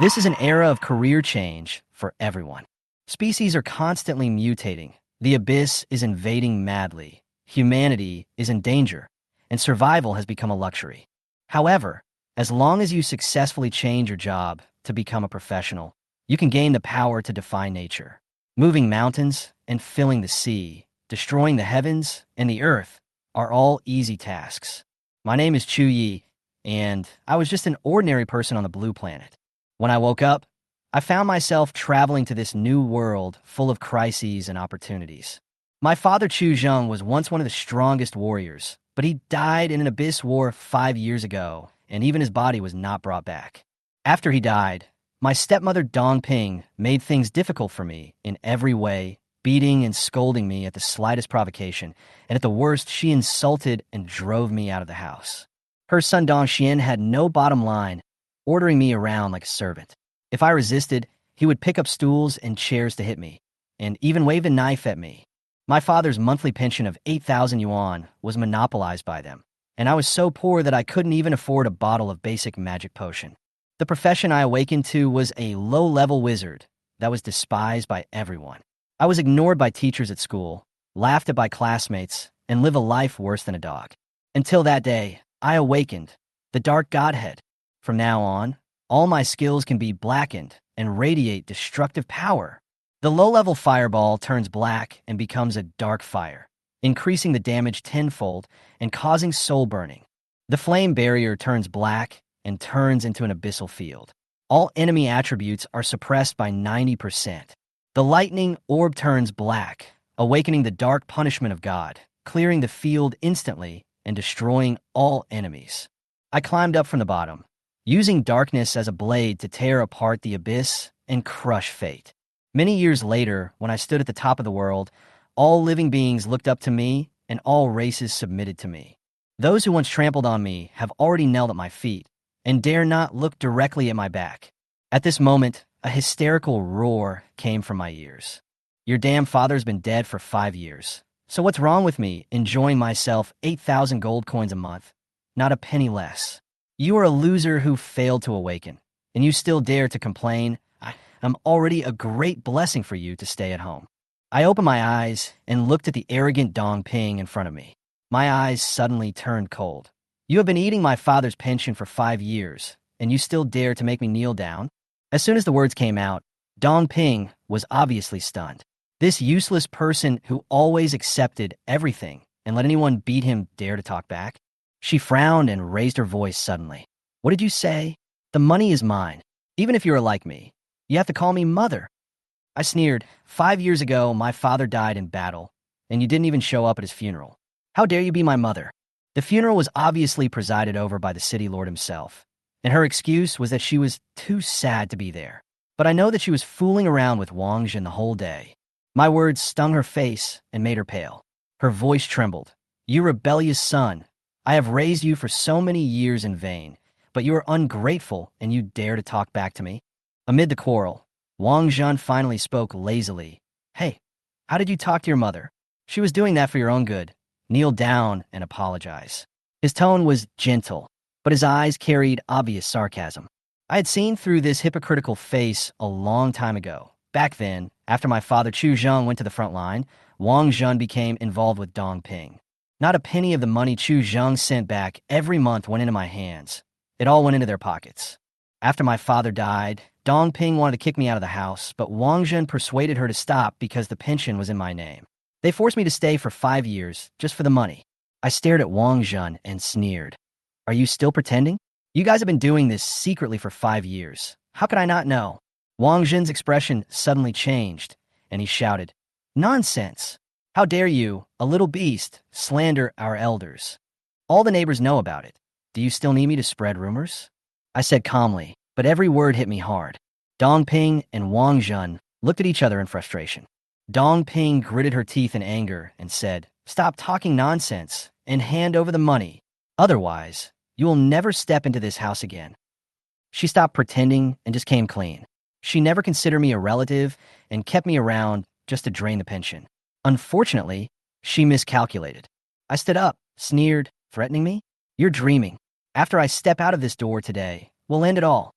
This is an era of career change for everyone. Species are constantly mutating. The abyss is invading madly. Humanity is in danger, and survival has become a luxury. However, as long as you successfully change your job to become a professional, you can gain the power to defy nature. Moving mountains and filling the sea, destroying the heavens and the earth are all easy tasks. My name is Chu Ye, and I was just an ordinary person on the blue planet. When I woke up, I found myself traveling to this new world full of crises and opportunities. My father Chu Zheng was once one of the strongest warriors, but he died in an abyss war 5 years ago, and even his body was not brought back. After he died, my stepmother Dongping made things difficult for me in every way, beating and scolding me at the slightest provocation, and at the worst, she insulted and drove me out of the house. Her son Dongxian had no bottom line, ordering me around like a servant. If I resisted, he would pick up stools and chairs to hit me, and even wave a knife at me. My father's monthly pension of 8,000 yuan was monopolized by them, and I was so poor that I couldn't even afford a bottle of basic magic potion. The profession I awakened to was a low-level wizard that was despised by everyone. I was ignored by teachers at school, laughed at by classmates, and lived a life worse than a dog. Until that day, I awakened, the dark godhead. From now on, all my skills can be blackened and radiate destructive power. The low-level fireball turns black and becomes a dark fire, increasing the damage tenfold and causing soul burning. The flame barrier turns black and turns into an abyssal field. All enemy attributes are suppressed by 90%. The lightning orb turns black, awakening the dark punishment of God, clearing the field instantly and destroying all enemies. I climbed up from the bottom, using darkness as a blade to tear apart the abyss and crush fate. Many years later, when I stood at the top of the world, all living beings looked up to me and all races submitted to me. Those who once trampled on me have already knelt at my feet and dare not look directly at my back. At this moment, a hysterical roar came from my ears. Your damn father's been dead for 5 years. So what's wrong with me enjoying myself 8,000 gold coins a month? Not a penny less. You are a loser who failed to awaken, and you still dare to complain. I'm already a great blessing for you to stay at home. I opened my eyes and looked at the arrogant Dongping in front of me. My eyes suddenly turned cold. You have been eating my father's pension for 5 years, and you still dare to make me kneel down? As soon as the words came out, Dongping was obviously stunned. This useless person who always accepted everything and let anyone beat him dare to talk back? She frowned and raised her voice suddenly. What did you say? The money is mine. Even if you are like me, you have to call me mother. I sneered. 5 years ago, my father died in battle, and you didn't even show up at his funeral. How dare you be my mother? The funeral was obviously presided over by the city lord himself, and her excuse was that she was too sad to be there. But I know that she was fooling around with Wang Zhen the whole day. My words stung her face and made her pale. Her voice trembled. You rebellious son, I have raised you for so many years in vain, but you are ungrateful and you dare to talk back to me? Amid the quarrel, Wang Zhen finally spoke lazily. Hey, how did you talk to your mother? She was doing that for your own good. Kneel down and apologize. His tone was gentle, but his eyes carried obvious sarcasm. I had seen through this hypocritical face a long time ago. Back then, after my father Chu Zheng went to the front line, Wang Zhen became involved with Dongping. Not a penny of the money Chu Zheng sent back every month went into my hands. It all went into their pockets. After my father died, Dongping wanted to kick me out of the house, but Wang Zhen persuaded her to stop because the pension was in my name. They forced me to stay for 5 years, just for the money. I stared at Wang Zhen and sneered. Are you still pretending? You guys have been doing this secretly for 5 years. How could I not know? Wang Zhen's expression suddenly changed, and he shouted, Nonsense! How dare you, a little beast, slander our elders? All the neighbors know about it. Do you still need me to spread rumors? I said calmly, but every word hit me hard. Dongping and Wang Zhen looked at each other in frustration. Dongping gritted her teeth in anger and said, Stop talking nonsense and hand over the money. Otherwise, you will never step into this house again. She stopped pretending and just came clean. She never considered me a relative and kept me around just to drain the pension. Unfortunately, she miscalculated. I stood up, sneered, threatening me? You're dreaming. After I step out of this door today, we'll end it all.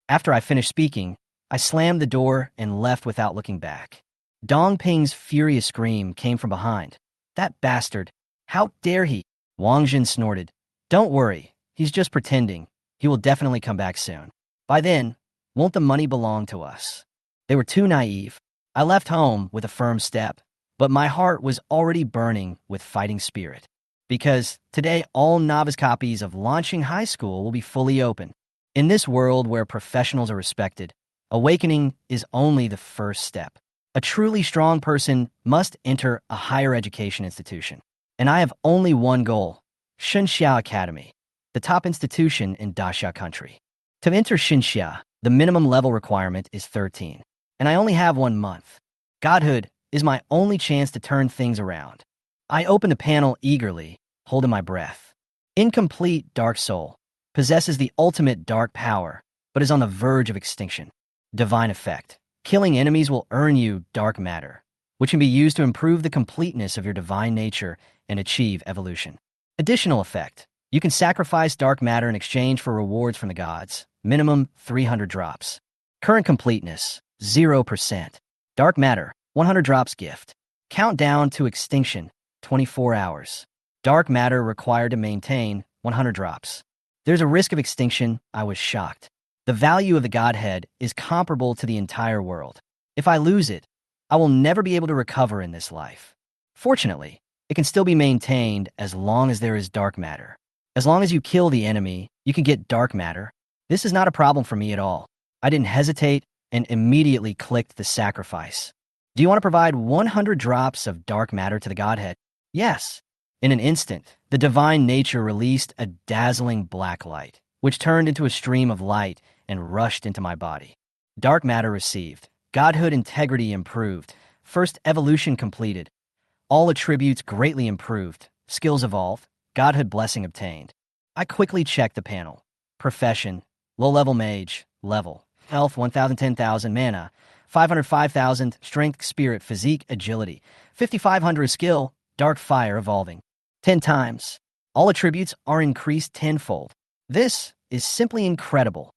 After I finished speaking, I slammed the door and left without looking back. Dongping's furious scream came from behind. That bastard! How dare he? Wang Jin snorted. Don't worry, he's just pretending. He will definitely come back soon. By then, won't the money belong to us? They were too naive. I left home with a firm step, but my heart was already burning with fighting spirit. Because today all novice copies of Launching High School will be fully open. In this world where professionals are respected, awakening is only the first step. A truly strong person must enter a higher education institution. And I have only one goal, Shenxia Academy, the top institution in Daxia country. To enter Shenxia, the minimum level requirement is 13, and I only have 1 month. Godhood is my only chance to turn things around. I open the panel eagerly, holding my breath. Incomplete Dark Soul possesses the ultimate dark power, but is on the verge of extinction. Divine Effect. Killing enemies will earn you dark matter, which can be used to improve the completeness of your divine nature and achieve evolution. Additional effect. You can sacrifice dark matter in exchange for rewards from the gods. Minimum 300 drops. Current completeness, 0%. Dark matter, 100 drops gift. Countdown to extinction, 24 hours. Dark matter required to maintain, 100 drops. There's a risk of extinction. I was shocked. The value of the Godhead is comparable to the entire world. If I lose it, I will never be able to recover in this life. Fortunately, it can still be maintained as long as there is dark matter. As long as you kill the enemy, you can get dark matter. This is not a problem for me at all. I didn't hesitate and immediately clicked the sacrifice. Do you want to provide 100 drops of dark matter to the Godhead? Yes. In an instant, the divine nature released a dazzling black light, which turned into a stream of light and rushed into my body. Dark matter received. Godhood integrity improved. First evolution completed. All attributes greatly improved. Skills evolved. Godhood blessing obtained. I quickly checked the panel. Profession, low-level mage, level. Health, 1,000, 10,000, mana, 505,000, strength, spirit, physique, agility. 5,500 skill, dark fire evolving. 10 times. All attributes are increased tenfold. This is simply incredible.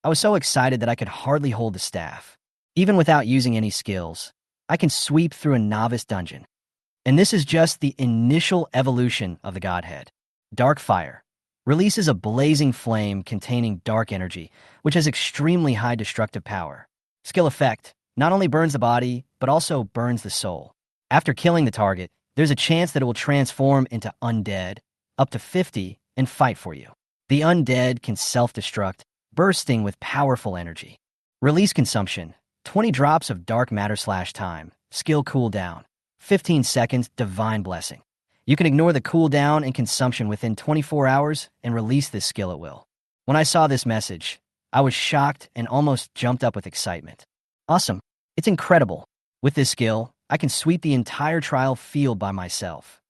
I was so excited that I could hardly hold the staff. Even without using any skills, I can sweep through a novice dungeon. And this is just the initial evolution of the Godhead. Dark Fire releases a blazing flame containing dark energy, which has extremely high destructive power. Skill effect not only burns the body, but also burns the soul. After killing the target, there's a chance that it will transform into undead, up to 50, and fight for you. The undead can self-destruct, bursting with powerful energy. Release consumption, 20 drops of dark matter/time. Skill cooldown, 15 seconds, divine blessing. You can ignore the cooldown and consumption within 24 hours and release this skill at will. When I saw this message, I was shocked and almost jumped up with excitement. Awesome. It's incredible. With this skill, I can sweep the entire trial field by myself.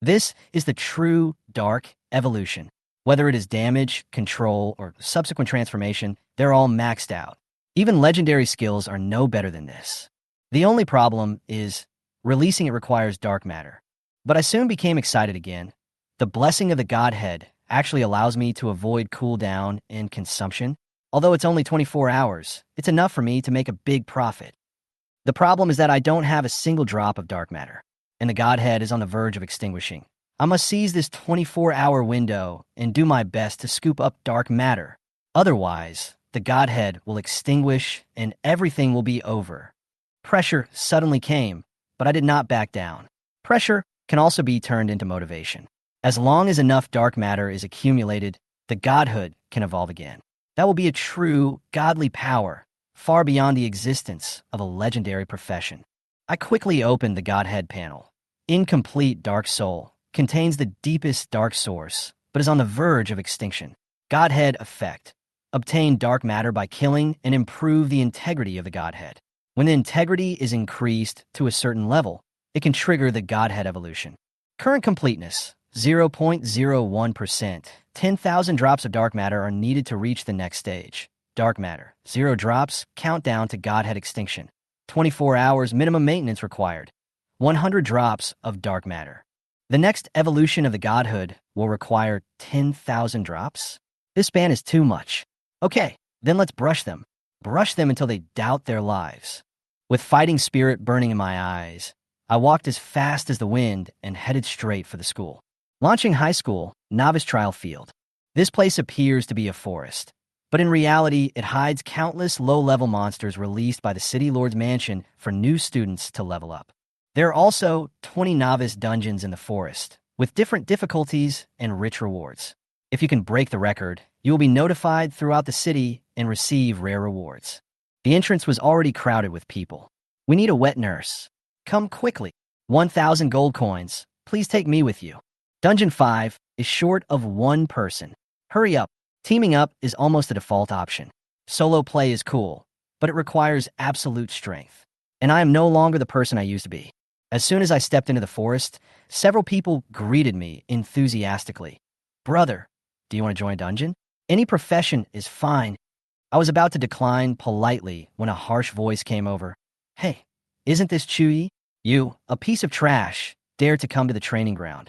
This is the true dark evolution. Whether it is damage, control, or subsequent transformation, they're all maxed out. Even legendary skills are no better than this. The only problem is releasing it requires dark matter. But I soon became excited again. The blessing of the Godhead actually allows me to avoid cooldown and consumption. Although it's only 24 hours, it's enough for me to make a big profit. The problem is that I don't have a single drop of dark matter, and the Godhead is on the verge of extinguishing. I must seize this 24-hour window and do my best to scoop up dark matter. Otherwise, the Godhead will extinguish and everything will be over. Pressure suddenly came, but I did not back down. Pressure can also be turned into motivation. As long as enough dark matter is accumulated, the Godhood can evolve again. That will be a true godly power, far beyond the existence of a legendary profession. I quickly opened the Godhead panel. Incomplete Dark Soul contains the deepest dark source, but is on the verge of extinction. Godhead Effect. Obtain dark matter by killing and improve the integrity of the Godhead. When the integrity is increased to a certain level, it can trigger the Godhead evolution. Current completeness, 0.01%. 10,000 drops of dark matter are needed to reach the next stage. Dark matter, 0 drops, countdown to Godhead extinction. 24 hours minimum maintenance required. 100 drops of dark matter. The next evolution of the Godhood will require 10,000 drops? This span is too much. Okay, Then let's brush them. Brush them until they doubt their lives. With fighting spirit burning in my eyes, I walked as fast as the wind and headed straight for the school. Launching high school, novice trial field. This place appears to be a forest, but in reality, it hides countless low-level monsters released by the City Lord's mansion for new students to level up. There are also 20 novice dungeons in the forest, with different difficulties and rich rewards. If you can break the record, you will be notified throughout the city and receive rare rewards. The entrance was already crowded with people. We need a wet nurse. Come quickly. 1,000 gold coins. Please take me with you. Dungeon 5 is short of one person. Hurry up. Teaming up is almost a default option. Solo play is cool, but it requires absolute strength. And I am no longer the person I used to be. As soon as I stepped into the forest, several people greeted me enthusiastically. Brother, do you want to join a dungeon? Any profession is fine. I was about to decline politely when a harsh voice came over. Hey, isn't this Chu Ye? You, a piece of trash, dare to come to the training ground.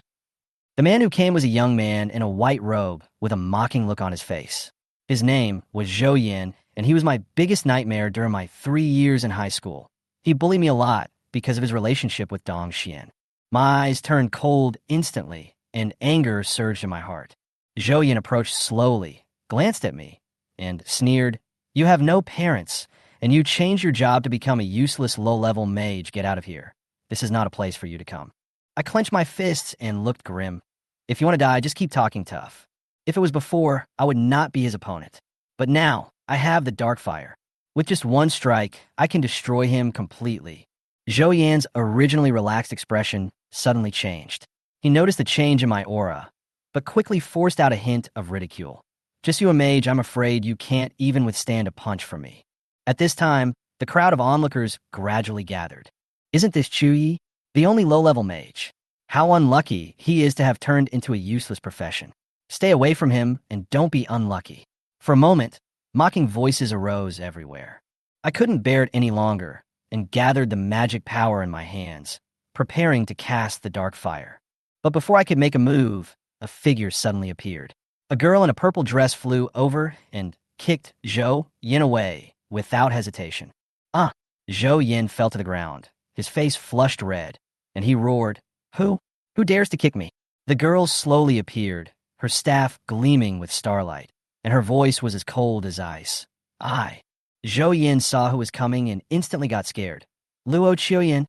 The man who came was a young man in a white robe with a mocking look on his face. His name was Chu Ye, and he was my biggest nightmare during my 3 years in high school. He bullied me a lot because of his relationship with Dong Xian. My eyes turned cold instantly, and anger surged in my heart. Chu Ye approached slowly, glanced at me, and sneered, "You have no parents, and you change your job to become a useless low-level mage. Get out of here. This is not a place for you to come." I clenched my fists and looked grim. If you want to die, just keep talking tough. If it was before, I would not be his opponent. But now, I have the dark fire. With just one strike, I can destroy him completely. Zhou Yan's originally relaxed expression suddenly changed. He noticed the change in my aura, but quickly forced out a hint of ridicule. Just you a mage, I'm afraid you can't even withstand a punch from me. At this time, the crowd of onlookers gradually gathered. Isn't this Chu Ye, the only low-level mage? How unlucky he is to have turned into a useless profession. Stay away from him and don't be unlucky. For a moment, mocking voices arose everywhere. I couldn't bear it any longer and gathered the magic power in my hands, preparing to cast the dark fire. But before I could make a move, a figure suddenly appeared. A girl in a purple dress flew over and kicked Zhou Yin away without hesitation. Ah! Zhou Yin fell to the ground, his face flushed red, and he roared, Who? Who dares to kick me? The girl slowly appeared, her staff gleaming with starlight, and her voice was as cold as ice. I. Zhou Yin saw who was coming and instantly got scared. Luo Qiuyin?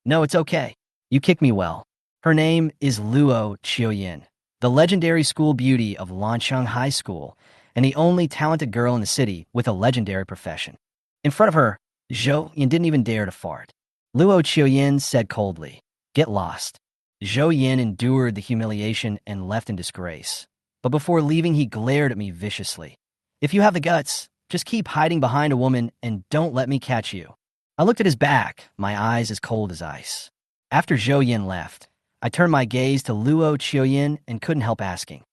No, it's okay. You kicked me well. Her name is Luo Qiuyin, the legendary school beauty of Lancheng High School, and the only talented girl in the city with a legendary profession. In front of her, Zhou Yin didn't even dare to fart. Luo Qiuyin said coldly, Get lost. Zhou Yin endured the humiliation and left in disgrace. But before leaving, he glared at me viciously. If you have the guts, just keep hiding behind a woman and don't let me catch you. I looked at his back, my eyes as cold as ice. After Zhou Yin left, I turned my gaze to Luo Qiuyin and couldn't help asking,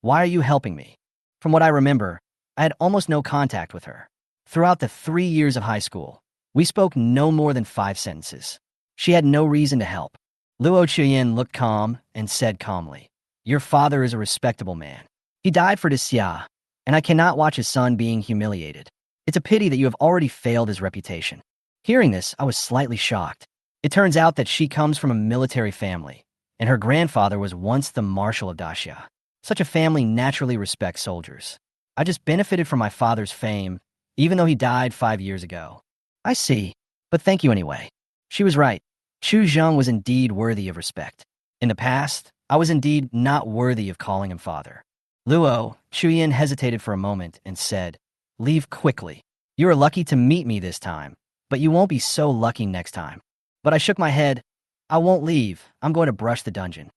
Why are you helping me? From what I remember, I had almost no contact with her. Throughout the 3 years of high school, we spoke no more than 5 sentences. She had no reason to help. Luo Qiuyin looked calm and said calmly, Your father is a respectable man. He died for Xia, and I cannot watch his son being humiliated. It's a pity that you have already failed his reputation. Hearing this, I was slightly shocked. It turns out that she comes from a military family, and her grandfather was once the Marshal of Daxia. Such a family naturally respects soldiers. I just benefited from my father's fame, even though he died 5 years ago. I see, but thank you anyway. She was right. Chu Zheng was indeed worthy of respect. In the past, I was indeed not worthy of calling him father. Luo Qiuyin hesitated for a moment and said, Leave quickly. You are lucky to meet me this time, but you won't be so lucky next time. But I shook my head. I won't leave. I'm going to brush the dungeon.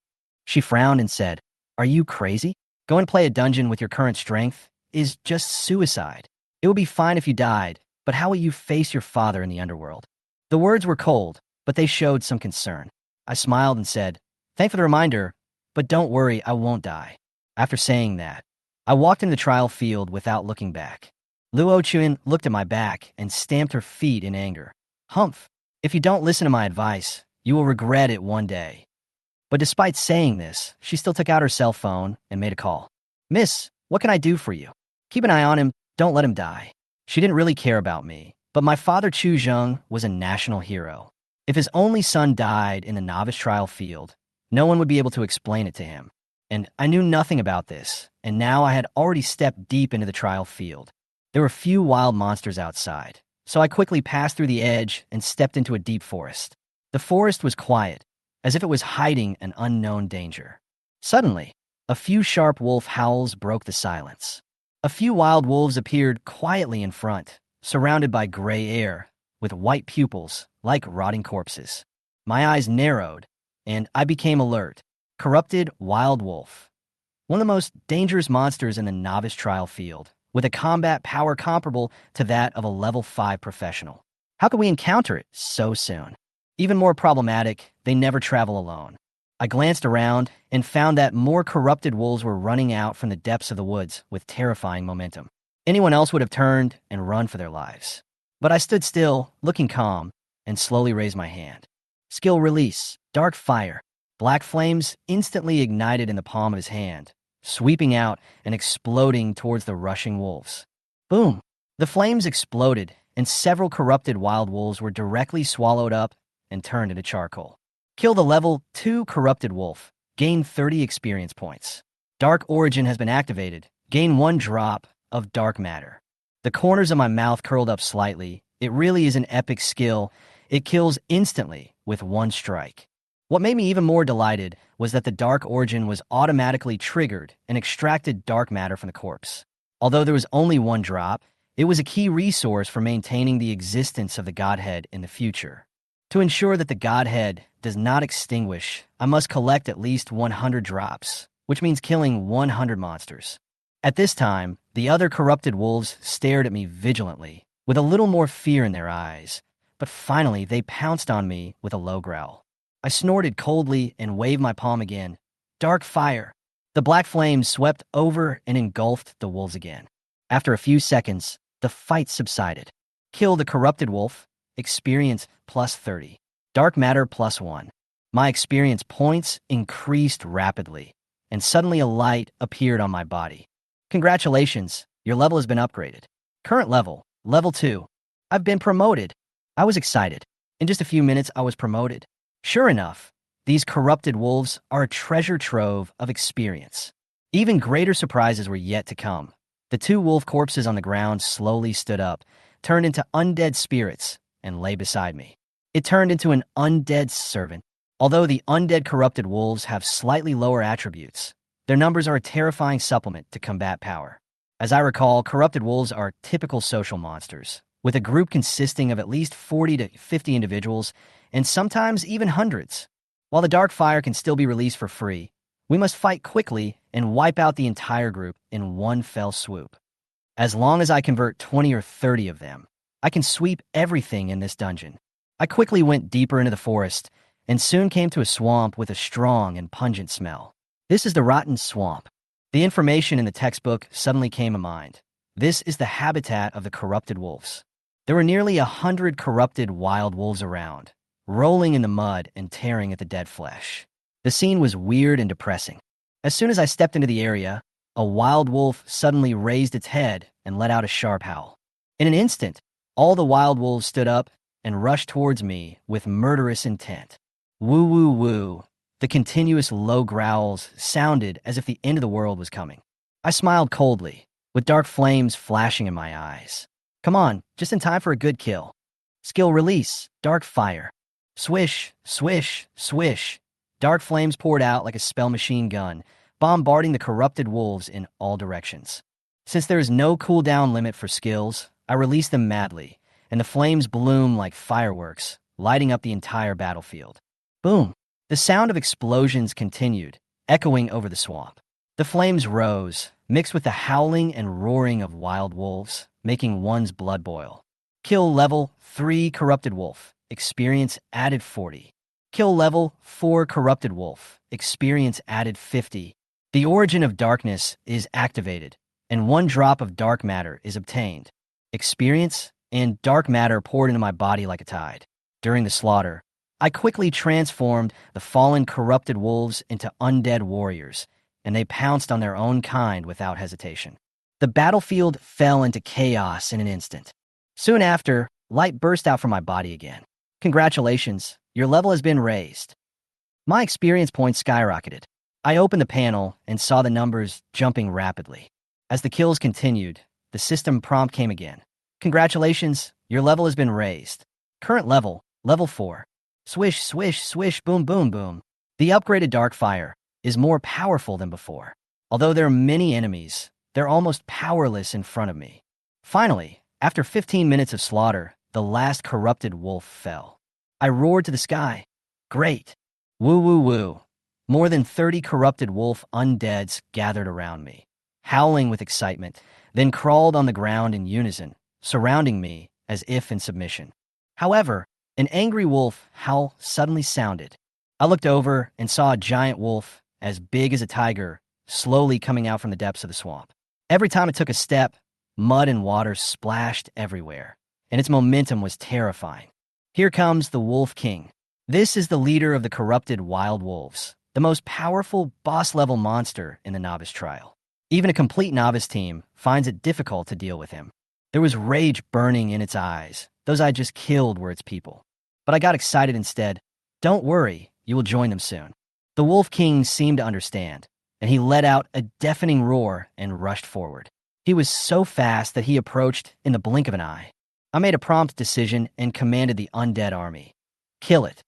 She frowned and said, Are you crazy? Go and play a dungeon with your current strength is just suicide. It would be fine if you died, but how will you face your father in the underworld? The words were cold, but they showed some concern. I smiled and said, Thanks for the reminder, but don't worry, I won't die. After saying that, I walked in the trial field without looking back. Luo Qiuyin looked at my back and stamped her feet in anger. Humph! If you don't listen to my advice, you will regret it one day. But despite saying this, she still took out her cell phone and made a call. Miss, what can I do for you? Keep an eye on him, don't let him die. She didn't really care about me, but my father Chu Zheng was a national hero. If his only son died in the novice trial field, no one would be able to explain it to him. And I knew nothing about this, and now I had already stepped deep into the trial field. There were few wild monsters outside, so I quickly passed through the edge and stepped into a deep forest. The forest was quiet, as if it was hiding an unknown danger. Suddenly, a few sharp wolf howls broke the silence. A few wild wolves appeared quietly in front, surrounded by gray air, with white pupils, like rotting corpses. My eyes narrowed, and I became alert. Corrupted wild wolf. One of the most dangerous monsters in the novice trial field, with a combat power comparable to that of a level 5 professional. How could we encounter it so soon? Even more problematic, they never travel alone. I glanced around and found that more corrupted wolves were running out from the depths of the woods with terrifying momentum. Anyone else would have turned and run for their lives. But I stood still, looking calm, and slowly raised my hand. Skill release, dark fire. Black flames instantly ignited in the palm of his hand, sweeping out and exploding towards the rushing wolves. Boom! The flames exploded, and several corrupted wild wolves were directly swallowed up and turned into charcoal. Kill the level 2 corrupted wolf. Gain 30 experience points. Dark origin has been activated. Gain 1 drop of dark matter. The corners of my mouth curled up slightly. It really is an epic skill. It kills instantly with 1 strike. What made me even more delighted was that the dark origin was automatically triggered and extracted dark matter from the corpse. Although there was only 1 drop, it was a key resource for maintaining the existence of the godhead in the future. To ensure that the godhead does not extinguish, I must collect at least 100 drops, which means killing 100 monsters. At this time, the other corrupted wolves stared at me vigilantly, with a little more fear in their eyes, but finally they pounced on me with a low growl. I snorted coldly and waved my palm again. Dark fire. The black flames swept over and engulfed the wolves again. After a few seconds, the fight subsided. Kill the corrupted wolf. Experience plus 30. Dark matter plus 1. My experience points increased rapidly, and suddenly a light appeared on my body. Congratulations, your level has been upgraded. Current level, level 2. I've been promoted. I was excited. In just a few minutes, I was promoted. Sure enough, these corrupted wolves are a treasure trove of experience. Even greater surprises were yet to come. The 2 wolf corpses on the ground slowly stood up, turned into undead spirits, and lay beside me. It turned into an undead servant. Although the undead corrupted wolves have slightly lower attributes, their numbers are a terrifying supplement to combat power. As I recall, corrupted wolves are typical social monsters, with a group consisting of at least 40 to 50 individuals, and sometimes even hundreds. While the dark fire can still be released for free, we must fight quickly and wipe out the entire group in 1 fell swoop. As long as I convert 20 or 30 of them, I can sweep everything in this dungeon. I quickly went deeper into the forest and soon came to a swamp with a strong and pungent smell. This is the Rotten Swamp. The information in the textbook suddenly came to mind. This is the habitat of the corrupted wolves. There were nearly 100 corrupted wild wolves around, rolling in the mud and tearing at the dead flesh. The scene was weird and depressing. As soon as I stepped into the area, a wild wolf suddenly raised its head and let out a sharp howl. In an instant, all the wild wolves stood up and rushed towards me with murderous intent. Woo woo woo. The continuous low growls sounded as if the end of the world was coming. I smiled coldly, with dark flames flashing in my eyes. Come on, just in time for a good kill. Skill release, dark fire. Swish, swish, swish. Dark flames poured out like a spell machine gun, bombarding the corrupted wolves in all directions. Since there is no cooldown limit for skills, I released them madly, and the flames bloom like fireworks, lighting up the entire battlefield. Boom! The sound of explosions continued, echoing over the swamp. The flames rose, mixed with the howling and roaring of wild wolves, making one's blood boil. Kill level 3 corrupted wolf. Experience added 40. Kill level 4 corrupted wolf. Experience added 50. The origin of darkness is activated, and 1 drop of dark matter is obtained. Experience and dark matter poured into my body like a tide. During the slaughter, I quickly transformed the fallen corrupted wolves into undead warriors, and they pounced on their own kind without hesitation. The battlefield fell into chaos in an instant. Soon after, light burst out from my body again. Congratulations, your level has been raised. My experience points skyrocketed. I opened the panel and saw the numbers jumping rapidly. As the kills continued, the system prompt came again. Congratulations, your level has been raised. Current level, level 4. Swish, swish, swish, boom, boom, boom. The upgraded Dark Fire is more powerful than before. Although there are many enemies, they're almost powerless in front of me. Finally, after 15 minutes of slaughter, the last corrupted wolf fell. I roared to the sky. Great. Woo woo woo. More than 30 corrupted wolf undeads gathered around me, howling with excitement, then crawled on the ground in unison, surrounding me as if in submission. However, an angry wolf howl suddenly sounded. I looked over and saw a giant wolf, as big as a tiger, slowly coming out from the depths of the swamp. Every time it took a step, mud and water splashed everywhere, and its momentum was terrifying. Here comes the Wolf King. This is the leader of the corrupted wild wolves, the most powerful boss-level monster in the novice trial. Even a complete novice team finds it difficult to deal with him. There was rage burning in its eyes. Those I just killed were its people. But I got excited instead. Don't worry, you will join them soon. The Wolf King seemed to understand, and he let out a deafening roar and rushed forward. He was so fast that he approached in the blink of an eye. I made a prompt decision and commanded the undead army. Kill it.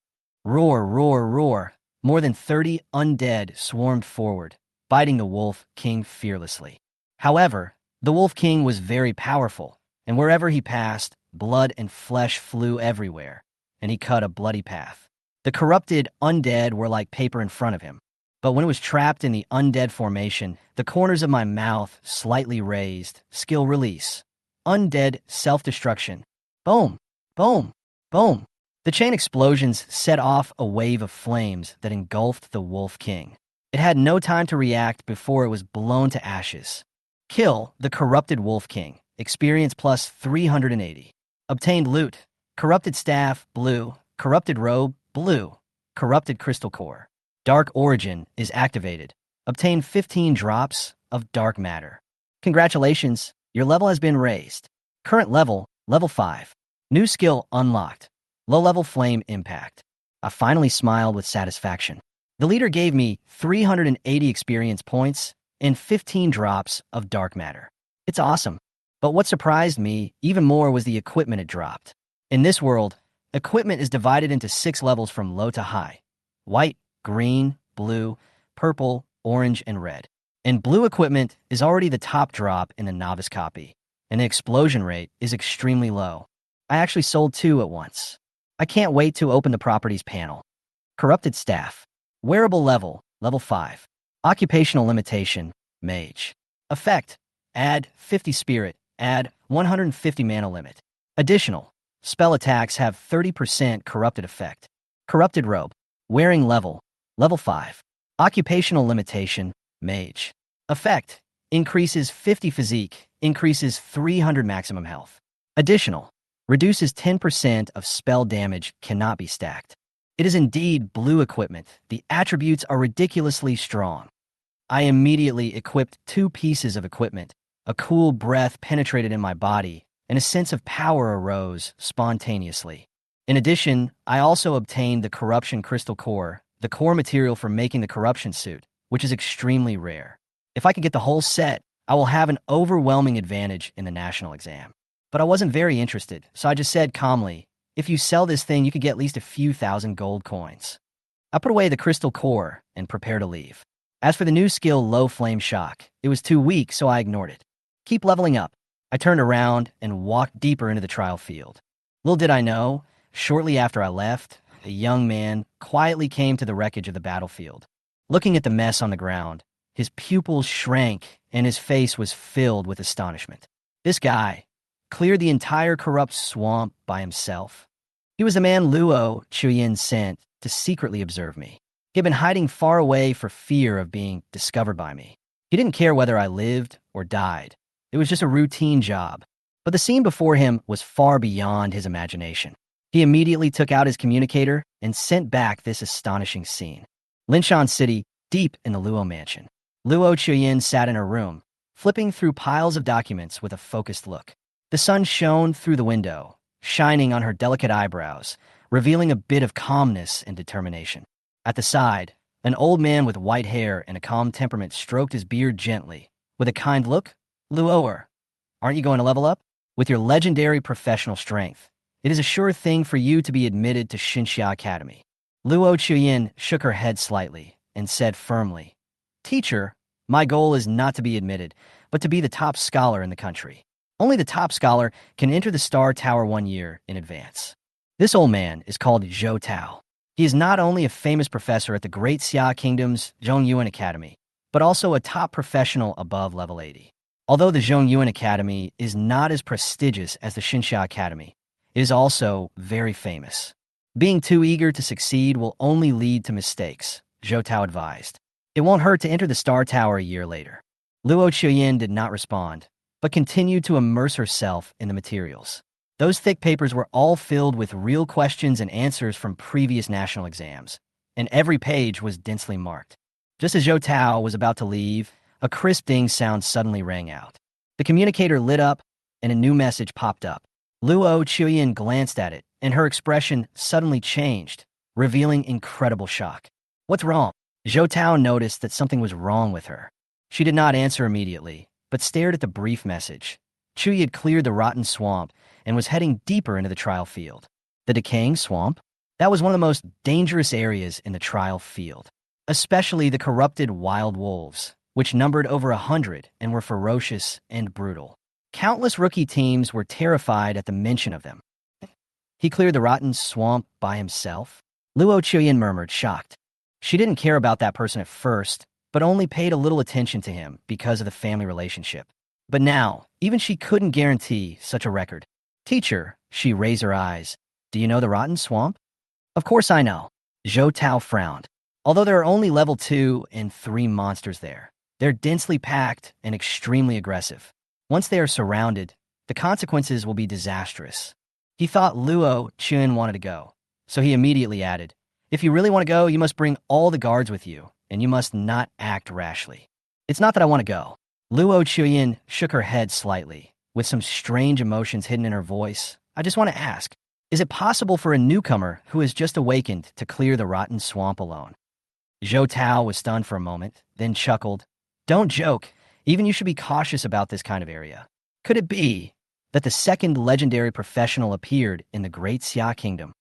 Roar, roar, roar. More than 30 undead swarmed forward, biting the Wolf King fearlessly. However, the Wolf King was very powerful, and wherever he passed, blood and flesh flew everywhere, and he cut a bloody path. The corrupted undead were like paper in front of him, but when it was trapped in the undead formation, the corners of my mouth slightly raised, skill release. Undead self-destruction. Boom, boom, boom. The chain explosions set off a wave of flames that engulfed the Wolf King. It had no time to react before it was blown to ashes. Kill the corrupted Wolf King. Experience plus 380. Obtained loot. Corrupted staff, blue. Corrupted robe, blue. Corrupted crystal core. Dark origin is activated. Obtain 15 drops of dark matter. Congratulations, your level has been raised. Current level, level 5. New skill unlocked. Low-level flame impact. I finally smiled with satisfaction. The leader gave me 380 experience points and 15 drops of dark matter. It's awesome. But what surprised me even more was the equipment it dropped. In this world, equipment is divided into 6 levels from low to high. White, green, blue, purple, orange, and red. And blue equipment is already the top drop in the novice copy, and the explosion rate is extremely low. I actually sold 2 at once. I can't wait to open the properties panel. Corrupted staff. Wearable level, level 5. Occupational limitation, mage. Effect, add 50 spirit, add 150 mana limit. Additional, spell attacks have 30% corrupted effect. Corrupted robe. Wearing level, level 5. Occupational limitation, mage. Effect, increases 50 physique, increases 300 maximum health. Additional, reduces 10% of spell damage, cannot be stacked. It is indeed blue equipment. The attributes are ridiculously strong. I immediately equipped 2 pieces of equipment. A cool breath penetrated in my body, and a sense of power arose spontaneously. In addition, I also obtained the Corruption Crystal Core, the core material for making the Corruption suit, which is extremely rare. If I can get the whole set, I will have an overwhelming advantage in the national exam. But I wasn't very interested, so I just said calmly, if you sell this thing, you could get at least a few thousand gold coins. I put away the crystal core and prepared to leave. As for the new skill, Low Flame Shock, it was too weak, so I ignored it. Keep leveling up. I turned around and walked deeper into the trial field. Little did I know, shortly after I left, a young man quietly came to the wreckage of the battlefield. Looking at the mess on the ground, his pupils shrank and his face was filled with astonishment. This guy cleared the entire corrupt swamp by himself. He was the man Luo Chu Ye sent to secretly observe me. He had been hiding far away for fear of being discovered by me. He didn't care whether I lived or died. It was just a routine job. But the scene before him was far beyond his imagination. He immediately took out his communicator and sent back this astonishing scene. Linshan City, deep in the Luo mansion. Luo Chuyin sat in her room, flipping through piles of documents with a focused look. The sun shone through the window, shining on her delicate eyebrows, revealing a bit of calmness and determination. At the side, an old man with white hair and a calm temperament stroked his beard gently. With a kind look, Luoer, aren't you going to level up? With your legendary professional strength, it is a sure thing for you to be admitted to Xinxia Academy. Luo Chuyin shook her head slightly and said firmly, Teacher, my goal is not to be admitted, but to be the top scholar in the country. Only the top scholar can enter the Star Tower 1 year in advance. This old man is called Zhou Tao. He is not only a famous professor at the Great Xia Kingdom's Zhongyuan Academy, but also a top professional above level 80. Although the Zhongyuan Academy is not as prestigious as the Xinxia Academy, it is also very famous. Being too eager to succeed will only lead to mistakes, Zhou Tao advised. It won't hurt to enter the Star Tower a year later. Luo Chuyin did not respond, but continued to immerse herself in the materials. Those thick papers were all filled with real questions and answers from previous national exams, and every page was densely marked. Just as Zhou Tao was about to leave, a crisp ding sound suddenly rang out. The communicator lit up, and a new message popped up. Luo Chuyin glanced at it, and her expression suddenly changed, revealing incredible shock. What's wrong? Zhou Tao noticed that something was wrong with her. She did not answer immediately, but stared at the brief message. Chu Ye had cleared the rotten swamp and was heading deeper into the trial field. The decaying swamp? That was one of the most dangerous areas in the trial field, especially the corrupted wild wolves, which numbered over 100 and were ferocious and brutal. Countless rookie teams were terrified at the mention of them. He cleared the rotten swamp by himself? Luo Chuyin murmured, shocked. She didn't care about that person at first, but only paid a little attention to him because of the family relationship. But now, even she couldn't guarantee such a record. Teacher, she raised her eyes. Do you know the rotten swamp? Of course I know. Zhou Tao frowned. Although there are only level 2 and 3 monsters there, they're densely packed and extremely aggressive. Once they are surrounded, the consequences will be disastrous. He thought Luo Chuyin wanted to go, so he immediately added, if you really want to go, you must bring all the guards with you, and you must not act rashly. It's not that I want to go. Luo Chuyin shook her head slightly, with some strange emotions hidden in her voice. I just want to ask, is it possible for a newcomer who has just awakened to clear the rotten swamp alone? Zhou Tao was stunned for a moment, then chuckled. Don't joke. Even you should be cautious about this kind of area. Could it be that the second legendary professional appeared in the Great Xia Kingdom?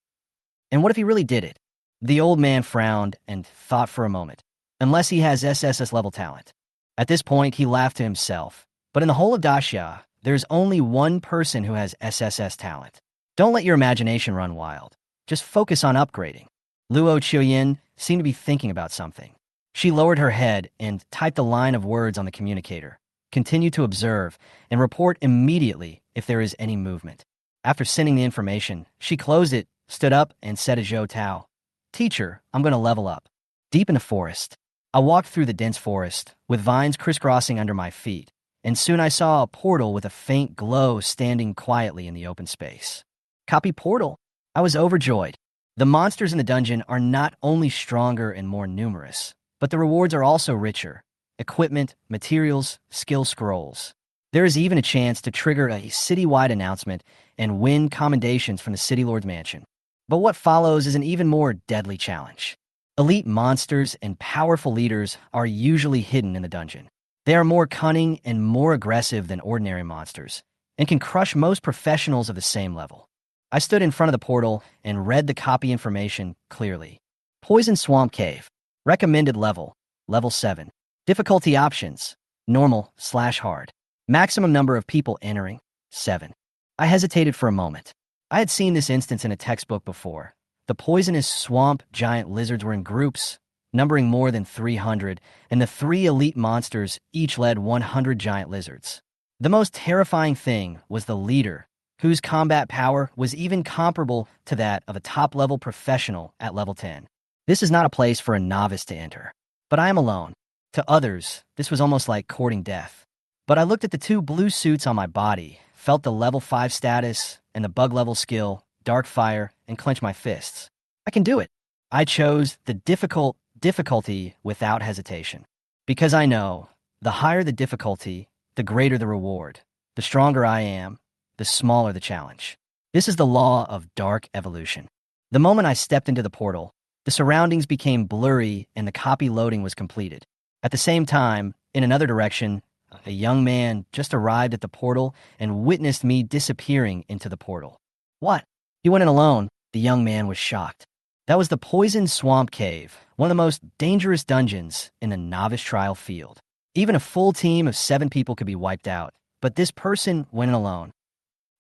And what if he really did it? The old man frowned and thought for a moment. Unless he has SSS level talent. At this point, he laughed to himself. But in the whole of Daxia, there's only one person who has SSS talent. Don't let your imagination run wild. Just focus on upgrading. Luo Chuyin seemed to be thinking about something. She lowered her head and typed a line of words on the communicator, continued to observe, and report immediately if there is any movement. After sending the information, she closed it, stood up, and said to Zhou Tao, Teacher, I'm going to level up. Deep in the forest, I walked through the dense forest, with vines crisscrossing under my feet, and soon I saw a portal with a faint glow standing quietly in the open space. Copy portal? I was overjoyed. The monsters in the dungeon are not only stronger and more numerous, but the rewards are also richer. Equipment, materials, skill scrolls. There is even a chance to trigger a city-wide announcement and win commendations from the City Lord's mansion. But what follows is an even more deadly challenge. Elite monsters and powerful leaders are usually hidden in the dungeon. They are more cunning and more aggressive than ordinary monsters, and can crush most professionals of the same level. I stood in front of the portal and read the copy information clearly. Poison Swamp Cave. Recommended level, level 7. Difficulty options, normal/hard. Maximum number of people entering, 7. I hesitated for a moment. I had seen this instance in a textbook before. The poisonous swamp giant lizards were in groups, numbering more than 300, and the 3 elite monsters each led 100 giant lizards. The most terrifying thing was the leader, whose combat power was even comparable to that of a top-level professional at level 10. This is not a place for a novice to enter. But I am alone. To others, this was almost like courting death. But I looked at the 2 blue suits on my body, felt the level 5 status, and the bug level skill, Dark Fire, and clenched my fists. I can do it. I chose the difficulty without hesitation. Because I know, the higher the difficulty, the greater the reward. The stronger I am, the smaller the challenge. This is the law of dark evolution. The moment I stepped into the portal, the surroundings became blurry and the copy loading was completed. At the same time, in another direction, a young man just arrived at the portal and witnessed me disappearing into the portal. What? He went in alone. The young man was shocked. That was the Poison Swamp Cave, one of the most dangerous dungeons in the novice trial field. Even a full team of 7 people could be wiped out, but this person went in alone.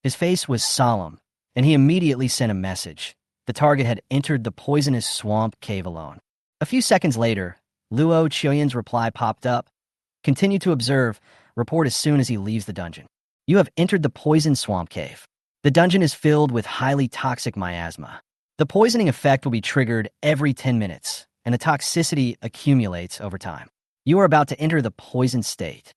His face was solemn, and he immediately sent a message. The target had entered the poisonous swamp cave alone. A few seconds later, Luo Qiuyan's reply popped up. Continue to observe. Report as soon as he leaves the dungeon. You have entered the poison swamp cave. The dungeon is filled with highly toxic miasma. The poisoning effect will be triggered every 10 minutes, and the toxicity accumulates over time. You are about to enter the poison state.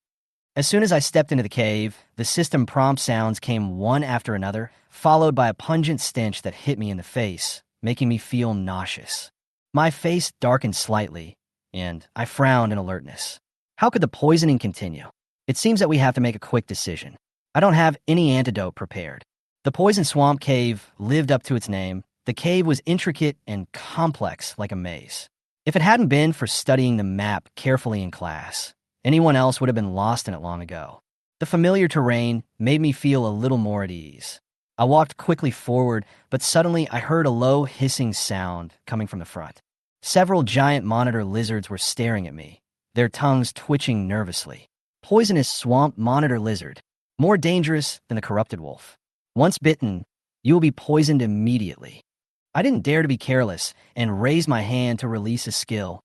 As soon as I stepped into the cave, the system prompt sounds came one after another, followed by a pungent stench that hit me in the face, making me feel nauseous. My face darkened slightly, and I frowned in alertness. How could the poisoning continue? It seems that we have to make a quick decision. I don't have any antidote prepared. The poison swamp cave lived up to its name. The cave was intricate and complex like a maze. If it hadn't been for studying the map carefully in class, anyone else would have been lost in it long ago. The familiar terrain made me feel a little more at ease. I walked quickly forward, but suddenly I heard a low hissing sound coming from the front. Several giant monitor lizards were staring at me, their tongues twitching nervously. Poisonous swamp monitor lizard, more dangerous than the corrupted wolf. Once bitten, you will be poisoned immediately. I didn't dare to be careless and raised my hand to release a skill.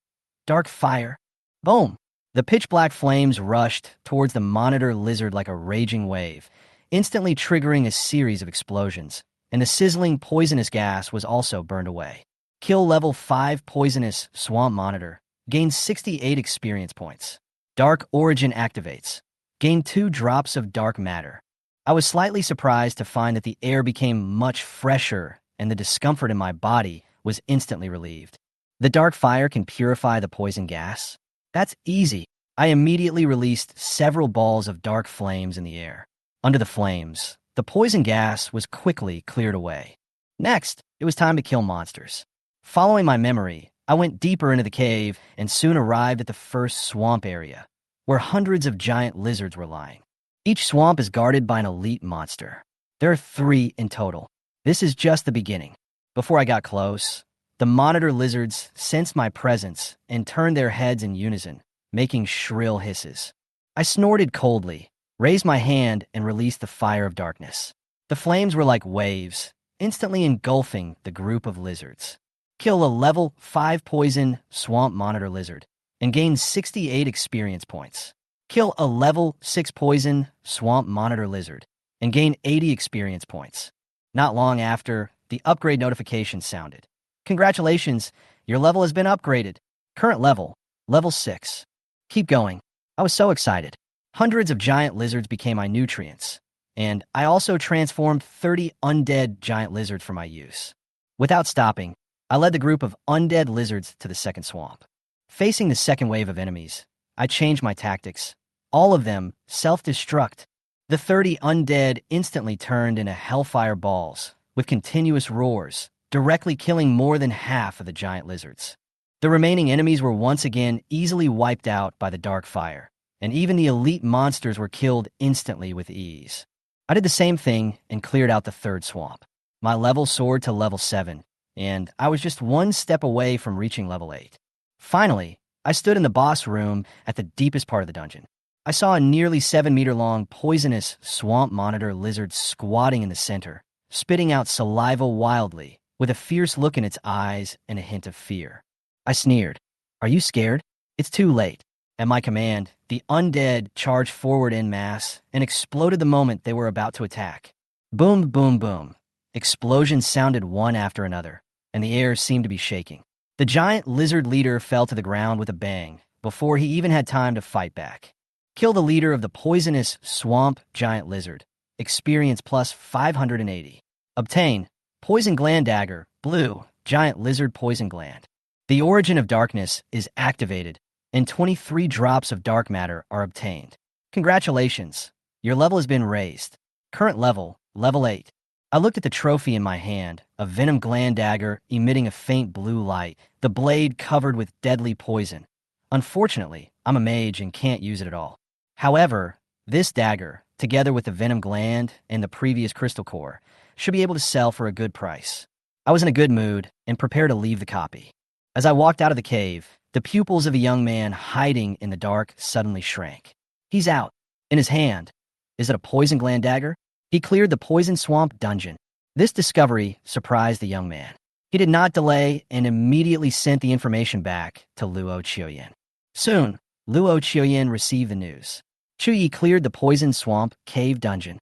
Dark fire. Boom! The pitch-black flames rushed towards the monitor lizard like a raging wave, instantly triggering a series of explosions, and the sizzling poisonous gas was also burned away. Kill level 5 poisonous swamp monitor. Gain 68 experience points. Dark origin activates. Gain 2 drops of dark matter. I was slightly surprised to find that the air became much fresher and the discomfort in my body was instantly relieved. The dark fire can purify the poison gas. That's easy. I immediately released several balls of dark flames in the air. Under the flames, the poison gas was quickly cleared away. Next, it was time to kill monsters. Following my memory, I went deeper into the cave and soon arrived at the first swamp area, where hundreds of giant lizards were lying. Each swamp is guarded by an elite monster. There are 3 in total. This is just the beginning. Before I got close, the monitor lizards sensed my presence and turned their heads in unison, making shrill hisses. I snorted coldly, raised my hand, and released the fire of darkness. The flames were like waves, instantly engulfing the group of lizards. Kill a level 5 poison swamp monitor lizard and gain 68 experience points. Kill a level 6 poison swamp monitor lizard and gain 80 experience points. Not long after, the upgrade notification sounded. Congratulations, your level has been upgraded. Current level, level 6. Keep going. I was so excited. Hundreds of giant lizards became my nutrients, and I also transformed 30 undead giant lizards for my use. Without stopping, I led the group of undead lizards to the second swamp. Facing the second wave of enemies, I changed my tactics. All of them self-destruct. The 30 undead instantly turned into hellfire balls, with continuous roars, directly killing more than half of the giant lizards. The remaining enemies were once again easily wiped out by the dark fire, and even the elite monsters were killed instantly with ease. I did the same thing and cleared out the third swamp. My level soared to level 7, and I was just one step away from reaching level 8. Finally, I stood in the boss room at the deepest part of the dungeon. I saw a nearly 7-meter-long poisonous swamp monitor lizard squatting in the center, spitting out saliva wildly, with a fierce look in its eyes and a hint of fear. I sneered. Are you scared? It's too late. At my command, the undead charged forward en masse and exploded the moment they were about to attack. Boom, boom, boom. Explosions sounded one after another, and the air seemed to be shaking. The giant lizard leader fell to the ground with a bang before he even had time to fight back. Kill the leader of the poisonous swamp giant lizard. Experience plus 580. Obtain Poison Gland Dagger, blue, giant lizard poison gland. The origin of darkness is activated, and 23 drops of dark matter are obtained. Congratulations. Your level has been raised. Current level, level 8. I looked at the trophy in my hand, a venom gland dagger emitting a faint blue light, the blade covered with deadly poison. Unfortunately, I'm a mage and can't use it at all. However, this dagger, together with the venom gland and the previous crystal core, should be able to sell for a good price. I was in a good mood and prepared to leave the copy. As I walked out of the cave, the pupils of a young man hiding in the dark suddenly shrank. He's out. In his hand. Is it a poison gland dagger? He cleared the poison swamp dungeon. This discovery surprised the young man. He did not delay and immediately sent the information back to Luo Chuyen. Soon, Luo Chuyen received the news. Chu Ye cleared the poison swamp cave dungeon.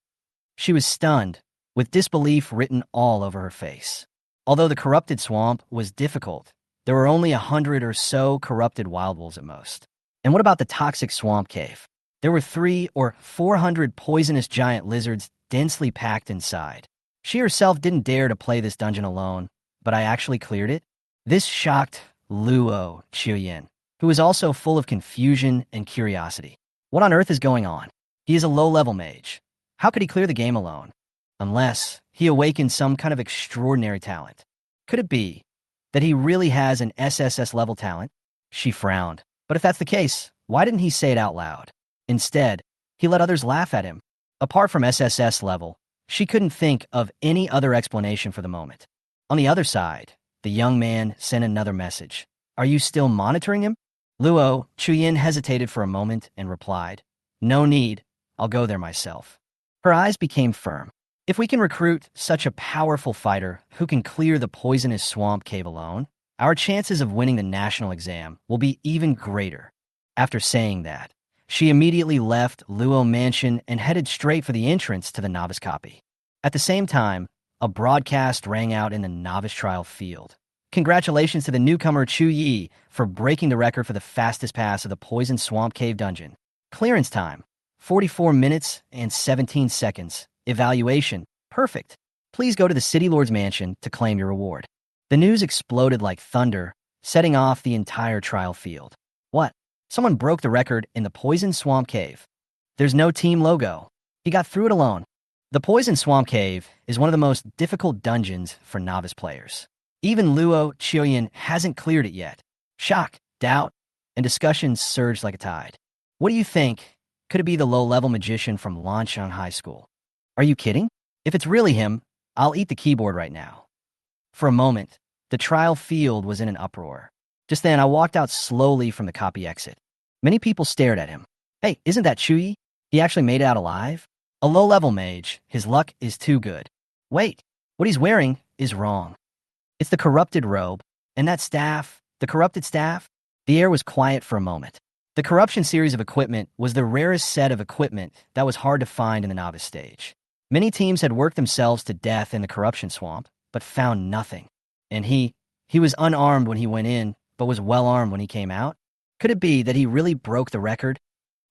She was stunned, with disbelief written all over her face. Although the corrupted swamp was difficult, there were only 100 or so corrupted wild wolves at most. And what about the toxic swamp cave? There were 300 or 400 poisonous giant lizards densely packed inside. She herself didn't dare to play this dungeon alone, but I actually cleared it. This shocked Luo Chuyen, who was also full of confusion and curiosity. What on earth is going on? He is a low-level mage. How could he clear the game alone? Unless he awakened some kind of extraordinary talent. Could it be that he really has an SSS-level talent? She frowned. But if that's the case, why didn't he say it out loud? Instead, he let others laugh at him. Apart from SSS level, she couldn't think of any other explanation for the moment. On the other side, the young man sent another message. Are you still monitoring him? Luo Chuyen hesitated for a moment and replied, No need, I'll go there myself. Her eyes became firm. If we can recruit such a powerful fighter who can clear the poisonous swamp cave alone, our chances of winning the national exam will be even greater. After saying that, she immediately left Luo Mansion and headed straight for the entrance to the novice copy. At the same time, a broadcast rang out in the novice trial field. Congratulations to the newcomer Chu Ye for breaking the record for the fastest pass of the Poison Swamp Cave Dungeon. Clearance time, 44 minutes and 17 seconds. Evaluation, perfect. Please go to the City Lord's Mansion to claim your reward. The news exploded like thunder, setting off the entire trial field. What? Someone broke the record in the Poison Swamp Cave. There's no team logo. He got through it alone. The Poison Swamp Cave is one of the most difficult dungeons for novice players. Even Luo Chuyen hasn't cleared it yet. Shock, doubt, and discussions surged like a tide. What do you think? Could it be the low-level magician from Lanshang High School? Are you kidding? If it's really him, I'll eat the keyboard right now. For a moment, the trial field was in an uproar. Just then, I walked out slowly from the copy exit. Many people stared at him. Hey, isn't that Chu Ye? He actually made it out alive? A low-level mage, his luck is too good. Wait, what he's wearing is wrong. It's the corrupted robe, and that staff, the corrupted staff. The air was quiet for a moment. The corruption series of equipment was the rarest set of equipment that was hard to find in the novice stage. Many teams had worked themselves to death in the corruption swamp, but found nothing. And he was unarmed when he went in, but was well-armed when he came out? Could it be that he really broke the record?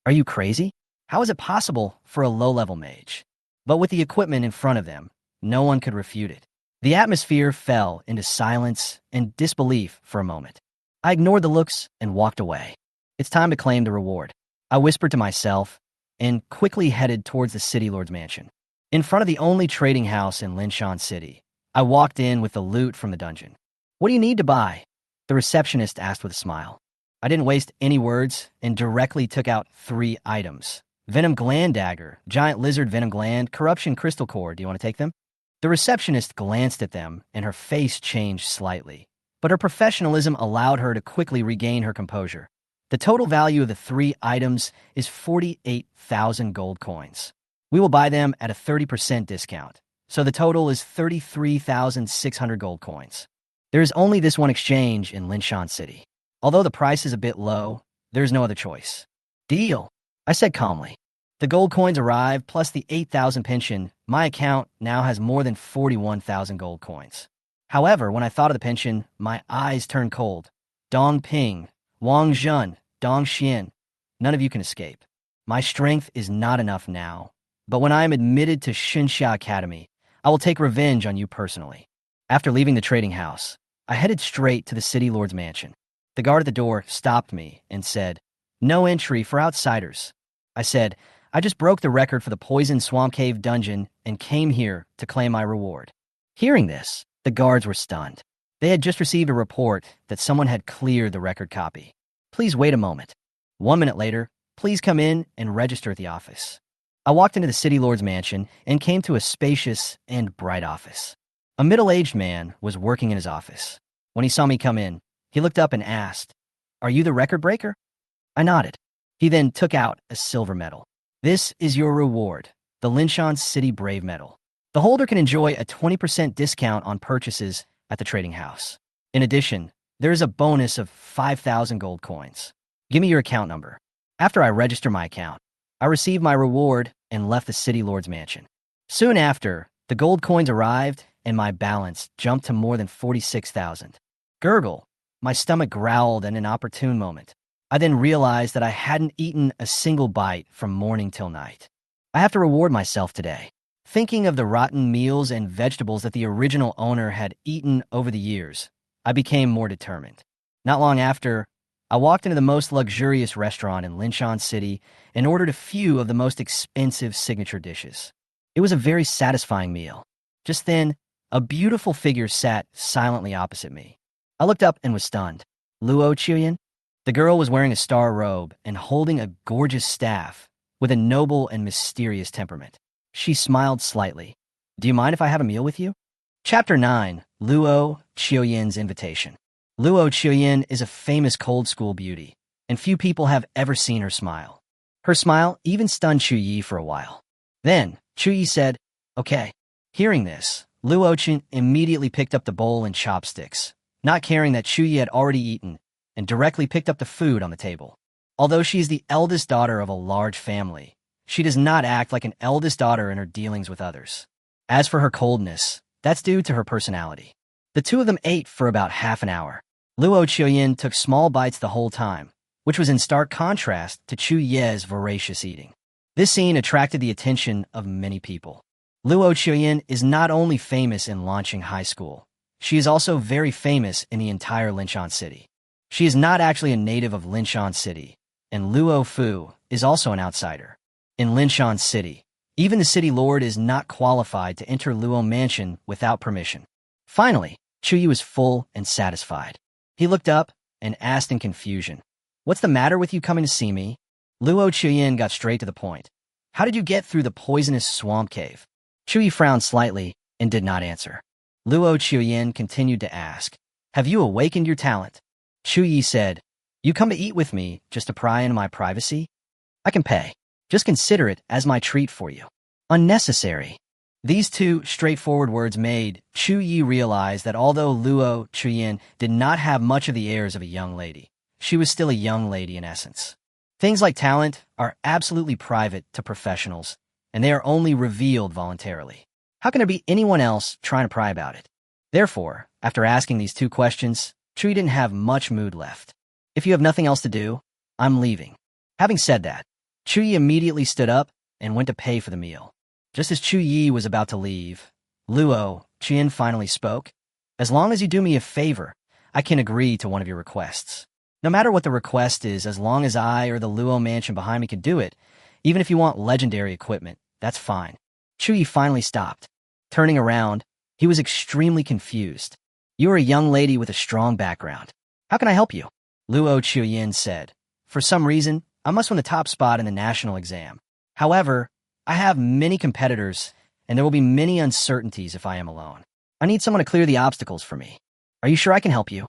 Are you crazy? How is it possible for a low-level mage? But with the equipment in front of them, no one could refute it. The atmosphere fell into silence and disbelief for a moment. I ignored the looks and walked away. It's time to claim the reward. I whispered to myself and quickly headed towards the City Lord's Mansion. In front of the only trading house in Linshan City, I walked in with the loot from the dungeon. What do you need to buy? The receptionist asked with a smile. I didn't waste any words and directly took out 3 items. Venom Gland Dagger, Giant Lizard Venom Gland, Corruption Crystal Core. Do you want to take them? The receptionist glanced at them and her face changed slightly, but her professionalism allowed her to quickly regain her composure. The total value of the 3 items is 48,000 gold coins. We will buy them at a 30% discount, so the total is 33,600 gold coins. There is only this one exchange in Linshan City. Although the price is a bit low, there's no other choice. Deal, I said calmly. The gold coins arrived, plus the 8,000 pension. My account now has more than 41,000 gold coins. However, when I thought of the pension, my eyes turned cold. Dong Ping, Wang Zhen, Dong Xian, none of you can escape. My strength is not enough now, but when I am admitted to Xinxia Academy, I will take revenge on you personally. After leaving the trading house, I headed straight to the City Lord's Mansion. The guard at the door stopped me and said, No entry for outsiders. I said, I just broke the record for the poisoned swamp cave dungeon and came here to claim my reward. Hearing this, the guards were stunned. They had just received a report that someone had cleared the record copy. Please wait a moment. 1 minute later, please come in and register at the office. I walked into the city lord's mansion and came to a spacious and bright office. A middle-aged man was working in his office. When he saw me come in, he looked up and asked, "Are you the record breaker?" I nodded. He then took out a silver medal. "This is your reward, the Linshan City Brave Medal. The holder can enjoy a 20% discount on purchases at the trading house. In addition, there is a bonus of 5,000 gold coins. Give me your account number." After I register my account, I received my reward and left the city lord's mansion. Soon after, the gold coins arrived and my balance jumped to more than 46,000. Gurgle, my stomach growled at an opportune moment. I then realized that I hadn't eaten a single bite from morning till night. I have to reward myself today. Thinking of the rotten meals and vegetables that the original owner had eaten over the years, I became more determined. Not long after, I walked into the most luxurious restaurant in Linshan City and ordered a few of the most expensive signature dishes. It was a very satisfying meal. Just then, a beautiful figure sat silently opposite me. I looked up and was stunned. Luo Chuyen? The girl was wearing a star robe and holding a gorgeous staff with a noble and mysterious temperament. She smiled slightly. "Do you mind if I have a meal with you?" Chapter 9, Luo Chuyen's Invitation. Luo Chuyen is a famous cold school beauty, and few people have ever seen her smile. Her smile even stunned Chu Ye for a while. Then, Chu Ye said, "Okay." Hearing this, Luo Chuyen immediately picked up the bowl and chopsticks, not caring that Chu Ye had already eaten, and directly picked up the food on the table. Although she is the eldest daughter of a large family, she does not act like an eldest daughter in her dealings with others. As for her coldness, that's due to her personality. The two of them ate for about half an hour. Luo Chuyen took small bites the whole time, which was in stark contrast to Chu Ye's voracious eating. This scene attracted the attention of many people. Luo Chuyen is not only famous in Lanqing High School, she is also very famous in the entire Linshan City. She is not actually a native of Linshan City, and Luo Fu is also an outsider. In Linshan City, even the city lord is not qualified to enter Luo Mansion without permission. Finally, Chu Ye was full and satisfied. He looked up and asked in confusion, "What's the matter with you coming to see me?" Luo Chuyen got straight to the point. "How did you get through the poisonous swamp cave?" Chu Ye frowned slightly and did not answer. Luo Chuyen continued to ask, "Have you awakened your talent?" Chu Ye said, "You come to eat with me just to pry into my privacy? I can pay. Just consider it as my treat for you." Unnecessary. These two straightforward words made Chu Ye realize that although Luo Chuyen did not have much of the airs of a young lady, she was still a young lady in essence. Things like talent are absolutely private to professionals, and they are only revealed voluntarily. How can there be anyone else trying to pry about it? Therefore, after asking these two questions, Chu Ye didn't have much mood left. "If you have nothing else to do, I'm leaving." Having said that, Chu Ye immediately stood up and went to pay for the meal. Just as Chu Ye was about to leave, Luo Chuyen finally spoke. "As long as you do me a favor, I can agree to one of your requests. No matter what the request is, as long as I or the Luo Mansion behind me can do it, even if you want legendary equipment, that's fine." Chu Ye finally stopped. Turning around, he was extremely confused. "You are a young lady with a strong background. How can I help you?" Luo Chuyen said, "For some reason, I must win the top spot in the national exam. However, I have many competitors, and there will be many uncertainties if I am alone. I need someone to clear the obstacles for me. Are you sure I can help you?"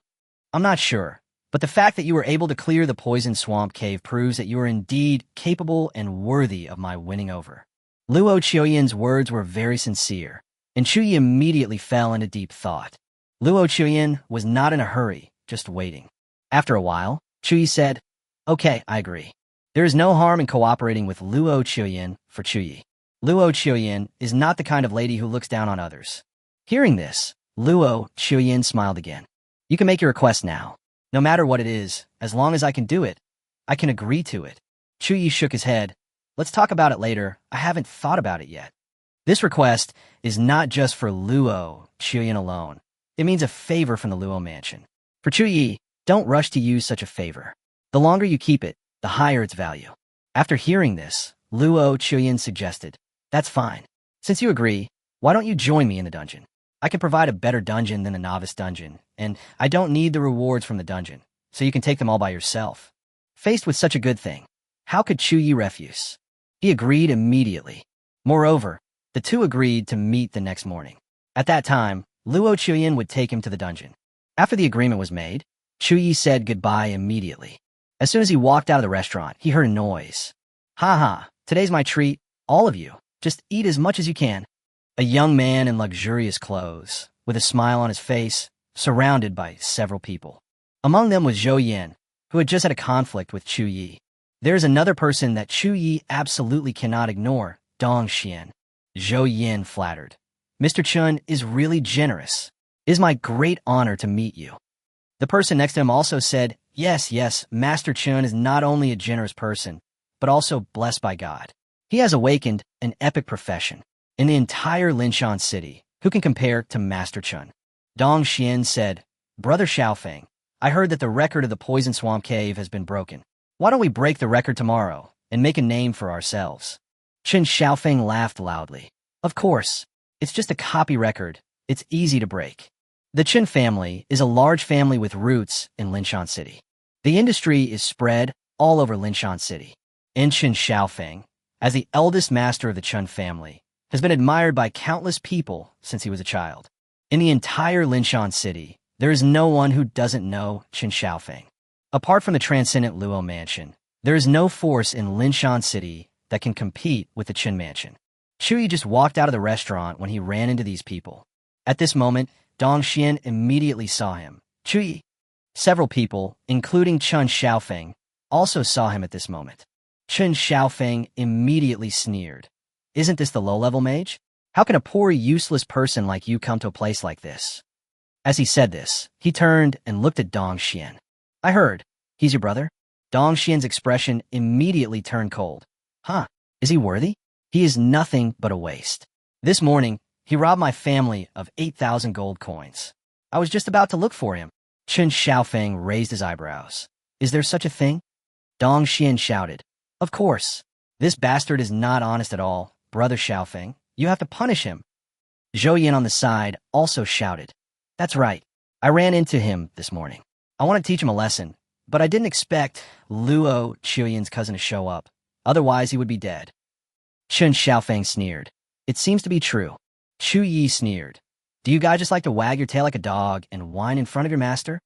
"I'm not sure, but the fact that you were able to clear the poison swamp cave proves that you are indeed capable and worthy of my winning over." Luo Chuyen's words were very sincere, and Chu Ye immediately fell into deep thought. Luo Chuyen was not in a hurry, just waiting. After a while, Chu Ye said, "Okay, I agree. There is no harm in cooperating with Luo Chuyen for Chu Ye. Luo Chuyen is not the kind of lady who looks down on others." Hearing this, Luo Chuyen smiled again. "You can make your request now. No matter what it is, as long as I can do it, I can agree to it." Chu Ye shook his head. "Let's talk about it later. I haven't thought about it yet." This request is not just for Luo Chuyen alone. It means a favor from the Luo Mansion. For Chu Ye, don't rush to use such a favor. The longer you keep it, the higher its value. After hearing this, Luo Chuyin suggested. That's fine. Since you agree, why don't you join me in the dungeon? I can provide a better dungeon than a novice dungeon, and I don't need the rewards from the dungeon, so you can take them all by yourself. Faced with such a good thing, how could Chu Ye refuse? He agreed immediately. Moreover, the two agreed to meet the next morning. At that time, Luo Chuyin would take him to the dungeon. After the agreement was made, Chu Ye said goodbye immediately. As soon as he walked out of the restaurant, he heard a noise. Ha ha, today's my treat, all of you. Just eat as much as you can. A young man in luxurious clothes, with a smile on his face, surrounded by several people. Among them was Zhou Yan, who had just had a conflict with Chu Ye. There is another person that Chu Ye absolutely cannot ignore, Dong Xian. Zhou Yan flattered. Mr. Chun is really generous. It is my great honor to meet you. The person next to him also said, yes, Master Chun is not only a generous person, but also blessed by God. He has awakened an epic profession in the entire Linshan city. Who can compare to Master Chun? Dong Xian said, Brother Xiaofeng, I heard that the record of the Poison Swamp Cave has been broken. Why don't we break the record tomorrow and make a name for ourselves? Chen Xiaofeng laughed loudly. Of course, it's just a copy record. It's easy to break. The Chen family is a large family with roots in Linshan City. The industry is spread all over Linshan City. And Chen Xiaofeng, as the eldest master of the Chen family, has been admired by countless people since he was a child. In the entire Linshan City, there is no one who doesn't know Chen Xiaofeng. Apart from the transcendent Luo Mansion, there is no force in Linshan City that can compete with the Chen Mansion. Chu Ye just walked out of the restaurant when he ran into these people. At this moment, Dong Xian immediately saw him. Chu Ye. Several people, including Chen Xiaofeng, also saw him at this moment. Chen Xiaofeng immediately sneered. Isn't this the low-level mage? How can a poor, useless person like you come to a place like this? As he said this, he turned and looked at Dong Xian. I heard. He's your brother? Dong Xian's expression immediately turned cold. Huh, is he worthy? He is nothing but a waste. This morning, he robbed my family of 8,000 gold coins. I was just about to look for him. Chen Xiaofeng raised his eyebrows. Is there such a thing? Dong Xian shouted. Of course. This bastard is not honest at all. Brother Xiaofeng, you have to punish him. Zhou Yan on the side also shouted. That's right. I ran into him this morning. I want to teach him a lesson, but I didn't expect Luo Chuyan's cousin to show up. Otherwise, he would be dead. Chen Xiaofeng sneered. It seems to be true. Chu Ye sneered. Do you guys just like to wag your tail like a dog and whine in front of your master?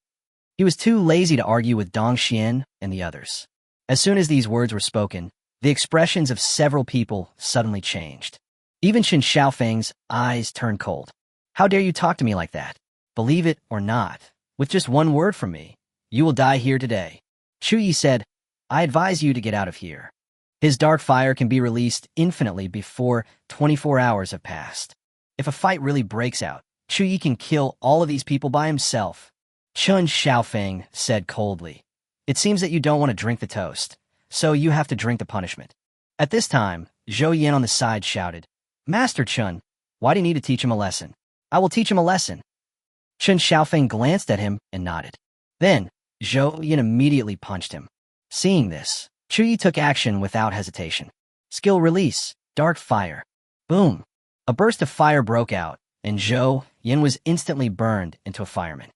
He was too lazy to argue with Dong Xian and the others. As soon as these words were spoken, the expressions of several people suddenly changed. Even Chen Xiaofeng's eyes turned cold. How dare you talk to me like that? Believe it or not, with just one word from me, you will die here today. Chu Ye said, I advise you to get out of here. His dark fire can be released infinitely before 24 hours have passed. If a fight really breaks out, Chu Ye can kill all of these people by himself. Chen Xiaofeng said coldly, It seems that you don't want to drink the toast, so you have to drink the punishment. At this time, Zhou Yan on the side shouted, Master Chun, why do you need to teach him a lesson? I will teach him a lesson. Chen Xiaofeng glanced at him and nodded. Then, Zhou Yan immediately punched him. Seeing this, Chu Ye took action without hesitation. Skill release, dark fire. Boom! A burst of fire broke out, and Zhou Yan was instantly burned into a fireman.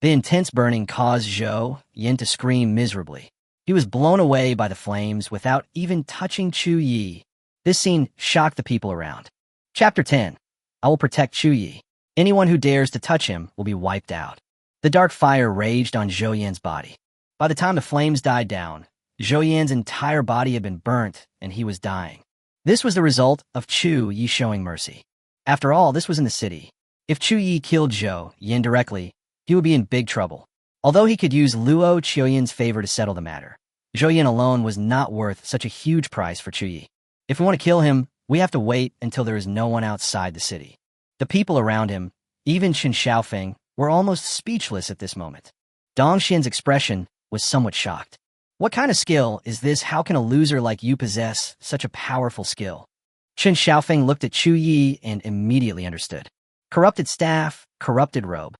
The intense burning caused Zhou Yan to scream miserably. He was blown away by the flames without even touching Chu Ye. This scene shocked the people around. Chapter 10. I will protect Chu Ye. Anyone who dares to touch him will be wiped out. The dark fire raged on Zhou Yan's body. By the time the flames died down, Zhou Yan's entire body had been burnt and he was dying. This was the result of Chu Ye showing mercy. After all, this was in the city. If Chu Ye killed Zhou Yan directly, he would be in big trouble. Although he could use Luo Chuyan's favor to settle the matter, Zhou Yan alone was not worth such a huge price for Chu Ye. If we want to kill him, we have to wait until there is no one outside the city. The people around him, even Chen Xiaofeng, were almost speechless at this moment. Dong Xian's expression was somewhat shocked. What kind of skill is this? How can a loser like you possess such a powerful skill? Chen Xiaofeng looked at Chu Ye and immediately understood. Corrupted staff, corrupted robe.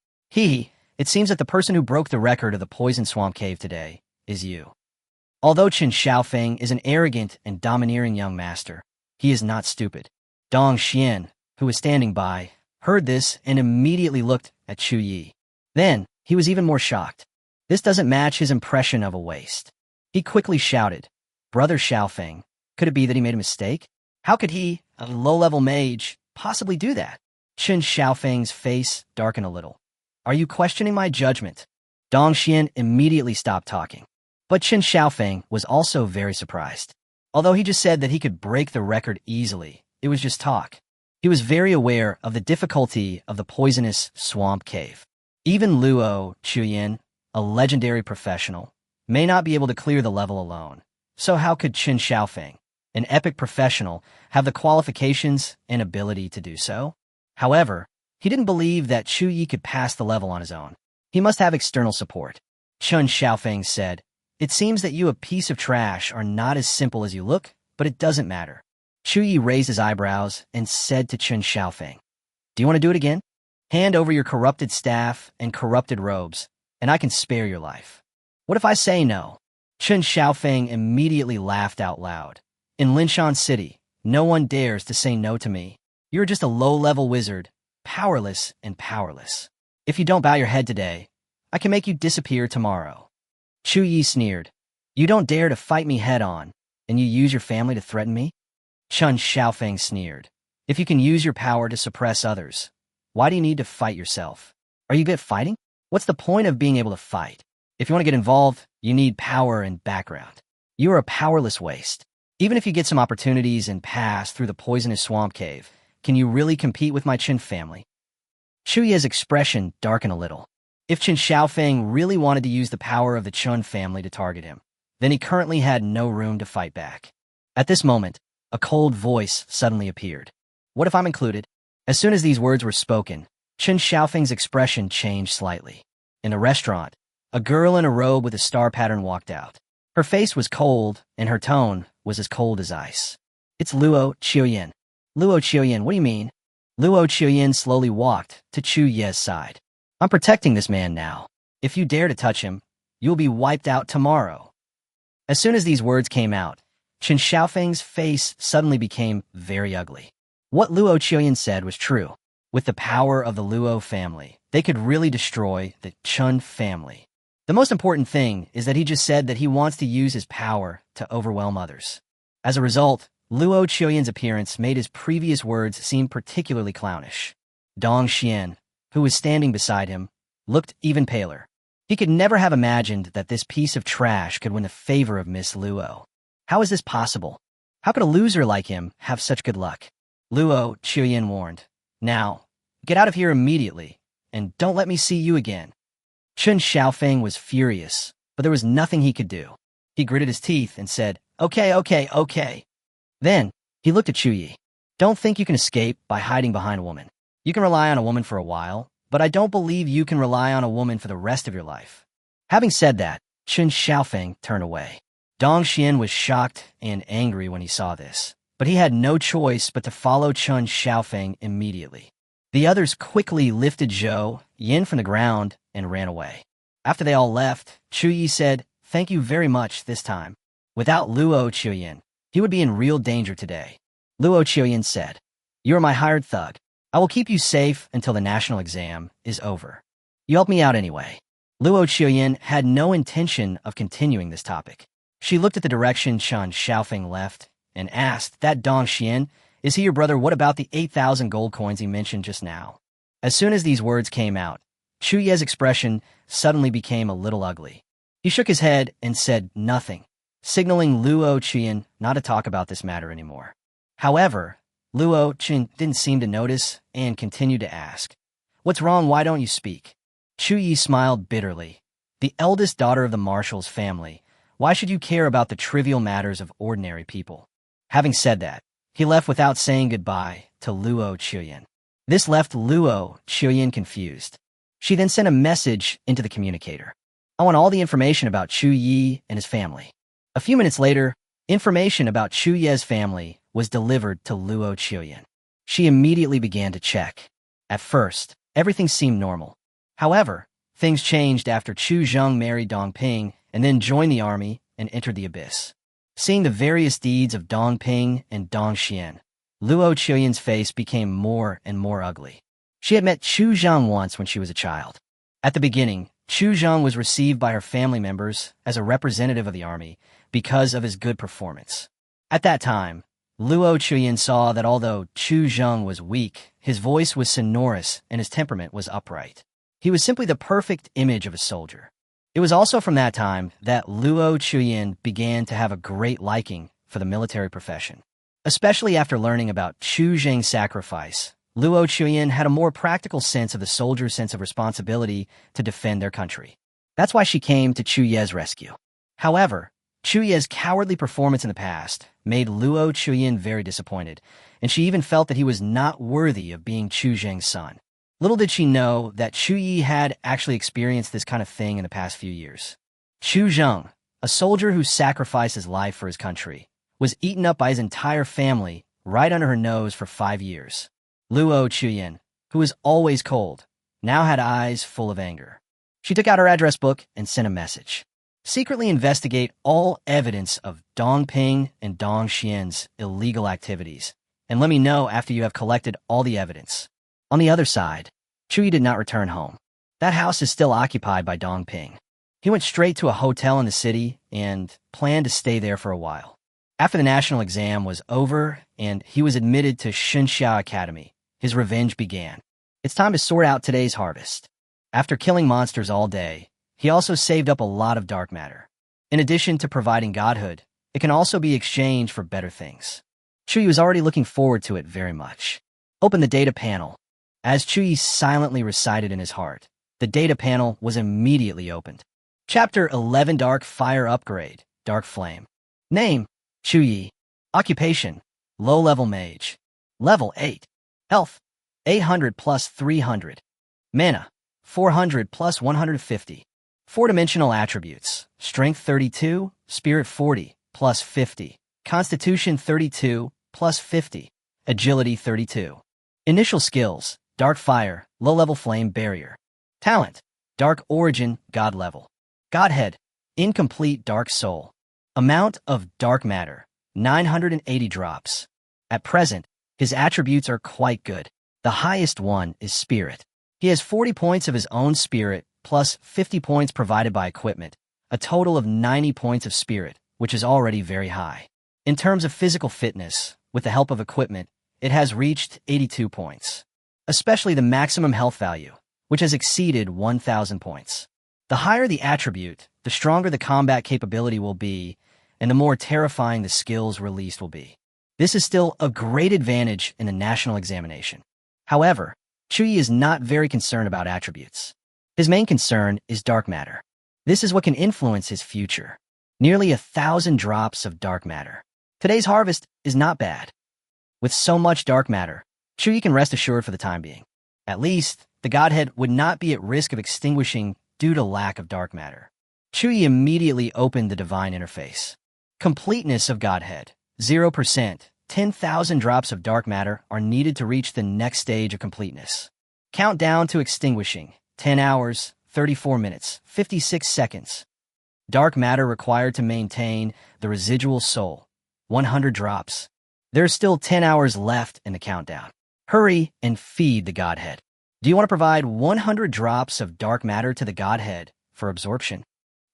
It seems that the person who broke the record of the Poison Swamp Cave today is you. Although Chen Xiaofeng is an arrogant and domineering young master, he is not stupid. Dong Xian, who was standing by, heard this and immediately looked at Chu Ye. Then, he was even more shocked. This doesn't match his impression of a waste. He quickly shouted, "Brother Xiaofeng, could it be that he made a mistake? How could he, a low-level mage, possibly do that?" Chen Xiaofeng's face darkened a little. "Are you questioning my judgment?" Dong Xian immediately stopped talking. But Chen Xiaofeng was also very surprised. Although he just said that he could break the record easily, it was just talk. He was very aware of the difficulty of the poisonous swamp cave. Even Luo Chuyin, a legendary professional, may not be able to clear the level alone. So how could Chen Xiaofeng, an epic professional, have the qualifications and ability to do so? However, he didn't believe that Chu Ye could pass the level on his own. He must have external support. Chen Xiaofeng said, "It seems that you, a piece of trash, are not as simple as you look, but it doesn't matter." Chu Ye raised his eyebrows and said to Chen Xiaofeng, "Do you want to do it again? Hand over your corrupted staff and corrupted robes, and I can spare your life." "What if I say no?" Chen Xiaofeng immediately laughed out loud. "In Linshan City, no one dares to say no to me. You're just a low-level wizard, powerless and powerless. If you don't bow your head today, I can make you disappear tomorrow." Chu Ye sneered. "You don't dare to fight me head-on, and you use your family to threaten me?" Chen Xiaofeng sneered. "If you can use your power to suppress others, why do you need to fight yourself? Are you good at fighting? What's the point of being able to fight? If you want to get involved, you need power and background. You are a powerless waste. Even if you get some opportunities and pass through the poisonous swamp cave, can you really compete with my Chen family?" Chu Ye's expression darkened a little. If Chen Xiaofeng really wanted to use the power of the Chen family to target him, then he currently had no room to fight back. At this moment, a cold voice suddenly appeared. "What if I'm included?" As soon as these words were spoken, Chen Xiaofeng's expression changed slightly. In a restaurant, a girl in a robe with a star pattern walked out. Her face was cold, and her tone was as cold as ice. "It's Luo Chuyin." "Luo Chuyin, what do you mean?" Luo Chuyin slowly walked to Chu Ye's side. "I'm protecting this man now. If you dare to touch him, you'll be wiped out tomorrow." As soon as these words came out, Chen Xiaofeng's face suddenly became very ugly. What Luo Chuyin said was true. With the power of the Luo family, they could really destroy the Chen family. The most important thing is that he just said that he wants to use his power to overwhelm others. As a result, Luo Chuyin's appearance made his previous words seem particularly clownish. Dong Xian, who was standing beside him, looked even paler. He could never have imagined that this piece of trash could win the favor of Miss Luo. How is this possible? How could a loser like him have such good luck? Luo Chuyin warned. "Now, get out of here immediately, and don't let me see you again." Chen Xiaofeng was furious, but there was nothing he could do. He gritted his teeth and said, Okay. Then, he looked at Chu Ye. "Don't think you can escape by hiding behind a woman. You can rely on a woman for a while, but I don't believe you can rely on a woman for the rest of your life." Having said that, Chen Xiaofeng turned away. Dong Xian was shocked and angry when he saw this, but he had no choice but to follow Chen Xiaofeng immediately. The others quickly lifted Zhou Yin from the ground and ran away. After they all left, Chu Ye said, "Thank you very much this time. Without Luo Chuyin, he would be in real danger today." Luo Chuyin said, "You are my hired thug. I will keep you safe until the national exam is over. You helped me out anyway." Luo Chuyin had no intention of continuing this topic. She looked at the direction Chen Xiaofeng left and asked, "That Dong Xian, is he your brother? What about the 8,000 gold coins he mentioned just now?" As soon as these words came out, Chu Ye's expression suddenly became a little ugly. He shook his head and said nothing, signaling Luo Chuyin not to talk about this matter anymore. However, Luo Chuyin didn't seem to notice and continued to ask, "What's wrong? Why don't you speak?" Chu Ye smiled bitterly. "The eldest daughter of the marshal's family. Why should you care about the trivial matters of ordinary people?" Having said that, he left without saying goodbye to Luo Chuyin. This left Luo Chuyin confused. She then sent a message into the communicator. "I want all the information about Chu Ye and his family." A few minutes later, information about Chu Ye's family was delivered to Luo Chuyin. She immediately began to check. At first, everything seemed normal. However, things changed after Chu Zheng married Dong Ping and then joined the army and entered the abyss. Seeing the various deeds of Dongping and Dongxian, Luo Chuyen's face became more and more ugly. She had met Chu Zheng once when she was a child. At the beginning, Chu Zheng was received by her family members as a representative of the army because of his good performance. At that time, Luo Chuyen saw that although Chu Zheng was weak, his voice was sonorous and his temperament was upright. He was simply the perfect image of a soldier. It was also from that time that Luo Chuyen began to have a great liking for the military profession. Especially after learning about Chu Zheng's sacrifice, Luo Chuyen had a more practical sense of the soldier's sense of responsibility to defend their country. That's why she came to Chu Ye's rescue. However, Chu Ye's cowardly performance in the past made Luo Chuyen very disappointed, and she even felt that he was not worthy of being Chu Zheng's son. Little did she know that Chu Ye had actually experienced this kind of thing in the past few years. Chu Zheng, a soldier who sacrificed his life for his country, was eaten up by his entire family right under her nose for 5 years. Luo Chuyen, who was always cold, now had eyes full of anger. She took out her address book and sent a message. Secretly investigate all evidence of Dongping and Dongxian's illegal activities, and let me know after you have collected all the evidence. On the other side, Chu Ye did not return home. That house is still occupied by Dongping. He went straight to a hotel in the city and planned to stay there for a while. After the national exam was over and he was admitted to Xinxia Academy, his revenge began. It's time to sort out today's harvest. After killing monsters all day, he also saved up a lot of dark matter. In addition to providing godhood, it can also be exchanged for better things. Chu Ye was already looking forward to it very much. Open the data panel. As Chu Ye silently recited in his heart, the data panel was immediately opened. Chapter 11 Dark Fire Upgrade, Dark Flame. Name, Chu Ye. Occupation, Low-Level Mage. Level 8. Health, 800 plus 300. Mana, 400 plus 150. Four-dimensional attributes, Strength 32, Spirit 40, plus 50. Constitution 32, plus 50. Agility 32. Initial skills, Dark Fire, Low-Level Flame Barrier. Talent, Dark Origin, God Level. Godhead, Incomplete Dark Soul. Amount of Dark Matter, 980 drops. At present, his attributes are quite good. The highest one is Spirit. He has 40 points of his own Spirit, plus 50 points provided by equipment, a total of 90 points of Spirit, which is already very high. In terms of physical fitness, with the help of equipment, it has reached 82 points. Especially the maximum health value, which has exceeded 1,000 points. The higher the attribute, the stronger the combat capability will be, and the more terrifying the skills released will be. This is still a great advantage in the national examination. However, Chu Ye is not very concerned about attributes. His main concern is dark matter. This is what can influence his future. Nearly 1,000 drops of dark matter. Today's harvest is not bad. With so much dark matter, Chu Ye can rest assured for the time being. At least, the Godhead would not be at risk of extinguishing due to lack of dark matter. Chu Ye immediately opened the divine interface. Completeness of Godhead, 0%. 10,000 drops of dark matter are needed to reach the next stage of completeness. Countdown to extinguishing, 10 hours, 34 minutes, 56 seconds. Dark matter required to maintain the residual soul, 100 drops. There's still 10 hours left in the countdown. Hurry and feed the Godhead. Do you want to provide 100 drops of dark matter to the Godhead for absorption?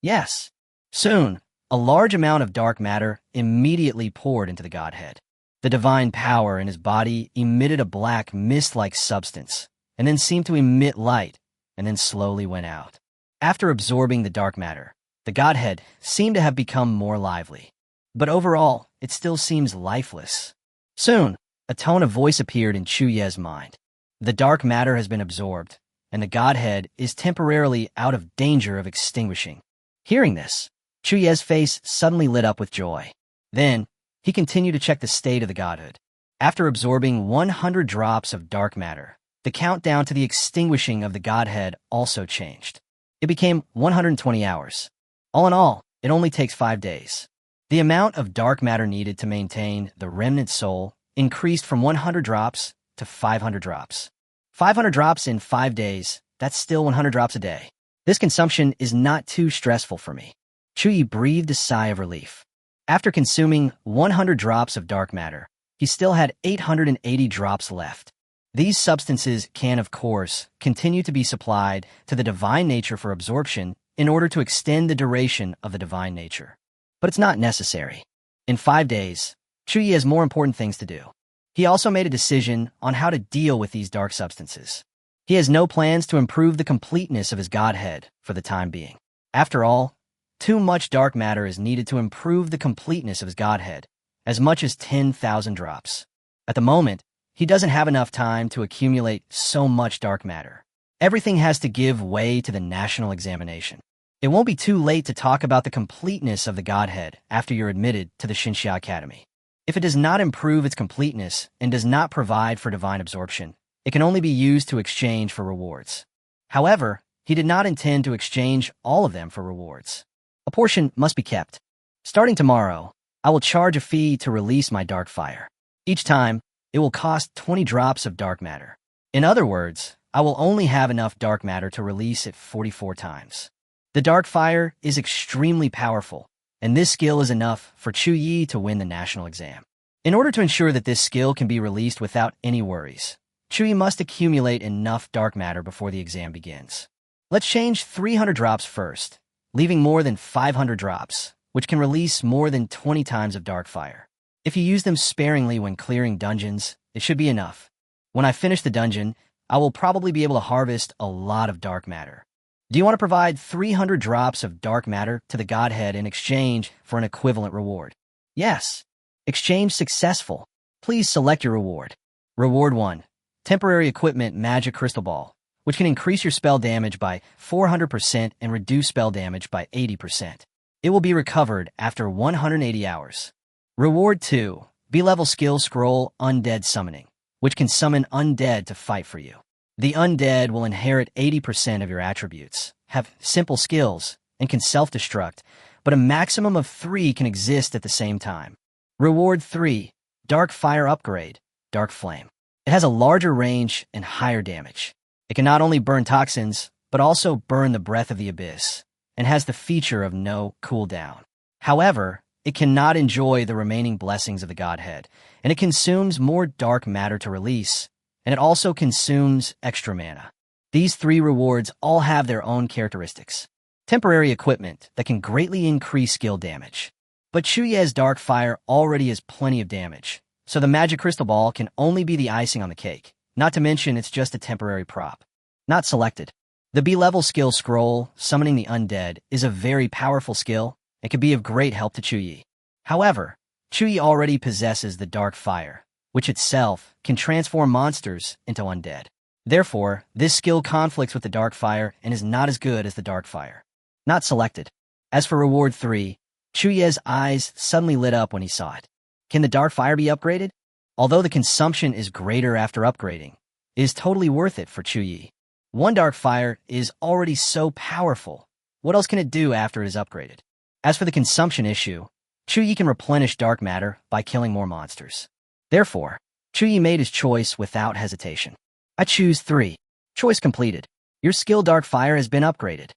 Yes. Soon, a large amount of dark matter immediately poured into the Godhead. The divine power in his body emitted a black mist-like substance, and then seemed to emit light, and then slowly went out. After absorbing the dark matter, the Godhead seemed to have become more lively. But overall, it still seems lifeless. Soon, a tone of voice appeared in Chu Ye's mind. The dark matter has been absorbed, and the Godhead is temporarily out of danger of extinguishing. Hearing this, Chu Ye's face suddenly lit up with joy. Then, he continued to check the state of the Godhead. After absorbing 100 drops of dark matter, the countdown to the extinguishing of the Godhead also changed. It became 120 hours. All in all, it only takes 5 days. The amount of dark matter needed to maintain the remnant soul increased from 100 drops to 500 drops. 500 drops in 5 days, that's still 100 drops a day. This consumption is not too stressful for me. Chu Ye breathed a sigh of relief. After consuming 100 drops of dark matter, he still had 880 drops left. These substances can, of course, continue to be supplied to the divine nature for absorption in order to extend the duration of the divine nature. But it's not necessary. In 5 days, Chu Ye has more important things to do. He also made a decision on how to deal with these dark substances. He has no plans to improve the completeness of his godhead for the time being. After all, too much dark matter is needed to improve the completeness of his godhead, as much as 10,000 drops. At the moment, he doesn't have enough time to accumulate so much dark matter. Everything has to give way to the national examination. It won't be too late to talk about the completeness of the godhead after you're admitted to the Xinxia Academy. If it does not improve its completeness and does not provide for divine absorption, it can only be used to exchange for rewards. However, he did not intend to exchange all of them for rewards. A portion must be kept. Starting tomorrow, I will charge a fee to release my dark fire. Each time, it will cost 20 drops of dark matter. In other words, I will only have enough dark matter to release it 44 times. The dark fire is extremely powerful, and this skill is enough for Chu Ye to win the national exam. In order to ensure that this skill can be released without any worries, Chu Ye must accumulate enough dark matter before the exam begins. Let's change 300 drops first, leaving more than 500 drops, which can release more than 20 times of dark fire. If you use them sparingly when clearing dungeons, it should be enough. When I finish the dungeon, I will probably be able to harvest a lot of dark matter. Do you want to provide 300 drops of dark matter to the Godhead in exchange for an equivalent reward? Yes. Exchange successful. Please select your reward. Reward 1. Temporary equipment magic crystal ball, which can increase your spell damage by 400% and reduce spell damage by 80%. It will be recovered after 180 hours. Reward 2. B-level skill scroll undead summoning, which can summon undead to fight for you. The undead will inherit 80% of your attributes, have simple skills, and can self-destruct, but a maximum of 3 can exist at the same time. Reward 3. Dark Fire Upgrade, Dark Flame. It has a larger range and higher damage. It can not only burn toxins, but also burn the breath of the abyss, and has the feature of no cooldown. However, it cannot enjoy the remaining blessings of the Godhead, and it consumes more dark matter to release, and it also consumes extra mana. These 3 rewards all have their own characteristics. Temporary equipment that can greatly increase skill damage. But Chu Ye's Dark Fire already has plenty of damage, so the Magic Crystal Ball can only be the icing on the cake, not to mention it's just a temporary prop. Not selected. The B-level skill scroll, Summoning the Undead, is a very powerful skill and can be of great help to Chu Ye. However, Chu Ye already possesses the Dark Fire, which itself can transform monsters into undead. Therefore, this skill conflicts with the Dark Fire and is not as good as the Dark Fire. Not selected. As for Reward 3, Chu Ye's eyes suddenly lit up when he saw it. Can the Dark Fire be upgraded? Although the consumption is greater after upgrading, it is totally worth it for Chu Ye. One Dark Fire is already so powerful. What else can it do after it is upgraded? As for the consumption issue, Chu Ye can replenish dark matter by killing more monsters. Therefore, Chu Ye made his choice without hesitation. I choose 3. Choice completed. Your skill Dark Fire has been upgraded.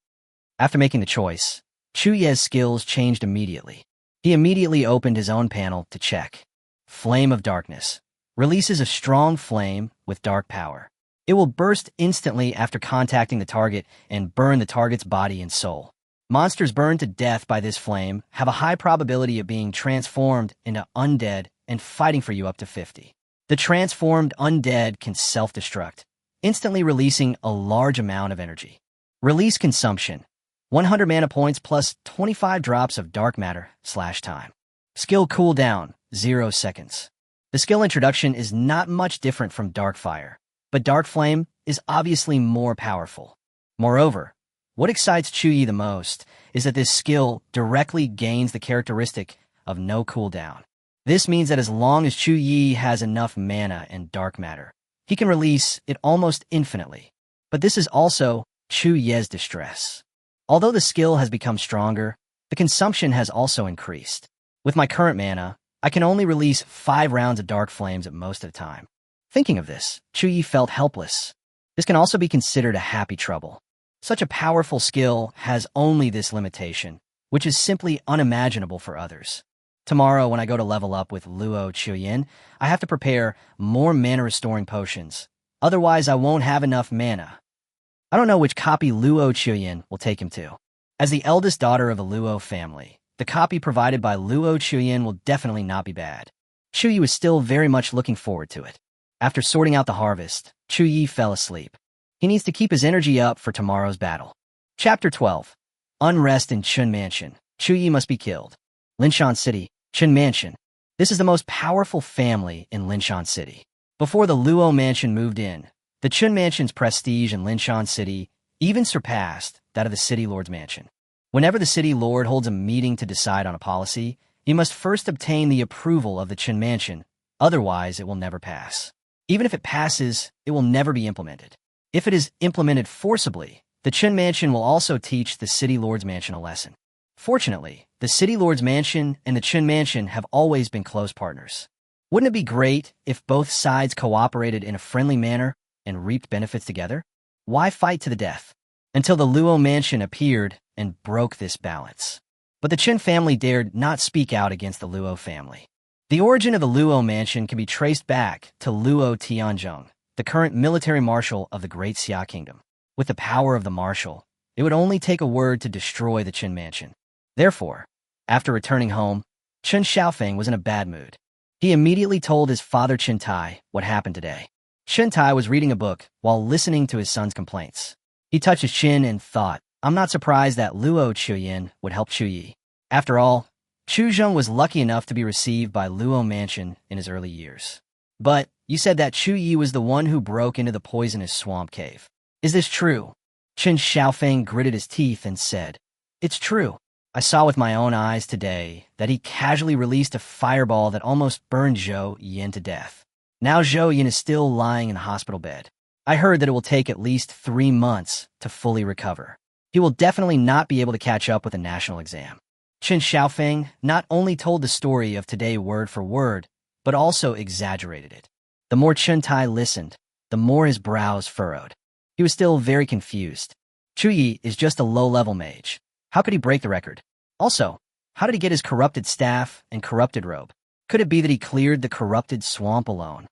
After making the choice, Chu Ye's skills changed immediately. He immediately opened his own panel to check. Flame of Darkness. Releases a strong flame with dark power. It will burst instantly after contacting the target and burn the target's body and soul. Monsters burned to death by this flame have a high probability of being transformed into undead and fighting for you up to 50. The transformed undead can self-destruct, instantly releasing a large amount of energy. Release consumption. 100 mana points plus 25 drops of dark matter / time. Skill cooldown, 0 seconds. The skill introduction is not much different from Dark Fire, but Dark Flame is obviously more powerful. Moreover, what excites Chu Ye the most is that this skill directly gains the characteristic of no cooldown. This means that as long as Chu Ye has enough mana and dark matter, he can release it almost infinitely. But this is also Chu Ye's distress. Although the skill has become stronger, the consumption has also increased. With my current mana, I can only release 5 rounds of Dark Flames at most of the time. Thinking of this, Chu Ye felt helpless. This can also be considered a happy trouble. Such a powerful skill has only this limitation, which is simply unimaginable for others. Tomorrow, when I go to level up with Luo Chuyin, I have to prepare more mana-restoring potions. Otherwise, I won't have enough mana. I don't know which copy Luo Chuyin will take him to. As the eldest daughter of the Luo family, the copy provided by Luo Chuyin will definitely not be bad. Chu Ye was still very much looking forward to it. After sorting out the harvest, Chu Ye fell asleep. He needs to keep his energy up for tomorrow's battle. Chapter 12. Unrest in Chun Mansion. Chu Ye must be killed. Linshan City, Chun Mansion. This is the most powerful family in Linshan City. Before the Luo Mansion moved in, the Chun Mansion's prestige in Linshan City even surpassed that of the City Lord's mansion. Whenever the City Lord holds a meeting to decide on a policy, he must first obtain the approval of the Chun Mansion, otherwise it will never pass. Even if it passes, it will never be implemented. If it is implemented forcibly, the Chun Mansion will also teach the City Lord's mansion a lesson. Fortunately, the City Lord's mansion and the Chun Mansion have always been close partners. Wouldn't it be great if both sides cooperated in a friendly manner and reaped benefits together? Why fight to the death? Until the Luo Mansion appeared and broke this balance. But the Chun family dared not speak out against the Luo family. The origin of the Luo Mansion can be traced back to Luo Tianzheng, the current military marshal of the Great Xia Kingdom. With the power of the marshal, it would only take a word to destroy the Chun Mansion. Therefore, after returning home, Chun Xiaofeng was in a bad mood. He immediately told his father Chen Tai what happened today. Chen Tai was reading a book while listening to his son's complaints. He touched his chin and thought, I'm not surprised that Luo Chuyin would help Chu Ye. After all, Chu Zheng was lucky enough to be received by Luo Mansion in his early years. But you said that Chu Ye was the one who broke into the poisonous swamp cave. Is this true? Chen Xiaofeng gritted his teeth and said, It's true. I saw with my own eyes today that he casually released a fireball that almost burned Zhou Yin to death. Now Zhou Yin is still lying in a hospital bed. I heard that it will take at least 3 months to fully recover. He will definitely not be able to catch up with the national exam. Chen Xiaofeng not only told the story of today word for word, but also exaggerated it. The more Chen Tai listened, the more his brows furrowed. He was still very confused. Chu Ye is just a low-level mage. How could he break the record? Also, how did he get his corrupted staff and corrupted robe? Could it be that he cleared the corrupted swamp alone?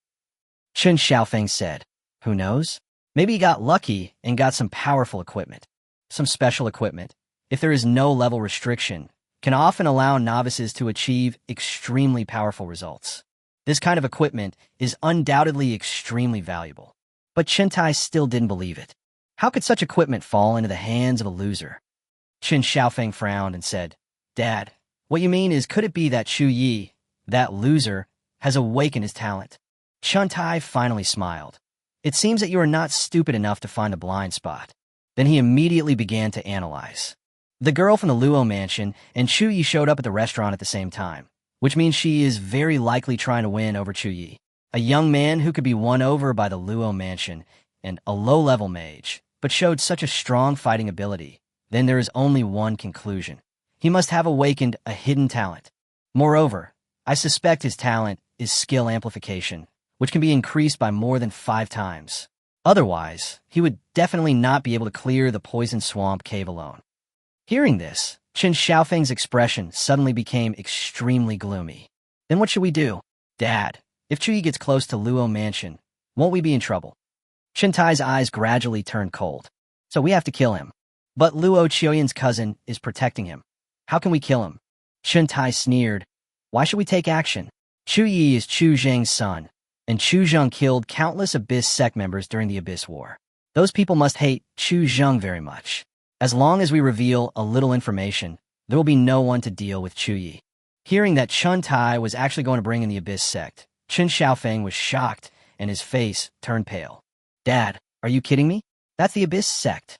Chen Xiaofeng said, Who knows? Maybe he got lucky and got some powerful equipment. Some special equipment, if there is no level restriction, can often allow novices to achieve extremely powerful results. This kind of equipment is undoubtedly extremely valuable. But Chen Tai still didn't believe it. How could such equipment fall into the hands of a loser? Chen Xiaofeng frowned and said, Dad, what you mean is could it be that Chu Ye, that loser, has awakened his talent? Chen Tai finally smiled. It seems that you are not stupid enough to find a blind spot. Then he immediately began to analyze. The girl from the Luo Mansion and Chu Ye showed up at the restaurant at the same time, which means she is very likely trying to win over Chu Ye. A young man who could be won over by the Luo Mansion and a low-level mage, but showed such a strong fighting ability, then there is only one conclusion. He must have awakened a hidden talent. Moreover, I suspect his talent is skill amplification, which can be increased by more than 5 times. Otherwise, he would definitely not be able to clear the poison swamp cave alone. Hearing this, Chen Xiaofeng's expression suddenly became extremely gloomy. Then what should we do? Dad, if Chu Ye gets close to Luo Mansion, won't we be in trouble? Chen Tai's eyes gradually turned cold. So we have to kill him. But Luo Chuoyan's cousin is protecting him. How can we kill him? Chen Tai sneered. Why should we take action? Chu Ye is Chu Zheng's son, and Chu Zheng killed countless Abyss sect members during the Abyss War. Those people must hate Chu Zheng very much. As long as we reveal a little information, there will be no one to deal with Chu Ye. Hearing that Chen Tai was actually going to bring in the Abyss sect, Chen Xiaofeng was shocked and his face turned pale. Dad, are you kidding me? That's the Abyss sect.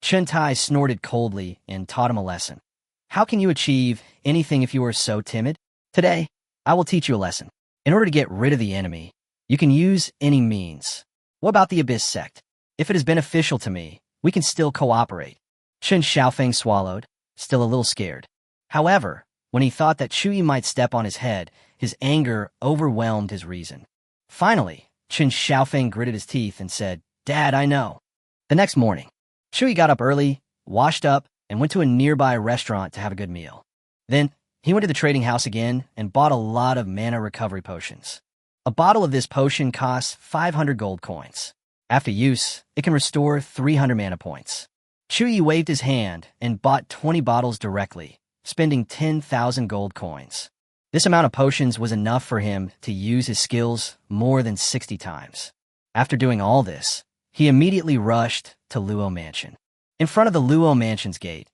Chen Tai snorted coldly and taught him a lesson. How can you achieve anything if you are so timid? Today, I will teach you a lesson. In order to get rid of the enemy, you can use any means. What about the Abyss sect? If it is beneficial to me, we can still cooperate. Chen Xiaofeng swallowed, still a little scared. However, when he thought that Chu Ye might step on his head, his anger overwhelmed his reason. Finally, Chen Xiaofeng gritted his teeth and said, Dad, I know. The next morning, Chu Ye got up early, washed up, and went to a nearby restaurant to have a good meal. Then, he went to the trading house again and bought a lot of mana recovery potions. A bottle of this potion costs 500 gold coins. After use, it can restore 300 mana points. Chu Ye waved his hand and bought 20 bottles directly, spending 10,000 gold coins. This amount of potions was enough for him to use his skills more than 60 times. After doing all this, he immediately rushed to Luo Mansion. In front of the Luo Mansion's gate,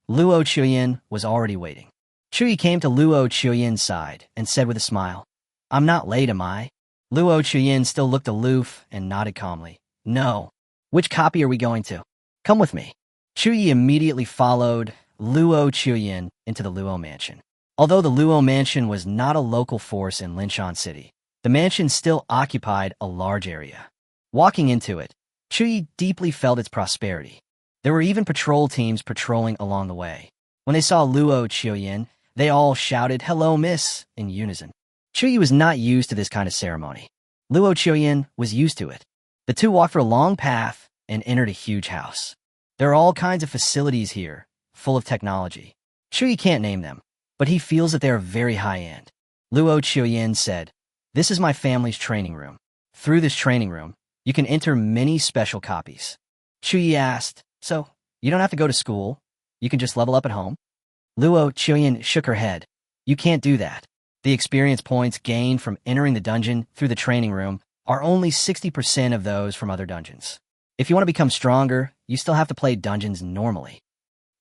Luo Chuyen was already waiting. Chu Ye came to Luo Chuyen's side and said with a smile, "I'm not late, am I?" Luo Chuyen still looked aloof and nodded calmly. "No. Which copy are we going to? Come with me." Chu Ye immediately followed Luo Chuyen into the Luo Mansion. Although the Luo Mansion was not a local force in Linshan City, the mansion still occupied a large area. Walking into it, Chu Ye deeply felt its prosperity. There were even patrol teams patrolling along the way. When they saw Luo Chuyen, they all shouted, "Hello, miss," in unison. Chu Ye was not used to this kind of ceremony. Luo Chuyen was used to it. The two walked for a long path and entered a huge house. There are all kinds of facilities here, full of technology. Chu Ye can't name them, but he feels that they are very high-end. Luo Chuyen said, "This is my family's training room. Through this training room, you can enter many special copies." Chu Ye asked, "So, you don't have to go to school? You can just level up at home?" Luo Chuyen shook her head. "You can't do that. The experience points gained from entering the dungeon through the training room are only 60% of those from other dungeons. If you want to become stronger, you still have to play dungeons normally.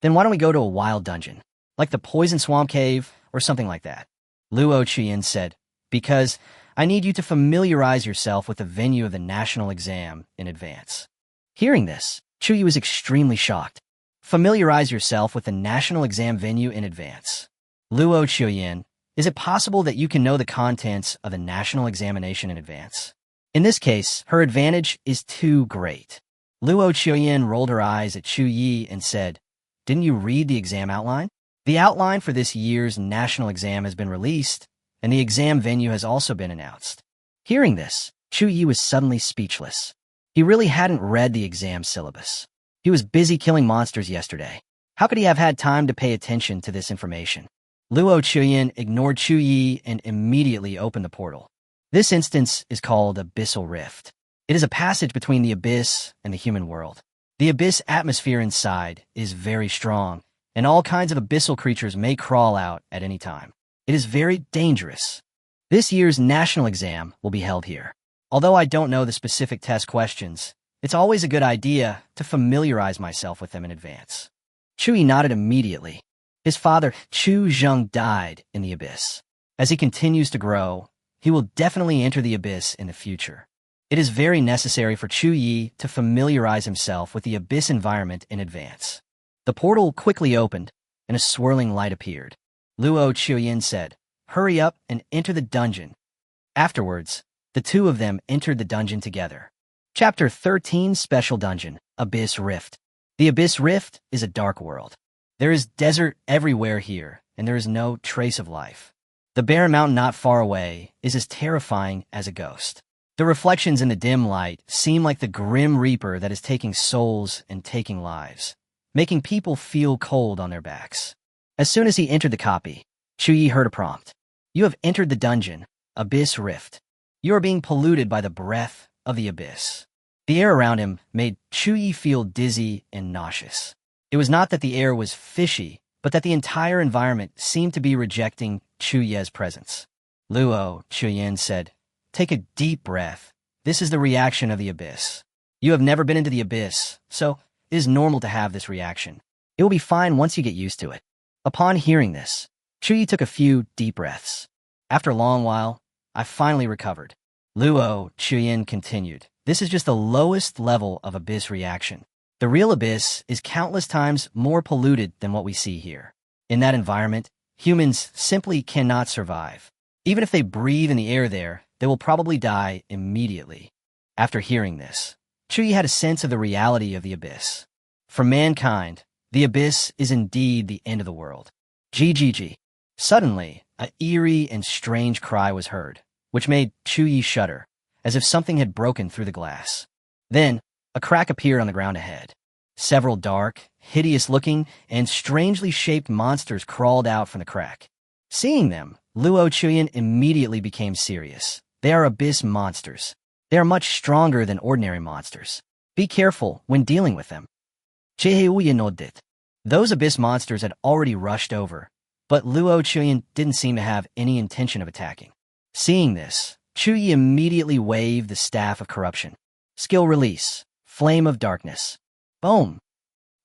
Then why don't we go to a wild dungeon, like the Poison Swamp Cave or something like that?" Luo Chuyen said, "Because I need you to familiarize yourself with the venue of the national exam in advance." Hearing this, Chu Ye was extremely shocked. Familiarize yourself with the national exam venue in advance. Luo Chuyen, is it possible that you can know the contents of the national examination in advance? In this case, her advantage is too great. Luo Chuyen rolled her eyes at Chu Ye and said, "Didn't you read the exam outline? The outline for this year's national exam has been released, and the exam venue has also been announced." Hearing this, Chu Ye was suddenly speechless. He really hadn't read the exam syllabus. He was busy killing monsters yesterday. How could he have had time to pay attention to this information? Luo Chuyen ignored Chu Ye and immediately opened the portal. This instance is called Abyssal Rift. It is a passage between the abyss and the human world. The abyss atmosphere inside is very strong, and all kinds of abyssal creatures may crawl out at any time. It is very dangerous. This year's national exam will be held here. Although I don't know the specific test questions, it's always a good idea to familiarize myself with them in advance. Chu Ye nodded immediately. His father, Chu Zheng, died in the abyss. As he continues to grow, he will definitely enter the abyss in the future. It is very necessary for Chu Ye to familiarize himself with the abyss environment in advance. The portal quickly opened, and a swirling light appeared. Luo Chuyen said, "Hurry up and enter the dungeon." Afterwards, the two of them entered the dungeon together. Chapter 13, Special Dungeon, Abyss Rift. The Abyss Rift is a dark world. There is desert everywhere here, and there is no trace of life. The barren mountain not far away is as terrifying as a ghost. The reflections in the dim light seem like the grim reaper that is taking souls and taking lives, making people feel cold on their backs. As soon as he entered the copy, Chu Ye heard a prompt. "You have entered the dungeon, Abyss Rift. You are being polluted by the breath of the abyss." The air around him made Chu Ye feel dizzy and nauseous. It was not that the air was fishy, but that the entire environment seemed to be rejecting Chu Ye's presence. Luo Chuyen said, "Take a deep breath. This is the reaction of the abyss. You have never been into the abyss, so it is normal to have this reaction. It will be fine once you get used to it." Upon hearing this, Chu Ye took a few deep breaths. "After a long while, I finally recovered." Luo Chuyen continued, "This is just the lowest level of abyss reaction. The real abyss is countless times more polluted than what we see here. In that environment, humans simply cannot survive. Even if they breathe in the air there, they will probably die immediately." After hearing this, Chu Ye had a sense of the reality of the abyss. For mankind, the abyss is indeed the end of the world. GGG. Suddenly, an eerie and strange cry was heard, which made Chu Ye shudder, as if something had broken through the glass. Then, a crack appeared on the ground ahead. Several dark, hideous-looking, and strangely shaped monsters crawled out from the crack. Seeing them, Luo Chuyin immediately became serious. They are abyss monsters. They are much stronger than ordinary monsters. Be careful when dealing with them. Those abyss monsters had already rushed over, but Luo Chuyin didn't seem to have any intention of attacking. Seeing this, Chu Ye immediately waved the Staff of Corruption. Skill release, Flame of Darkness. Boom!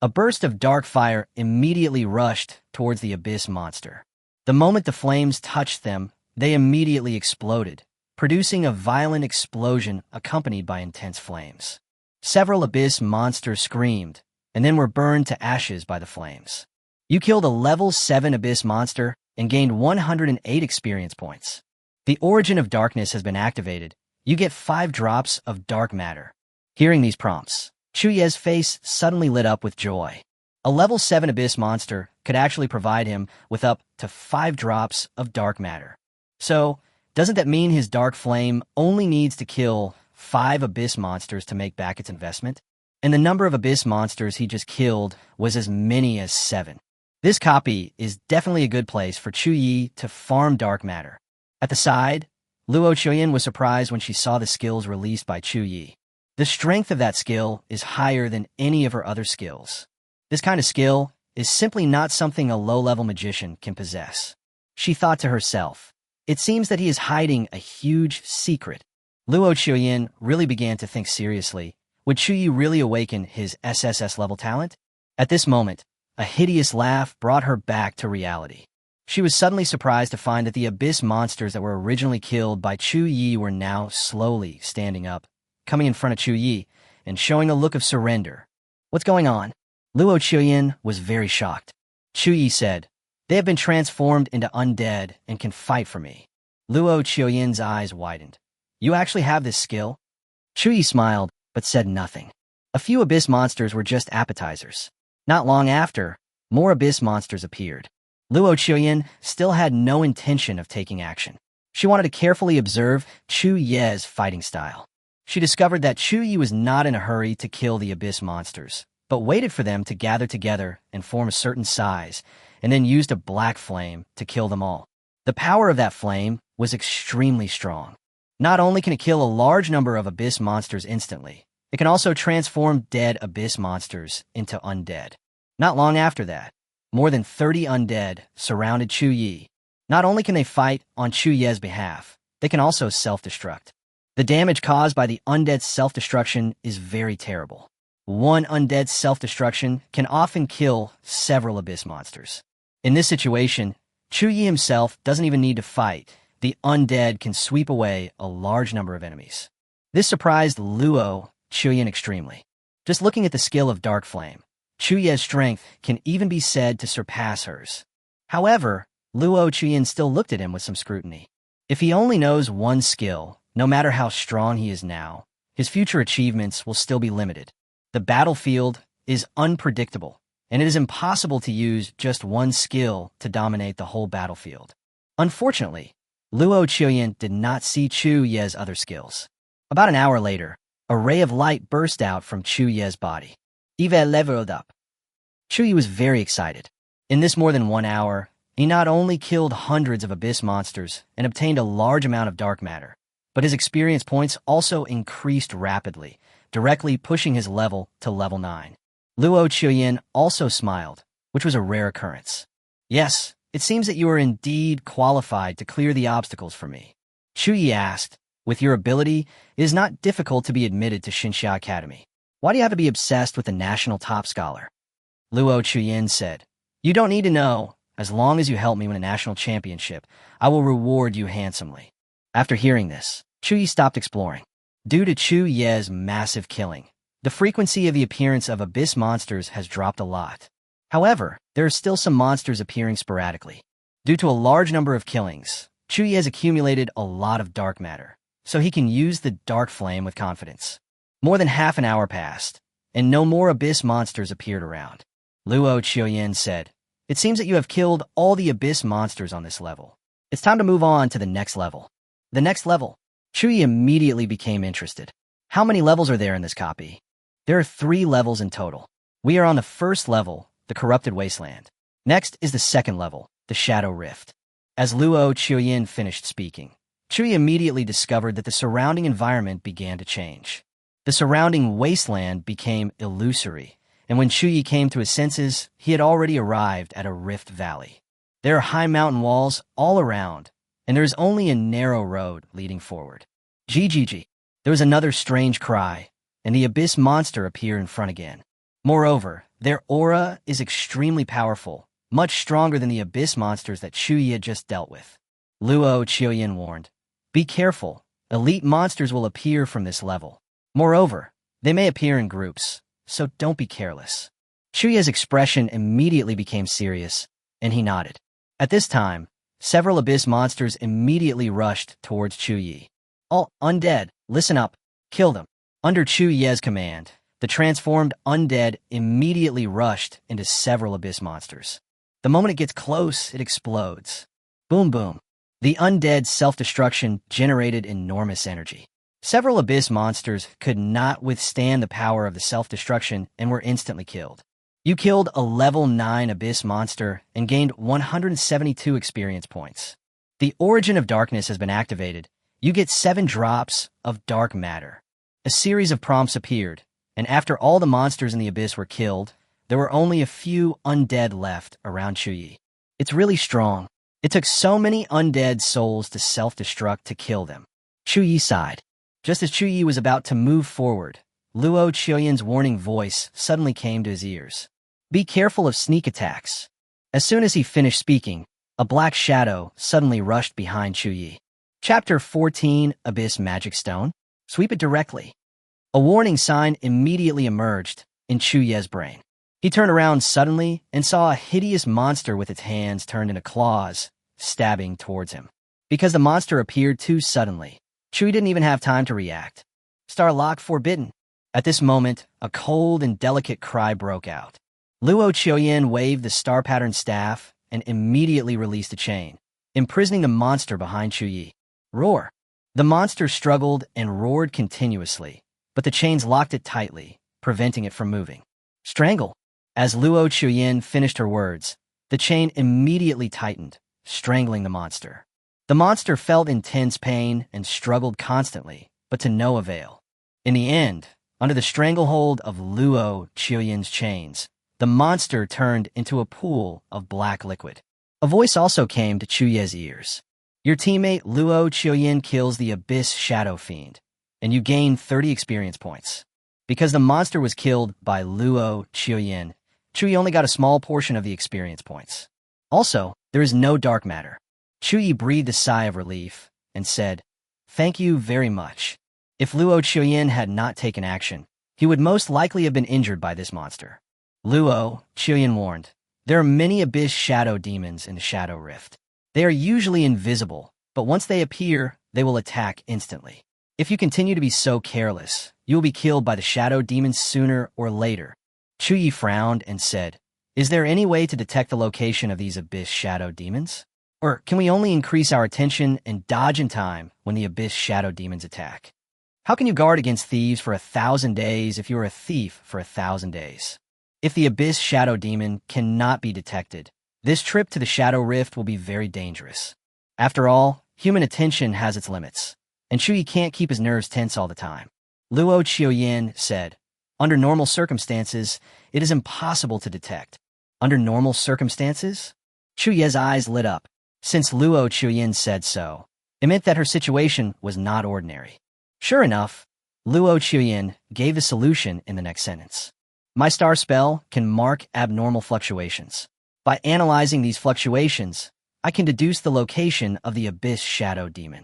A burst of dark fire immediately rushed towards the abyss monster. The moment the flames touched them, they immediately exploded, producing a violent explosion accompanied by intense flames. Several abyss monsters screamed, and then were burned to ashes by the flames. You killed a level 7 abyss monster and gained 108 experience points. The Origin of Darkness has been activated. You get 5 drops of dark matter. Hearing these prompts, Chu Ye's face suddenly lit up with joy. A level 7 abyss monster could actually provide him with up to 5 drops of dark matter. So, doesn't that mean his dark flame only needs to kill 5 abyss monsters to make back its investment? And the number of abyss monsters he just killed was as many as 7. This copy is definitely a good place for Chu Ye to farm dark matter. At the side, Luo Chuyin was surprised when she saw the skills released by Chu Ye. The strength of that skill is higher than any of her other skills. This kind of skill is simply not something a low-level magician can possess. She thought to herself, it seems that he is hiding a huge secret. Luo Chuyin really began to think seriously. Would Chu Ye really awaken his SSS-level talent? At this moment, a hideous laugh brought her back to reality. She was suddenly surprised to find that the abyss monsters that were originally killed by Chu Ye were now slowly standing up, coming in front of Chu Ye, and showing a look of surrender. What's going on? Luo Chuyin was very shocked. Chu Ye said, they have been transformed into undead and can fight for me. Luo Chuyin's eyes widened. You actually have this skill? Chu Ye smiled, but said nothing. A few abyss monsters were just appetizers. Not long after, more abyss monsters appeared. Luo Chuyin still had no intention of taking action. She wanted to carefully observe Chu Ye's fighting style. She discovered that Chu Ye was not in a hurry to kill the abyss monsters, but waited for them to gather together and form a certain size, and then used a black flame to kill them all. The power of that flame was extremely strong. Not only can it kill a large number of abyss monsters instantly, it can also transform dead abyss monsters into undead. Not long after that, more than 30 undead surrounded Chu Ye. Not only can they fight on Chu Ye's behalf, they can also self-destruct. The damage caused by the undead self-destruction is very terrible. One undead self-destruction can often kill several abyss monsters. In this situation, Chu Ye himself doesn't even need to fight. The undead can sweep away a large number of enemies. This surprised Luo Chuyin extremely. Just looking at the skill of Dark Flame, Chu Ye's strength can even be said to surpass hers. However, Luo Chuyin still looked at him with some scrutiny. If he only knows one skill, no matter how strong he is now, his future achievements will still be limited. The battlefield is unpredictable, and it is impossible to use just one skill to dominate the whole battlefield. Unfortunately, Luo Chuyin did not see Chu Ye's other skills. About an hour later, a ray of light burst out from Chu Ye's body. Eva leveled up. Chu Ye was very excited. In this more than 1 hour, he not only killed hundreds of abyss monsters and obtained a large amount of dark matter, but his experience points also increased rapidly, directly pushing his level to level 9. Luo Chuyin also smiled, which was a rare occurrence. Yes, it seems that you are indeed qualified to clear the obstacles for me. Chu Ye asked, with your ability, it is not difficult to be admitted to Xinxia Academy. Why do you have to be obsessed with the national top scholar? Luo Chuyin said, you don't need to know. As long as you help me win a national championship, I will reward you handsomely. After hearing this, Chu Ye stopped exploring. Due to Chu Ye's massive killing, the frequency of the appearance of abyss monsters has dropped a lot. However, there are still some monsters appearing sporadically. Due to a large number of killings, Chu Ye has accumulated a lot of dark matter, so he can use the dark flame with confidence. More than half an hour passed, and no more abyss monsters appeared around. Luo Chuyin said, it seems that you have killed all the abyss monsters on this level. It's time to move on to the next level. The next level. Chu Ye immediately became interested. How many levels are there in this copy? There are 3 levels in total. We are on the first level, the corrupted wasteland. Next is the second level, the shadow rift. As Luo Chuyin finished speaking, Chu Ye immediately discovered that the surrounding environment began to change. The surrounding wasteland became illusory, and when Chu Ye came to his senses, he had already arrived at a rift valley. There are high mountain walls all around, and there is only a narrow road leading forward. GGG. There was another strange cry, and the abyss monster appeared in front again. Moreover, their aura is extremely powerful, much stronger than the abyss monsters that Chu Ye had just dealt with. Luo Chuyin warned, "Be careful, elite monsters will appear from this level. Moreover, they may appear in groups, so don't be careless." Chu Ye's expression immediately became serious, and he nodded. At this time, several abyss monsters immediately rushed towards Chu Ye. "All undead, listen up, kill them." Under Chu Ye's command, the transformed undead immediately rushed into several abyss monsters. The moment it gets close, it explodes. Boom boom. The undead's self-destruction generated enormous energy. Several abyss monsters could not withstand the power of the self-destruction and were instantly killed. You killed a level 9 abyss monster and gained 172 experience points. The Origin of Darkness has been activated. You get 7 drops of dark matter. A series of prompts appeared, and after all the monsters in the abyss were killed, there were only a few undead left around Chu Ye. It's really strong. It took so many undead souls to self-destruct to kill them. Chu Ye sighed. Just as Chu Ye was about to move forward, Luo Chuyen's warning voice suddenly came to his ears. "Be careful of sneak attacks." As soon as he finished speaking, a black shadow suddenly rushed behind Chu Ye. Chapter 14, Abyss Magic Stone. Sweep it directly. A warning sign immediately emerged in Chu Ye's brain. He turned around suddenly and saw a hideous monster with its hands turned into claws, stabbing towards him. Because the monster appeared too suddenly, Chu Ye didn't even have time to react. "Starlock forbidden." At this moment, a cold and delicate cry broke out. Luo Chuyin waved the star-patterned staff and immediately released a chain, imprisoning the monster behind Chu Ye. Roar! The monster struggled and roared continuously, but the chains locked it tightly, preventing it from moving. Strangle! As Luo Chuyin finished her words, the chain immediately tightened, strangling the monster. The monster felt intense pain and struggled constantly, but to no avail. In the end, under the stranglehold of Luo Chuyin's chains, the monster turned into a pool of black liquid. A voice also came to Chu Ye's ears. "Your teammate Luo Chuyin kills the Abyss Shadow Fiend, and you gain 30 experience points." Because the monster was killed by Luo Chuyin, Chu Ye only got a small portion of the experience points. Also, there is no dark matter. Chu Ye breathed a sigh of relief and said, "Thank you very much." If Luo Chuyin had not taken action, he would most likely have been injured by this monster. Luo Chuyin warned, "There are many Abyss Shadow Demons in the Shadow Rift. They are usually invisible, but once they appear, they will attack instantly. If you continue to be so careless, you will be killed by the Shadow Demons sooner or later." Chu Ye frowned and said, "Is there any way to detect the location of these Abyss Shadow Demons? Or can we only increase our attention and dodge in time when the Abyss Shadow Demons attack? How can you guard against thieves for 1,000 days if you are a thief for 1,000 days? If the Abyss Shadow Demon cannot be detected, this trip to the Shadow Rift will be very dangerous. After all, human attention has its limits, and Chu Ye can't keep his nerves tense all the time." Luo Chuyin said, "Under normal circumstances, it is impossible to detect." Under normal circumstances? Chu Ye's eyes lit up. Since Luo Chuyin said so, it meant that her situation was not ordinary. Sure enough, Luo Chuyin gave the solution in the next sentence. "My star spell can mark abnormal fluctuations. By analyzing these fluctuations, I can deduce the location of the Abyss Shadow Demon."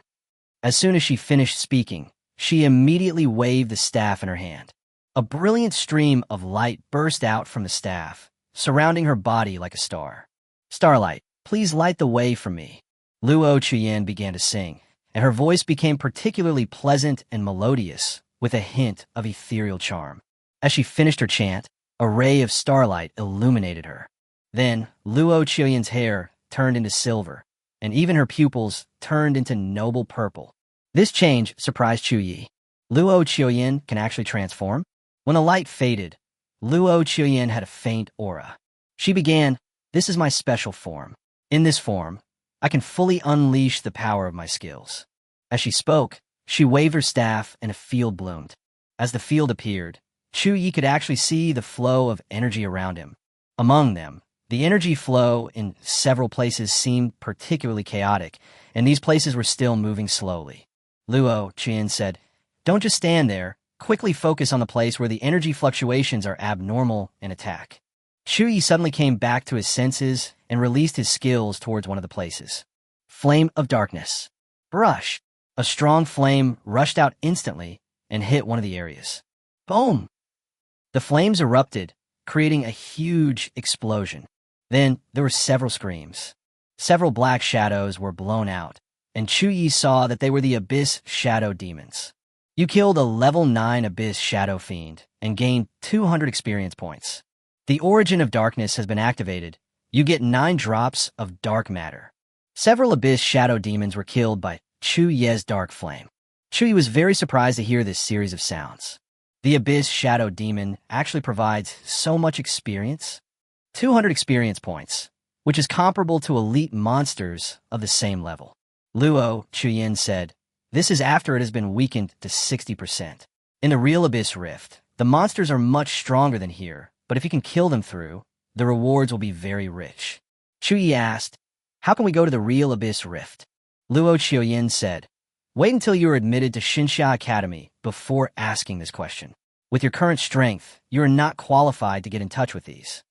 As soon as she finished speaking, she immediately waved the staff in her hand. A brilliant stream of light burst out from the staff, surrounding her body like a star. "Starlight, please light the way for me." Luo Chuyin began to sing, and her voice became particularly pleasant and melodious, with a hint of ethereal charm. As she finished her chant, a ray of starlight illuminated her. Then, Luo Chuyin's hair turned into silver, and even her pupils turned into noble purple. This change surprised Chu Ye. Luo Chuyin can actually transform? When the light faded, Luo Chuyen had a faint aura. She began, "This is my special form. In this form, I can fully unleash the power of my skills." As she spoke, she waved her staff and a field bloomed. As the field appeared, Chu Ye could actually see the flow of energy around him. Among them, the energy flow in several places seemed particularly chaotic, and these places were still moving slowly. Luo Chuyen said, "Don't just stand there. Quickly focus on the place where the energy fluctuations are abnormal and attack." Chu Ye suddenly came back to his senses and released his skills towards one of the places. Flame of Darkness. Brush. A strong flame rushed out instantly and hit one of the areas. Boom! The flames erupted, creating a huge explosion. Then there were several screams. Several black shadows were blown out, and Chu Ye saw that they were the Abyss Shadow Demons. You killed a level 9 Abyss Shadow Fiend and gained 200 experience points. The Origin of Darkness has been activated. You get 9 drops of dark matter. Several Abyss Shadow Demons were killed by Chu Ye's Dark Flame. Chu Ye was very surprised to hear this series of sounds. The Abyss Shadow Demon actually provides so much experience. 200 experience points, which is comparable to elite monsters of the same level. Luo Chuyen said, "This is after it has been weakened to 60%. In the real Abyss Rift, the monsters are much stronger than here, but if you can kill them through, the rewards will be very rich." Chu Ye asked, "How can we go to the real Abyss Rift?" Luo Chuyen said, "Wait until you are admitted to Xinxia Academy before asking this question. With your current strength, you are not qualified to get in touch with these."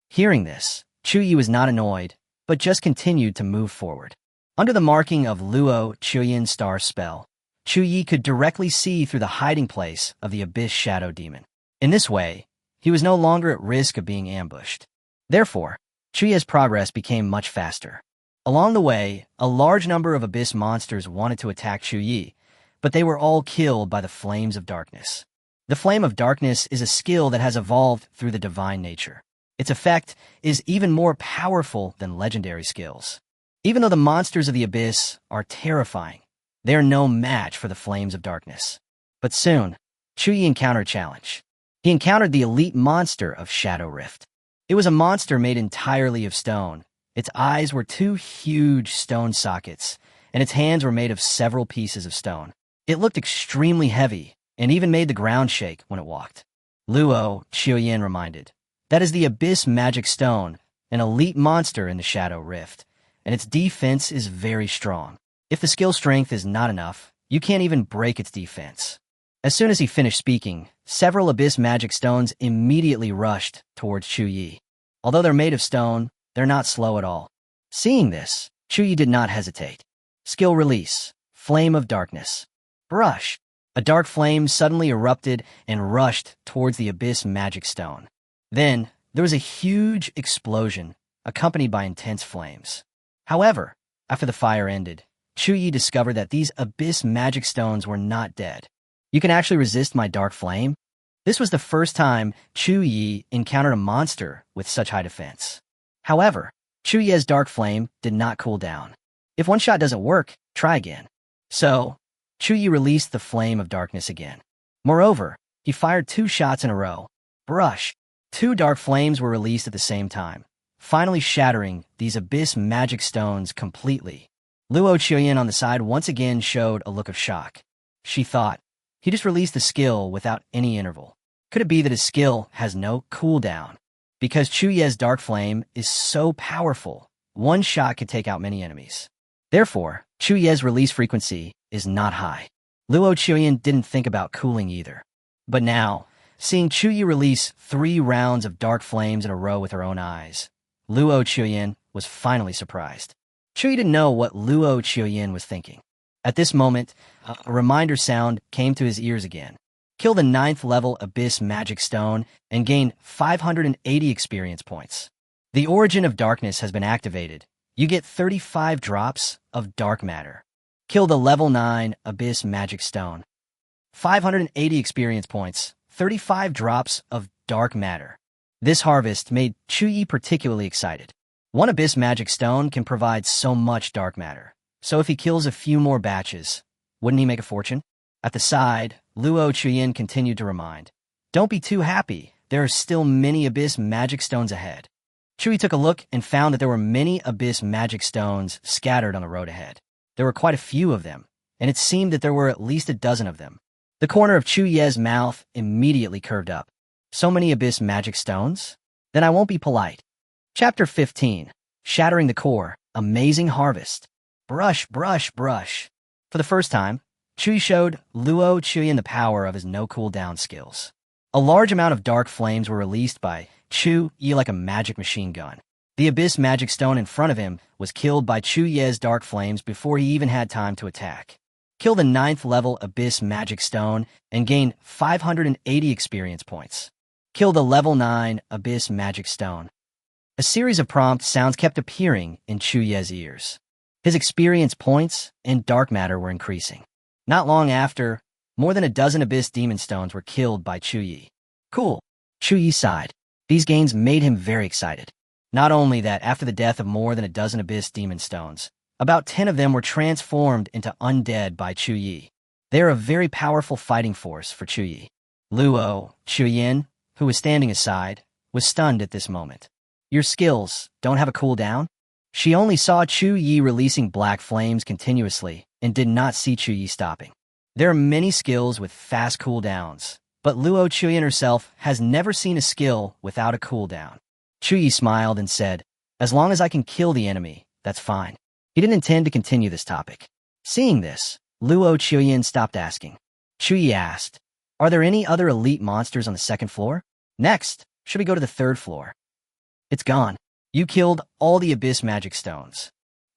Hearing this, Chu Ye was not annoyed, but just continued to move forward. Under the marking of Luo Chuyen's star spell, Chu Ye could directly see through the hiding place of the Abyss Shadow Demon. In this way, he was no longer at risk of being ambushed. Therefore, Chu Ye's progress became much faster. Along the way, a large number of Abyss monsters wanted to attack Chu Ye, but they were all killed by the Flames of Darkness. The Flame of Darkness is a skill that has evolved through the divine nature. Its effect is even more powerful than legendary skills. Even though the monsters of the Abyss are terrifying, they are no match for the Flames of Darkness. But soon, Chu Ye encountered a challenge. He encountered the elite monster of Shadow Rift. It was a monster made entirely of stone. Its eyes were 2 huge stone sockets, and its hands were made of several pieces of stone. It looked extremely heavy, and even made the ground shake when it walked. Luo Chuyen reminded, "That is the Abyss Magic Stone, an elite monster in the Shadow Rift, and its defense is very strong. If the skill strength is not enough, you can't even break its defense." As soon as he finished speaking, several Abyss Magic Stones immediately rushed towards Chu Ye. Although they're made of stone, they're not slow at all. Seeing this, Chu Ye did not hesitate. Skill release, Flame of Darkness. Brush. A dark flame suddenly erupted and rushed towards the Abyss Magic Stone. Then, there was a huge explosion, accompanied by intense flames. However, after the fire ended, Chu Ye discovered that these Abyss Magic Stones were not dead. "You can actually resist my dark flame?" This was the first time Chu Ye encountered a monster with such high defense. However, Chu Ye's dark flame did not cool down. If one shot doesn't work, try again. So, Chu Ye released the Flame of Darkness again. Moreover, he fired 2 shots in a row. Brush. 2 dark flames were released at the same time, finally shattering these Abyss Magic Stones completely. Luo Chuyen on the side once again showed a look of shock. She thought, he just released the skill without any interval. Could it be that his skill has no cooldown? Because Chu Ye's Dark Flame is so powerful, one shot could take out many enemies. Therefore, Chu Ye's release frequency is not high. Luo Chuyen didn't think about cooling either. But now, seeing Chu Ye release 3 rounds of dark flames in a row with her own eyes, Luo Chuyen was finally surprised. Chu Ye didn't know what Luo Chuyen was thinking. At this moment, a reminder sound came to his ears again. Kill the 9th level Abyss Magic Stone and gain 580 experience points. The Origin of Darkness has been activated. You get 35 drops of dark matter. Kill the level 9 Abyss Magic Stone. 580 experience points, 35 drops of dark matter. This harvest made Chu Ye particularly excited. One Abyss Magic Stone can provide so much dark matter. So if he kills a few more batches, wouldn't he make a fortune? At the side, Luo Chuyen continued to remind, "Don't be too happy. there are still many Abyss Magic Stones ahead. Chu Ye took a look and found that there were many Abyss Magic Stones scattered on the road ahead. There were quite a few of them, and it seemed that there were at least a dozen of them. The corner of Chu Ye's mouth immediately curved up. So many Abyss Magic Stones? Then I won't be polite. Chapter 15. Shattering the Core. Amazing Harvest. Brush, brush, brush. For the first time, Chu Ye showed Luo Chuyin the power of his no-cooldown skills. A large amount of dark flames were released by Chu Ye like a magic machine gun. The Abyss Magic Stone in front of him was killed by Chu Ye's dark flames before he even had time to attack. Kill the 9th level Abyss Magic Stone and gain 580 experience points. Kill the level 9 Abyss Magic Stone. A series of prompt sounds kept appearing in Chu Ye's ears. His experience points and dark matter were increasing. Not long after, more than a dozen Abyss Demon Stones were killed by Chu Ye. Cool. Chu Ye sighed. These gains made him very excited. Not only that, after the death of more than a dozen Abyss Demon Stones, about 10 of them were transformed into undead by Chu Ye. They are a very powerful fighting force for Chu Ye. Luo Chuyin, who was standing aside, was stunned at this moment. Your skills don't have a cooldown? She only saw Chu Ye releasing black flames continuously and did not see Chu Ye stopping. There are many skills with fast cooldowns, but Luo Chuyin herself has never seen a skill without a cooldown. Chu Ye smiled and said, as long as I can kill the enemy, that's fine. He didn't intend to continue this topic. Seeing this, Luo Chuyin stopped asking. Chu Ye asked, are there any other elite monsters on the 2nd floor? Next, should we go to the 3rd floor? It's gone. You killed all the Abyss Magic Stones.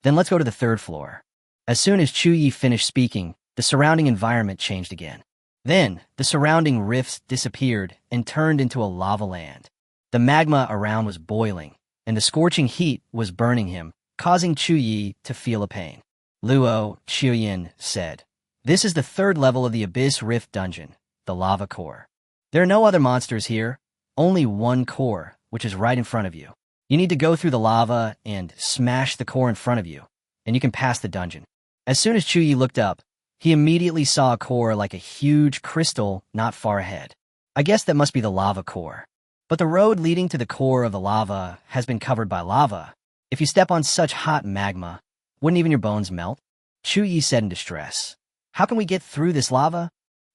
Then let's go to the 3rd floor. As soon as Chu Ye finished speaking, the surrounding environment changed again. Then, the surrounding rifts disappeared and turned into a lava land. The magma around was boiling, and the scorching heat was burning him, causing Chu Ye to feel a pain. Luo Chuyin said, this is the 3rd level of the Abyss Rift Dungeon, the Lava Core. There are no other monsters here, only one core, which is right in front of you. You need to go through the lava and smash the core in front of you, and you can pass the dungeon. As soon as Chu Ye looked up, he immediately saw a core like a huge crystal not far ahead. I guess that must be the lava core. But the road leading to the core of the lava has been covered by lava. If you step on such hot magma, wouldn't even your bones melt? Chu Ye said in distress. How can we get through this lava?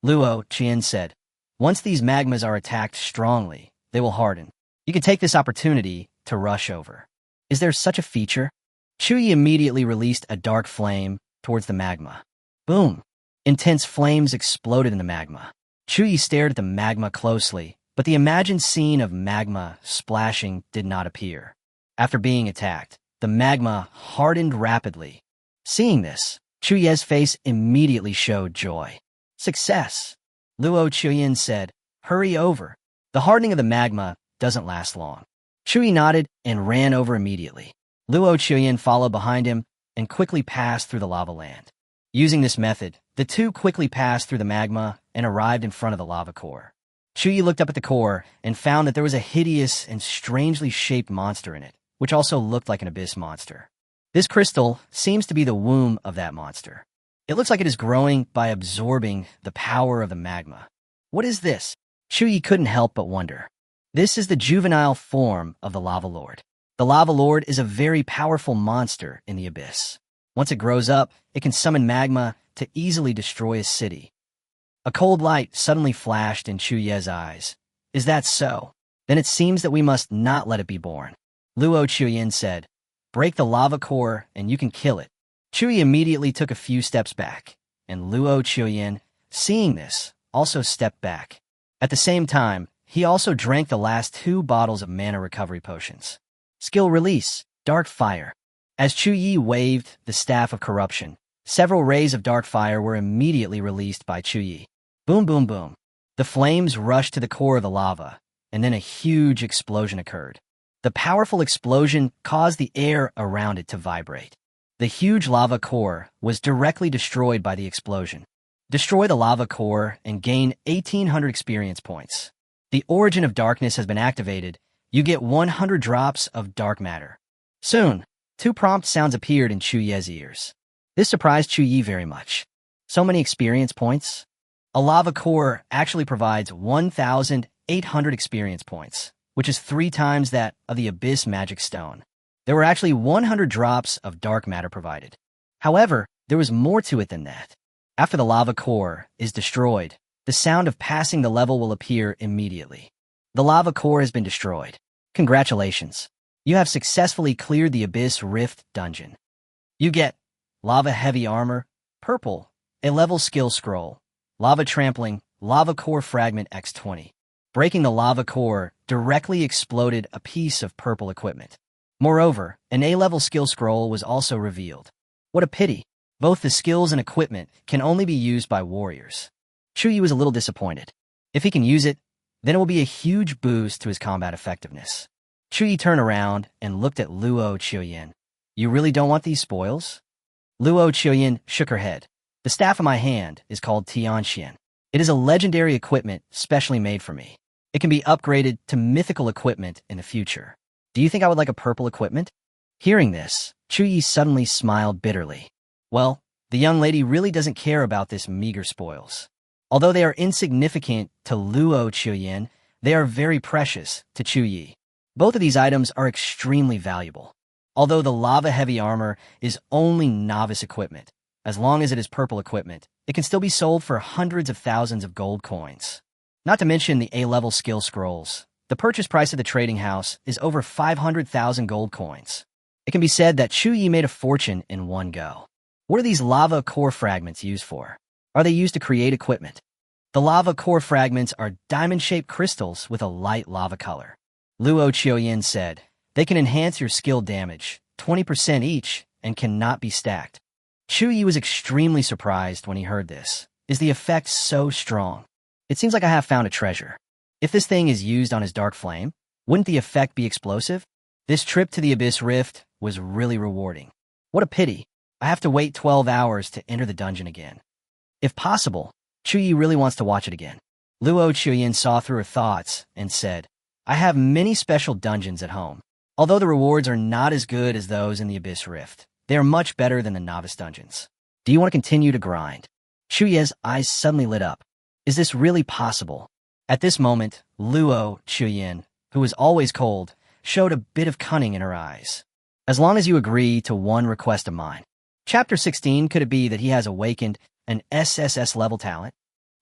Luo Qian said, once these magmas are attacked strongly, they will harden. You can take this opportunity to rush over. Is there such a feature? Chu Ye immediately released a dark flame towards the magma. Boom! Intense flames exploded in the magma. Chu Ye stared at the magma closely, but the imagined scene of magma splashing did not appear. After being attacked, the magma hardened rapidly. Seeing this, Chu Ye's face immediately showed joy. Success! Luo Chuyin said, hurry over. The hardening of the magma doesn't last long. Chu Ye nodded and ran over immediately. Luo Chuyin followed behind him and quickly passed through the lava land. Using this method, the two quickly passed through the magma and arrived in front of the lava core. Chu Ye looked up at the core and found that there was a hideous and strangely shaped monster in it, which also looked like an abyss monster. This crystal seems to be the womb of that monster. It looks like it is growing by absorbing the power of the magma. What is this? Chu Ye couldn't help but wonder. This is the juvenile form of the Lava Lord. The Lava Lord is a very powerful monster in the abyss. Once it grows up, it can summon magma to easily destroy a city. A cold light suddenly flashed in Chu Ye's eyes. Is that so? Then it seems that we must not let it be born. Luo Chuyin said, break the lava core and you can kill it. Chu Ye immediately took a few steps back, and Luo Chuyin, seeing this, also stepped back. At the same time, he also drank the last 2 bottles of mana recovery potions. Skill release, Dark Fire. As Chu Ye waved the Staff of Corruption, several rays of dark fire were immediately released by Chu Ye. Boom, boom, boom. The flames rushed to the core of the lava, and then a huge explosion occurred. The powerful explosion caused the air around it to vibrate. The huge lava core was directly destroyed by the explosion. Destroy the lava core and gain 1,800 experience points. The Origin of Darkness has been activated. You get 100 drops of dark matter. Soon, 2 prompt sounds appeared in Chu Ye's ears. This surprised Chu Ye very much. So many experience points? A lava core actually provides 1,000 800 experience points, which is 3 times that of the Abyss Magic Stone. There were actually 100 drops of dark matter provided. However, there was more to it than that. After the lava core is destroyed, the sound of passing the level will appear immediately. The lava core has been destroyed. Congratulations. You have successfully cleared the Abyss Rift dungeon. You get Lava Heavy Armor, Purple, a level skill scroll, Lava Trampling, Lava Core Fragment X20. Breaking the lava core directly exploded a piece of purple equipment. Moreover, an A-level skill scroll was also revealed. What a pity. Both the skills and equipment can only be used by warriors. Chu Ye was a little disappointed. If he can use it, then it will be a huge boost to his combat effectiveness. Chu Ye turned around and looked at Luo Chuyen. You really don't want these spoils? Luo Chuyen shook her head. The staff in my hand is called Tianxian. It is a legendary equipment specially made for me. It can be upgraded to mythical equipment in the future. Do you think I would like a purple equipment? Hearing this, Chu Ye suddenly smiled bitterly. Well, the young lady really doesn't care about this meager spoils. Although they are insignificant to Luo Chuyen, they are very precious to Chu Ye. Both of these items are extremely valuable. Although the lava-heavy armor is only novice equipment, as long as it is purple equipment, it can still be sold for hundreds of thousands of gold coins. Not to mention the A-level skill scrolls. The purchase price of the trading house is over 500,000 gold coins. It can be said that Chu Ye made a fortune in one go. What are these lava core fragments used for? Are they used to create equipment? The lava core fragments are diamond-shaped crystals with a light lava color. Luo Chuyen said, they can enhance your skill damage, 20% each, and cannot be stacked. Chu Ye was extremely surprised when he heard this. Is the effect so strong? It seems like I have found a treasure. If this thing is used on his dark flame, wouldn't the effect be explosive? This trip to the Abyss Rift was really rewarding. What a pity. I have to wait 12 hours to enter the dungeon again. If possible, Chu Ye really wants to watch it again. Luo Chuyen saw through her thoughts and said, I have many special dungeons at home. Although the rewards are not as good as those in the Abyss Rift, they are much better than the novice dungeons. Do you want to continue to grind? Chu Ye's eyes suddenly lit up. Is this really possible? At this moment, Luo Chuyen, who was always cold, showed a bit of cunning in her eyes. As long as you agree to one request of mine. Chapter 16, could it be that he has awakened an SSS level talent?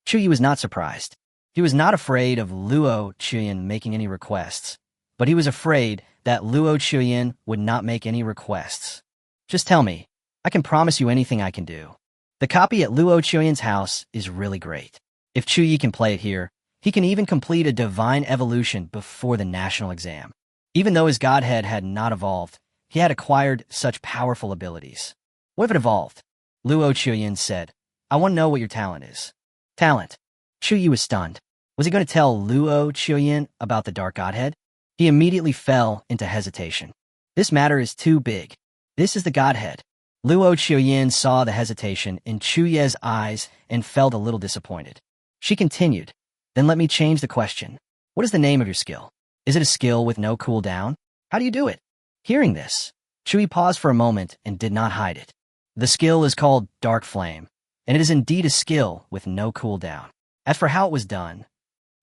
Chu Ye was not surprised. He was not afraid of Luo Chuyen making any requests, but he was afraid that Luo Chuyen would not make any requests. Just tell me, I can promise you anything I can do. The copy at Luo Chuyen's house is really great. If Chu Ye can play it here, he can even complete a divine evolution before the national exam. Even though his godhead had not evolved, he had acquired such powerful abilities. What if it evolved? Luo Chuyen said, I want to know what your talent is. Talent. Chu Ye was stunned. Was he going to tell Luo Chuyen about the Dark Godhead? He immediately fell into hesitation. This matter is too big. This is the Godhead. Luo Chuyen saw the hesitation in Chu Ye's eyes and felt a little disappointed. She continued, then let me change the question. What is the name of your skill? Is it a skill with no cooldown? How do you do it? Hearing this, Chu Ye paused for a moment and did not hide it. The skill is called Dark Flame, and it is indeed a skill with no cooldown. As for how it was done,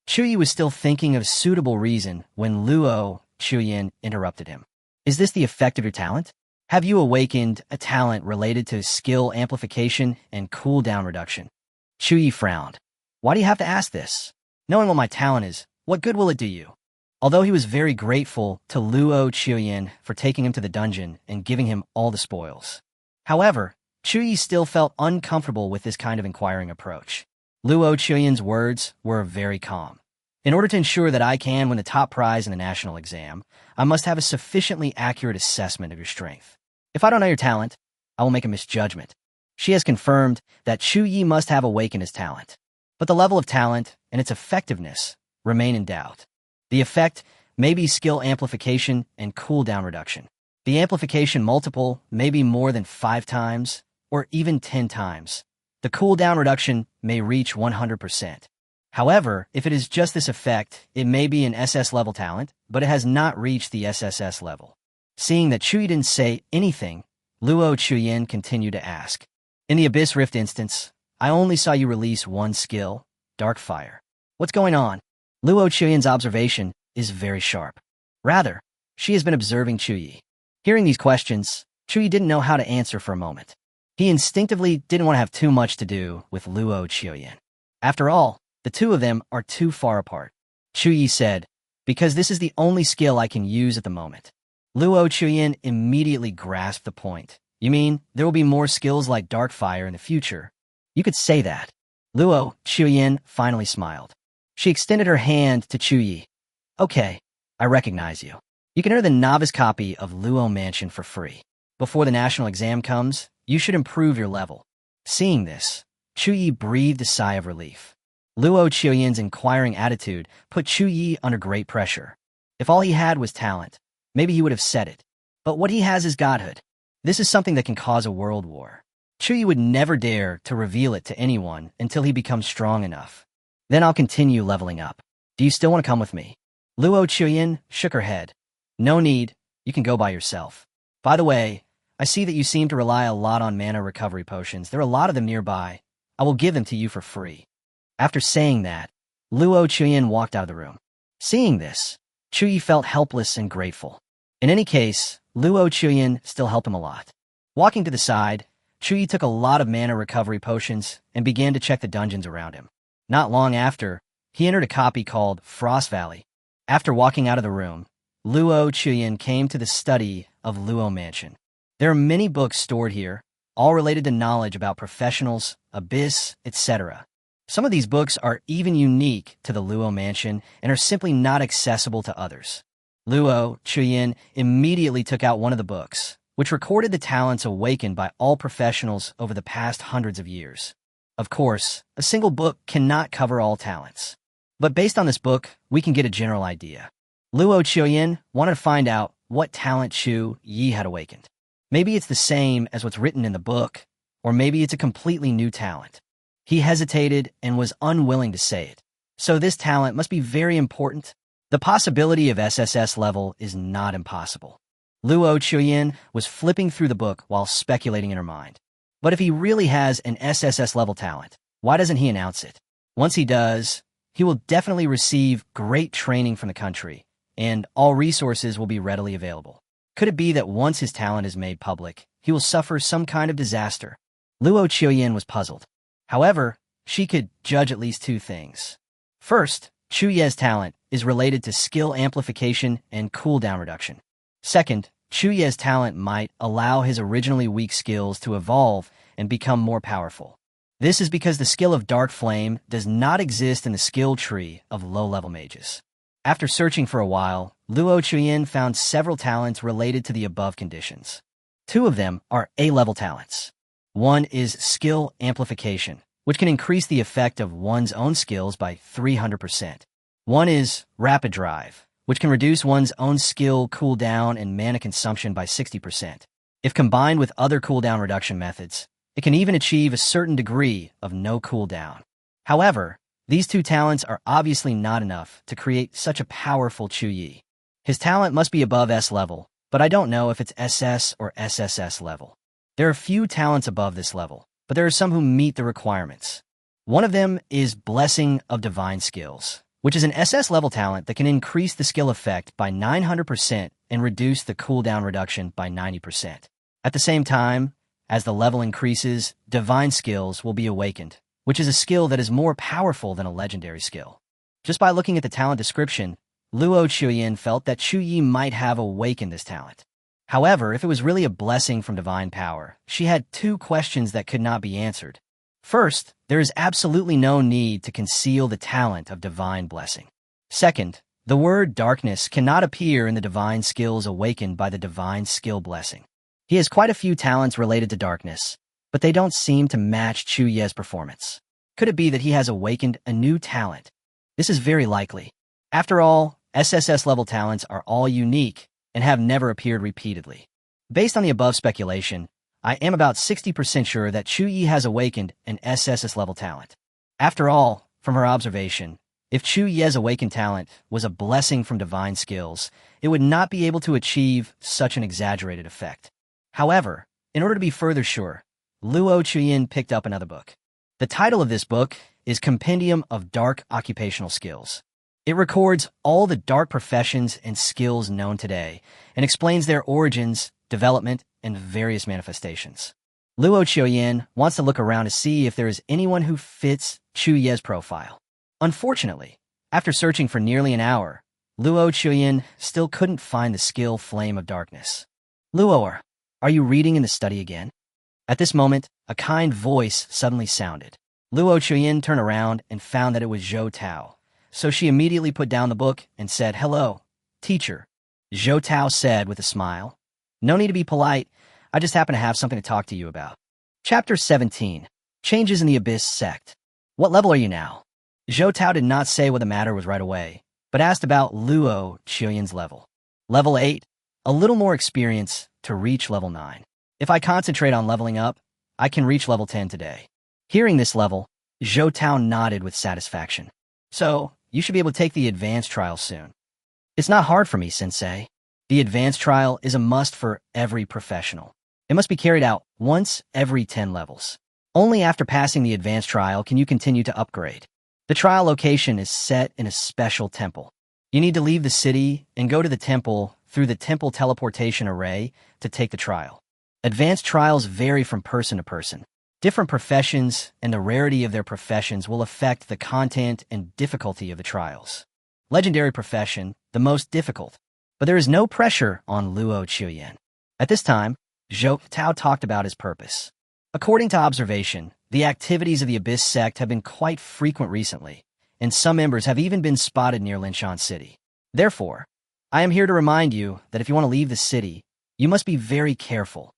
Chu Ye was still thinking of a suitable reason when Luo Chuyen interrupted him. Is this the effect of your talent? Have you awakened a talent related to skill amplification and cooldown reduction? Chu Ye frowned. Why do you have to ask this? Knowing what my talent is, what good will it do you? Although he was very grateful to Luo Chuyen for taking him to the dungeon and giving him all the spoils. However, Chu Ye still felt uncomfortable with this kind of inquiring approach. Luo Chuyen's words were very calm. In order to ensure that I can win the top prize in the national exam, I must have a sufficiently accurate assessment of your strength. If I don't know your talent, I will make a misjudgment. She has confirmed that Chu Ye must have awakened his talent. But the level of talent and its effectiveness remain in doubt. The effect may be skill amplification and cooldown reduction. The amplification multiple may be more than 5 times or even 10 times. The cooldown reduction may reach 100%. However, if it is just this effect, it may be an SS level talent, but it has not reached the SSS level. Seeing that Chu Ye didn't say anything, Luo Chuyen continued to ask. In the Abyss Rift instance, I only saw you release one skill, Dark Fire. What's going on? Luo Chuyen's observation is very sharp. Rather, she has been observing Chu Ye. Hearing these questions, Chu Ye didn't know how to answer for a moment. He instinctively didn't want to have too much to do with Luo Chuyen. After all, the two of them are too far apart. Chu Ye said, "Because this is the only skill I can use at the moment." Luo Chuyen immediately grasped the point. "You mean there will be more skills like Dark Fire in the future?" "You could say that." Luo Chuyen finally smiled. She extended her hand to Chu Ye. "Okay, I recognize you. You can earn the novice copy of Luo Mansion for free. Before the national exam comes, you should improve your level." Seeing this, Chu Ye breathed a sigh of relief. Luo Chuyen's inquiring attitude put Chu Ye under great pressure. If all he had was talent, maybe he would have said it. But what he has is godhood. This is something that can cause a world war. Chu Ye would never dare to reveal it to anyone until he becomes strong enough. "Then I'll continue leveling up. Do you still want to come with me?" Luo Chuyen shook her head. "No need, you can go by yourself. By the way, I see that you seem to rely a lot on mana recovery potions. There are a lot of them nearby. I will give them to you for free." After saying that, Luo Chuyen walked out of the room. Seeing this, Chu Ye felt helpless and grateful. In any case, Luo Chuyen still helped him a lot. Walking to the side, Chu Ye took a lot of mana recovery potions and began to check the dungeons around him. Not long after, he entered a copy called Frost Valley. After walking out of the room, Luo Chuyen came to the study of Luo Mansion. There are many books stored here, all related to knowledge about professionals, abyss, etc. Some of these books are even unique to the Luo Mansion and are simply not accessible to others. Luo Chuyen immediately took out one of the books, which recorded the talents awakened by all professionals over the past hundreds of years. Of course, a single book cannot cover all talents. But based on this book, we can get a general idea. Luo Chuyen wanted to find out what talent Chu Ye had awakened. Maybe it's the same as what's written in the book, or maybe it's a completely new talent. He hesitated and was unwilling to say it. So this talent must be very important. The possibility of SSS level is not impossible. Luo Chuyen was flipping through the book while speculating in her mind. But if he really has an SSS level talent, why doesn't he announce it? Once he does, he will definitely receive great training from the country, and all resources will be readily available. Could it be that once his talent is made public, he will suffer some kind of disaster? Luo Chuyen was puzzled. However, she could judge at least two things. First, Chu Ye's talent is related to skill amplification and cooldown reduction. Second, Chu Ye's talent might allow his originally weak skills to evolve and become more powerful. This is because the skill of Dark Flame does not exist in the skill tree of low-level mages. After searching for a while, Luo Chuyen found several talents related to the above conditions. Two of them are A-level talents. One is skill amplification, which can increase the effect of one's own skills by 300%. One is rapid drive, which can reduce one's own skill cooldown and mana consumption by 60%. If combined with other cooldown reduction methods, it can even achieve a certain degree of no cooldown. However, these two talents are obviously not enough to create such a powerful Chu Ye. His talent must be above S level, but I don't know if it's SS or SSS level. There are few talents above this level, but there are some who meet the requirements. One of them is Blessing of Divine Skills, which is an SS level talent that can increase the skill effect by 900% and reduce the cooldown reduction by 90%. At the same time, as the level increases, Divine Skills will be awakened, which is a skill that is more powerful than a legendary skill. Just by looking at the talent description, Luo Chuyen felt that Chu Ye might have awakened this talent. However, if it was really a blessing from divine power, she had two questions that could not be answered. First, there is absolutely no need to conceal the talent of divine blessing. Second, the word darkness cannot appear in the divine skills awakened by the divine skill blessing. He has quite a few talents related to darkness, but they don't seem to match Chu Ye's performance. Could it be that he has awakened a new talent? This is very likely. After all, SSS level talents are all unique and have never appeared repeatedly. Based on the above speculation, I am about 60% sure that Chu Ye has awakened an SSS level talent. After all, from her observation, if Chu Ye's awakened talent was a blessing from divine skills, it would not be able to achieve such an exaggerated effect. However, in order to be further sure, Luo Chuyen picked up another book. The title of this book is Compendium of Dark Occupational Skills. It records all the dark professions and skills known today and explains their origins, development, and various manifestations. Luo Chuyen wants to look around to see if there is anyone who fits Chu Ye's profile. Unfortunately, after searching for nearly an hour, Luo Chuyen still couldn't find the skill Flame of Darkness. Luo, are you reading in the study again? At this moment, a kind voice suddenly sounded. Luo Chuyen turned around and found that it was Zhou Tao, so she immediately put down the book and said, "Hello, teacher." Zhou Tao said with a smile, "No need to be polite. I just happen to have something to talk to you about." Chapter 17. Changes in the Abyss Sect. What level are you now? Zhou Tao did not say what the matter was right away, but asked about Luo Chuyen's level. Level 8. A little more experience to reach level 9. If I concentrate on leveling up, I can reach level 10 today. Hearing this level, Zhou Tao nodded with satisfaction. So, you should be able to take the advanced trial soon. It's not hard for me, Sensei. The advanced trial is a must for every professional. It must be carried out once every 10 levels. Only after passing the advanced trial can you continue to upgrade. The trial location is set in a special temple. You need to leave the city and go to the temple through the temple teleportation array to take the trial. Advanced trials vary from person to person. Different professions and the rarity of their professions will affect the content and difficulty of the trials. Legendary profession, the most difficult. But there is no pressure on Luo Chuyen. At this time, Zhou Tao talked about his purpose. According to observation, the activities of the Abyss sect have been quite frequent recently, and some members have even been spotted near Linshan City. Therefore, I am here to remind you that if you want to leave the city, you must be very careful.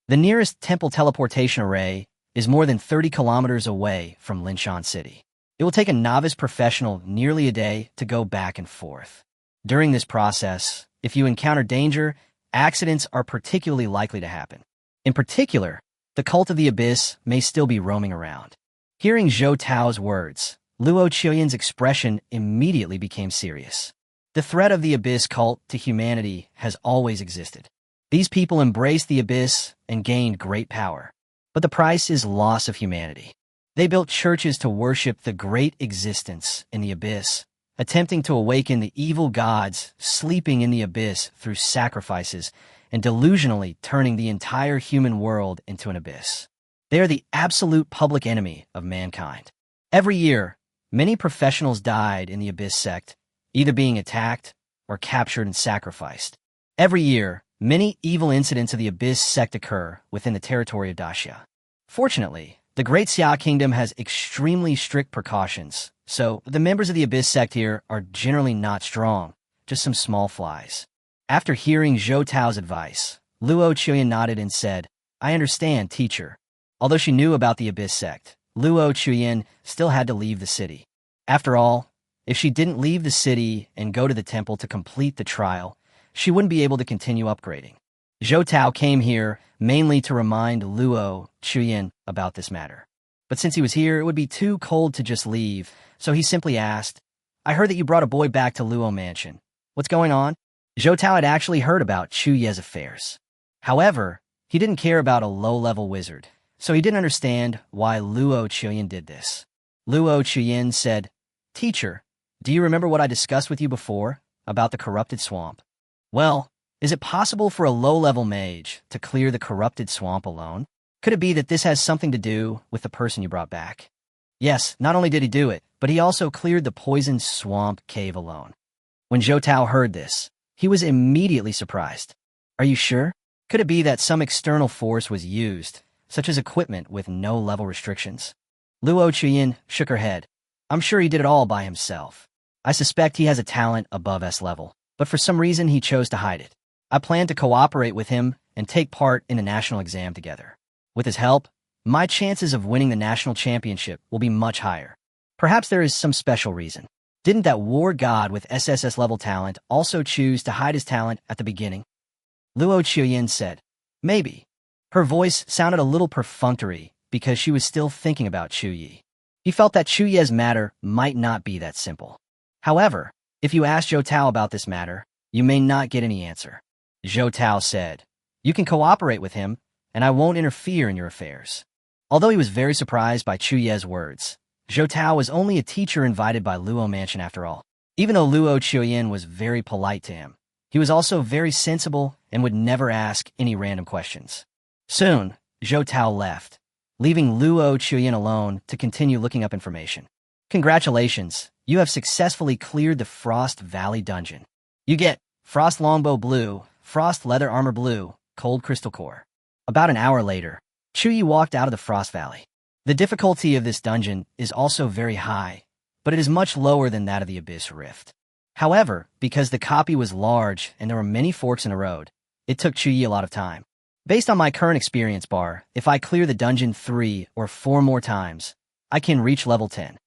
The nearest temple teleportation array is more than 30 kilometers away from Linshan City. It will take a novice professional nearly a day to go back and forth. During this process, if you encounter danger, accidents are particularly likely to happen. In particular, the cult of the Abyss may still be roaming around. Hearing Zhou Tao's words, Luo Chuyen's expression immediately became serious. The threat of the Abyss cult to humanity has always existed. These people embraced the Abyss and gained great power. But the price is loss of humanity. They built churches to worship the great existence in the Abyss, attempting to awaken the evil gods sleeping in the Abyss through sacrifices and delusionally turning the entire human world into an abyss. They are the absolute public enemy of mankind. Every year, many professionals died in the Abyss sect, either being attacked or captured and sacrificed. Every year, many evil incidents of the Abyss sect occur within the territory of Daxia. Fortunately, the Great Xia Kingdom has extremely strict precautions, so the members of the Abyss sect here are generally not strong, just some small flies. After hearing Zhou Tao's advice, Luo Chuyen nodded and said, "I understand, teacher." Although she knew about the Abyss sect, Luo Chuyen still had to leave the city. After all, if she didn't leave the city and go to the temple to complete the trial, she wouldn't be able to continue upgrading. Zhou Tao came here mainly to remind Luo Chuyen about this matter. But since he was here, it would be too cold to just leave, so he simply asked, "I heard that you brought a boy back to Luo Mansion. What's going on?" Zhou Tao had actually heard about Chu Ye's affairs. However, he didn't care about a low-level wizard, so he didn't understand why Luo Chuyen did this. Luo Chuyen said, "Teacher, do you remember what I discussed with you before about the corrupted swamp? Well, is it possible for a low-level mage to clear the corrupted swamp alone? Could it be that this has something to do with the person you brought back?" Yes, not only did he do it, but he also cleared the poisoned swamp cave alone. When Zhou Tao heard this, he was immediately surprised. Are you sure? Could it be that some external force was used, such as equipment with no level restrictions? Luo Chuyen shook her head. I'm sure he did it all by himself. I suspect he has a talent above S level, but for some reason he chose to hide it. I plan to cooperate with him and take part in a national exam together. With his help, my chances of winning the national championship will be much higher. Perhaps there is some special reason. Didn't that war god with SSS level talent also choose to hide his talent at the beginning? Luo Chuyen said, "Maybe." Her voice sounded a little perfunctory because she was still thinking about Chu Ye. He felt that Chu Ye's matter might not be that simple. However, if you ask Zhou Tao about this matter, you may not get any answer. Zhou Tao said, "You can cooperate with him, and I won't interfere in your affairs." Although he was very surprised by Chu Ye's words, Zhou Tao was only a teacher invited by Luo Mansion after all. Even though Luo Chuyin was very polite to him, he was also very sensible and would never ask any random questions. Soon, Zhou Tao left, leaving Luo Chuyin alone to continue looking up information. Congratulations, you have successfully cleared the Frost Valley dungeon. You get Frost Longbow Blue, Frost Leather Armor Blue, Cold Crystal Core. About an hour later, Chu Ye walked out of the Frost Valley. The difficulty of this dungeon is also very high, but it is much lower than that of the Abyss Rift. However, because the copy was large and there were many forks in the road, it took Chu Ye a lot of time. Based on my current experience bar, if I clear the dungeon 3 or 4 more times, I can reach level 10.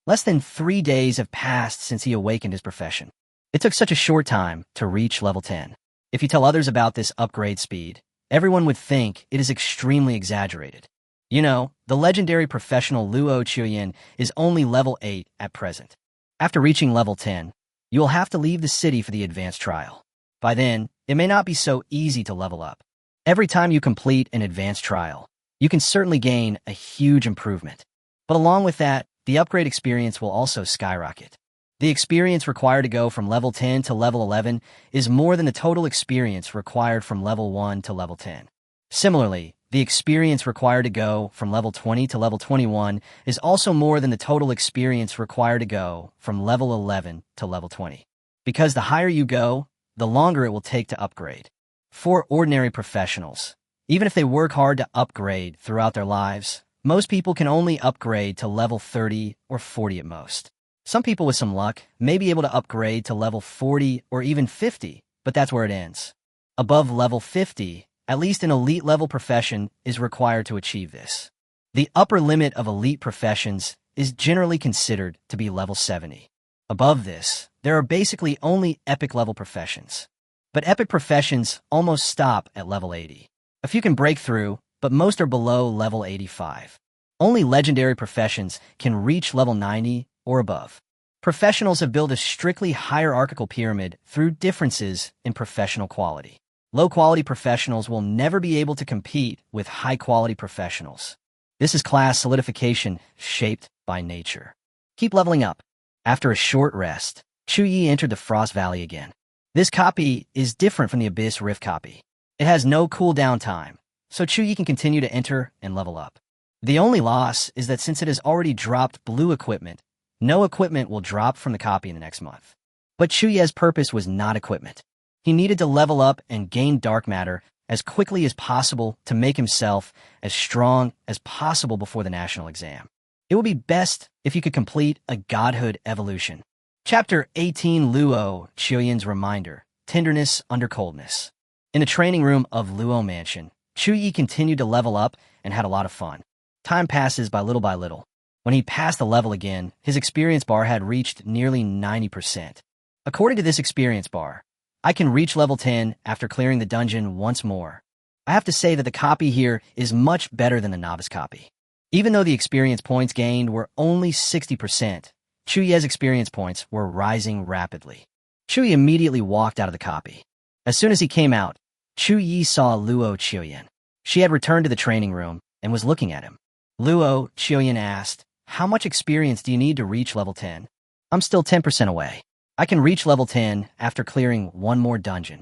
Less than 3 days have passed since he awakened his profession. It took such a short time to reach level 10. If you tell others about this upgrade speed, everyone would think it is extremely exaggerated. You know, the legendary professional Luo Chuyin is only level 8 at present. After reaching level 10, you will have to leave the city for the advanced trial. By then, it may not be so easy to level up. Every time you complete an advanced trial, you can certainly gain a huge improvement. But along with that, the upgrade experience will also skyrocket. The experience required to go from level 10 to level 11 is more than the total experience required from level 1 to level 10. Similarly, the experience required to go from level 20 to level 21 is also more than the total experience required to go from level 11 to level 20. Because the higher you go, the longer it will take to upgrade. For ordinary professionals, even if they work hard to upgrade throughout their lives, most people can only upgrade to level 30 or 40 at most. Some people with some luck may be able to upgrade to level 40 or even 50, but that's where it ends. Above level 50, at least an elite level profession is required to achieve this. The upper limit of elite professions is generally considered to be level 70. Above this, there are basically only epic level professions. But epic professions almost stop at level 80. A few can break through, but most are below level 85. Only legendary professions can reach level 90 or above. Professionals have built a strictly hierarchical pyramid through differences in professional quality. Low-quality professionals will never be able to compete with high-quality professionals. This is class solidification shaped by nature. Keep leveling up. After a short rest, Chu Ye entered the Frost Valley again. This copy is different from the Abyss Rift copy. It has no cooldown time, so Chu Ye can continue to enter and level up. The only loss is that since it has already dropped blue equipment, no equipment will drop from the copy in the next month. But Chu Ye's purpose was not equipment. He needed to level up and gain dark matter as quickly as possible to make himself as strong as possible before the national exam. It would be best if he could complete a godhood evolution. Chapter 18 Luo Chuyin's Reminder, Tenderness Under Coldness. In the training room of Luo Mansion, Chu Ye continued to level up and had a lot of fun. Time passes by little. When he passed the level again, his experience bar had reached nearly 90%. According to this experience bar, I can reach level 10 after clearing the dungeon once more. I have to say that the copy here is much better than the novice copy. Even though the experience points gained were only 60%, Chu Ye's experience points were rising rapidly. Chu Ye immediately walked out of the copy. As soon as he came out, Chu Ye saw Luo Chuyin. She had returned to the training room and was looking at him. Luo Chuyin asked, "How much experience do you need to reach level 10? I'm still 10% away. I can reach level 10 after clearing one more dungeon.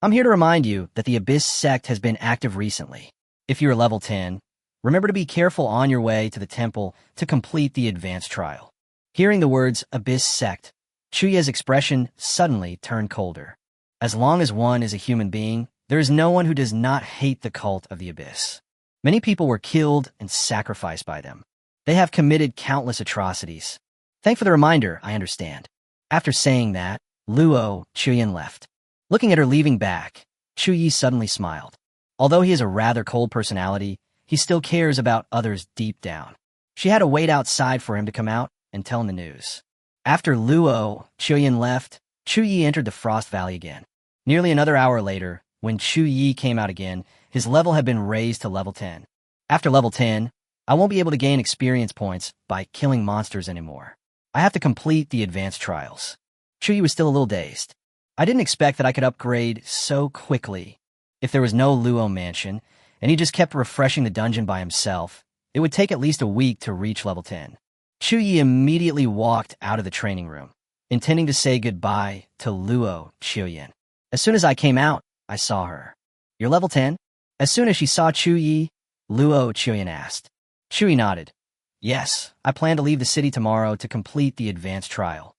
I'm here to remind you that the Abyss sect has been active recently. If you're level 10, remember to be careful on your way to the temple to complete the advanced trial." Hearing the words Abyss sect, Chu Ye's expression suddenly turned colder. As long as one is a human being, there is no one who does not hate the cult of the Abyss. Many people were killed and sacrificed by them. They have committed countless atrocities. Thanks for the reminder, I understand. After saying that, Luo Chuyin left. Looking at her leaving back, Chu Ye suddenly smiled. Although he has a rather cold personality, he still cares about others deep down. She had to wait outside for him to come out and tell him the news. After Luo Chuyin left, Chu Ye entered the Frost Valley again. Nearly another hour later, when Chu Ye came out again, his level had been raised to level 10. After level 10, I won't be able to gain experience points by killing monsters anymore. I have to complete the advanced trials. Chu Ye was still a little dazed. I didn't expect that I could upgrade so quickly. If there was no Luo Mansion, and he just kept refreshing the dungeon by himself, it would take at least a week to reach level 10. Chu Ye immediately walked out of the training room. intending to say goodbye to Luo Chu. As soon as I came out, I saw her. You're level 10? As soon as she saw Chu Ye, Luo Chu asked. Chu Ye nodded. Yes, I plan to leave the city tomorrow to complete the advanced trial.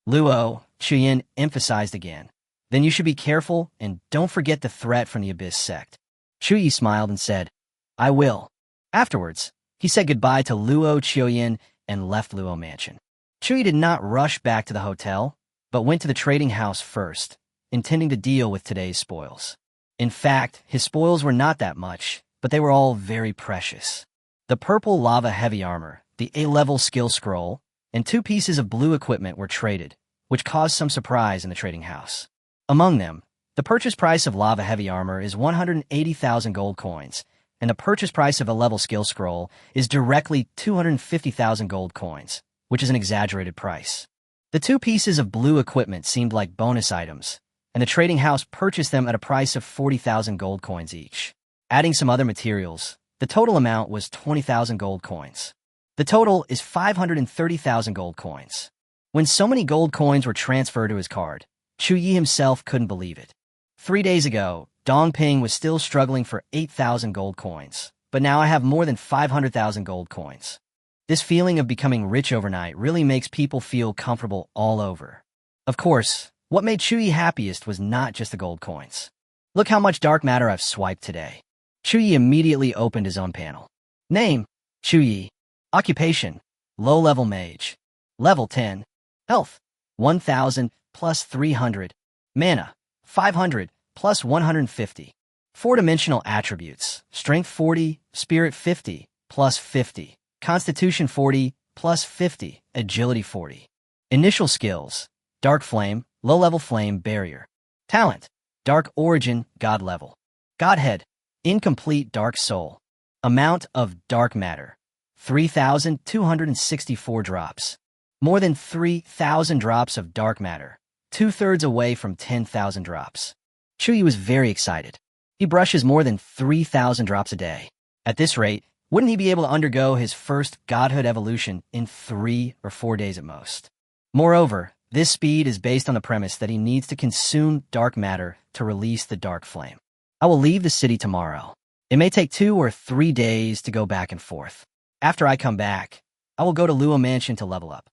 Luo Chu emphasized again. Then you should be careful and don't forget the threat from the Abyss sect. Chu Ye smiled and said, I will. Afterwards, he said goodbye to Luo Chu and left Luo Mansion. Chu Ye did not rush back to the hotel, but went to the trading house first, intending to deal with today's spoils. In fact, his spoils were not that much, but they were all very precious. The purple lava heavy armor, the A-level skill scroll, and 2 pieces of blue equipment were traded, which caused some surprise in the trading house. Among them, the purchase price of lava heavy armor is 180,000 gold coins, and the purchase price of a level skill scroll is directly 250,000 gold coins, which is an exaggerated price. The 2 pieces of blue equipment seemed like bonus items, and the trading house purchased them at a price of 40,000 gold coins each. Adding some other materials, the total amount was 20,000 gold coins. The total is 530,000 gold coins. When so many gold coins were transferred to his card, Chu Ye himself couldn't believe it. 3 days ago, Dongping was still struggling for 8,000 gold coins, but now I have more than 500,000 gold coins. This feeling of becoming rich overnight really makes people feel comfortable all over. Of course, what made Chu Ye happiest was not just the gold coins. Look how much dark matter I've swiped today. Chu Ye immediately opened his own panel. Name, Chu Ye. Occupation, low-level mage. Level 10. Health, 1,000 plus 300. Mana, 500 plus 150. 4-dimensional attributes, Strength 40, Spirit 50, plus 50. Constitution 40, plus 50. Agility 40. Initial skills, Dark Flame, low-level flame barrier. Talent, Dark Origin, God level. Godhead, incomplete Dark Soul. Amount of dark matter, 3,264 drops. More than 3,000 drops of dark matter, 2/3 away from 10,000 drops. Chu Ye was very excited. He brushes more than 3,000 drops a day. At this rate, wouldn't he be able to undergo his first godhood evolution in 3 or 4 days at most? Moreover, this speed is based on the premise that he needs to consume dark matter to release the dark flame. I will leave the city tomorrow. It may take 2 or 3 days to go back and forth. After I come back, I will go to Luo Mansion to level up.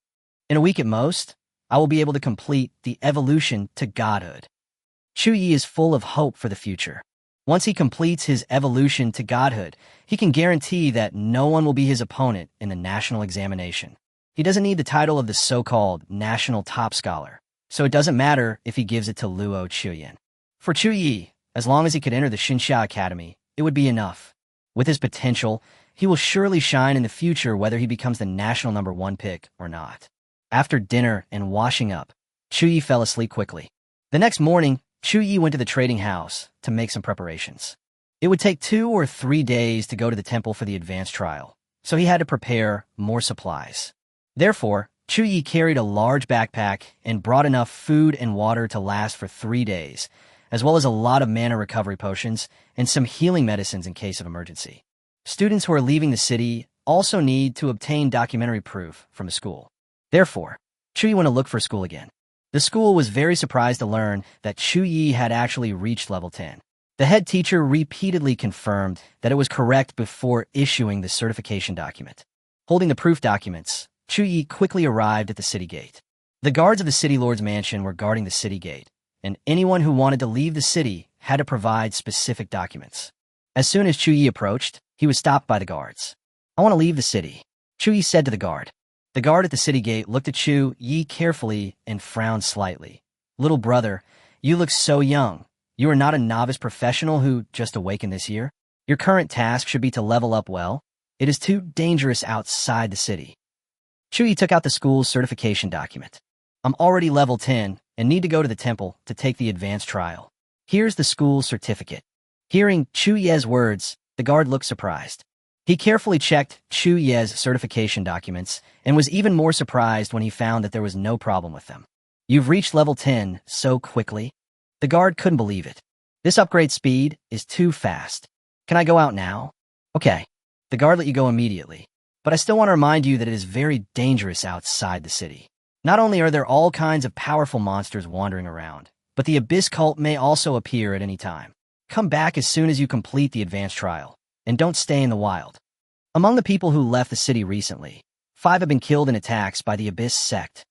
In a week at most, I will be able to complete the evolution to godhood. Chu Ye is full of hope for the future. Once he completes his evolution to godhood, he can guarantee that no one will be his opponent in the national examination. He doesn't need the title of the so-called national top scholar, so it doesn't matter if he gives it to Luo Chu. For Chu Ye, as long as he could enter the Xinxia Academy, it would be enough. With his potential, he will surely shine in the future whether he becomes the national #1 pick or not. After dinner and washing up, Chu Ye fell asleep quickly. The next morning, Chu Ye went to the trading house to make some preparations. It would take 2 or 3 days to go to the temple for the advanced trial, so he had to prepare more supplies. Therefore, Chu Ye carried a large backpack and brought enough food and water to last for 3 days, as well as a lot of mana recovery potions and some healing medicines in case of emergency. Students who are leaving the city also need to obtain documentary proof from the school. Therefore, Chu Ye went to look for school again. The school was very surprised to learn that Chu Ye had actually reached level 10. The head teacher repeatedly confirmed that it was correct before issuing the certification document. Holding the proof documents, Chu Ye quickly arrived at the city gate. The guards of the city lord's mansion were guarding the city gate, and anyone who wanted to leave the city had to provide specific documents. As soon as Chu Ye approached, he was stopped by the guards. I want to leave the city, Chu Ye said to the guard. The guard at the city gate looked at Chu Ye carefully and frowned slightly. Little brother, you look so young. You are not a novice professional who just awakened this year. Your current task should be to level up well. It is too dangerous outside the city. Chu Ye took out the school's certification document. I'm already level 10 and need to go to the temple to take the advanced trial. Here's the school's certificate. Hearing Chu Ye's words, the guard looked surprised. He carefully checked Chu Ye's certification documents and was even more surprised when he found that there was no problem with them. You've reached level 10 so quickly? The guard couldn't believe it. This upgrade speed is too fast. Can I go out now? Okay. The guard let you go immediately. But I still want to remind you that it is very dangerous outside the city. Not only are there all kinds of powerful monsters wandering around, but the Abyss cult may also appear at any time. Come back as soon as you complete the advanced trial, and don't stay in the wild. Among the people who left the city recently, 5 have been killed in attacks by the Abyss sect.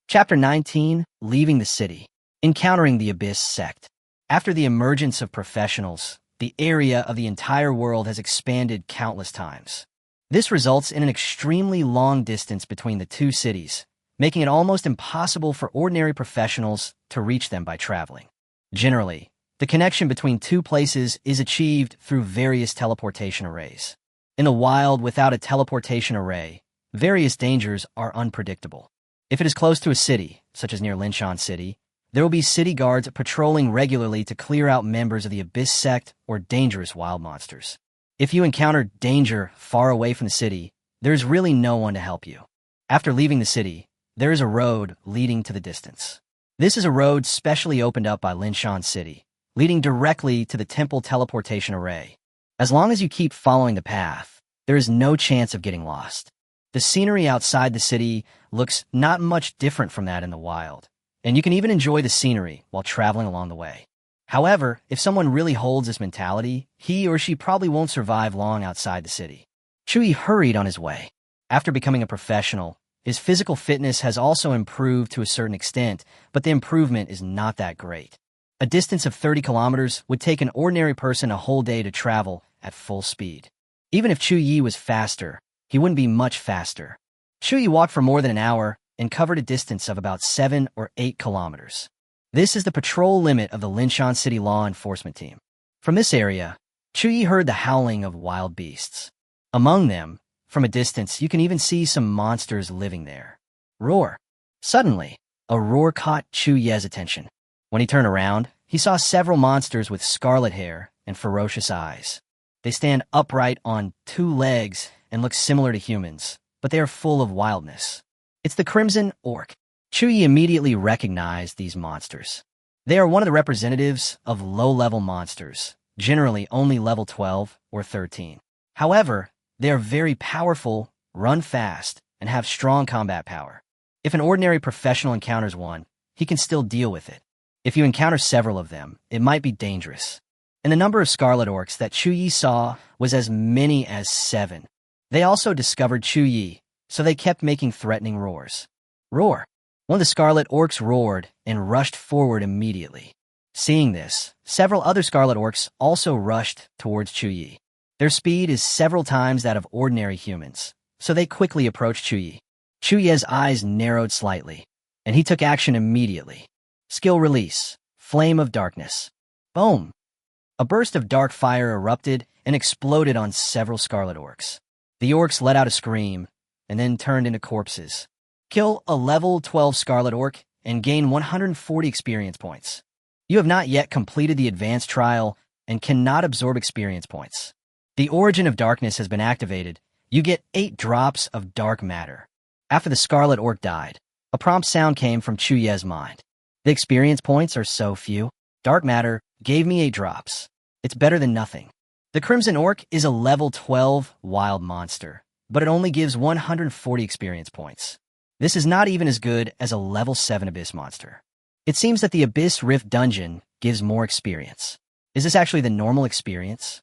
Chapter 19, Leaving the City. Encountering the Abyss sect. After the emergence of professionals, the area of the entire world has expanded countless times. This results in an extremely long distance between the two cities, making it almost impossible for ordinary professionals to reach them by traveling. Generally, the connection between two places is achieved through various teleportation arrays. In the wild, without a teleportation array, various dangers are unpredictable. If it is close to a city, such as near Linshan City, there will be city guards patrolling regularly to clear out members of the Abyss sect or dangerous wild monsters. If you encounter danger far away from the city, there is really no one to help you. After leaving the city, there is a road leading to the distance. This is a road specially opened up by Linshan City, leading directly to the temple teleportation array. As long as you keep following the path, there is no chance of getting lost. The scenery outside the city looks not much different from that in the wild, and you can even enjoy the scenery while traveling along the way. However, if someone really holds this mentality, he or she probably won't survive long outside the city. Chu Ye hurried on his way. After becoming a professional, his physical fitness has also improved to a certain extent, but the improvement is not that great. A distance of 30 kilometers would take an ordinary person a whole day to travel at full speed. Even if Chu Ye was faster, he wouldn't be much faster. Chu Ye walked for more than an hour and covered a distance of about 7 or 8 kilometers. This is the patrol limit of the Linshan City Law Enforcement Team. From this area, Chu Ye heard the howling of wild beasts. Among them, from a distance, you can even see some monsters living there. Roar! Suddenly, a roar caught Chu Ye's attention. When he turned around, he saw several monsters with scarlet hair and ferocious eyes. They stand upright on 2 legs and look similar to humans, but they are full of wildness. It's the Crimson Orc. Chu Ye immediately recognized these monsters. They are one of the representatives of low-level monsters, generally only level 12 or 13. However, they are very powerful, run fast, and have strong combat power. If an ordinary professional encounters one, he can still deal with it. If you encounter several of them, it might be dangerous. And the number of Scarlet Orcs that Chu Ye saw was as many as 7. They also discovered Chu Ye, so they kept making threatening roars. Roar! One of the Scarlet Orcs roared and rushed forward immediately. Seeing this, several other Scarlet Orcs also rushed towards Chu Ye. Their speed is several times that of ordinary humans, so they quickly approached Chu Ye. Chu Ye's eyes narrowed slightly, and he took action immediately. Skill release, Flame of Darkness. Boom! A burst of dark fire erupted and exploded on several Scarlet Orcs. The Orcs let out a scream, and then turned into corpses. Kill a level 12 Scarlet Orc and gain 140 experience points. You have not yet completed the advanced trial and cannot absorb experience points. The Origin of Darkness has been activated. You get 8 drops of dark matter. After the Scarlet Orc died, a prompt sound came from Chu Ye's mind. The experience points are so few. Dark matter gave me 8 drops. It's better than nothing. The Crimson Orc is a level 12 wild monster, but it only gives 140 experience points. This is not even as good as a level 7 Abyss monster. It seems that the Abyss Rift dungeon gives more experience. Is this actually the normal experience?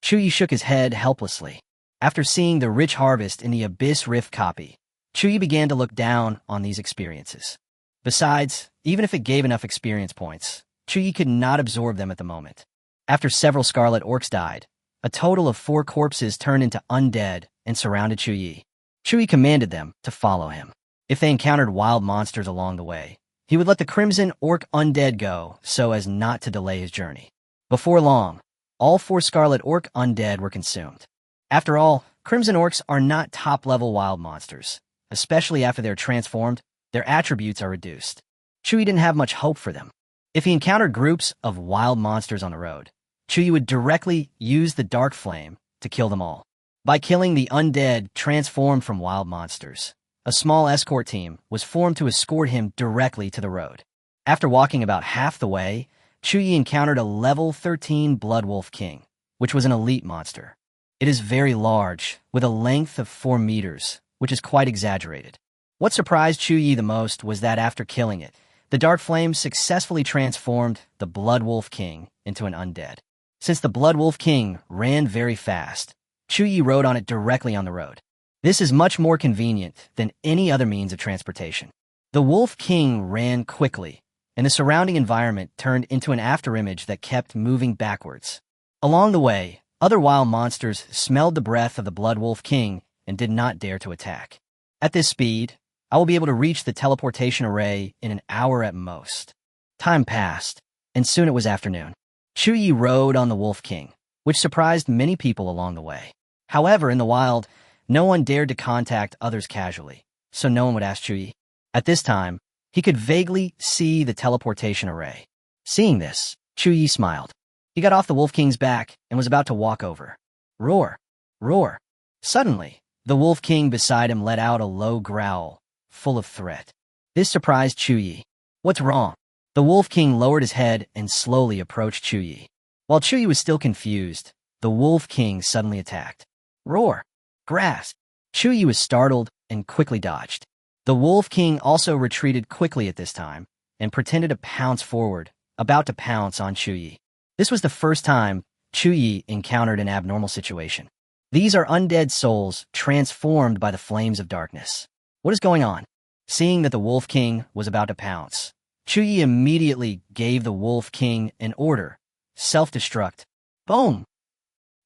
Chu Ye shook his head helplessly. After seeing the rich harvest in the Abyss Rift copy, Chu Ye began to look down on these experiences. Besides, even if it gave enough experience points, Chu Ye could not absorb them at the moment. After several Scarlet Orcs died, a total of 4 corpses turned into undead and surrounded Chu Ye. Chu Ye commanded them to follow him. If they encountered wild monsters along the way, he would let the Crimson Orc undead go so as not to delay his journey. Before long, all 4 Scarlet Orc undead were consumed. After all, Crimson Orcs are not top-level wild monsters. Especially after they're transformed, their attributes are reduced. Chu Ye didn't have much hope for them. If he encountered groups of wild monsters on the road, Chu Ye would directly use the Dark Flame to kill them all. By killing the undead transformed from wild monsters, a small escort team was formed to escort him directly to the road. After walking about half the way, Chu Ye encountered a level 13 Bloodwolf King, which was an elite monster. It is very large, with a length of 4 meters, which is quite exaggerated. What surprised Chu Ye the most was that after killing it, the dark flame successfully transformed the Blood Wolf King into an undead. Since the Blood Wolf King ran very fast, Chu Ye rode on it directly on the road. This is much more convenient than any other means of transportation. The Wolf King ran quickly, and the surrounding environment turned into an afterimage that kept moving backwards. Along the way, other wild monsters smelled the breath of the Blood Wolf King and did not dare to attack. At this speed, I will be able to reach the teleportation array in an hour at most. Time passed, and soon it was afternoon. Chu Ye rode on the Wolf King, which surprised many people along the way. However, in the wild, no one dared to contact others casually, so no one would ask Chu Ye. At this time, he could vaguely see the teleportation array. Seeing this, Chu Ye smiled. He got off the Wolf King's back and was about to walk over. Roar! Roar! Suddenly, the Wolf King beside him let out a low growl, full of threat. This surprised Chu Ye. What's wrong? The Wolf King lowered his head and slowly approached Chu Ye. While Chu Ye was still confused, the Wolf King suddenly attacked. Roar! Grass! Chu Ye was startled and quickly dodged. The Wolf King also retreated quickly at this time and pretended to pounce forward, about to pounce on Chu Ye. This was the first time Chu Ye encountered an abnormal situation. These are undead souls transformed by the flames of darkness. What is going on? Seeing that the Wolf King was about to pounce, Chu Ye immediately gave the Wolf King an order. Self-destruct. Boom!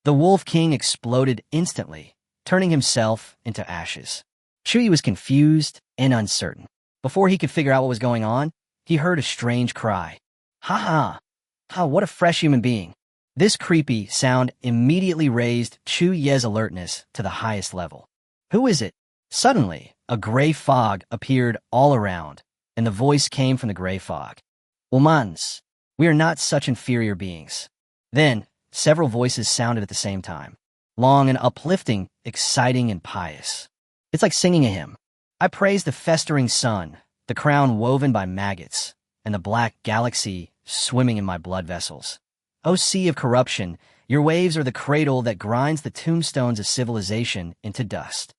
The Wolf King exploded instantly, turning himself into ashes. Chu Ye was confused and uncertain. Before he could figure out what was going on, he heard a strange cry. Ha ha! Ha, what a fresh human being. This creepy sound immediately raised Chu Ye's alertness to the highest level. Who is it? Suddenly, a gray fog appeared all around, and the voice came from the gray fog. Humans, we are not such inferior beings. Then, several voices sounded at the same time. Long and uplifting, exciting and pious. It's like singing a hymn. I praise the festering sun, the crown woven by maggots, and the black galaxy swimming in my blood vessels. O sea of corruption, your waves are the cradle that grinds the tombstones of civilization into dust.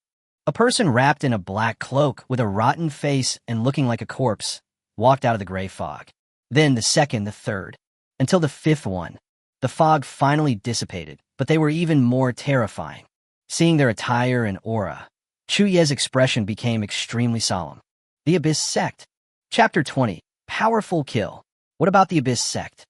A person wrapped in a black cloak with a rotten face and looking like a corpse walked out of the gray fog. Then the second, the third, until the fifth one. The fog finally dissipated, but they were even more terrifying. Seeing their attire and aura, Chu Ye's expression became extremely solemn. The Abyss Sect. Chapter 20. Powerful Kill. What about the Abyss Sect?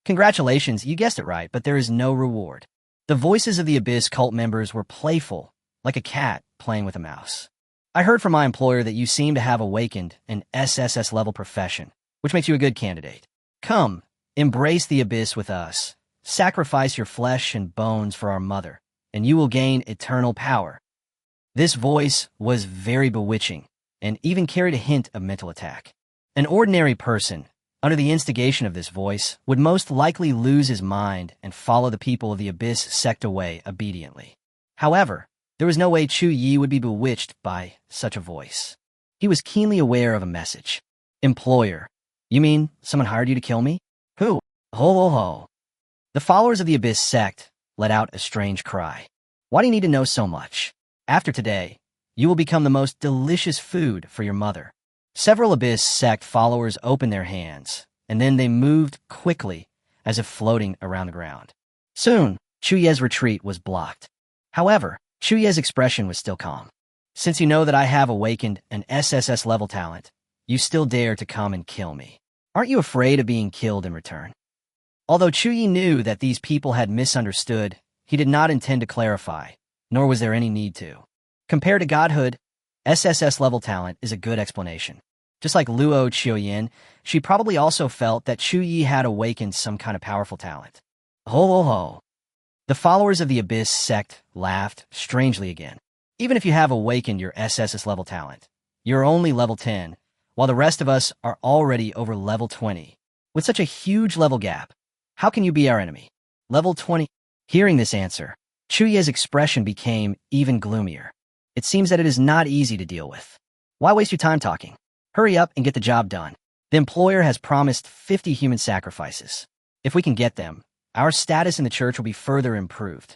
Congratulations, you guessed it right, but there is no reward. The voices of the Abyss cult members were playful, like a cat playing with a mouse. I heard from my employer that you seem to have awakened an SSS-level profession, which makes you a good candidate. Come, embrace the Abyss with us. Sacrifice your flesh and bones for our mother, and you will gain eternal power. This voice was very bewitching, and even carried a hint of mental attack. An ordinary person, under the instigation of this voice, would most likely lose his mind and follow the people of the Abyss sect away obediently. However, there was no way Chu Ye would be bewitched by such a voice. He was keenly aware of a message. Employer, you mean someone hired you to kill me? Who? Ho ho ho. The followers of the Abyss sect let out a strange cry. Why do you need to know so much? After today, you will become the most delicious food for your mother. Several Abyss sect followers opened their hands, and then they moved quickly, as if floating around the ground. Soon, Chu Ye's retreat was blocked. However, Chu Ye's expression was still calm. Since you know that I have awakened an SSS-level talent, you still dare to come and kill me. Aren't you afraid of being killed in return? Although Chu Ye knew that these people had misunderstood, he did not intend to clarify, nor was there any need to. Compared to godhood, SSS-level talent is a good explanation. Just like Luo Qiuyin, she probably also felt that Chu Ye had awakened some kind of powerful talent. Ho ho ho. The followers of the Abyss sect laughed strangely again. Even if you have awakened your SSS-level talent, you're only level 10, while the rest of us are already over level 20. With such a huge level gap, how can you be our enemy? Level 20? Hearing this answer, Chu Ye's expression became even gloomier. It seems that it is not easy to deal with. Why waste your time talking? Hurry up and get the job done. The employer has promised 50 human sacrifices. If we can get them, our status in the church will be further improved.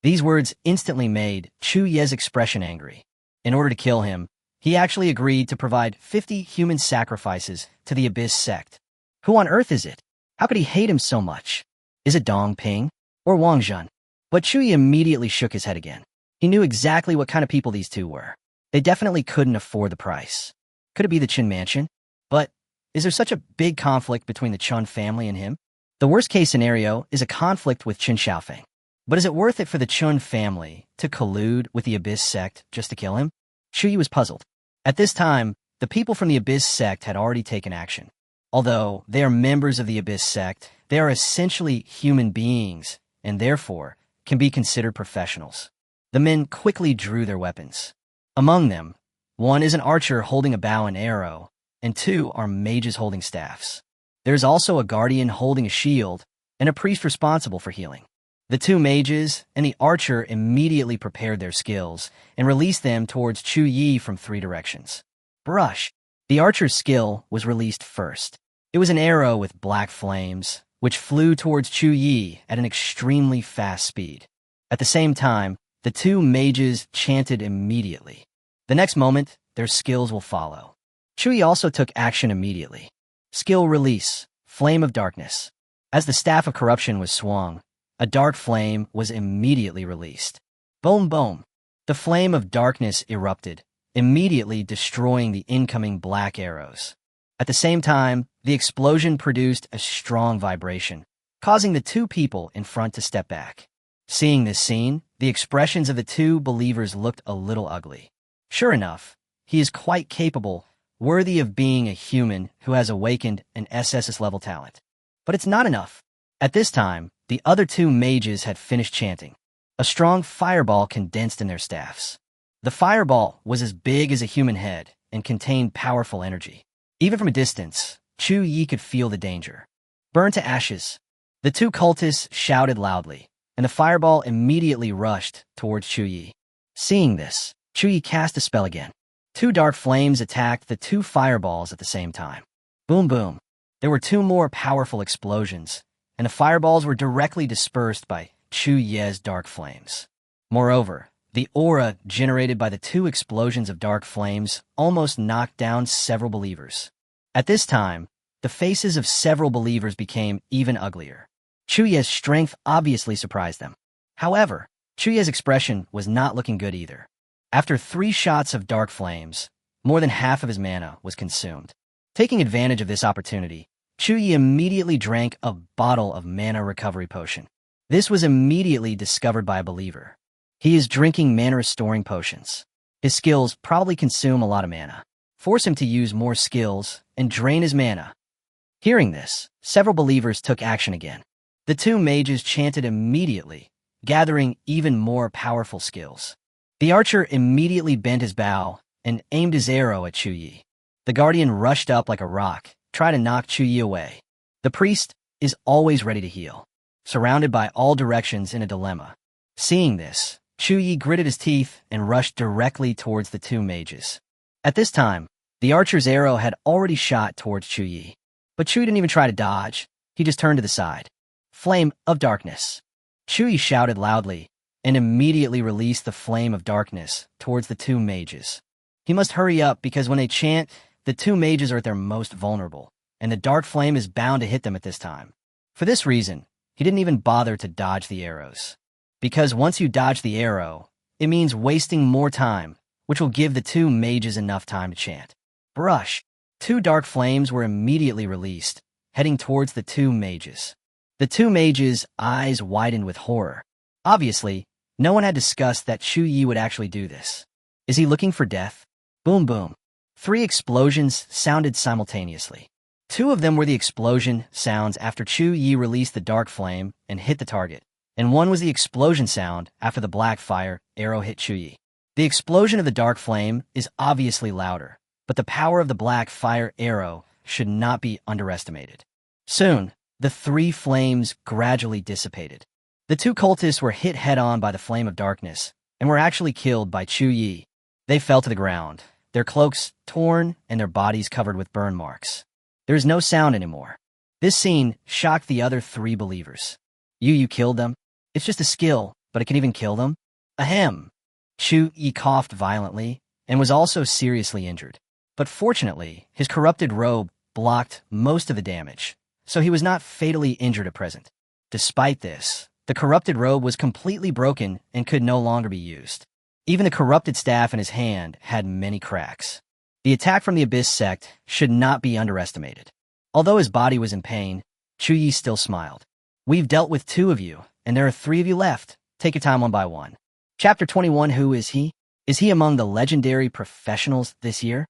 These words instantly made Chu Ye's expression angry. In order to kill him, He actually agreed to provide 50 human sacrifices to the Abyss sect. Who on earth is it? How could he hate him so much? Is it Dong Ping or Wang Zhen? But Chu Ye immediately shook his head again. He knew exactly what kind of people these two were. They definitely couldn't afford the price. Could it be the Qin mansion? But is there such a big conflict between the Chun family and him? The worst-case scenario is a conflict with Qin Xiaofeng. But is it worth it for the Chun family to collude with the Abyss sect just to kill him? Chu Ye was puzzled. At this time, the people from the Abyss sect had already taken action. Although they are members of the Abyss sect, they are essentially human beings, and therefore can be considered professionals. The men quickly drew their weapons. Among them, one is an archer holding a bow and arrow, and two are mages holding staffs. There's also a guardian holding a shield, and a priest responsible for healing. The two mages and the archer immediately prepared their skills and released them towards Chu Ye from 3 directions. Brush. The archer's skill was released first. It was an arrow with black flames, which flew towards Chu Ye at an extremely fast speed. At the same time, the two mages chanted immediately. The next moment, their skills will follow. Chu Ye also took action immediately. Skill release, Flame of Darkness. As the Staff of Corruption was swung, a dark flame was immediately released. Boom, boom. The flame of darkness erupted, immediately destroying the incoming black arrows. At the same time, the explosion produced a strong vibration, causing the two people in front to step back. Seeing this scene, the expressions of the two believers looked a little ugly. Sure enough, he is quite capable, worthy of being a human who has awakened an SSS-level talent. But it's not enough. At this time, the other two mages had finished chanting. A strong fireball condensed in their staffs. The fireball was as big as a human head and contained powerful energy. Even from a distance, Chu Ye could feel the danger. Burn to ashes. The two cultists shouted loudly, and the fireball immediately rushed towards Chu Ye. Seeing this, Chu Ye cast a spell again. 2 dark flames attacked the 2 fireballs at the same time. Boom, boom. There were 2 more powerful explosions, and the fireballs were directly dispersed by Chu Ye's dark flames. Moreover, the aura generated by the 2 explosions of dark flames almost knocked down several believers. At this time, the faces of several believers became even uglier. Chu Ye's strength obviously surprised them. However, Chu Ye's expression was not looking good either. After 3 shots of dark flames, more than half of his mana was consumed. Taking advantage of this opportunity, Chu Ye immediately drank a bottle of mana recovery potion. This was immediately discovered by a believer. He is drinking mana-restoring potions. His skills probably consume a lot of mana. Force him to use more skills and drain his mana. Hearing this, several believers took action again. The 2 mages chanted immediately, gathering even more powerful skills. The archer immediately bent his bow and aimed his arrow at Chu Ye. The guardian rushed up like a rock, trying to knock Chu Ye away. The priest is always ready to heal, surrounded by all directions in a dilemma. Seeing this, Chu Ye gritted his teeth and rushed directly towards the 2 mages. At this time, the archer's arrow had already shot towards Chu Ye. But Chu didn't even try to dodge. He just turned to the side. Flame of Darkness. Chu Ye shouted loudly and immediately released the flame of darkness towards the 2 mages. He must hurry up because when they chant, the 2 mages are at their most vulnerable, and the dark flame is bound to hit them at this time. For this reason, he didn't even bother to dodge the arrows. Because once you dodge the arrow, it means wasting more time, which will give the 2 mages enough time to chant. Brush. 2 dark flames were immediately released, heading towards the 2 mages. The 2 mages' eyes widened with horror. Obviously, no one had discussed that Chu Ye would actually do this. Is he looking for death? Boom, boom. 3 explosions sounded simultaneously. 2 of them were the explosion sounds after Chu Ye released the dark flame and hit the target, and 1 was the explosion sound after the black fire arrow hit Chu Ye. The explosion of the dark flame is obviously louder, but the power of the black fire arrow should not be underestimated. Soon, the 3 flames gradually dissipated. The 2 cultists were hit head-on by the flame of darkness and were actually killed by Chu Ye. They fell to the ground, their cloaks torn and their bodies covered with burn marks. There is no sound anymore. This scene shocked the other 3 believers. You killed them? It's just a skill, but it can even kill them? Ahem. Chu Ye coughed violently and was also seriously injured. But fortunately, his corrupted robe blocked most of the damage, so he was not fatally injured at present. Despite this, the corrupted robe was completely broken and could no longer be used. Even the corrupted staff in his hand had many cracks. The attack from the Abyss sect should not be underestimated. Although his body was in pain, Chu Ye still smiled. We've dealt with 2 of you, and there are 3 of you left. Take your time one by one. Chapter 21. Who is he? Is he among the legendary professionals this year?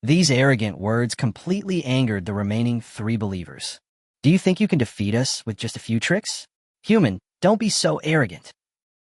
These arrogant words completely angered the remaining 3 believers. Do you think you can defeat us with just a few tricks? Human, don't be so arrogant.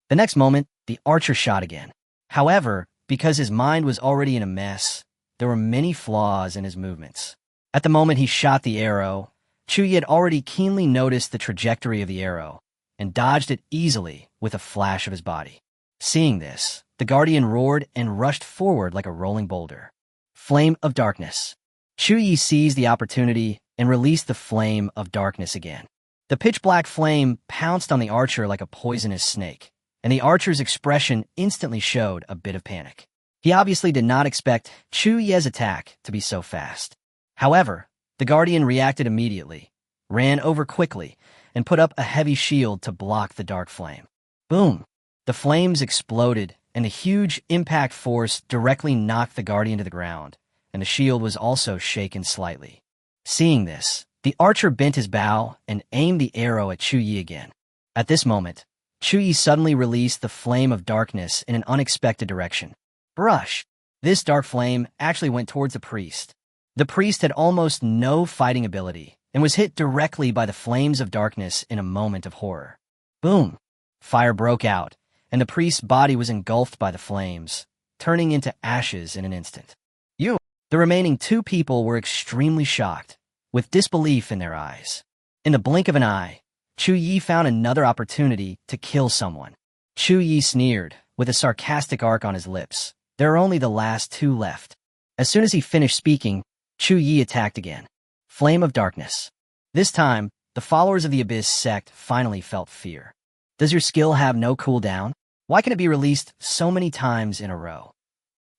The next moment, the archer shot again. However, because his mind was already in a mess, there were many flaws in his movements. At the moment he shot the arrow, Chu Ye had already keenly noticed the trajectory of the arrow and dodged it easily with a flash of his body. Seeing this, the guardian roared and rushed forward like a rolling boulder. Flame of Darkness. Chu Ye seized the opportunity and released the Flame of Darkness again. The pitch-black flame pounced on the archer like a poisonous snake, and the archer's expression instantly showed a bit of panic. He obviously did not expect Chu Ye's attack to be so fast. However, the guardian reacted immediately, ran over quickly, and put up a heavy shield to block the dark flame. Boom! The flames exploded, and a huge impact force directly knocked the guardian to the ground, and the shield was also shaken slightly. Seeing this, the archer bent his bow and aimed the arrow at Chu Ye again. At this moment, Chu Ye suddenly released the Flame of Darkness in an unexpected direction. Brush! This dark flame actually went towards the priest. The priest had almost no fighting ability and was hit directly by the flames of darkness in a moment of horror. Boom! Fire broke out, and the priest's body was engulfed by the flames, turning into ashes in an instant. The remaining 2 people were extremely shocked, with disbelief in their eyes. In the blink of an eye, Chu Ye found another opportunity to kill someone. Chu Ye sneered, with a sarcastic arc on his lips. There are only the last 2 left. As soon as he finished speaking, Chu Ye attacked again. Flame of Darkness. This time, the followers of the Abyss sect finally felt fear. Does your skill have no cooldown? Why can it be released so many times in a row?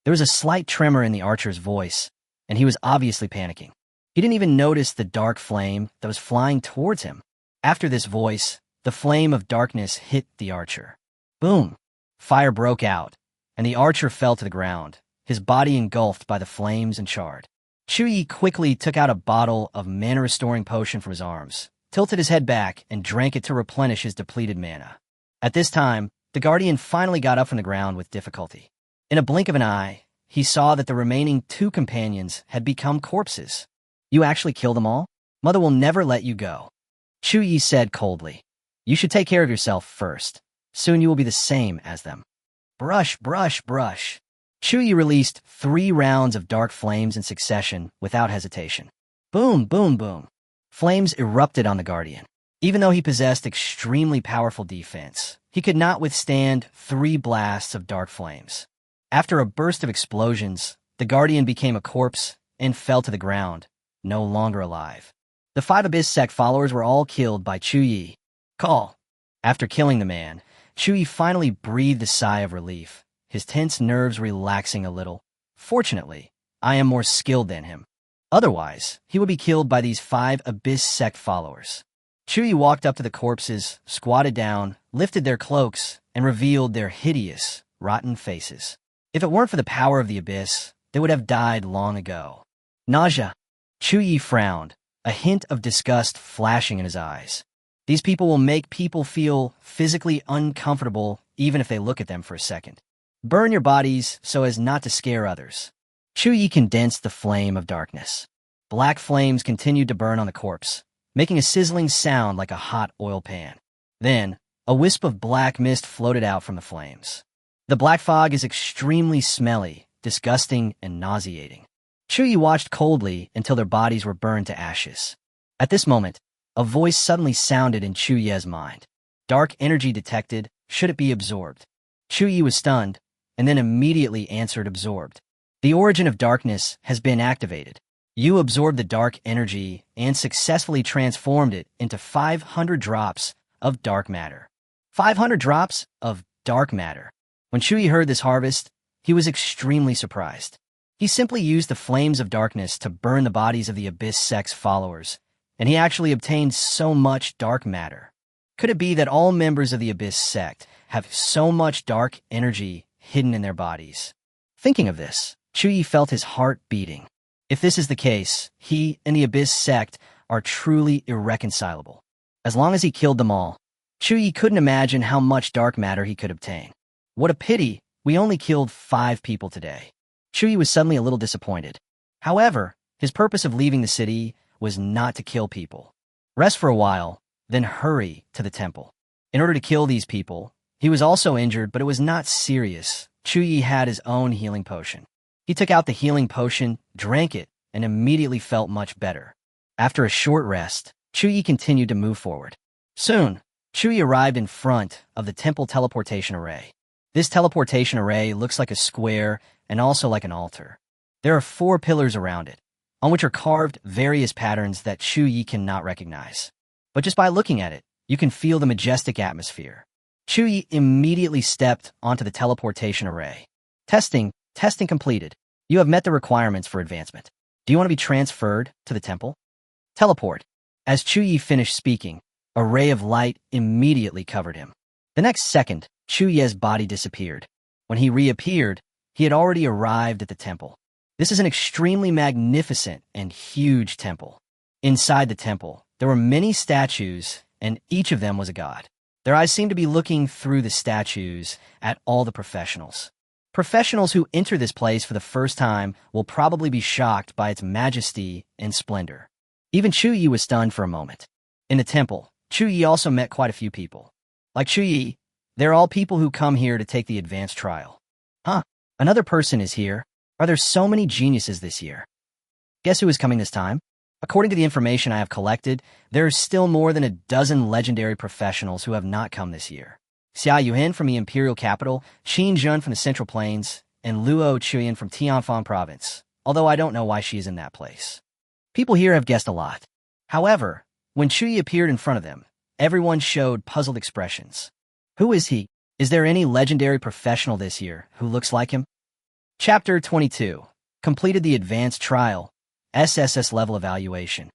There was a slight tremor in the archer's voice, and he was obviously panicking. He didn't even notice the dark flame that was flying towards him. After this voice, the Flame of Darkness hit the archer. Boom! Fire broke out, and the archer fell to the ground, his body engulfed by the flames and charred. Chu Ye quickly took out a bottle of mana-restoring potion from his arms, tilted his head back, and drank it to replenish his depleted mana. At this time, the guardian finally got up from the ground with difficulty. In a blink of an eye, he saw that the remaining 2 companions had become corpses. You actually killed them all? Mother will never let you go. Chu Ye said coldly. You should take care of yourself first. Soon you will be the same as them. Brush, brush, brush. Chu Ye released 3 rounds of dark flames in succession without hesitation. Boom, boom, boom. Flames erupted on the guardian. Even though he possessed extremely powerful defense, he could not withstand 3 blasts of dark flames. After a burst of explosions, the guardian became a corpse and fell to the ground, no longer alive. The 5 Abyss sect followers were all killed by Chu Ye. Call. After killing the man, Chu Ye finally breathed a sigh of relief, his tense nerves relaxing a little. Fortunately, I am more skilled than him. Otherwise, he would be killed by these 5 Abyss sect followers. Chu Ye walked up to the corpses, squatted down, lifted their cloaks, and revealed their hideous, rotten faces. If it weren't for the power of the Abyss, they would have died long ago. Nausea. Chu Ye frowned, a hint of disgust flashing in his eyes. These people will make people feel physically uncomfortable even if they look at them for a second. Burn your bodies so as not to scare others. Chu Ye condensed the Flame of Darkness. Black flames continued to burn on the corpse, making a sizzling sound like a hot oil pan. Then, a wisp of black mist floated out from the flames. The black fog is extremely smelly, disgusting, and nauseating. Chu Ye watched coldly until their bodies were burned to ashes. At this moment, a voice suddenly sounded in Chu Ye's mind. Dark energy detected. Should it be absorbed? Chu Ye was stunned, and then immediately answered absorbed. The origin of darkness has been activated. You absorbed the dark energy and successfully transformed it into 500 drops of dark matter. 500 drops of dark matter. When Chu Ye heard this harvest, he was extremely surprised. He simply used the flames of darkness to burn the bodies of the Abyss sect's followers, and he actually obtained so much dark matter. Could it be that all members of the Abyss sect have so much dark energy hidden in their bodies? Thinking of this, Chu Ye felt his heart beating. If this is the case, he and the Abyss sect are truly irreconcilable. As long as he killed them all, Chu Ye couldn't imagine how much dark matter he could obtain. What a pity, we only killed 5 people today. Chu Ye was suddenly a little disappointed. However, his purpose of leaving the city was not to kill people. Rest for a while, then hurry to the temple. In order to kill these people, he was also injured, but it was not serious. Chu Ye had his own healing potion. He took out the healing potion, drank it, and immediately felt much better. After a short rest, Chu Ye continued to move forward. Soon, Chu Ye arrived in front of the temple teleportation array. This teleportation array looks like a square and also like an altar. There are 4 pillars around it, on which are carved various patterns that Chu Ye cannot recognize. But just by looking at it, you can feel the majestic atmosphere. Chu Ye immediately stepped onto the teleportation array. Testing completed. You have met the requirements for advancement. Do you want to be transferred to the temple? Teleport. As Chu Ye finished speaking, a ray of light immediately covered him. The next second, Chu Ye's body disappeared. When he reappeared, he had already arrived at the temple. This is an extremely magnificent and huge temple. Inside the temple, there were many statues, and each of them was a god. Their eyes seemed to be looking through the statues at all the professionals. Professionals who enter this place for the first time will probably be shocked by its majesty and splendor. Even Chu Ye was stunned for a moment. In the temple, Chu Ye also met quite a few people. Like Chu Ye, they're all people who come here to take the advanced trial. Huh, another person is here. Are there so many geniuses this year? Guess who is coming this time? According to the information I have collected, there are still more than a dozen legendary professionals who have not come this year. Xia Yuhen from the Imperial Capital, Qin Zheng from the Central Plains, and Luo Chuyan from Tianfan Province, although I don't know why she is in that place. People here have guessed a lot. However, when Chu Ye appeared in front of them, everyone showed puzzled expressions. Who is he? Is there any legendary professional this year who looks like him? Chapter 22. Completed the Advanced Trial, SSS Level Evaluation.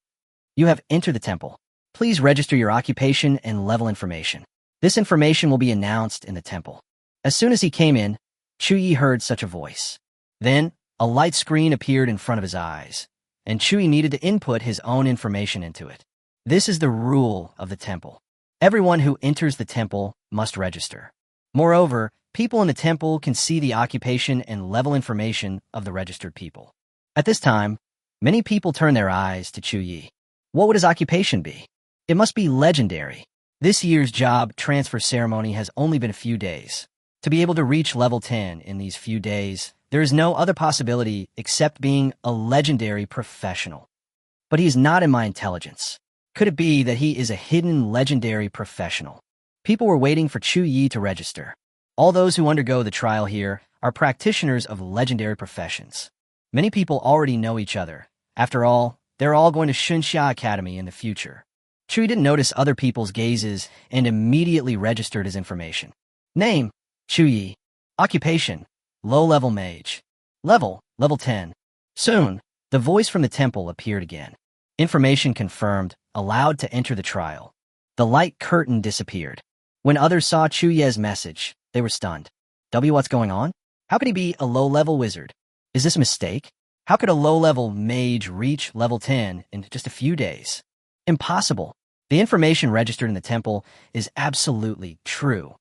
You have entered the temple. Please register your occupation and level information. This information will be announced in the temple. As soon as he came in, Chu Ye heard such a voice. Then, a light screen appeared in front of his eyes, and Chu Ye needed to input his own information into it. This is the rule of the temple. Everyone who enters the temple must register. Moreover, people in the temple can see the occupation and level information of the registered people. At this time, many people turn their eyes to Chu Ye. What would his occupation be? It must be legendary. This year's job transfer ceremony has only been a few days. To be able to reach level 10 in these few days, there is no other possibility except being a legendary professional. But he is not in my intelligence. Could it be that he is a hidden legendary professional? People were waiting for Chu Ye to register. All those who undergo the trial here are practitioners of legendary professions. Many people already know each other. After all, they're all going to Xunxia Academy in the future. Chu Ye didn't notice other people's gazes and immediately registered his information. Name, Chu Ye. Occupation, low-level mage. Level 10. Soon, the voice from the temple appeared again. Information confirmed, allowed to enter the trial. The light curtain disappeared. When others saw Chu Ye's message, they were stunned. What's going on? How could he be a low-level wizard? Is this a mistake? How could a low-level mage reach level 10 in just a few days? Impossible. The information registered in the temple is absolutely true.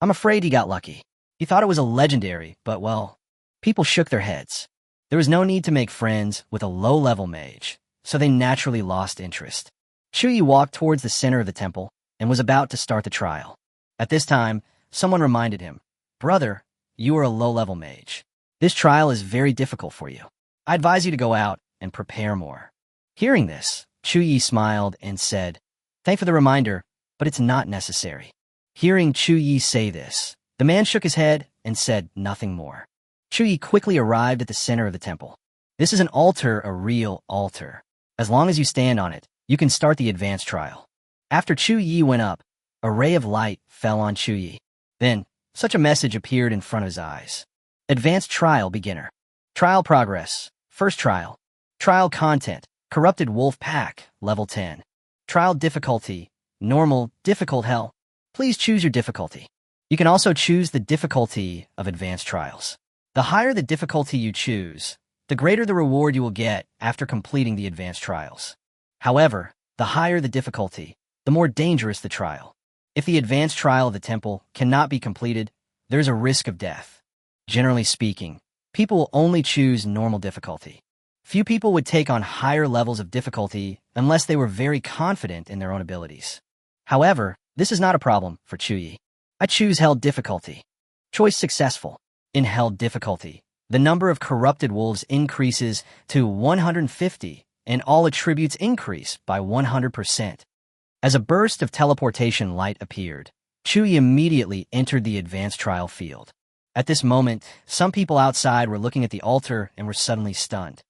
I'm afraid he got lucky. He thought it was a legendary, but well, people shook their heads. There was no need to make friends with a low-level mage, so they naturally lost interest. Chu Ye walked towards the center of the temple and was about to start the trial. At this time, someone reminded him, "Brother, you are a low-level mage. This trial is very difficult for you. I advise you to go out and prepare more." Hearing this, Chu Ye smiled and said, "Thank for the reminder, but it's not necessary." Hearing Chu Ye say this, the man shook his head and said nothing more. Chu Ye quickly arrived at the center of the temple. This is an altar, a real altar. As long as you stand on it, you can start the advanced trial. After Chu Ye went up, a ray of light fell on Chu Ye. Then, such a message appeared in front of his eyes. Advanced Trial Beginner. Trial Progress. First Trial. Trial Content. Corrupted Wolf Pack, Level 10. Trial Difficulty. Normal, Difficult, Hell. Please choose your difficulty. You can also choose the difficulty of advanced trials. The higher the difficulty you choose, the greater the reward you will get after completing the advanced trials. However, the higher the difficulty, the more dangerous the trial. If the advanced trial of the temple cannot be completed, there is a risk of death. Generally speaking, people will only choose normal difficulty. Few people would take on higher levels of difficulty unless they were very confident in their own abilities. However, this is not a problem for Chu Ye. I choose Held Difficulty. Choice successful. In Held Difficulty, the number of corrupted wolves increases to 150, and all attributes increase by 100%. As a burst of teleportation light appeared, Chu Ye immediately entered the advanced trial field. At this moment, some people outside were looking at the altar and were suddenly stunned.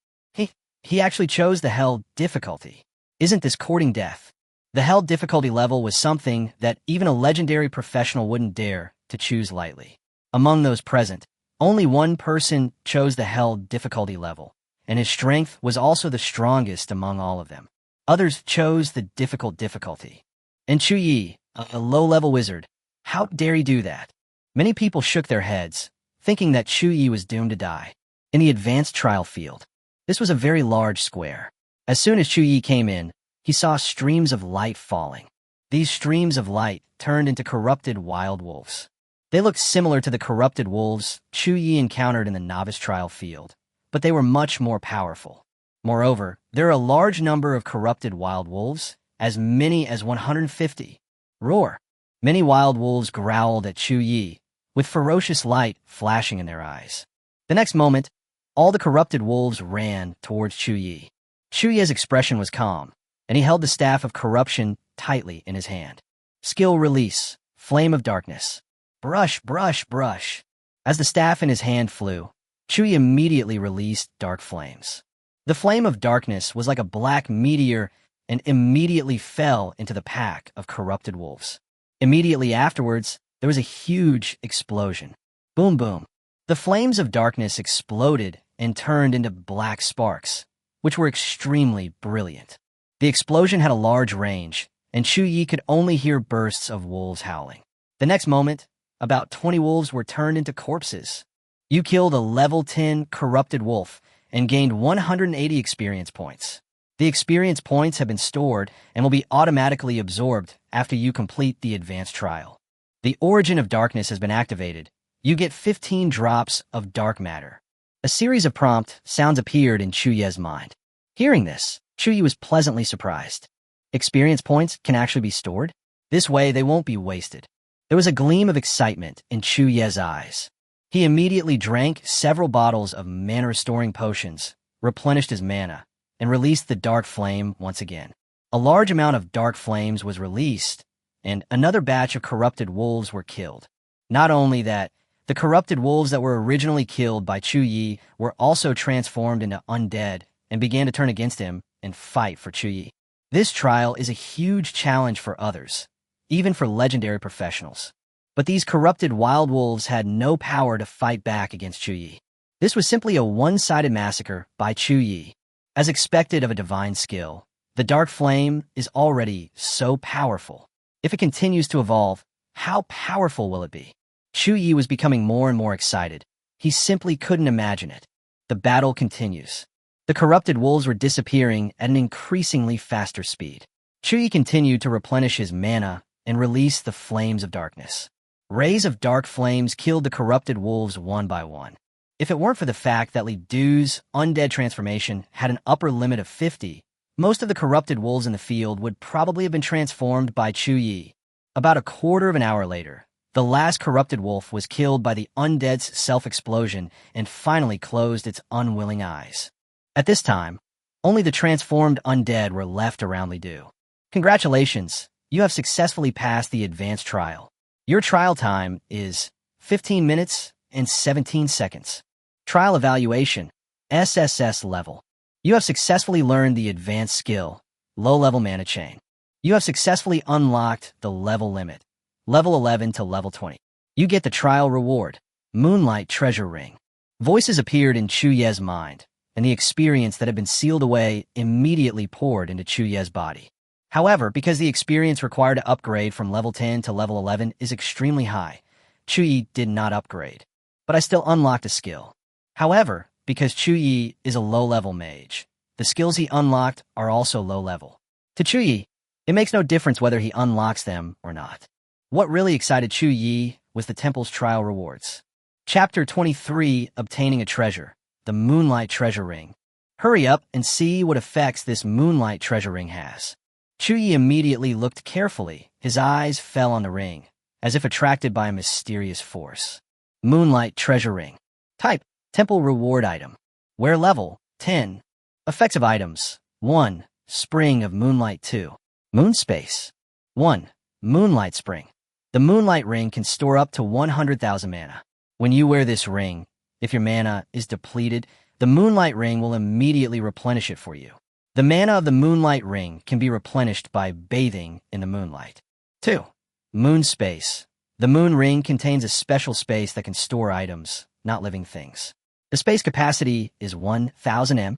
He actually chose the Held Difficulty. Isn't this courting death? The Held Difficulty level was something that even a legendary professional wouldn't dare to choose lightly. Among those present, only one person chose the Held Difficulty level, and his strength was also the strongest among all of them. Others chose the Difficult Difficulty. And Chu Ye, a low-level wizard, how dare he do that? Many people shook their heads, thinking that Chu Ye was doomed to die. In the advanced trial field, this was a very large square. As soon as Chu Ye came in, he saw streams of light falling. These streams of light turned into corrupted wild wolves. They looked similar to the corrupted wolves Chu Ye encountered in the novice trial field, but they were much more powerful. Moreover, there are a large number of corrupted wild wolves, as many as 150. Roar! Many wild wolves growled at Chu Ye, with ferocious light flashing in their eyes. The next moment, all the corrupted wolves ran towards Chu Ye. Chu Ye's expression was calm, and he held the staff of corruption tightly in his hand. Skill Release, Flame of Darkness. Brush, brush, brush. As the staff in his hand flew, Chu Ye immediately released dark flames. The flame of darkness was like a black meteor and immediately fell into the pack of corrupted wolves. Immediately afterwards, there was a huge explosion. Boom, boom. The flames of darkness exploded and turned into black sparks, which were extremely brilliant. The explosion had a large range, and Chu Ye could only hear bursts of wolves howling. The next moment, about 20 wolves were turned into corpses. You killed a level 10 corrupted wolf and gained 180 experience points. The experience points have been stored and will be automatically absorbed after you complete the advanced trial. The Origin of Darkness has been activated. You get 15 drops of dark matter. A series of prompt sounds appeared in Chu Ye's mind. Hearing this, Chu Ye was pleasantly surprised. Experience points can actually be stored? This way they won't be wasted. There was a gleam of excitement in Chu Ye's eyes. He immediately drank several bottles of mana-restoring potions, replenished his mana, and released the dark flame once again. A large amount of dark flames was released, and another batch of corrupted wolves were killed. Not only that, the corrupted wolves that were originally killed by Chu Ye were also transformed into undead and began to turn against him and fight for Chu Ye. This trial is a huge challenge for others, even for legendary professionals. But these corrupted wild wolves had no power to fight back against Chu Ye. This was simply a one-sided massacre by Chu Ye. As expected of a divine skill, the dark flame is already so powerful. If it continues to evolve, how powerful will it be? Chu Ye was becoming more and more excited. He simply couldn't imagine it. The battle continues. The corrupted wolves were disappearing at an increasingly faster speed. Chu Ye continued to replenish his mana and release the flames of darkness. Rays of dark flames killed the corrupted wolves one by one. If it weren't for the fact that Li Du's undead transformation had an upper limit of 50, most of the corrupted wolves in the field would probably have been transformed by Chu Ye. About a quarter of an hour later, the last corrupted wolf was killed by the undead's self-explosion and finally closed its unwilling eyes. At this time, only the transformed undead were left around Li Du. Congratulations, you have successfully passed the advanced trial. Your trial time is 15 minutes and 17 seconds. Trial Evaluation, SSS Level. You have successfully learned the advanced skill, Low-Level Mana Chain. You have successfully unlocked the level limit, level 11 to level 20. You get the trial reward, Moonlight Treasure Ring. Voices appeared in Chu Ye's mind, and the experience that had been sealed away immediately poured into Chu Ye's body. However, because the experience required to upgrade from level 10 to level 11 is extremely high, Chu Ye did not upgrade. But I still unlocked a skill. However, because Chu Ye is a low-level mage, the skills he unlocked are also low-level. To Chu Ye, it makes no difference whether he unlocks them or not. What really excited Chu Ye was the temple's trial rewards. Chapter 23, Obtaining a Treasure, the Moonlight Treasure Ring. Hurry up and see what effects this Moonlight Treasure Ring has. Chu Ye immediately looked carefully. His eyes fell on the ring, as if attracted by a mysterious force. Moonlight Treasure Ring. Type, Temple Reward Item. Wear level, 10. Effects of items, 1. Spring of Moonlight 2. Moon Space. 1. Moonlight Spring. The Moonlight Ring can store up to 100,000 mana. When you wear this ring, if your mana is depleted, the Moonlight Ring will immediately replenish it for you. The mana of the Moonlight Ring can be replenished by bathing in the moonlight. 2. Moon Space. The Moon Ring contains a special space that can store items, not living things. The space capacity is 1,000 m.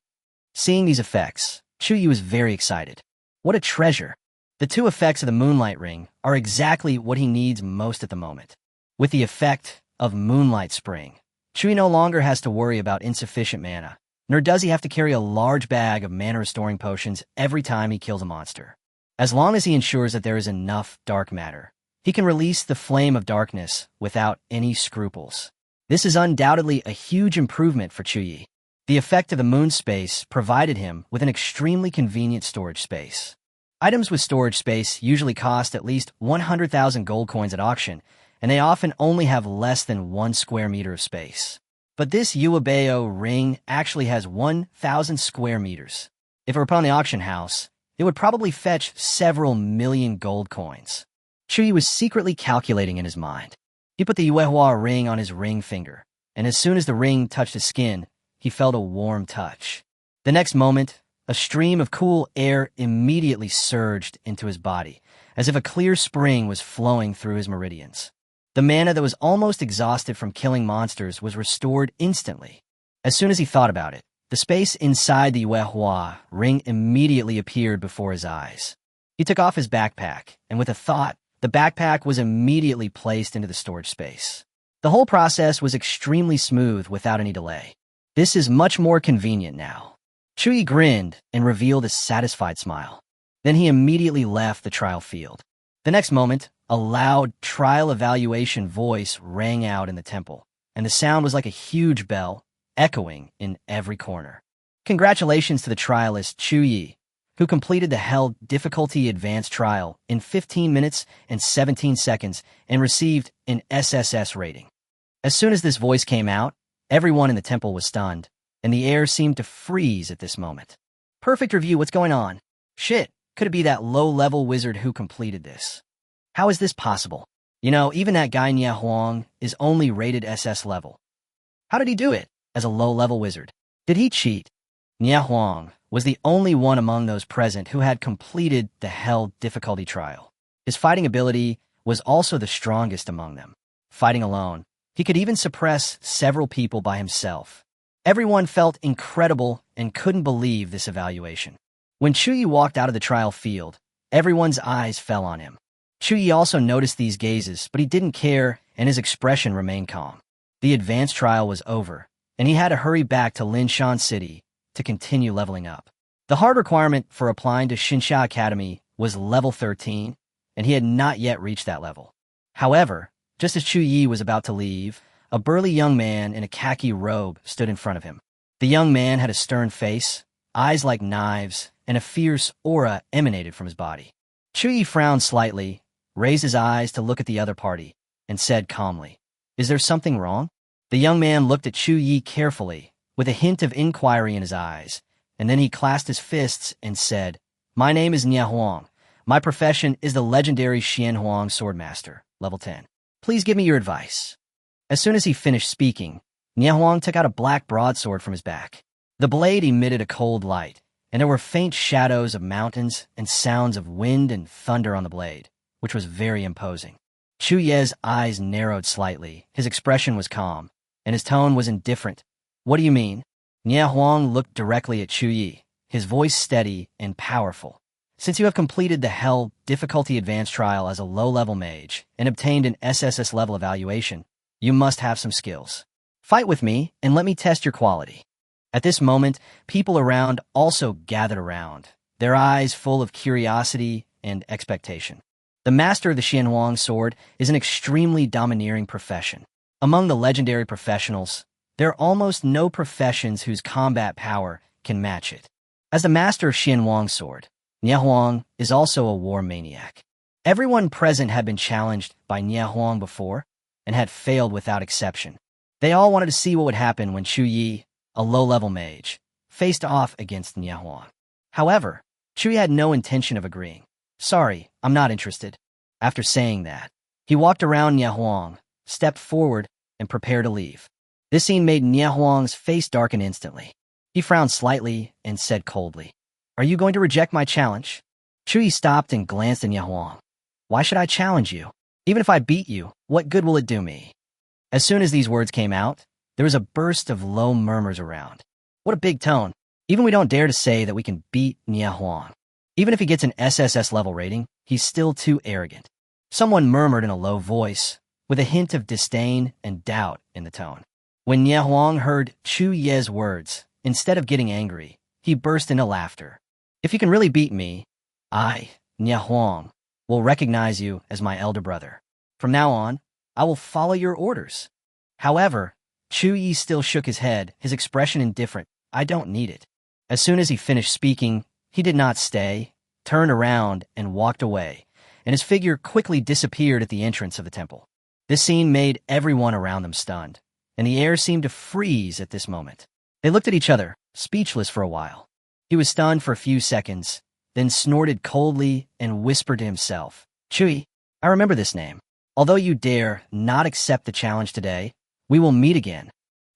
Seeing these effects, Chu Ye was very excited. What a treasure! The two effects of the Moonlight Ring are exactly what he needs most at the moment. With the effect of Moonlight Spring, Chu Ye no longer has to worry about insufficient mana, nor does he have to carry a large bag of mana-restoring potions every time he kills a monster. As long as he ensures that there is enough dark matter, he can release the Flame of Darkness without any scruples. This is undoubtedly a huge improvement for Chu Ye. The effect of the Moon Space provided him with an extremely convenient storage space. Items with storage space usually cost at least 100,000 gold coins at auction, and they often only have less than 1 square meter of space. But this Yuebao ring actually has 1,000 square meters. If it were put on the auction house, it would probably fetch several million gold coins. Chu Ye was secretly calculating in his mind. He put the Yuehua ring on his ring finger, and as soon as the ring touched his skin, he felt a warm touch. The next moment, a stream of cool air immediately surged into his body, as if a clear spring was flowing through his meridians. The mana that was almost exhausted from killing monsters was restored instantly. As soon as he thought about it, the space inside the Yuehua ring immediately appeared before his eyes. He took off his backpack, and with a thought, the backpack was immediately placed into the storage space. The whole process was extremely smooth without any delay. This is much more convenient now. Chu Ye grinned and revealed a satisfied smile. Then he immediately left the trial field. The next moment, a loud trial evaluation voice rang out in the temple, and the sound was like a huge bell, echoing in every corner. Congratulations to the trialist Chu Ye, who completed the held difficulty advanced trial in 15 minutes and 17 seconds and received an SSS rating. As soon as this voice came out, everyone in the temple was stunned, and the air seemed to freeze at this moment. Perfect review, what's going on? Shit, could it be that low-level wizard who completed this? How is this possible? You know, even that guy Nia Huang is only rated SS level. How did he do it as a low-level wizard? Did he cheat? Nia Huang was the only one among those present who had completed the held difficulty trial. His fighting ability was also the strongest among them. Fighting alone, he could even suppress several people by himself. Everyone felt incredible and couldn't believe this evaluation. When Chu Ye walked out of the trial field, everyone's eyes fell on him. Chu Ye also noticed these gazes, but he didn't care, and his expression remained calm. The advanced trial was over, and he had to hurry back to Linshan City to continue leveling up. The hard requirement for applying to Xinsha Academy was level 13, and he had not yet reached that level. However, just as Chu Ye was about to leave, a burly young man in a khaki robe stood in front of him. The young man had a stern face, eyes like knives, and a fierce aura emanated from his body. Chu Ye frowned slightly, raised his eyes to look at the other party, and said calmly, "Is there something wrong?" The young man looked at Chu Ye carefully, with a hint of inquiry in his eyes, and then he clasped his fists and said, "My name is Nia Huang. My profession is the legendary Xian Huang Swordmaster, level 10. Please give me your advice." As soon as he finished speaking, Nia Huang took out a black broadsword from his back. The blade emitted a cold light, and there were faint shadows of mountains and sounds of wind and thunder on the blade, which was very imposing. Chu Ye's eyes narrowed slightly, his expression was calm, and his tone was indifferent What do you mean? Nie Huang looked directly at Chu Ye, his voice steady and powerful. Since you have completed the Hell Difficulty Advanced trial as a low-level mage and obtained an SSS level evaluation, you must have some skills. Fight with me and let me test your quality. At this moment, people around also gathered around, their eyes full of curiosity and expectation. The master of the Xianhuang sword is an extremely domineering profession. Among the legendary professionals, there are almost no professions whose combat power can match it. As the master of Xianhuang sword, Nie Huang is also a war maniac. Everyone present had been challenged by Nie Huang before and had failed without exception. They all wanted to see what would happen when Chu Ye, a low-level mage, faced off against Nie Huang. However, Chu Ye had no intention of agreeing. Sorry, I'm not interested. After saying that, he walked around Nie Huang, stepped forward, and prepared to leave. This scene made Nie Huang's face darken instantly. He frowned slightly and said coldly, "Are you going to reject my challenge?" Chu Ye stopped and glanced at Nie Huang. "Why should I challenge you? Even if I beat you, what good will it do me?" As soon as these words came out, there was a burst of low murmurs around. What a big tone. Even we don't dare to say that we can beat Nie Huang. Even if he gets an SSS level rating, he's still too arrogant. Someone murmured in a low voice, with a hint of disdain and doubt in the tone. When Nie Huang heard Chu Ye's words, instead of getting angry, he burst into laughter. "If you can really beat me, I, Nie Huang, will recognize you as my elder brother. From now on, I will follow your orders." However, Chu Ye still shook his head, his expression indifferent. "I don't need it." As soon as he finished speaking, he did not stay, turned around, and walked away, and his figure quickly disappeared at the entrance of the temple. This scene made everyone around them stunned, and the air seemed to freeze at this moment. They looked at each other, speechless for a while. He was stunned for a few seconds, then snorted coldly and whispered to himself, "Chu Ye, I remember this name. Although you dare not accept the challenge today, we will meet again."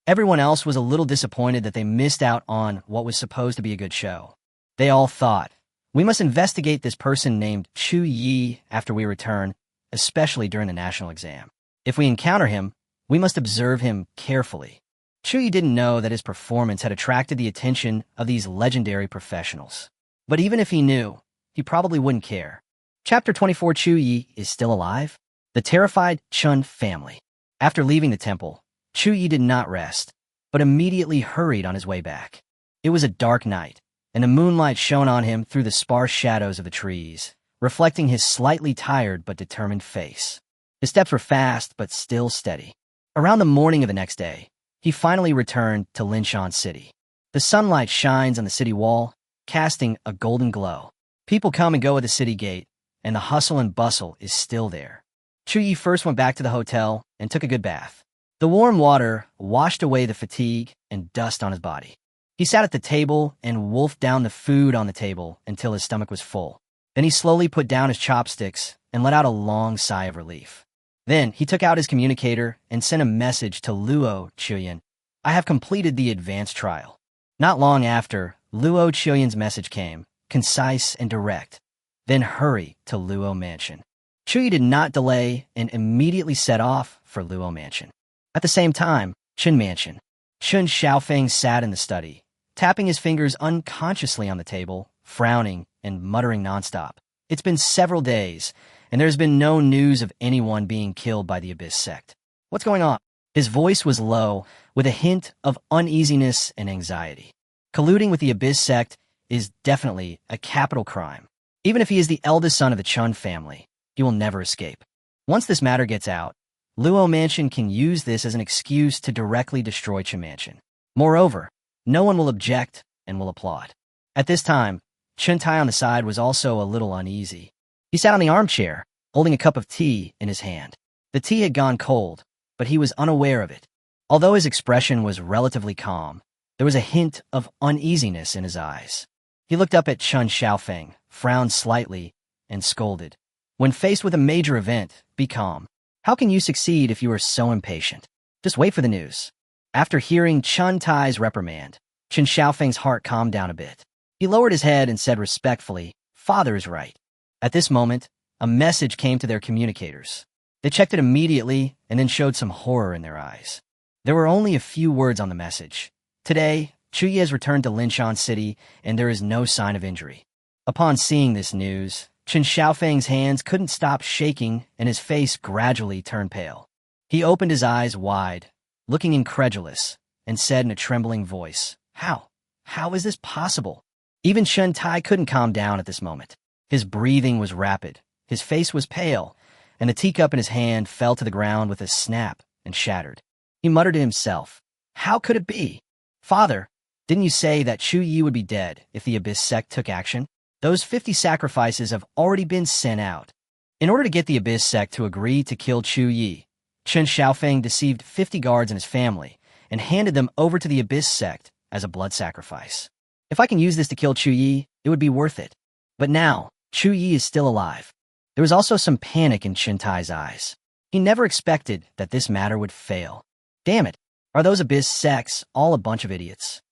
Everyone else was a little disappointed that they missed out on what was supposed to be a good show. They all thought, "We must investigate this person named Chu Ye after we return, especially during the national exam. If we encounter him, we must observe him carefully." Chu Ye didn't know that his performance had attracted the attention of these legendary professionals. But even if he knew, he probably wouldn't care. Chapter 24. Chu Ye is still alive? The terrified Chun family. After leaving the temple, Chu Ye did not rest, but immediately hurried on his way back. It was a dark night, and the moonlight shone on him through the sparse shadows of the trees, reflecting his slightly tired but determined face. His steps were fast but still steady. Around the morning of the next day, he finally returned to Linshan City. The sunlight shines on the city wall, casting a golden glow. People come and go at the city gate, and the hustle and bustle is still there. Chu Ye first went back to the hotel and took a good bath. The warm water washed away the fatigue and dust on his body. He sat at the table and wolfed down the food on the table until his stomach was full. Then he slowly put down his chopsticks and let out a long sigh of relief. Then he took out his communicator and sent a message to Luo Chuyan. "I have completed the advanced trial." Not long after, Luo Chuyan's message came, concise and direct. "Then hurry to Luo Mansion." Chu Ye did not delay and immediately set off for Luo Mansion. At the same time, Chun Mansion. Chun Xiaofeng sat in the study, tapping his fingers unconsciously on the table, frowning and muttering nonstop. It's been several days, and there's been no news of anyone being killed by the Abyss sect. What's going on? His voice was low, with a hint of uneasiness and anxiety. Colluding with the Abyss sect is definitely a capital crime. Even if he is the eldest son of the Chun family, he will never escape. Once this matter gets out, Luo Mansion can use this as an excuse to directly destroy Chun Mansion. Moreover, no one will object and will applaud. At this time, Chun Tai on the side was also a little uneasy. He sat on the armchair, holding a cup of tea in his hand. The tea had gone cold, but he was unaware of it. Although his expression was relatively calm, there was a hint of uneasiness in his eyes. He looked up at Chun Xiaofeng, frowned slightly, and scolded. "When faced with a major event, be calm. How can you succeed if you are so impatient? Just wait for the news." After hearing Chun Tai's reprimand, Chun Xiaofeng's heart calmed down a bit. He lowered his head and said respectfully, "Father is right." At this moment, a message came to their communicators. They checked it immediately and then showed some horror in their eyes. There were only a few words on the message, Today, Chu Ye has returned to Linshan City, and there is no sign of injury. Upon seeing this news, Chen Xiaofeng's hands couldn't stop shaking, and his face gradually turned pale. He opened his eyes wide, looking incredulous, and said in a trembling voice, How? How is this possible? Even Chen Tai couldn't calm down at this moment. His breathing was rapid, his face was pale, and the teacup in his hand fell to the ground with a snap and shattered. He muttered to himself, How could it be? Father, didn't you say that Chu Ye would be dead if the Abyss sect took action? Those 50 sacrifices have already been sent out. In order to get the Abyss sect to agree to kill Chu Ye, Chen Xiaofeng deceived 50 guards and his family and handed them over to the Abyss sect as a blood sacrifice. If I can use this to kill Chu Ye, it would be worth it. But now, Chu Ye is still alive. There was also some panic in Chen Tai's eyes. He never expected that this matter would fail. Damn it, are those Abyss sects all a bunch of idiots?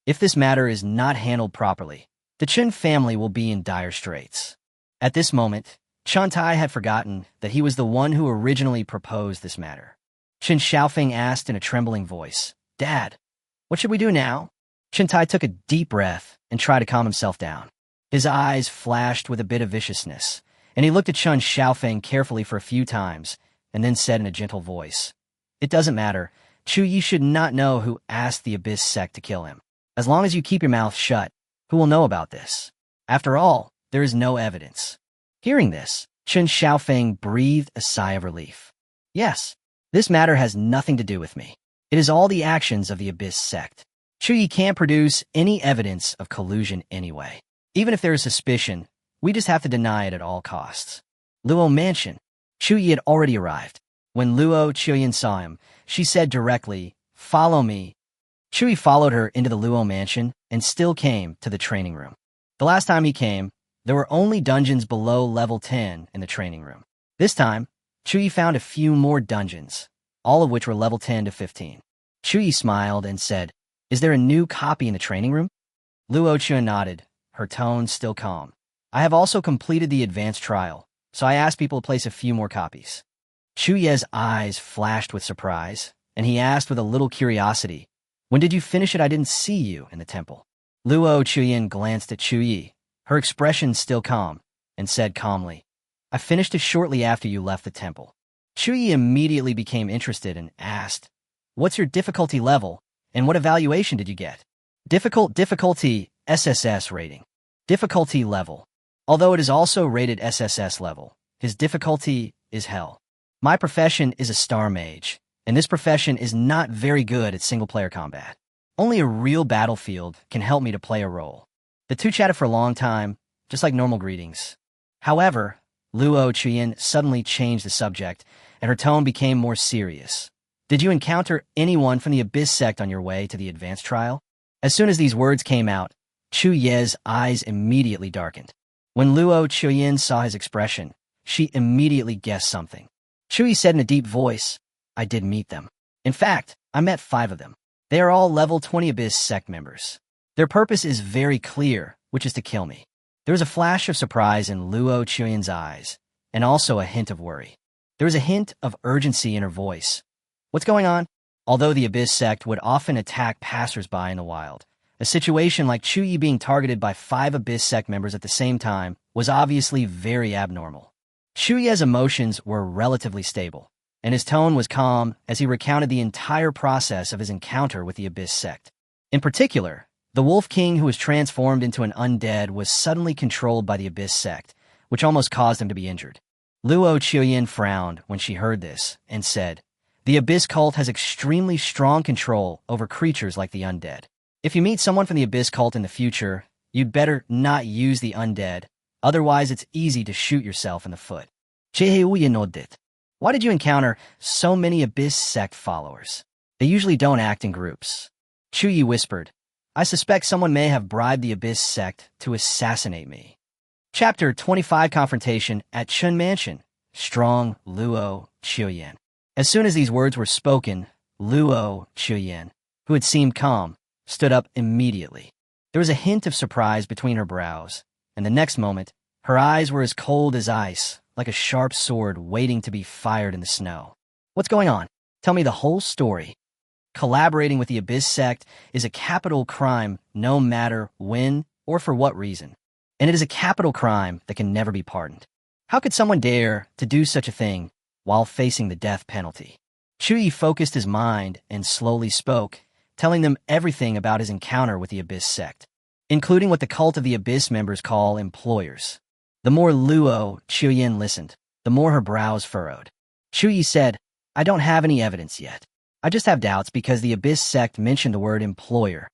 If this matter is not handled properly, the Chen family will be in dire straits. At this moment, Chen Tai had forgotten that he was the one who originally proposed this matter. Chen Xiaofeng asked in a trembling voice, Dad, what should we do now? Chen Tai took a deep breath and tried to calm himself down. His eyes flashed with a bit of viciousness, and he looked at Chen Xiaofeng carefully for a few times, and then said in a gentle voice, It doesn't matter. Chu Ye should not know who asked the Abyss sect to kill him. As long as you keep your mouth shut, who will know about this? After all, there is no evidence. Hearing this, Chen Xiaofeng breathed a sigh of relief. Yes, this matter has nothing to do with me. It is all the actions of the Abyss sect. Chu Ye can't produce any evidence of collusion anyway. Even if there is suspicion, we just have to deny it at all costs. Luo Mansion. Chu Ye had already arrived. When Luo Chuyen saw him, she said directly, Follow me. Chu Ye followed her into the Luo Mansion and still came to the training room. The last time he came, there were only dungeons below level 10 in the training room. This time, Chu Ye found a few more dungeons, all of which were level 10 to 15. Chu Ye smiled and said, Is there a new copy in the training room? Luo Chuyen nodded, her tone still calm. I have also completed the advanced trial, so I asked people to place a few more copies. Chu Ye's eyes flashed with surprise, and he asked with a little curiosity, When did you finish it? I didn't see you in the temple. Luo Chuyen glanced at Chu Ye, her expression still calm, and said calmly, I finished it shortly after you left the temple. Chu Ye immediately became interested and asked, What's your difficulty level, and what evaluation did you get? Difficulty, SSS rating. Difficulty level. Although it is also rated SSS level, his difficulty is hell. My profession is a star mage, and this profession is not very good at single-player combat. Only a real battlefield can help me to play a role. The two chatted for a long time, just like normal greetings. However, Luo Chuyen suddenly changed the subject, and her tone became more serious. Did you encounter anyone from the Abyss sect on your way to the advanced trial? As soon as these words came out, Chu Ye's eyes immediately darkened. When Luo Chuyen saw his expression, she immediately guessed something. Chu Ye said in a deep voice, I did meet them. In fact, I met 5 of them. They are all level 20 Abyss sect members. Their purpose is very clear, which is to kill me. There was a flash of surprise in Luo Chuyen's eyes, and also a hint of worry. There was a hint of urgency in her voice. What's going on? Although the Abyss sect would often attack passers-by in the wild, a situation like Chu Ye being targeted by 5 Abyss sect members at the same time was obviously very abnormal. Chu Ye's emotions were relatively stable, and his tone was calm as he recounted the entire process of his encounter with the Abyss sect. In particular, the Wolf King who was transformed into an undead was suddenly controlled by the Abyss sect, which almost caused him to be injured. Luo Chuyen frowned when she heard this and said, The Abyss cult has extremely strong control over creatures like the undead. If you meet someone from the Abyss cult in the future, you'd better not use the undead, otherwise it's easy to shoot yourself in the foot. Why did you encounter so many Abyss sect followers? They usually don't act in groups. Chu Ye whispered, I suspect someone may have bribed the Abyss sect to assassinate me. Chapter 25 Confrontation at Chen Mansion. Strong Luo Chuyen. As soon as these words were spoken, Luo Chuyen, who had seemed calm, stood up immediately. There was a hint of surprise between her brows, and the next moment, her eyes were as cold as ice, like a sharp sword waiting to be fired in the snow. What's going on? Tell me the whole story. Collaborating with the Abyss sect is a capital crime no matter when or for what reason. And it is a capital crime that can never be pardoned. How could someone dare to do such a thing while facing the death penalty? Chu Ye focused his mind and slowly spoke, telling them everything about his encounter with the Abyss sect, including what the cult of the Abyss members call employers. The more Luo Chuyin listened, the more her brows furrowed. Chu Ye said, "I don't have any evidence yet. I just have doubts because the Abyss sect mentioned the word employer.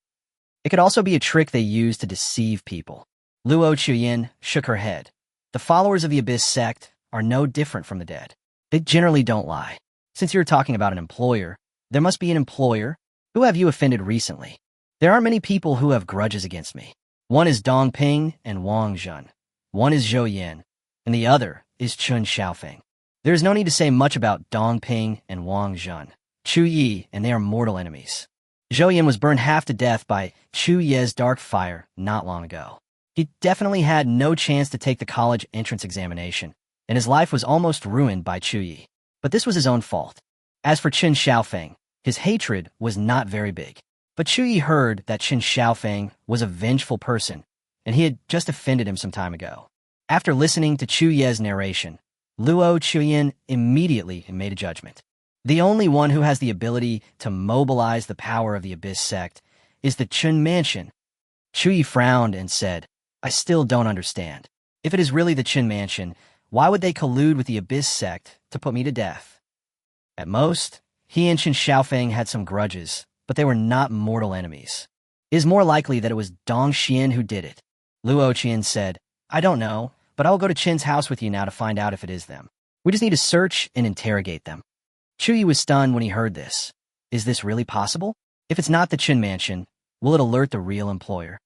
It could also be a trick they use to deceive people." Luo Chuyin shook her head. The followers of the Abyss sect are no different from the dead. They generally don't lie. Since you're talking about an employer, there must be an employer. Who have you offended recently? There aren't many people who have grudges against me. One is Dong Ping and Wang Zhen. One is Zhou Yan, and the other is Chun Xiaofeng. There is no need to say much about Dong Ping and Wang Zhen. Chu Ye and they are mortal enemies. Zhou Yan was burned half to death by Chu Ye's dark fire not long ago. He definitely had no chance to take the college entrance examination, and his life was almost ruined by Chu Ye. But this was his own fault. As for Chun Xiaofeng, his hatred was not very big. But Chu Ye heard that Chun Xiaofeng was a vengeful person, and he had just offended him some time ago. After listening to Chu Ye's narration, Luo Chuyin immediately made a judgment. The only one who has the ability to mobilize the power of the Abyss sect is the Chun Mansion. Chu Ye frowned and said, "I still don't understand. If it is really the Chun Mansion, why would they collude with the Abyss sect to put me to death?" At most, he and Chun Xiaofeng had some grudges, but they were not mortal enemies. It is more likely that it was Dong Xian who did it. Luo Qian said, "I don't know, but I'll go to Chin's house with you now to find out if it is them. We just need to search and interrogate them." Chu Ye was stunned when he heard this. Is this really possible? If it's not the Chun Mansion, will it alert the real employer?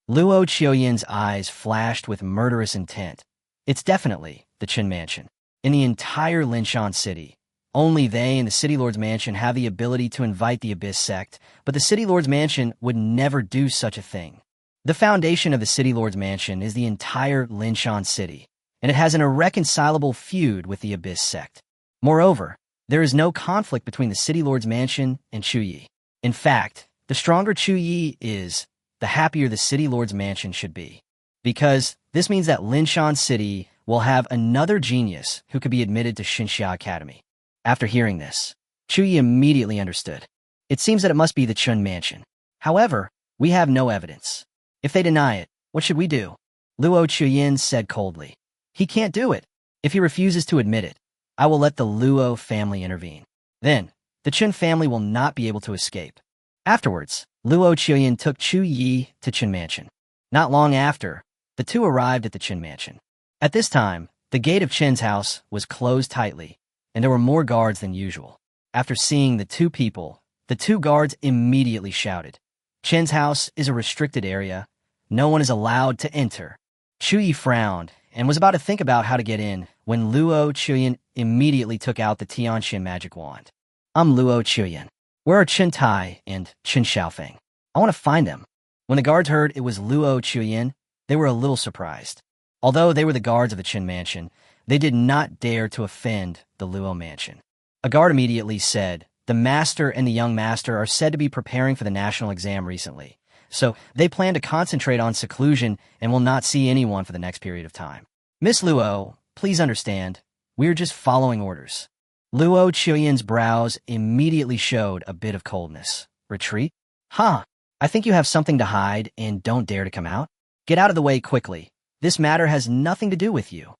Luo Qiuyan's eyes flashed with murderous intent. It's definitely the Chun Mansion. In the entire Linshan city, only they and the City Lord's Mansion have the ability to invite the Abyss sect, but the City Lord's Mansion would never do such a thing. The foundation of the City Lord's Mansion is the entire Linshan city, and it has an irreconcilable feud with the Abyss sect. Moreover, there is no conflict between the City Lord's Mansion and Chu Ye. In fact, the stronger Chu Ye is, the happier the City Lord's Mansion should be. Because this means that Linshan City will have another genius who could be admitted to Xinxia Academy. After hearing this, Chu Ye immediately understood. It seems that it must be the Chun Mansion. However, we have no evidence. If they deny it, what should we do? Luo Chuyin said coldly. He can't do it. If he refuses to admit it, I will let the Luo family intervene. Then, the Chun family will not be able to escape. Afterwards, Luo Chuyin took Chu Ye to Chun Mansion. Not long after, the two arrived at the Chun Mansion. At this time, the gate of Chin's house was closed tightly, and there were more guards than usual. After seeing the two people, the two guards immediately shouted, "Chin's house is a restricted area. No one is allowed to enter." Chu Ye frowned and was about to think about how to get in when Luo Chuyin immediately took out the Tianxin magic wand. "I'm Luo Chuyin. Where are Chen Tai and Chun Xiaofeng? I want to find them." When the guards heard it was Luo Chuyin, they were a little surprised. Although they were the guards of the Chun Mansion, they did not dare to offend the Luo Mansion. A guard immediately said, "The master and the young master are said to be preparing for the national exam recently, so they plan to concentrate on seclusion and will not see anyone for the next period of time. Miss Luo, please understand, we're just following orders." Luo Chuyin's brows immediately showed a bit of coldness. "Retreat? Huh, I think you have something to hide and don't dare to come out. Get out of the way quickly. This matter has nothing to do with you."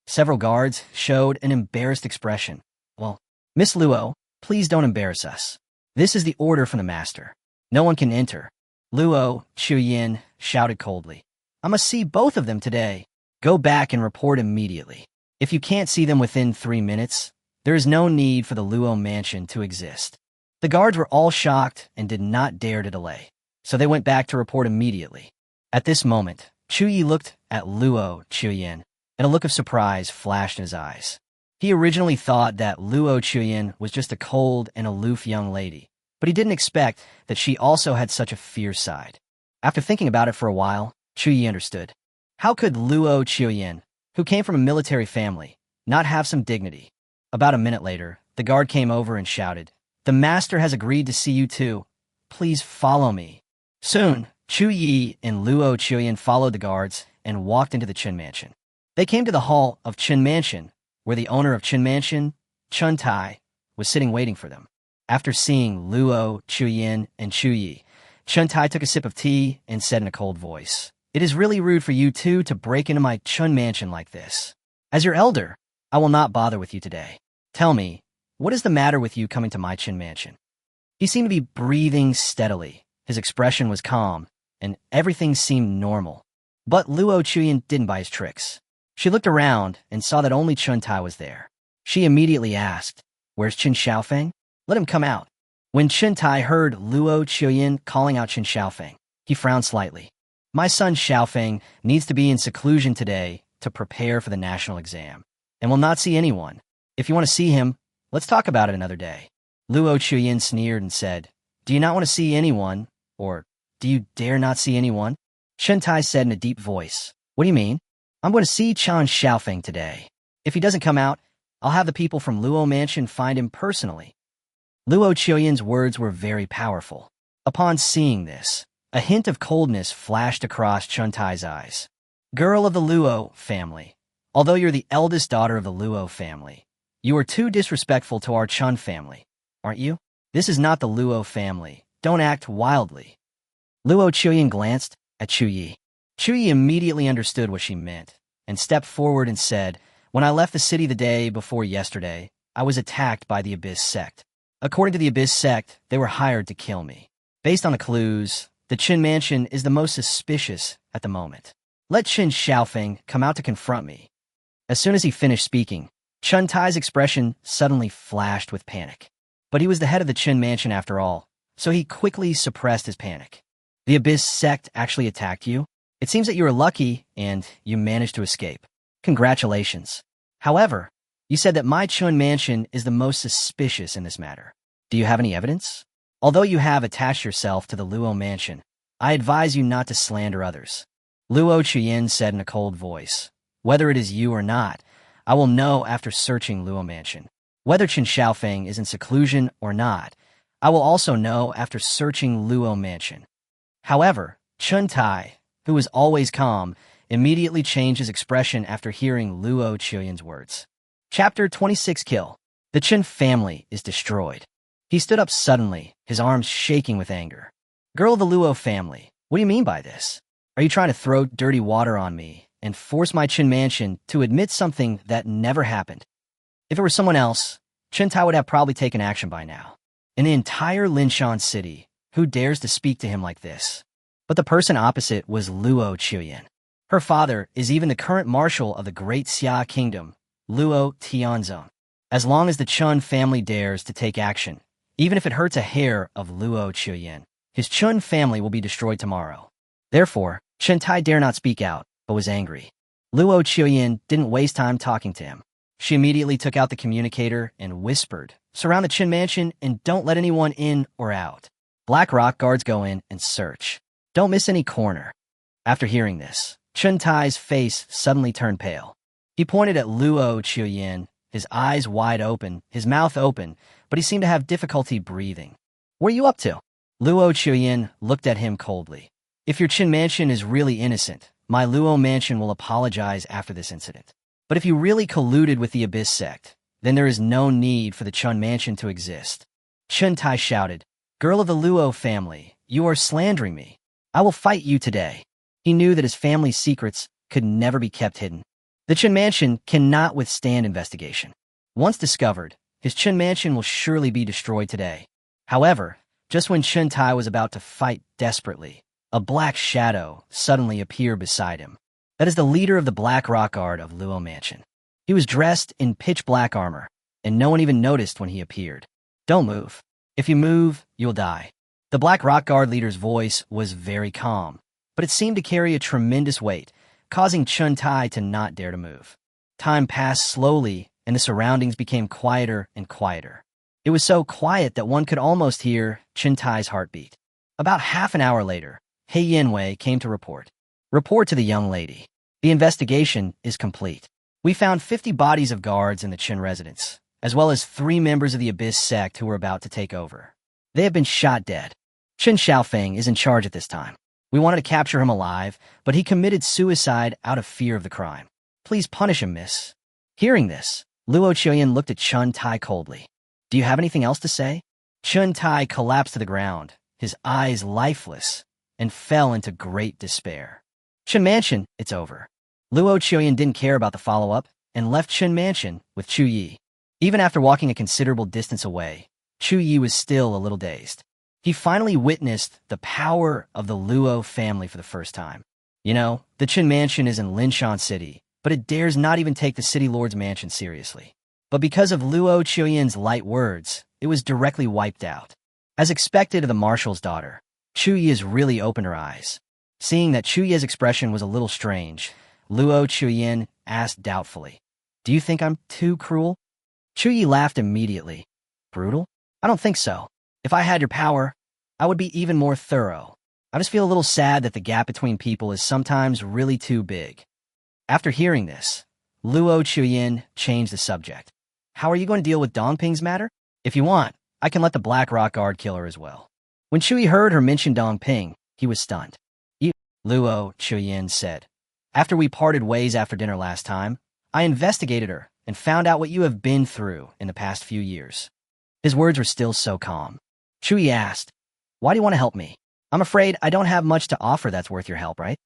Several guards showed an embarrassed expression. "Well, Miss Luo, please don't embarrass us. This is the order from the master. No one can enter." Luo Chuyin shouted coldly, "I must see both of them today. Go back and report immediately. If you can't see them within 3 minutes, there is no need for the Luo Mansion to exist." The guards were all shocked and did not dare to delay, so they went back to report immediately. At this moment, Chu Ye looked at Luo Chuyin, and a look of surprise flashed in his eyes. He originally thought that Luo Chuyin was just a cold and aloof young lady, but he didn't expect that she also had such a fierce side. After thinking about it for a while, Chu Ye understood. How could Luo Chuyin, who came from a military family, not have some dignity? About a minute later, the guard came over and shouted, The master has agreed to see you too. Please follow me. Soon, Chu Ye and Luo Chuyin followed the guards and walked into the Qin Mansion. They came to the hall of Qin Mansion, where the owner of Qin Mansion, Chun Tai, was sitting waiting for them. After seeing Luo, Chuyin, and Chu Ye, Chun Tai took a sip of tea and said in a cold voice, "It is really rude for you two to break into my Chun Mansion like this. As your elder, I will not bother with you today. Tell me, what is the matter with you coming to my Qin Mansion?" He seemed to be breathing steadily. His expression was calm, and everything seemed normal. But Luo Chuyin didn't buy his tricks. She looked around and saw that only Chun Tai was there. She immediately asked, "Where's Qin Xiaofeng? Let him come out." When Chun Tai heard Luo Chuyin calling out Qin Xiaofeng, he frowned slightly. "My son Xiaofeng needs to be in seclusion today to prepare for the national exam, and will not see anyone. If you want to see him, let's talk about it another day." Luo Chuyin sneered and said, "Do you not want to see anyone, or do you dare not see anyone?" Chun Tai said in a deep voice, "What do you mean? I'm going to see Chan Xiaofeng today. If he doesn't come out, I'll have the people from Luo Mansion find him personally." Luo Chuyin's words were very powerful. Upon seeing this, a hint of coldness flashed across Chun Tai's eyes. "Girl of the Luo family, although you're the eldest daughter of the Luo family, you are too disrespectful to our Chun family, aren't you? This is not the Luo family. Don't act wildly." Luo Chuyin glanced at Chu Ye. Chu Ye immediately understood what she meant and stepped forward and said, "When I left the city the day before yesterday, I was attacked by the Abyss sect. According to the Abyss sect, they were hired to kill me. Based on the clues, the Qin Mansion is the most suspicious at the moment. Let Qin Xiaofeng come out to confront me." As soon as he finished speaking, Chun Tai's expression suddenly flashed with panic. But he was the head of the Qin Mansion after all, so he quickly suppressed his panic. "The Abyss sect actually attacked you? It seems that you were lucky and you managed to escape. Congratulations. However, you said that my Qin Mansion is the most suspicious in this matter. Do you have any evidence? Although you have attached yourself to the Luo Mansion, I advise you not to slander others." Luo Chuyin said in a cold voice, "Whether it is you or not, I will know after searching Luo Mansion. Whether Qin Xiaofeng is in seclusion or not, I will also know after searching Luo Mansion." However, Chun Tai, who was always calm, immediately changed his expression after hearing Luo Chuyin's words. Chapter 26 Kill. The Qin family is destroyed. He stood up suddenly, his arms shaking with anger. "Girl of the Luo family, what do you mean by this? Are you trying to throw dirty water on me and force my Qin Mansion to admit something that never happened? If it were someone else, Chun Tai would have probably taken action by now. In the entire Linshan city, who dares to speak to him like this?" But the person opposite was Luo Chuyin. Her father is even the current marshal of the Great Xia Kingdom, Luo Tianzong. As long as the Chun family dares to take action, even if it hurts a hair of Luo Chuyin, his Chun family will be destroyed tomorrow. Therefore, Chun Tai dare not speak out, but was angry. Luo Chuyin didn't waste time talking to him. She immediately took out the communicator and whispered, "Surround the Qin Mansion and don't let anyone in or out. Black Rock guards go in and search. Don't miss any corner." After hearing this, Chun Tai's face suddenly turned pale. He pointed at Luo Chuyin, his eyes wide open, his mouth open, but he seemed to have difficulty breathing. "What are you up to?" Luo Chuyin looked at him coldly. "If your Qin Mansion is really innocent, my Luo Mansion will apologize after this incident. But if you really colluded with the Abyss sect, then there is no need for the Chun Mansion to exist." Chun Tai shouted, "Girl of the Luo family, you are slandering me. I will fight you today." He knew that his family's secrets could never be kept hidden. The Qin Mansion cannot withstand investigation. Once discovered, his Qin Mansion will surely be destroyed today. However, just when Chun Tai was about to fight desperately, a black shadow suddenly appeared beside him. That is the leader of the Black Rock Guard of Luo Mansion. He was dressed in pitch-black armor, and no one even noticed when he appeared. "Don't move. If you move, you'll die." The Black Rock Guard leader's voice was very calm, but it seemed to carry a tremendous weight, causing Chun Tai to not dare to move. Time passed slowly, and the surroundings became quieter and quieter. It was so quiet that one could almost hear Chun Tai's heartbeat. About half an hour later, He Yanwei came to report. "Report to the young lady. The investigation is complete. We found 50 bodies of guards in the Qin residence, as well as 3 members of the Abyss sect who were about to take over. They have been shot dead. Chen Xiaofeng is in charge at this time. We wanted to capture him alive, but he committed suicide out of fear of the crime. Please punish him, miss. Hearing this, Luo Chuyin looked at Chun Tai coldly. Do you have anything else to say? Chun Tai collapsed to the ground, his eyes lifeless, and fell into great despair. Chun Mansion, it's over. Luo Chuyin didn't care about the follow-up and left Chun Mansion with Chu Ye. Even after walking a considerable distance away, Chu Ye was still a little dazed. He finally witnessed the power of the Luo family for the first time. You know, the Chun Mansion is in Linshan City, but it dares not even take the City Lord's mansion seriously. But because of Luo Chuyin's light words, it was directly wiped out. As expected of the marshal's daughter, Chu Ye has really opened her eyes. Seeing that Chu Ye's expression was a little strange, Luo Chuyin asked doubtfully, "Do you think I'm too cruel?" Chu Ye laughed immediately. Brutal? I don't think so. If I had your power, I would be even more thorough. I just feel a little sad that the gap between people is sometimes really too big. After hearing this, Luo Chuyin changed the subject. How are you going to deal with Dongping's matter? If you want, I can let the Black Rock Guard kill her as well. When Chu Ye heard her mention Dongping, he was stunned. Luo Chuyin said, after we parted ways after dinner last time, I investigated her and found out what you have been through in the past few years. His words were still so calm. Chu Ye asked, why do you want to help me? I'm afraid I don't have much to offer that's worth your help, right?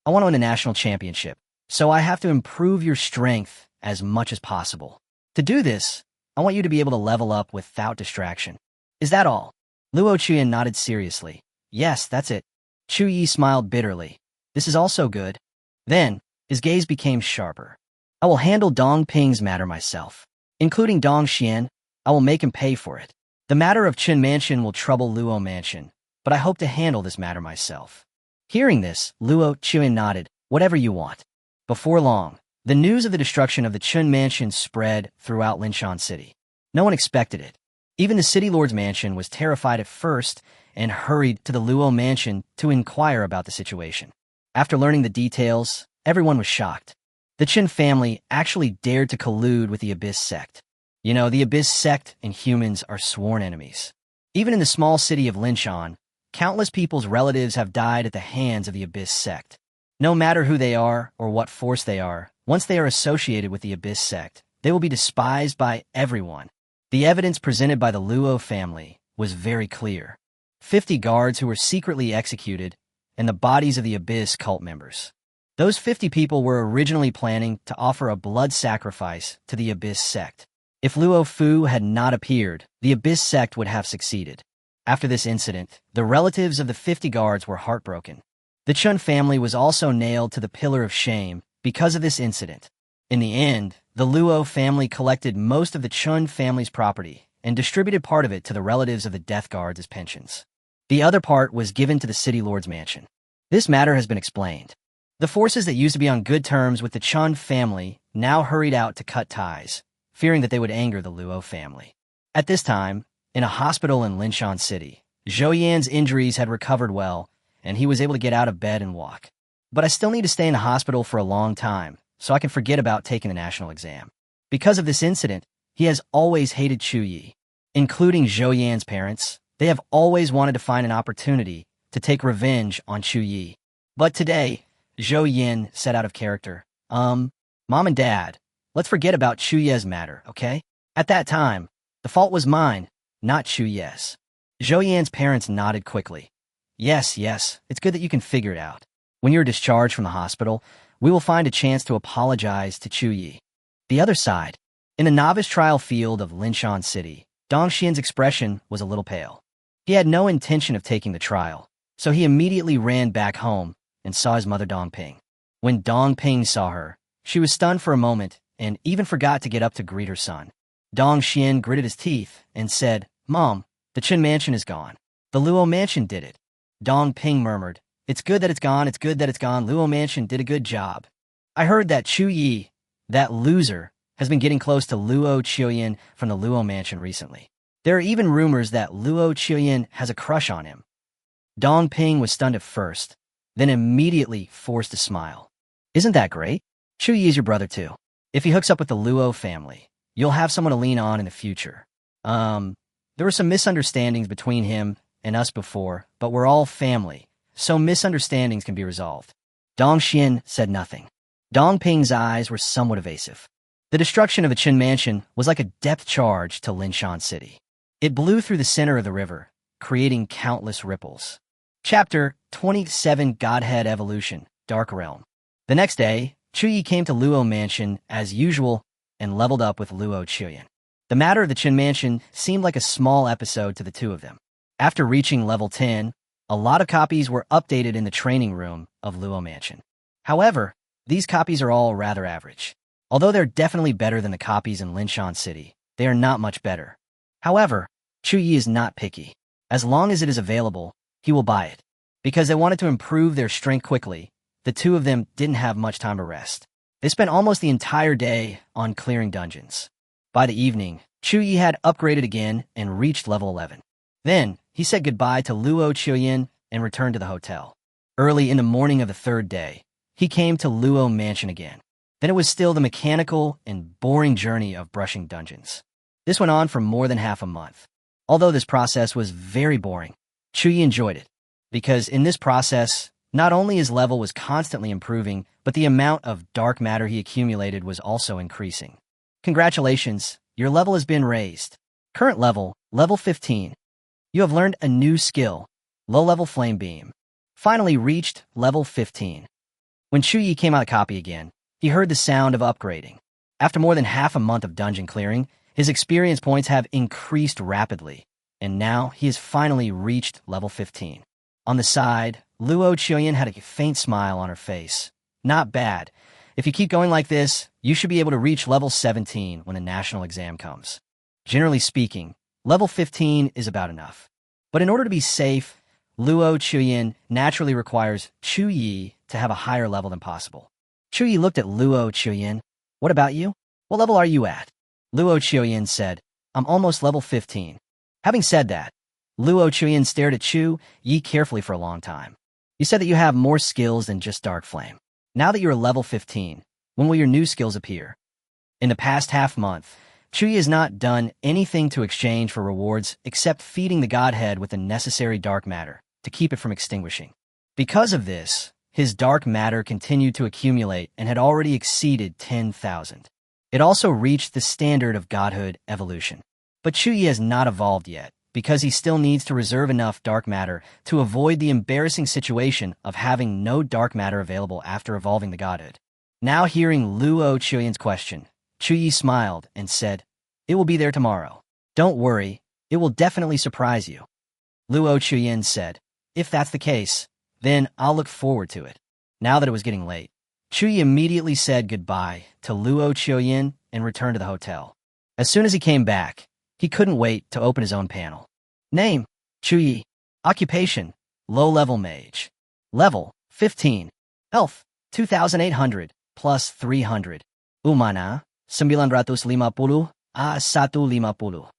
I want to win a national championship, so I have to improve your strength as much as possible. To do this, I want you to be able to level up without distraction. Is that all? Luo Chuyin nodded seriously. Yes, that's it. Chu Ye smiled bitterly. This is also good. Then, his gaze became sharper. I will handle Dong Ping's matter myself. Including Dong Xian, I will make him pay for it. The matter of Chun Mansion will trouble Luo Mansion, but I hope to handle this matter myself. Hearing this, Luo Chuyin nodded, whatever you want. Before long, the news of the destruction of the Chun Mansion spread throughout Linshan City. No one expected it. Even the City Lord's mansion was terrified at first and hurried to the Luo Mansion to inquire about the situation. After learning the details, everyone was shocked. The Chun family actually dared to collude with the Abyss sect. You know, the Abyss sect and humans are sworn enemies. Even in the small city of Linshan, countless people's relatives have died at the hands of the Abyss sect. No matter who they are or what force they are, once they are associated with the Abyss sect, they will be despised by everyone. The evidence presented by the Luo family was very clear. 50 guards who were secretly executed, and the bodies of the Abyss cult members. Those 50 people were originally planning to offer a blood sacrifice to the Abyss sect. If Luo Fu had not appeared, the Abyss sect would have succeeded. After this incident, the relatives of the 50 guards were heartbroken. The Chun family was also nailed to the pillar of shame because of this incident. In the end, the Luo family collected most of the Chun family's property and distributed part of it to the relatives of the death guards as pensions. The other part was given to the City Lord's mansion. This matter has been explained. The forces that used to be on good terms with the Chun family now hurried out to cut ties, fearing that they would anger the Luo family. At this time, in a hospital in Linshan City, Zhou Yan's injuries had recovered well, and he was able to get out of bed and walk. But I still need to stay in the hospital for a long time, so I can forget about taking the national exam. Because of this incident, he has always hated Chu Ye. Including Zhou Yan's parents, they have always wanted to find an opportunity to take revenge on Chu Ye. But today, Zhou Yan said out of character, Mom and Dad, let's forget about Chu Ye's matter, okay? At that time, the fault was mine, not Chu Ye's. Zhou Yan's parents nodded quickly. Yes, it's good that you can figure it out. When you're discharged from the hospital, we will find a chance to apologize to Chu Ye. The other side, in the novice trial field of Linshan City, Dong Xian's expression was a little pale. He had no intention of taking the trial, so he immediately ran back home and saw his mother Dong Ping. When Dong Ping saw her, she was stunned for a moment and even forgot to get up to greet her son. Dong Xian gritted his teeth and said, Mom, the Chun Mansion is gone. The Luo Mansion did it. Dong Ping murmured, It's good that it's gone, it's good that it's gone. Luo Mansion did a good job. I heard that Chu Ye, that loser, has been getting close to Luo Chuyin from the Luo Mansion recently. There are even rumors that Luo Chuyin has a crush on him. Dong Ping was stunned at first, then immediately forced a smile. Isn't that great? Chu Ye is your brother too. If he hooks up with the Luo family, You'll have someone to lean on in the future. There were some misunderstandings between him and us before, but we're all family, so misunderstandings can be resolved. Dong Xian said nothing. Dong Ping's eyes were somewhat evasive. The destruction of the Qin mansion was like a depth charge to Linshan City. It blew through the center of the river, creating countless ripples. Chapter 27 Godhead Evolution, Dark Realm. The next day, Chu Ye came to Luo Mansion as usual and leveled up with Luo Chuyen. The matter of the Qin Mansion seemed like a small episode to the two of them. After reaching level 10, a lot of copies were updated in the training room of Luo Mansion. However, these copies are all rather average. Although they're definitely better than the copies in Linshan City, they are not much better. However, Chu Ye is not picky. As long as it is available, he will buy it. Because they wanted to improve their strength quickly, the two of them didn't have much time to rest. They spent almost the entire day on clearing dungeons. By the evening, Chu Ye had upgraded again and reached level 11. Then, he said goodbye to Luo Chuyen and returned to the hotel. Early in the morning of the third day, he came to Luo Mansion again. Then it was still the mechanical and boring journey of brushing dungeons. This went on for more than half a month. Although this process was very boring, Chu Ye enjoyed it, because in this process, not only his level was constantly improving, but the amount of dark matter he accumulated was also increasing. Congratulations, your level has been raised. Current level, level 15. You have learned a new skill, low-level flame beam. Finally reached level 15. When Chu Ye came out of copy again, he heard the sound of upgrading. After more than half a month of dungeon clearing, his experience points have increased rapidly, and now he has finally reached level 15. On the side, Luo Chuyen had a faint smile on her face. Not bad. If you keep going like this, you should be able to reach level 17 when the national exam comes. Generally speaking, level 15 is about enough. But in order to be safe, Luo Chuyen naturally requires Chu Ye to have a higher level than possible. Chu Ye looked at Luo Chuyen. What about you? What level are you at? Luo Chuyen said, I'm almost level 15. Having said that, Luo Chuyen stared at Chu Ye carefully for a long time. You said that you have more skills than just Dark Flame. Now that you're level 15, when will your new skills appear? In the past half-month, Chu Ye has not done anything to exchange for rewards except feeding the Godhead with the necessary dark matter to keep it from extinguishing. Because of this, his dark matter continued to accumulate and had already exceeded 10,000. It also reached the standard of godhood evolution. But Chu Ye has not evolved yet, because he still needs to reserve enough dark matter to avoid the embarrassing situation of having no dark matter available after evolving the godhood. Now hearing Luo Chuyen's question, Chu Ye smiled and said, It will be there tomorrow. Don't worry, it will definitely surprise you. Luo Chuyen said, If that's the case, then I'll look forward to it. Now that it was getting late, Chu Ye immediately said goodbye to Luo Chuyen and returned to the hotel. As soon as he came back, he couldn't wait to open his own panel. Name, Chu Ye. Occupation, low-level mage. Level, 15. Health, 2,800, plus 300. Umana, 950 a 150.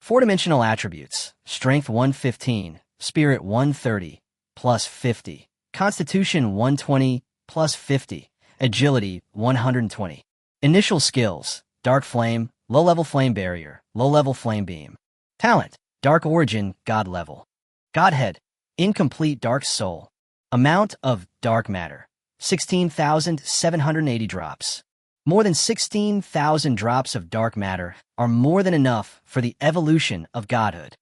Four-dimensional attributes, Strength 115, Spirit 130, plus 50. Constitution 120, plus 50. Agility 120. Initial skills, Dark Flame, low-level flame barrier, low-level flame beam. Talent, Dark Origin, God level. Godhead, incomplete Dark Soul. Amount of dark matter, 16,780 drops. More than 16,000 drops of dark matter are more than enough for the evolution of godhood.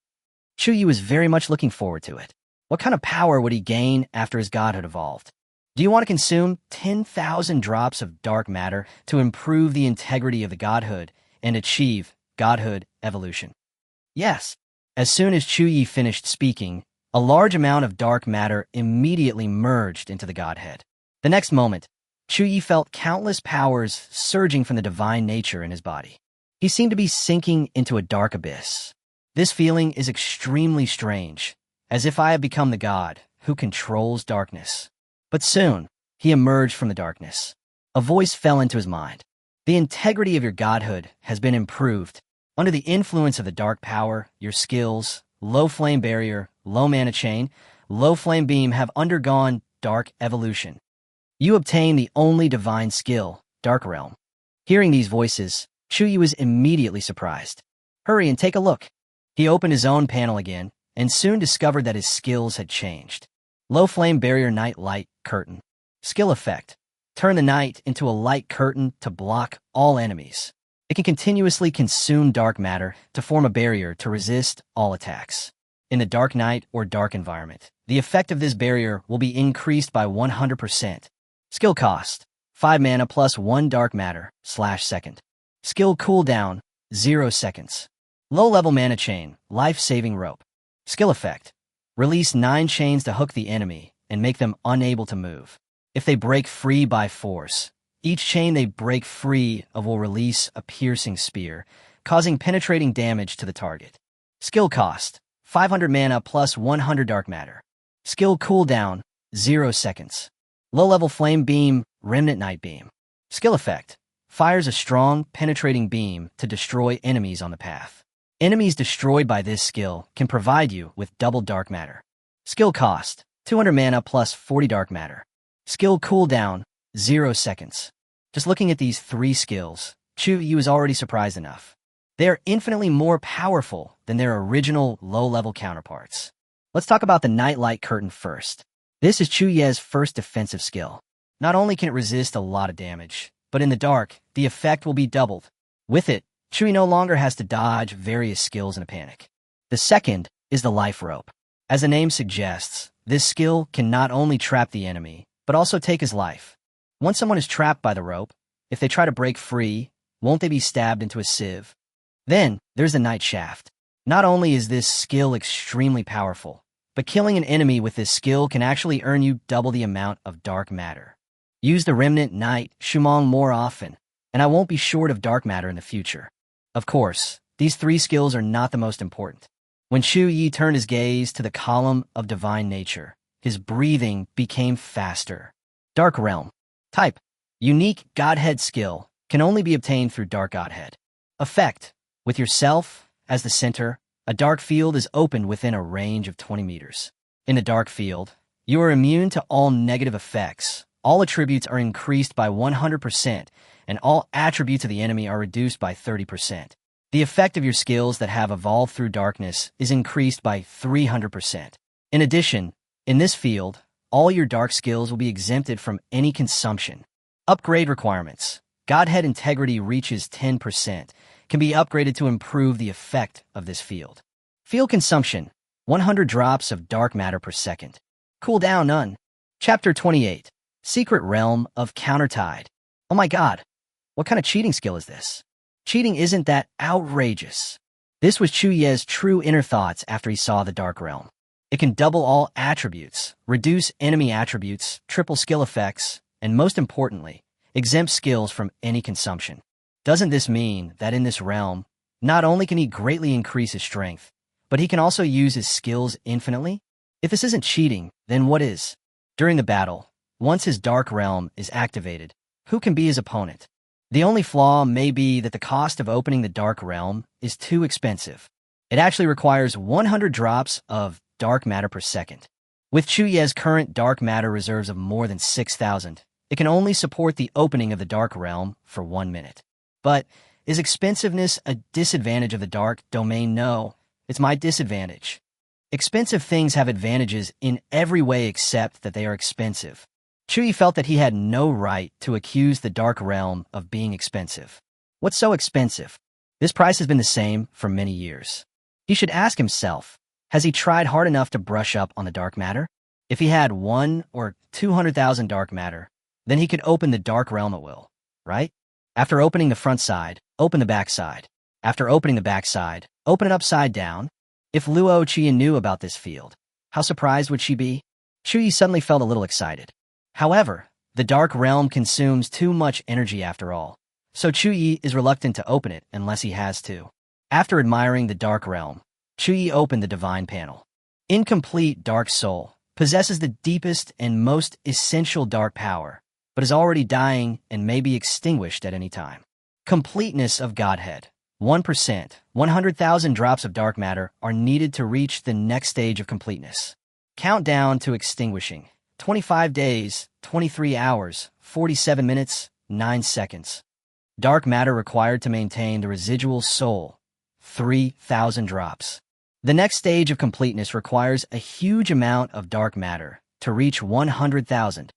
Chu Ye was very much looking forward to it. What kind of power would he gain after his godhood evolved? Do you want to consume 10,000 drops of dark matter to improve the integrity of the godhood and achieve godhood evolution? Yes. As soon as Chu Ye finished speaking, a large amount of dark matter immediately merged into the godhead. The next moment, Chu Ye felt countless powers surging from the divine nature in his body. He seemed to be sinking into a dark abyss. This feeling is extremely strange, as if I have become the god who controls darkness. But soon, he emerged from the darkness. A voice fell into his mind. The integrity of your godhood has been improved. Under the influence of the dark power, your skills, low flame barrier, low mana chain, low flame beam have undergone dark evolution. You obtain the only divine skill, Dark Realm. Hearing these voices, Chu Ye was immediately surprised. Hurry and take a look. He opened his own panel again, and soon discovered that his skills had changed. Low Flame Barrier Night Light Curtain. Skill effect. Turn the night into a light curtain to block all enemies. It can continuously consume dark matter to form a barrier to resist all attacks. In the dark night or dark environment, the effect of this barrier will be increased by 100%. Skill cost. 5 mana plus 1 dark matter /second. Skill cooldown. 0 seconds. Low-level mana chain. Life-saving rope. Skill effect. Release 9 chains to hook the enemy and make them unable to move. If they break free by force, each chain they break free of will release a piercing spear, causing penetrating damage to the target. Skill cost. 500 mana plus 100 dark matter. Skill cooldown. 0 seconds. Low-level flame beam. Remnant night beam. Skill effect. Fires a strong, penetrating beam to destroy enemies on the path. Enemies destroyed by this skill can provide you with double dark matter. Skill cost. 200 mana plus 40 dark matter. Skill cooldown. 0 seconds. Just looking at these 3 skills, Chu Ye was already surprised enough. They are infinitely more powerful than their original low-level counterparts. Let's talk about the Nightlight Curtain first. This is Chu Ye's first defensive skill. Not only can it resist a lot of damage, but in the dark, the effect will be doubled. With it, Chu Ye no longer has to dodge various skills in a panic. The second is the Life Rope. As the name suggests, this skill can not only trap the enemy, but also take his life. Once someone is trapped by the rope, if they try to break free, won't they be stabbed into a sieve? Then, there's the Night Shaft. Not only is this skill extremely powerful, but killing an enemy with this skill can actually earn you double the amount of dark matter. Use the Remnant Night Shumong more often, and I won't be short of dark matter in the future. Of course, these 3 skills are not the most important. When Chu Ye turned his gaze to the column of divine nature, his breathing became faster. Dark Realm. Type. Unique Godhead skill can only be obtained through Dark Godhead. Effect. With yourself as the center, a dark field is opened within a range of 20 meters. In the dark field, you are immune to all negative effects. All attributes are increased by 100%, and all attributes of the enemy are reduced by 30%. The effect of your skills that have evolved through darkness is increased by 300%. In addition, in this field, all your dark skills will be exempted from any consumption. Upgrade requirements. Godhead integrity reaches 10%, can be upgraded to improve the effect of this field. Field consumption. 100 drops of dark matter per second. Cooldown none. Chapter 28. Secret Realm of Countertide. Oh my god, what kind of cheating skill is this? Cheating isn't that outrageous. This was Chu Ye's true inner thoughts after he saw the Dark Realm. It can double all attributes, reduce enemy attributes, triple skill effects, and most importantly, exempt skills from any consumption. Doesn't this mean that in this realm, not only can he greatly increase his strength, but he can also use his skills infinitely? If this isn't cheating, then what is? During the battle, once his Dark Realm is activated, who can be his opponent? The only flaw may be that the cost of opening the Dark Realm is too expensive. It actually requires 100 drops of dark matter per second. With Chu Ye's current dark matter reserves of more than 6,000, it can only support the opening of the Dark Realm for 1 minute. But is expensiveness a disadvantage of the Dark Domain? No, it's my disadvantage. Expensive things have advantages in every way except that they are expensive. Chu Ye felt that he had no right to accuse the Dark Realm of being expensive. What's so expensive? This price has been the same for many years. He should ask himself, has he tried hard enough to brush up on the dark matter? If he had 1 or 200,000 dark matter, then he could open the Dark Realm at will, right? After opening the front side, open the back side. After opening the back side, open it upside down. If Luo Qian knew about this field, how surprised would she be? Chu Ye suddenly felt a little excited. However, the Dark Realm consumes too much energy after all, so Chu Ye is reluctant to open it unless he has to. After admiring the Dark Realm, Chu Ye opened the Divine Panel. Incomplete Dark Soul possesses the deepest and most essential dark power, but is already dying and may be extinguished at any time. Completeness of Godhead. 1%, 100,000 drops of dark matter are needed to reach the next stage of completeness. Countdown to extinguishing. 25 days, 23 hours, 47 minutes, 9 seconds. dark matter required to maintain the residual soul, 3,000 drops. The next stage of completeness requires a huge amount of dark matter to reach 100,000.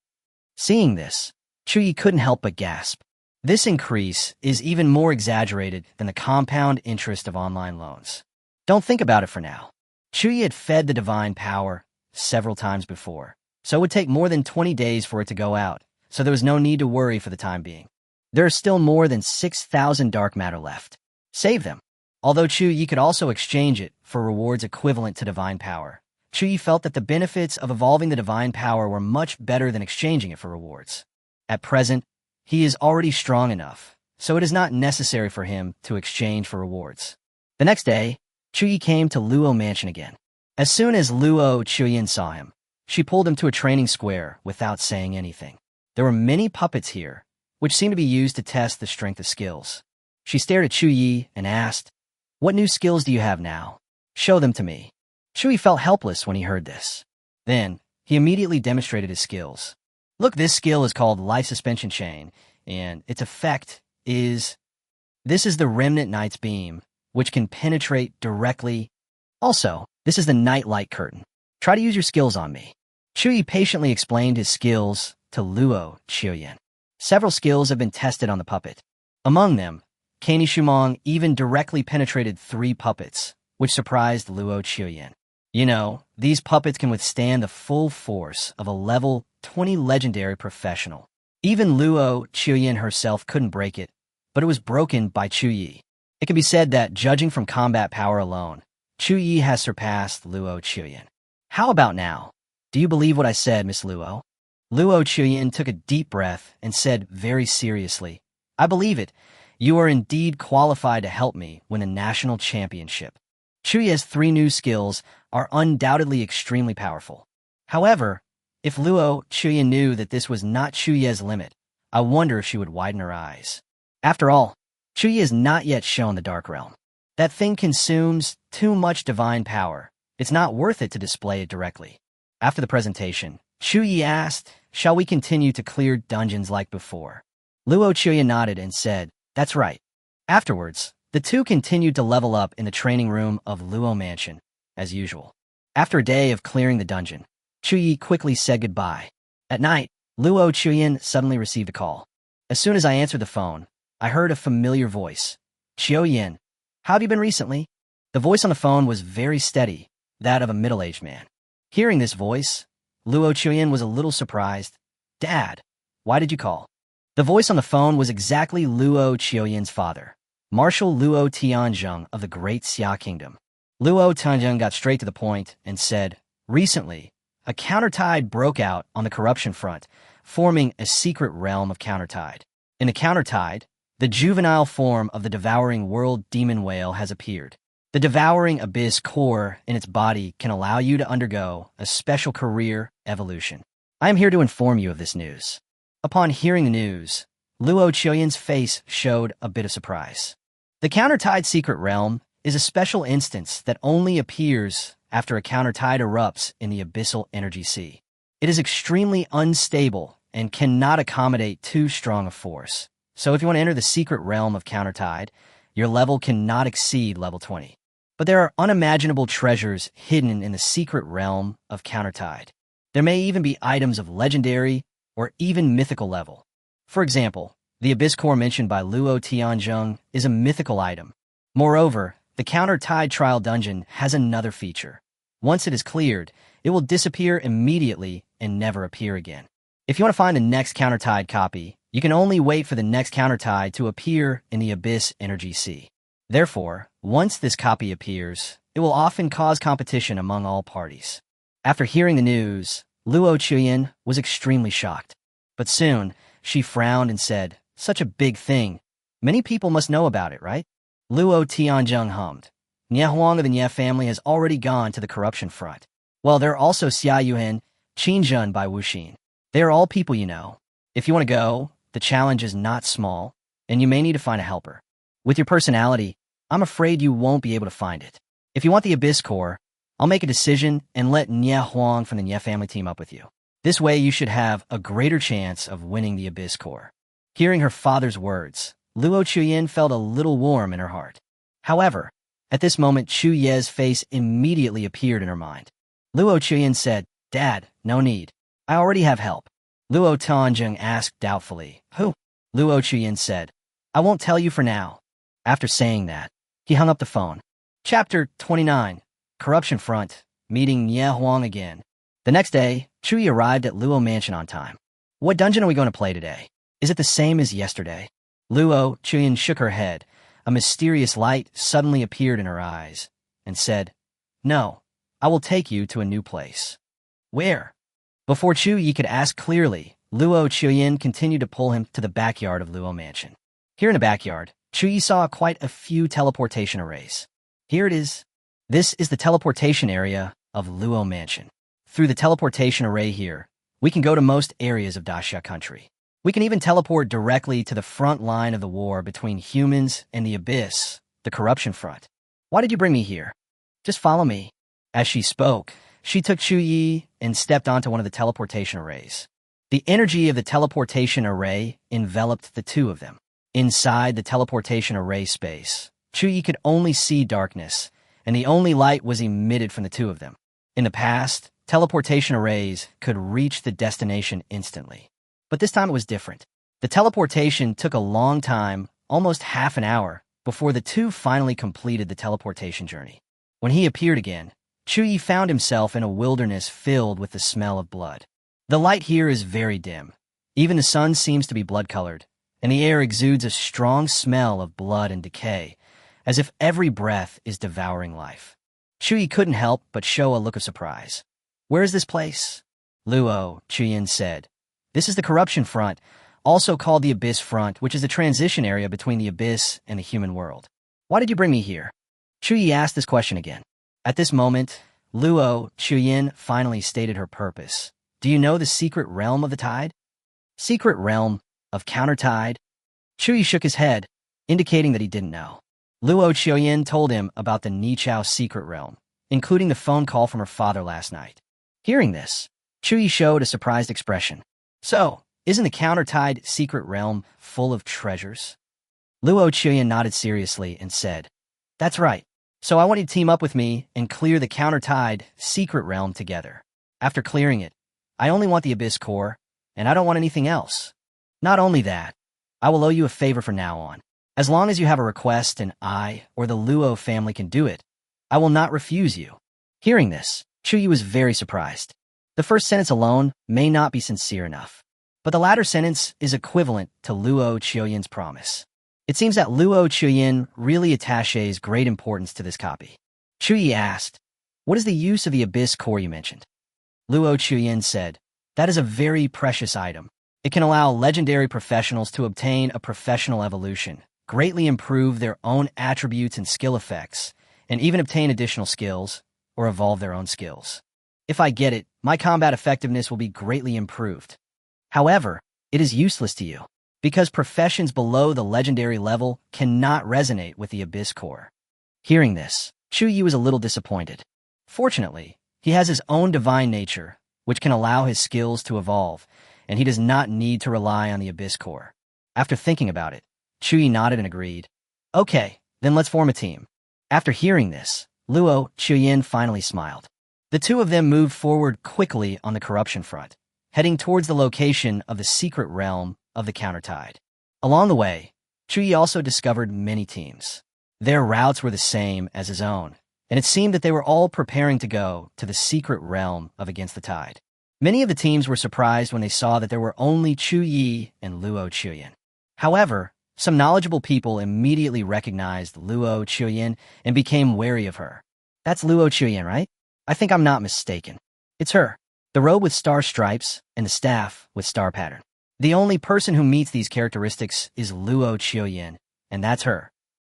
Seeing this, Chu Ye couldn't help but gasp. This increase is even more exaggerated than the compound interest of online loans. Don't think about it for now. Chu Ye had fed the divine power several times before, so it would take more than 20 days for it to go out, so there was no need to worry for the time being. There are still more than 6,000 dark matter left. Save them. Although Chu Ye could also exchange it for rewards equivalent to divine power, Chu Ye felt that the benefits of evolving the divine power were much better than exchanging it for rewards. At present, he is already strong enough, so it is not necessary for him to exchange for rewards. The next day, Chu Ye came to Luo Mansion again. As soon as Luo Chuyin saw him, she pulled him to a training square without saying anything. There were many puppets here, which seemed to be used to test the strength of skills. She stared at Chu Ye and asked, "What new skills do you have now? Show them to me." Chu Ye felt helpless when he heard this. Then, he immediately demonstrated his skills. Look, this skill is called Life Suspension Chain, and its effect is... This is the Remnant Knight's Beam, which can penetrate directly. Also, this is the Night Light Curtain. Try to use your skills on me. Chu Ye patiently explained his skills to Luo Chuyin. Several skills have been tested on the puppet. Among them, Kani Shumong even directly penetrated 3 puppets, which surprised Luo Chuyin. You know, these puppets can withstand the full force of a level 20 legendary professional. Even Luo Chuyin herself couldn't break it, but it was broken by Chu Ye. It can be said that, judging from combat power alone, Chu Ye has surpassed Luo Chuyin. How about now? Do you believe what I said, Miss Luo? Luo Chuyin took a deep breath and said very seriously, "I believe it. You are indeed qualified to help me win a national championship." Chu Ye's 3 new skills are undoubtedly extremely powerful. However, if Luo Chuyin knew that this was not Chu Ye's limit, I wonder if she would widen her eyes. After all, Chu Ye has not yet shown the Dark Realm. That thing consumes too much divine power. It's not worth it to display it directly. After the presentation, Chu Ye asked, "Shall we continue to clear dungeons like before?" Luo Chuyin nodded and said, "That's right." Afterwards, the two continued to level up in the training room of Luo Mansion, as usual. After a day of clearing the dungeon, Chu Ye quickly said goodbye. At night, Luo Chuyin suddenly received a call. As soon as I answered the phone, I heard a familiar voice. "Chu Yin, how have you been recently?" The voice on the phone was very steady, that of a middle-aged man. Hearing this voice, Luo Chuyin was a little surprised. "Dad, why did you call?" The voice on the phone was exactly Luo Chuyen's father, Marshal Luo Tianzheng of the Great Xia Kingdom. Luo Tianzheng got straight to the point and said, "Recently, a countertide broke out on the corruption front, forming a secret realm of countertide. In the countertide, the juvenile form of the devouring world demon whale has appeared. The devouring abyss core in its body can allow you to undergo a special career evolution. I am here to inform you of this news." Upon hearing the news, Luo Chuyen's face showed a bit of surprise. The countertide secret realm is a special instance that only appears after a countertide erupts in the abyssal energy sea. It is extremely unstable and cannot accommodate too strong a force. So if you want to enter the secret realm of countertide, your level cannot exceed level 20. But there are unimaginable treasures hidden in the secret realm of countertide. There may even be items of legendary or even mythical level. For example, the abyss core mentioned by Luo Tianzheng is a mythical item. Moreover, the countertide trial dungeon has another feature. Once it is cleared, it will disappear immediately and never appear again. If you want to find the next countertide copy, you can only wait for the next countertide to appear in the abyss energy sea. Therefore, once this copy appears, it will often cause competition among all parties. After hearing the news, Luo Chuyin was extremely shocked. But soon, she frowned and said, "Such a big thing. Many people must know about it, right?" Luo Tianzheng hummed. "Nie Huang of the Nie family has already gone to the corruption front. Well, there are also Xia Yuan, Qin Zhen by Wuxin. They are all people you know. If you want to go, the challenge is not small, and you may need to find a helper. With your personality, I'm afraid you won't be able to find it. If you want the Abyss Core, I'll make a decision and let Nie Huang from the Nie family team up with you. This way you should have a greater chance of winning the Abyss Core." Hearing her father's words, Luo Chuyin felt a little warm in her heart. However, at this moment, Chu Ye's face immediately appeared in her mind. Luo Chuyin said, "Dad, no need. I already have help." Luo Zheng asked doubtfully, "Who?" Luo Chuyin said, "I won't tell you for now." After saying that, he hung up the phone. Chapter 29, Corruption Front, meeting Ye Huang again. The next day, Chu Ye arrived at Luo Mansion on time. "What dungeon are we going to play today? Is it the same as yesterday?" Luo Chuyin shook her head. A mysterious light suddenly appeared in her eyes and said, "No, I will take you to a new place." "Where?" Before Chu Ye could ask clearly, Luo Chuyin continued to pull him to the backyard of Luo Mansion. Here in the backyard, Chu Ye saw quite a few teleportation arrays. Here it is. This is the teleportation area of Luo Mansion. Through the teleportation array here, we can go to most areas of Daxia country. We can even teleport directly to the front line of the war between humans and the Abyss, the corruption front. "Why did you bring me here?" "Just follow me." As she spoke, she took Chu Ye and stepped onto one of the teleportation arrays. The energy of the teleportation array enveloped the two of them. Inside the teleportation array space, Chu Ye could only see darkness, and the only light was emitted from the two of them. In the past, teleportation arrays could reach the destination instantly. But this time it was different. The teleportation took a long time, almost half an hour, before the two finally completed the teleportation journey. When he appeared again, Chu Ye found himself in a wilderness filled with the smell of blood. The light here is very dim. Even the sun seems to be blood-colored, and the air exudes a strong smell of blood and decay, as if every breath is devouring life. Chu Ye couldn't help but show a look of surprise. "Where is this place?" Luo Chuyin said, "This is the Corruption Front, also called the Abyss Front, which is the transition area between the Abyss and the human world." "Why did you bring me here?" Chu Ye asked this question again. At this moment, Luo Chuyin finally stated her purpose. "Do you know the secret realm of the tide?" "Secret realm of countertide?" Chu Ye shook his head, indicating that he didn't know. Luo Chuyin told him about the Nichao secret realm, including the phone call from her father last night. Hearing this, Chu Ye showed a surprised expression. "So, isn't the countertide secret realm full of treasures?" Luo Chuyin nodded seriously and said, "That's right. So I want you to team up with me and clear the countertide secret realm together. After clearing it, I only want the Abyss core, and I don't want anything else. Not only that, I will owe you a favor from now on. As long as you have a request and I or the Luo family can do it, I will not refuse you." Hearing this, Chu Ye was very surprised. The first sentence alone may not be sincere enough, but the latter sentence is equivalent to Luo Chuyen's promise. It seems that Luo Chuyin really attaches great importance to this copy. Chu Ye asked, "What is the use of the Abyss core you mentioned?" Luo Chuyin said, "That is a very precious item. It can allow legendary professionals to obtain a professional evolution, greatly improve their own attributes and skill effects, and even obtain additional skills or evolve their own skills. If I get it, my combat effectiveness will be greatly improved. However, it is useless to you, because professions below the legendary level cannot resonate with the Abyss core." Hearing this, Chu Ye was a little disappointed. Fortunately, he has his own divine nature, which can allow his skills to evolve, and he does not need to rely on the Abyss core. After thinking about it, Chu Ye nodded and agreed. "Okay, then let's form a team." After hearing this, Luo Chuyin finally smiled. The two of them moved forward quickly on the corruption front, heading towards the location of the secret realm of the countertide. Along the way, Chu Ye also discovered many teams. Their routes were the same as his own, and it seemed that they were all preparing to go to the secret realm of Against the Tide. Many of the teams were surprised when they saw that there were only Chu Ye and Luo Chuyin. However, some knowledgeable people immediately recognized Luo Chuyin and became wary of her. "That's Luo Chuyin, right? I think I'm not mistaken. It's her. The robe with star stripes and the staff with star pattern. The only person who meets these characteristics is Luo Chuyin, and that's her.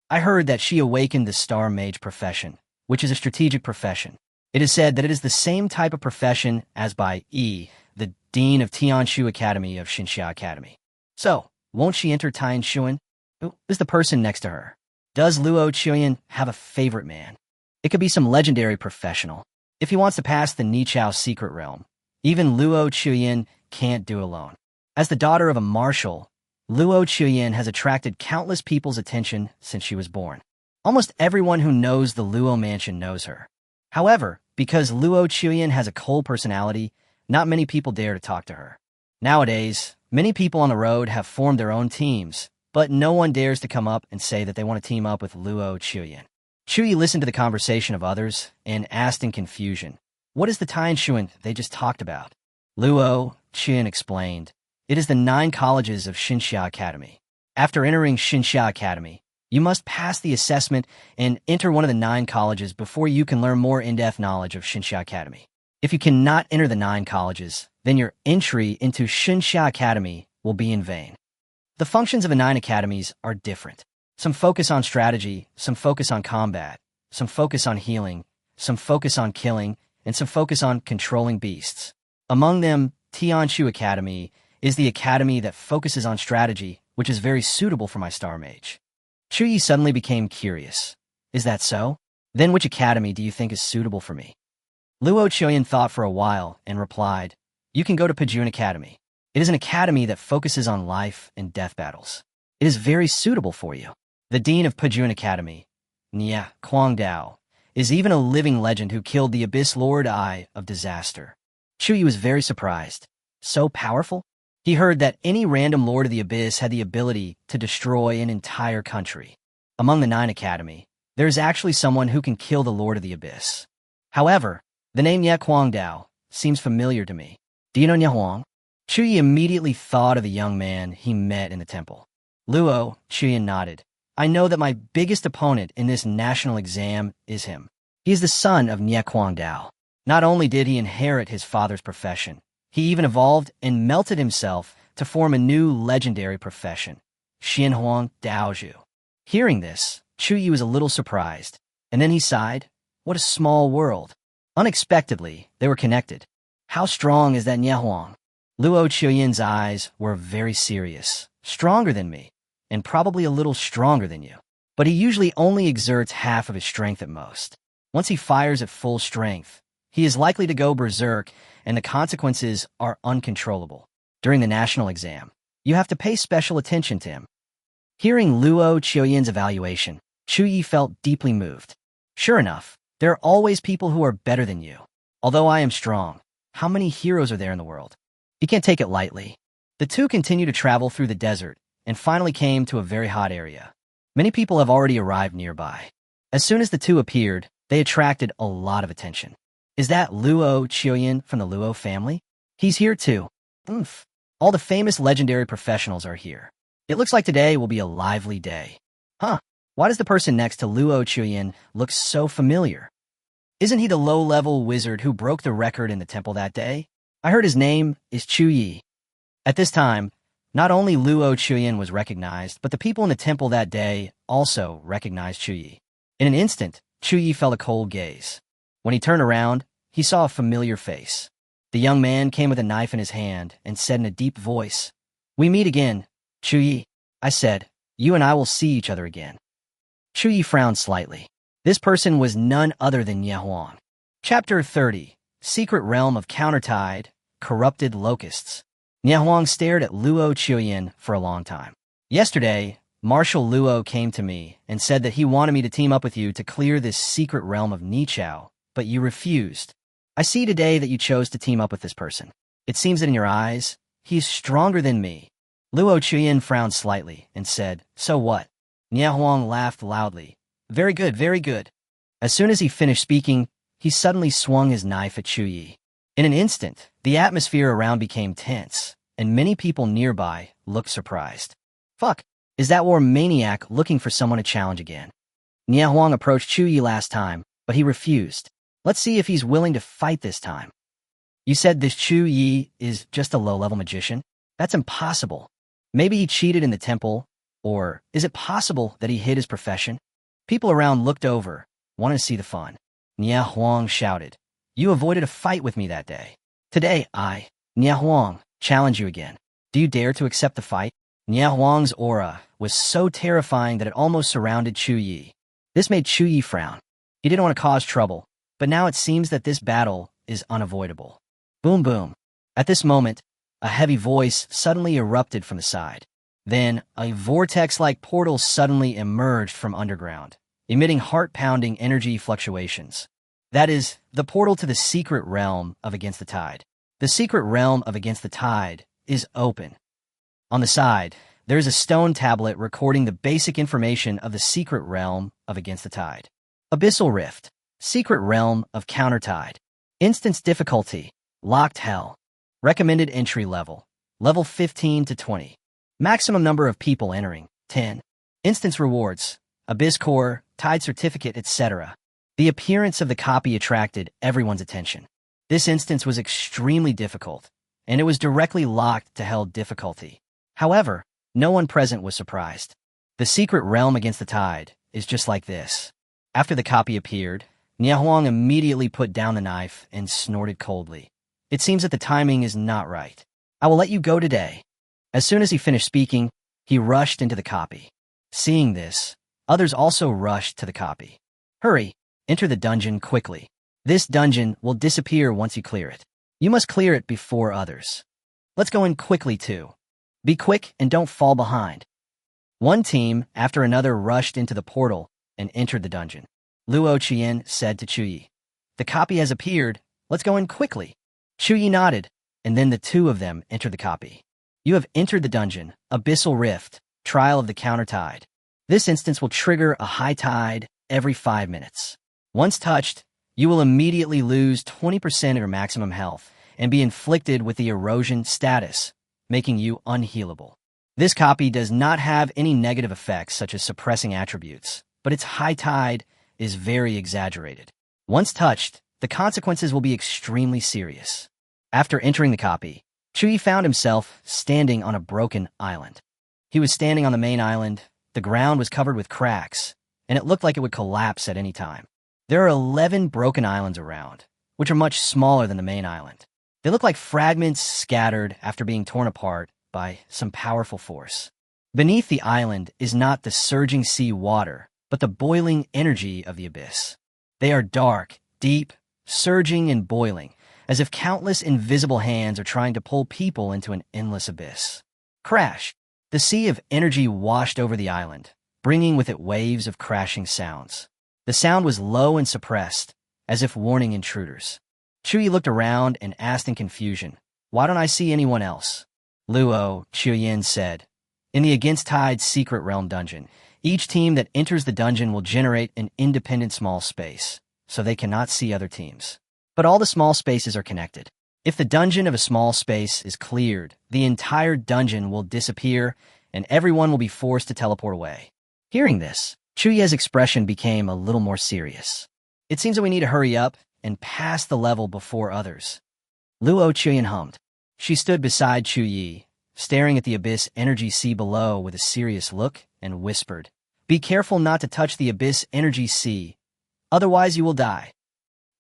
I heard that she awakened the Star Mage profession, which is a strategic profession. It is said that it is the same type of profession as by Yi, the Dean of Tianshu Academy of Xinxia Academy. So, won't she enter Tianshuan? Who is the person next to her? Does Luo Chuyin have a favorite man? It could be some legendary professional. If he wants to pass the Nichao secret realm, even Luo Chuyin can't do alone. As the daughter of a marshal, Luo Chuyin has attracted countless people's attention since she was born. Almost everyone who knows the Luo mansion knows her. However, because Luo Chuyin has a cold personality, not many people dare to talk to her. Nowadays, many people on the road have formed their own teams, but no one dares to come up and say that they want to team up with Luo Chuyin. Chu Ye listened to the conversation of others and asked in confusion, "What is the Tianshuan they just talked about?" Luo Chuyin explained, "It is the 9 colleges of Xinxia Academy. After entering Xinxia Academy, you must pass the assessment and enter one of the 9 colleges before you can learn more in-depth knowledge of Xinxia Academy. If you cannot enter the 9 colleges, then your entry into Xinxia Academy will be in vain." The functions of the 9 academies are different. Some focus on strategy, some focus on combat, some focus on healing, some focus on killing, and some focus on controlling beasts. Among them, Tianshu Academy is the academy that focuses on strategy, which is very suitable for my star mage. Chu Ye suddenly became curious. Is that so? Then which academy do you think is suitable for me? Luo Chuyin thought for a while and replied, "You can go to Pajun Academy. It is an academy that focuses on life and death battles. It is very suitable for you." The dean of Pajun Academy, Nia Kwangdao, is even a living legend who killed the Abyss Lord Eye of Disaster. Chu Ye was very surprised. So powerful? He heard that any random Lord of the Abyss had the ability to destroy an entire country. Among the 9 academy, there is actually someone who can kill the Lord of the Abyss. However, the name Nia Kwangdao seems familiar to me. Do you know Nia Huang? Chu Ye immediately thought of the young man he met in the temple. Luo Chuyin nodded. "I know that my biggest opponent in this national exam is him. He is the son of Nia Kwangdao. Not only did he inherit his father's profession, he even evolved and melted himself to form a new legendary profession, Xianhuang Daozhu." Hearing this, Chu Ye was a little surprised, and then he sighed. What a small world. Unexpectedly, they were connected. How strong is that Nia Huang? Luo Chuyin's eyes were very serious, stronger than me, and probably a little stronger than you. But he usually only exerts half of his strength at most. Once he fires at full strength, he is likely to go berserk, and the consequences are uncontrollable. During the national exam, you have to pay special attention to him. Hearing Luo Chuyin's evaluation, Chu Ye felt deeply moved. Sure enough, there are always people who are better than you. Although I am strong, how many heroes are there in the world? You can't take it lightly. The two continue to travel through the desert, and finally came to a very hot area. Many people have already arrived nearby. As soon as the two appeared, they attracted a lot of attention. Is that Luo Chuyin from the Luo family? He's here too. Oomph. All the famous legendary professionals are here. It looks like today will be a lively day. Huh, why does the person next to Luo Chuyin look so familiar? Isn't he the low-level wizard who broke the record in the temple that day? I heard his name is Chu Ye. At this time, not only Luo Chuyin was recognized, but the people in the temple that day also recognized Chu Ye. In an instant, Chu Ye felt a cold gaze. When he turned around, he saw a familiar face. The young man came with a knife in his hand and said in a deep voice, "We meet again, Chu Ye." I said, "You and I will see each other again." Chu Ye frowned slightly. This person was none other than Nia Huang. Chapter 30, Secret Realm of Countertide, Corrupted Locusts. Nia Huang stared at Luo Chuyin for a long time. Yesterday, Marshal Luo came to me and said that he wanted me to team up with you to clear this secret realm of Nichao, but you refused. I see today that you chose to team up with this person. It seems that in your eyes, he is stronger than me. Luo Chuyin frowned slightly and said, "So what?" Nia Huang laughed loudly. Very good, very good." As soon as he finished speaking, he suddenly swung his knife at Chu Ye. In an instant, the atmosphere around became tense, and many people nearby looked surprised. Fuck, is that war maniac looking for someone to challenge again? Nia Huang approached Chu Ye last time, but he refused. Let's see if he's willing to fight this time. You said this Chu Ye is just a low-level magician? That's impossible. Maybe he cheated in the temple, or is it possible that he hid his profession? People around looked over, wanted to see the fun. Nia Huang shouted, "You avoided a fight with me that day. Today I, Nia Huang, challenge you again. Do you dare to accept the fight?" Nia Huang's aura was so terrifying that it almost surrounded Chu Ye. This made Chu Ye frown. He didn't want to cause trouble, but now it seems that this battle is unavoidable. Boom boom. At this moment, a heavy voice suddenly erupted from the side. Then, a vortex-like portal suddenly emerged from underground, emitting heart-pounding energy fluctuations. That is, the portal to the secret realm of Against the Tide. The secret realm of Against the Tide is open. On the side, there is a stone tablet recording the basic information of the secret realm of Against the Tide. Abyssal Rift. Secret realm of Countertide. Instance difficulty. Locked Hell. Recommended entry level. Level 15 to 20. Maximum number of people entering. 10. Instance rewards. Abyss Core, Tide Certificate, etc. The appearance of the copy attracted everyone's attention. This instance was extremely difficult, and it was directly locked to Hell difficulty. However, no one present was surprised. The secret realm Against the Tide is just like this. After the copy appeared, Niahuang immediately put down the knife and snorted coldly. It seems that the timing is not right. I will let you go today. As soon as he finished speaking, he rushed into the copy. Seeing this, others also rushed to the copy. Hurry, enter the dungeon quickly. This dungeon will disappear once you clear it. You must clear it before others. Let's go in quickly too. Be quick and don't fall behind. One team after another rushed into the portal and entered the dungeon. Luo Qian said to Chu Ye, "The copy has appeared. Let's go in quickly." Chu Ye nodded, and then the two of them entered the copy. You have entered the dungeon, Abyssal Rift, Trial of the Countertide. This instance will trigger a high tide every 5 minutes. Once touched, you will immediately lose 20% of your maximum health and be inflicted with the erosion status, making you unhealable. This copy does not have any negative effects such as suppressing attributes, but its high tide is very exaggerated. Once touched, the consequences will be extremely serious. After entering the copy, Chu Ye found himself standing on a broken island. He was standing on the main island, the ground was covered with cracks, and it looked like it would collapse at any time. There are 11 broken islands around, which are much smaller than the main island. They look like fragments scattered after being torn apart by some powerful force. Beneath the island is not the surging sea water, but the boiling energy of the abyss. They are dark, deep, surging and boiling, as if countless invisible hands are trying to pull people into an endless abyss. Crash! The sea of energy washed over the island, bringing with it waves of crashing sounds. The sound was low and suppressed, as if warning intruders. Chu Ye looked around and asked in confusion, "Why don't I see anyone else?" Luo Qian said, "In the Against Tide Secret Realm dungeon, each team that enters the dungeon will generate an independent small space, so they cannot see other teams. But all the small spaces are connected. If the dungeon of a small space is cleared, the entire dungeon will disappear, and everyone will be forced to teleport away." Hearing this, Chu Ye's expression became a little more serious. "It seems that we need to hurry up and pass the level before others." Luo Qian hummed. She stood beside Chu Ye, staring at the abyss energy sea below with a serious look, and whispered, "Be careful not to touch the abyss energy sea, otherwise you will die."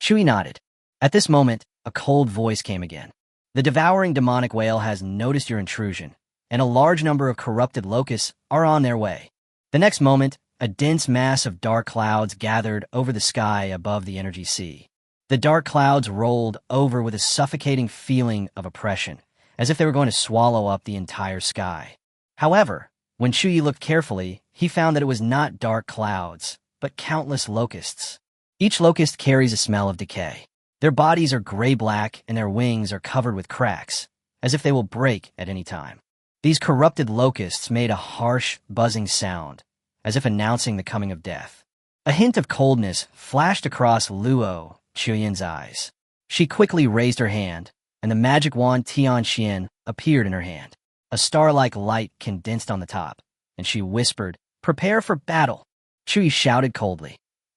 Chu Ye nodded. At this moment, a cold voice came again. "The devouring demonic whale has noticed your intrusion, and a large number of corrupted locusts are on their way." The next moment, a dense mass of dark clouds gathered over the sky above the energy sea. The dark clouds rolled over with a suffocating feeling of oppression, as if they were going to swallow up the entire sky. However, when Chu Ye looked carefully, he found that it was not dark clouds, but countless locusts. Each locust carries a smell of decay. Their bodies are gray-black and their wings are covered with cracks, as if they will break at any time. These corrupted locusts made a harsh, buzzing sound, as if announcing the coming of death. A hint of coldness flashed across Luo Qian's eyes. She quickly raised her hand, and the magic wand Tianxian appeared in her hand. A star-like light condensed on the top, and she whispered, "Prepare for battle." Chu Ye shouted coldly,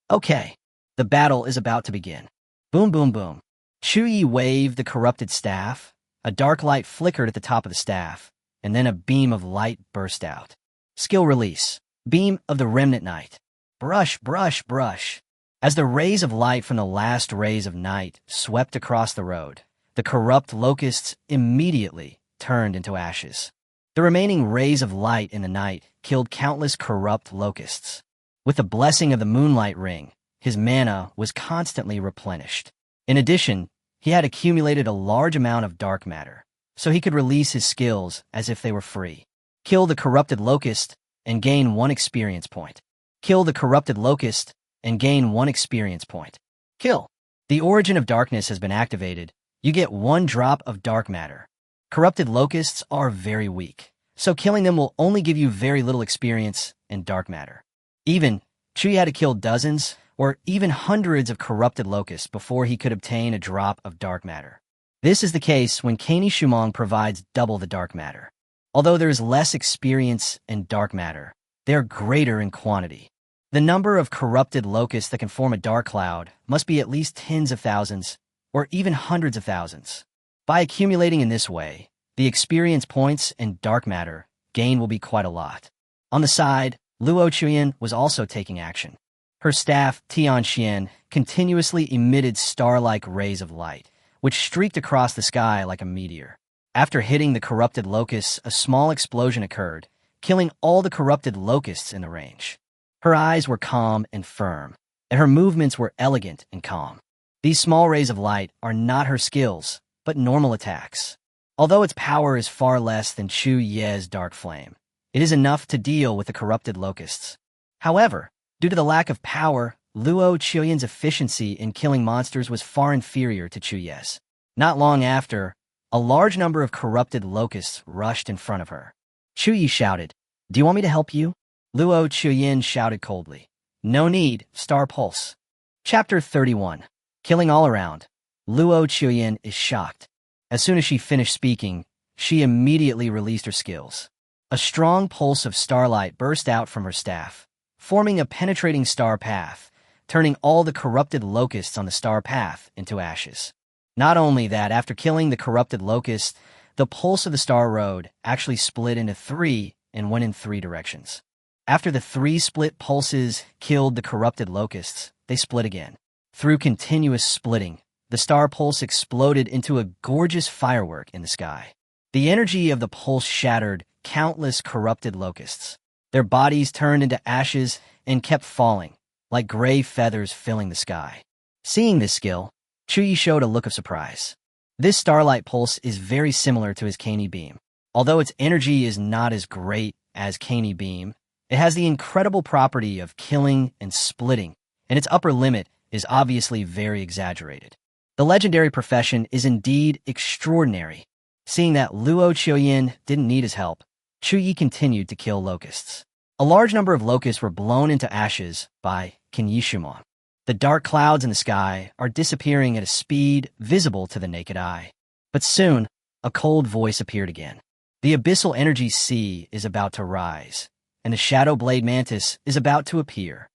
"Okay, the battle is about to begin." Boom, boom, boom. Chu Ye waved the corrupted staff. A dark light flickered at the top of the staff, and then a beam of light burst out. Skill release. Beam of the Remnant Night. Brush, brush, brush. As the rays of light from the last rays of night swept across the road, the corrupt locusts immediately turned into ashes. The remaining rays of light in the night killed countless corrupt locusts. With the blessing of the Moonlight Ring, his mana was constantly replenished. In addition, he had accumulated a large amount of dark matter, so he could release his skills as if they were free. Kill the corrupted locust and gain 1 experience point. Kill the corrupted locust and gain 1 experience point. Kill. The origin of darkness has been activated. You get 1 drop of dark matter. Corrupted locusts are very weak, so killing them will only give you very little experience and dark matter. Chu Ye had to kill dozens or even hundreds of corrupted locusts before he could obtain a drop of dark matter. This is the case when Kani Shumong provides double the dark matter. Although there is less experience and dark matter, they are greater in quantity. The number of corrupted locusts that can form a dark cloud must be at least tens of thousands or even hundreds of thousands. By accumulating in this way, the experience points and dark matter gain will be quite a lot. On the side, Luo Chuyan was also taking action. Her staff, Tianxian, continuously emitted star-like rays of light, which streaked across the sky like a meteor. After hitting the corrupted locusts, a small explosion occurred, killing all the corrupted locusts in the range. Her eyes were calm and firm, and her movements were elegant and calm. These small rays of light are not her skills, but normal attacks. Although its power is far less than Chu Ye's dark flame, it is enough to deal with the corrupted locusts. However, due to the lack of power, Luo Chuyan's efficiency in killing monsters was far inferior to Chu Ye's. Not long after, a large number of corrupted locusts rushed in front of her. Chu Ye shouted, "Do you want me to help you?" Luo Chuyan shouted coldly, "No need, Star Pulse." Chapter 31. Killing all around. Luo Chuyan is shocked. As soon as she finished speaking, she immediately released her skills. A strong pulse of starlight burst out from her staff, forming a penetrating star path, turning all the corrupted locusts on the star path into ashes. Not only that, after killing the corrupted locusts, the pulse of the star road actually split into 3 and went in 3 directions. After the 3 split pulses killed the corrupted locusts, they split again. Through continuous splitting, the star pulse exploded into a gorgeous firework in the sky. The energy of the pulse shattered countless corrupted locusts. Their bodies turned into ashes and kept falling, like gray feathers filling the sky. Seeing this skill, Chu Ye showed a look of surprise. This starlight pulse is very similar to his Kani beam. Although its energy is not as great as Kani beam, it has the incredible property of killing and splitting, and its upper limit is obviously very exaggerated. The legendary profession is indeed extraordinary. Seeing that Luo Chuyan didn't need his help, Chu Ye continued to kill locusts. A large number of locusts were blown into ashes by Kani Shumong. The dark clouds in the sky are disappearing at a speed visible to the naked eye. But soon, a cold voice appeared again. The abyssal energy sea is about to rise, and the shadow blade mantis is about to appear.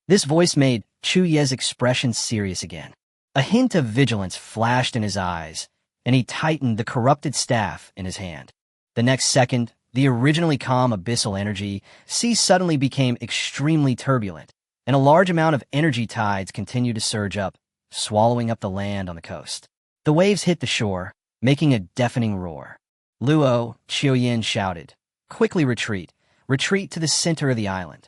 This voice made Chu Ye's expression serious again. A hint of vigilance flashed in his eyes, and he tightened the corrupted staff in his hand. The next second, the originally calm abyssal energy sea suddenly became extremely turbulent, and a large amount of energy tides continued to surge up, swallowing up the land on the coast. The waves hit the shore, making a deafening roar. Luo Chuyan shouted, "Quickly retreat! Retreat to the center of the island."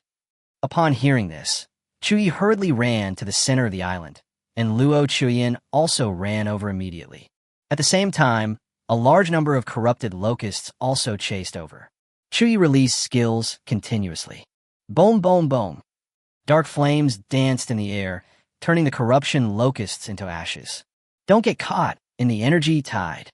Upon hearing this, Chu Ye hurriedly ran to the center of the island, and Luo Chuyan also ran over immediately. At the same time, a large number of corrupted locusts also chased over. Chu Ye released skills continuously. Boom, boom, boom. Dark flames danced in the air, turning the corruption locusts into ashes. Don't get caught in the energy tide.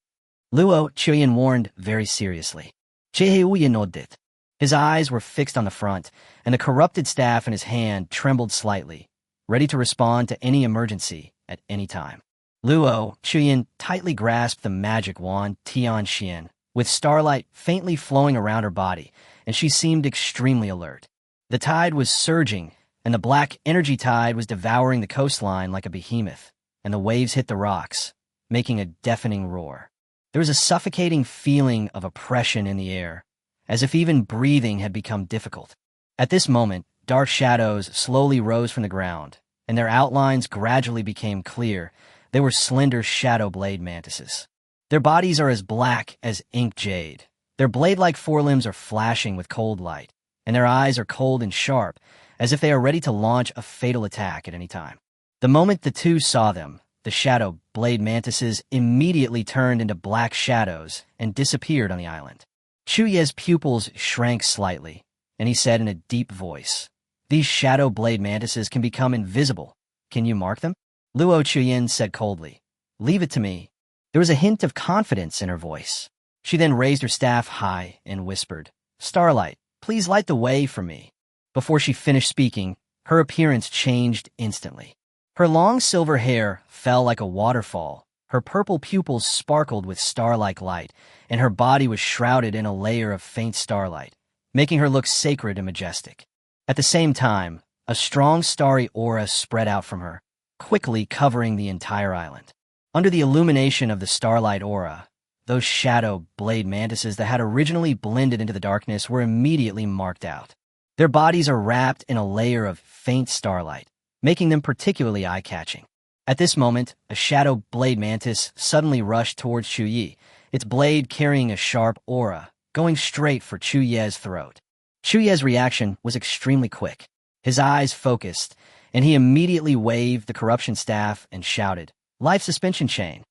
Luo Chuyan warned very seriously. His eyes were fixed on the front, and the corrupted staff in his hand trembled slightly, ready to respond to any emergency at any time. Luo Chuyan tightly grasped the magic wand Tianxian, with starlight faintly flowing around her body, and she seemed extremely alert. The tide was surging, and the black energy tide was devouring the coastline like a behemoth, and the waves hit the rocks, making a deafening roar. There was a suffocating feeling of oppression in the air, as if even breathing had become difficult. At this moment, dark shadows slowly rose from the ground, and their outlines gradually became clear. They were slender shadow blade mantises. Their bodies are as black as ink jade. Their blade-like forelimbs are flashing with cold light, and their eyes are cold and sharp, as if they are ready to launch a fatal attack at any time. The moment the two saw them, the shadow blade mantises immediately turned into black shadows and disappeared on the island. Chu Ye's pupils shrank slightly, and he said in a deep voice, "These shadow blade mantises can become invisible. Can you mark them?" Luo Chuyin said coldly, "Leave it to me." There was a hint of confidence in her voice. She then raised her staff high and whispered, "Starlight, please light the way for me." Before she finished speaking, her appearance changed instantly. Her long silver hair fell like a waterfall, her purple pupils sparkled with star-like light, and her body was shrouded in a layer of faint starlight, making her look sacred and majestic. At the same time, a strong starry aura spread out from her, quickly covering the entire island. Under the illumination of the starlight aura, those shadow blade mantises that had originally blended into the darkness were immediately marked out. Their bodies are wrapped in a layer of faint starlight, making them particularly eye-catching. At this moment, a shadow blade mantis suddenly rushed towards Chu Ye, its blade carrying a sharp aura, going straight for Chu Ye's throat. Chu Ye's reaction was extremely quick. His eyes focused, and he immediately waved the corruption staff and shouted, "Life suspension chain."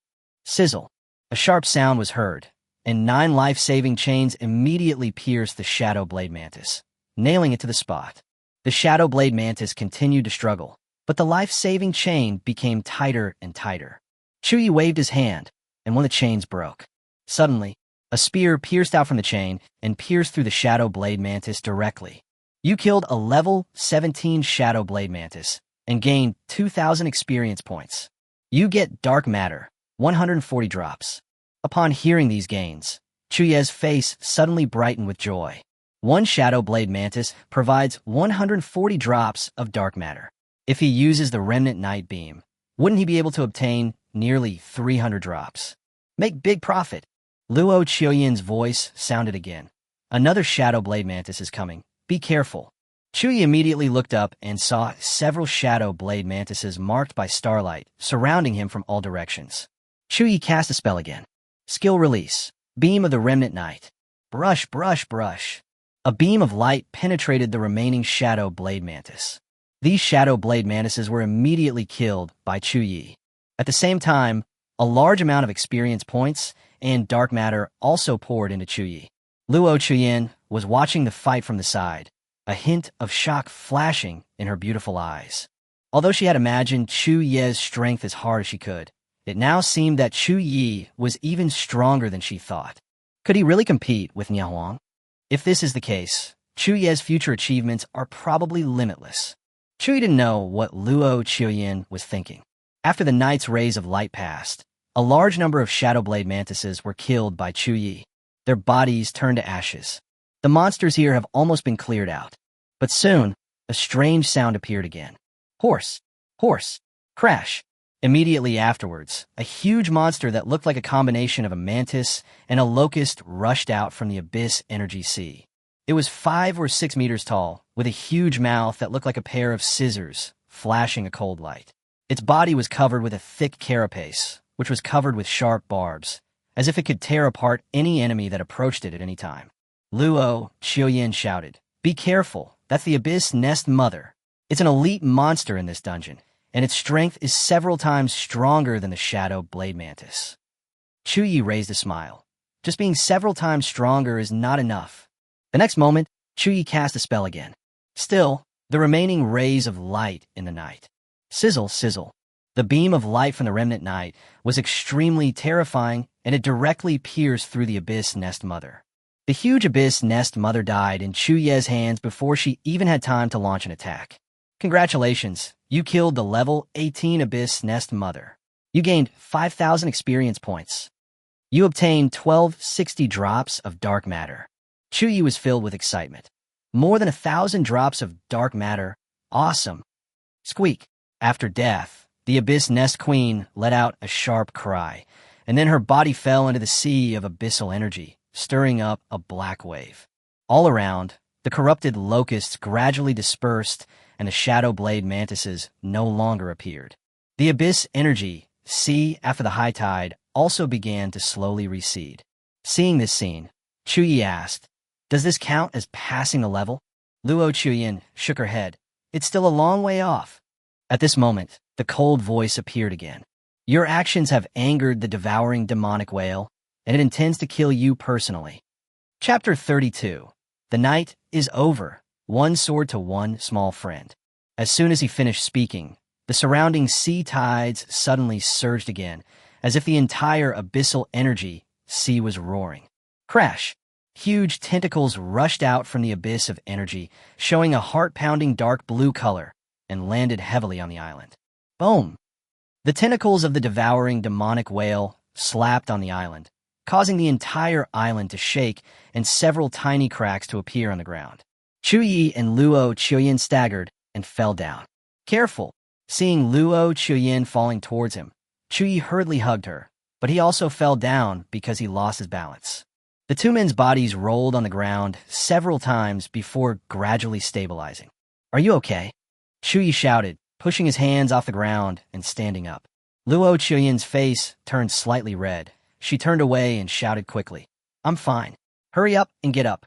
Sizzle. A sharp sound was heard, and 9 life-saving chains immediately pierced the shadow blade mantis, nailing it to the spot. The shadow blade mantis continued to struggle, but the life-saving chain became tighter and tighter. Chu Ye waved his hand, and one of the chains broke. Suddenly, a spear pierced out from the chain and pierced through the shadow blade mantis directly. You killed a level 17 shadow blade mantis and gained 2,000 experience points. You get dark matter, 140 drops. Upon hearing these gains, Chu Ye's face suddenly brightened with joy. One shadow blade mantis provides 140 drops of dark matter. If he uses the remnant night beam, wouldn't he be able to obtain nearly 300 drops? Make big profit. Luo Chuyen's voice sounded again. Another shadow blade mantis is coming. Be careful. Chu Ye immediately looked up and saw several shadow blade mantises marked by starlight surrounding him from all directions. Chu Ye cast a spell again. Skill release. Beam of the remnant night. Brush, brush, brush. A beam of light penetrated the remaining shadow blade mantis. These shadow blade mantises were immediately killed by Chu Ye. At the same time, a large amount of experience points and dark matter also poured into Chu Ye. Luo Chuyin was watching the fight from the side, a hint of shock flashing in her beautiful eyes. Although she had imagined Chu Ye's strength as hard as she could, it now seemed that Chu Ye was even stronger than she thought. Could he really compete with Niao Huang? If this is the case, Chu Ye's future achievements are probably limitless. Chu Ye didn't know what Luo Chuyin was thinking. After the night's rays of light passed, a large number of shadow blade mantises were killed by Chu Ye. Their bodies turned to ashes. The monsters here have almost been cleared out. But soon, a strange sound appeared again. Horse! Horse! Crash! Immediately afterwards, a huge monster that looked like a combination of a mantis and a locust rushed out from the abyss energy sea. It was 5 or 6 meters tall, with a huge mouth that looked like a pair of scissors, flashing a cold light. Its body was covered with a thick carapace, which was covered with sharp barbs, as if it could tear apart any enemy that approached it at any time. Luo Chuyin shouted, "Be careful, that's the Abyss Nest Mother. It's an elite monster in this dungeon, and its strength is several times stronger than the Shadow Blade Mantis." Chu Ye raised a smile. Just being several times stronger is not enough. The next moment, Chu Ye cast a spell again. Still, the remaining rays of light in the night. Sizzle, sizzle. The beam of light from the remnant night was extremely terrifying, and it directly pierced through the Abyss Nest Mother. The huge Abyss Nest Mother died in Chu Ye's hands before she even had time to launch an attack. Congratulations, you killed the level 18 Abyss Nest Mother. You gained 5,000 experience points. You obtained 1260 drops of dark matter. Chu Ye was filled with excitement. More than 1,000 drops of dark matter. Awesome. Squeak. After death, the Abyss Nest Queen let out a sharp cry, and then her body fell into the sea of abyssal energy, stirring up a black wave. All around, the corrupted locusts gradually dispersed, and the shadow blade mantises no longer appeared. The abyss energy, sea after the high tide, also began to slowly recede. Seeing this scene, Chu Ye asked, "Does this count as passing the level?" Luo Chuyin shook her head. "It's still a long way off." At this moment, the cold voice appeared again. "Your actions have angered the devouring demonic whale, and it intends to kill you personally." Chapter 32. The night is over. One sword to one small friend. As soon as he finished speaking, the surrounding sea tides suddenly surged again, as if the entire abyssal energy sea was roaring. Crash! Huge tentacles rushed out from the abyss of energy, showing a heart-pounding dark blue color, and landed heavily on the island. Boom! The tentacles of the devouring demonic whale slapped on the island, causing the entire island to shake and several tiny cracks to appear on the ground. Chu Ye and Luo Chuyin staggered and fell down. Careful! Seeing Luo Chuyin falling towards him, Chu Ye hurriedly hugged her, but he also fell down because he lost his balance. The two men's bodies rolled on the ground several times before gradually stabilizing. "Are you okay?" Chu Ye shouted, pushing his hands off the ground and standing up. Luo Chuyin's face turned slightly red. She turned away and shouted quickly, "I'm fine. Hurry up and get up."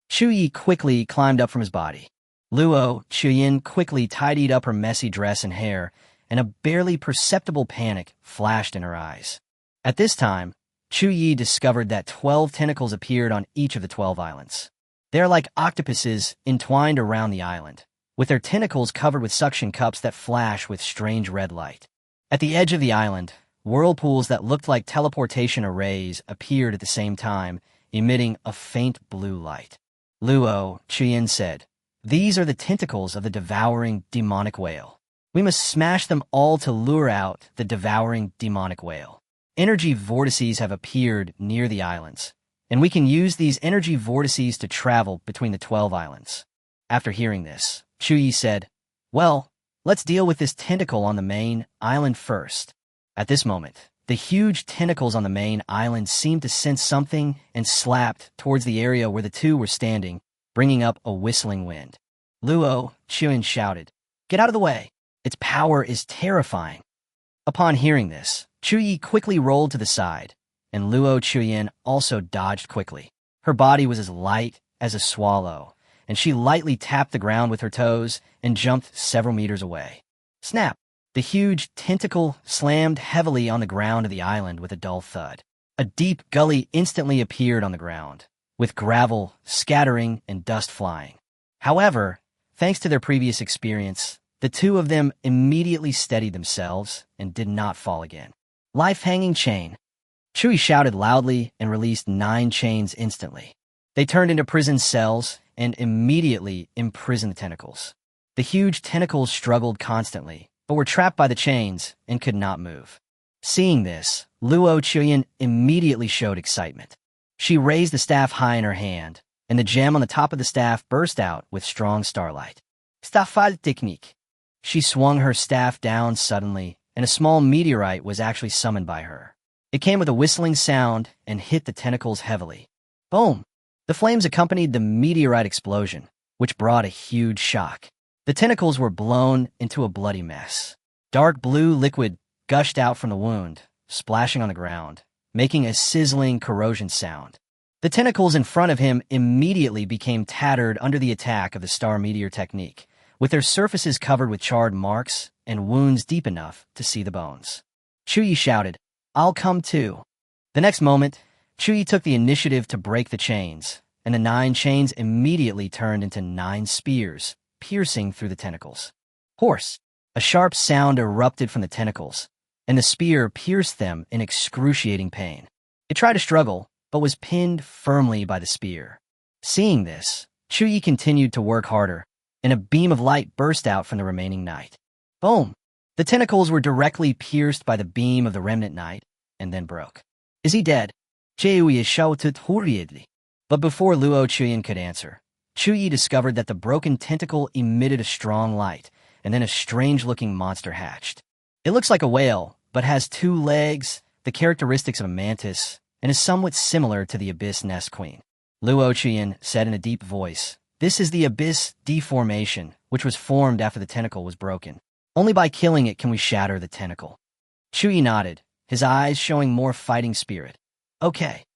Chu Ye quickly climbed up from his body. Luo Chuyin quickly tidied up her messy dress and hair, and a barely perceptible panic flashed in her eyes. At this time, Chu Ye discovered that 12 tentacles appeared on each of the 12 islands. They are like octopuses entwined around the island, with their tentacles covered with suction cups that flash with strange red light. At the edge of the island, whirlpools that looked like teleportation arrays appeared at the same time, emitting a faint blue light. Luo Chuyin said, "These are the tentacles of the devouring demonic whale. We must smash them all to lure out the devouring demonic whale. Energy vortices have appeared near the islands, and we can use these energy vortices to travel between the 12 islands." After hearing this, Chu Ye said, "Well, let's deal with this tentacle on the main island first." At this moment, the huge tentacles on the main island seemed to sense something and slapped towards the area where the two were standing, bringing up a whistling wind. Luo Chuyin shouted, "Get out of the way! Its power is terrifying." Upon hearing this, Chu Ye quickly rolled to the side, and Luo Chuyin also dodged quickly. Her body was as light as a swallow, and she lightly tapped the ground with her toes and jumped several meters away. Snap! The huge tentacle slammed heavily on the ground of the island with a dull thud. A deep gully instantly appeared on the ground, with gravel scattering and dust flying. However, thanks to their previous experience, the two of them immediately steadied themselves and did not fall again. Life-hanging chain. Chu Ye shouted loudly and released 9 chains instantly. They turned into prison cells and immediately imprisoned the tentacles. The huge tentacles struggled constantly, but were trapped by the chains and could not move. Seeing this, Luo Chuyin immediately showed excitement. She raised the staff high in her hand, and the gem on the top of the staff burst out with strong starlight. Staffal technique. She swung her staff down suddenly, and a small meteorite was actually summoned by her. It came with a whistling sound and hit the tentacles heavily. Boom! The flames accompanied the meteorite explosion, which brought a huge shock. The tentacles were blown into a bloody mess. Dark blue liquid gushed out from the wound, splashing on the ground, making a sizzling corrosion sound. The tentacles in front of him immediately became tattered under the attack of the star meteor technique, with their surfaces covered with charred marks and wounds deep enough to see the bones. Chu Ye shouted, "I'll come too." The next moment, Chu Ye took the initiative to break the chains, and the 9 chains immediately turned into 9 spears, piercing through the tentacles. Horse! A sharp sound erupted from the tentacles, and the spear pierced them in excruciating pain. It tried to struggle, but was pinned firmly by the spear. Seeing this, Chu Ye continued to work harder, and a beam of light burst out from the remaining knight. Boom! The tentacles were directly pierced by the beam of the remnant knight, and then broke. "Is he dead?" Chu Ye shouted hurriedly. But before Luo Chuyin could answer, Chu Ye discovered that the broken tentacle emitted a strong light, and then a strange-looking monster hatched. It looks like a whale, but has 2 legs, the characteristics of a mantis, and is somewhat similar to the Abyss Nest Queen. Luo Chuyin said in a deep voice, "This is the Abyss deformation, which was formed after the tentacle was broken. Only by killing it can we shatter the tentacle." Chu Ye nodded, his eyes showing more fighting spirit. "Okay."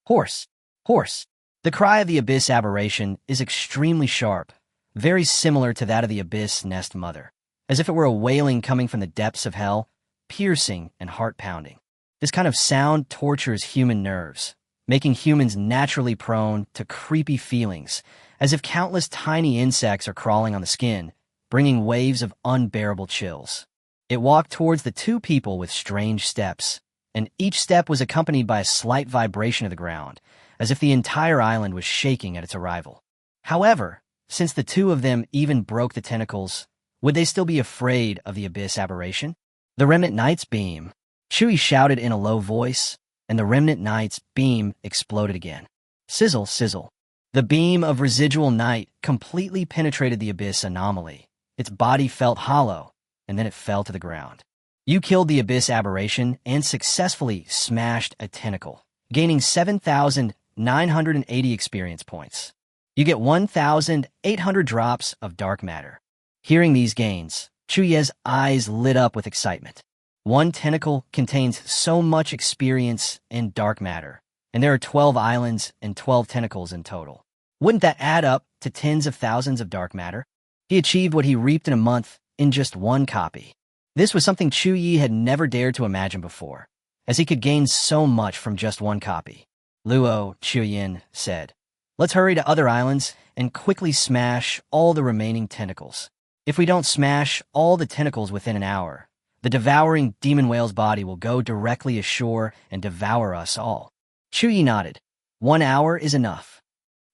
Horse! Horse! The cry of the Abyss aberration is extremely sharp, very similar to that of the Abyss Nest Mother, as if it were a wailing coming from the depths of hell, piercing and heart-pounding. This kind of sound tortures human nerves, making humans naturally prone to creepy feelings, as if countless tiny insects are crawling on the skin, bringing waves of unbearable chills. It walked towards the two people with strange steps, and each step was accompanied by a slight vibration of the ground, as if the entire island was shaking at its arrival. However, since the two of them even broke the tentacles, would they still be afraid of the abyss aberration? The Remnant Knight's beam. Chu Ye shouted in a low voice, and the Remnant Knight's beam exploded again. Sizzle, sizzle. The beam of residual night completely penetrated the abyss anomaly. Its body felt hollow, and then it fell to the ground. You killed the abyss aberration and successfully smashed a tentacle, gaining 7,980 experience points. You get 1,800 drops of dark matter. Hearing these gains, Chu Ye's eyes lit up with excitement. One tentacle contains so much experience in dark matter, and there are 12 islands and 12 tentacles in total. Wouldn't that add up to tens of thousands of dark matter? He achieved what he reaped in a month in just one copy. This was something Chu Ye had never dared to imagine before, as he could gain so much from just one copy. Luo Chuyin said, "Let's hurry to other islands and quickly smash all the remaining tentacles. If we don't smash all the tentacles within an hour, the devouring demon whale's body will go directly ashore and devour us all." Chu Ye nodded. 1 hour is enough.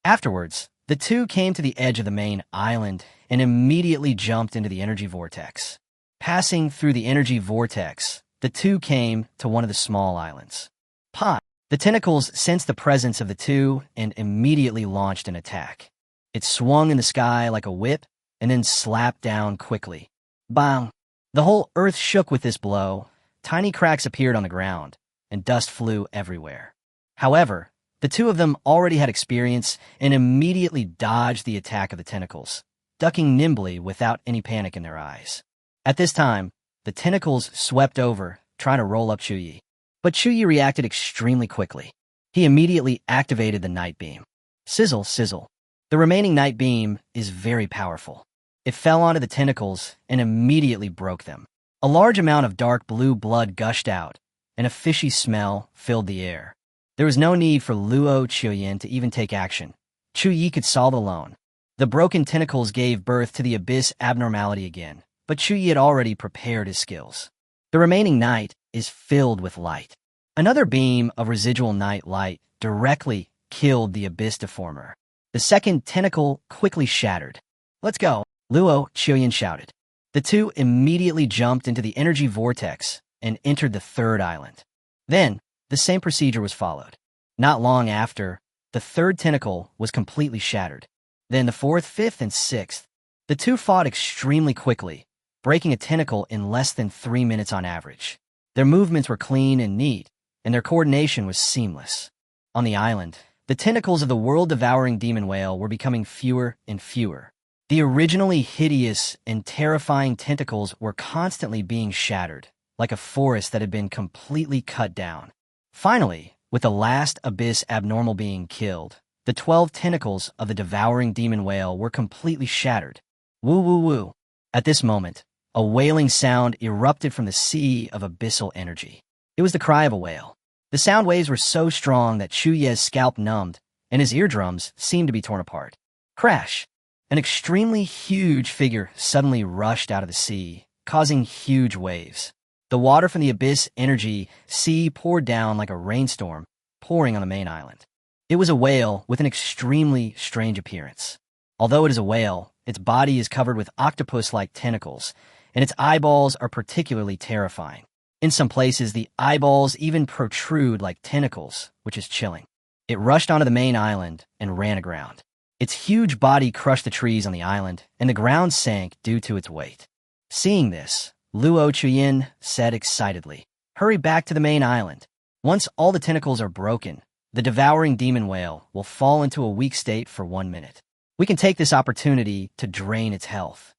Afterwards, the two came to the edge of the main island and immediately jumped into the energy vortex. Passing through the energy vortex, the two came to one of the small islands. Pah! The tentacles sensed the presence of the two and immediately launched an attack. It swung in the sky like a whip and then slapped down quickly. Bang! The whole earth shook with this blow. Tiny cracks appeared on the ground, and dust flew everywhere. However, the two of them already had experience and immediately dodged the attack of the tentacles, ducking nimbly without any panic in their eyes. At this time, the tentacles swept over, trying to roll up Chu Ye. But Chu Ye reacted extremely quickly. He immediately activated the night beam. Sizzle, sizzle. The remaining night beam is very powerful. It fell onto the tentacles and immediately broke them. A large amount of dark blue blood gushed out, and a fishy smell filled the air. There was no need for Luo Chuyin to even take action. Chu Ye could solve alone. The broken tentacles gave birth to the abyss abnormality again, but Chu Ye had already prepared his skills. The remaining night is filled with light. Another beam of residual night light directly killed the abyss deformer. The second tentacle quickly shattered. "Let's go," Luo Chuyin shouted. The two immediately jumped into the energy vortex and entered the third island. Then, the same procedure was followed. Not long after, the third tentacle was completely shattered. Then the fourth, fifth, and sixth. The two fought extremely quickly, breaking a tentacle in less than 3 minutes on average. Their movements were clean and neat, and their coordination was seamless. On the island, the tentacles of the world-devouring demon whale were becoming fewer and fewer. The originally hideous and terrifying tentacles were constantly being shattered, like a forest that had been completely cut down. Finally, with the last abyss abnormal being killed, the 12 tentacles of the devouring demon whale were completely shattered. Woo woo woo. At this moment, a wailing sound erupted from the sea of abyssal energy. It was the cry of a whale. The sound waves were so strong that Chu Ye's scalp numbed, and his eardrums seemed to be torn apart. Crash! An extremely huge figure suddenly rushed out of the sea, causing huge waves. The water from the abyss energy sea poured down like a rainstorm, pouring on the main island. It was a whale with an extremely strange appearance. Although it is a whale, its body is covered with octopus-like tentacles, and its eyeballs are particularly terrifying. In some places, the eyeballs even protrude like tentacles, which is chilling. It rushed onto the main island and ran aground. Its huge body crushed the trees on the island, and the ground sank due to its weight. Seeing this, Luo Chuyin said excitedly, "Hurry back to the main island. Once all the tentacles are broken, the devouring demon whale will fall into a weak state for 1 minute. We can take this opportunity to drain its health."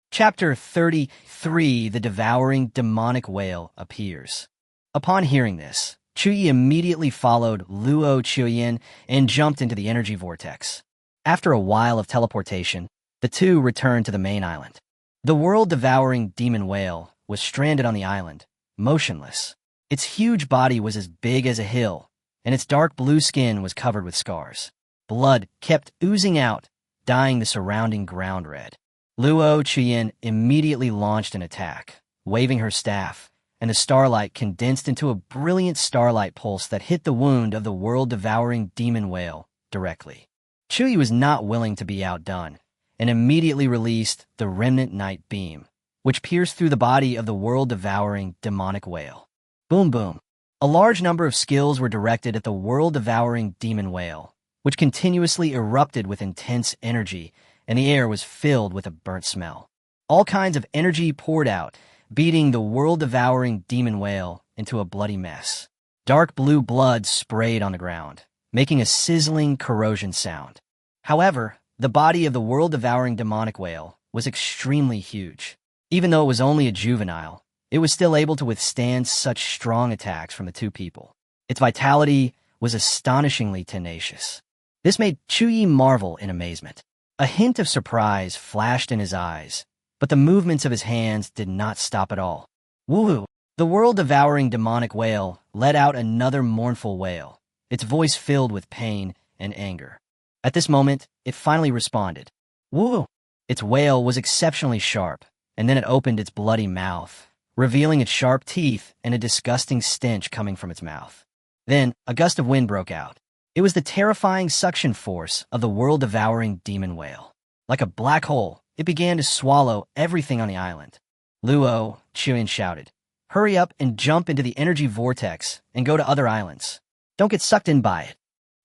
Chapter 33: The Devouring Demonic Whale Appears. Upon hearing this, Chu Ye immediately followed Luo Chuyin and jumped into the energy vortex. After a while of teleportation, the two returned to the main island. The world-devouring demon whale was stranded on the island, motionless. Its huge body was as big as a hill, and its dark blue skin was covered with scars. Blood kept oozing out, dyeing the surrounding ground red. Luo Chuyin immediately launched an attack, waving her staff, and the starlight condensed into a brilliant starlight pulse that hit the wound of the world-devouring demon whale directly. Chu Ye was not willing to be outdone, and immediately released the remnant night beam, which pierced through the body of the world-devouring demonic whale. Boom boom. A large number of skills were directed at the world-devouring demon whale, which continuously erupted with intense energy, and the air was filled with a burnt smell. All kinds of energy poured out, beating the world-devouring demon whale into a bloody mess. Dark blue blood sprayed on the ground, making a sizzling corrosion sound. However, the body of the world-devouring demonic whale was extremely huge. Even though it was only a juvenile, it was still able to withstand such strong attacks from the two people. Its vitality was astonishingly tenacious. This made Chu Ye marvel in amazement. A hint of surprise flashed in his eyes, but the movements of his hands did not stop at all. Woohoo! The world-devouring demonic whale let out another mournful wail, its voice filled with pain and anger. At this moment, it finally responded. Woohoo! Its wail was exceptionally sharp, and then it opened its bloody mouth, revealing its sharp teeth and a disgusting stench coming from its mouth. Then, a gust of wind broke out. It was the terrifying suction force of the world-devouring demon whale. Like a black hole, it began to swallow everything on the island. Luo Chuyin shouted, "Hurry up and jump into the energy vortex and go to other islands. Don't get sucked in by it."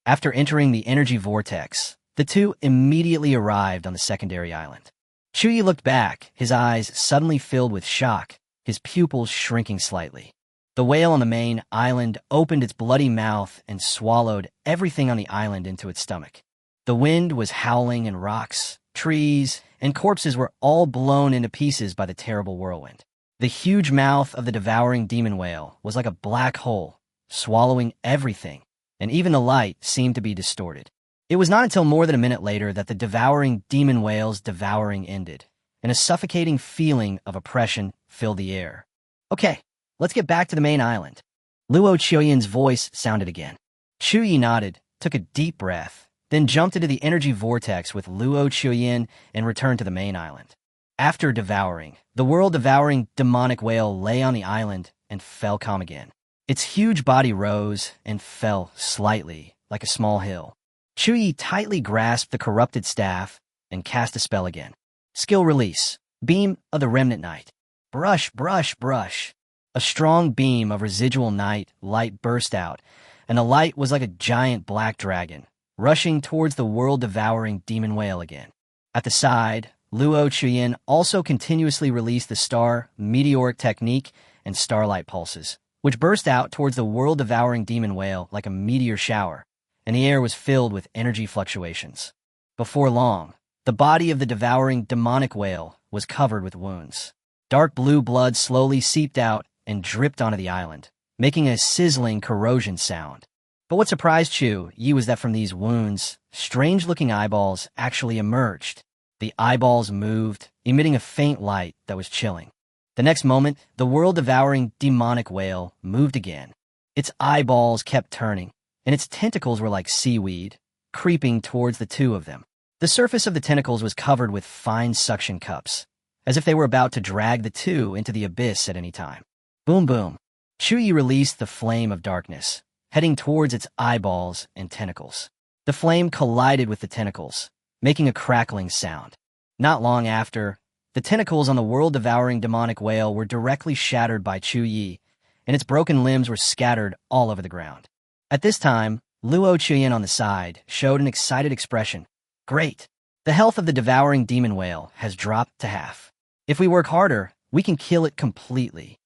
After entering the energy vortex, the two immediately arrived on the secondary island. Chu Ye looked back, his eyes suddenly filled with shock, his pupils shrinking slightly. The whale on the main island opened its bloody mouth and swallowed everything on the island into its stomach. The wind was howling and rocks, trees, and corpses were all blown into pieces by the terrible whirlwind. The huge mouth of the devouring demon whale was like a black hole, swallowing everything, and even the light seemed to be distorted. It was not until more than a minute later that the devouring demon whale's devouring ended, and a suffocating feeling of oppression filled the air. Okay, let's get back to the main island. Luo Chuyen's voice sounded again. Chu Ye nodded, took a deep breath, then jumped into the energy vortex with Luo Chuyen and returned to the main island. After devouring, the world-devouring demonic whale lay on the island and fell calm again. Its huge body rose and fell slightly, like a small hill. Chu Ye tightly grasped the corrupted staff and cast a spell again. Skill release. Beam of the Remnant Night. Brush, brush, brush. A strong beam of residual night light burst out, and the light was like a giant black dragon, rushing towards the world-devouring demon whale again. At the side, Luo Chuyin also continuously released the star meteoric technique and starlight pulses, which burst out towards the world-devouring demon whale like a meteor shower, and the air was filled with energy fluctuations. Before long, the body of the devouring demonic whale was covered with wounds. Dark blue blood slowly seeped out and dripped onto the island, making a sizzling corrosion sound. But what surprised Chu Ye was that from these wounds, strange-looking eyeballs actually emerged. The eyeballs moved, emitting a faint light that was chilling. The next moment, the world-devouring demonic whale moved again. Its eyeballs kept turning, and its tentacles were like seaweed, creeping towards the two of them. The surface of the tentacles was covered with fine suction cups, as if they were about to drag the two into the abyss at any time. Boom boom. Chu Ye released the flame of darkness, heading towards its eyeballs and tentacles. The flame collided with the tentacles, making a crackling sound. Not long after, the tentacles on the world-devouring demonic whale were directly shattered by Chu Ye, and its broken limbs were scattered all over the ground. At this time, Luo Chuyin on the side showed an excited expression. Great! The health of the devouring demon whale has dropped to half. If we work harder, we can kill it completely.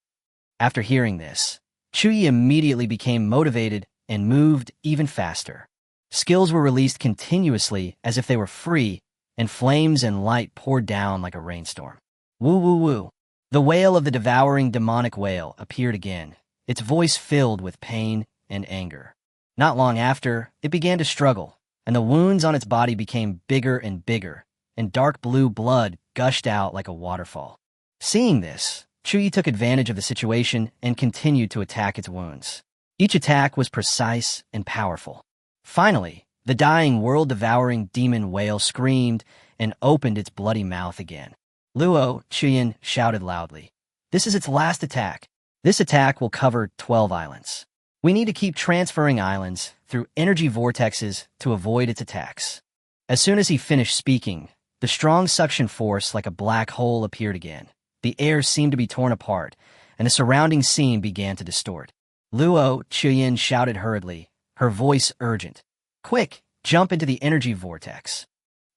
After hearing this, Chu Ye immediately became motivated and moved even faster. Skills were released continuously as if they were free, and flames and light poured down like a rainstorm. Woo woo woo. The wail of the devouring demonic whale appeared again, its voice filled with pain and anger. Not long after, it began to struggle, and the wounds on its body became bigger and bigger, and dark blue blood gushed out like a waterfall. Seeing this, Chu Ye took advantage of the situation and continued to attack its wounds. Each attack was precise and powerful. Finally, the dying world-devouring demon whale screamed and opened its bloody mouth again. Luo Chuyin shouted loudly. This is its last attack. This attack will cover 12 islands. We need to keep transferring islands through energy vortexes to avoid its attacks. As soon as he finished speaking, the strong suction force like a black hole appeared again. The air seemed to be torn apart, and the surrounding scene began to distort. Luo Chuyin shouted hurriedly, her voice urgent. Quick, jump into the energy vortex.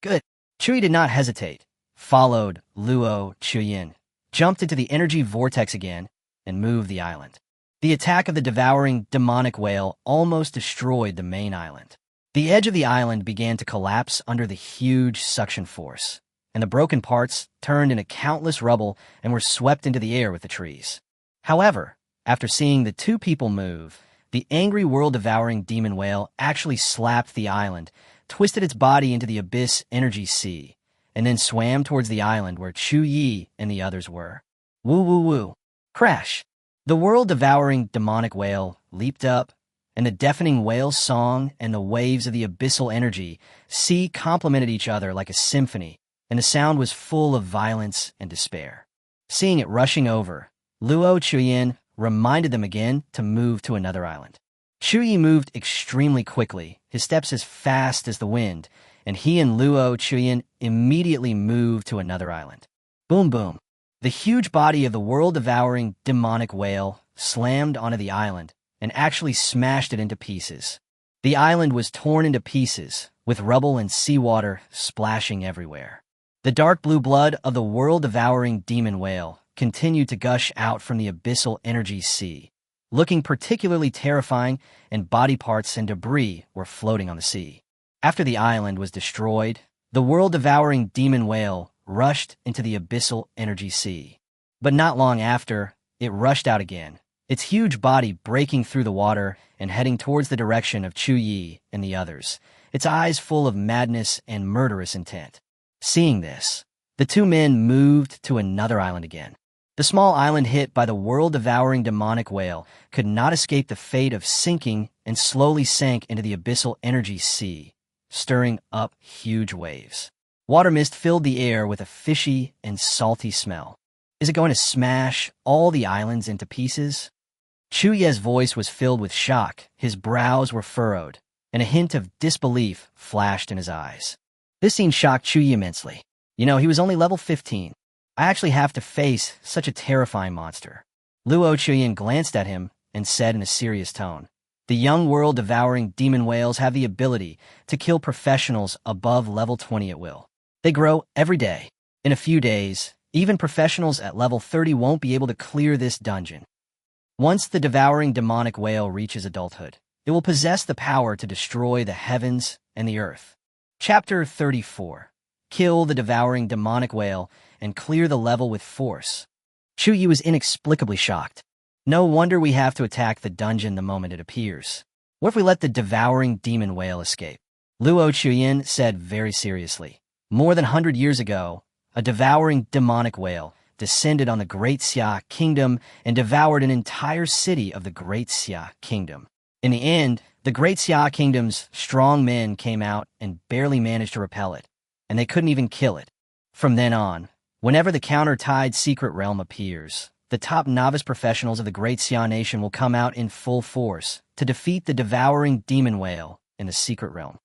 Good. Chu Ye did not hesitate, followed Luo Chuyin, jumped into the energy vortex again, and moved the island. The attack of the devouring demonic whale almost destroyed the main island. The edge of the island began to collapse under the huge suction force, and the broken parts turned into countless rubble and were swept into the air with the trees. However, after seeing the two people move, the angry world-devouring demon whale actually slapped the island, twisted its body into the abyss energy sea, and then swam towards the island where Chu Ye and the others were. Woo woo woo. Crash! The world-devouring demonic whale leaped up, and the deafening whale song and the waves of the abyssal energy sea complemented each other like a symphony, and the sound was full of violence and despair. Seeing it rushing over, Luo Chuyin reminded them again to move to another island. Chu Ye moved extremely quickly, his steps as fast as the wind, and he and Luo Chuyin immediately moved to another island. Boom boom. The huge body of the world-devouring demonic whale slammed onto the island and actually smashed it into pieces. The island was torn into pieces, with rubble and seawater splashing everywhere. The dark blue blood of the world-devouring demon whale continued to gush out from the abyssal energy sea, looking particularly terrifying, and body parts and debris were floating on the sea. After the island was destroyed, the world-devouring demon whale rushed into the abyssal energy sea. But not long after, it rushed out again, its huge body breaking through the water and heading towards the direction of Chu Ye and the others, its eyes full of madness and murderous intent. Seeing this, the two men moved to another island again. The small island hit by the world-devouring demonic whale could not escape the fate of sinking and slowly sank into the abyssal energy sea, stirring up huge waves. Water mist filled the air with a fishy and salty smell. Is it going to smash all the islands into pieces? Chu Ye's voice was filled with shock, his brows were furrowed, and a hint of disbelief flashed in his eyes. This scene shocked Chu Ye immensely. He was only level 15. I actually have to face such a terrifying monster. Luo Chuyin glanced at him and said in a serious tone, the young world-devouring demon whales have the ability to kill professionals above level 20 at will. They grow every day. In a few days, even professionals at level 30 won't be able to clear this dungeon. Once the devouring demonic whale reaches adulthood, it will possess the power to destroy the heavens and the earth. Chapter 34. Kill the devouring demonic whale and clear the level with force. Chu Ye was inexplicably shocked. No wonder we have to attack the dungeon the moment it appears. What if we let the devouring demon whale escape? Luo Chuyin said very seriously. More than 100 years ago, a devouring demonic whale descended on the Great Xia Kingdom and devoured an entire city of the Great Xia Kingdom. In the end, the Great Xia Kingdom's strong men came out and barely managed to repel it, and they couldn't even kill it. From then on, whenever the counter-tide secret realm appears, the top novice professionals of the Great Xia Nation will come out in full force to defeat the devouring demon whale in the secret realm.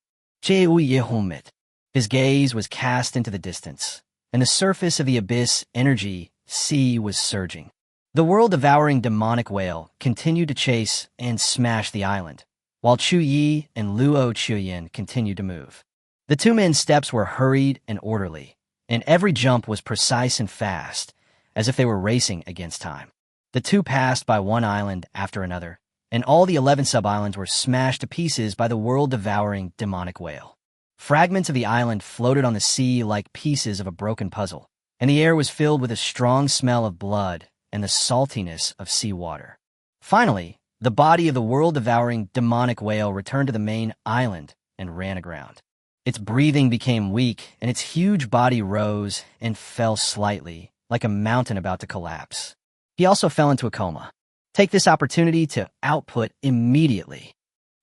Chu Ye hummed. His gaze was cast into the distance, and the surface of the abyss energy sea was surging. The world-devouring demonic whale continued to chase and smash the island, while Chu Ye and Luo Chuyin continued to move. The two men's steps were hurried and orderly, and every jump was precise and fast, as if they were racing against time. The two passed by one island after another, and all the 11 sub-islands were smashed to pieces by the world-devouring demonic whale. Fragments of the island floated on the sea like pieces of a broken puzzle, and the air was filled with a strong smell of blood and the saltiness of seawater. Finally, the body of the world-devouring demonic whale returned to the main island and ran aground. Its breathing became weak, and its huge body rose and fell slightly, like a mountain about to collapse. He also fell into a coma. Take this opportunity to output immediately.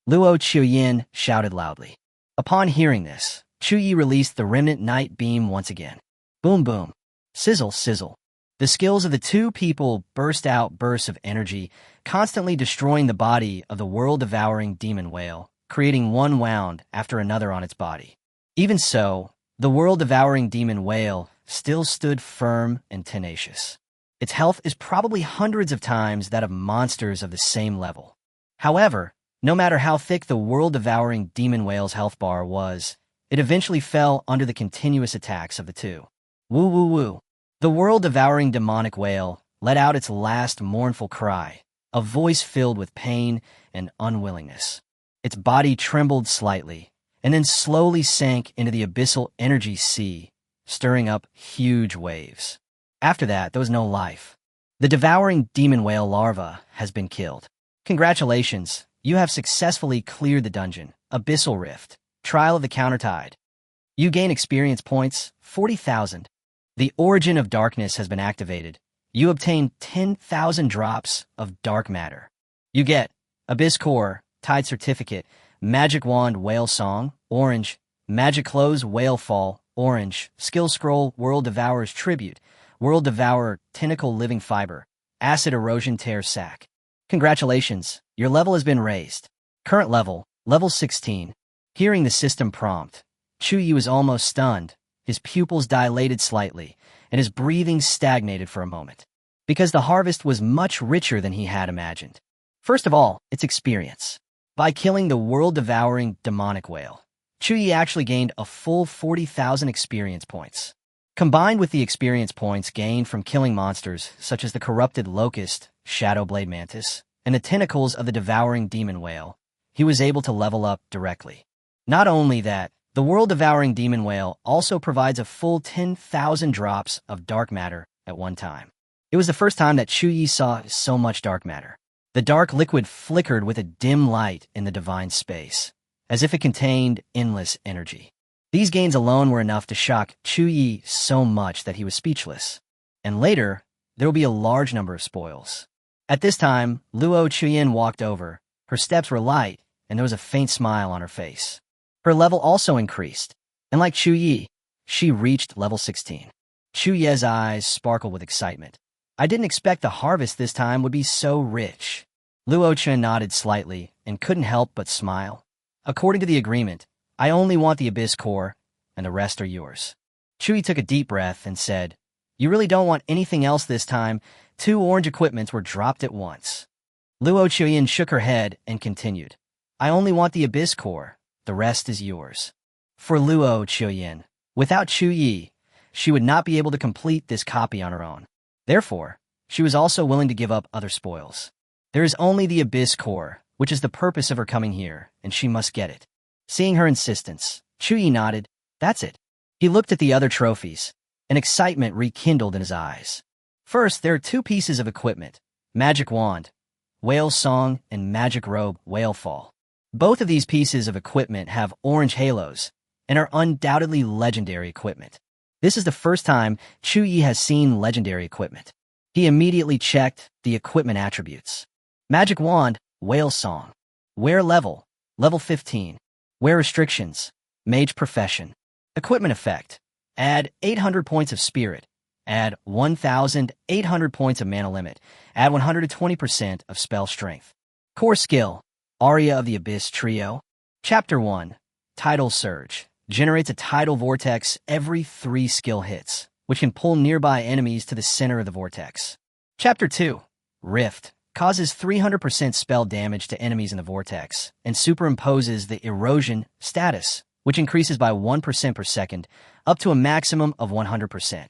Luo Chuyin shouted loudly. Upon hearing this, Chu Ye released the remnant night beam once again. Boom boom. Sizzle sizzle. The skills of the two people burst out bursts of energy, constantly destroying the body of the world-devouring demon whale, creating one wound after another on its body. Even so, the world-devouring demon whale still stood firm and tenacious. Its health is probably hundreds of times that of monsters of the same level. However, no matter how thick the world-devouring demon whale's health bar was, it eventually fell under the continuous attacks of the two. Woo woo woo. The world-devouring demonic whale let out its last mournful cry, a voice filled with pain and unwillingness. Its body trembled slightly, and then slowly sank into the abyssal energy sea, stirring up huge waves. After that, there was no life. The devouring demon whale larva has been killed. Congratulations, you have successfully cleared the dungeon, Abyssal Rift, Trial of the Countertide. You gain experience points, 40,000. The Origin of Darkness has been activated. You obtain 10,000 drops of dark matter. You get Abyss Core, Tide Certificate, Magic Wand Whale Song, orange, Magic Clothes Whale Fall, orange, Skill Scroll World Devourer's Tribute, World Devourer Tentacle Living Fiber, Acid Erosion Tear Sac. Congratulations, your level has been raised. Current level, level 16. Hearing the system prompt, Chu Ye was almost stunned. His pupils dilated slightly, and his breathing stagnated for a moment, because the harvest was much richer than he had imagined. First of all, its experience. By killing the world-devouring demonic whale, Chu Ye actually gained a full 40,000 experience points. Combined with the experience points gained from killing monsters such as the corrupted locust, shadow blade mantis, and the tentacles of the devouring demon whale, he was able to level up directly. Not only that, the world-devouring demon whale also provides a full 10,000 drops of dark matter at one time. It was the first time that Chu Ye saw so much dark matter. The dark liquid flickered with a dim light in the divine space, as if it contained endless energy. These gains alone were enough to shock Chu Ye so much that he was speechless. And later, there will be a large number of spoils. At this time, Luo Chuyin walked over. Her steps were light, and there was a faint smile on her face. Her level also increased, and like Chu Ye, she reached level 16. Chu Ye's eyes sparkled with excitement. I didn't expect the harvest this time would be so rich. Luo Chen nodded slightly and couldn't help but smile. According to the agreement, I only want the Abyss Core, and the rest are yours. Chu Ye took a deep breath and said, You really don't want anything else this time? 2 orange equipments were dropped at once. Luo Chuyin shook her head and continued, I only want the Abyss Core. The rest is yours. For Luo Chuyin, without Chu Ye, she would not be able to complete this copy on her own. Therefore, she was also willing to give up other spoils. There is only the Abyss Core, which is the purpose of her coming here, and she must get it. Seeing her insistence, Chu Ye nodded. That's it. He looked at the other trophies, and excitement rekindled in his eyes. First, there are 2 pieces of equipment, Magic Wand, Whale Song, and Magic Robe, Whale Fall. Both of these pieces of equipment have orange halos and are undoubtedly legendary equipment. This is the first time Chu Ye has seen legendary equipment. He immediately checked the equipment attributes. Magic Wand, Whale Song. Wear level, level 15. Wear restrictions, Mage Profession. Equipment effect, add 800 points of spirit, add 1,800 points of mana limit, add 120% of spell strength. Core skill, Aria of the Abyss Trio. Chapter 1, Tidal Surge. Generates a tidal vortex every 3 skill hits, which can pull nearby enemies to the center of the vortex. Chapter 2, Rift. Causes 300% spell damage to enemies in the vortex, and superimposes the erosion status, which increases by 1% per second, up to a maximum of 100%.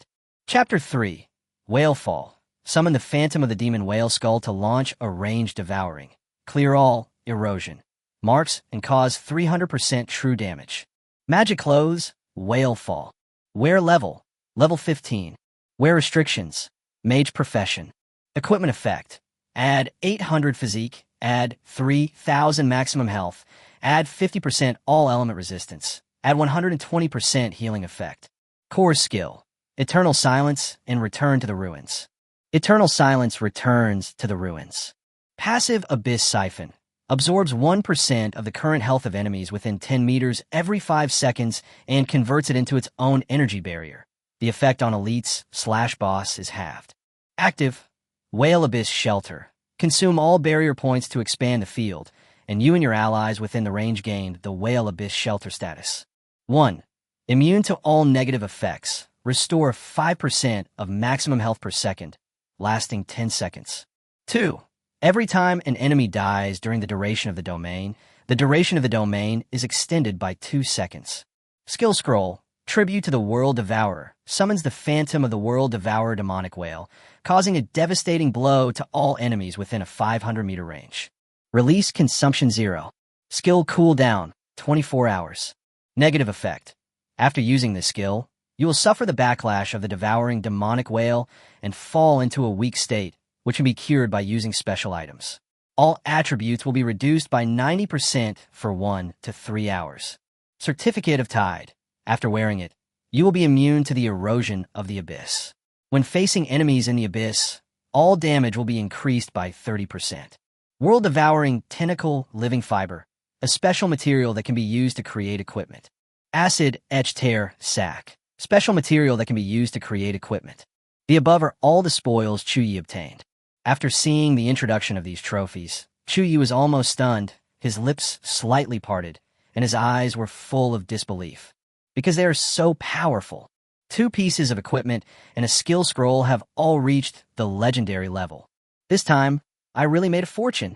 Chapter 3, Whale Fall. Summon the Phantom of the Demon Whale Skull to launch a ranged devouring. Clear all erosion marks and cause 300% true damage. Magic Clothes, Whale Fall. Wear level, level 15. Wear restrictions, Mage Profession. Equipment effect, add 800 physique, add 3,000 maximum health, add 50% all element resistance, add 120% healing effect. Core skill, Eternal Silence and Return to the Ruins. Eternal Silence returns to the ruins. Passive Abyss Siphon. Absorbs 1% of the current health of enemies within 10 meters every 5 seconds and converts it into its own energy barrier. The effect on elites/boss is halved. Active Whale Abyss Shelter. Consume all barrier points to expand the field, and you and your allies within the range gain the Whale Abyss Shelter status. 1. Immune to all negative effects. Restore 5% of maximum health per second, lasting 10 seconds. 2. Every time an enemy dies during the duration of the domain is extended by 2 seconds. Skill Scroll. Tribute to the World Devourer. Summons the Phantom of the World Devourer demonic whale, causing a devastating blow to all enemies within a 500-meter range. Release Consumption 0. Skill Cooldown, 24 hours. Negative effect. After using this skill, you will suffer the backlash of the devouring demonic whale and fall into a weak state, which can be cured by using special items. All attributes will be reduced by 90% for 1 to 3 hours. Certificate of Tide. After wearing it, you will be immune to the erosion of the abyss. When facing enemies in the abyss, all damage will be increased by 30%. World Devouring Tentacle Living Fiber, a special material that can be used to create equipment. Acid Etch Tear Sack, special material that can be used to create equipment. The above are all the spoils Chu Ye obtained. After seeing the introduction of these trophies, Chu Ye was almost stunned, his lips slightly parted, and his eyes were full of disbelief. Because they are so powerful. 2 pieces of equipment and a skill scroll have all reached the legendary level. This time, I really made a fortune.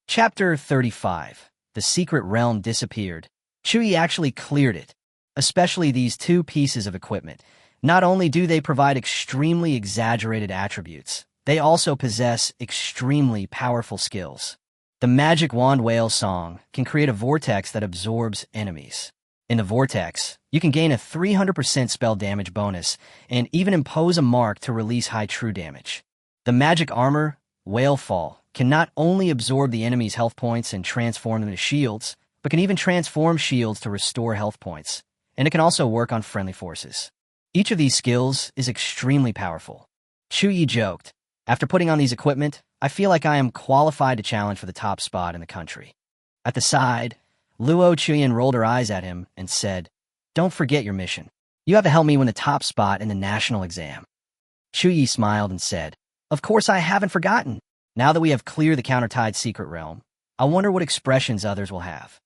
Chapter 35. The Secret Realm Disappeared. Chu Ye actually cleared it. Especially these 2 pieces of equipment. Not only do they provide extremely exaggerated attributes, they also possess extremely powerful skills. The Magic Wand Whale Song can create a vortex that absorbs enemies. In the vortex, you can gain a 300% spell damage bonus and even impose a mark to release high true damage. The Magic Armor, Whale Fall, can not only absorb the enemy's health points and transform them into shields, but can even transform shields to restore health points, and it can also work on friendly forces. Each of these skills is extremely powerful. Chu Ye joked, "After putting on these equipment, I feel like I am qualified to challenge for the top spot in the country." At the side, Luo Chuyan rolled her eyes at him and said, "Don't forget your mission. You have to help me win the top spot in the national exam." Chu Ye smiled and said, "Of course I haven't forgotten. Now that we have cleared the countertide secret realm, I wonder what expressions others will have."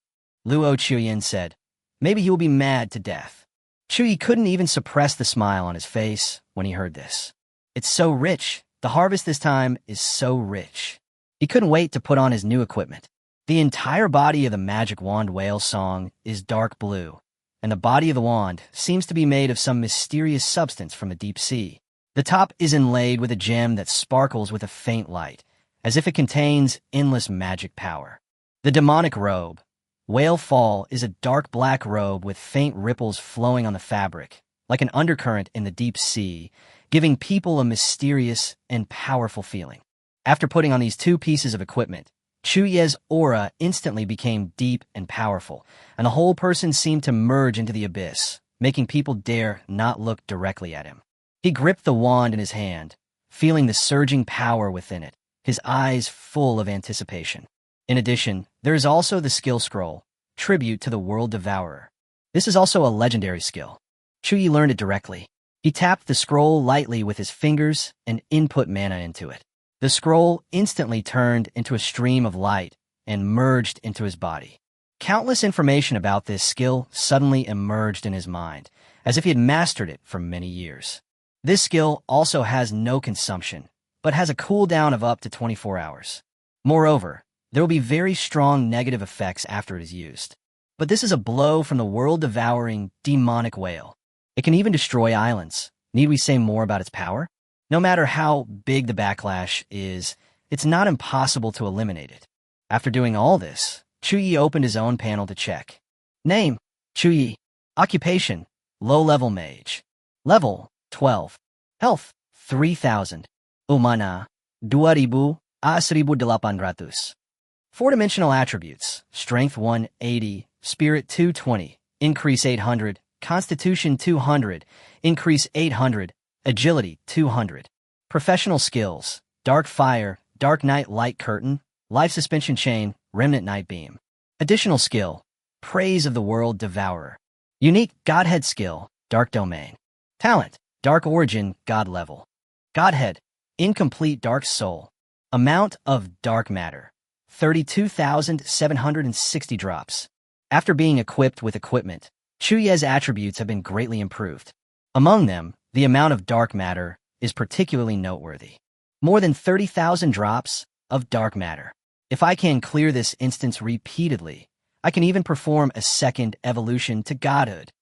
Luo Chuyan said, "Maybe he will be mad to death." Chu Ye couldn't even suppress the smile on his face when he heard this. It's so rich. The harvest this time is so rich. He couldn't wait to put on his new equipment. The entire body of the Magic Wand Whale Song is dark blue, and the body of the wand seems to be made of some mysterious substance from the deep sea. The top is inlaid with a gem that sparkles with a faint light, as if it contains endless magic power. The Demonic Robe. Whale Fall is a dark black robe with faint ripples flowing on the fabric, like an undercurrent in the deep sea, giving people a mysterious and powerful feeling. After putting on these 2 pieces of equipment, Chu Ye's aura instantly became deep and powerful, and the whole person seemed to merge into the abyss, making people dare not look directly at him. He gripped the wand in his hand, feeling the surging power within it, his eyes full of anticipation. In addition, there is also the skill scroll, Tribute to the World Devourer. This is also a legendary skill. Chu Ye learned it directly. He tapped the scroll lightly with his fingers and input mana into it. The scroll instantly turned into a stream of light and merged into his body. Countless information about this skill suddenly emerged in his mind, as if he had mastered it for many years. This skill also has no consumption, but has a cooldown of up to 24 hours. Moreover, there will be very strong negative effects after it is used. But this is a blow from the world-devouring demonic whale. It can even destroy islands. Need we say more about its power? No matter how big the backlash is, it's not impossible to eliminate it. After doing all this, Chu Ye opened his own panel to check. Name, Chu Ye. Occupation, low-level mage. Level, 12. Health, 3,000. Umana, 2,800. 4-dimensional attributes, Strength 180, Spirit 220, Increase 800, Constitution 200, Increase 800, Agility 200. Professional skills, Dark Fire, Dark Night Light Curtain, Life Suspension Chain, Remnant Night Beam. Additional skill, Praise of the World Devourer. Unique Godhead skill, Dark Domain. Talent, Dark Origin, God Level. Godhead, Incomplete Dark Soul. Amount of Dark Matter, 32,760 drops. After being equipped with equipment, Chu Ye's attributes have been greatly improved. Among them, the amount of dark matter is particularly noteworthy. More than 30,000 drops of dark matter. If I can clear this instance repeatedly, I can even perform a second evolution to godhood.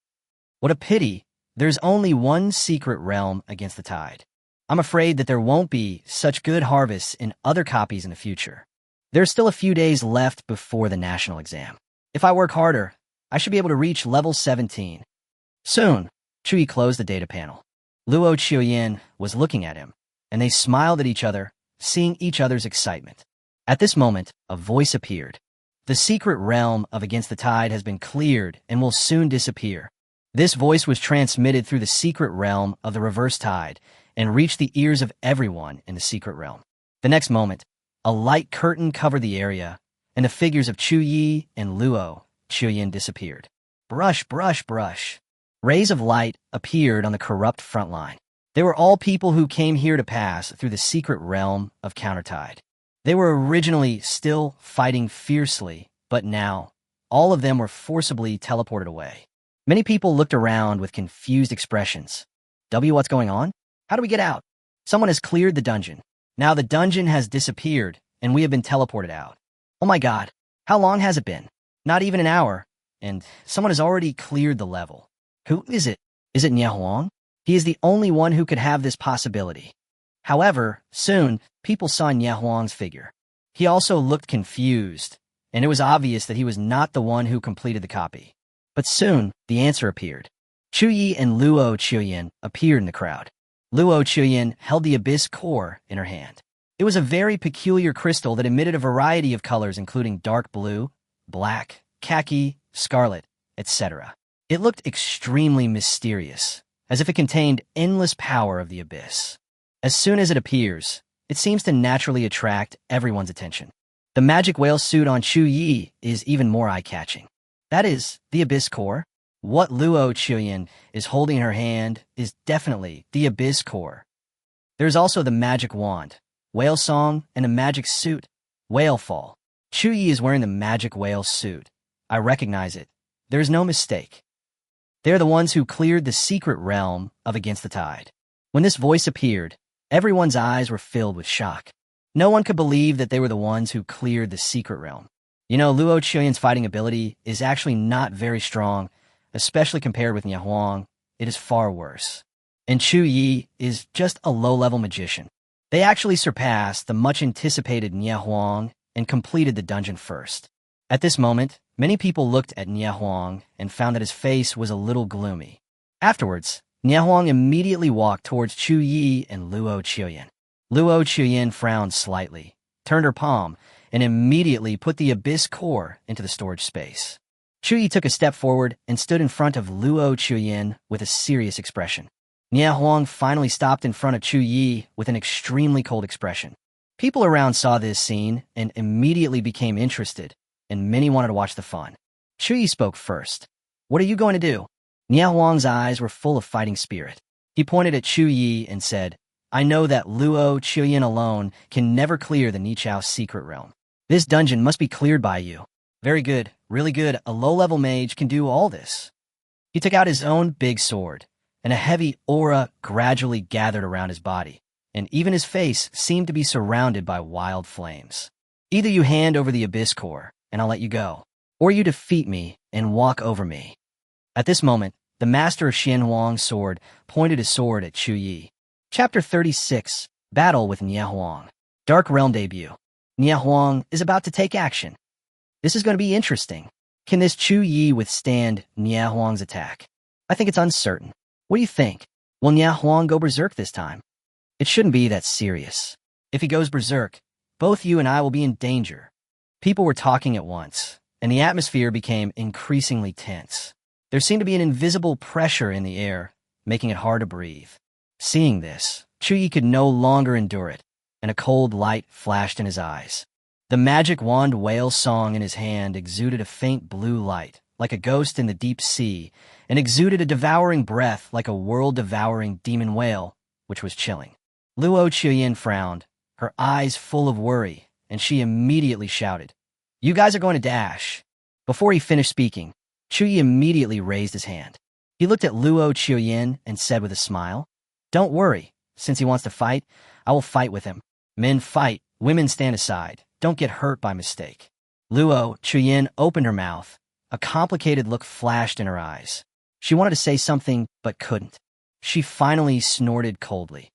What a pity, there's only one secret realm against the tide. I'm afraid that there won't be such good harvests in other copies in the future. There's still a few days left before the national exam. If I work harder, I should be able to reach level 17. Soon, Chu Ye closed the data panel. Luo Qiuyan was looking at him, and they smiled at each other, seeing each other's excitement. At this moment, a voice appeared. The secret realm of Against the Tide has been cleared and will soon disappear. This voice was transmitted through the secret realm of the Reverse Tide and reached the ears of everyone in the secret realm. The next moment, a light curtain covered the area, and the figures of Chu Ye and Luo Qiuyan disappeared. Brush, brush, brush. Rays of light appeared on the corrupt front line. They were all people who came here to pass through the secret realm of Countertide. They were originally still fighting fiercely, but now, all of them were forcibly teleported away. Many people looked around with confused expressions. What's going on? How do we get out? Someone has cleared the dungeon. Now the dungeon has disappeared, and we have been teleported out. Oh my god, how long has it been? Not even an hour, and someone has already cleared the level. Who is it? Is it Huang? He is the only one who could have this possibility. However, soon, people saw Huang's figure. He also looked confused, and it was obvious that he was not the one who completed the copy. But soon, the answer appeared. Chu Ye and Luo Qiuyan appeared in the crowd. Luo Qiuyan held the Abyss Core in her hand. It was a very peculiar crystal that emitted a variety of colors including dark blue, black, khaki, scarlet, etc. It looked extremely mysterious, as if it contained endless power of the abyss. As soon as it appears, it seems to naturally attract everyone's attention. The magic whale suit on Chu Ye is even more eye-catching. That is, the Abyss Core. What Luo Qiuyan is holding in her hand is definitely the Abyss Core. There's also the magic wand, whale song, and a magic suit, whale fall. Chu Ye is wearing the magic whale suit. I recognize it. There's no mistake. They're the ones who cleared the secret realm of Against the Tide. When this voice appeared, everyone's eyes were filled with shock. No one could believe that they were the ones who cleared the secret realm. You know, Luo Qiuyan's fighting ability is actually not very strong, especially compared with Huang. It is far worse. And Chu Ye is just a low-level magician. They actually surpassed the much-anticipated Huang and completed the dungeon first. At this moment, many people looked at Huang and found that his face was a little gloomy. Afterwards, Huang immediately walked towards Chu Ye and Luo Qiuyan. Luo Qiuyan frowned slightly, turned her palm, and immediately put the Abyss Core into the storage space. Chu Ye took a step forward and stood in front of Luo Qiuyan with a serious expression. Huang finally stopped in front of Chu Ye with an extremely cold expression. People around saw this scene and immediately became interested, and many wanted to watch the fun. Chu Ye spoke first. What are you going to do? Huang's eyes were full of fighting spirit. He pointed at Chu Ye and said, I know that Luo Qiuyan alone can never clear the Nichao secret realm. This dungeon must be cleared by you. Very good, really good. A low-level mage can do all this. He took out his own big sword, and a heavy aura gradually gathered around his body, and even his face seemed to be surrounded by wild flames. Either you hand over the Abyss Core, and I'll let you go, or you defeat me and walk over me. At this moment, the master of Huang's sword pointed his sword at Chu Ye. Chapter 36, Battle with Huang. Dark Realm Debut. Huang is about to take action. This is going to be interesting. Can this Chu Ye withstand Huang's attack? I think it's uncertain. What do you think? Will Huang go berserk this time? It shouldn't be that serious. If he goes berserk, both you and I will be in danger. People were talking at once, and the atmosphere became increasingly tense. There seemed to be an invisible pressure in the air, making it hard to breathe. Seeing this, Chu Ye could no longer endure it. and a cold light flashed in his eyes. The magic wand whale song in his hand exuded a faint blue light, like a ghost in the deep sea, and exuded a devouring breath like a world-devouring demon whale, which was chilling. Luo Chu Ye frowned, her eyes full of worry, and she immediately shouted, "You guys are going to dash." Before he finished speaking, Chu Ye immediately raised his hand. He looked at Luo Chu Ye and said with a smile, "Don't worry. Since he wants to fight, I will fight with him. Men fight, women stand aside. Don't get hurt by mistake." Luo Chu Ye opened her mouth. A complicated look flashed in her eyes. She wanted to say something, but couldn't. She finally snorted coldly.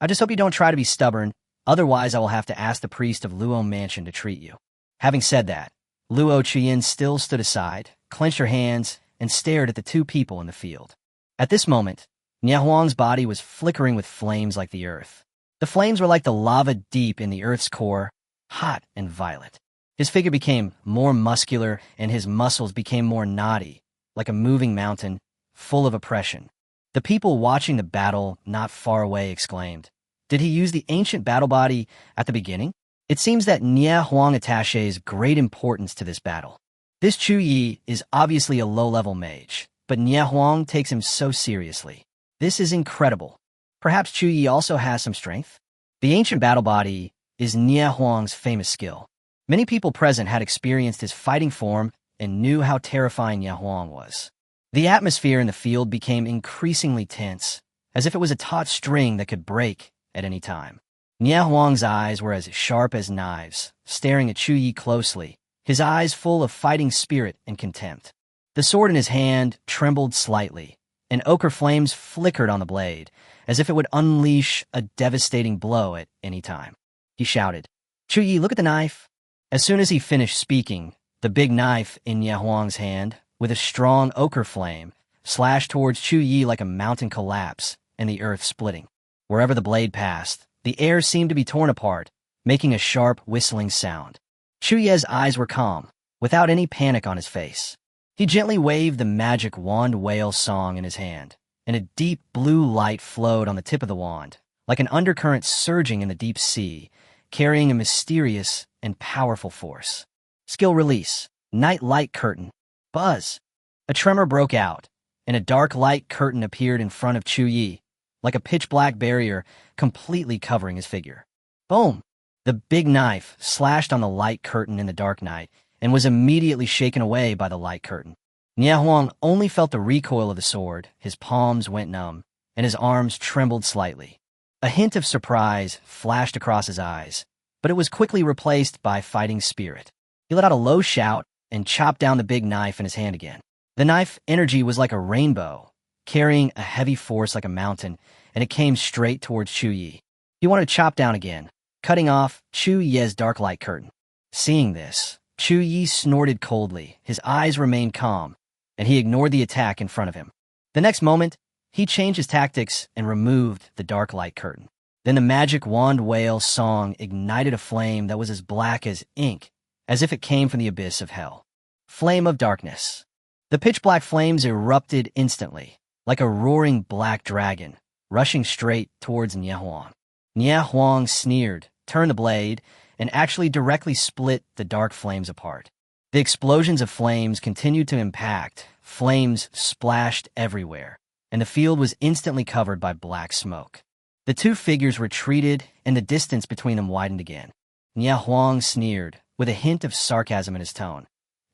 "I just hope you don't try to be stubborn, otherwise I will have to ask the priest of Luo Mansion to treat you." Having said that, Luo Chu Ye still stood aside, clenched her hands, and stared at the two people in the field. At this moment, Nie Huang's body was flickering with flames like the earth. The flames were like the lava deep in the earth's core, hot and violent. His figure became more muscular, and his muscles became more knotty, like a moving mountain, full of oppression. The people watching the battle not far away exclaimed, "Did he use the ancient battle body at the beginning?" It seems that Nie Huang attaches great importance to this battle. This Chu Ye is obviously a low-level mage, but Nie Huang takes him so seriously. This is incredible. Perhaps Chu Ye also has some strength? The ancient battle body is Nie Huang's famous skill. Many people present had experienced his fighting form and knew how terrifying Nie Huang was. The atmosphere in the field became increasingly tense, as if it was a taut string that could break at any time. Nie Huang's eyes were as sharp as knives, staring at Chu Ye closely, his eyes full of fighting spirit and contempt. The sword in his hand trembled slightly, and ochre flames flickered on the blade, as if it would unleash a devastating blow at any time. He shouted, "Chu Ye, look at the knife." As soon as he finished speaking, the big knife in Nie Huang's hand, with a strong ochre flame, slashed towards Chu Ye like a mountain collapse and the earth splitting. Wherever the blade passed, the air seemed to be torn apart, making a sharp whistling sound. Chu Ye's eyes were calm, without any panic on his face. He gently waved the magic wand whale song in his hand, and a deep blue light flowed on the tip of the wand, like an undercurrent surging in the deep sea, carrying a mysterious and powerful force. Skill release, night light curtain, buzz. A tremor broke out, and a dark light curtain appeared in front of Chu Ye, like a pitch-black barrier completely covering his figure. Boom! The big knife slashed on the light curtain in the dark night and was immediately shaken away by the light curtain. Nie Huang only felt the recoil of the sword, his palms went numb, and his arms trembled slightly. A hint of surprise flashed across his eyes, but it was quickly replaced by fighting spirit. He let out a low shout and chopped down the big knife in his hand again. The knife energy was like a rainbow, carrying a heavy force like a mountain, and it came straight towards Chu Ye. He wanted to chop down again, cutting off Chu Ye's dark light curtain. Seeing this, Chu Ye snorted coldly, his eyes remained calm, and he ignored the attack in front of him. The next moment, he changed his tactics and removed the dark light curtain. Then the magic wand whale song ignited a flame that was as black as ink, as if it came from the abyss of hell. Flame of darkness. The pitch-black flames erupted instantly, like a roaring black dragon, rushing straight towards Nie Huang. Nie Huang sneered, turned the blade, and actually directly split the dark flames apart. The explosions of flames continued to impact, flames splashed everywhere, and the field was instantly covered by black smoke. The two figures retreated, and the distance between them widened again. Nie Huang sneered, with a hint of sarcasm in his tone.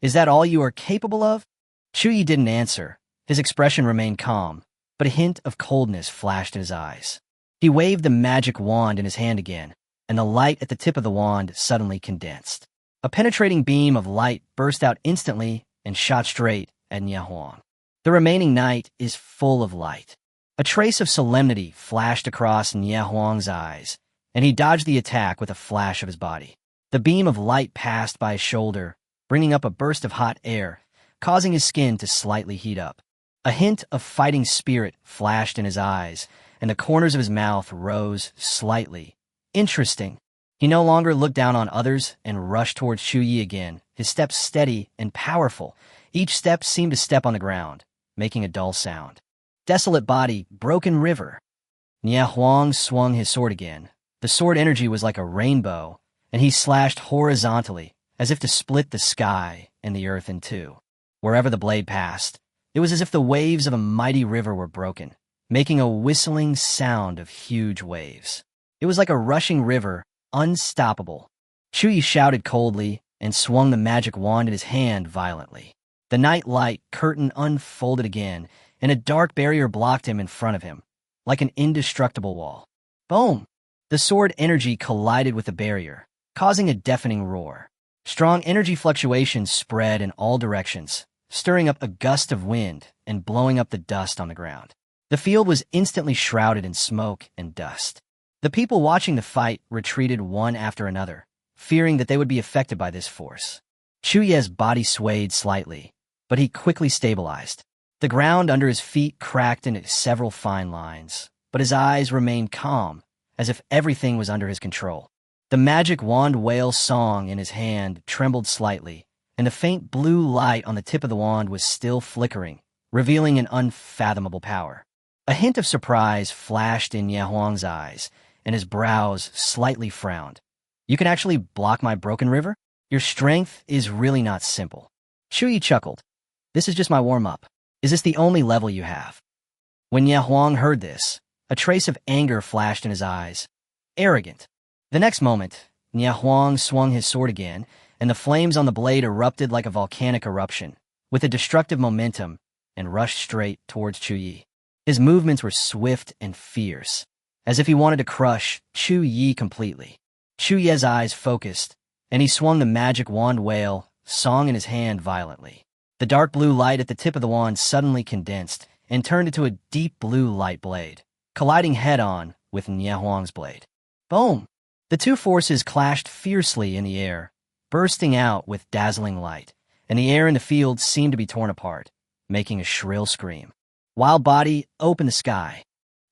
"Is that all you are capable of?" Chu Ye didn't answer. His expression remained calm, but a hint of coldness flashed in his eyes. He waved the magic wand in his hand again, and the light at the tip of the wand suddenly condensed. A penetrating beam of light burst out instantly and shot straight at Nie Huang. The remaining night is full of light. A trace of solemnity flashed across Nie Huang's eyes, and he dodged the attack with a flash of his body. The beam of light passed by his shoulder, bringing up a burst of hot air, causing his skin to slightly heat up. A hint of fighting spirit flashed in his eyes, and the corners of his mouth rose slightly. Interesting. He no longer looked down on others and rushed towards Chu Ye again, his steps steady and powerful. Each step seemed to step on the ground, making a dull sound. Desolate body, broken river. Nie Huang swung his sword again, The sword energy was like a rainbow, and he slashed horizontally, as if to split the sky and the earth in two. Wherever the blade passed, it was as if the waves of a mighty river were broken, making a whistling sound of huge waves. It was like a rushing river, unstoppable. Chu Ye shouted coldly and swung the magic wand in his hand violently. The night light curtain unfolded again, and a dark barrier blocked him in front of him, like an indestructible wall. Boom! The sword energy collided with the barrier, causing a deafening roar. Strong energy fluctuations spread in all directions, stirring up a gust of wind and blowing up the dust on the ground. The field was instantly shrouded in smoke and dust. The people watching the fight retreated one after another, fearing that they would be affected by this force. Chu Ye's body swayed slightly, but he quickly stabilized. The ground under his feet cracked into several fine lines, but his eyes remained calm, as if everything was under his control. The magic wand whale song in his hand trembled slightly, and the faint blue light on the tip of the wand was still flickering, revealing an unfathomable power. A hint of surprise flashed in Ye Huang's eyes, and his brows slightly frowned. You can actually block my broken river? Your strength is really not simple. Chu Ye chuckled. This is just my warm-up. Is this the only level you have? When Ye Huang heard this, a trace of anger flashed in his eyes. Arrogant. The next moment, Ye Huang swung his sword again, and the flames on the blade erupted like a volcanic eruption, with a destructive momentum, and rushed straight towards Chu Ye. His movements were swift and fierce, as if he wanted to crush Chu Ye completely. Chu Ye's eyes focused, and he swung the magic wand whale, song in his hand violently. The dark blue light at the tip of the wand suddenly condensed and turned into a deep blue light blade, colliding head-on with Ye Huang's blade. Boom! The two forces clashed fiercely in the air, bursting out with dazzling light, and the air in the field seemed to be torn apart, making a shrill scream. Wild Body opened the sky.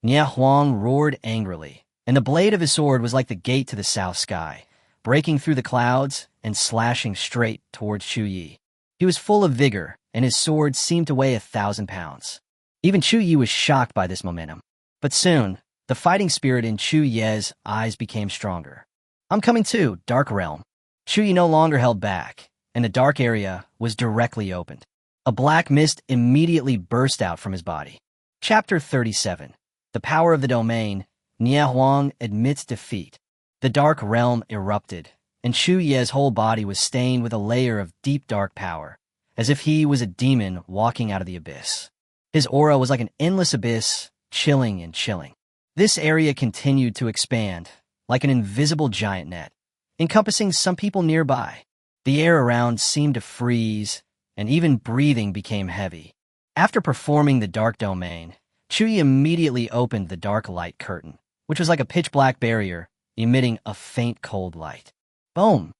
Ye Huang roared angrily, and the blade of his sword was like the gate to the south sky, breaking through the clouds and slashing straight towards Chu Ye. He was full of vigor, and his sword seemed to weigh 1,000 pounds. Even Chu Ye was shocked by this momentum. But soon, the fighting spirit in Chu Ye's eyes became stronger. I'm coming too, Dark Realm. Chu Ye no longer held back, and the dark area was directly opened. A black mist immediately burst out from his body. Chapter 37. The Power of the Domain. Ye Huang admits defeat. The dark realm erupted, and Chu Ye's whole body was stained with a layer of deep dark power, as if he was a demon walking out of the abyss. His aura was like an endless abyss, chilling and chilling. This area continued to expand, like an invisible giant net, encompassing some people nearby. The air around seemed to freeze, and even breathing became heavy. After performing the dark domain, Chu Ye immediately opened the dark light curtain, which was like a pitch-black barrier, emitting a faint cold light. Boom!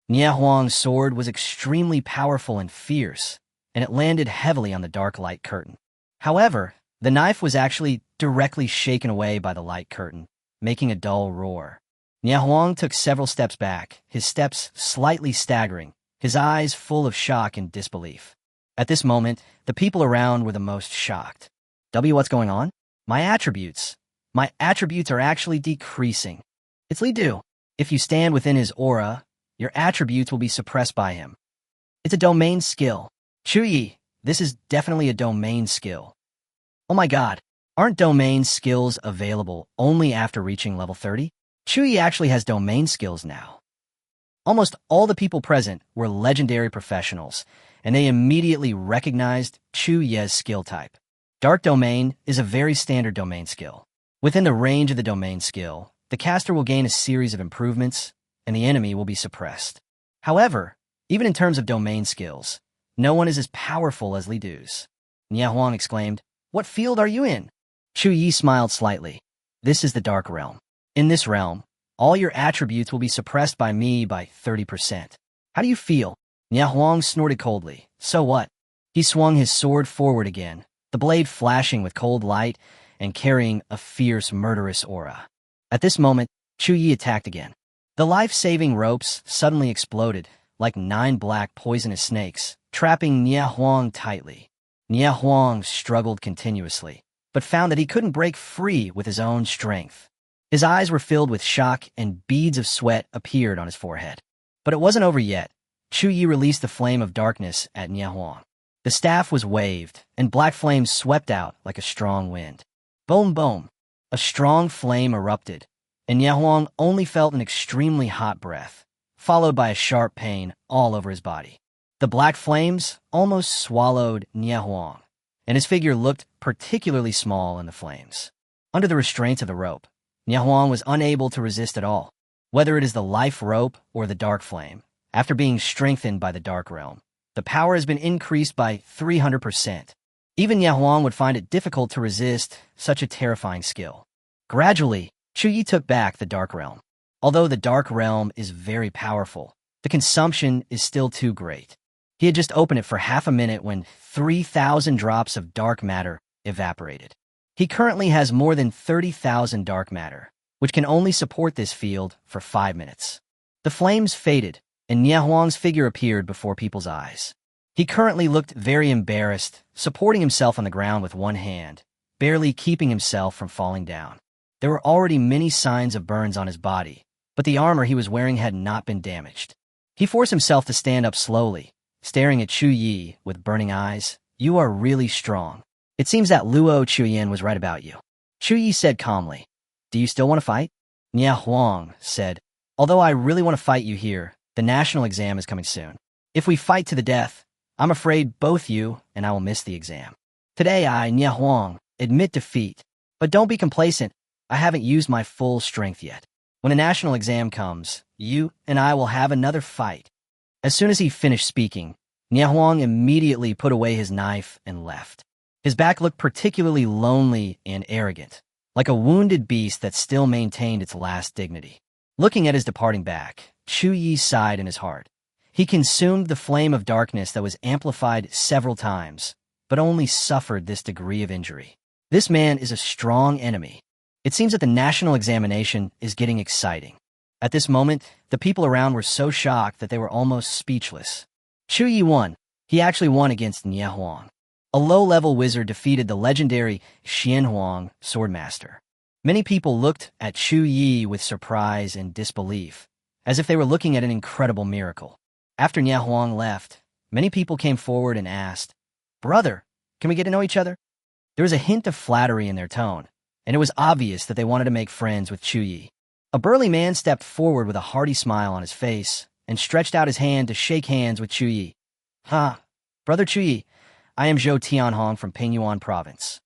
Ye Huang's sword was extremely powerful and fierce, and it landed heavily on the dark light curtain. However, the knife was actually directly shaken away by the light curtain, making a dull roar. Ye Huang took several steps back, his steps slightly staggering, his eyes full of shock and disbelief. At this moment, the people around were the most shocked. What's going on? My attributes are actually decreasing. It's Li Du. If you stand within his aura, your attributes will be suppressed by him. It's a domain skill. Chu Ye, this is definitely a domain skill. Oh my god, aren't domain skills available only after reaching level 30? Chu Ye actually has domain skills now. Almost all the people present were legendary professionals, and they immediately recognized Chu Ye's skill type. Dark Domain is a very standard domain skill. Within the range of the domain skill, the caster will gain a series of improvements, and the enemy will be suppressed. However, even in terms of domain skills, no one is as powerful as Li Du's. Ye Huang exclaimed, "What field are you in?" Chu Ye smiled slightly. This is the Dark Realm. In this realm, all your attributes will be suppressed by me by 30%. How do you feel? Ye Huang snorted coldly. So what? He swung his sword forward again, the blade flashing with cold light and carrying a fierce, murderous aura. At this moment, Chu Ye attacked again. The life-saving ropes suddenly exploded, like 9 black poisonous snakes, trapping Ye Huang tightly. Ye Huang struggled continuously, but found that he couldn't break free with his own strength. His eyes were filled with shock and beads of sweat appeared on his forehead. But it wasn't over yet. Chu Ye released the flame of darkness at Nie Huang. The staff was waved, and black flames swept out like a strong wind. Boom, boom. A strong flame erupted, and Nie Huang only felt an extremely hot breath, followed by a sharp pain all over his body. The black flames almost swallowed Nie Huang, and his figure looked particularly small in the flames. Under the restraints of the rope, Nie Huang was unable to resist at all. Whether it is the life rope or the dark flame, after being strengthened by the dark realm, the power has been increased by 300%. Even Nie Huang would find it difficult to resist such a terrifying skill. Gradually, Chu Ye took back the dark realm. Although the dark realm is very powerful, the consumption is still too great. He had just opened it for half a minute when 3,000 drops of dark matter evaporated. He currently has more than 30,000 dark matter, which can only support this field for 5 minutes. The flames faded, and Nie Huang's figure appeared before people's eyes. He currently looked very embarrassed, supporting himself on the ground with one hand, barely keeping himself from falling down. There were already many signs of burns on his body, but the armor he was wearing had not been damaged. He forced himself to stand up slowly, staring at Chu Ye with burning eyes. "You are really strong. It seems that Luo Chuyan was right about you," Chu Ye said calmly. "Do you still want to fight?" Nie Huang said, "Although I really want to fight you here, the national exam is coming soon. If we fight to the death, I'm afraid both you and I will miss the exam. Today I, Nie Huang, admit defeat, but don't be complacent. I haven't used my full strength yet. When the national exam comes, you and I will have another fight." As soon as he finished speaking, Nie Huang immediately put away his knife and left. His back looked particularly lonely and arrogant, like a wounded beast that still maintained its last dignity. Looking at his departing back, Chu Ye sighed in his heart. He consumed the flame of darkness that was amplified several times, but only suffered this degree of injury. This man is a strong enemy. It seems that the national examination is getting exciting. At this moment, the people around were so shocked that they were almost speechless. Chu Ye won. He actually won against Nie Huang. A low-level wizard defeated the legendary Xianhuang swordmaster. Many people looked at Chu Ye with surprise and disbelief, as if they were looking at an incredible miracle. After Nie Huang left, many people came forward and asked, "Brother, can we get to know each other?" There was a hint of flattery in their tone, and it was obvious that they wanted to make friends with Chu Ye. A burly man stepped forward with a hearty smile on his face and stretched out his hand to shake hands with Chu Ye. "Ha, Brother Chu Ye, I am Zhou Tianhong from Pingyuan Province."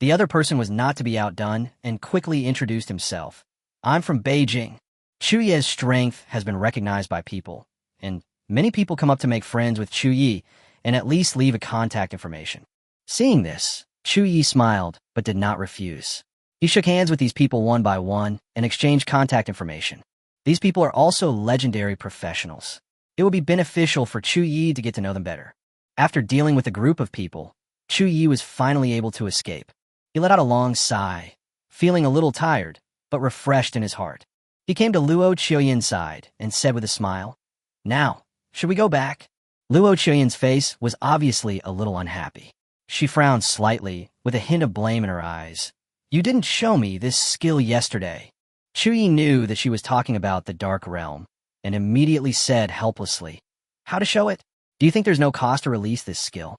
The other person was not to be outdone and quickly introduced himself. "I'm from Beijing." Chu Ye's strength has been recognized by people, and many people come up to make friends with Chu Ye and at least leave a contact information. Seeing this, Chu Ye smiled but did not refuse. He shook hands with these people one by one and exchanged contact information. These people are also legendary professionals. It will be beneficial for Chu Ye to get to know them better. After dealing with a group of people, Chu Ye was finally able to escape. He let out a long sigh, feeling a little tired, but refreshed in his heart. He came to Luo Chuyan's side and said with a smile, "Now, should we go back?" Luo Chuyan's face was obviously a little unhappy. She frowned slightly, with a hint of blame in her eyes. "You didn't show me this skill yesterday." Chu Ye knew that she was talking about the Dark Realm, and immediately said helplessly, "How to show it? Do you think there's no cost to release this skill?"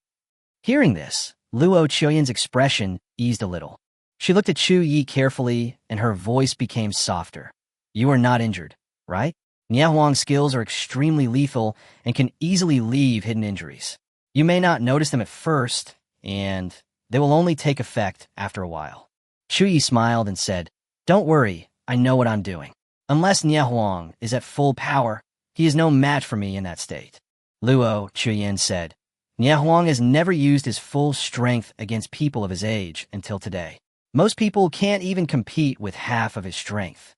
Hearing this, Luo Chuyan's expression eased a little. She looked at Chu Ye carefully, and her voice became softer. "You are not injured, right? Nie Huang's skills are extremely lethal and can easily leave hidden injuries. You may not notice them at first, and they will only take effect after a while." Chu Ye smiled and said, "Don't worry, I know what I'm doing. Unless Nie Huang is at full power, he is no match for me in that state." Luo Chuyan said, "Nie Huang has never used his full strength against people of his age until today. Most people can't even compete with half of his strength."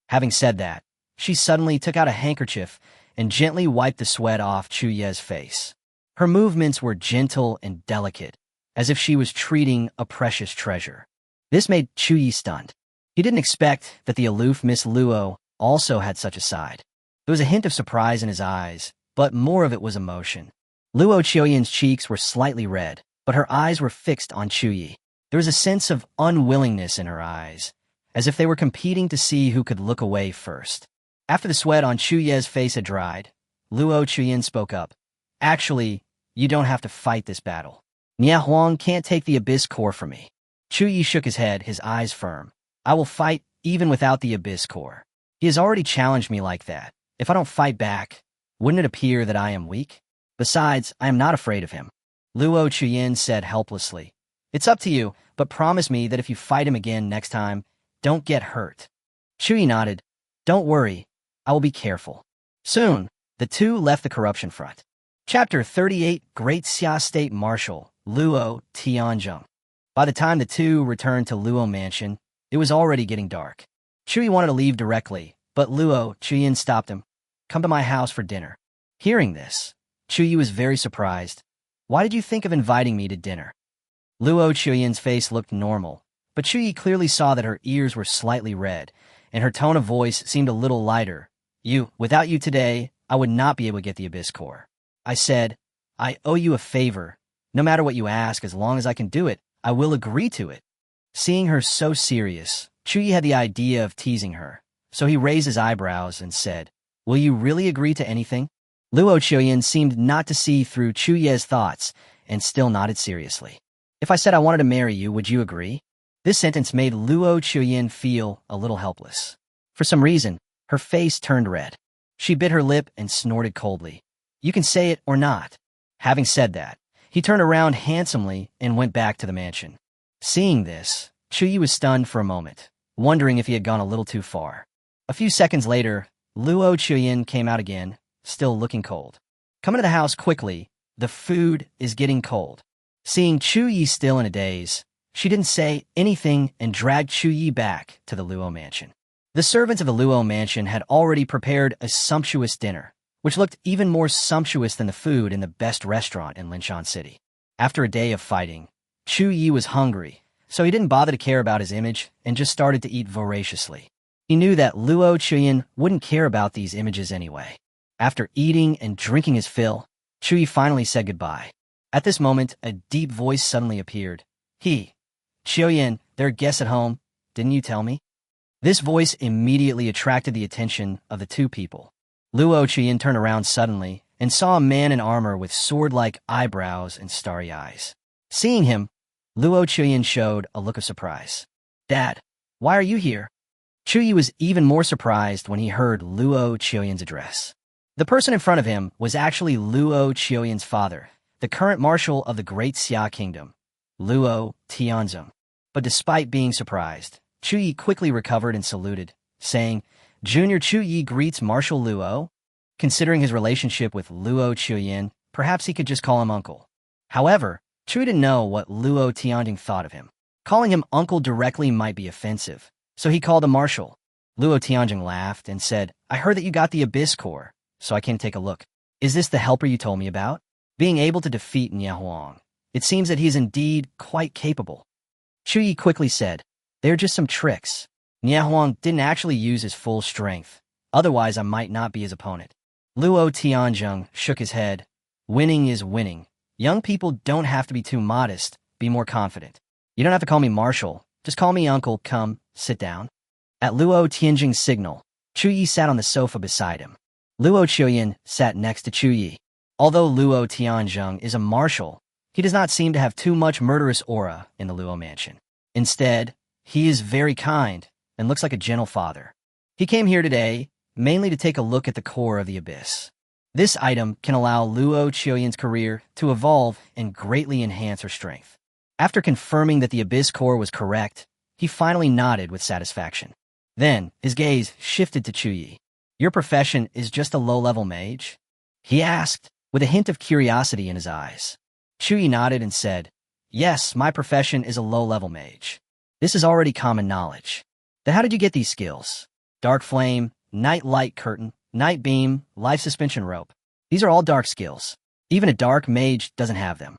Having said that, she suddenly took out a handkerchief and gently wiped the sweat off Chu Ye's face. Her movements were gentle and delicate, as if she was treating a precious treasure. This made Chu Ye stunned. He didn't expect that the aloof Miss Luo also had such a side. There was a hint of surprise in his eyes, but more of it was emotion. Luo Chuyan's cheeks were slightly red, but her eyes were fixed on Chu Ye. There was a sense of unwillingness in her eyes, as if they were competing to see who could look away first. After the sweat on Chu Ye's face had dried, Luo Chuyin spoke up. Actually, you don't have to fight this battle. Nie Huang can't take the Abyss Core from me. Chu Ye shook his head, his eyes firm. I will fight even without the Abyss Core. He has already challenged me like that. If I don't fight back, wouldn't it appear that I am weak? Besides, I am not afraid of him. Luo Chuyin said helplessly. It's up to you, but promise me that if you fight him again next time, don't get hurt. Chu Ye nodded. Don't worry, I will be careful. Soon, the two left the corruption front. Chapter 38, Great Xia State Marshal, Luo Tianzheng. By the time the two returned to Luo Mansion, it was already getting dark. Chu Ye wanted to leave directly, but Luo Chuyin stopped him. Come to my house for dinner. Hearing this, Chu Ye was very surprised. Why did you think of inviting me to dinner? Luo Chuyin's face looked normal, but Chu Ye clearly saw that her ears were slightly red, and her tone of voice seemed a little lighter. Without you today, I would not be able to get the Abyss Core. I said, I owe you a favor. No matter what you ask, as long as I can do it, I will agree to it. Seeing her so serious, Chu Ye had the idea of teasing her, so he raised his eyebrows and said, Will you really agree to anything? Luo Chuyin seemed not to see through Chu Ye's thoughts and still nodded seriously. If I said I wanted to marry you, would you agree? This sentence made Luo Chuyin feel a little helpless. For some reason, her face turned red. She bit her lip and snorted coldly. You can say it or not. Having said that, he turned around handsomely and went back to the mansion. Seeing this, Chu Ye was stunned for a moment, wondering if he had gone a little too far. A few seconds later, Luo Chuyin came out again, still looking cold. Come into the house quickly. The food is getting cold. Seeing Chu Ye still in a daze, she didn't say anything and dragged Chu Ye back to the Luo mansion. The servants of the Luo mansion had already prepared a sumptuous dinner, which looked even more sumptuous than the food in the best restaurant in Linshan City. After a day of fighting, Chu Ye was hungry, so he didn't bother to care about his image and just started to eat voraciously. He knew that Luo Chuyin wouldn't care about these images anyway. After eating and drinking his fill, Chu Ye finally said goodbye. At this moment, a deep voice suddenly appeared. Chuyin, there are guests at home. Didn't you tell me? This voice immediately attracted the attention of the two people. Luo Chuyin turned around suddenly and saw a man in armor with sword-like eyebrows and starry eyes. Seeing him, Luo Chuyin showed a look of surprise. Dad, why are you here? Chu Ye was even more surprised when he heard Luo Chuyin's address. The person in front of him was actually Luo Chuyin's father, the current marshal of the Great Xia Kingdom, Luo Tianzheng. But despite being surprised, Chu Ye quickly recovered and saluted, saying, Junior Chu Ye greets Marshal Luo. Considering his relationship with Luo Chuyin, perhaps he could just call him uncle. However, Chu Ye didn't know what Luo Tianzheng thought of him. Calling him uncle directly might be offensive, so he called him Marshal. Luo Tianzheng laughed and said, I heard that you got the Abyss Core, so I came to take a look. Is this the helper you told me about? Being able to defeat Nie Huang. It seems that he is indeed quite capable. Chu Ye quickly said, They're just some tricks. Nie Huang didn't actually use his full strength. Otherwise, I might not be his opponent. Luo Tianzheng shook his head. Winning is winning. Young people don't have to be too modest. Be more confident. You don't have to call me Marshal. Just call me Uncle. Come, sit down. At Luo Tianzheng's signal, Chu Ye sat on the sofa beside him. Luo Chuyin sat next to Chu Ye. Although Luo Tianzheng is a marshal, he does not seem to have too much murderous aura in the Luo mansion. Instead, he is very kind and looks like a gentle father. He came here today mainly to take a look at the core of the Abyss. This item can allow Luo Chuyin's career to evolve and greatly enhance her strength. After confirming that the Abyss Core was correct, he finally nodded with satisfaction. Then, his gaze shifted to Chu Ye. Your profession is just a low-level mage? He asked, with a hint of curiosity in his eyes. Chu Ye nodded and said, Yes, my profession is a low-level mage. This is already common knowledge. Then how did you get these skills? Dark Flame, Night Light Curtain, Night Beam, Life Suspension Rope. These are all dark skills. Even a dark mage doesn't have them.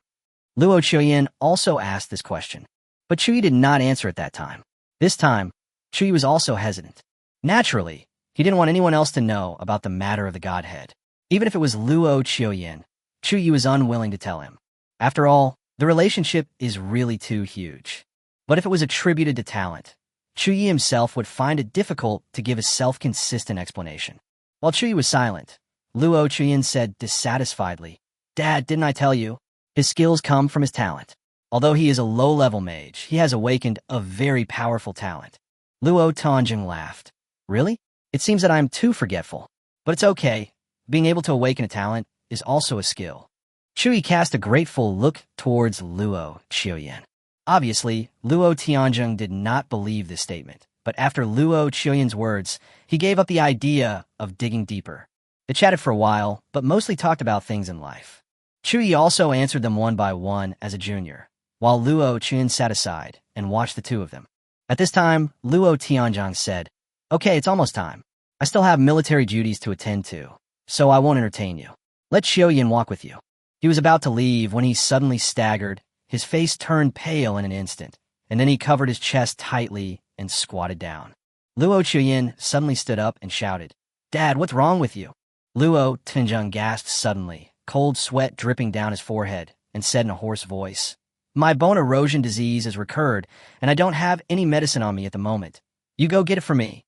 Luo Chuyin also asked this question, but Chu Ye did not answer at that time. This time, Chu Ye was also hesitant. Naturally, he didn't want anyone else to know about the matter of the Godhead. Even if it was Luo Chuyin, Chu Ye was unwilling to tell him. After all, the relationship is really too huge. But if it was attributed to talent, Chu Ye himself would find it difficult to give a self-consistent explanation. While Chu Ye was silent, Luo Chuyin said dissatisfiedly, "Dad, didn't I tell you? His skills come from his talent. Although he is a low-level mage, he has awakened a very powerful talent." Luo Tianjing laughed. "Really? It seems that I am too forgetful. But it's okay. Being able to awaken a talent is also a skill." Chu Ye cast a grateful look towards Luo Chuyin. Obviously, Luo Tianjing did not believe this statement, but after Luo Chuyin's words, he gave up the idea of digging deeper. They chatted for a while, but mostly talked about things in life. Chu Ye also answered them one by one as a junior, while Luo Chuyin sat aside and watched the two of them. At this time, Luo Tianjing said, "Okay, it's almost time. I still have military duties to attend to, so I won't entertain you. Let Xiaoyan walk with you." He was about to leave when he suddenly staggered. His face turned pale in an instant, and then he covered his chest tightly and squatted down. Luo Chuyin suddenly stood up and shouted, "Dad, what's wrong with you?" Luo Tianjing gasped suddenly, cold sweat dripping down his forehead, and said in a hoarse voice, "My bone erosion disease has recurred, and I don't have any medicine on me at the moment. You go get it for me."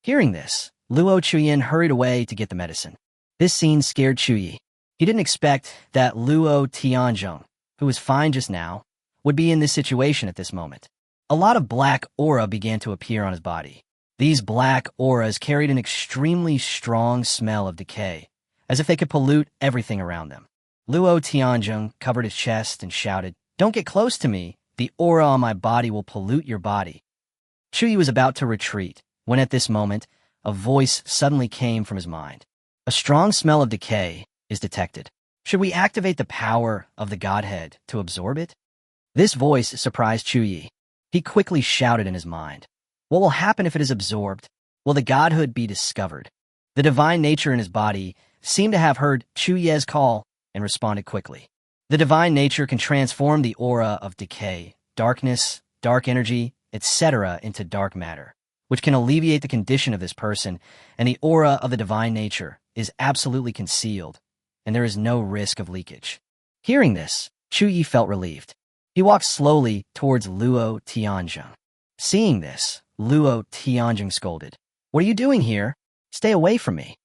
Hearing this, Luo Chuyin hurried away to get the medicine. This scene scared Chu Ye. He didn't expect that Luo Tianjing, who was fine just now, would be in this situation at this moment. A lot of black aura began to appear on his body. These black auras carried an extremely strong smell of decay, as if they could pollute everything around them. Luo Tianjing covered his chest and shouted, "Don't get close to me. The aura on my body will pollute your body." Chu Ye was about to retreat, when at this moment, a voice suddenly came from his mind. "A strong smell of decay is detected. Should we activate the power of the Godhead to absorb it?" This voice surprised Chu Ye. He quickly shouted in his mind, "What will happen if it is absorbed? Will the Godhood be discovered?" The divine nature in his body seemed to have heard Chu Ye's call and responded quickly. The divine nature can transform the aura of decay, darkness, dark energy, etc. into dark matter, which can alleviate the condition of this person, and the aura of the divine nature is absolutely concealed, and there is no risk of leakage. Hearing this, Chu Ye felt relieved. He walked slowly towards Luo Tianjing. Seeing this, Luo Tianjing scolded, "What are you doing here? Stay away from me."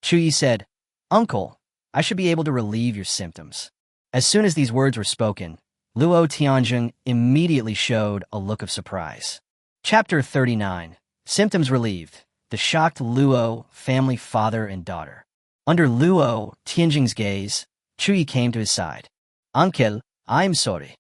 Chu Ye said, "Uncle, I should be able to relieve your symptoms." As soon as these words were spoken, Luo Tianjing immediately showed a look of surprise. Chapter 39. Symptoms Relieved. The Shocked Luo Family Father and Daughter. Under Luo Tianjing's gaze, Chu Ye came to his side. "Uncle, I'm sorry."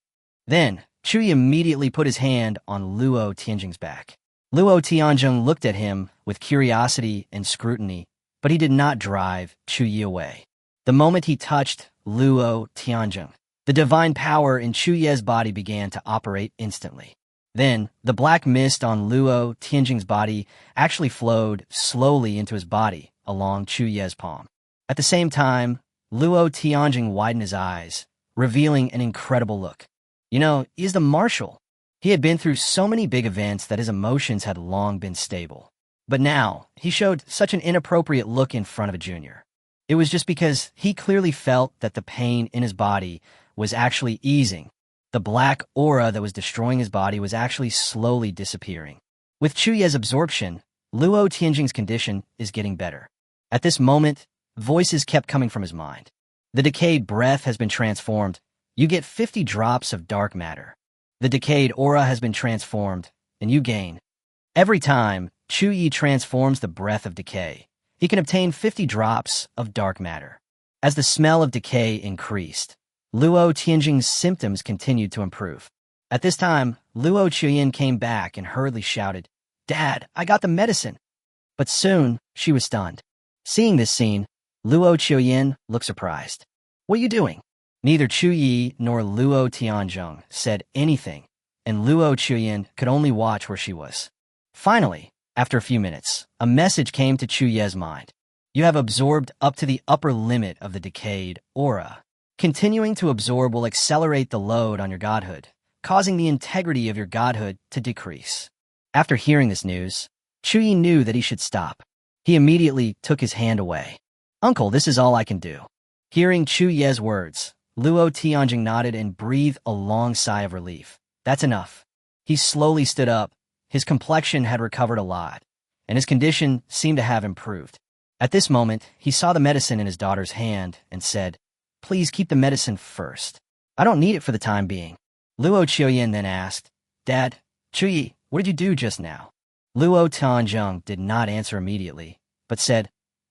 Then, Chu Ye immediately put his hand on Luo Tianjing's back. Luo Tianjing looked at him with curiosity and scrutiny, but he did not drive Chu Ye away. The moment he touched Luo Tianjing, the divine power in Chu Ye's body began to operate instantly. Then, the black mist on Luo Tianjing's body actually flowed slowly into his body along Chu Ye's palm. At the same time, Luo Tianjing widened his eyes, revealing an incredible look. He's the marshal. He had been through so many big events that his emotions had long been stable. But now, he showed such an inappropriate look in front of a junior. It was just because he clearly felt that the pain in his body was actually easing. The black aura that was destroying his body was actually slowly disappearing. With Chu Ye's absorption, Luo Tianjing's condition is getting better. At this moment, voices kept coming from his mind. The decayed breath has been transformed. You get 50 drops of dark matter. The decayed aura has been transformed, and you gain. Every time Chu Ye transforms the breath of decay, he can obtain 50 drops of dark matter. As the smell of decay increased, Luo Tianjing's symptoms continued to improve. At this time, Luo Chuyin came back and hurriedly shouted, "Dad, I got the medicine." But soon, she was stunned. Seeing this scene, Luo Chuyin looked surprised. "What are you doing?" Neither Chu Ye nor Luo Tianjing said anything, and Luo Chuyin could only watch where she was. Finally, after a few minutes, a message came to Chu Ye's mind. "You have absorbed up to the upper limit of the decayed aura. Continuing to absorb will accelerate the load on your godhood, causing the integrity of your godhood to decrease." After hearing this news, Chu Ye knew that he should stop. He immediately took his hand away. "Uncle, this is all I can do." Hearing Chu Ye's words, Luo Tianjing nodded and breathed a long sigh of relief. "That's enough." He slowly stood up His complexion had recovered a lot, and his condition seemed to have improved. At this moment, he saw the medicine in his daughter's hand and said, "Please keep the medicine first. I don't need it for the time being." Luo Qiuyan then asked, "Dad, Chu Ye, what did you do just now?" Luo Tianzheng did not answer immediately, but said,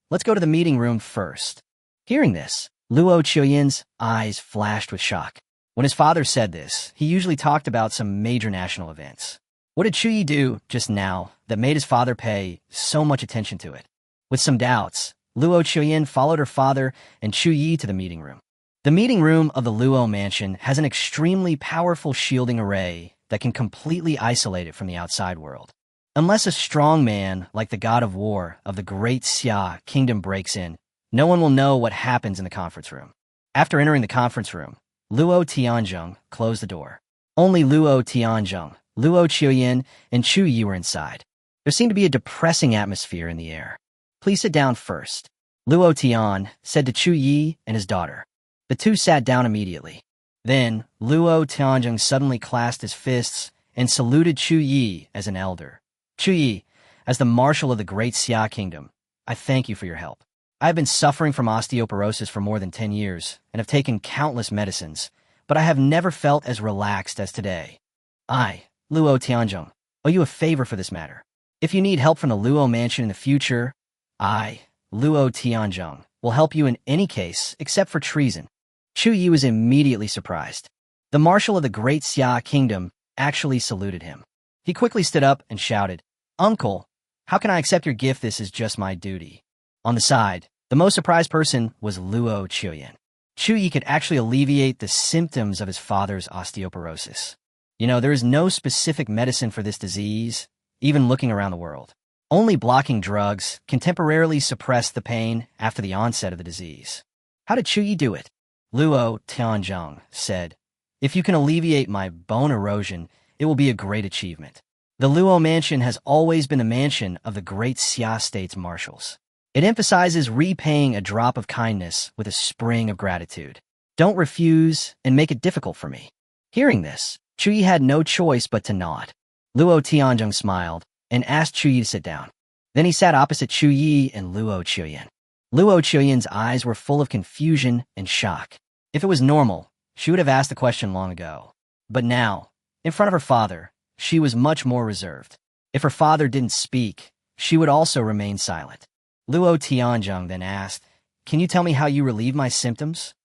"Let's go to the meeting room first." Hearing this, Luo Qiuyan's eyes flashed with shock. When his father said this, he usually talked about some major national events. What did Chu Ye do just now that made his father pay so much attention to it? With some doubts, Luo Qiuyan followed her father and Chu Ye to the meeting room. The meeting room of the Luo mansion has an extremely powerful shielding array that can completely isolate it from the outside world. Unless a strong man like the god of war of the great Xia kingdom breaks in, no one will know what happens in the conference room. After entering the conference room, Luo Tianzheng closed the door. Only Luo Tianzheng, Luo Qiuyan, and Chu Ye were inside. There seemed to be a depressing atmosphere in the air. "Please sit down first," Luo Tian said to Chu Ye and his daughter. The two sat down immediately. Then, Luo Tianzheng suddenly clasped his fists and saluted Chu Ye as an elder. "Chu Ye, as the marshal of the great Xia kingdom, I thank you for your help. I have been suffering from osteoporosis for more than 10 years and have taken countless medicines, but I have never felt as relaxed as today. I, Luo Tianzheng, owe you a favor for this matter. If you need help from the Luo mansion in the future, I, Luo Tianzheng, will help you in any case except for treason." Chu Ye was immediately surprised. The marshal of the great Xia kingdom actually saluted him. He quickly stood up and shouted, "Uncle, how can I accept your gift? This is just my duty." On the side, the most surprised person was Luo Qiuyan. Chu Ye could actually alleviate the symptoms of his father's osteoporosis. There is no specific medicine for this disease, even looking around the world. Only blocking drugs can temporarily suppress the pain after the onset of the disease. How did Chu Ye do it? Luo Tianzheng said, "If you can alleviate my bone erosion, it will be a great achievement." The Luo mansion has always been the mansion of the great Xia state's marshals. It emphasizes repaying a drop of kindness with a spring of gratitude. Don't refuse and make it difficult for me. Hearing this, Chu Ye had no choice but to nod. Luo Tianzheng smiled and asked Chu Ye to sit down. Then he sat opposite Chu Ye and Luo Qiuyan. Luo Qiuyan's eyes were full of confusion and shock. If it was normal, she would have asked the question long ago. But now, in front of her father, she was much more reserved. If her father didn't speak, she would also remain silent. Luo Tianzheng then asked, "Can you tell me how you relieve my symptoms?"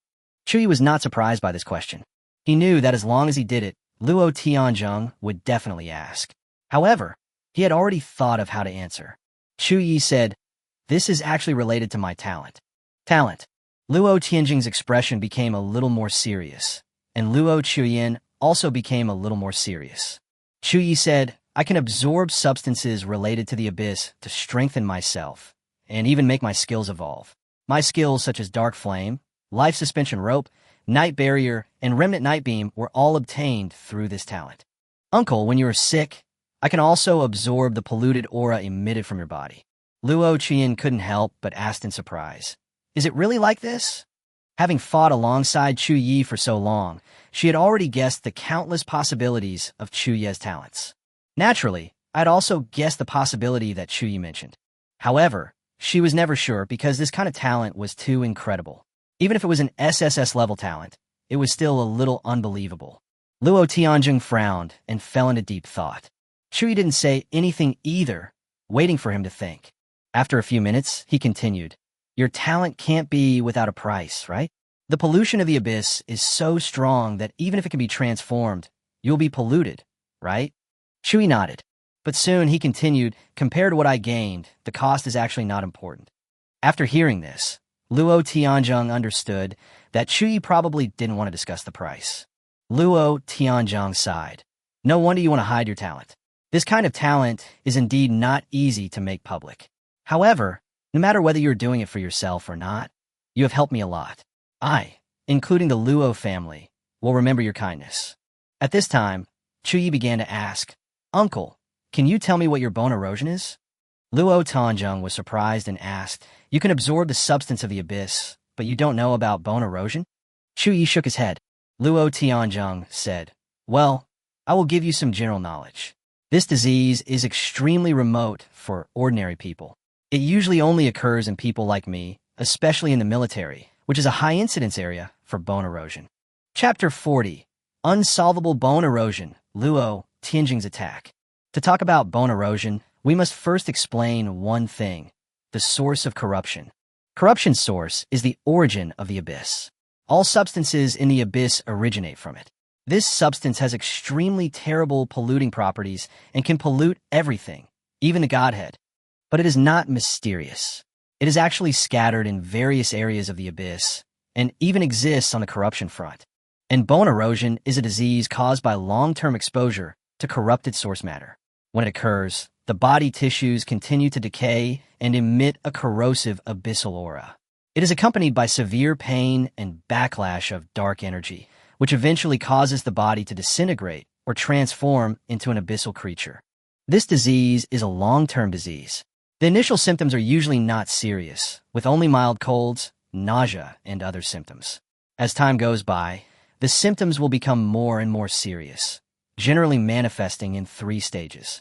Chu Ye was not surprised by this question. He knew that as long as he did it, Luo Tianzheng would definitely ask. However, he had already thought of how to answer. Chu Ye said, "This is actually related to my talent." Talent. Luo Tianzheng's expression became a little more serious, and Luo Qiuyan also became a little more serious. Chu Ye said, "I can absorb substances related to the abyss to strengthen myself, and even make my skills evolve. My skills such as Dark Flame, Life Suspension Rope, Night Barrier, and Remnant Night Beam were all obtained through this talent. Uncle, when you are sick, I can also absorb the polluted aura emitted from your body." Luo Qiuyan couldn't help but asked in surprise, "Is it really like this?" Having fought alongside Chu Ye for so long, she had already guessed the countless possibilities of Chu Ye's talents. Naturally, I'd also guessed the possibility that Chu Ye mentioned. However, she was never sure because this kind of talent was too incredible. Even if it was an SSS-level talent, it was still a little unbelievable. Luo Tianzheng frowned and fell into deep thought. Chu Ye didn't say anything either, waiting for him to think. After a few minutes, he continued, "Your talent can't be without a price, right? The pollution of the abyss is so strong that even if it can be transformed, you'll be polluted, right?" Chu Ye nodded. But soon he continued, "Compared to what I gained, the cost is actually not important." After hearing this, Luo Tianzheng understood that Chu Ye probably didn't want to discuss the price. Luo Tianzheng sighed. "No wonder you want to hide your talent. This kind of talent is indeed not easy to make public. However, no matter whether you're doing it for yourself or not, you have helped me a lot. I, including the Luo family, will remember your kindness." At this time, Chu Ye began to ask, "Uncle, can you tell me what your bone erosion is?" Luo Tianzheng was surprised and asked, "You can absorb the substance of the abyss, but you don't know about bone erosion?" Chu Ye shook his head. Luo Tianzheng said, "Well, I will give you some general knowledge. This disease is extremely remote for ordinary people. It usually only occurs in people like me, especially in the military, which is a high incidence area for bone erosion. Chapter 40. Unsolvable Bone Erosion, Luo Tianjing's Attack. To talk about bone erosion, we must first explain one thing: the source of corruption. Corruption's source is the origin of the abyss. All substances in the abyss originate from it. This substance has extremely terrible polluting properties and can pollute everything, even the Godhead. But it is not mysterious. It is actually scattered in various areas of the abyss and even exists on the corruption front. And bone erosion is a disease caused by long-term exposure to corrupted source matter. When it occurs, the body tissues continue to decay and emit a corrosive abyssal aura. It is accompanied by severe pain and backlash of dark energy, which eventually causes the body to disintegrate or transform into an abyssal creature. This disease is a long-term disease. The initial symptoms are usually not serious, with only mild colds, nausea, and other symptoms. As time goes by, the symptoms will become more and more serious, generally manifesting in 3 stages.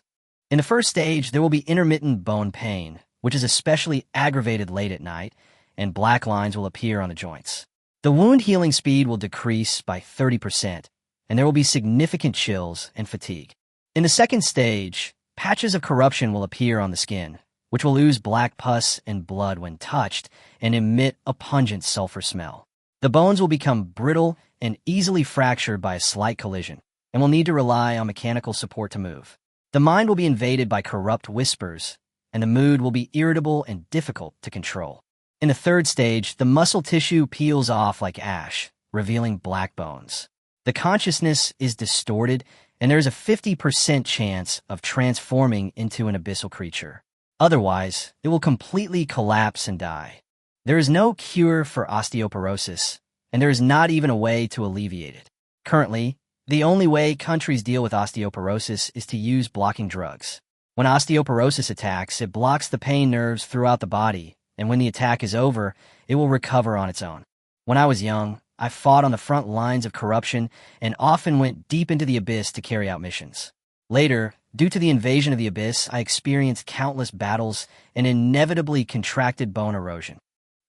In the first stage, there will be intermittent bone pain, which is especially aggravated late at night, and black lines will appear on the joints. The wound healing speed will decrease by 30%, and there will be significant chills and fatigue. In the second stage, patches of corruption will appear on the skin, which will ooze black pus and blood when touched and emit a pungent sulfur smell. The bones will become brittle and easily fractured by a slight collision, and will need to rely on mechanical support to move. The mind will be invaded by corrupt whispers, and the mood will be irritable and difficult to control. In the third stage, the muscle tissue peels off like ash, revealing black bones. The consciousness is distorted, and there is a 50% chance of transforming into an abyssal creature. Otherwise, it will completely collapse and die. There is no cure for osteoporosis, and there is not even a way to alleviate it. Currently, the only way countries deal with osteoporosis is to use blocking drugs. When osteoporosis attacks, it blocks the pain nerves throughout the body, and when the attack is over, it will recover on its own. When I was young, I fought on the front lines of corruption and often went deep into the abyss to carry out missions. Later, due to the invasion of the abyss, I experienced countless battles and inevitably contracted bone erosion.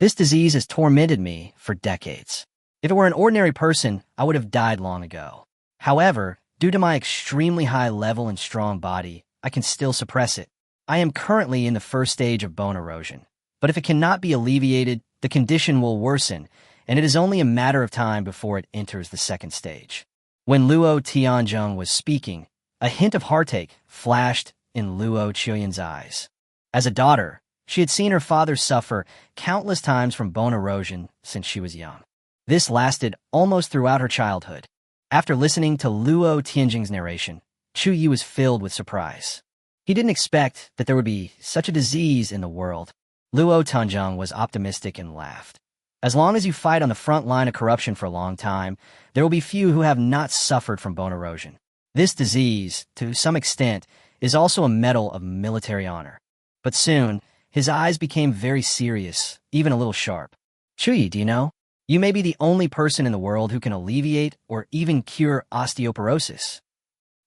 This disease has tormented me for decades. If it were an ordinary person, I would have died long ago. However, due to my extremely high level and strong body, I can still suppress it. I am currently in the first stage of bone erosion. But if it cannot be alleviated, the condition will worsen, and it is only a matter of time before it enters the second stage. When Luo Tianjing was speaking, a hint of heartache flashed in Luo Chuyen's eyes. As a daughter, she had seen her father suffer countless times from bone erosion since she was young. This lasted almost throughout her childhood. After listening to Luo Tianjing's narration, Chu Ye was filled with surprise. He didn't expect that there would be such a disease in the world. Luo Tianjing was optimistic and laughed. As long as you fight on the front line of corruption for a long time, there will be few who have not suffered from bone erosion. This disease, to some extent, is also a medal of military honor. But soon, his eyes became very serious, even a little sharp. Chu Ye, do you know? You may be the only person in the world who can alleviate or even cure osteoporosis.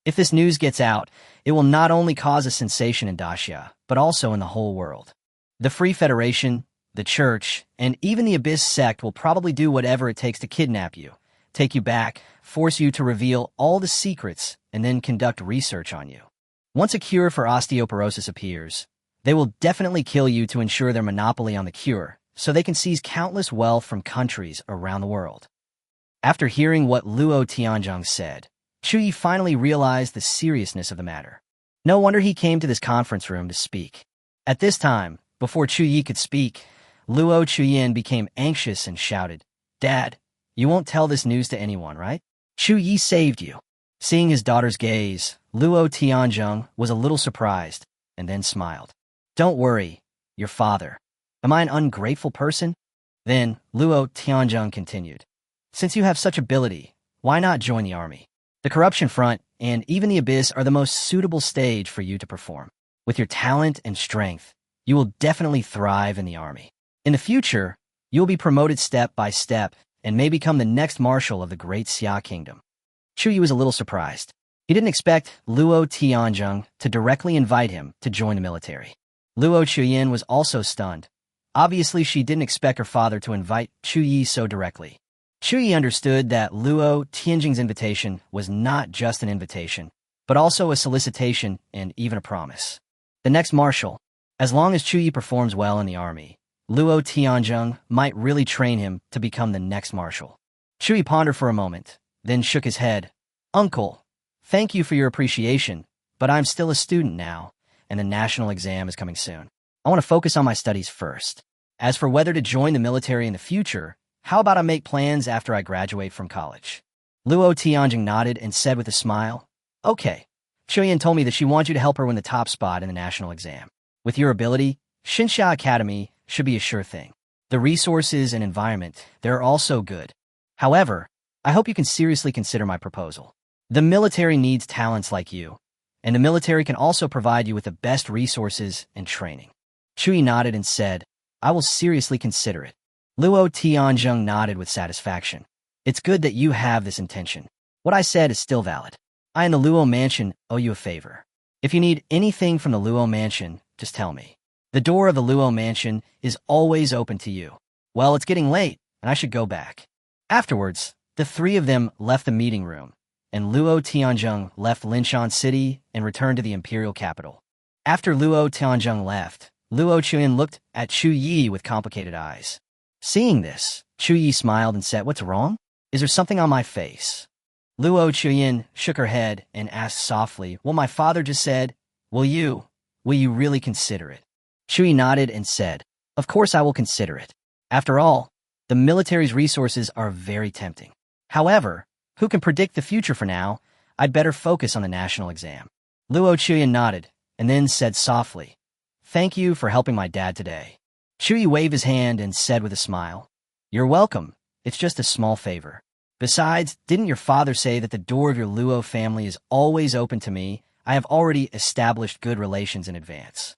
If this news gets out, it will not only cause a sensation in Daxia, but also in the whole world. The Free Federation, the Church, and even the Abyss sect will probably do whatever it takes to kidnap you, take you back, force you to reveal all the secrets, and then conduct research on you. Once a cure for osteoporosis appears, they will definitely kill you to ensure their monopoly on the cure, so they can seize countless wealth from countries around the world. After hearing what Luo Tianjing said, Chu Ye finally realized the seriousness of the matter. No wonder he came to this conference room to speak. At this time, before Chu Ye could speak, Luo Chuyen became anxious and shouted, "Dad, you won't tell this news to anyone, right? Chu Ye saved you." Seeing his daughter's gaze, Luo Tianjing was a little surprised, and then smiled. "Don't worry, your father. Am I an ungrateful person?" Then Luo Tianjing continued, "Since you have such ability, why not join the army? The corruption front and even the abyss are the most suitable stage for you to perform. With your talent and strength, you will definitely thrive in the army. In the future, you will be promoted step by step and may become the next marshal of the great Xia kingdom." Chu Ye was a little surprised. He didn't expect Luo Tianzheng to directly invite him to join the military. Luo Chuyin was also stunned. Obviously, she didn't expect her father to invite Chu Ye so directly. Chu Ye understood that Luo Tianzheng's invitation was not just an invitation, but also a solicitation and even a promise. The next marshal. As long as Chu Ye performs well in the army, Luo Tianzheng might really train him to become the next marshal. Chu Ye pondered for a moment, then shook his head. Uncle, thank you for your appreciation, but I'm still a student now, and the national exam is coming soon. I want to focus on my studies first. As for whether to join the military in the future, how about I make plans after I graduate from college? Luo Tianzheng nodded and said with a smile, Okay. Chu Ye told me that she wants you to help her win the top spot in the national exam. With your ability, Xinxia Academy should be a sure thing. The resources and environment, they're also good. However, I hope you can seriously consider my proposal. The military needs talents like you, and the military can also provide you with the best resources and training. Chu Ye nodded and said, I will seriously consider it. Luo Tianzheng nodded with satisfaction. It's good that you have this intention. What I said is still valid. I and the Luo Mansion owe you a favor. If you need anything from the Luo Mansion, just tell me. The door of the Luo Mansion is always open to you. Well, it's getting late, and I should go back. Afterwards, the three of them left the meeting room, and Luo Tianzheng left Linshan City and returned to the imperial capital. After Luo Tianzheng left, Luo Chuyin looked at Chu Ye with complicated eyes. Seeing this, Chu Ye smiled and said, What's wrong? Is there something on my face? Luo Chuyin shook her head and asked softly, Well, my father just said, Will you really consider it? Chu Ye nodded and said, Of course I will consider it. After all, the military's resources are very tempting. However, who can predict the future for now? I'd better focus on the national exam. Luo Chuyin nodded and then said softly, Thank you for helping my dad today. Chu Ye waved his hand and said with a smile, You're welcome. It's just a small favor. Besides, didn't your father say that the door of your Luo family is always open to me? I have already established good relations in advance.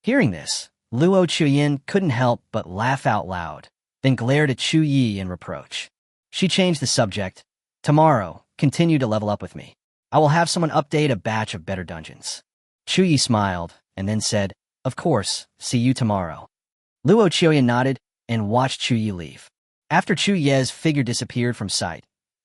Hearing this, Luo Chuyin couldn't help but laugh out loud, then glared at Chu Ye in reproach. She changed the subject. Tomorrow, continue to level up with me. I will have someone update a batch of better dungeons. Chu Ye smiled and then said, Of course, see you tomorrow. Luo Chuyin nodded and watched Chu Ye leave. After Chu Ye's figure disappeared from sight,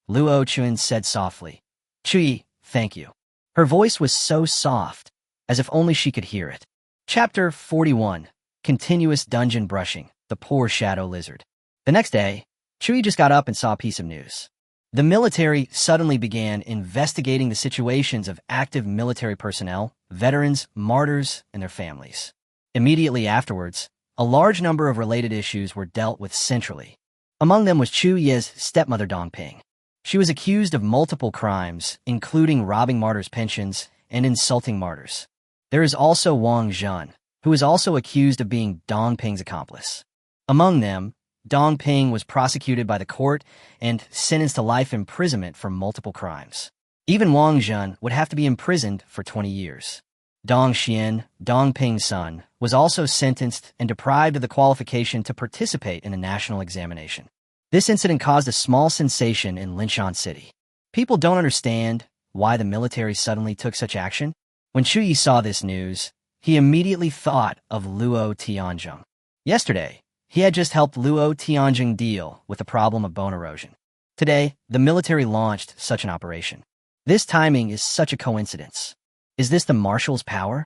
Luo Chuyin said softly, Chu Ye, thank you. Her voice was so soft, as if only she could hear it. Chapter 41. Continuous Dungeon Brushing, the Poor Shadow Lizard. The next day, Chu Ye just got up and saw a piece of news. The military suddenly began investigating the situations of active military personnel, veterans, martyrs, and their families. Immediately afterwards, a large number of related issues were dealt with centrally. Among them was Chu Ye's stepmother Dongping. She was accused of multiple crimes, including robbing martyrs' pensions and insulting martyrs. There is also Wang Zhen, who is also accused of being Dongping's accomplice. Among them, Dongping was prosecuted by the court and sentenced to life imprisonment for multiple crimes. Even Wang Zhen would have to be imprisoned for 20 years. Dong Xian, Dongping's son, was also sentenced and deprived of the qualification to participate in the national examination. This incident caused a small sensation in Linshan City. People don't understand why the military suddenly took such action. When Chu Ye saw this news, he immediately thought of Luo Tianzheng. Yesterday, he had just helped Luo Tianzheng deal with the problem of bone erosion. Today, the military launched such an operation. This timing is such a coincidence. Is this the marshal's power?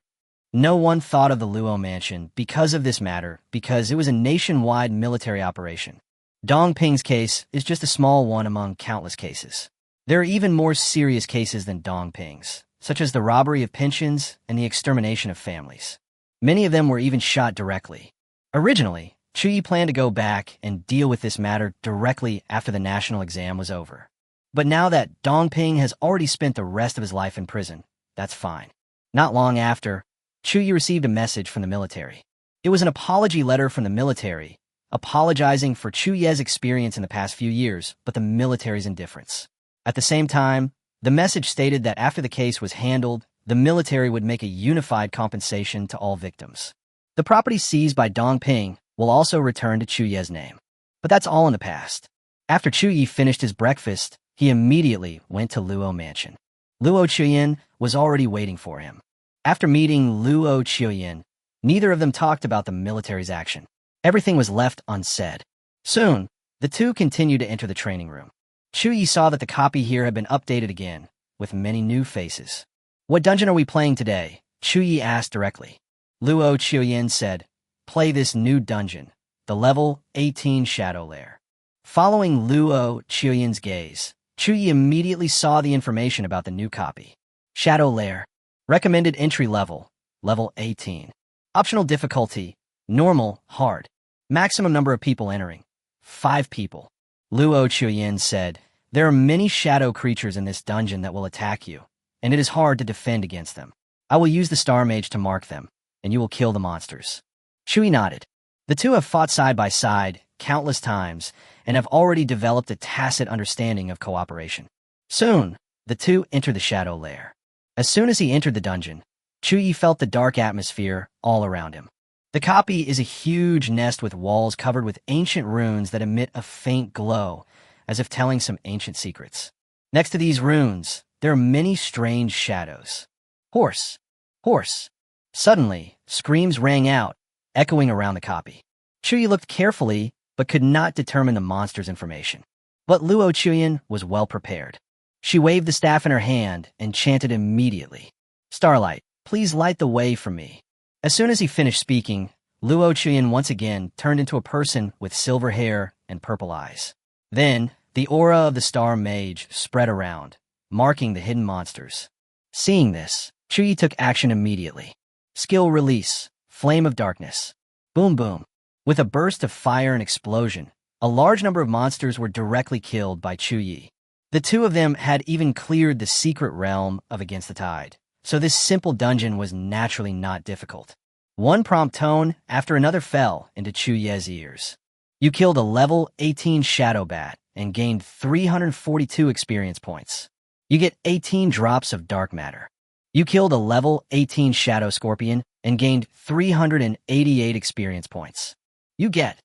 No one thought of the Luo Mansion because of this matter, because it was a nationwide military operation. Dongping's case is just a small one among countless cases. There are even more serious cases than Dongping's, such as the robbery of pensions and the extermination of families. Many of them were even shot directly. Originally, Chu Ye planned to go back and deal with this matter directly after the national exam was over. But now that Dongping has already spent the rest of his life in prison, that's fine. Not long after, Chu Ye received a message from the military. It was an apology letter from the military, apologizing for Chu Ye's experience in the past few years, but the military's indifference. At the same time, the message stated that after the case was handled, the military would make a unified compensation to all victims. The property seized by Dongping will also return to Chu Ye's name. But that's all in the past. After Chu Ye finished his breakfast, he immediately went to Luo Mansion. Luo Chuyin was already waiting for him. After meeting Luo Chuyin, neither of them talked about the military's action. Everything was left unsaid. Soon, the two continued to enter the training room. Chu Ye saw that the copy here had been updated again, with many new faces. "What dungeon are we playing today?" Chu Ye asked directly. Luo Chuyin said, "Play this new dungeon, the level 18 Shadow Lair." Following Luo Chuyin's gaze, Chu Ye immediately saw the information about the new copy. Shadow Lair. Recommended entry level, level 18. Optional difficulty, normal, hard. Maximum number of people entering, 5 people. Luo Chuyin said, "There are many shadow creatures in this dungeon that will attack you, and it is hard to defend against them. I will use the Star Mage to mark them, and you will kill the monsters." Chu Ye nodded. The two have fought side by side countless times and have already developed a tacit understanding of cooperation. Soon, the two entered the Shadow Lair. As soon as he entered the dungeon, Chu Ye felt the dark atmosphere all around him. The copy is a huge nest with walls covered with ancient runes that emit a faint glow, as if telling some ancient secrets. Next to these runes, there are many strange shadows. Horse! Horse! Suddenly, screams rang out, echoing around the copy. Chu Ye looked carefully, but could not determine the monster's information. But Luo Chuyin was well prepared. She waved the staff in her hand and chanted immediately, "Starlight, please light the way for me." As soon as he finished speaking, Luo Chuyin once again turned into a person with silver hair and purple eyes. Then, the aura of the Star Mage spread around, marking the hidden monsters. Seeing this, Chu Ye took action immediately. Skill release, Flame of Darkness. Boom boom. With a burst of fire and explosion, a large number of monsters were directly killed by Chu Ye. The two of them had even cleared the secret realm of Against the Tide, so this simple dungeon was naturally not difficult. One prompt tone after another fell into Chu Ye's ears. You killed a level 18 Shadow Bat and gained 342 experience points. You get 18 drops of dark matter. You killed a level 18 Shadow Scorpion and gained 388 experience points. You get.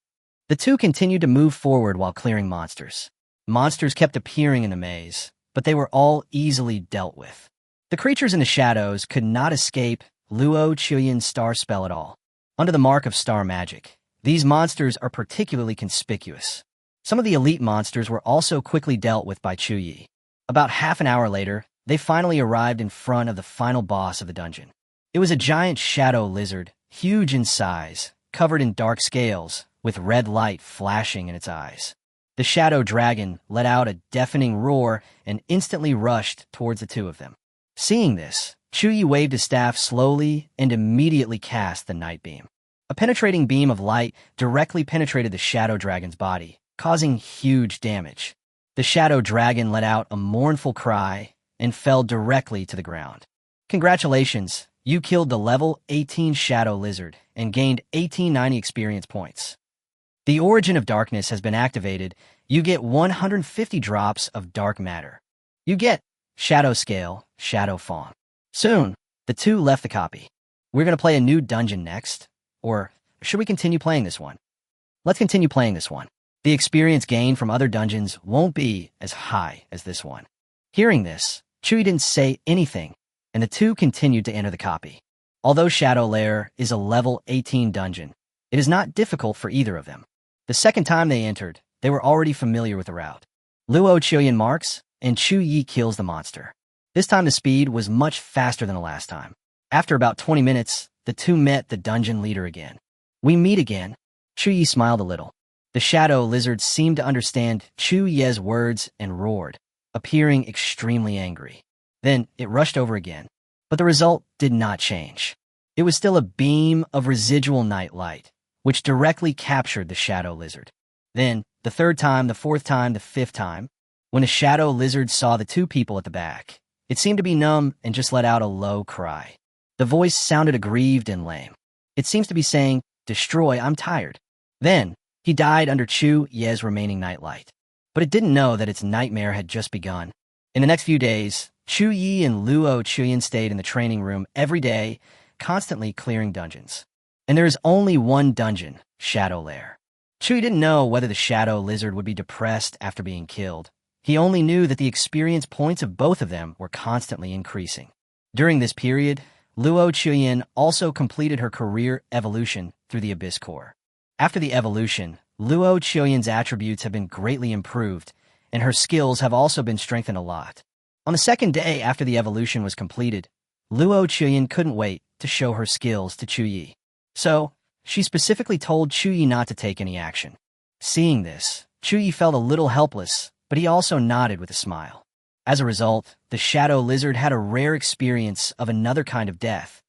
The two continued to move forward while clearing monsters. Monsters kept appearing in the maze, but they were all easily dealt with. The creatures in the shadows could not escape Luo Chuyin's star spell at all. Under the mark of star magic, these monsters are particularly conspicuous. Some of the elite monsters were also quickly dealt with by Chu Ye. About half an hour later, they finally arrived in front of the final boss of the dungeon. It was a giant shadow lizard, huge in size, covered in dark scales, with red light flashing in its eyes. The shadow dragon let out a deafening roar and instantly rushed towards the two of them. Seeing this, Chu Ye waved his staff slowly and immediately cast the night beam. A penetrating beam of light directly penetrated the shadow dragon's body, causing huge damage. The shadow dragon let out a mournful cry and fell directly to the ground. Congratulations, you killed the level 18 shadow lizard and gained 1890 experience points. The Origin of Darkness has been activated. You get 150 drops of dark matter. You get Shadow Scale, Shadow Fawn. Soon, the two left the copy. We're going to play a new dungeon next. Or should we continue playing this one? Let's continue playing this one. The experience gained from other dungeons won't be as high as this one. Hearing this, Chu Ye didn't say anything, and the two continued to enter the copy. Although Shadow Lair is a level 18 dungeon, it is not difficult for either of them. The second time they entered, they were already familiar with the route. Luo Chuyin marks, and Chu Ye kills the monster. This time the speed was much faster than the last time. After about 20 minutes, the two met the dungeon leader again. "We meet again." Chu Ye smiled a little. The shadow lizard seemed to understand Chu Ye's words and roared, appearing extremely angry. Then it rushed over again. But the result did not change. It was still a beam of residual night light, which directly captured the shadow lizard. Then, the third time, the fourth time, the fifth time, when the shadow lizard saw the two people at the back, it seemed to be numb and just let out a low cry. The voice sounded aggrieved and lame. It seems to be saying, "Destroy, I'm tired." Then, he died under Chu Ye's remaining nightlight. But it didn't know that its nightmare had just begun. In the next few days, Chu Ye and Luo Chuyin stayed in the training room every day, constantly clearing dungeons. And there is only one dungeon, Shadow Lair. Chu Ye didn't know whether the shadow lizard would be depressed after being killed. He only knew that the experience points of both of them were constantly increasing. During this period, Luo Chuyin also completed her career evolution through the Abyss Core. After the evolution, Luo Chuyin's attributes have been greatly improved, and her skills have also been strengthened a lot. On the second day after the evolution was completed, Luo Chuyin couldn't wait to show her skills to Chu Ye. So, she specifically told Chu Ye not to take any action. Seeing this, Chu Ye felt a little helpless, but he also nodded with a smile. As a result, the shadow lizard had a rare experience of another kind of death,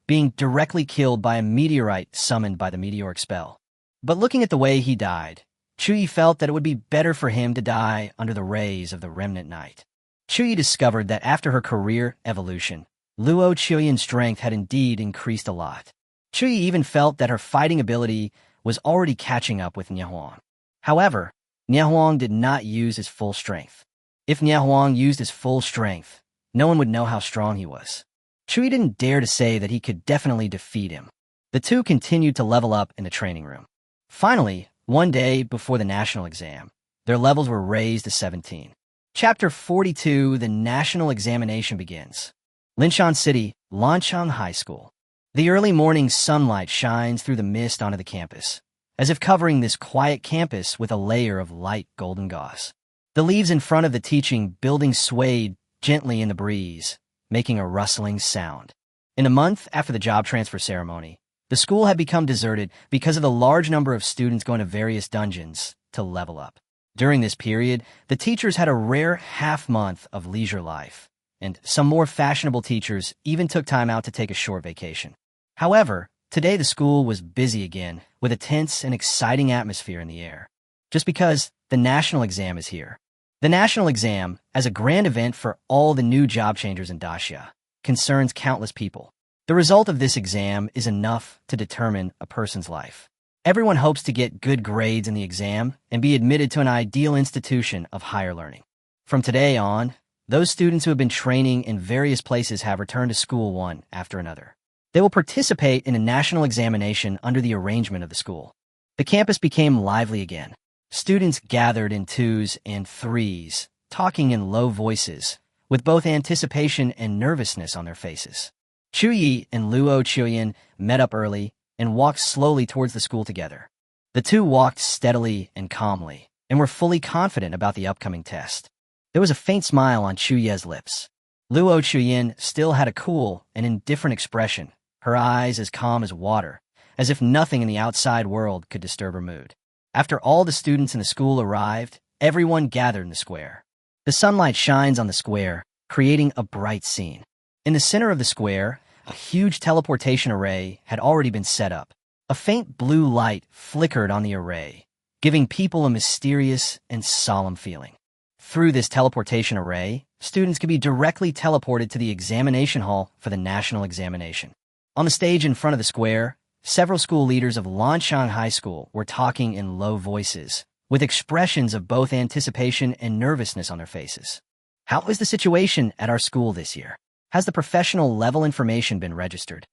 being directly killed by a meteorite summoned by the meteoric spell. But looking at the way he died, Chu Ye felt that it would be better for him to die under the rays of the remnant night. Chu Ye discovered that after her career evolution, Luo Chuyin's strength had indeed increased a lot. Chu Ye even felt that her fighting ability was already catching up with Niahuang. However, Niahuang did not use his full strength. If Niahuang used his full strength, no one would know how strong he was. Chu Ye didn't dare to say that he could definitely defeat him. The two continued to level up in the training room. Finally, one day before the national exam, their levels were raised to 17. Chapter 42, the national examination begins. Linshan City, Lanchang High School. The early morning sunlight shines through the mist onto the campus, as if covering this quiet campus with a layer of light golden gauze. The leaves in front of the teaching building swayed gently in the breeze, making a rustling sound. In a month after the job transfer ceremony, the school had become deserted because of the large number of students going to various dungeons to level up. During this period, the teachers had a rare half-month of leisure life, and some more fashionable teachers even took time out to take a short vacation. However, today the school was busy again, with a tense and exciting atmosphere in the air. Just because the national exam is here. The national exam, as a grand event for all the new job changers in Daxia, concerns countless people. The result of this exam is enough to determine a person's life. Everyone hopes to get good grades in the exam and be admitted to an ideal institution of higher learning. From today on, those students who have been training in various places have returned to school one after another. They will participate in a national examination under the arrangement of the school. The campus became lively again. Students gathered in twos and threes, talking in low voices, with both anticipation and nervousness on their faces. Chu Ye and Luo Chuyin met up early and walked slowly towards the school together. The two walked steadily and calmly, and were fully confident about the upcoming test. There was a faint smile on Chu Ye's lips. Luo Chuyin still had a cool and indifferent expression, her eyes as calm as water, as if nothing in the outside world could disturb her mood. After all the students in the school arrived, everyone gathered in the square. The sunlight shines on the square, creating a bright scene. In the center of the square, a huge teleportation array had already been set up. A faint blue light flickered on the array, giving people a mysterious and solemn feeling. Through this teleportation array, students could be directly teleported to the examination hall for the national examination. On the stage in front of the square, several school leaders of Lanchang High School were talking in low voices, with expressions of both anticipation and nervousness on their faces. How is the situation at our school this year? Has the professional level information been registered?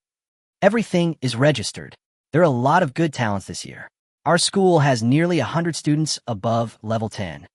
Everything is registered. There are a lot of good talents this year. Our school has nearly 100 students above level 10.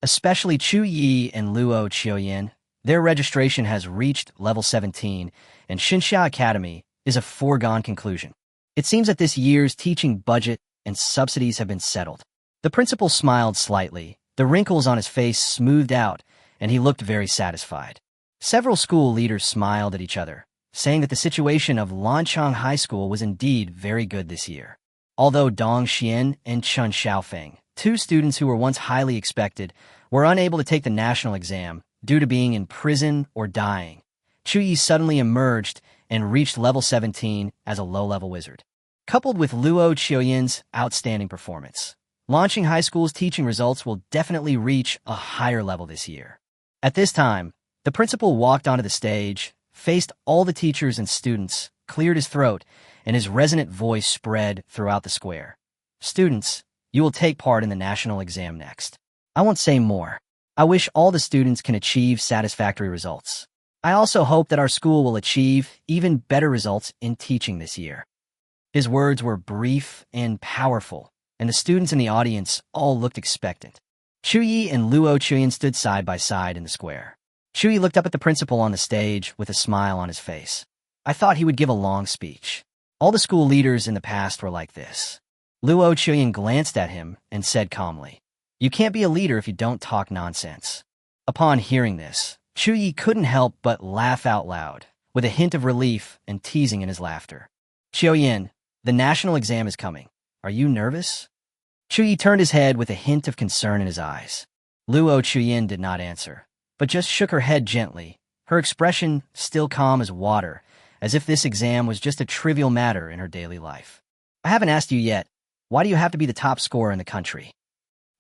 Especially Chu Ye and Luo Chuyin. Their registration has reached level 17, and Xinxia Academy is a foregone conclusion. It seems that this year's teaching budget and subsidies have been settled. The principal smiled slightly, the wrinkles on his face smoothed out, and he looked very satisfied. Several school leaders smiled at each other, saying that the situation of Lanchang High School was indeed very good this year. Although Dong Xian and Chun Xiaofeng, two students who were once highly expected, were unable to take the national exam due to being in prison or dying, Chu Ye suddenly emerged and reached level 17 as a low-level wizard. Coupled with Luo Chuyin's outstanding performance, Lanchang High School's teaching results will definitely reach a higher level this year. At this time, the principal walked onto the stage, faced all the teachers and students, cleared his throat, and his resonant voice spread throughout the square. Students, you will take part in the national exam next. I won't say more. I wish all the students can achieve satisfactory results. I also hope that our school will achieve even better results in teaching this year. His words were brief and powerful, and the students in the audience all looked expectant. Chu Ye and Luo Chuyan stood side by side in the square. Chu Ye looked up at the principal on the stage with a smile on his face. I thought he would give a long speech. All the school leaders in the past were like this. Luo Chuyan glanced at him and said calmly, "You can't be a leader if you don't talk nonsense." Upon hearing this, Chu Ye couldn't help but laugh out loud, with a hint of relief and teasing in his laughter. Chu Yin, the national exam is coming. Are you nervous? Chu Ye turned his head with a hint of concern in his eyes. Luo Chuyin did not answer, but just shook her head gently, her expression still calm as water, as if this exam was just a trivial matter in her daily life. I haven't asked you yet, why do you have to be the top scorer in the country?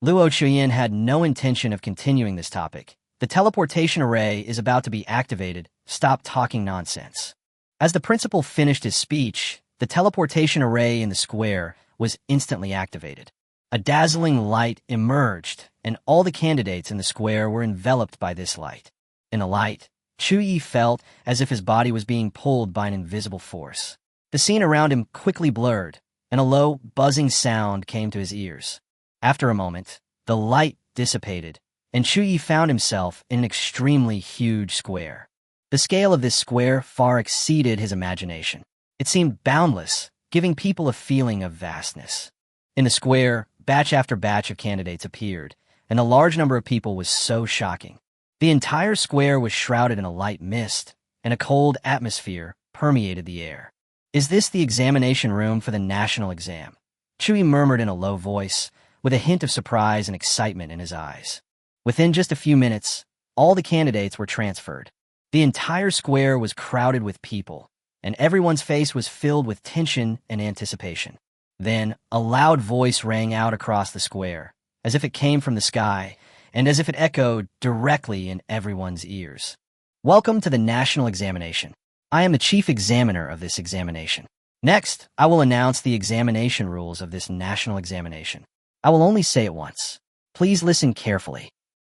Luo Chuyin had no intention of continuing this topic. The teleportation array is about to be activated. Stop talking nonsense. As the principal finished his speech, the teleportation array in the square was instantly activated. A dazzling light emerged, and all the candidates in the square were enveloped by this light. In the light, Chu Ye felt as if his body was being pulled by an invisible force. The scene around him quickly blurred, and a low, buzzing sound came to his ears. After a moment, the light dissipated, and Chu Ye found himself in an extremely huge square. The scale of this square far exceeded his imagination. It seemed boundless, giving people a feeling of vastness. In the square, batch after batch of candidates appeared, and a large number of people was so shocking. The entire square was shrouded in a light mist, and a cold atmosphere permeated the air. Is this the examination room for the national exam? Chu Ye murmured in a low voice, with a hint of surprise and excitement in his eyes. Within just a few minutes, all the candidates were transferred. The entire square was crowded with people, and everyone's face was filled with tension and anticipation. Then, a loud voice rang out across the square, as if it came from the sky, and as if it echoed directly in everyone's ears. Welcome to the national examination. I am the chief examiner of this examination. Next, I will announce the examination rules of this national examination. I will only say it once. Please listen carefully.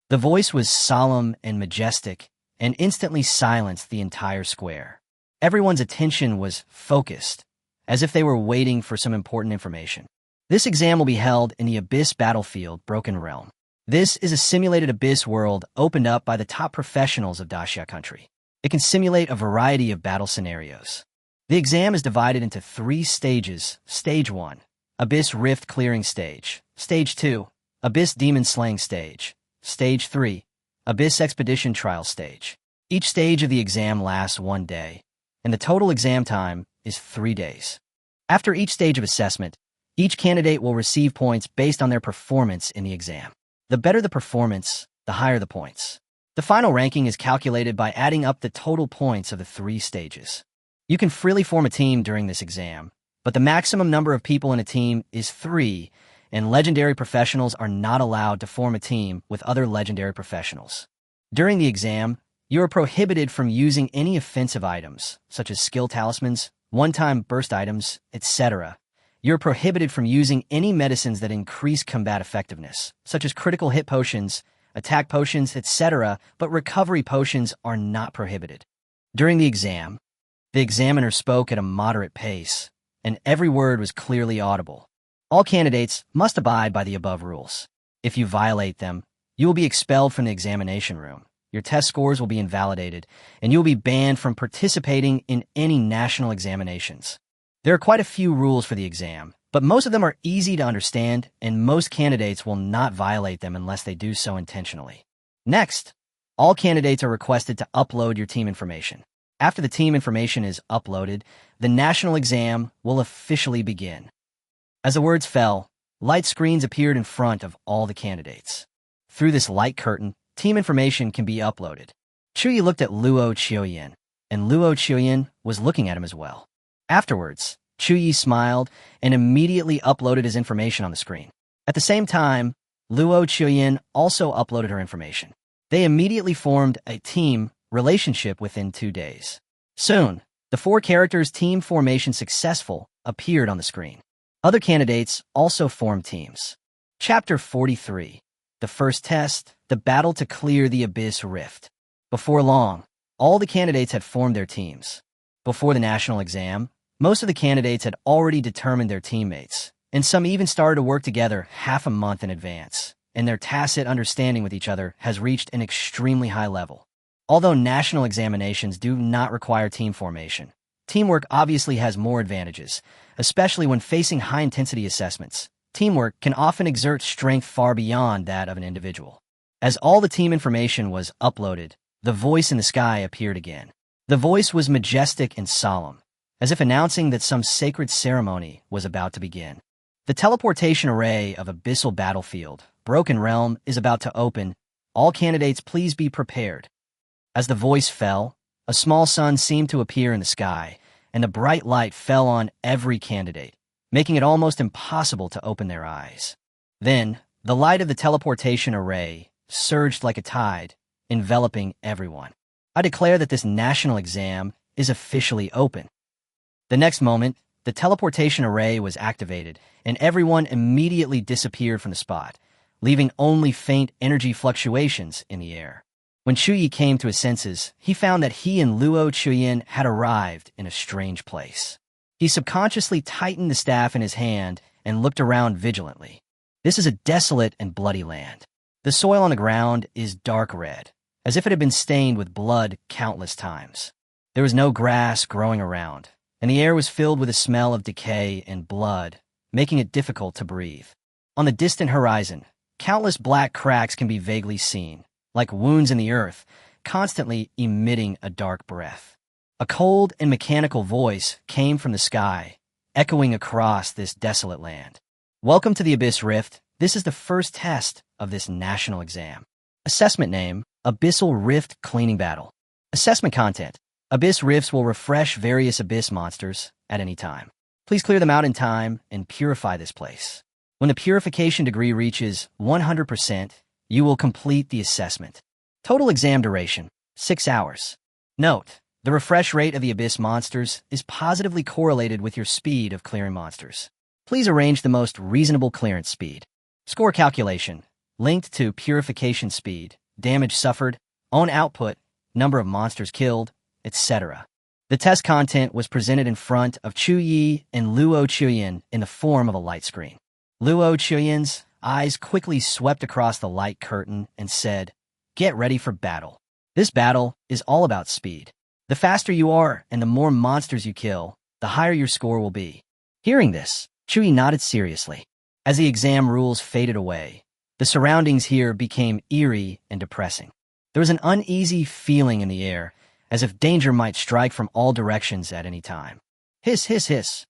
The voice was solemn and majestic, and instantly silenced the entire square. Everyone's attention was focused, as if they were waiting for some important information. This exam will be held in the Abyss battlefield, Broken Realm. This is a simulated Abyss world opened up by the top professionals of Daxia country. It can simulate a variety of battle scenarios. The exam is divided into 3 stages. Stage 1, Abyss Rift Clearing Stage. Stage 2, Abyss Demon Slaying Stage. Stage 3, Abyss Expedition Trial Stage. Each stage of the exam lasts 1 day, and the total exam time is 3 days. After each stage of assessment, each candidate will receive points based on their performance in the exam. The better the performance, the higher the points. The final ranking is calculated by adding up the total points of the 3 stages. You can freely form a team during this exam, but the maximum number of people in a team is 3, and legendary professionals are not allowed to form a team with other legendary professionals. During the exam, you are prohibited from using any offensive items, such as skill talismans, one-time burst items, etc. You're prohibited from using any medicines that increase combat effectiveness, such as critical hit potions, attack potions, etc., but recovery potions are not prohibited. During the examiner spoke at a moderate pace, and every word was clearly audible. All candidates must abide by the above rules. If you violate them, you will be expelled from the examination room. Your test scores will be invalidated, and you will be banned from participating in any national examinations. There are quite a few rules for the exam, but most of them are easy to understand, and most candidates will not violate them unless they do so intentionally. Next, all candidates are requested to upload your team information. After the team information is uploaded, the national exam will officially begin. As the words fell, light screens appeared in front of all the candidates. Through this light curtain, team information can be uploaded. Chu Ye looked at Luo Chuyin, and Luo Chuyin was looking at him as well. Afterwards, Chu Ye smiled and immediately uploaded his information on the screen. At the same time, Luo Chuyin also uploaded her information. They immediately formed a team relationship within 2 days. Soon, the 4 characters team formation successful appeared on the screen. Other candidates also formed teams. Chapter 43. The first test, the battle to clear the Abyss Rift. Before long, all the candidates had formed their teams. Before the national exam, most of the candidates had already determined their teammates, and some even started to work together half a month in advance. and their tacit understanding with each other has reached an extremely high level. Although national examinations do not require team formation, teamwork obviously has more advantages, especially when facing high-intensity assessments. Teamwork can often exert strength far beyond that of an individual. As all the team information was uploaded, the voice in the sky appeared again. The voice was majestic and solemn, as if announcing that some sacred ceremony was about to begin. The teleportation array of Abyssal Battlefield, Broken Realm, is about to open. All candidates, please be prepared. As the voice fell, a small sun seemed to appear in the sky, and the bright light fell on every candidate, making it almost impossible to open their eyes. Then, the light of the teleportation array surged like a tide, enveloping everyone. I declare that this national exam is officially open. The next moment, the teleportation array was activated, and everyone immediately disappeared from the spot, leaving only faint energy fluctuations in the air. When Chu Ye came to his senses, he found that he and Luo Chuyin had arrived in a strange place. He subconsciously tightened the staff in his hand and looked around vigilantly. This is a desolate and bloody land. The soil on the ground is dark red, as if it had been stained with blood countless times. There was no grass growing around, and the air was filled with a smell of decay and blood, making it difficult to breathe. On the distant horizon, countless black cracks can be vaguely seen, like wounds in the earth, constantly emitting a dark breath. A cold and mechanical voice came from the sky, echoing across this desolate land. Welcome to the Abyss Rift. This is the first test of this national exam. Assessment name, Abyssal Rift Cleaning Battle. Assessment content, Abyss Rifts will refresh various Abyss monsters at any time. Please clear them out in time and purify this place. When the purification degree reaches 100%, you will complete the assessment. Total exam duration, 6 hours. Note, the refresh rate of the Abyss monsters is positively correlated with your speed of clearing monsters. Please arrange the most reasonable clearance speed. Score calculation, linked to purification speed, damage suffered, own output, number of monsters killed, etc. The test content was presented in front of Chu Ye and Luo Chuyin in the form of a light screen. Luo Chuyin's eyes quickly swept across the light curtain and said, "Get ready for battle. This battle is all about speed. The faster you are and the more monsters you kill, the higher your score will be." Hearing this, Chu Ye nodded seriously. As the exam rules faded away, the surroundings here became eerie and depressing. There was an uneasy feeling in the air, as if danger might strike from all directions at any time. Hiss, hiss, hiss.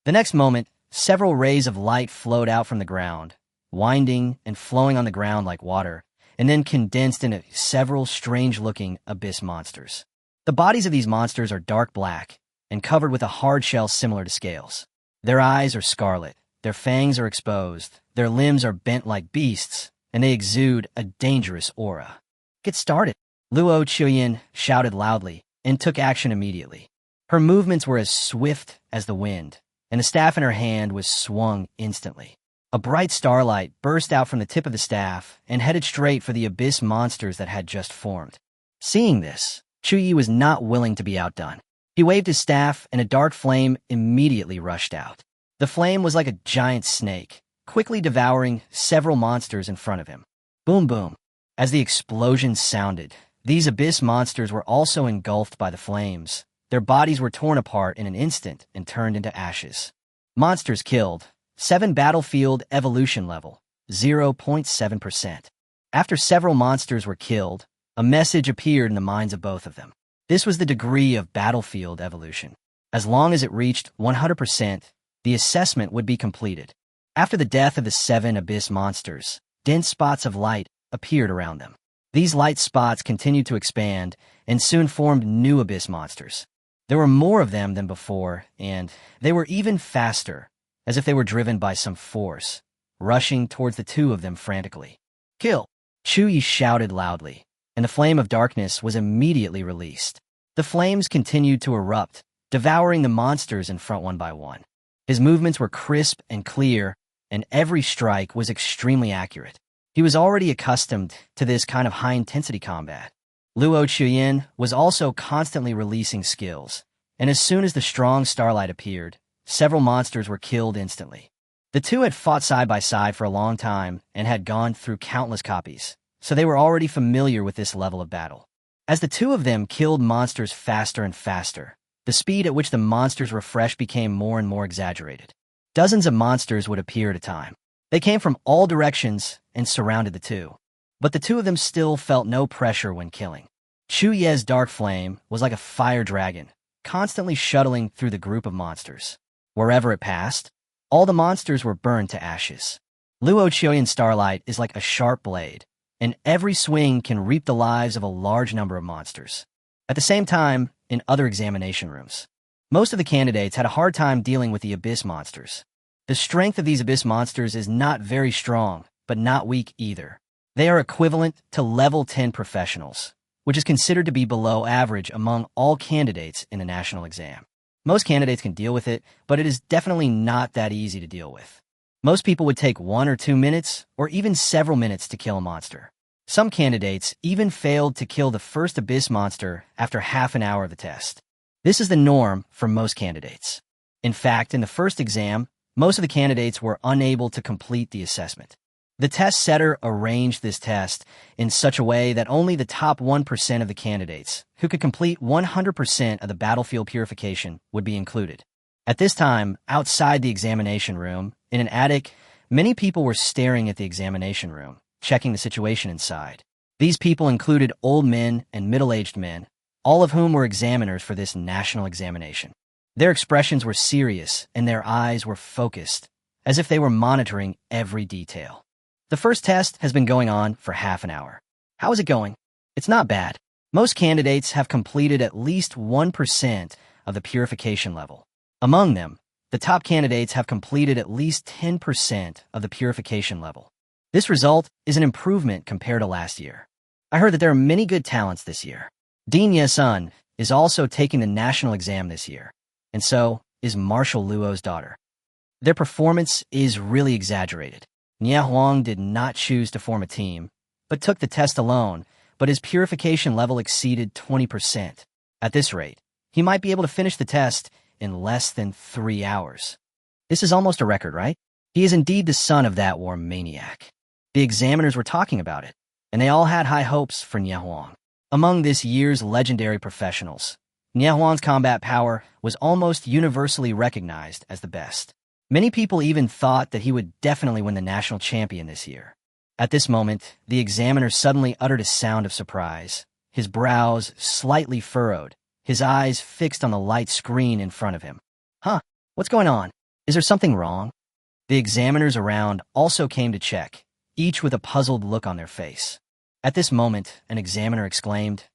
The next moment, several rays of light flowed out from the ground, winding and flowing on the ground like water, and then condensed into several strange-looking abyss monsters. The bodies of these monsters are dark black and covered with a hard shell similar to scales. Their eyes are scarlet, their fangs are exposed, their limbs are bent like beasts, and they exude a dangerous aura. Get started. Luo Chuyin shouted loudly and took action immediately. Her movements were as swift as the wind, and the staff in her hand was swung instantly. A bright starlight burst out from the tip of the staff and headed straight for the abyss monsters that had just formed. Seeing this, Chu Ye was not willing to be outdone. He waved his staff, and a dark flame immediately rushed out. The flame was like a giant snake, quickly devouring several monsters in front of him. Boom, boom. As the explosion sounded, these abyss monsters were also engulfed by the flames. Their bodies were torn apart in an instant and turned into ashes. Monsters killed. 7 battlefield evolution level, 0.7%. After several monsters were killed, a message appeared in the minds of both of them. This was the degree of battlefield evolution. As long as it reached 100%, the assessment would be completed. After the death of the 7 abyss monsters, dense spots of light appeared around them. These light spots continued to expand and soon formed new abyss monsters. There were more of them than before, and they were even faster, as if they were driven by some force, rushing towards the 2 of them frantically. Kill! Chu Ye shouted loudly, and the flame of darkness was immediately released. The flames continued to erupt, devouring the monsters in front one by one. His movements were crisp and clear, and every strike was extremely accurate. He was already accustomed to this kind of high-intensity combat. Luo Chuyin was also constantly releasing skills, and as soon as the strong starlight appeared, several monsters were killed instantly. The two had fought side by side for a long time and had gone through countless copies, so they were already familiar with this level of battle. As the two of them killed monsters faster and faster, the speed at which the monsters refreshed became more and more exaggerated. Dozens of monsters would appear at a time. They came from all directions and surrounded the two. But the two of them still felt no pressure when killing. Chu Ye's dark flame was like a fire dragon, constantly shuttling through the group of monsters. Wherever it passed, all the monsters were burned to ashes. Luo Qiuyan's starlight is like a sharp blade, and every swing can reap the lives of a large number of monsters. At the same time, in other examination rooms, most of the candidates had a hard time dealing with the abyss monsters. The strength of these abyss monsters is not very strong, but not weak either. They are equivalent to level 10 professionals, which is considered to be below average among all candidates in the national exam. Most candidates can deal with it, but it is definitely not that easy to deal with. Most people would take 1 or 2 minutes, or even several minutes to kill a monster. Some candidates even failed to kill the first abyss monster after half an hour of the test. This is the norm for most candidates. In fact, in the first exam, most of the candidates were unable to complete the assessment. The test setter arranged this test in such a way that only the top 1% of the candidates who could complete 100% of the battlefield purification would be included. At this time, outside the examination room, in an attic, many people were staring at the examination room, checking the situation inside. These people included old men and middle-aged men, all of whom were examiners for this national examination. Their expressions were serious and their eyes were focused, as if they were monitoring every detail. The first test has been going on for half an hour. How is it going? It's not bad. Most candidates have completed at least 1% of the purification level. Among them, the top candidates have completed at least 10% of the purification level. This result is an improvement compared to last year. I heard that there are many good talents this year. Dean Ye-sun is also taking the national exam this year, and so is Marshal Luo's daughter. Their performance is really exaggerated. Nie Huang did not choose to form a team, but took the test alone, but his purification level exceeded 20%. At this rate, he might be able to finish the test in less than 3 hours. This is almost a record, right? He is indeed the son of that war maniac. The examiners were talking about it, and they all had high hopes for Nie Huang. Among this year's legendary professionals, Nie Huang's combat power was almost universally recognized as the best. Many people even thought that he would definitely win the national champion this year. At this moment, the examiner suddenly uttered a sound of surprise, his brows slightly furrowed, his eyes fixed on the light screen in front of him. Huh, what's going on? Is there something wrong? The examiners around also came to check, each with a puzzled look on their face. At this moment, an examiner exclaimed,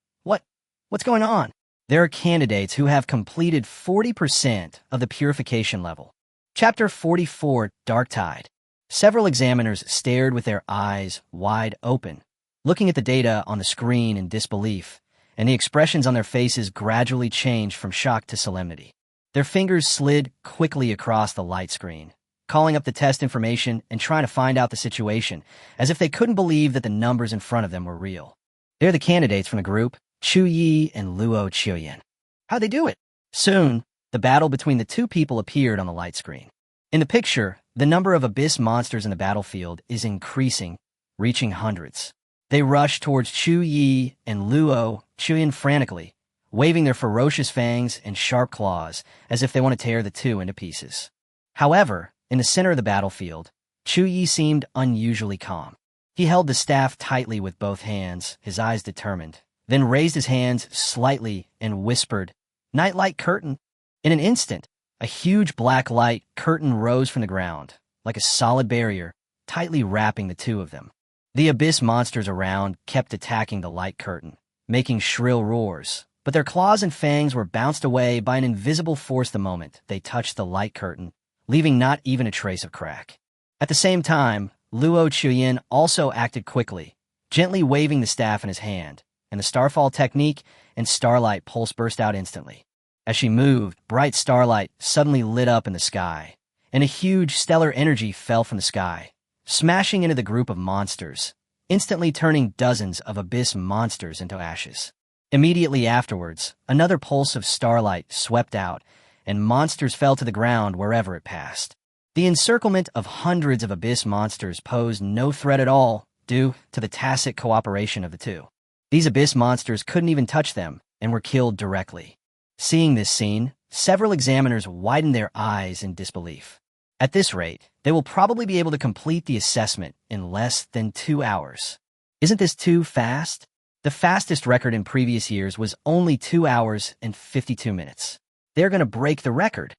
What's going on? There are candidates who have completed 40% of the purification level. Chapter 44, Dark Tide. Several examiners stared with their eyes wide open, looking at the data on the screen in disbelief, and the expressions on their faces gradually changed from shock to solemnity. Their fingers slid quickly across the light screen, calling up the test information and trying to find out the situation, as if they couldn't believe that the numbers in front of them were real. They're the candidates from the group, Chu Ye and Luo Qiuyan. How'd they do it? Soon, the battle between the two people appeared on the light screen. In the picture, the number of abyss monsters in the battlefield is increasing, reaching hundreds. They rush towards Chu Ye and Luo Qiuyan frantically, waving their ferocious fangs and sharp claws as if they want to tear the two into pieces. However, in the center of the battlefield, Chu Ye seemed unusually calm. He held the staff tightly with both hands, his eyes determined, then raised his hands slightly and whispered, "Nightlight curtain." In an instant, a huge black light curtain rose from the ground, like a solid barrier, tightly wrapping the two of them. The abyss monsters around kept attacking the light curtain, making shrill roars, but their claws and fangs were bounced away by an invisible force the moment they touched the light curtain, leaving not even a trace of crack. At the same time, Luo Qiuyan also acted quickly, gently waving the staff in his hand, and the starfall technique and starlight pulse burst out instantly. As she moved, bright starlight suddenly lit up in the sky, and a huge stellar energy fell from the sky, smashing into the group of monsters, instantly turning dozens of abyss monsters into ashes. Immediately afterwards, another pulse of starlight swept out, and monsters fell to the ground wherever it passed. The encirclement of hundreds of abyss monsters posed no threat at all due to the tacit cooperation of the two. These abyss monsters couldn't even touch them and were killed directly. Seeing this scene, several examiners widened their eyes in disbelief. At this rate, they will probably be able to complete the assessment in less than 2 hours. Isn't this too fast? The fastest record in previous years was only 2 hours and 52 minutes. They're going to break the record.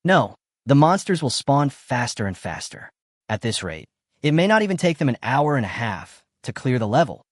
No, the monsters will spawn faster and faster. At this rate, it may not even take them an hour and a half to clear the level.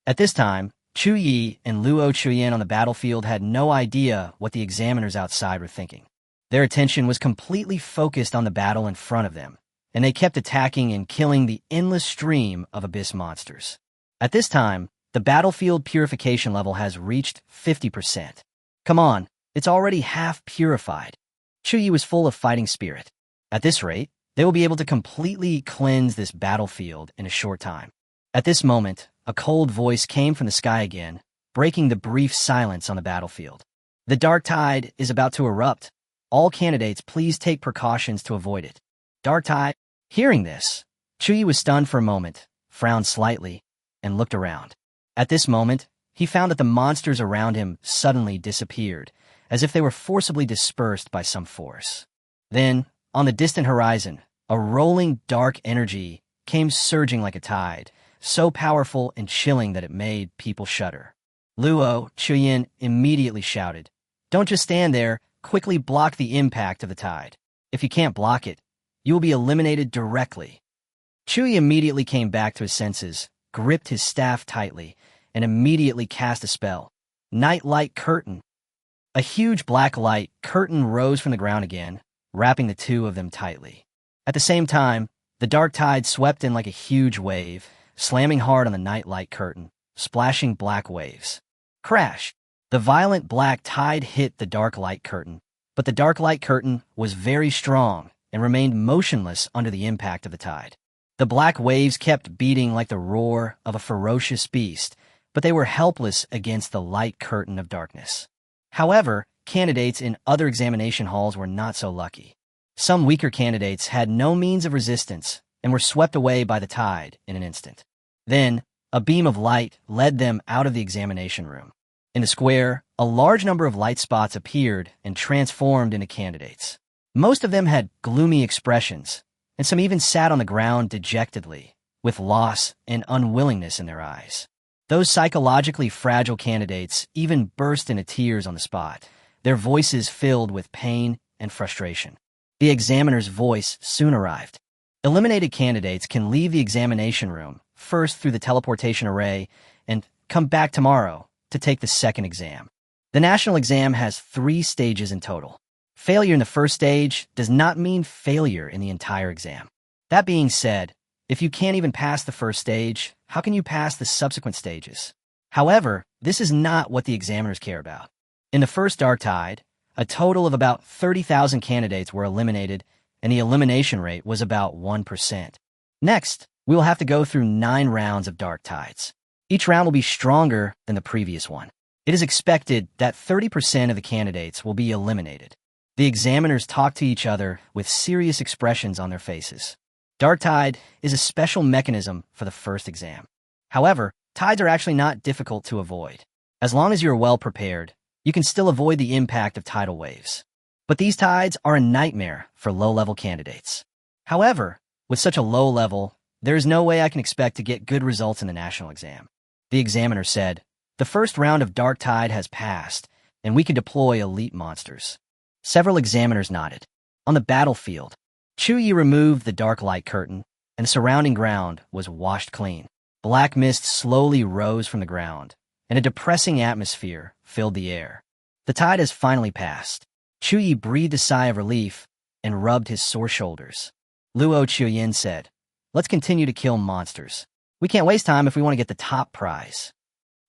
At this time, Chu Ye and Luo Chuyen on the battlefield had no idea what the examiners outside were thinking. Their attention was completely focused on the battle in front of them, and they kept attacking and killing the endless stream of abyss monsters. At this time, the battlefield purification level has reached 50%. Come on, it's already half purified. Chu Ye was full of fighting spirit. At this rate, they will be able to completely cleanse this battlefield in a short time. At this moment, a cold voice came from the sky again, breaking the brief silence on the battlefield. The dark tide is about to erupt. All candidates, please take precautions to avoid it. Dark tide. Hearing this, Chu Ye was stunned for a moment, frowned slightly, and looked around. At this moment, he found that the monsters around him suddenly disappeared, as if they were forcibly dispersed by some force. Then, on the distant horizon, a rolling dark energy came surging like a tide, so powerful and chilling that it made people shudder. Luo Chuyen immediately shouted, "Don't just stand there, quickly block the impact of the tide. If you can't block it, you will be eliminated directly." Chu Ye immediately came back to his senses, gripped his staff tightly, and immediately cast a spell. Night Light Curtain. A huge black light curtain rose from the ground again, wrapping the two of them tightly. At the same time, the dark tide swept in like a huge wave, slamming hard on the night light curtain, splashing black waves. Crash! The violent black tide hit the dark light curtain, but the dark light curtain was very strong and remained motionless under the impact of the tide. The black waves kept beating like the roar of a ferocious beast, but they were helpless against the light curtain of darkness. However, candidates in other examination halls were not so lucky. Some weaker candidates had no means of resistance and were swept away by the tide in an instant. Then, a beam of light led them out of the examination room. In the square, a large number of light spots appeared and transformed into candidates. Most of them had gloomy expressions, and some even sat on the ground dejectedly, with loss and unwillingness in their eyes. Those psychologically fragile candidates even burst into tears on the spot, their voices filled with pain and frustration. The examiner's voice soon arrived. Eliminated candidates can leave the examination room, first through the teleportation array, and come back tomorrow to take the second exam. The national exam has 3 stages in total. Failure in the first stage does not mean failure in the entire exam. That being said, if you can't even pass the first stage, how can you pass the subsequent stages? However, this is not what the examiners care about. In the first dark tide, a total of about 30,000 candidates were eliminated, and the elimination rate was about 1%. Next, we will have to go through 9 rounds of dark tides. Each round will be stronger than the previous one. It is expected that 30% of the candidates will be eliminated. The examiners talk to each other with serious expressions on their faces. Dark tide is a special mechanism for the first exam. However, tides are actually not difficult to avoid. As long as you're well prepared, you can still avoid the impact of tidal waves. But these tides are a nightmare for low-level candidates. However, with such a low level, there is no way I can expect to get good results in the national exam. The examiner said, "The first round of dark tide has passed, and we can deploy elite monsters." Several examiners nodded. On the battlefield, Chu Ye removed the dark light curtain, and the surrounding ground was washed clean. Black mist slowly rose from the ground, and a depressing atmosphere filled the air. The tide has finally passed. Chu Ye breathed a sigh of relief and rubbed his sore shoulders. Luo Chuyen said, "Let's continue to kill monsters. We can't waste time if we want to get the top prize."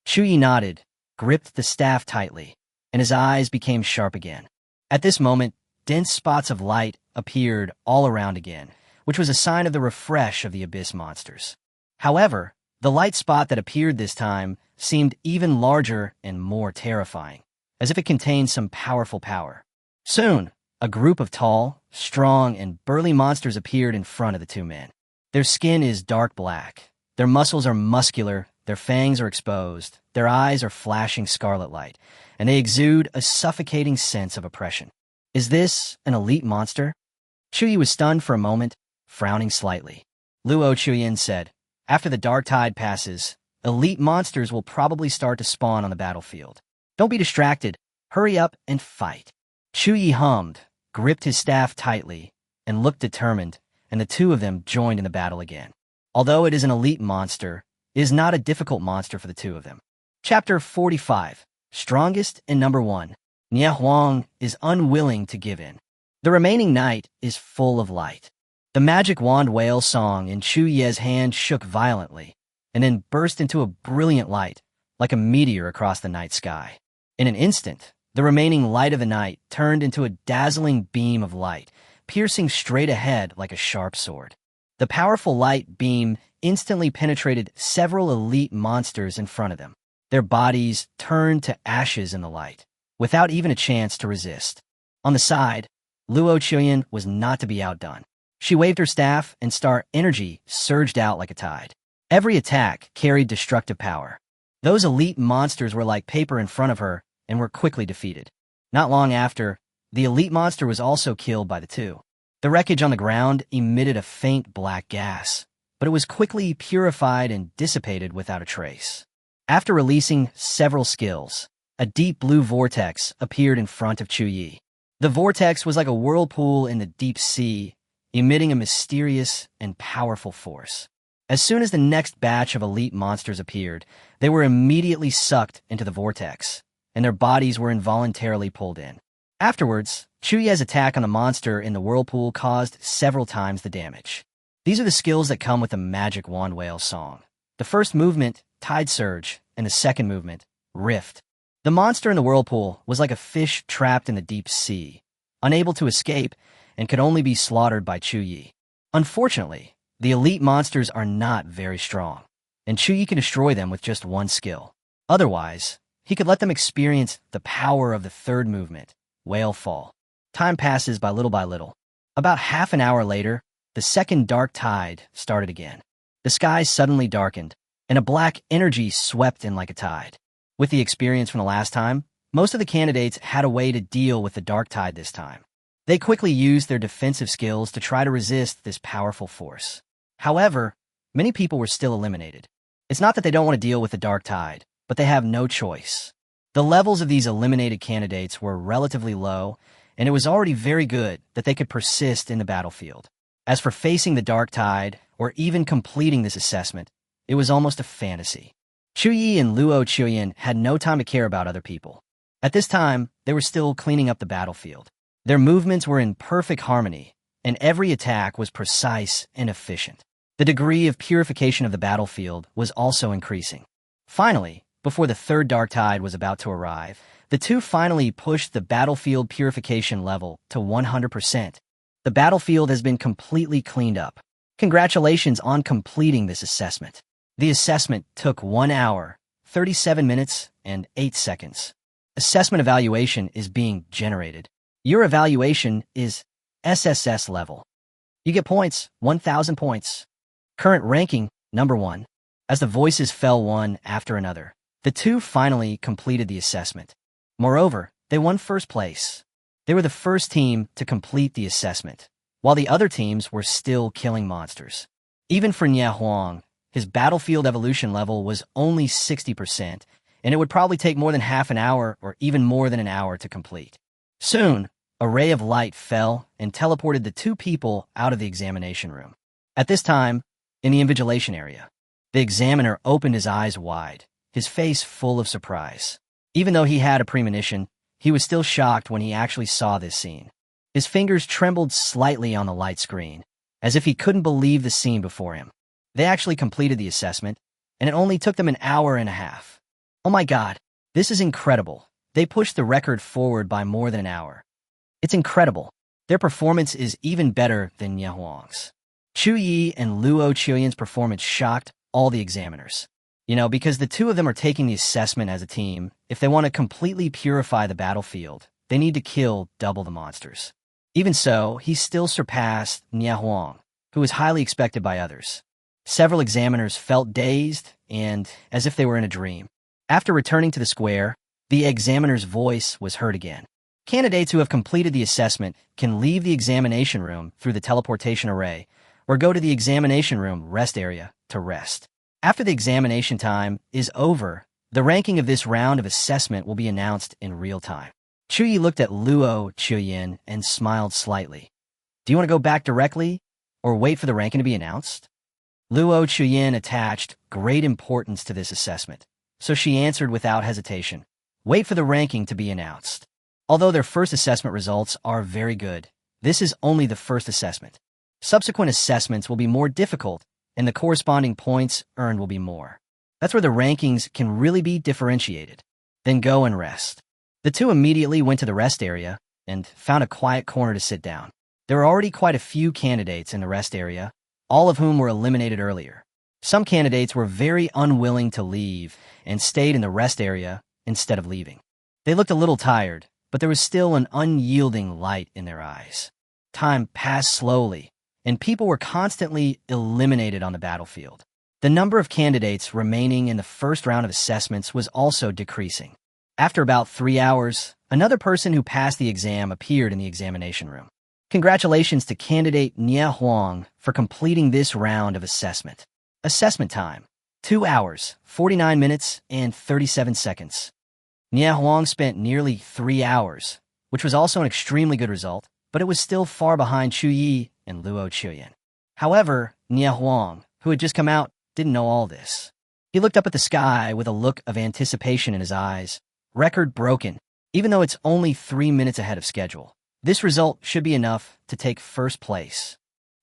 Chu Ye nodded, gripped the staff tightly, and his eyes became sharp again. At this moment, dense spots of light appeared all around again, which was a sign of the refresh of the abyss monsters. However, the light spot that appeared this time seemed even larger and more terrifying, as if it contained some powerful power. Soon, A group of tall, strong, and burly monsters appeared in front of the two men. Their skin is dark black. Their muscles are muscular, their fangs are exposed, their eyes are flashing scarlet light, and they exude a suffocating sense of oppression. Is this an elite monster? Chu Ye was stunned for a moment, frowning slightly. Luo Chuyin said, "After the dark tide passes, elite monsters will probably start to spawn on the battlefield. Don't be distracted. Hurry up and fight." Chu Ye hummed, gripped his staff tightly, and looked determined, and the two of them joined in the battle again. Although it is an elite monster, it is not a difficult monster for the two of them. Chapter 45. Strongest and Number 1. Nie Huang is unwilling to give in. The remaining night is full of light. The magic wand whale song in Chu Ye's hand shook violently, and then burst into a brilliant light, like a meteor across the night sky. In an instant, the remaining light of the night turned into a dazzling beam of light, piercing straight ahead like a sharp sword. The powerful light beam instantly penetrated several elite monsters in front of them. Their bodies turned to ashes in the light, without even a chance to resist. On the side, Luo Chuyin was not to be outdone. She waved her staff, and star energy surged out like a tide. Every attack carried destructive power. Those elite monsters were like paper in front of her and were quickly defeated. Not long after, the elite monster was also killed by the two. The wreckage on the ground emitted a faint black gas, but it was quickly purified and dissipated without a trace. After releasing several skills, a deep blue vortex appeared in front of Chu Ye. The vortex was like a whirlpool in the deep sea, emitting a mysterious and powerful force. As soon as the next batch of elite monsters appeared, they were immediately sucked into the vortex, and their bodies were involuntarily pulled in. Afterwards, Chu Ye's attack on the monster in the whirlpool caused several times the damage. These are the skills that come with the magic wand whale song. The first movement, Tide Surge, and the second movement, Rift. The monster in the whirlpool was like a fish trapped in the deep sea, unable to escape, and could only be slaughtered by Chu Ye. Unfortunately, the elite monsters are not very strong, and Chu Ye can destroy them with just one skill. Otherwise, he could let them experience the power of the third movement, Whale Fall. Time passes by little. About half an hour later, the second dark tide started again. The sky suddenly darkened, and a black energy swept in like a tide. With the experience from the last time, most of the candidates had a way to deal with the dark tide this time. They quickly used their defensive skills to try to resist this powerful force. However, many people were still eliminated. It's not that they don't want to deal with the dark tide, but they have no choice. The levels of these eliminated candidates were relatively low, and it was already very good that they could persist in the battlefield. As for facing the dark tide, or even completing this assessment, it was almost a fantasy. Chu Ye and Luo Chuyin had no time to care about other people. At this time, they were still cleaning up the battlefield. Their movements were in perfect harmony, and every attack was precise and efficient. The degree of purification of the battlefield was also increasing. Finally, before the third dark tide was about to arrive, the two finally pushed the battlefield purification level to 100%. The battlefield has been completely cleaned up. Congratulations on completing this assessment. The assessment took 1 hour, 37 minutes, and 8 seconds. Assessment evaluation is being generated. Your evaluation is SSS level. You get points, 1,000 points. Current ranking, number 1. As the voices fell one after another, the two finally completed the assessment. Moreover, they won first place. They were the first team to complete the assessment, while the other teams were still killing monsters. Even for Nie Huang, his battlefield evolution level was only 60%, and it would probably take more than half an hour or even more than an hour to complete. Soon, a ray of light fell and teleported the two people out of the examination room. At this time, in the invigilation area, the examiner opened his eyes wide, his face full of surprise. Even though he had a premonition, he was still shocked when he actually saw this scene. His fingers trembled slightly on the light screen, as if he couldn't believe the scene before him. They actually completed the assessment, and it only took them an hour and a half. Oh my god, this is incredible. They pushed the record forward by more than an hour. It's incredible. Their performance is even better than Nie Huang's. Chu Ye and Luo Chuyin's performance shocked all the examiners. Because the two of them are taking the assessment as a team, if they want to completely purify the battlefield, they need to kill double the monsters. Even so, he still surpassed Nie Huang, who was highly expected by others. Several examiners felt dazed and as if they were in a dream. After returning to the square, the examiner's voice was heard again. Candidates who have completed the assessment can leave the examination room through the teleportation array or go to the examination room rest area to rest. After the examination time is over, the ranking of this round of assessment will be announced in real time. Chu Ye looked at Luo Chuyin and smiled slightly. Do you want to go back directly or wait for the ranking to be announced? Luo Chuyin attached great importance to this assessment, so she answered without hesitation. Wait for the ranking to be announced. Although their first assessment results are very good, this is only the first assessment. Subsequent assessments will be more difficult, and the corresponding points earned will be more. That's where the rankings can really be differentiated. Then go and rest. The two immediately went to the rest area and found a quiet corner to sit down. There were already quite a few candidates in the rest area, all of whom were eliminated earlier. Some candidates were very unwilling to leave and stayed in the rest area instead of leaving. They looked a little tired, but there was still an unyielding light in their eyes. Time passed slowly, and people were constantly eliminated on the battlefield. The number of candidates remaining in the first round of assessments was also decreasing. After about 3 hours, another person who passed the exam appeared in the examination room. Congratulations to candidate Nie Huang for completing this round of assessment. Assessment time, 2 hours, 49 minutes, and 37 seconds. Nie Huang spent nearly 3 hours, which was also an extremely good result, but it was still far behind Chu Ye and Luo Chuyin. However, Nie Huang, who had just come out, didn't know all this. He looked up at the sky with a look of anticipation in his eyes. Record broken, even though it's only 3 minutes ahead of schedule. This result should be enough to take first place.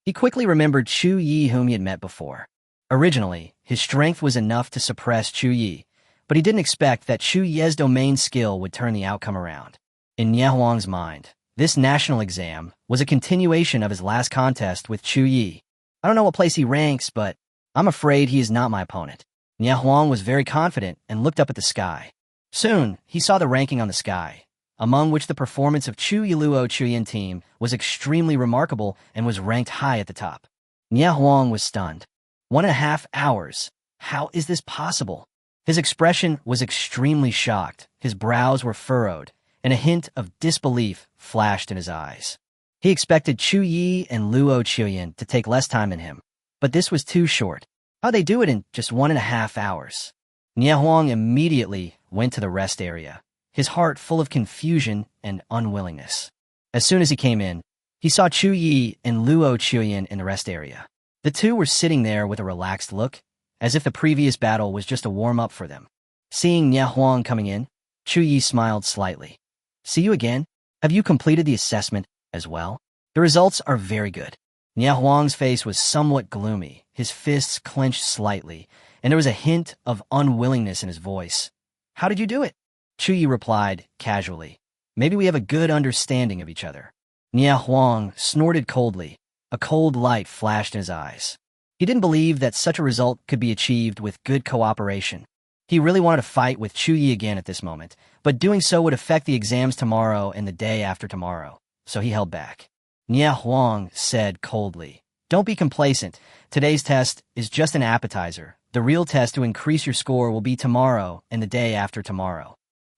He quickly remembered Chu Ye, whom he had met before. Originally, his strength was enough to suppress Chu Ye, but he didn't expect that Chu Ye's domain skill would turn the outcome around. In Nie Huang's mind, this national exam was a continuation of his last contest with Chu Ye. I don't know what place he ranks, but I'm afraid he is not my opponent. Nie Huang was very confident and looked up at the sky. Soon, he saw the ranking on the sky, among which the performance of Chu Ye Luo Chuyin team was extremely remarkable and was ranked high at the top. Nie Huang was stunned. 1.5 hours. How is this possible? His expression was extremely shocked, his brows were furrowed, and a hint of disbelief flashed in his eyes. He expected Chu Ye and Luo Chuyin to take less time than him, but this was too short. How'd they do it in just 1.5 hours? Nie Huang immediately went to the rest area, his heart full of confusion and unwillingness. As soon as he came in, he saw Chu Ye and Luo Chuyin in the rest area. The two were sitting there with a relaxed look, as if the previous battle was just a warm-up for them. Seeing Nie Huang coming in, Chu Ye smiled slightly. See you again? Have you completed the assessment as well? The results are very good. Nie Huang's face was somewhat gloomy, his fists clenched slightly, and there was a hint of unwillingness in his voice. How did you do it? Chu Ye replied casually. Maybe we have a good understanding of each other. Nie Huang snorted coldly. A cold light flashed in his eyes. He didn't believe that such a result could be achieved with good cooperation. He really wanted to fight with Chu Ye again at this moment, but doing so would affect the exams tomorrow and the day after tomorrow, so he held back. Nie Huang said coldly, "Don't be complacent. Today's test is just an appetizer. The real test to increase your score will be tomorrow and the day after tomorrow."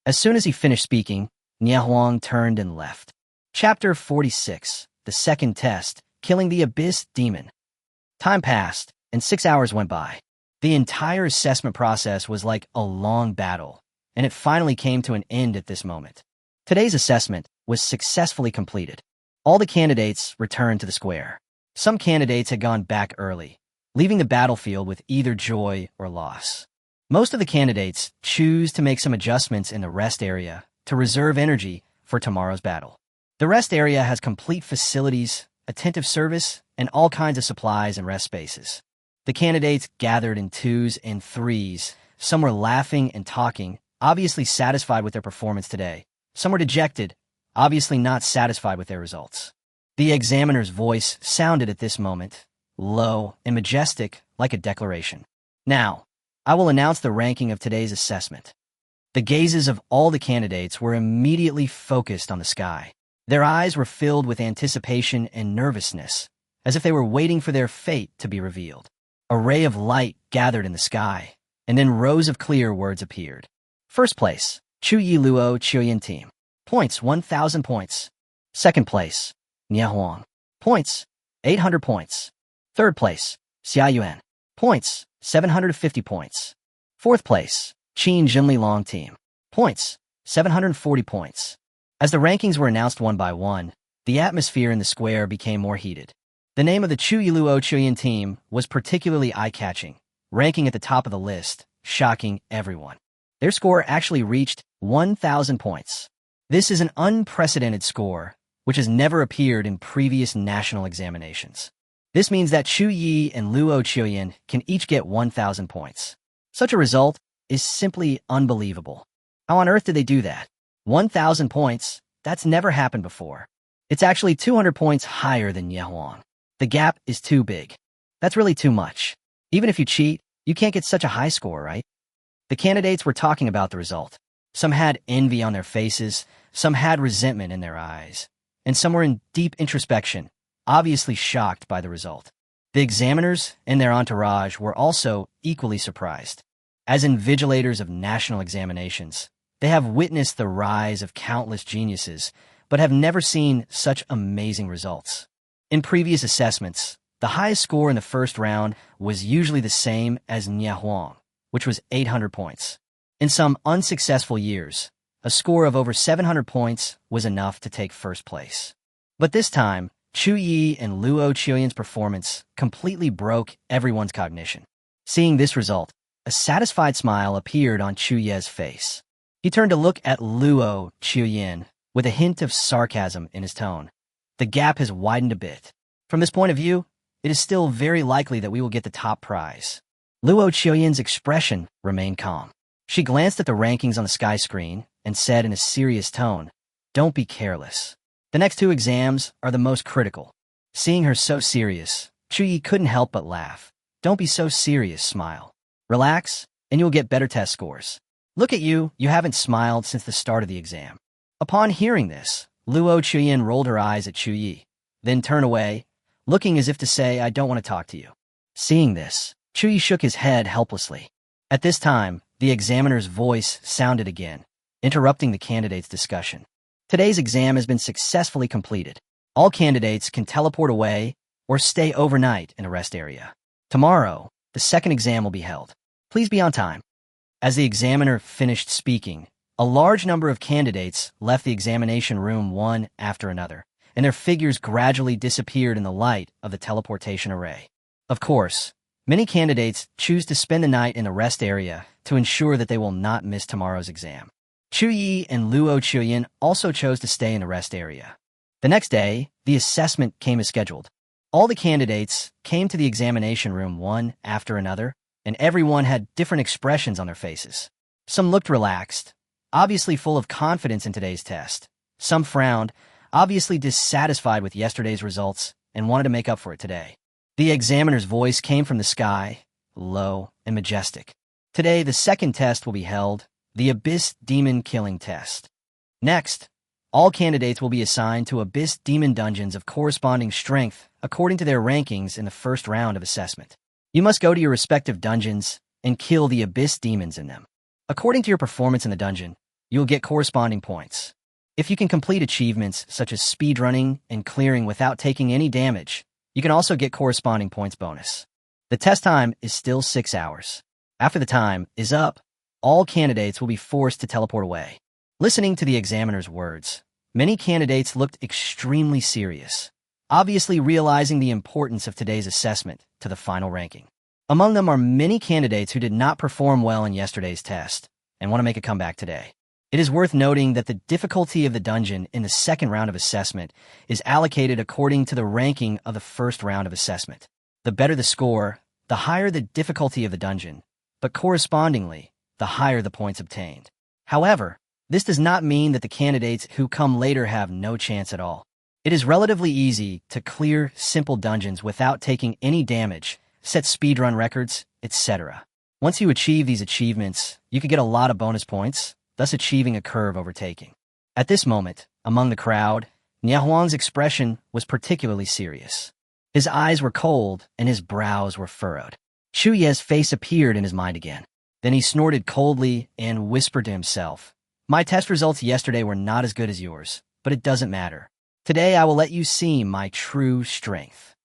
As soon as he finished speaking, Nie Huang turned and left. Chapter 46, the second test, killing the Abyss Demon. Time passed, and 6 hours went by. The entire assessment process was like a long battle, and it finally came to an end at this moment. Today's assessment was successfully completed. All the candidates returned to the square. Some candidates had gone back early, leaving the battlefield with either joy or loss. Most of the candidates choose to make some adjustments in the rest area to reserve energy for tomorrow's battle. The rest area has complete facilities, attentive service, and all kinds of supplies and rest spaces. The candidates gathered in 2s and 3s. Some were laughing and talking, obviously satisfied with their performance today. Some were dejected, obviously not satisfied with their results. The examiner's voice sounded at this moment, low and majestic, like a declaration. Now, I will announce the ranking of today's assessment. The gazes of all the candidates were immediately focused on the sky. Their eyes were filled with anticipation and nervousness, as if they were waiting for their fate to be revealed. A ray of light gathered in the sky, and then rows of clear words appeared. First place, Chu Ye Luo Chuyen team. Points, 1,000 points. Second place, Nye Huang. Points, 800 points. Third place, Xia Yuan. Points, 750 points. Fourth place, Qin Jinli Long team. Points, 740 points. As the rankings were announced one by one, the atmosphere in the square became more heated. The name of the Chu Ye Luo Chuyen team was particularly eye-catching, ranking at the top of the list, shocking everyone. Their score actually reached 1,000 points. This is an unprecedented score, which has never appeared in previous national examinations. This means that Chu Ye and Luo Chuyen can each get 1,000 points. Such a result is simply unbelievable. How on earth did they do that? 1,000 points? That's never happened before. It's actually 200 points higher than Nye Huang. The gap is too big. That's really too much. Even if you cheat, you can't get such a high score, right? The candidates were talking about the result. Some had envy on their faces, some had resentment in their eyes, and some were in deep introspection, obviously shocked by the result. The examiners and their entourage were also equally surprised. As invigilators of national examinations, they have witnessed the rise of countless geniuses, but have never seen such amazing results. In previous assessments, the highest score in the first round was usually the same as Nye Huang, which was 800 points. In some unsuccessful years, a score of over 700 points was enough to take first place. But this time, Chu Ye and Luo Chuyen's performance completely broke everyone's cognition. Seeing this result, a satisfied smile appeared on Chu Ye's face. He turned to look at Luo Chuyen with a hint of sarcasm in his tone. The gap has widened a bit. From this point of view, it is still very likely that we will get the top prize. Luo Chuyen's expression remained calm. She glanced at the rankings on the sky screen and said in a serious tone, "Don't be careless. The next two exams are the most critical." Seeing her so serious, Chu Ye couldn't help but laugh. "Don't be so serious, smile. Relax, and you'll get better test scores. Look at you, you haven't smiled since the start of the exam." Upon hearing this, Luo Chuyen rolled her eyes at Chu Ye, then turned away, looking as if to say, "I don't want to talk to you." Seeing this, Chu Ye shook his head helplessly. At this time, the examiner's voice sounded again, interrupting the candidates' discussion. Today's exam has been successfully completed. All candidates can teleport away or stay overnight in a rest area. Tomorrow, the second exam will be held. Please be on time. As the examiner finished speaking, a large number of candidates left the examination room one after another, and their figures gradually disappeared in the light of the teleportation array. Of course, many candidates choose to spend the night in the rest area to ensure that they will not miss tomorrow's exam. Chu Ye and Luo Chuyen also chose to stay in the rest area. The next day, the assessment came as scheduled. All the candidates came to the examination room one after another, and everyone had different expressions on their faces. Some looked relaxed, obviously full of confidence in today's test. Some frowned, obviously dissatisfied with yesterday's results and wanted to make up for it today. The examiner's voice came from the sky, low and majestic. Today, the second test will be held, the Abyss Demon Killing Test. Next, all candidates will be assigned to Abyss Demon dungeons of corresponding strength according to their rankings in the first round of assessment. You must go to your respective dungeons and kill the Abyss demons in them. According to your performance in the dungeon, you will get corresponding points. If you can complete achievements such as speedrunning and clearing without taking any damage, you can also get corresponding points bonus. The test time is still 6 hours. After the time is up, all candidates will be forced to teleport away. Listening to the examiner's words, many candidates looked extremely serious, obviously realizing the importance of today's assessment to the final ranking. Among them are many candidates who did not perform well in yesterday's test and want to make a comeback today. It is worth noting that the difficulty of the dungeon in the second round of assessment is allocated according to the ranking of the first round of assessment. The better the score, the higher the difficulty of the dungeon, but correspondingly, the higher the points obtained. However, this does not mean that the candidates who come later have no chance at all. It is relatively easy to clear simple dungeons without taking any damage, set speedrun records, etc. Once you achieve these achievements, you can get a lot of bonus points, thus achieving a curve overtaking. At this moment, among the crowd, Huang's expression was particularly serious. His eyes were cold and his brows were furrowed. Chu Ye's face appeared in his mind again. Then he snorted coldly and whispered to himself, "My test results yesterday were not as good as yours, but it doesn't matter. Today I will let you see my true strength."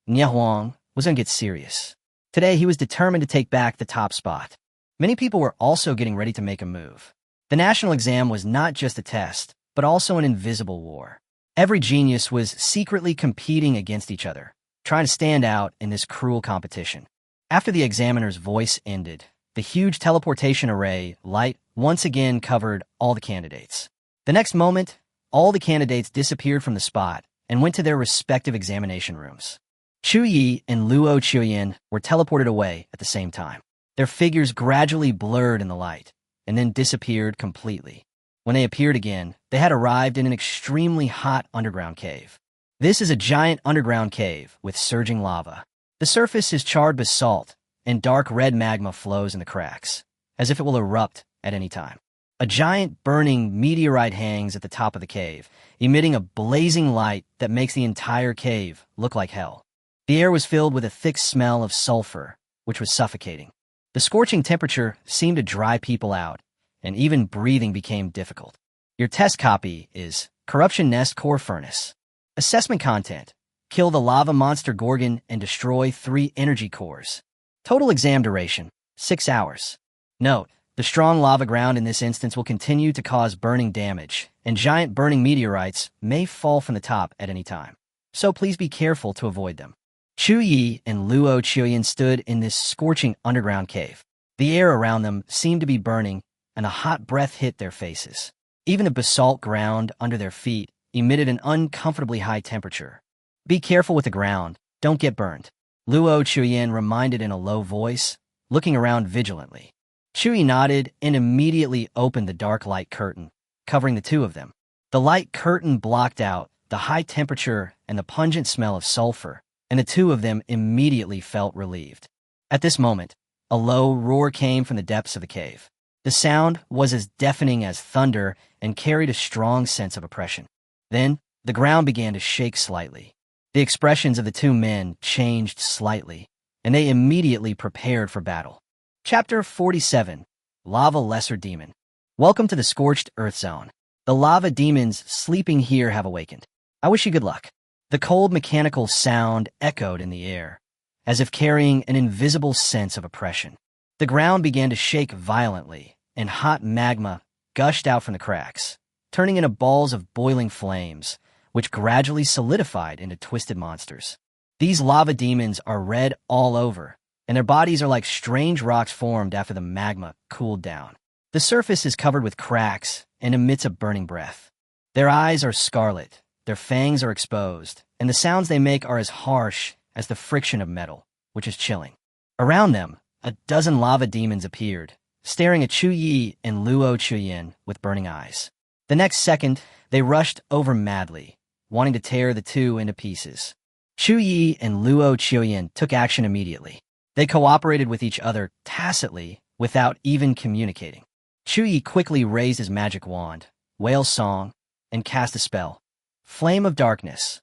Huang was going to get serious. Today he was determined to take back the top spot. Many people were also getting ready to make a move. The national exam was not just a test, but also an invisible war. Every genius was secretly competing against each other, trying to stand out in this cruel competition. After the examiner's voice ended, the huge teleportation array light once again covered all the candidates. The next moment, all the candidates disappeared from the spot and went to their respective examination rooms. Chu Ye and Luo Chuyen were teleported away at the same time. Their figures gradually blurred in the light, and then disappeared completely. When they appeared again, they had arrived in an extremely hot underground cave. This is a giant underground cave with surging lava. The surface is charred basalt, and dark red magma flows in the cracks, as if it will erupt at any time. A giant burning meteorite hangs at the top of the cave, emitting a blazing light that makes the entire cave look like hell. The air was filled with a thick smell of sulfur, which was suffocating. The scorching temperature seemed to dry people out, and even breathing became difficult. Your test copy is Corruption Nest Core Furnace. Assessment content: kill the lava monster Gorgon and destroy 3 energy cores. Total exam duration: 6 hours. Note: the strong lava ground in this instance will continue to cause burning damage, and giant burning meteorites may fall from the top at any time. So please be careful to avoid them. Chu Ye and Luo Chuyen stood in this scorching underground cave. The air around them seemed to be burning, and a hot breath hit their faces. Even the basalt ground under their feet emitted an uncomfortably high temperature. Be careful with the ground, don't get burned, Luo Chuyen reminded in a low voice, looking around vigilantly. Chu Ye nodded and immediately opened the dark light curtain, covering the two of them. The light curtain blocked out the high temperature and the pungent smell of sulfur, and the two of them immediately felt relieved. At this moment, a low roar came from the depths of the cave. The sound was as deafening as thunder and carried a strong sense of oppression. Then, the ground began to shake slightly. The expressions of the two men changed slightly, and they immediately prepared for battle. Chapter 47: Lava Lesser Demon. Welcome to the Scorched Earth Zone. The lava demons sleeping here have awakened. I wish you good luck. The cold mechanical sound echoed in the air, as if carrying an invisible sense of oppression. The ground began to shake violently, and hot magma gushed out from the cracks, turning into balls of boiling flames, which gradually solidified into twisted monsters. These lava demons are red all over, and their bodies are like strange rocks formed after the magma cooled down. The surface is covered with cracks and emits a burning breath. Their eyes are scarlet, their fangs are exposed, and the sounds they make are as harsh as the friction of metal, which is chilling. Around them, a dozen lava demons appeared, staring at Chu Ye and Luo Chuyen with burning eyes. The next second, they rushed over madly, wanting to tear the two into pieces. Chu Ye and Luo Chuyen took action immediately. They cooperated with each other tacitly without even communicating. Chu Ye quickly raised his magic wand, whale song, and cast a spell. Flame of Darkness.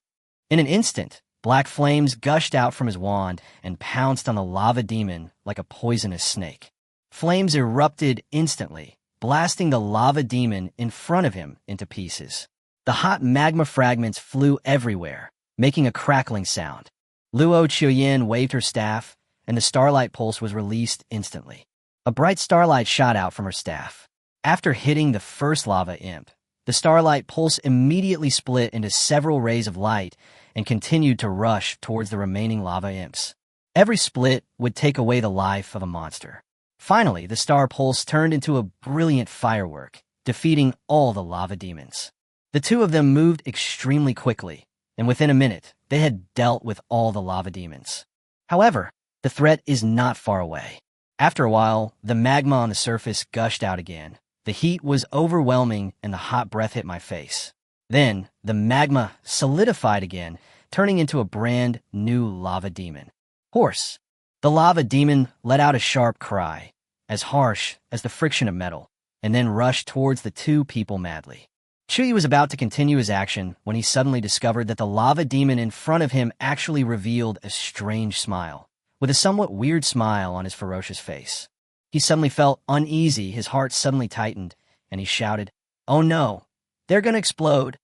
In an instant, black flames gushed out from his wand and pounced on the lava demon like a poisonous snake. Flames erupted instantly, blasting the lava demon in front of him into pieces. The hot magma fragments flew everywhere, making a crackling sound. Luo Chuyen waved her staff, and the starlight pulse was released instantly. A bright starlight shot out from her staff. After hitting the first lava imp, the starlight pulse immediately split into several rays of light and continued to rush towards the remaining lava imps. Every split would take away the life of a monster. Finally, the star pulse turned into a brilliant firework, defeating all the lava demons. The two of them moved extremely quickly, and within a minute, they had dealt with all the lava demons. However, the threat is not far away. After a while, the magma on the surface gushed out again. The heat was overwhelming and the hot breath hit my face. Then, the magma solidified again, turning into a brand new lava demon. Horse. The lava demon let out a sharp cry, as harsh as the friction of metal, and then rushed towards the two people madly. Chu Ye was about to continue his action when he suddenly discovered that the lava demon in front of him actually revealed a strange smile, with a somewhat weird smile on his ferocious face. He suddenly felt uneasy, his heart suddenly tightened, and he shouted, "Oh no, they're gonna explode!"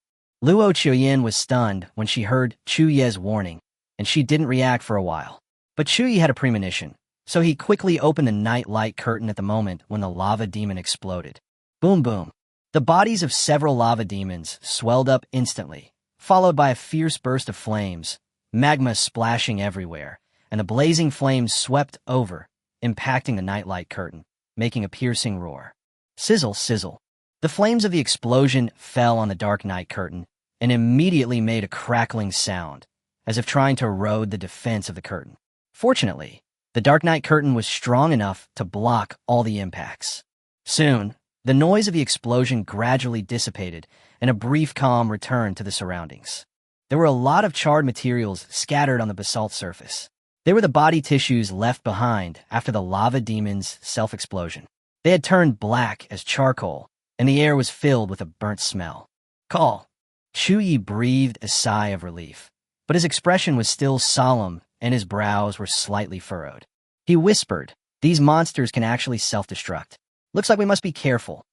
Luo Chuyin was stunned when she heard Chu Ye's warning, and she didn't react for a while. But Chu Ye had a premonition, so he quickly opened the night light curtain at the moment when the lava demon exploded. Boom boom. The bodies of several lava demons swelled up instantly, followed by a fierce burst of flames, magma splashing everywhere, and the blazing flames swept over, impacting the nightlight curtain, making a piercing roar. Sizzle, sizzle. The flames of the explosion fell on the dark night curtain and immediately made a crackling sound, as if trying to erode the defense of the curtain. Fortunately, the dark night curtain was strong enough to block all the impacts. Soon, the noise of the explosion gradually dissipated, and a brief calm returned to the surroundings. There were a lot of charred materials scattered on the basalt surface. They were the body tissues left behind after the lava demon's self-explosion. They had turned black as charcoal, and the air was filled with a burnt smell. Call. Chu Ye breathed a sigh of relief, but his expression was still solemn and his brows were slightly furrowed. He whispered, "These monsters can actually self-destruct. Looks like we must be careful."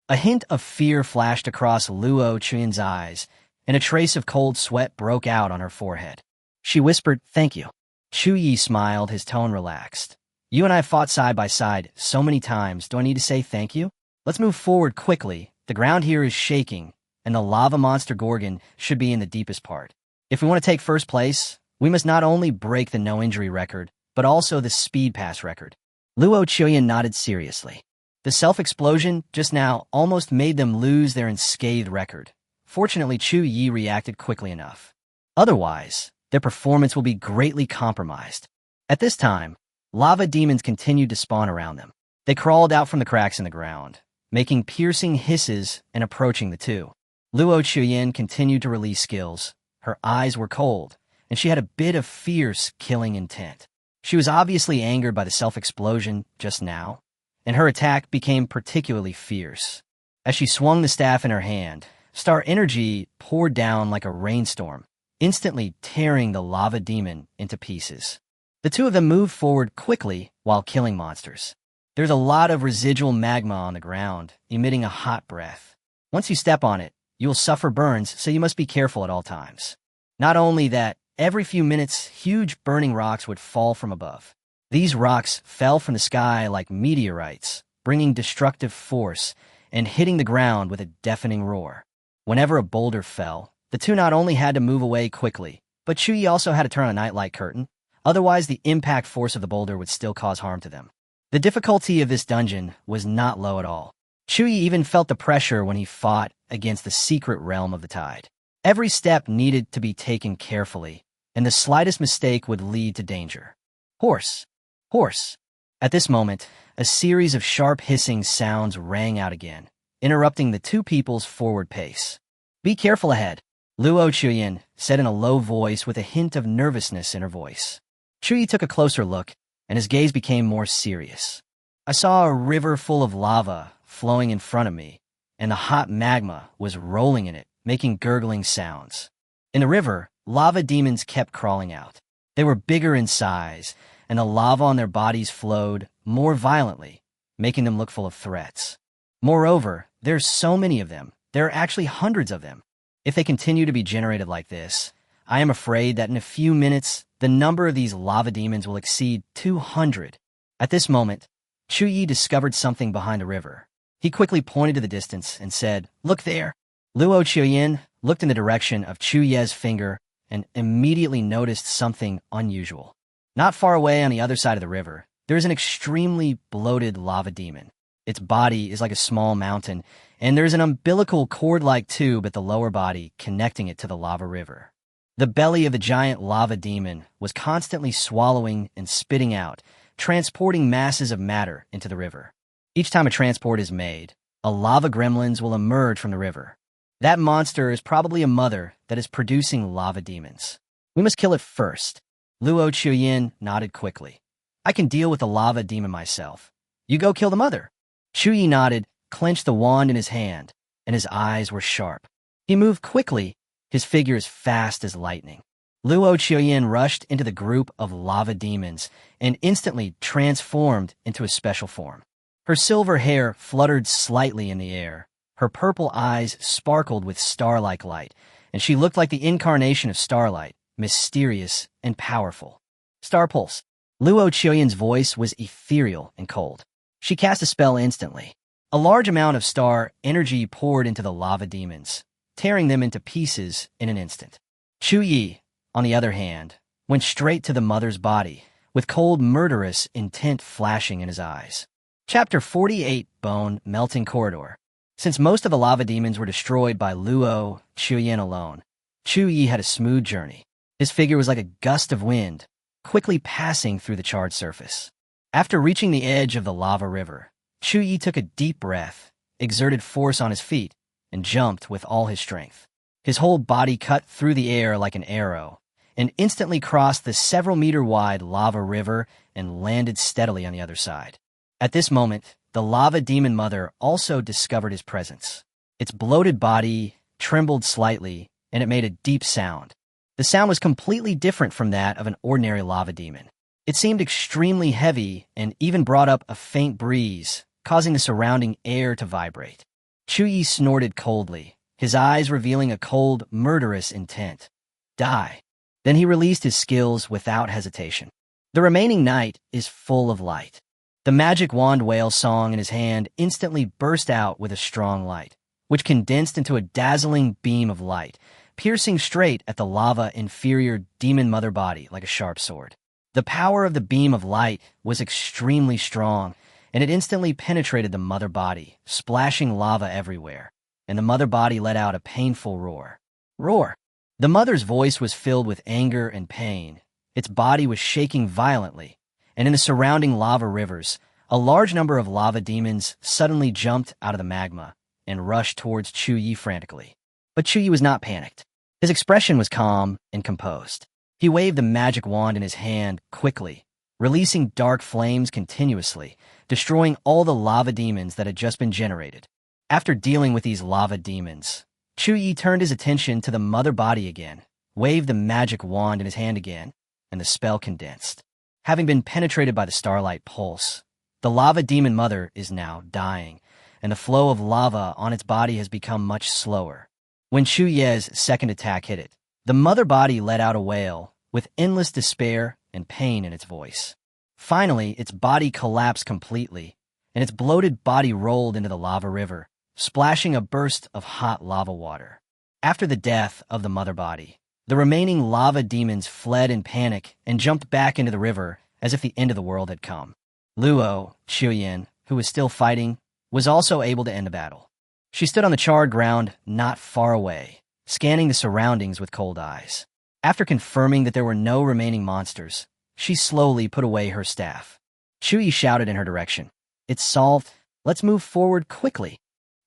A hint of fear flashed across Luo Chuyen's eyes, and a trace of cold sweat broke out on her forehead. She whispered, "Thank you." Chu Ye smiled, his tone relaxed. "You and I fought side by side so many times. Do I need to say thank you? Let's move forward quickly. The ground here is shaking, and the lava monster Gorgon should be in the deepest part. If we want to take first place, we must not only break the no-injury record, but also the speed pass record." Luo Chuyen nodded seriously. The self-explosion just now almost made them lose their unscathed record. Fortunately, Chu Ye reacted quickly enough. Otherwise, their performance will be greatly compromised. At this time, lava demons continued to spawn around them. They crawled out from the cracks in the ground, making piercing hisses and approaching the two. Luo Chuyen continued to release skills. Her eyes were cold, and she had a bit of fierce, killing intent. She was obviously angered by the self-explosion just now, and her attack became particularly fierce. As she swung the staff in her hand, star energy poured down like a rainstorm, instantly tearing the lava demon into pieces. The two of them moved forward quickly while killing monsters. There's a lot of residual magma on the ground, emitting a hot breath. Once you step on it, you'll suffer burns, so you must be careful at all times. Not only that, every few minutes, huge burning rocks would fall from above. These rocks fell from the sky like meteorites, bringing destructive force and hitting the ground with a deafening roar. Whenever a boulder fell, the two not only had to move away quickly, but Chu Ye also had to turn on a nightlight curtain, otherwise the impact force of the boulder would still cause harm to them. The difficulty of this dungeon was not low at all. Chu Ye even felt the pressure when he fought against the secret realm of the tide. Every step needed to be taken carefully, and the slightest mistake would lead to danger. Horse. Horse. At this moment, a series of sharp hissing sounds rang out again, interrupting the two people's forward pace. "Be careful ahead," Luo Chuyen said in a low voice with a hint of nervousness in her voice. Chu Ye took a closer look, and his gaze became more serious. "I saw a river full of lava flowing in front of me, and the hot magma was rolling in it, making gurgling sounds. In the river, lava demons kept crawling out. They were bigger in size, and the lava on their bodies flowed more violently, making them look full of threats. Moreover, there's so many of them. There are actually hundreds of them. If they continue to be generated like this, I am afraid that in a few minutes, the number of these lava demons will exceed 200. At this moment, Chu Ye discovered something behind the river. He quickly pointed to the distance and said, "Look there." Luo Chuyen looked in the direction of Chu Ye's finger and immediately noticed something unusual. Not far away on the other side of the river, there is an extremely bloated lava demon. Its body is like a small mountain, and there is an umbilical cord-like tube at the lower body connecting it to the lava river. The belly of the giant lava demon was constantly swallowing and spitting out, transporting masses of matter into the river. Each time a transport is made, a lava gremlins will emerge from the river. That monster is probably a mother that is producing lava demons. We must kill it first. Luo Chuyen nodded quickly. "I can deal with the lava demon myself. You go kill the mother." Chu Ye nodded, clenched the wand in his hand, and his eyes were sharp. He moved quickly, his figure as fast as lightning. Luo Qiuyan rushed into the group of lava demons and instantly transformed into a special form. Her silver hair fluttered slightly in the air, her purple eyes sparkled with star-like light, and she looked like the incarnation of starlight, mysterious and powerful. Star Pulse. Luo Qiuyan's voice was ethereal and cold. She cast a spell instantly. A large amount of star energy poured into the lava demons, tearing them into pieces in an instant. Chu Ye, on the other hand, went straight to the mother's body, with cold, murderous intent flashing in his eyes. Chapter 48, Bone Melting Corridor. Since most of the lava demons were destroyed by Luo Qiuyan alone, Chu Ye had a smooth journey. His figure was like a gust of wind, quickly passing through the charred surface. After reaching the edge of the lava river, Chu Ye took a deep breath, exerted force on his feet, and jumped with all his strength. His whole body cut through the air like an arrow, and instantly crossed the several-meter-wide lava river and landed steadily on the other side. At this moment, the lava demon mother also discovered his presence. Its bloated body trembled slightly, and it made a deep sound. The sound was completely different from that of an ordinary lava demon. It seemed extremely heavy and even brought up a faint breeze, causing the surrounding air to vibrate. Chu Ye snorted coldly, his eyes revealing a cold, murderous intent. Die. Then he released his skills without hesitation. The remaining night is full of light. The magic wand whale song in his hand instantly burst out with a strong light, which condensed into a dazzling beam of light, piercing straight at the lava inferior demon mother body like a sharp sword. The power of the beam of light was extremely strong, and it instantly penetrated the mother body, splashing lava everywhere, and the mother body let out a painful roar. Roar! The mother's voice was filled with anger and pain. Its body was shaking violently, and in the surrounding lava rivers, a large number of lava demons suddenly jumped out of the magma and rushed towards Chu Ye frantically. But Chu Ye was not panicked. His expression was calm and composed. He waved the magic wand in his hand quickly, releasing dark flames continuously, destroying all the lava demons that had just been generated. After dealing with these lava demons, Chu Ye turned his attention to the mother body again, waved the magic wand in his hand again, and the spell condensed. Having been penetrated by the starlight pulse, the lava demon mother is now dying, and the flow of lava on its body has become much slower. When Chu Ye's second attack hit it, the mother body let out a wail, with endless despair and pain in its voice. Finally, its body collapsed completely, and its bloated body rolled into the lava river, splashing a burst of hot lava water. After the death of the mother body, the remaining lava demons fled in panic and jumped back into the river as if the end of the world had come. Luo Qiuyan, who was still fighting, was also able to end the battle. She stood on the charred ground not far away, scanning the surroundings with cold eyes. After confirming that there were no remaining monsters, she slowly put away her staff. Chu Ye shouted in her direction. "It's solved. Let's move forward quickly."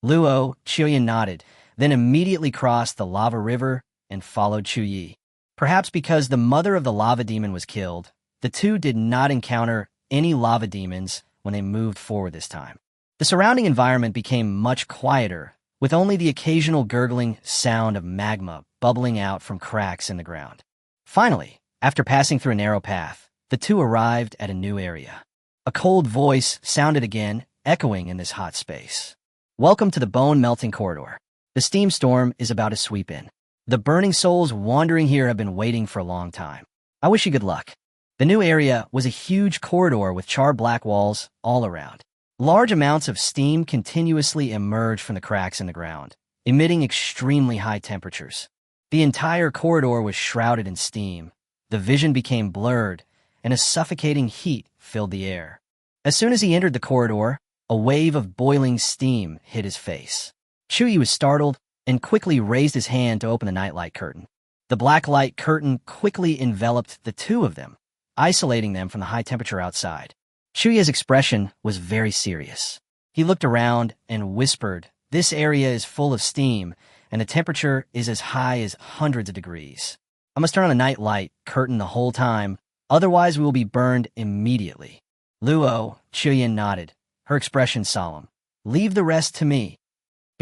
Luo Qiuyan nodded, then immediately crossed the lava river and followed Chu Ye. Perhaps because the mother of the lava demon was killed, the two did not encounter any lava demons when they moved forward this time. The surrounding environment became much quieter, with only the occasional gurgling sound of magma bubbling out from cracks in the ground. Finally, after passing through a narrow path, the two arrived at a new area. A cold voice sounded again, echoing in this hot space. "Welcome to the Bone Melting Corridor. The steam storm is about to sweep in. The burning souls wandering here have been waiting for a long time. I wish you good luck." The new area was a huge corridor with charred black walls all around. Large amounts of steam continuously emerged from the cracks in the ground, emitting extremely high temperatures. The entire corridor was shrouded in steam. The vision became blurred, and a suffocating heat filled the air. As soon as he entered the corridor, a wave of boiling steam hit his face. Chu Ye was startled and quickly raised his hand to open the nightlight curtain. The black light curtain quickly enveloped the two of them, isolating them from the high temperature outside. Chu Ye's expression was very serious. He looked around and whispered, "This area is full of steam, and the temperature is as high as hundreds of degrees. I must turn on the night light curtain the whole time, otherwise we will be burned immediately." Luo Qiuyan nodded, her expression solemn. "Leave the rest to me."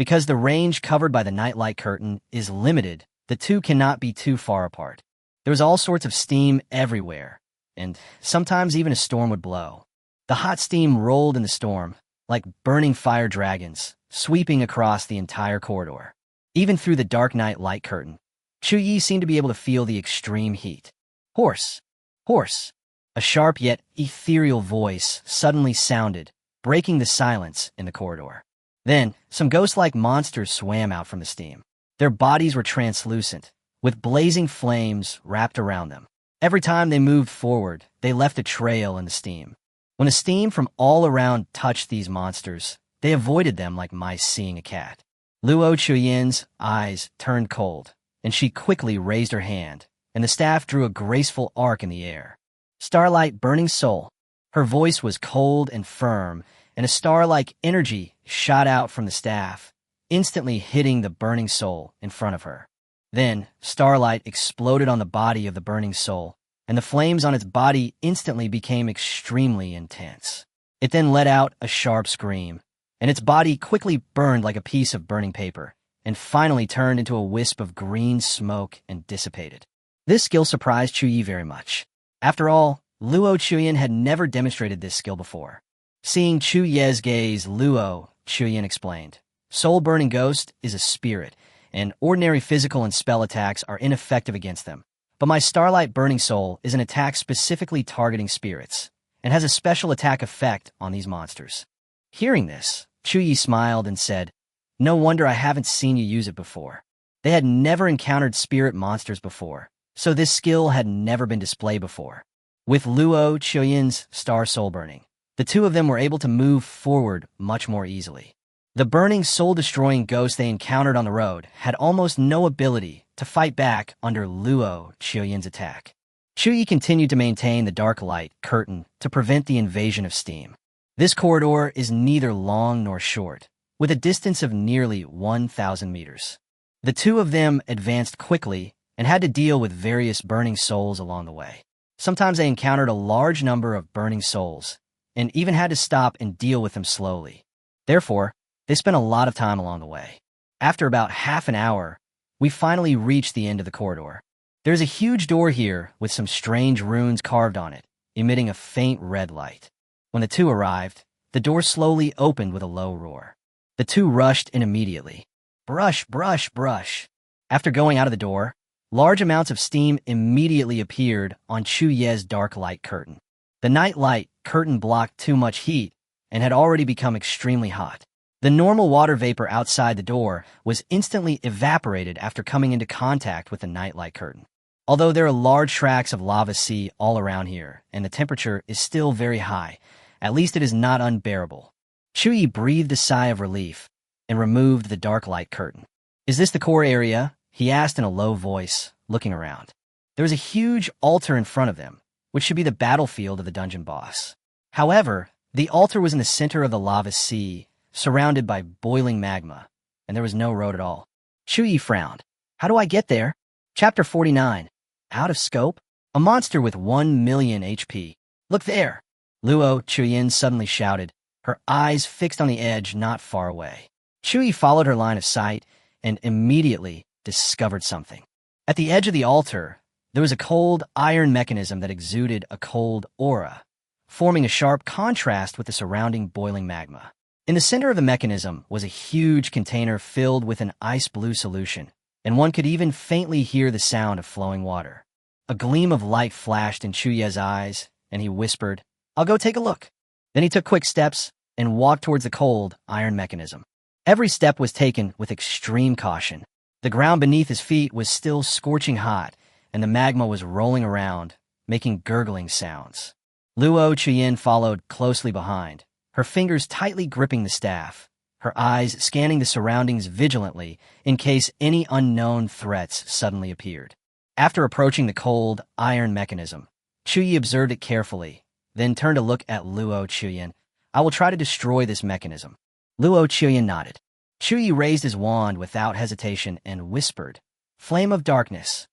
Because the range covered by the nightlight curtain is limited, the two cannot be too far apart. There was all sorts of steam everywhere, and sometimes even a storm would blow. The hot steam rolled in the storm, like burning fire dragons, sweeping across the entire corridor. Even through the dark night light curtain, Chu Ye seemed to be able to feel the extreme heat. Horse! Horse! A sharp yet ethereal voice suddenly sounded, breaking the silence in the corridor. Then, some ghost-like monsters swam out from the steam. Their bodies were translucent, with blazing flames wrapped around them. Every time they moved forward, they left a trail in the steam. When the steam from all around touched these monsters, they avoided them like mice seeing a cat. Luo Chuyen's eyes turned cold, and she quickly raised her hand, and the staff drew a graceful arc in the air. Starlight Burning Soul. Her voice was cold and firm, and a star-like energy shot out from the staff, instantly hitting the burning soul in front of her. Then, starlight exploded on the body of the burning soul, and the flames on its body instantly became extremely intense. It then let out a sharp scream, and its body quickly burned like a piece of burning paper, and finally turned into a wisp of green smoke and dissipated. This skill surprised Chu Ye very much. After all, Luo Chuyen had never demonstrated this skill before. Seeing Chu Ye's gaze, Luo Chuyen explained, Soul-burning ghost is a spirit, and ordinary physical and spell attacks are ineffective against them. But my Starlight Burning Soul is an attack specifically targeting spirits, and has a special attack effect on these monsters. Hearing this, Chu Ye smiled and said, No wonder I haven't seen you use it before. They had never encountered spirit monsters before, so this skill had never been displayed before. With Luo Chuyen's Star Soul Burning, the two of them were able to move forward much more easily. The burning, soul-destroying ghost they encountered on the road had almost no ability to fight back under Luo Chuyen's attack. Chu Ye continued to maintain the dark light curtain to prevent the invasion of steam. This corridor is neither long nor short, with a distance of nearly 1,000 meters. The two of them advanced quickly and had to deal with various burning souls along the way. Sometimes they encountered a large number of burning souls, and even had to stop and deal with them slowly. Therefore, they spent a lot of time along the way. After about half an hour, we finally reached the end of the corridor. There's a huge door here with some strange runes carved on it, emitting a faint red light. When the two arrived, the door slowly opened with a low roar. The two rushed in immediately. Brush, brush, brush. After going out of the door, large amounts of steam immediately appeared on Chu Ye's dark light curtain. The night light curtain blocked too much heat and had already become extremely hot. The normal water vapor outside the door was instantly evaporated after coming into contact with the nightlight curtain. Although there are large tracts of lava sea all around here, and the temperature is still very high, at least it is not unbearable. Chu Ye breathed a sigh of relief and removed the dark light curtain. Is this the core area? He asked in a low voice, looking around. There was a huge altar in front of them, which should be the battlefield of the dungeon boss. However, the altar was in the center of the lava sea, surrounded by boiling magma, and there was no road at all. Chu Ye frowned. How do I get there? Chapter 49. Out of scope? A monster with 1 million HP. Look there! Luo Chuyen suddenly shouted, her eyes fixed on the edge not far away. Chu Ye followed her line of sight and immediately discovered something. At the edge of the altar, there was a cold iron mechanism that exuded a cold aura, forming a sharp contrast with the surrounding boiling magma. In the center of the mechanism was a huge container filled with an ice-blue solution, and one could even faintly hear the sound of flowing water. A gleam of light flashed in Chu Ye's eyes, and he whispered, I'll go take a look. Then he took quick steps and walked towards the cold iron mechanism. Every step was taken with extreme caution. The ground beneath his feet was still scorching hot, and the magma was rolling around, making gurgling sounds. Luo Chuyen followed closely behind, her fingers tightly gripping the staff, her eyes scanning the surroundings vigilantly in case any unknown threats suddenly appeared. After approaching the cold iron mechanism, Chu Ye observed it carefully, then turned to look at Luo Chuyen. I will try to destroy this mechanism. Luo Chuyen nodded. Chu Ye raised his wand without hesitation and whispered, Flame of Darkness.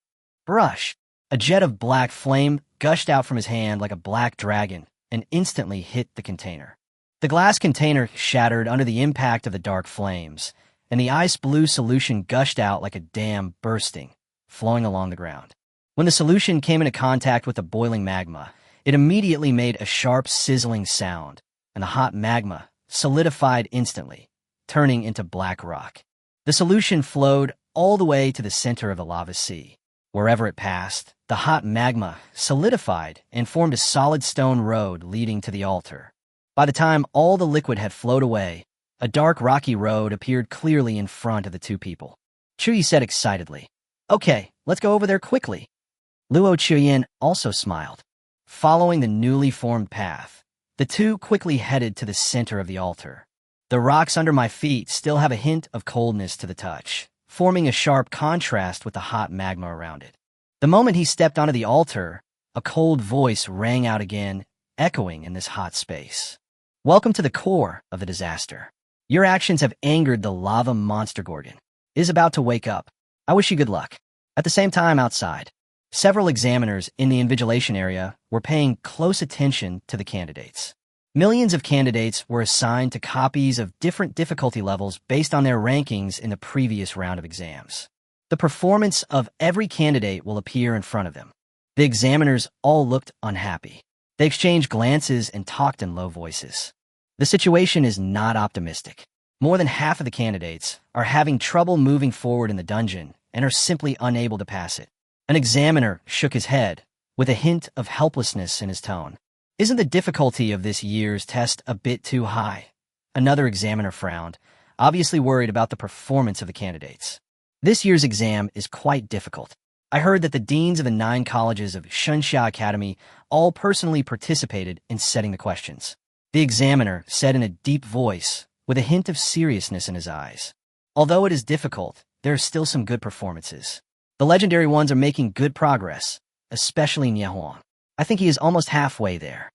Brush. A jet of black flame gushed out from his hand like a black dragon and instantly hit the container. The glass container shattered under the impact of the dark flames, and the ice-blue solution gushed out like a dam bursting, flowing along the ground. When the solution came into contact with the boiling magma, it immediately made a sharp, sizzling sound, and the hot magma solidified instantly, turning into black rock. The solution flowed all the way to the center of the lava sea. Wherever it passed, the hot magma solidified and formed a solid stone road leading to the altar. By the time all the liquid had flowed away, a dark rocky road appeared clearly in front of the two people. Chu Ye said excitedly, "Okay, let's go over there quickly." Luo Chuyin also smiled. Following the newly formed path, the two quickly headed to the center of the altar. The rocks under my feet still have a hint of coldness to the touch, forming a sharp contrast with the hot magma around it. The moment he stepped onto the altar, a cold voice rang out again, echoing in this hot space. "Welcome to the core of the disaster. Your actions have angered the lava monster Gorgon. It is about to wake up. I wish you good luck." At the same time outside, several examiners in the invigilation area were paying close attention to the candidates. Millions of candidates were assigned to copies of different difficulty levels based on their rankings in the previous round of exams. The performance of every candidate will appear in front of them. The examiners all looked unhappy. They exchanged glances and talked in low voices. The situation is not optimistic. More than half of the candidates are having trouble moving forward in the dungeon and are simply unable to pass it. An examiner shook his head, with a hint of helplessness in his tone. "Isn't the difficulty of this year's test a bit too high?" Another examiner frowned, obviously worried about the performance of the candidates. "This year's exam is quite difficult. I heard that the deans of the 9 colleges of Shenxia Academy all personally participated in setting the questions," the examiner said in a deep voice, with a hint of seriousness in his eyes. "Although it is difficult, there are still some good performances. The legendary ones are making good progress, especially Nie Huang. I think he is almost halfway there."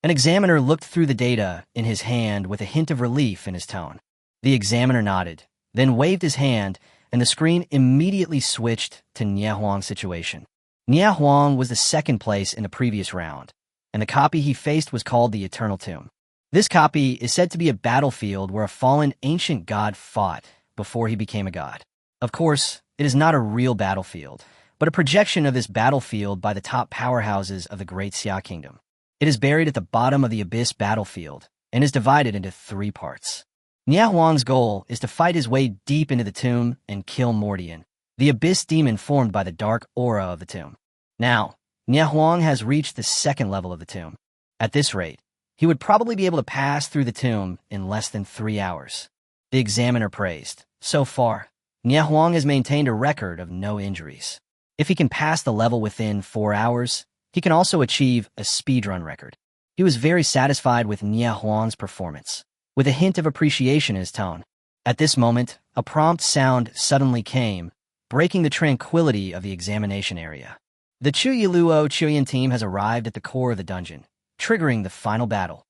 An examiner looked through the data in his hand with a hint of relief in his tone. The examiner nodded, then waved his hand, and the screen immediately switched to Nie Huang's situation. Nie Huang was the second place in the previous round, and the copy he faced was called the Eternal Tomb. This copy is said to be a battlefield where a fallen ancient god fought before he became a god. Of course, it is not a real battlefield, but a projection of this battlefield by the top powerhouses of the Great Xia Kingdom. It is buried at the bottom of the Abyss battlefield and is divided into 3 parts. Nie Huang's goal is to fight his way deep into the tomb and kill Mordian, the Abyss demon formed by the dark aura of the tomb. Now, Nie Huang has reached the 2nd level of the tomb. At this rate, he would probably be able to pass through the tomb in less than 3 hours. The examiner praised. So far, Nie Huang has maintained a record of no injuries. If he can pass the level within 4 hours, he can also achieve a speedrun record. He was very satisfied with Nie Huang's performance, with a hint of appreciation in his tone. At this moment, a prompt sound suddenly came, breaking the tranquility of the examination area. The Chu Ye Luo Chuyin team has arrived at the core of the dungeon, triggering the final battle.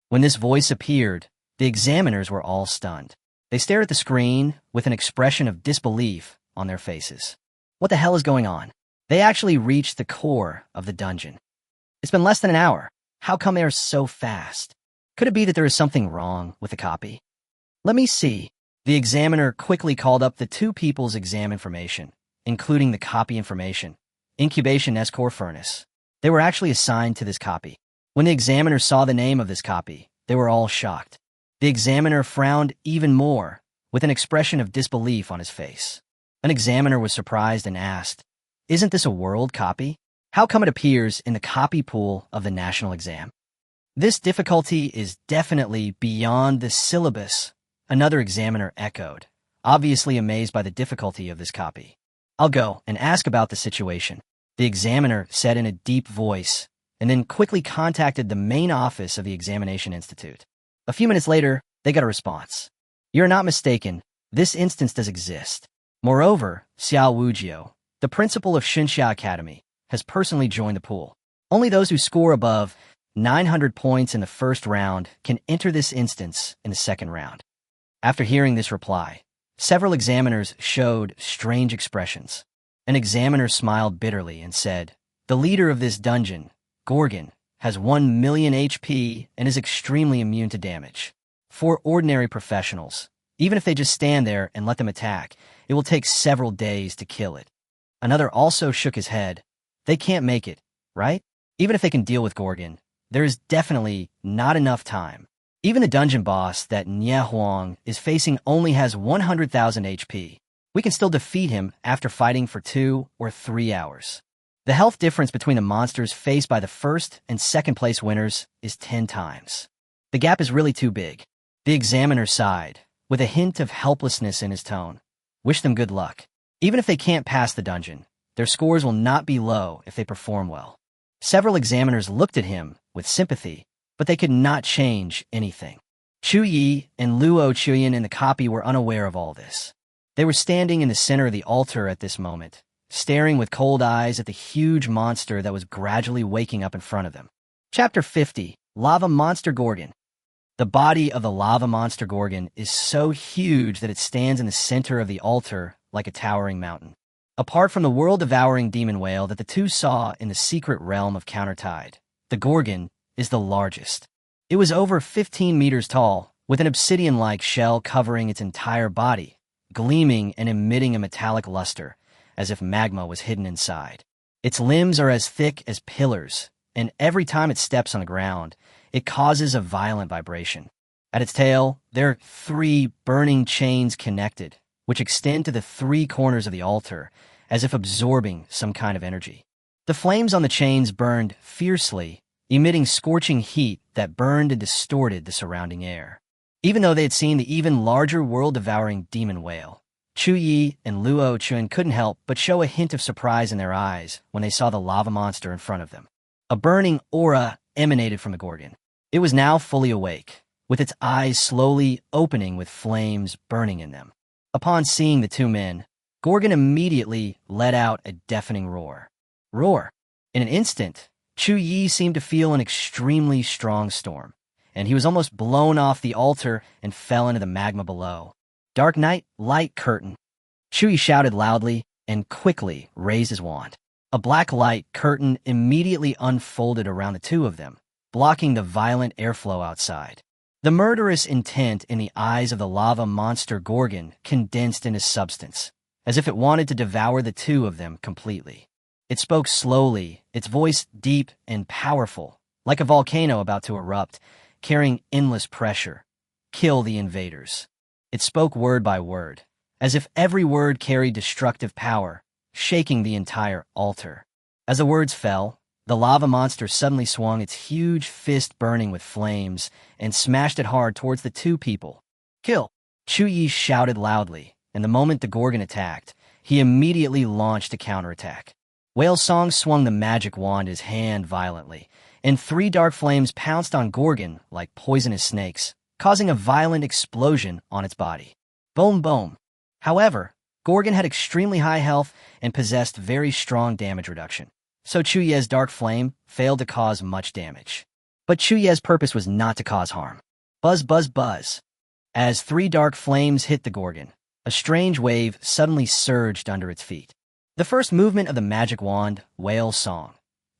When this voice appeared, the examiners were all stunned. They stared at the screen with an expression of disbelief on their faces. What the hell is going on? They actually reached the core of the dungeon. It's been less than an hour. How come they are so fast? Could it be that there is something wrong with the copy? Let me see. The examiner quickly called up the 2 people's exam information, including the copy information, incubation S-core furnace. They were actually assigned to this copy. When the examiner saw the name of this copy, they were all shocked. The examiner frowned even more, with an expression of disbelief on his face. An examiner was surprised and asked, "Isn't this a world copy? How come it appears in the copy pool of the national exam?" "This difficulty is definitely beyond the syllabus," another examiner echoed, obviously amazed by the difficulty of this copy. "I'll go and ask about the situation," the examiner said in a deep voice, and then quickly contacted the main office of the Examination Institute. A few minutes later, they got a response. "You're not mistaken. This instance does exist. Moreover, Xiao Wujiu, the principal of Shenxia Academy, has personally joined the pool. Only those who score above 900 points in the first round can enter this instance in the second round." After hearing this reply, several examiners showed strange expressions. An examiner smiled bitterly and said, "The leader of this dungeon, Gorgon, has 1 million HP and is extremely immune to damage. For ordinary professionals, Even if they just stand there and let them attack, it will take several days to kill it. Another also shook his head. They can't make it, right? Even if they can deal with Gorgon, there is definitely not enough time. Even the dungeon boss that Nye Huang is facing only has 100,000 HP. We can still defeat him after fighting for 2 or 3 hours. The health difference between the monsters faced by the first and second place winners is 10 times. The gap is really too big. The examiner sighed, with a hint of helplessness in his tone. Wish them good luck. Even if they can't pass the dungeon, their scores will not be low if they perform well. Several examiners looked at him with sympathy, but they could not change anything. Chu Ye and Luo Chuyen in the copy were unaware of all this. They were standing in the center of the altar at this moment, staring with cold eyes at the huge monster that was gradually waking up in front of them. Chapter 50, Lava Monster Gorgon. The body of the lava monster Gorgon is so huge that it stands in the center of the altar like a towering mountain. Apart from the world-devouring demon whale that the two saw in the secret realm of Countertide, the Gorgon is the largest. It was over 15 meters tall, with an obsidian-like shell covering its entire body, gleaming and emitting a metallic luster, as if magma was hidden inside. Its limbs are as thick as pillars, and every time it steps on the ground, it causes a violent vibration. At its tail, there are 3 burning chains connected, which extend to the 3 corners of the altar, as if absorbing some kind of energy. The flames on the chains burned fiercely, emitting scorching heat that burned and distorted the surrounding air. Even though they had seen the even larger world-devouring demon whale, Chu Ye and Luo Chuan couldn't help but show a hint of surprise in their eyes when they saw the lava monster in front of them. A burning aura emanated from the Gorgon. It was now fully awake, with its eyes slowly opening with flames burning in them. Upon seeing the 2 men, Gorgon immediately let out a deafening roar. In an instant, Chu Ye seemed to feel an extremely strong storm, and he was almost blown off the altar and fell into the magma below. Dark night, light curtain. Chu Ye shouted loudly and quickly raised his wand. A black light curtain immediately unfolded around the 2 of them, blocking the violent airflow outside. The murderous intent in the eyes of the lava monster Gorgon condensed into substance, as if it wanted to devour the 2 of them completely. It spoke slowly, its voice deep and powerful, like a volcano about to erupt, carrying endless pressure. Kill the invaders. It spoke word by word, as if every word carried destructive power, shaking the entire altar. As the words fell, the lava monster suddenly swung its huge fist burning with flames and smashed it hard towards the 2 people. Kill! Chu Ye shouted loudly, and the moment the Gorgon attacked, he immediately launched a counterattack. Whale Song swung the magic wand in his hand violently, and 3 dark flames pounced on Gorgon like poisonous snakes, causing a violent explosion on its body. Boom, boom. However, Gorgon had extremely high health and possessed very strong damage reduction, so Chu Ye's dark flame failed to cause much damage. But Chu Ye's purpose was not to cause harm. Buzz, buzz, buzz. As 3 dark flames hit the Gorgon, a strange wave suddenly surged under its feet. The first movement of the magic wand, Whale Song.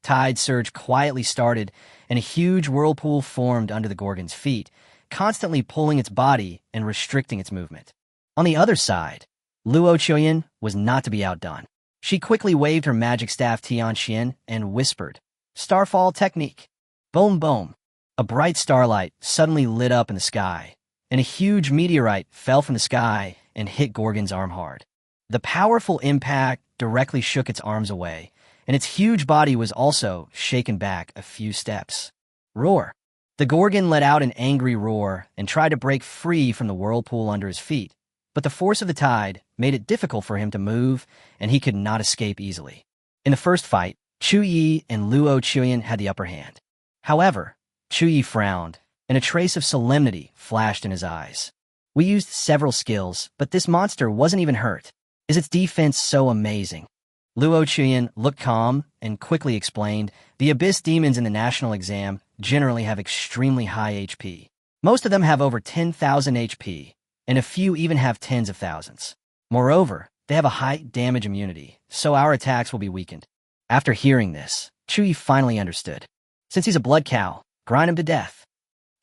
Tide surge quietly started, and a huge whirlpool formed under the Gorgon's feet, constantly pulling its body and restricting its movement. On the other side, Luo Chuyen was not to be outdone. She quickly waved her magic staff Tianxian and whispered, "Starfall technique." Boom, boom. A bright starlight suddenly lit up in the sky, and a huge meteorite fell from the sky and hit Gorgon's arm hard. The powerful impact directly shook its arms away, and its huge body was also shaken back a few steps. Roar. The Gorgon let out an angry roar and tried to break free from the whirlpool under his feet, but the force of the tide made it difficult for him to move, and he could not escape easily. In the first fight, Chu Ye and Luo Chuyen had the upper hand. However, Chu Ye frowned, and a trace of solemnity flashed in his eyes. We used several skills, but this monster wasn't even hurt. Is its defense so amazing? Luo Chuyen looked calm and quickly explained, the Abyss demons in the national exam generally have extremely high HP. Most of them have over 10,000 HP, and a few even have tens of thousands. Moreover, they have a high damage immunity, so our attacks will be weakened. After hearing this, Chu Ye finally understood. Since he's a blood cow, grind him to death.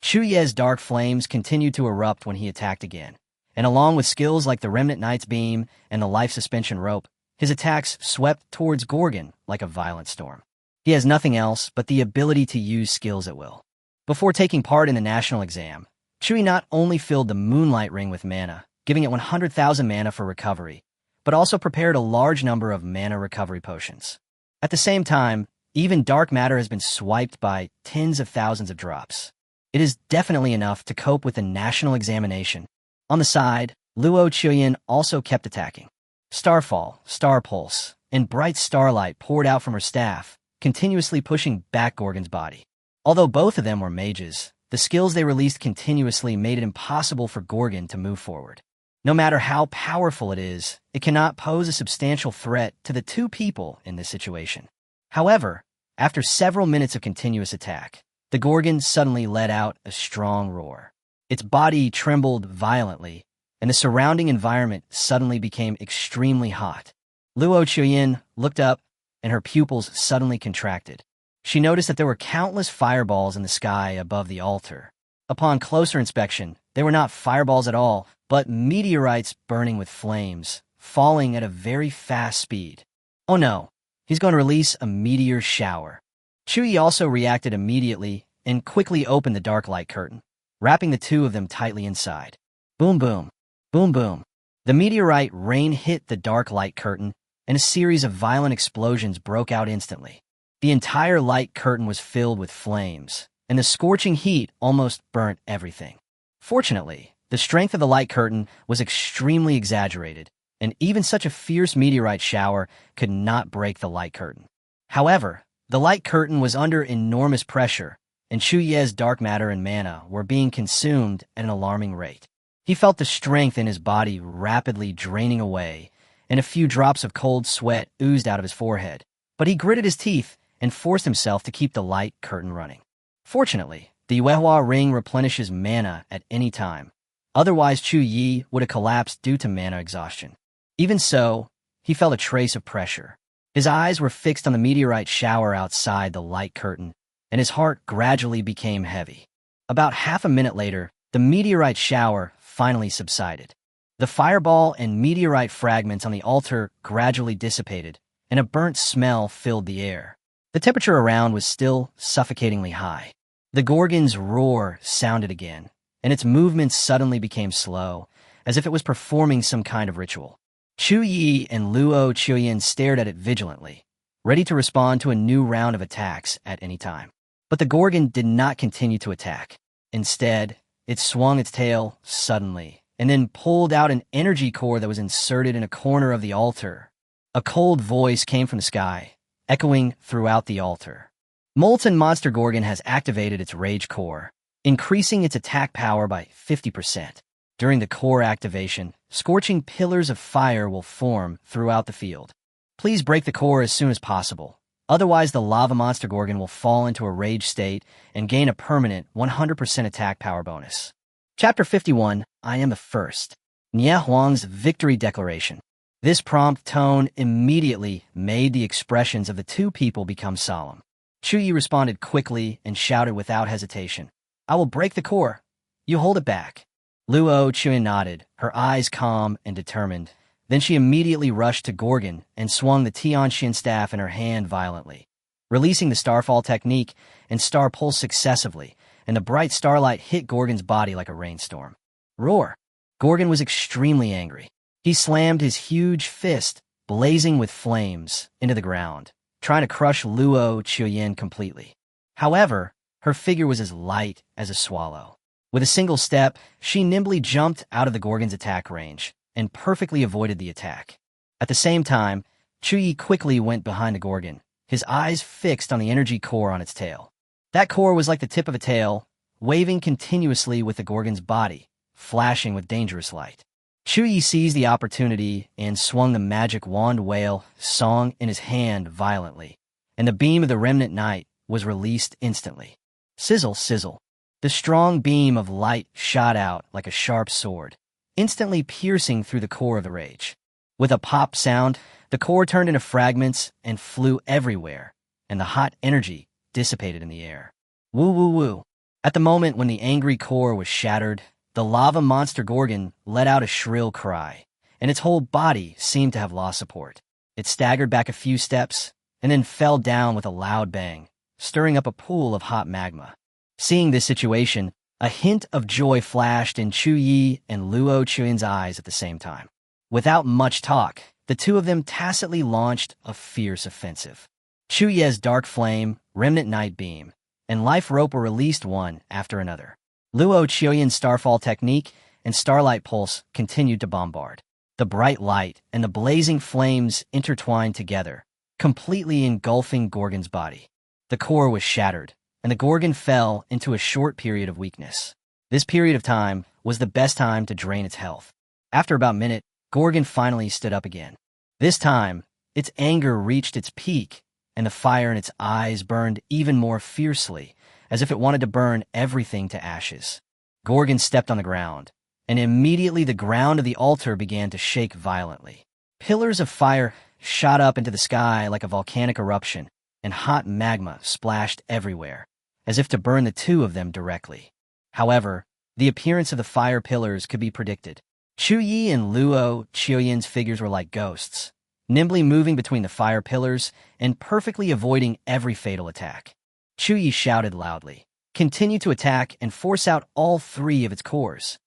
Chu Ye's dark flames continued to erupt when he attacked again, and along with skills like the Remnant Knight's beam and the life suspension rope, his attacks swept towards Gorgon like a violent storm. He has nothing else but the ability to use skills at will. Before taking part in the national exam, Chu Ye not only filled the Moonlight Ring with mana, giving it 100,000 mana for recovery, but also prepared a large number of mana recovery potions. At the same time, even dark matter has been swiped by tens of thousands of drops. It is definitely enough to cope with the national examination. On the side, Luo Chuyin also kept attacking. Starfall, Star Pulse, and bright starlight poured out from her staff, continuously pushing back Gorgon's body. Although both of them were mages, the skills they released continuously made it impossible for Gorgon to move forward. No matter how powerful it is, it cannot pose a substantial threat to the two people in this situation. However, after several minutes of continuous attack, the Gorgon suddenly let out a strong roar. Its body trembled violently, and the surrounding environment suddenly became extremely hot. Luo Chuyin looked up, and her pupils suddenly contracted. She noticed that there were countless fireballs in the sky above the altar. Upon closer inspection, they were not fireballs at all, but meteorites burning with flames, falling at a very fast speed. Oh no, he's going to release a meteor shower. Chu Ye also reacted immediately and quickly opened the dark light curtain, wrapping the two of them tightly inside. Boom boom, boom boom. The meteorite rain hit the dark light curtain, and a series of violent explosions broke out instantly. The entire light curtain was filled with flames, and the scorching heat almost burnt everything. Fortunately, the strength of the light curtain was extremely exaggerated, and even such a fierce meteorite shower could not break the light curtain. However, the light curtain was under enormous pressure, and Chu Ye's dark matter and mana were being consumed at an alarming rate. He felt the strength in his body rapidly draining away, and a few drops of cold sweat oozed out of his forehead, but he gritted his teeth and forced himself to keep the light curtain running. Fortunately, the Yuehua ring replenishes mana at any time. Otherwise, Chu Ye would have collapsed due to mana exhaustion. Even so, he felt a trace of pressure. His eyes were fixed on the meteorite shower outside the light curtain, and his heart gradually became heavy. About half a minute later, the meteorite shower finally subsided. The fireball and meteorite fragments on the altar gradually dissipated, and a burnt smell filled the air. The temperature around was still suffocatingly high. The Gorgon's roar sounded again, and its movements suddenly became slow, as if it was performing some kind of ritual. Chu Ye and Luo Chuyin stared at it vigilantly, ready to respond to a new round of attacks at any time. But the Gorgon did not continue to attack. Instead, it swung its tail suddenly, and then pulled out an energy core that was inserted in a corner of the altar. A cold voice came from the sky, echoing throughout the altar. Molten Monster Gorgon has activated its Rage Core, increasing its attack power by 50%. During the core activation, scorching pillars of fire will form throughout the field. Please break the core as soon as possible. Otherwise, the Lava Monster Gorgon will fall into a rage state and gain a permanent 100% attack power bonus. Chapter 51, I Am the First. Nie Huang's Victory Declaration. This prompt tone immediately made the expressions of the two people become solemn. Chu Ye responded quickly and shouted without hesitation, I will break the core. You hold it back. Luo Chuyin nodded, her eyes calm and determined. Then she immediately rushed to Gorgon and swung the Tianxin staff in her hand violently, releasing the Starfall technique and Star Pulse successively, and the bright starlight hit Gorgon's body like a rainstorm. Roar! Gorgon was extremely angry. He slammed his huge fist, blazing with flames, into the ground, trying to crush Luo Chuyin completely. However, her figure was as light as a swallow. With a single step, she nimbly jumped out of the Gorgon's attack range and perfectly avoided the attack. At the same time, Chu Ye quickly went behind the Gorgon, his eyes fixed on the energy core on its tail. That core was like the tip of a tail, waving continuously with the Gorgon's body, flashing with dangerous light. Chu Ye seized the opportunity and swung the magic wand whale song in his hand violently, and the beam of the Remnant Knight was released instantly. Sizzle, sizzle. The strong beam of light shot out like a sharp sword, instantly piercing through the core of the rage. With a pop sound, the core turned into fragments and flew everywhere, and the hot energy dissipated in the air. Woo woo woo. At the moment when the angry core was shattered, the lava monster Gorgon let out a shrill cry, and its whole body seemed to have lost support. It staggered back a few steps, and then fell down with a loud bang, stirring up a pool of hot magma. Seeing this situation, a hint of joy flashed in Chu Ye and Luo Chuyen's eyes at the same time. Without much talk, the two of them tacitly launched a fierce offensive. Chu Ye's Dark Flame, Remnant Night Beam, and Life Rope were released one after another. Luo Chuyen's Starfall Technique and Starlight Pulse continued to bombard. The bright light and the blazing flames intertwined together, completely engulfing Gorgon's body. The core was shattered, and the Gorgon fell into a short period of weakness. This period of time was the best time to drain its health. After about a minute, Gorgon finally stood up again. This time, its anger reached its peak, and the fire in its eyes burned even more fiercely, as if it wanted to burn everything to ashes. Gorgon stepped on the ground, and immediately the ground of the altar began to shake violently. Pillars of fire shot up into the sky like a volcanic eruption, and hot magma splashed everywhere, as if to burn the two of them directly. However, the appearance of the fire pillars could be predicted. Chu Ye and Luo Chuyen's figures were like ghosts, nimbly moving between the fire pillars and perfectly avoiding every fatal attack. Chu Ye shouted loudly, "Continue to attack and force out all three of its cores."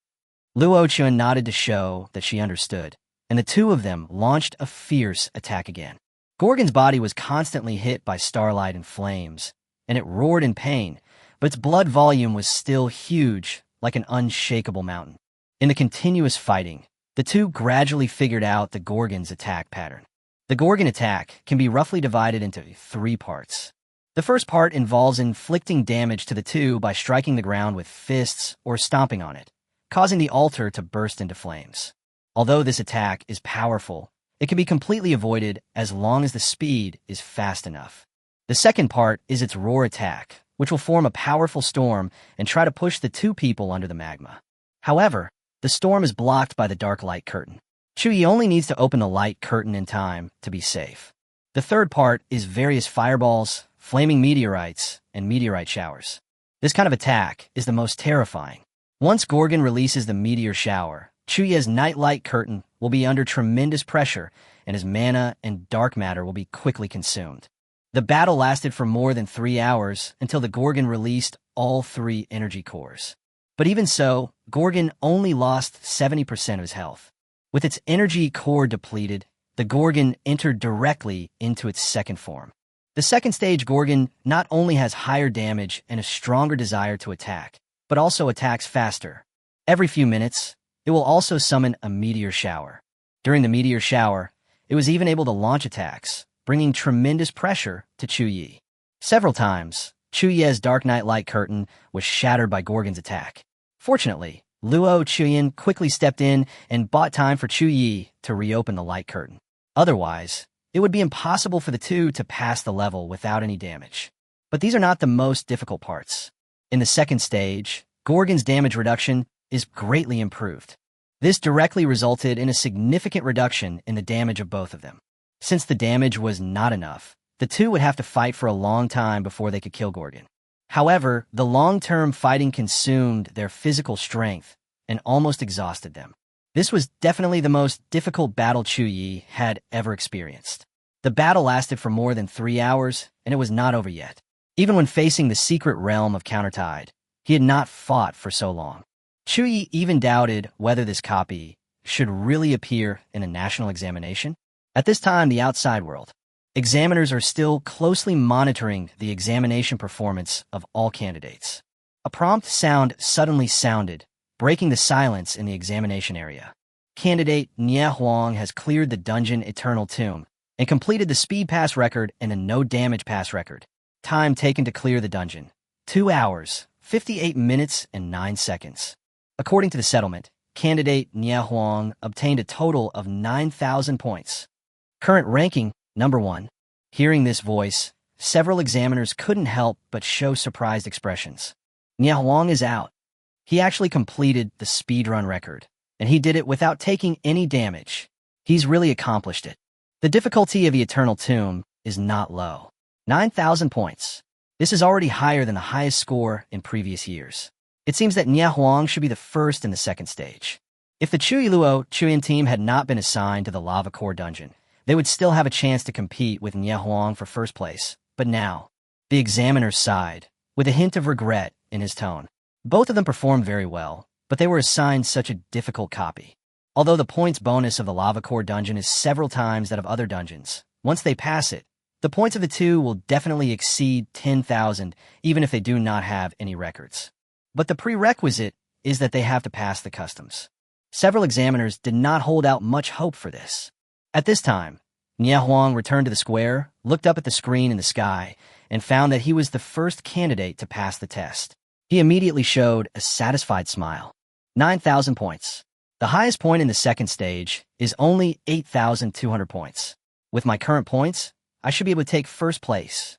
Luo Chuyen nodded to show that she understood, and the two of them launched a fierce attack again. Gorgon's body was constantly hit by starlight and flames, and it roared in pain, but its blood volume was still huge, like an unshakable mountain. In the continuous fighting, the two gradually figured out the Gorgon's attack pattern. The Gorgon attack can be roughly divided into 3 parts. The first part involves inflicting damage to the two by striking the ground with fists or stomping on it, causing the altar to burst into flames. Although this attack is powerful, it can be completely avoided as long as the speed is fast enough. The second part is its roar attack, which will form a powerful storm and try to push the two people under the magma. However, the storm is blocked by the dark light curtain. Chu Ye only needs to open the light curtain in time to be safe. The third part is various fireballs, flaming meteorites, and meteorite showers. This kind of attack is the most terrifying. Once Gorgon releases the meteor shower, Chu Ye's night light curtain will be under tremendous pressure, and his mana and dark matter will be quickly consumed. The battle lasted for more than 3 hours until the Gorgon released all 3 energy cores. But even so, Gorgon only lost 70% of his health. With its energy core depleted, the Gorgon entered directly into its second form. The second stage Gorgon not only has higher damage and a stronger desire to attack, but also attacks faster. Every few minutes, it will also summon a meteor shower. During the meteor shower, it was even able to launch attacks, bringing tremendous pressure to Chu Ye. Several times, Chu Ye's Dark Night Light Curtain was shattered by Gorgon's attack. Fortunately, Luo Chuyen quickly stepped in and bought time for Chu Ye to reopen the light curtain. Otherwise, it would be impossible for the two to pass the level without any damage. But these are not the most difficult parts. In the second stage, Gorgon's damage reduction is greatly improved. This directly resulted in a significant reduction in the damage of both of them. Since the damage was not enough, the two would have to fight for a long time before they could kill Gorgon. However, the long-term fighting consumed their physical strength and almost exhausted them. This was definitely the most difficult battle Chu Ye had ever experienced. The battle lasted for more than 3 hours, and it was not over yet. Even when facing the secret realm of Countertide, he had not fought for so long. Chu Ye even doubted whether this copy should really appear in a national examination. At this time, the outside world, examiners are still closely monitoring the examination performance of all candidates. A prompt sound suddenly sounded, breaking the silence in the examination area. Candidate Nie Huang has cleared the dungeon Eternal Tomb and completed the speed pass record and a no-damage pass record. Time taken to clear the dungeon: 2 hours, 58 minutes, and 9 seconds. According to the settlement, candidate Nie Huang obtained a total of 9,000 points. Current ranking, number 1. Hearing this voice, several examiners couldn't help but show surprised expressions. Nie Huang is out. He actually completed the speedrun record, and he did it without taking any damage. He's really accomplished it. The difficulty of the Eternal Tomb is not low. 9,000 points. This is already higher than the highest score in previous years. It seems that Nie Huang should be the first in the second stage. If the Chu Ye team had not been assigned to the lava core dungeon, they would still have a chance to compete with Nie Huang for first place. But now, the examiner sighed, with a hint of regret in his tone. Both of them performed very well, but they were assigned such a difficult copy. Although the points bonus of the lava core dungeon is several times that of other dungeons, once they pass it, the points of the two will definitely exceed 10,000, even if they do not have any records. But the prerequisite is that they have to pass the customs. Several examiners did not hold out much hope for this. At this time, Nie Huang returned to the square, looked up at the screen in the sky, and found that he was the first candidate to pass the test. He immediately showed a satisfied smile. 9,000 points. The highest point in the second stage is only 8,200 points. With my current points, I should be able to take first place.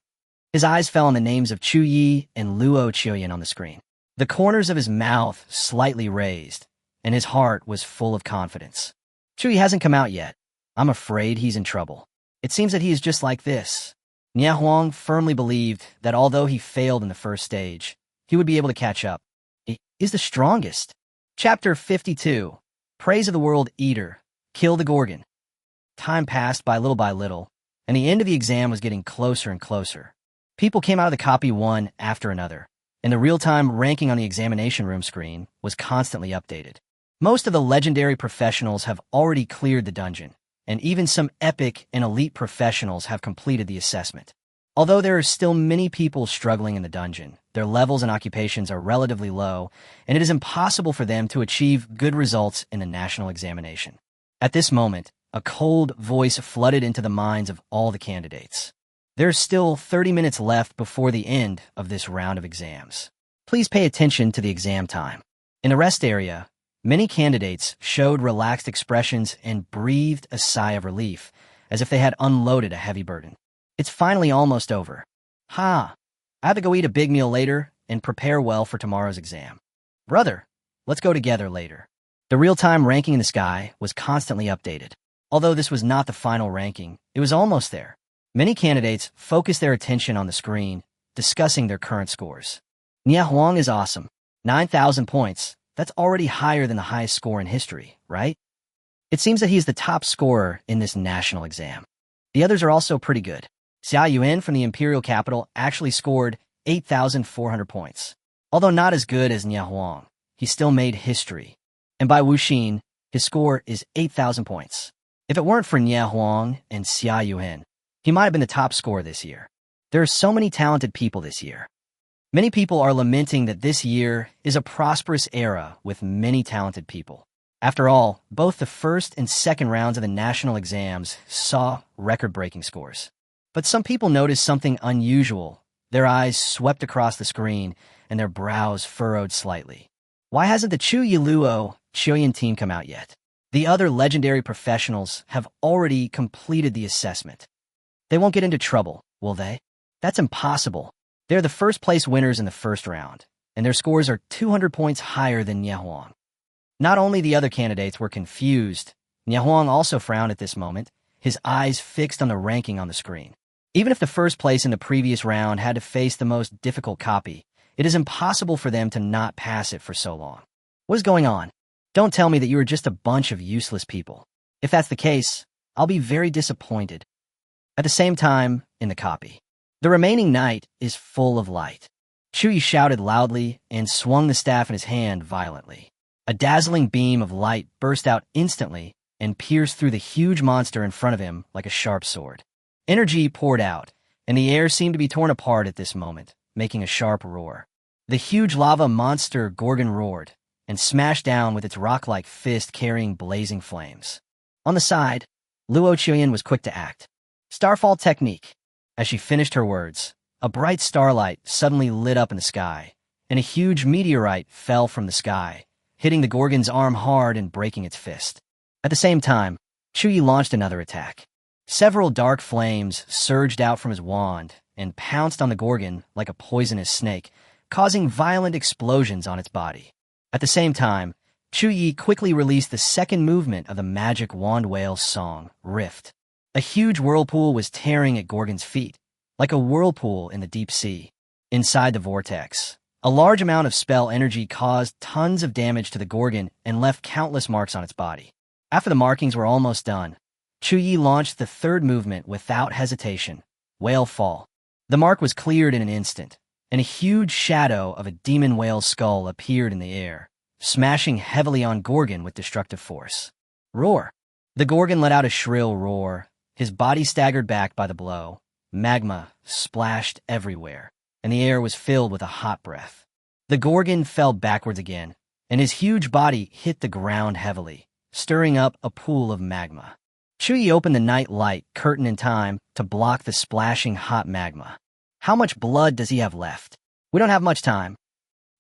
His eyes fell on the names of Chu Ye and Luo Qiuyan on the screen. The corners of his mouth slightly raised, and his heart was full of confidence. Chu Ye hasn't come out yet. I'm afraid he's in trouble. It seems that he is just like this. Nie Huang firmly believed that although he failed in the first stage, he would be able to catch up. He is the strongest. Chapter 52. Praise of the World Eater. Kill the Gorgon. Time passed by little, and the end of the exam was getting closer and closer. People came out of the copy one after another, and the real-time ranking on the examination room screen was constantly updated. Most of the legendary professionals have already cleared the dungeon, and even some epic and elite professionals have completed the assessment. Although there are still many people struggling in the dungeon, their levels and occupations are relatively low, and it is impossible for them to achieve good results in the national examination. At this moment, a cold voice flooded into the minds of all the candidates. There's still 30 minutes left before the end of this round of exams. Please pay attention to the exam time. In the rest area, many candidates showed relaxed expressions and breathed a sigh of relief, as if they had unloaded a heavy burden. It's finally almost over. I have to go eat a big meal later and prepare well for tomorrow's exam. Brother, let's go together later. The real-time ranking in the sky was constantly updated. Although this was not the final ranking, it was almost there. Many candidates focused their attention on the screen, discussing their current scores. Nie Huang is awesome. 9,000 points. That's already higher than the highest score in history, right? It seems that he's the top scorer in this national exam. The others are also pretty good. Xia Yuan from the imperial capital actually scored 8,400 points. Although not as good as Nie Huang, he still made history. And by Wu Xin, his score is 8,000 points. If it weren't for Nie Huang and Xia Yuan, he might have been the top scorer this year. There are so many talented people this year. Many people are lamenting that this year is a prosperous era with many talented people. After all, both the first and second rounds of the national exams saw record-breaking scores. But some people noticed something unusual. Their eyes swept across the screen, and their brows furrowed slightly. Why hasn't the Chu Ye Luo Qiuyan team come out yet? The other legendary professionals have already completed the assessment. They won't get into trouble, will they? That's impossible. They're the first-place winners in the first round, and their scores are 200 points higher than Nie Huang. Not only the other candidates were confused, Nie Huang also frowned at this moment, his eyes fixed on the ranking on the screen. Even if the first place in the previous round had to face the most difficult copy, it is impossible for them to not pass it for so long. What is going on? Don't tell me that you are just a bunch of useless people. If that's the case, I'll be very disappointed. At the same time, in the copy, the remaining night is full of light. Chu Ye shouted loudly and swung the staff in his hand violently. A dazzling beam of light burst out instantly and pierced through the huge monster in front of him like a sharp sword. Energy poured out, and the air seemed to be torn apart at this moment, making a sharp roar. The huge lava monster Gorgon roared and smashed down with its rock-like fist carrying blazing flames. On the side, Luo Qiuyan was quick to act. Starfall technique. As she finished her words, a bright starlight suddenly lit up in the sky, and a huge meteorite fell from the sky, hitting the Gorgon's arm hard and breaking its fist. At the same time, Chu Ye launched another attack. Several dark flames surged out from his wand and pounced on the Gorgon like a poisonous snake, causing violent explosions on its body. At the same time, Chu Ye quickly released the second movement of the magic wand whale's song, Rift. A huge whirlpool was tearing at Gorgon's feet, like a whirlpool in the deep sea. Inside the vortex, A large amount of spell energy caused tons of damage to the Gorgon and left countless marks on its body. After the markings were almost done, Chu Ye launched the third movement without hesitation, Whale Fall. The mark was cleared in an instant, and a huge shadow of a demon whale's skull appeared in the air, smashing heavily on Gorgon with destructive force. Roar! The Gorgon let out a shrill roar, his body staggered back by the blow. Magma splashed everywhere, and the air was filled with a hot breath. The Gorgon fell backwards again, and his huge body hit the ground heavily, stirring up a pool of magma. Chu Ye opened the night light curtain in time to block the splashing hot magma. How much blood does he have left? We don't have much time.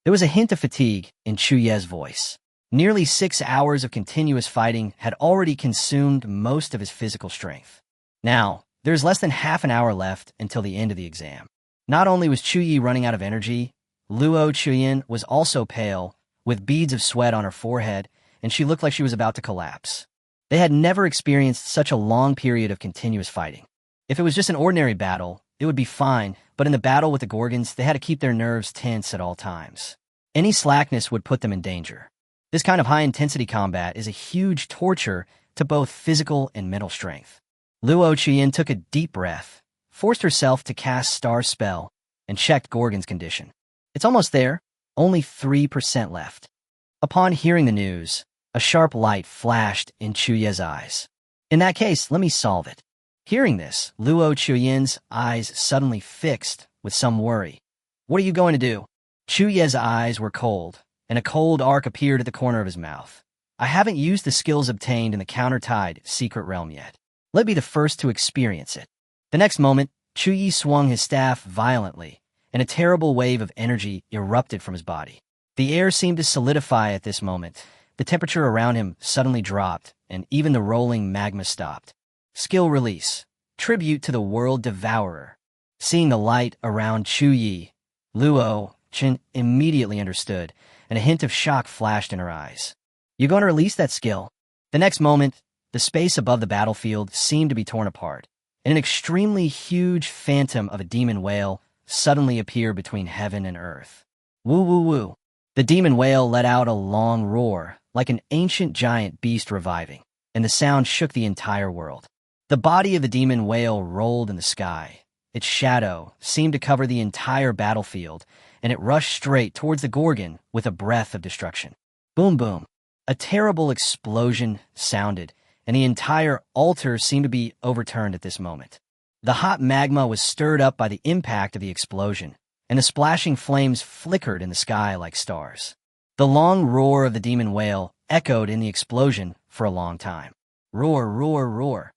There was a hint of fatigue in Chu Ye's voice. Nearly 6 hours of continuous fighting had already consumed most of his physical strength. Now, there's less than half an hour left until the end of the exam. Not only was Chu Ye running out of energy, Luo Chuyin was also pale, with beads of sweat on her forehead, and she looked like she was about to collapse. They had never experienced such a long period of continuous fighting. If it was just an ordinary battle, it would be fine, but in the battle with the Gorgons, they had to keep their nerves tense at all times. Any slackness would put them in danger. This kind of high-intensity combat is a huge torture to both physical and mental strength. Luo Chuyin took a deep breath, forced herself to cast Star Spell, and checked Gorgon's condition. It's almost there, only 3% left. Upon hearing the news, a sharp light flashed in Chu Ye's eyes. In that case, let me solve it. Hearing this, Luo Chuyin's eyes suddenly fixed with some worry. What are you going to do? Chu Ye's eyes were cold, and a cold arc appeared at the corner of his mouth. I haven't used the skills obtained in the counter-tied secret realm yet. Let me be the first to experience it. The next moment, Chu Ye swung his staff violently, and a terrible wave of energy erupted from his body. The air seemed to solidify at this moment. The temperature around him suddenly dropped, and even the rolling magma stopped. Skill release. Tribute to the World Devourer. Seeing the light around Chu Ye, Luo Chen immediately understood, and a hint of shock flashed in her eyes. You going to release that skill? The next moment, the space above the battlefield seemed to be torn apart, and an extremely huge phantom of a demon whale suddenly appeared between heaven and earth. Woo woo woo. The demon whale let out a long roar, like an ancient giant beast reviving, and the sound shook the entire world. The body of the demon whale rolled in the sky. Its shadow seemed to cover the entire battlefield, and it rushed straight towards the Gorgon with a breath of destruction. Boom boom. A terrible explosion sounded, and the entire altar seemed to be overturned at this moment. The hot magma was stirred up by the impact of the explosion, and the splashing flames flickered in the sky like stars. The long roar of the demon whale echoed in the explosion for a long time. Roar, roar, roar.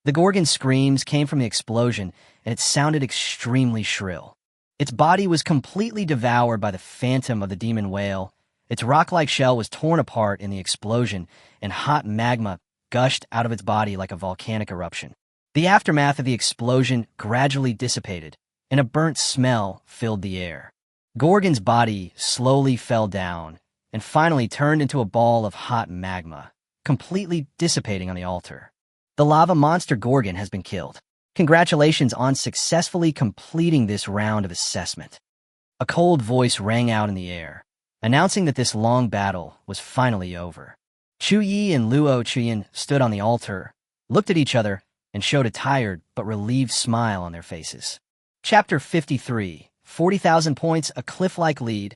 The Gorgon's screams came from the explosion, and it sounded extremely shrill. Its body was completely devoured by the phantom of the demon whale. Its rock-like shell was torn apart in the explosion, and hot magma gushed out of its body like a volcanic eruption. The aftermath of the explosion gradually dissipated, and a burnt smell filled the air. Gorgon's body slowly fell down, and finally turned into a ball of hot magma, completely dissipating on the altar. The lava monster Gorgon has been killed. Congratulations on successfully completing this round of assessment. A cold voice rang out in the air, announcing that this long battle was finally over. Chu Ye and Luo Chuyin stood on the altar, looked at each other, and showed a tired but relieved smile on their faces. Chapter 53, 40,000 points, a cliff-like lead.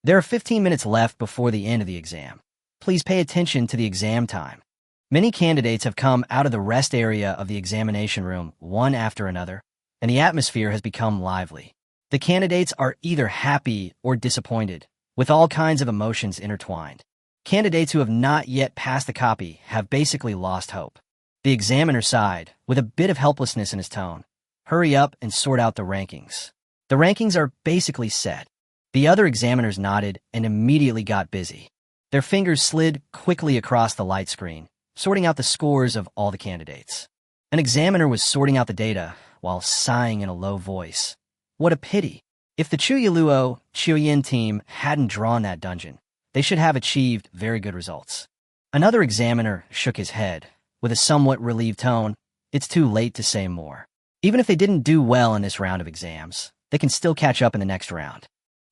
There are 15 minutes left before the end of the exam. Please pay attention to the exam time. Many candidates have come out of the rest area of the examination room one after another, and the atmosphere has become lively. The candidates are either happy or disappointed, with all kinds of emotions intertwined. Candidates who have not yet passed the copy have basically lost hope. The examiner sighed, with a bit of helplessness in his tone. Hurry up and sort out the rankings. The rankings are basically set. The other examiners nodded and immediately got busy. Their fingers slid quickly across the light screen, sorting out the scores of all the candidates. An examiner was sorting out the data while sighing in a low voice. What a pity. If the Chu Ye Luo Chuyin team hadn't drawn that dungeon, they should have achieved very good results. Another examiner shook his head. With a somewhat relieved tone, it's too late to say more. Even if they didn't do well in this round of exams, they can still catch up in the next round.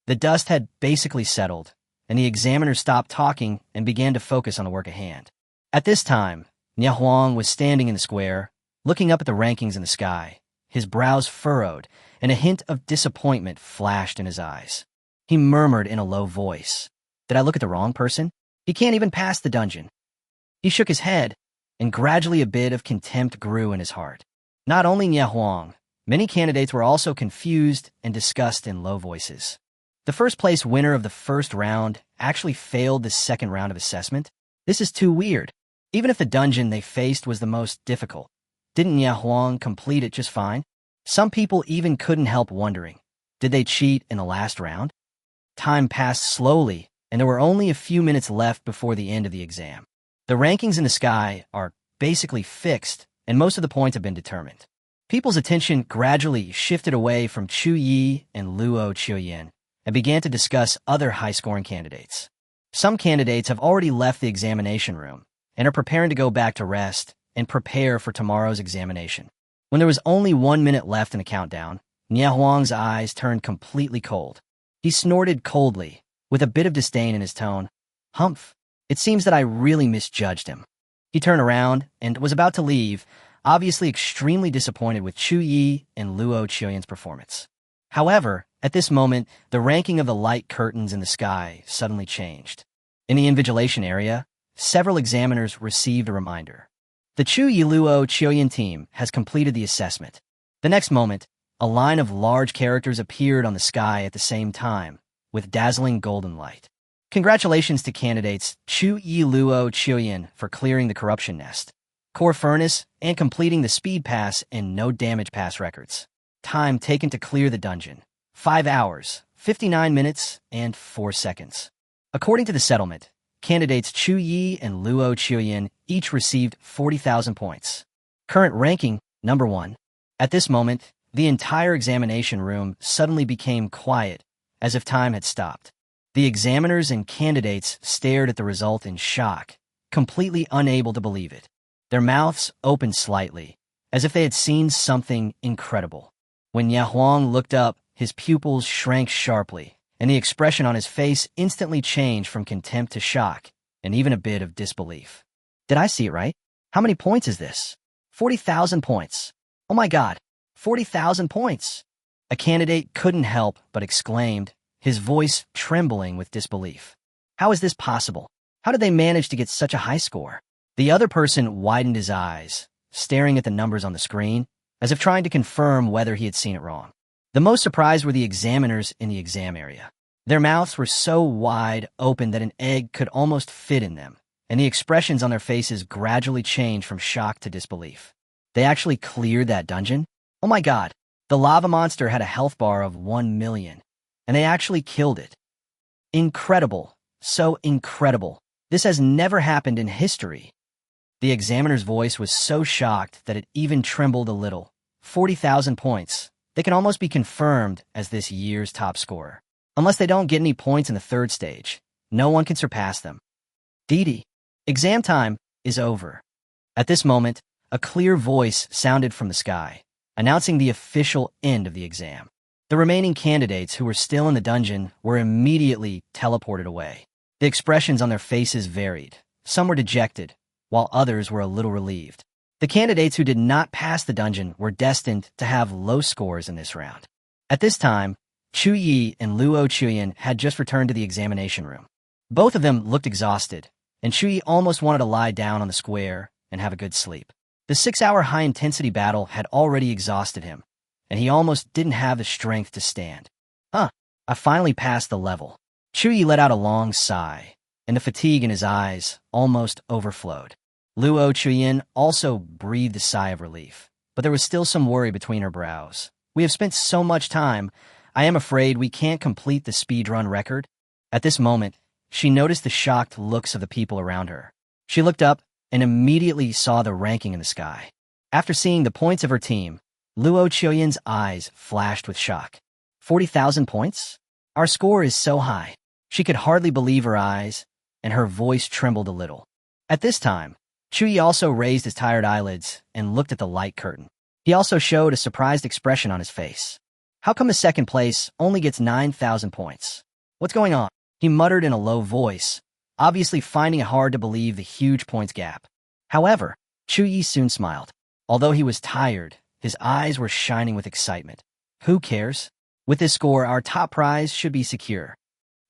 The dust had basically settled, and the examiner stopped talking and began to focus on the work at hand. At this time, Nie Huang was standing in the square, looking up at the rankings in the sky. His brows furrowed, and a hint of disappointment flashed in his eyes. He murmured in a low voice, "Did I look at the wrong person? He can't even pass the dungeon." He shook his head, and gradually a bit of contempt grew in his heart. Not only Nie Huang, many candidates were also confused and discussed in low voices. The first-place winner of the first round actually failed the second round of assessment. This is too weird. Even if the dungeon they faced was the most difficult, didn't Nie Huang complete it just fine? Some people even couldn't help wondering, did they cheat in the last round? Time passed slowly, and there were only a few minutes left before the end of the exam. The rankings in the sky are basically fixed, and most of the points have been determined. People's attention gradually shifted away from Chu Ye and Luo Chuyen and began to discuss other high-scoring candidates. Some candidates have already left the examination room and are preparing to go back to rest and prepare for tomorrow's examination. When there was only 1 minute left in the countdown, Nie Huang's eyes turned completely cold. He snorted coldly, with a bit of disdain in his tone. "Humph, it seems that I really misjudged him." He turned around and was about to leave, obviously extremely disappointed with Chu Ye and Luo Chuyen's performance. However, at this moment, the ranking of the light curtains in the sky suddenly changed. In the invigilation area, several examiners received a reminder. The Chu Ye Luo Chuyen team has completed the assessment. The next moment, a line of large characters appeared on the sky at the same time, with dazzling golden light. Congratulations to candidates Chu Ye Luo Chuyen for clearing the corruption nest, core furnace, and completing the speed pass and no damage pass records. Time taken to clear the dungeon: 5 hours, 59 minutes, and 4 seconds. According to the settlement, candidates Chu Ye and Luo Chuyen each received 40,000 points. Current ranking, number 1. At this moment, the entire examination room suddenly became quiet, as if time had stopped. The examiners and candidates stared at the result in shock, completely unable to believe it. Their mouths opened slightly, as if they had seen something incredible. When Nie Huang looked up, his pupils shrank sharply, and the expression on his face instantly changed from contempt to shock, and even a bit of disbelief. "Did I see it right? How many points is this? 40,000 points. Oh my God, 40,000 points!" A candidate couldn't help but exclaimed, his voice trembling with disbelief. "How is this possible? How did they manage to get such a high score?" The other person widened his eyes, staring at the numbers on the screen, as if trying to confirm whether he had seen it wrong. The most surprised were the examiners in the exam area. Their mouths were so wide open that an egg could almost fit in them, and the expressions on their faces gradually changed from shock to disbelief. They actually cleared that dungeon? Oh my God, the lava monster had a health bar of 1 million, and they actually killed it. Incredible, so incredible. This has never happened in history. The examiner's voice was so shocked that it even trembled a little. 40,000 points. They can almost be confirmed as this year's top scorer. Unless they don't get any points in the third stage, no one can surpass them. Didi, exam time is over. At this moment, a clear voice sounded from the sky, announcing the official end of the exam. The remaining candidates who were still in the dungeon were immediately teleported away. The expressions on their faces varied. Some were dejected, while others were a little relieved. The candidates who did not pass the dungeon were destined to have low scores in this round. At this time, Chu Ye and Luo Chuyen had just returned to the examination room. Both of them looked exhausted, and Chu Ye almost wanted to lie down on the square and have a good sleep. The 6-hour high-intensity battle had already exhausted him, and he almost didn't have the strength to stand. I finally passed the level. Chu Ye let out a long sigh, and the fatigue in his eyes almost overflowed. Luo Chuyen also breathed a sigh of relief, but there was still some worry between her brows. "We have spent so much time. I am afraid we can't complete the speedrun record." At this moment, she noticed the shocked looks of the people around her. She looked up and immediately saw the ranking in the sky. After seeing the points of her team, Luo Chuyen's eyes flashed with shock. 40,000 points? Our score is so high. She could hardly believe her eyes, and her voice trembled a little. At this time, Chu Ye also raised his tired eyelids and looked at the light curtain. He also showed a surprised expression on his face. How come a second place only gets 9,000 points? What's going on? He muttered in a low voice, obviously finding it hard to believe the huge points gap. However, Chu Ye soon smiled. Although he was tired, his eyes were shining with excitement. Who cares? With this score, our top prize should be secure.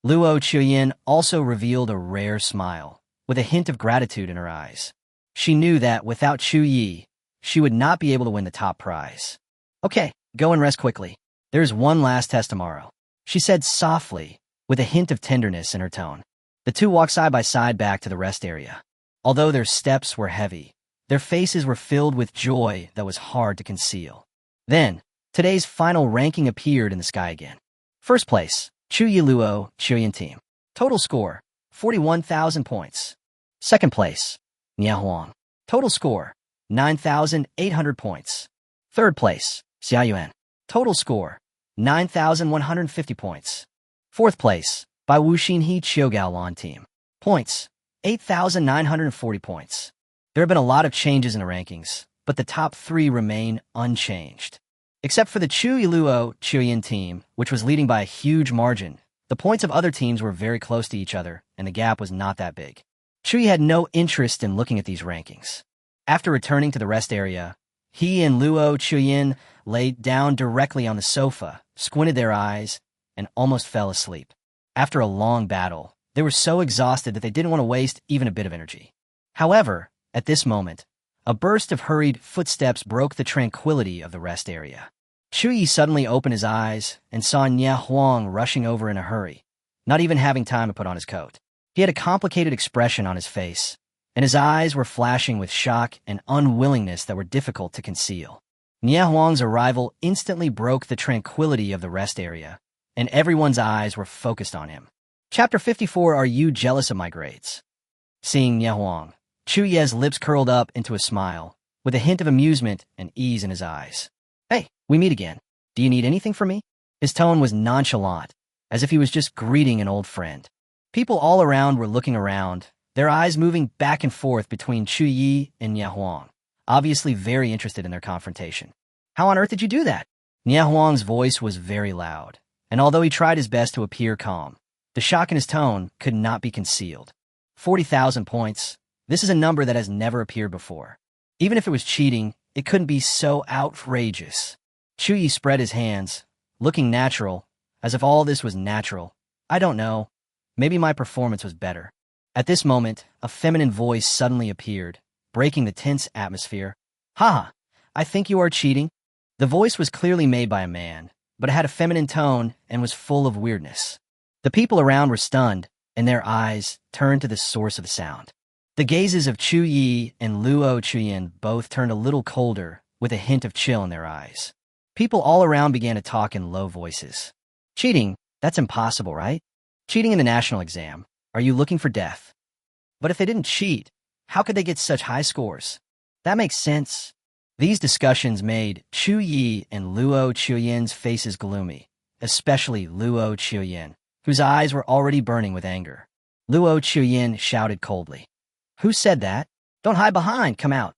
Luo Chuyin also revealed a rare smile, with a hint of gratitude in her eyes. She knew that without Chu Ye, she would not be able to win the top prize. Okay, go and rest quickly. There's one last test tomorrow, she said softly, with a hint of tenderness in her tone. The two walked side by side back to the rest area. Although their steps were heavy, their faces were filled with joy that was hard to conceal. Then, today's final ranking appeared in the sky again. First place, Chu Ye Luo Chuyin team. Total score, 41,000 points. Second place, Nia Huang. Total score, 9,800 points. Third place, Xia Yuan. Total score, 9,150 points. Fourth place, by Wu Xinhe Qiugao Lan team. Points, 8,940 points. There have been a lot of changes in the rankings, but the top three remain unchanged. Except for the Chu Ye Luo Chuyin team, which was leading by a huge margin, the points of other teams were very close to each other, and the gap was not that big. Chu Ye had no interest in looking at these rankings. After returning to the rest area, he and Luo Chuyin laid down directly on the sofa, squinted their eyes, and almost fell asleep. After a long battle, they were so exhausted that they didn't want to waste even a bit of energy. However, at this moment, a burst of hurried footsteps broke the tranquility of the rest area. Chu Ye suddenly opened his eyes and saw Nia Huang rushing over in a hurry, not even having time to put on his coat. He had a complicated expression on his face, and his eyes were flashing with shock and unwillingness that were difficult to conceal. Nia Huang's arrival instantly broke the tranquility of the rest area, and everyone's eyes were focused on him. Chapter 54. Are you jealous of my grades? Seeing Nia Huang, Chu Ye's lips curled up into a smile, with a hint of amusement and ease in his eyes. Hey, we meet again. Do you need anything from me? His tone was nonchalant, as if he was just greeting an old friend. People all around were looking around, their eyes moving back and forth between Chu Ye and Nia Huang, obviously very interested in their confrontation. How on earth did you do that? Nia Huang's voice was very loud, and although he tried his best to appear calm, the shock in his tone could not be concealed. 40,000 points. This is a number that has never appeared before. Even if it was cheating, it couldn't be so outrageous. Chu Ye spread his hands, looking natural, as if all this was natural. I don't know. Maybe my performance was better. At this moment, a feminine voice suddenly appeared, breaking the tense atmosphere. Haha, I think you are cheating. The voice was clearly made by a man, but it had a feminine tone and was full of weirdness. The people around were stunned, and their eyes turned to the source of the sound. The gazes of Chu Ye and Luo Chuyin both turned a little colder, with a hint of chill in their eyes. People all around began to talk in low voices. Cheating? That's impossible, right? Cheating in the national exam. Are you looking for death? But if they didn't cheat, how could they get such high scores? That makes sense. These discussions made Chu Ye and Luo Chuyin's faces gloomy, especially Luo Chuyin, whose eyes were already burning with anger. Luo Chuyin shouted coldly. Who said that? Don't hide behind, come out.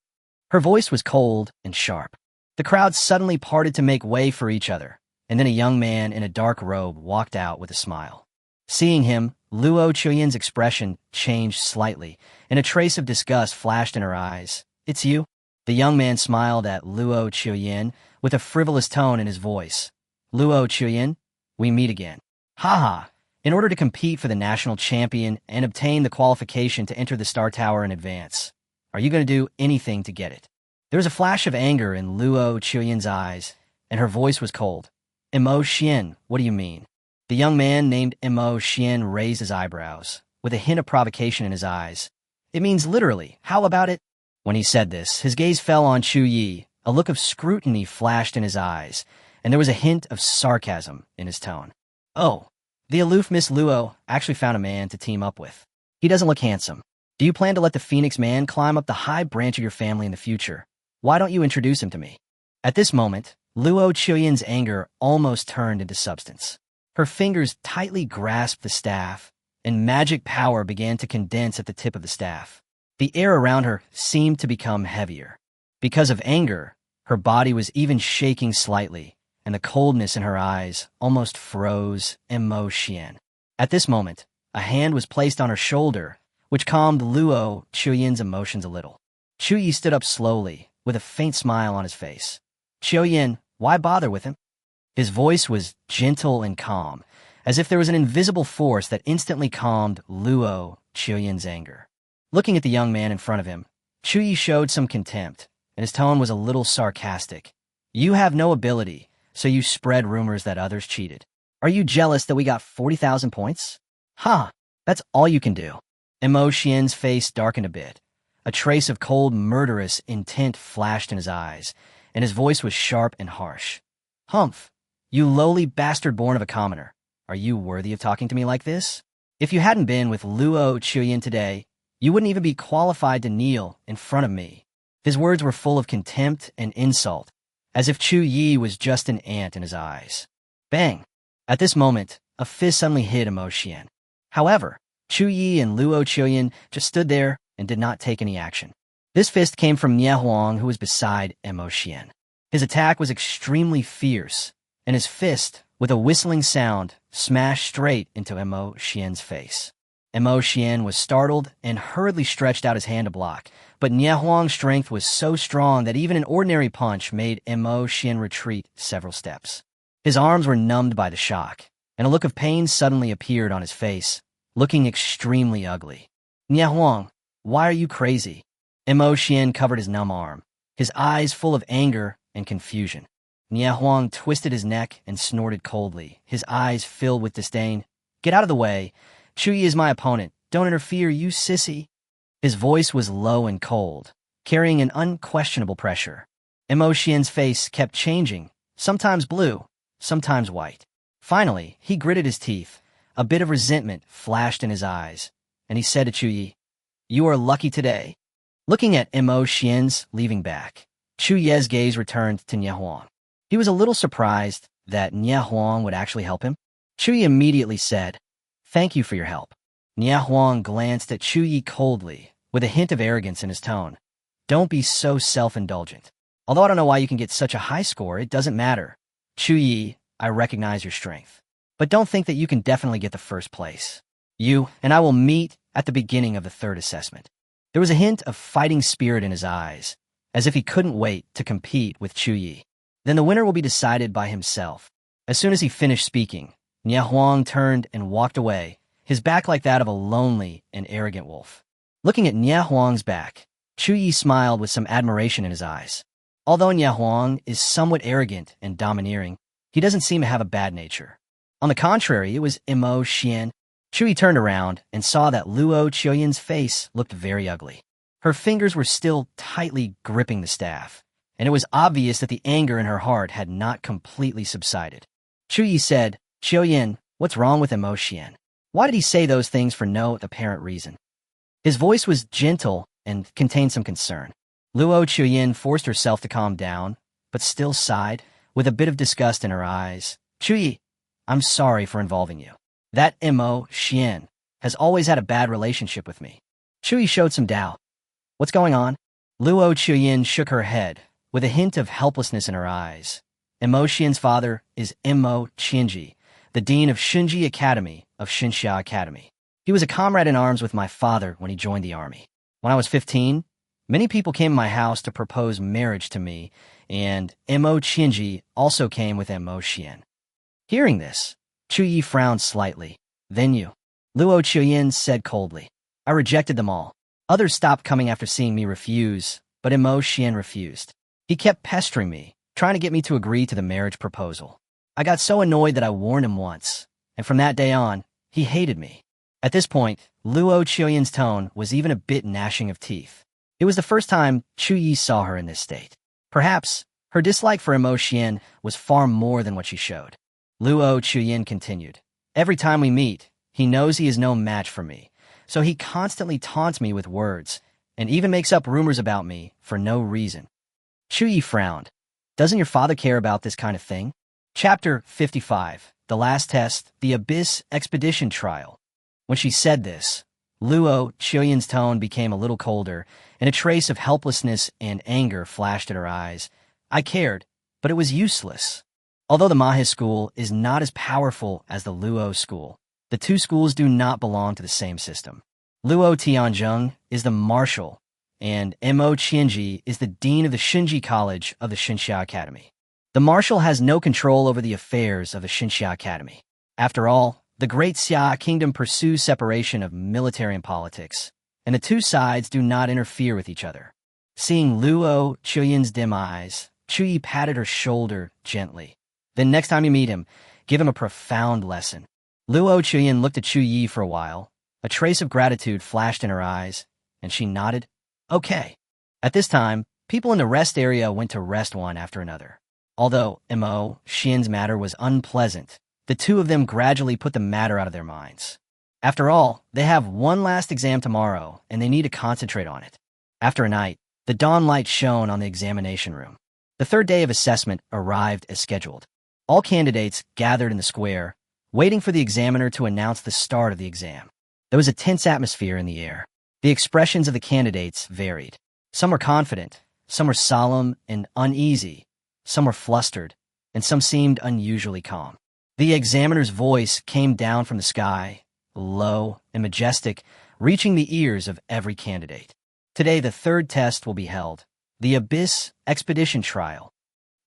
Her voice was cold and sharp. The crowd suddenly parted to make way for each other, and then a young man in a dark robe walked out with a smile. Seeing him, Luo Chuyin's expression changed slightly, and a trace of disgust flashed in her eyes. It's you? The young man smiled at Luo Chuyin with a frivolous tone in his voice. Luo Chuyin, we meet again. Haha. In order to compete for the national champion and obtain the qualification to enter the Star Tower in advance, are you going to do anything to get it? There was a flash of anger in Luo Chuyin's eyes, and her voice was cold. Imo Xian, what do you mean? The young man named Imo Xian raised his eyebrows, with a hint of provocation in his eyes. It means literally, how about it? When he said this, his gaze fell on Chu Ye, a look of scrutiny flashed in his eyes, and there was a hint of sarcasm in his tone. Oh. The aloof Miss Luo actually found a man to team up with. He doesn't look handsome. Do you plan to let the Phoenix man climb up the high branch of your family in the future? Why don't you introduce him to me? At this moment, Luo Chuyin's anger almost turned into substance. Her fingers tightly grasped the staff, and magic power began to condense at the tip of the staff. The air around her seemed to become heavier. Because of anger, her body was even shaking slightly, and the coldness in her eyes almost froze Xian. At this moment, a hand was placed on her shoulder, which calmed Luo Chuyen's emotions a little. Chu Ye stood up slowly, with a faint smile on his face. Chuyen, why bother with him? His voice was gentle and calm, as if there was an invisible force that instantly calmed Luo Chuyen's anger. Looking at the young man in front of him, Chu Ye showed some contempt, and his tone was a little sarcastic. You have no ability, so you spread rumors that others cheated. Are you jealous that we got 40,000 points? Ha! That's all you can do. Xian's face darkened a bit. A trace of cold, murderous intent flashed in his eyes, and his voice was sharp and harsh. Humph! You lowly bastard born of a commoner. Are you worthy of talking to me like this? If you hadn't been with Luo Chuyen today, you wouldn't even be qualified to kneel in front of me. His words were full of contempt and insult, as if Chu Ye was just an ant in his eyes. Bang! At this moment, a fist suddenly hit Xian. However, Chu Ye and Luo Chuyen just stood there and did not take any action. This fist came from Huang, who was beside Xian. His attack was extremely fierce, and his fist, with a whistling sound, smashed straight into Xian's face. Xian was startled and hurriedly stretched out his hand to block, but Huang's strength was so strong that even an ordinary punch made Xian retreat several steps. His arms were numbed by the shock, and a look of pain suddenly appeared on his face, looking extremely ugly. Huang, why are you crazy? Xian covered his numb arm, his eyes full of anger and confusion. Huang twisted his neck and snorted coldly, his eyes filled with disdain. Get out of the way. Chu Ye is my opponent. Don't interfere, you sissy. His voice was low and cold, carrying an unquestionable pressure. Xian's face kept changing, sometimes blue, sometimes white. Finally, he gritted his teeth. A bit of resentment flashed in his eyes, and he said to Chu Ye, You are lucky today. Looking at Xian's leaving back, Chu Ye's gaze returned to Huang. He was a little surprised that Huang would actually help him. Chu Ye immediately said, Thank you for your help. Huang glanced at Chu Ye coldly, with a hint of arrogance in his tone. Don't be so self-indulgent. Although I don't know why you can get such a high score, it doesn't matter. Chu Ye, I recognize your strength. But don't think that you can definitely get the first place. You and I will meet at the beginning of the third assessment. There was a hint of fighting spirit in his eyes, as if he couldn't wait to compete with Chu Ye. Then the winner will be decided by himself. As soon as he finished speaking, Huang turned and walked away, his back like that of a lonely and arrogant wolf. Looking at Huang's back, Chu Ye smiled with some admiration in his eyes. Although Huang is somewhat arrogant and domineering, he doesn't seem to have a bad nature. On the contrary, it was Xian. Chu Ye turned around and saw that Luo Chuyen's face looked very ugly. Her fingers were still tightly gripping the staff, and it was obvious that the anger in her heart had not completely subsided. Chu Ye said, Chuyen, what's wrong with Xian? Why did he say those things for no apparent reason? His voice was gentle and contained some concern. Luo Chuyen forced herself to calm down, but still sighed, with a bit of disgust in her eyes. Chu Ye, I'm sorry for involving you. That Xian has always had a bad relationship with me. Chu Ye showed some doubt. What's going on? Luo Chuyen shook her head, with a hint of helplessness in her eyes. Xian's father is Qianji, the dean of Shunji Academy of Xinxia Academy. He was a comrade in arms with my father when he joined the army. When I was 15, many people came to my house to propose marriage to me, and Qianji also came with Xian. Hearing this, Chu Ye frowned slightly. Then you. Luo Chuyen said coldly. I rejected them all. Others stopped coming after seeing me refuse, but Xian refused. He kept pestering me, trying to get me to agree to the marriage proposal. I got so annoyed that I warned him once, and from that day on, he hated me. At this point, Luo Chuyen's tone was even a bit gnashing of teeth. It was the first time Chu Ye saw her in this state. Perhaps her dislike for Xian was far more than what she showed. Luo Chuyen continued. Every time we meet, he knows he is no match for me, so he constantly taunts me with words, and even makes up rumors about me for no reason. Chu Ye frowned. Doesn't your father care about this kind of thing? Chapter 55, The Last Test, The Abyss Expedition Trial. When she said this, Luo Chuyen's tone became a little colder, and a trace of helplessness and anger flashed in her eyes. I cared, but it was useless. Although the Mahe school is not as powerful as the Luo school, the two schools do not belong to the same system. Luo Tianzheng is the marshal, and Mo Qianji is the dean of the Xinji College of the Xinxia Academy. The marshal has no control over the affairs of the Xinxia Academy. After all, the Great Xia Kingdom pursues separation of military and politics, and the two sides do not interfere with each other. Seeing Luo Chuyen's dim eyes, Chu Ye patted her shoulder gently. Then next time you meet him, give him a profound lesson. Luo Chuyen looked at Chu Ye for a while. A trace of gratitude flashed in her eyes, and she nodded. Okay. At this time, people in the rest area went to rest one after another. Although Mo Xian's matter was unpleasant, the two of them gradually put the matter out of their minds. After all, they have one last exam tomorrow, and they need to concentrate on it. After a night, the dawn light shone on the examination room. The third day of assessment arrived as scheduled. All candidates gathered in the square, waiting for the examiner to announce the start of the exam. There was a tense atmosphere in the air. The expressions of the candidates varied. Some were confident, some were solemn and uneasy, some were flustered, and some seemed unusually calm. The examiner's voice came down from the sky, low and majestic, reaching the ears of every candidate. Today, the third test will be held, the Abyss Expedition Trial.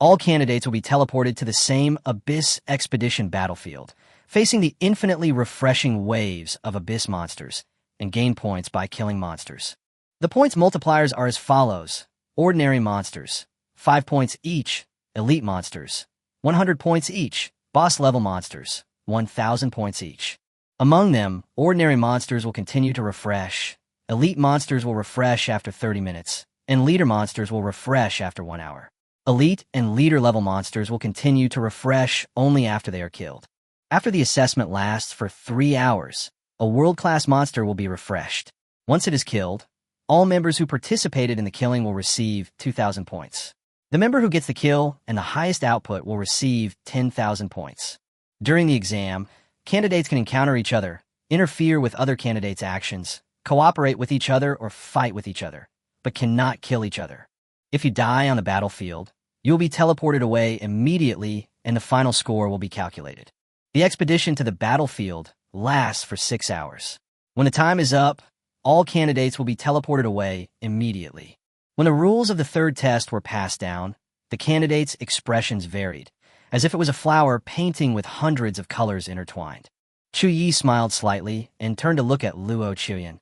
All candidates will be teleported to the same Abyss Expedition battlefield, facing the infinitely refreshing waves of Abyss monsters, and gain points by killing monsters. The points multipliers are as follows. Ordinary monsters, 5 points each. Elite monsters, 100 points each. Boss-level monsters, 1,000 points each. Among them, ordinary monsters will continue to refresh. Elite monsters will refresh after 30 minutes, and leader monsters will refresh after 1 hour. Elite and leader-level monsters will continue to refresh only after they are killed. After the assessment lasts for 3 hours, a world-class monster will be refreshed. Once it is killed, all members who participated in the killing will receive 2,000 points. The member who gets the kill and the highest output will receive 10,000 points. During the exam, candidates can encounter each other, interfere with other candidates' actions, cooperate with each other, or fight with each other, but cannot kill each other. If you die on the battlefield, you will be teleported away immediately and the final score will be calculated. The expedition to the battlefield lasts for 6 hours. When the time is up, all candidates will be teleported away immediately. When the rules of the third test were passed down, the candidates' expressions varied, as if it was a flower painting with hundreds of colors intertwined. Chu Ye smiled slightly and turned to look at Luo Chuyen.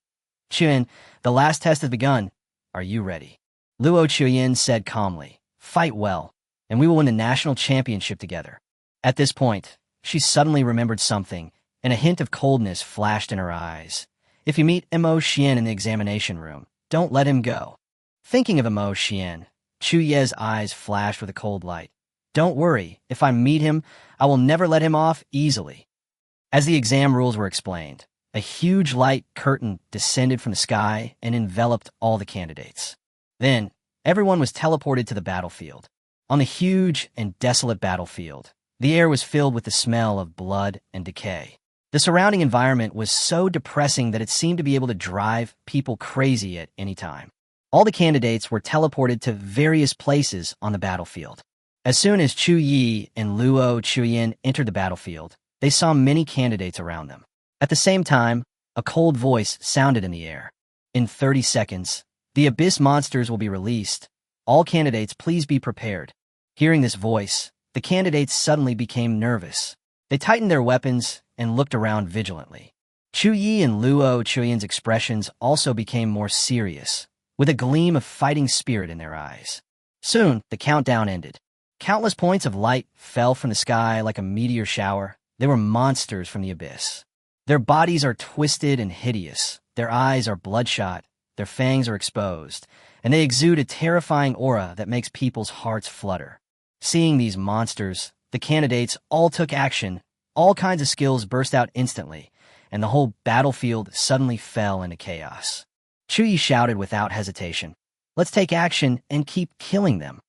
Chuyen, the last test has begun. Are you ready? Luo Chuyen said calmly, fight well, and we will win the national championship together. At this point, she suddenly remembered something, and a hint of coldness flashed in her eyes. If you meet Mo Xian in the examination room, don't let him go. Thinking of Mo Xian, Chu Ye's eyes flashed with a cold light. Don't worry, if I meet him, I will never let him off easily. As the exam rules were explained, a huge light curtain descended from the sky and enveloped all the candidates. Then, everyone was teleported to the battlefield. On the huge and desolate battlefield, the air was filled with the smell of blood and decay. The surrounding environment was so depressing that it seemed to be able to drive people crazy at any time. All the candidates were teleported to various places on the battlefield. As soon as Chu Ye and Luo Chuyen entered the battlefield, they saw many candidates around them. At the same time, a cold voice sounded in the air. In 30 seconds, the Abyss monsters will be released. All candidates, please be prepared. Hearing this voice, the candidates suddenly became nervous. They tightened their weapons and looked around vigilantly. Chu Ye and Luo Chuyen's expressions also became more serious, with a gleam of fighting spirit in their eyes. Soon, the countdown ended. Countless points of light fell from the sky like a meteor shower. They were monsters from the abyss. Their bodies are twisted and hideous. Their eyes are bloodshot. Their fangs are exposed, and they exude a terrifying aura that makes people's hearts flutter. Seeing these monsters, the candidates all took action. All kinds of skills burst out instantly, and the whole battlefield suddenly fell into chaos. Chu Ye shouted without hesitation, "Let's take action and keep killing them."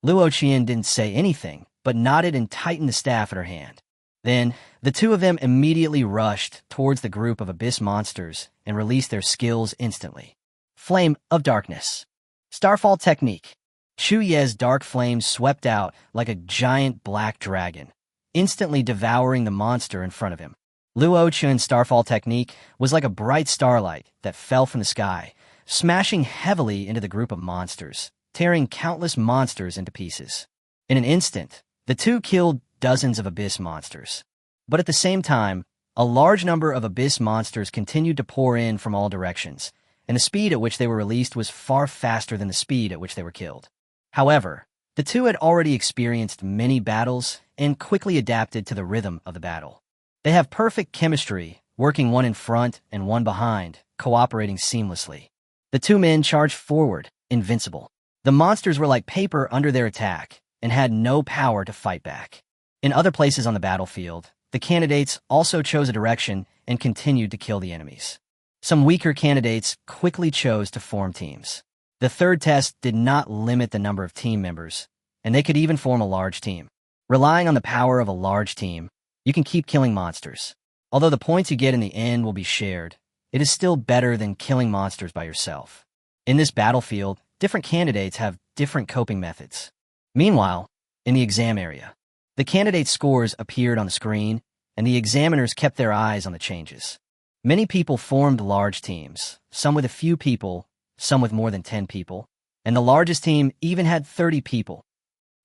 Luo Qian didn't say anything, but nodded and tightened the staff at her hand. Then, the two of them immediately rushed towards the group of abyss monsters and released their skills instantly. Flame of Darkness. Starfall Technique. Chu Ye's dark flames swept out like a giant black dragon, instantly devouring the monster in front of him. Luo Chun's starfall technique was like a bright starlight that fell from the sky, smashing heavily into the group of monsters, tearing countless monsters into pieces. In an instant, the two killed dozens of abyss monsters. But at the same time, a large number of abyss monsters continued to pour in from all directions, and the speed at which they were released was far faster than the speed at which they were killed. However, the two had already experienced many battles and quickly adapted to the rhythm of the battle. They have perfect chemistry, working one in front and one behind, cooperating seamlessly. The two men charged forward, invincible. The monsters were like paper under their attack and had no power to fight back. In other places on the battlefield, the candidates also chose a direction and continued to kill the enemies. Some weaker candidates quickly chose to form teams. The third test did not limit the number of team members, and they could even form a large team. Relying on the power of a large team, you can keep killing monsters. Although the points you get in the end will be shared, it is still better than killing monsters by yourself. In this battlefield, different candidates have different coping methods. Meanwhile, in the exam area, the candidates' scores appeared on the screen, and the examiners kept their eyes on the changes. Many people formed large teams, some with a few people, some with more than 10 people, and the largest team even had 30 people.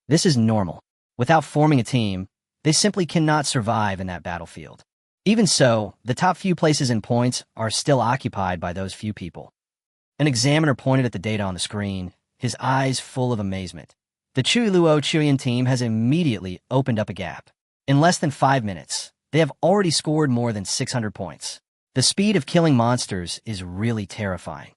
This is normal. Without forming a team, they simply cannot survive in that battlefield. Even so, the top few places in points are still occupied by those few people. An examiner pointed at the data on the screen, his eyes full of amazement. The Chu Luo Chuyan team has immediately opened up a gap. In less than 5 minutes, they have already scored more than 600 points. The speed of killing monsters is really terrifying.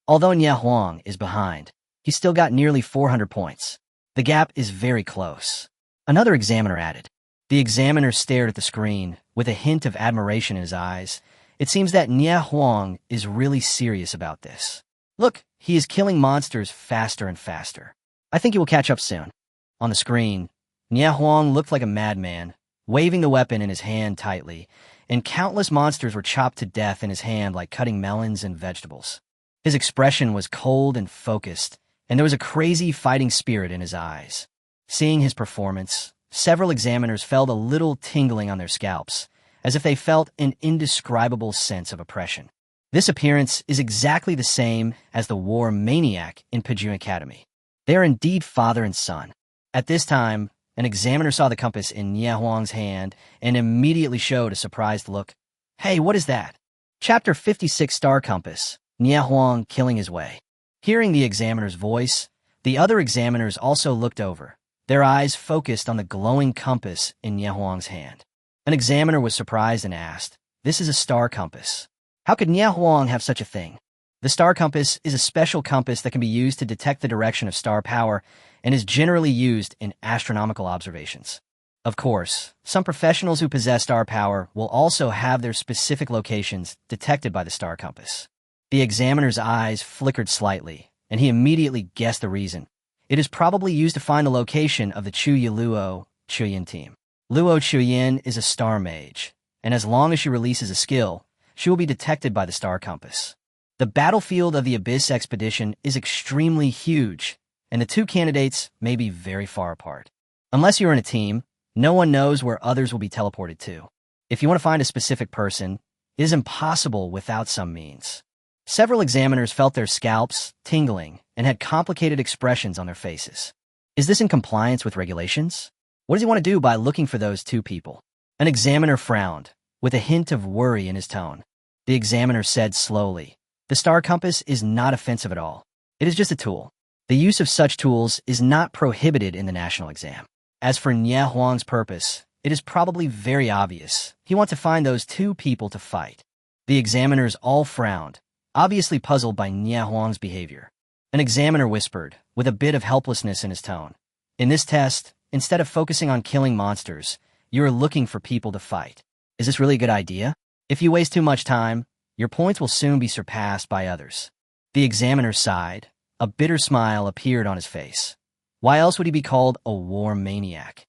Although Nie Huang is behind, he's still got nearly 400 points. The gap is very close. Another examiner added. The examiner stared at the screen, with a hint of admiration in his eyes. It seems that Nie Huang is really serious about this. Look, he is killing monsters faster and faster. I think he will catch up soon. On the screen, Nie Huang looked like a madman, waving the weapon in his hand tightly, and countless monsters were chopped to death in his hand like cutting melons and vegetables. His expression was cold and focused, and there was a crazy fighting spirit in his eyes. Seeing his performance, several examiners felt a little tingling on their scalps, as if they felt an indescribable sense of oppression. This appearance is exactly the same as the war maniac in Pajun Academy. They are indeed father and son. At this time, an examiner saw the compass in Nie Huang's hand and immediately showed a surprised look. Hey, what is that? Chapter 56 Star Compass, Nie Huang killing his way. Hearing the examiner's voice, the other examiners also looked over, their eyes focused on the glowing compass in Nie Huang's hand. An examiner was surprised and asked, "This is a star compass. How could Nie Huang have such a thing?" The star compass is a special compass that can be used to detect the direction of star power and is generally used in astronomical observations. Of course, some professionals who possess star power will also have their specific locations detected by the star compass. The examiner's eyes flickered slightly, and he immediately guessed the reason. It is probably used to find the location of the Chu Ye Luo Chuyan team. Luo Chuyan is a star mage, and as long as she releases a skill, she will be detected by the star compass. The battlefield of the Abyss expedition is extremely huge, and the two candidates may be very far apart. Unless you're in a team, no one knows where others will be teleported to. If you want to find a specific person, it is impossible without some means. Several examiners felt their scalps tingling and had complicated expressions on their faces. Is this in compliance with regulations? What does he want to do by looking for those two people? An examiner frowned, with a hint of worry in his tone. The examiner said slowly, "The star compass is not offensive at all. It is just a tool. The use of such tools is not prohibited in the national exam. As for Nie Huang's purpose, it is probably very obvious. He wants to find those two people to fight." The examiners all frowned, obviously puzzled by Nie Huang's behavior. An examiner whispered, with a bit of helplessness in his tone, "In this test, instead of focusing on killing monsters, you are looking for people to fight. Is this really a good idea? If you waste too much time, your points will soon be surpassed by others." The examiner sighed. A bitter smile appeared on his face. Why else would he be called a war maniac?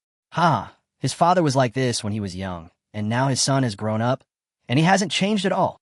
His father was like this when he was young, and now his son has grown up, and he hasn't changed at all.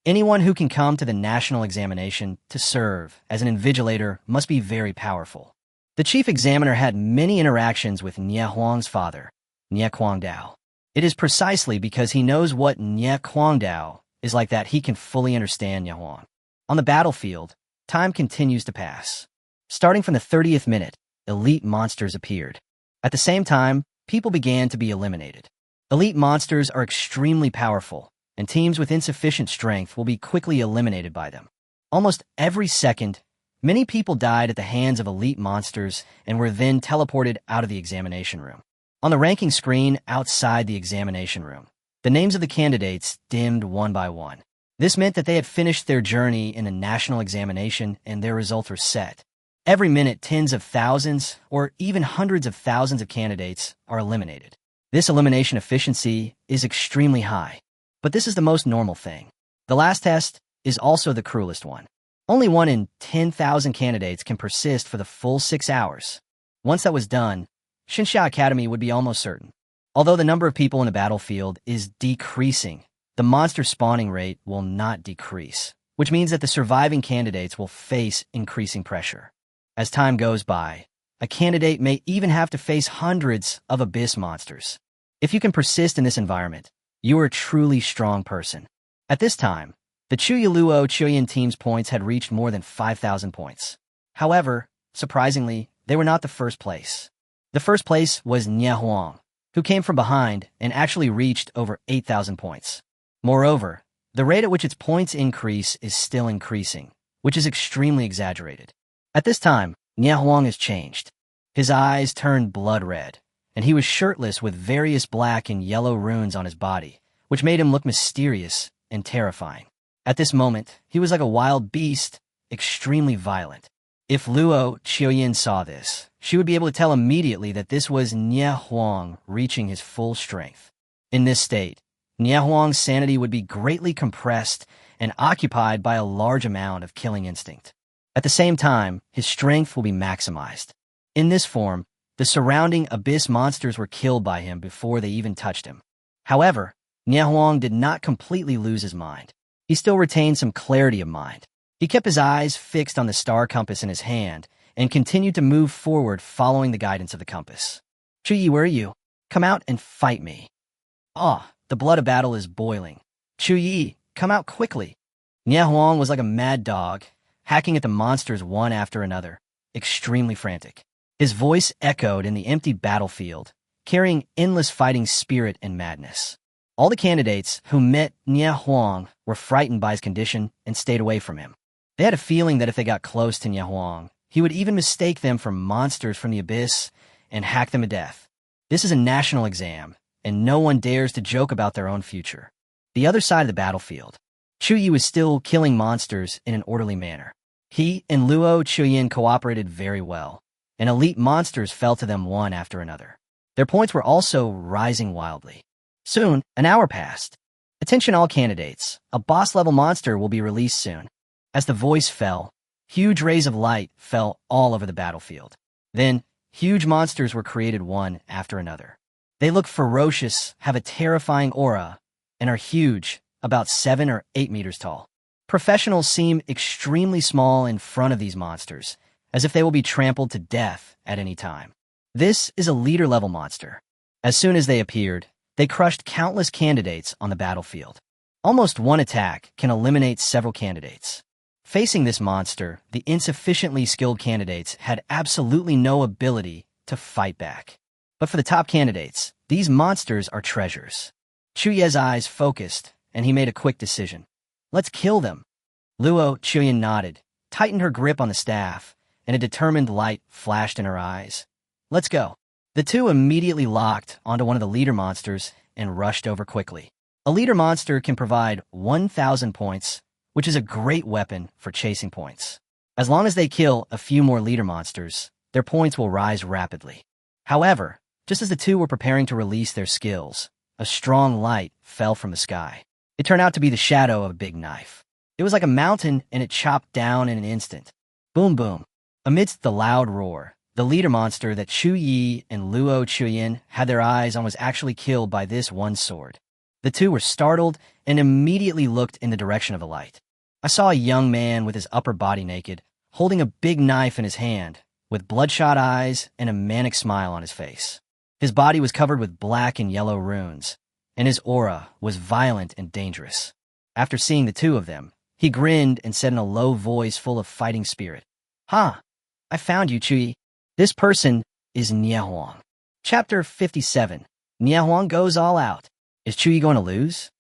Anyone who can come to the national examination to serve as an invigilator must be very powerful. The chief examiner had many interactions with Nie Huang's father, Nie Quangdao. It is precisely because he knows what Nie Quangdao is like that he can fully understand Nie Huang. On the battlefield, time continues to pass. Starting from the 30th minute, elite monsters appeared. At the same time, people began to be eliminated. Elite monsters are extremely powerful, and teams with insufficient strength will be quickly eliminated by them. Almost every second, many people died at the hands of elite monsters and were then teleported out of the examination room. On the ranking screen outside the examination room, the names of the candidates dimmed one by one. This meant that they had finished their journey in a national examination and their results were set. Every minute, tens of thousands or even hundreds of thousands of candidates are eliminated. This elimination efficiency is extremely high, but this is the most normal thing. The last test is also the cruelest one. Only 1 in 10,000 candidates can persist for the full 6 hours. Once that was done, Xinxia Academy would be almost certain. Although the number of people in the battlefield is decreasing, the monster spawning rate will not decrease, which means that the surviving candidates will face increasing pressure. As time goes by, a candidate may even have to face hundreds of abyss monsters. If you can persist in this environment, you are a truly strong person. At this time, the Chu Ye Chu Ye team's points had reached more than 5,000 points. However, surprisingly, they were not the first place. The first place was Nie Huang, who came from behind and actually reached over 8,000 points. Moreover, the rate at which its points increase is still increasing, which is extremely exaggerated. At this time, Nie Huang has changed. His eyes turned blood red, and he was shirtless with various black and yellow runes on his body, which made him look mysterious and terrifying. At this moment, he was like a wild beast, extremely violent. If Luo Qiuyin saw this, she would be able to tell immediately that this was Nie Huang reaching his full strength. In this state, Nie Huang's sanity would be greatly compressed and occupied by a large amount of killing instinct. At the same time, his strength will be maximized. In this form, the surrounding abyss monsters were killed by him before they even touched him. However, Nie Huang did not completely lose his mind. He still retained some clarity of mind. He kept his eyes fixed on the star compass in his hand and continued to move forward following the guidance of the compass. Chu Ye, where are you? Come out and fight me. Ah, the blood of battle is boiling. Chu Ye, come out quickly. Nie Huang was like a mad dog, hacking at the monsters one after another, extremely frantic. His voice echoed in the empty battlefield, carrying endless fighting spirit and madness. All the candidates who met Nie Huang were frightened by his condition and stayed away from him. They had a feeling that if they got close to Nie Huang, he would even mistake them for monsters from the abyss and hack them to death. This is a national exam, and no one dares to joke about their own future. The other side of the battlefield, Chu Ye was still killing monsters in an orderly manner. He and Luo Qiuyin cooperated very well, and elite monsters fell to them one after another. Their points were also rising wildly. Soon, an hour passed. Attention all candidates, a boss-level monster will be released soon. As the voice fell, huge rays of light fell all over the battlefield. Then, huge monsters were created one after another. They look ferocious, have a terrifying aura, and are huge, about 7 or 8 meters tall. Professionals seem extremely small in front of these monsters, as if they will be trampled to death at any time. This is a leader-level monster. As soon as they appeared, they crushed countless candidates on the battlefield. Almost one attack can eliminate several candidates. Facing this monster, the insufficiently skilled candidates had absolutely no ability to fight back. But for the top candidates, these monsters are treasures. Chu Ye's eyes focused, and he made a quick decision. Let's kill them. Luo Qiuyin nodded, tightened her grip on the staff, and a determined light flashed in her eyes. Let's go. The two immediately locked onto one of the leader monsters and rushed over quickly. A leader monster can provide 1,000 points, which is a great weapon for chasing points. As long as they kill a few more leader monsters, their points will rise rapidly. However, just as the two were preparing to release their skills, a strong light fell from the sky. It turned out to be the shadow of a big knife. It was like a mountain, and it chopped down in an instant. Boom, boom. Amidst the loud roar, the leader monster that Chu Ye and Luo Qiuyin had their eyes on was actually killed by this one sword. The two were startled and immediately looked in the direction of the light. I saw a young man with his upper body naked, holding a big knife in his hand, with bloodshot eyes and a manic smile on his face. His body was covered with black and yellow runes, and his aura was violent and dangerous. After seeing the two of them, he grinned and said in a low voice full of fighting spirit, "Ha! I found you, Chu Ye. This person is Nie Huang." Chapter 57. Nie Huang goes all out. Is Chu Ye going to lose?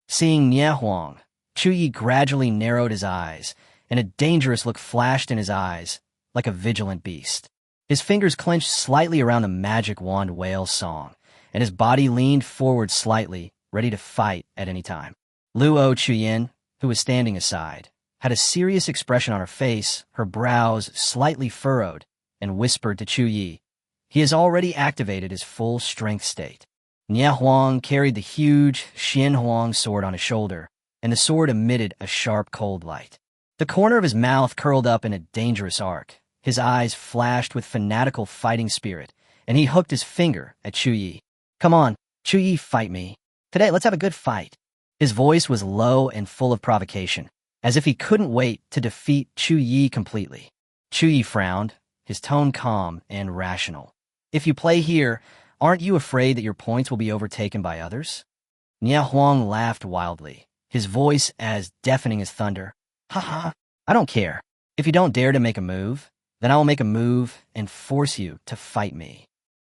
Seeing Nie Huang, Chu Ye gradually narrowed his eyes, and a dangerous look flashed in his eyes, like a vigilant beast. His fingers clenched slightly around the magic wand whale song, and his body leaned forward slightly, ready to fight at any time. Luo Chuyin, who was standing aside, had a serious expression on her face, her brows slightly furrowed, and whispered to Chu Ye, "He has already activated his full strength state." Nie Huang carried the huge Xian Huang sword on his shoulder, and the sword emitted a sharp cold light. The corner of his mouth curled up in a dangerous arc. His eyes flashed with fanatical fighting spirit, and he hooked his finger at Chu Ye. "Come on, Chu Ye, fight me. Today, let's have a good fight." His voice was low and full of provocation, as if he couldn't wait to defeat Chu Ye completely. Chu Ye frowned, his tone calm and rational. "If you play here, aren't you afraid that your points will be overtaken by others?" Nie Huang laughed wildly, his voice as deafening as thunder. "Ha ha, I don't care. If you don't dare to make a move, then I will make a move and force you to fight me."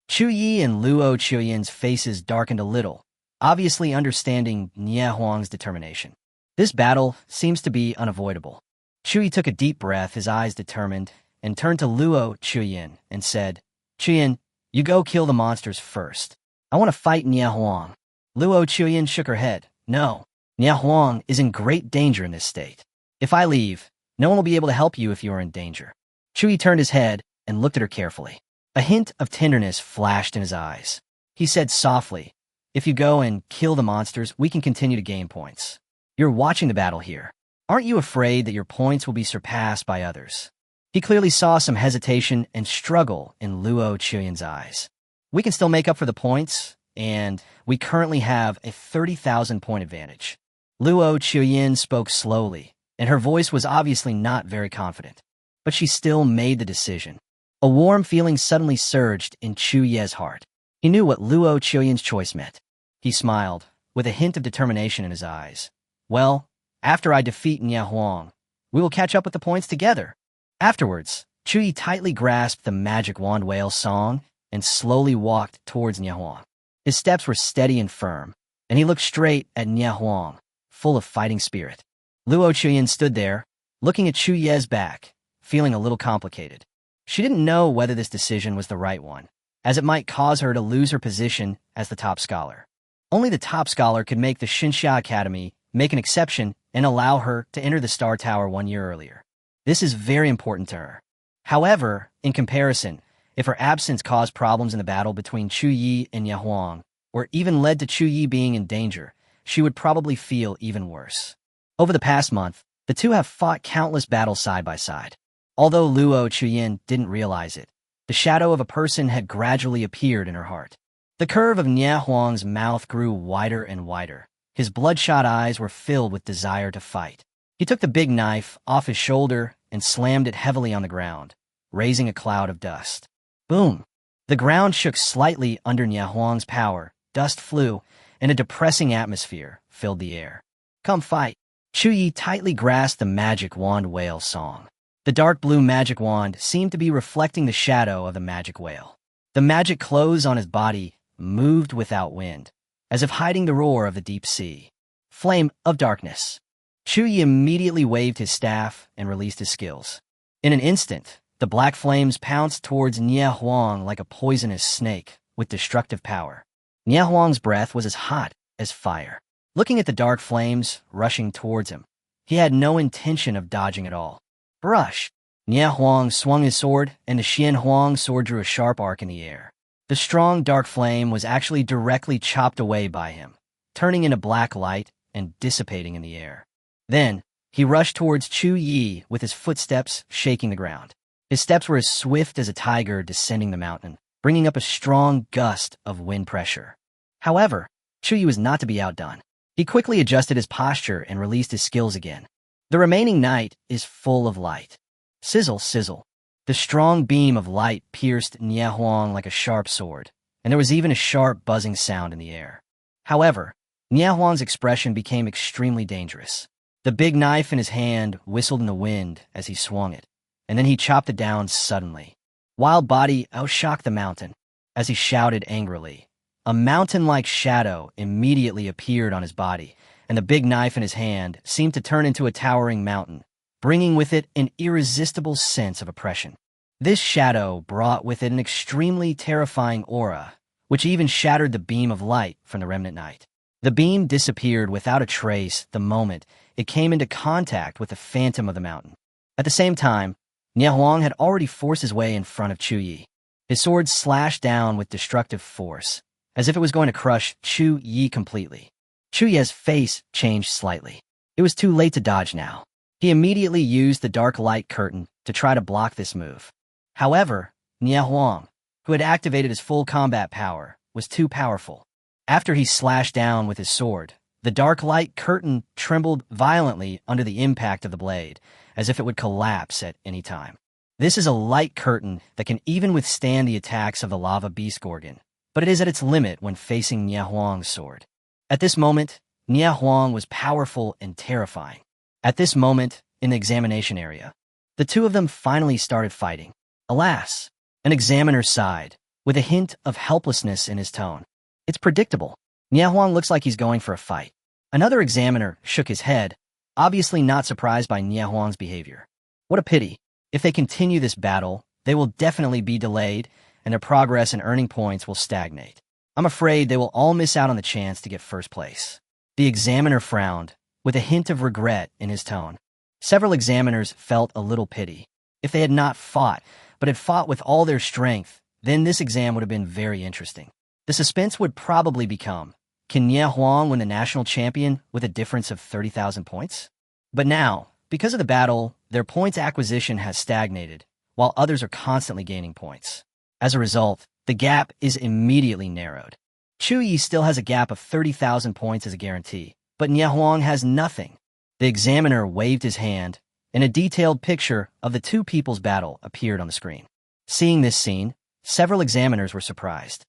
Chu Ye and Luo Chuyin's faces darkened a little, obviously understanding Nie Huang's determination. This battle seems to be unavoidable. Chu Ye took a deep breath, his eyes determined, and turned to Luo Chuyin and said, "Chuyin, you go kill the monsters first. I want to fight Nie Huang." Luo Chuyin shook her head. "No, Nie Huang is in great danger in this state. If I leave, no one will be able to help you if you are in danger." Chu Ye turned his head and looked at her carefully. A hint of tenderness flashed in his eyes. He said softly, "If you go and kill the monsters, we can continue to gain points. You're watching the battle here. Aren't you afraid that your points will be surpassed by others?" He clearly saw some hesitation and struggle in Luo Chuyin's eyes. "We can still make up for the points, and we currently have a 30,000 point advantage." Luo Chuyin spoke slowly, and her voice was obviously not very confident. But she still made the decision. A warm feeling suddenly surged in Chu Ye's heart. He knew what Luo Chuyin's choice meant. He smiled, with a hint of determination in his eyes. "Well, after I defeat Nie Huang, we will catch up with the points together." Afterwards, Chu Ye tightly grasped the magic wand whale song and slowly walked towards Nie Huang. His steps were steady and firm, and he looked straight at Nie Huang, full of fighting spirit. Luo Chuyin stood there, looking at Chu Ye's back, feeling a little complicated. She didn't know whether this decision was the right one, as it might cause her to lose her position as the top scholar. Only the top scholar could make the Xinxia Academy make an exception and allow her to enter the Star Tower 1 year earlier. This is very important to her. However, in comparison, if her absence caused problems in the battle between Chu Ye and Nie Huang, or even led to Chu Ye being in danger, she would probably feel even worse. Over the past month, the two have fought countless battles side by side. Although Luo Chuyin didn't realize it, the shadow of a person had gradually appeared in her heart. The curve of Nie Huang's mouth grew wider and wider. His bloodshot eyes were filled with desire to fight. He took the big knife off his shoulder and slammed it heavily on the ground, raising a cloud of dust. Boom! The ground shook slightly under Nie Huang's power, dust flew, and a depressing atmosphere filled the air. "Come fight." Chu Ye tightly grasped the magic wand whale song. The dark blue magic wand seemed to be reflecting the shadow of the magic whale. The magic clothes on his body moved without wind, as if hiding the roar of the deep sea. Flame of darkness. Chu Ye immediately waved his staff and released his skills. In an instant, the black flames pounced towards Nie Huang like a poisonous snake with destructive power. Nie Huang's breath was as hot as fire. Looking at the dark flames rushing towards him, he had no intention of dodging at all. Brush! Nie Huang swung his sword, and the Xian Huang sword drew a sharp arc in the air. The strong dark flame was actually directly chopped away by him, turning into black light and dissipating in the air. Then, he rushed towards Chu Ye with his footsteps shaking the ground. His steps were as swift as a tiger descending the mountain, bringing up a strong gust of wind pressure. However, Chu Ye was not to be outdone. He quickly adjusted his posture and released his skills again. The remaining night is full of light. Sizzle, sizzle. The strong beam of light pierced Nie Huang like a sharp sword, and there was even a sharp buzzing sound in the air. However, Nie Huang's expression became extremely dangerous. The big knife in his hand whistled in the wind as he swung it, and then he chopped it down suddenly. Wild Body outshocked the mountain as he shouted angrily. A mountain-like shadow immediately appeared on his body, and the big knife in his hand seemed to turn into a towering mountain, bringing with it an irresistible sense of oppression. This shadow brought with it an extremely terrifying aura, which even shattered the beam of light from the remnant knight. The beam disappeared without a trace the moment it came into contact with the phantom of the mountain. At the same time, Nie Huang had already forced his way in front of Chu Ye. His sword slashed down with destructive force, as if it was going to crush Chu Ye completely. Chu Ye's face changed slightly. It was too late to dodge now. He immediately used the dark light curtain to try to block this move. However, Nie Huang, who had activated his full combat power, was too powerful. After he slashed down with his sword, the dark light curtain trembled violently under the impact of the blade, as if it would collapse at any time. This is a light curtain that can even withstand the attacks of the lava beast Gorgon, but it is at its limit when facing Nie Huang's sword. At this moment, Nie Huang was powerful and terrifying. At this moment, in the examination area, the two of them finally started fighting. Alas, an examiner sighed, with a hint of helplessness in his tone. It's predictable. Nie Huang looks like he's going for a fight. Another examiner shook his head, obviously not surprised by Nie Huang's behavior. What a pity. If they continue this battle, they will definitely be delayed, and their progress and earning points will stagnate. I'm afraid they will all miss out on the chance to get first place. The examiner frowned, with a hint of regret in his tone. Several examiners felt a little pity. If they had not fought, but had fought with all their strength, then this exam would have been very interesting. The suspense would probably become, can Nie Huang win the national champion with a difference of 30,000 points? But now, because of the battle, their points acquisition has stagnated, while others are constantly gaining points. As a result, the gap is immediately narrowed. Chu Ye still has a gap of 30,000 points as a guarantee, but Nie Huang has nothing. The examiner waved his hand, and a detailed picture of the two people's battle appeared on the screen. Seeing this scene, several examiners were surprised.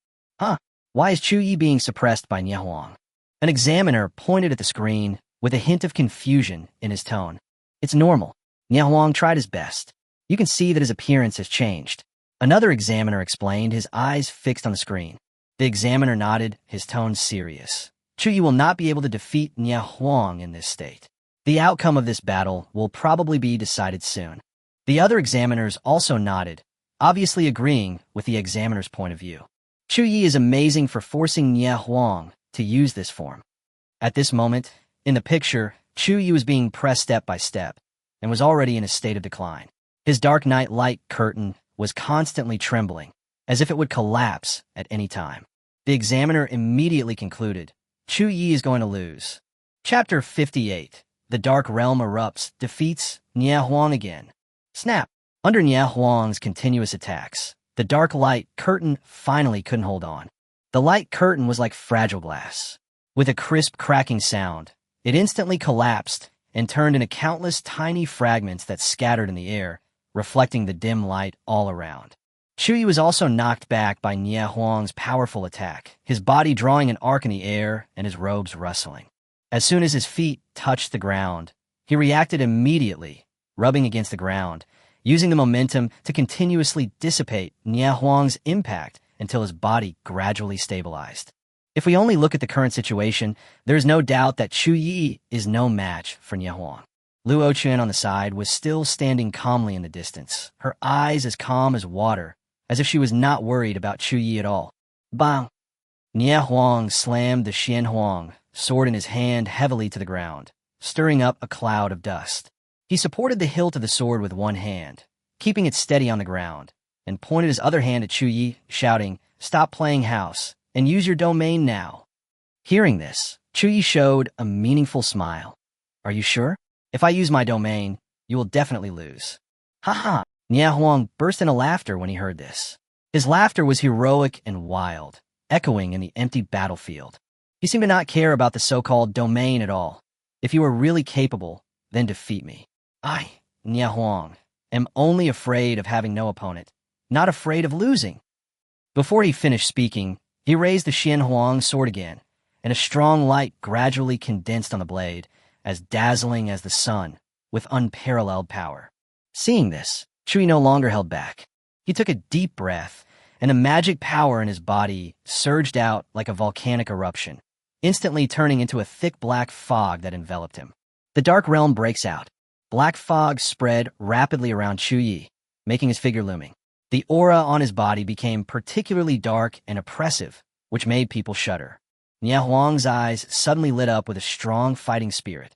Why is Chu Ye being suppressed by Nie Huang? An examiner pointed at the screen with a hint of confusion in his tone. It's normal. Nie Huang tried his best. You can see that his appearance has changed. Another examiner explained, his eyes fixed on the screen. The examiner nodded, his tone serious. Chu Ye will not be able to defeat Nie Huang in this state. The outcome of this battle will probably be decided soon. The other examiners also nodded, obviously agreeing with the examiner's point of view. Chu Ye is amazing for forcing Nie Huang to use this form. At this moment, in the picture, Chu Ye was being pressed step by step, and was already in a state of decline. His dark night light curtain was constantly trembling, as if it would collapse at any time. The examiner immediately concluded, Chu Ye is going to lose. Chapter 58. The Dark Realm Erupts, defeats Nie Huang again. Snap! Under Nie Huang's continuous attacks, the dark light curtain finally couldn't hold on. The light curtain was like fragile glass. With a crisp cracking sound, it instantly collapsed and turned into countless tiny fragments that scattered in the air, reflecting the dim light all around. Chu Ye was also knocked back by Nie Huang's powerful attack, his body drawing an arc in the air and his robes rustling. As soon as his feet touched the ground, he reacted immediately, rubbing against the ground, using the momentum to continuously dissipate Nie Huang's impact until his body gradually stabilized. If we only look at the current situation, there is no doubt that Chu Ye is no match for Nie Huang. Luo Chen on the side was still standing calmly in the distance, her eyes as calm as water, as if she was not worried about Chu Ye at all. Bang! Nie Huang slammed the Xian Huang, sword in his hand, heavily to the ground, stirring up a cloud of dust. He supported the hilt of the sword with one hand, keeping it steady on the ground, and pointed his other hand at Chu Ye, shouting, "Stop playing house, and use your domain now." Hearing this, Chu Ye showed a meaningful smile. "Are you sure? If I use my domain, you will definitely lose." "Ha!" Nie Huang burst into laughter when he heard this. His laughter was heroic and wild, echoing in the empty battlefield. He seemed to not care about the so-called domain at all. "If you are really capable, then defeat me." "Nie Huang, am only afraid of having no opponent, not afraid of losing." Before he finished speaking, he raised the Xianhuang sword again, and a strong light gradually condensed on the blade, as dazzling as the sun, with unparalleled power. Seeing this, Chu Ye no longer held back. He took a deep breath, and the magic power in his body surged out like a volcanic eruption, instantly turning into a thick black fog that enveloped him. The dark realm breaks out. Black fog spread rapidly around Chu Ye, making his figure looming. The aura on his body became particularly dark and oppressive, which made people shudder. Nie Huang's eyes suddenly lit up with a strong fighting spirit.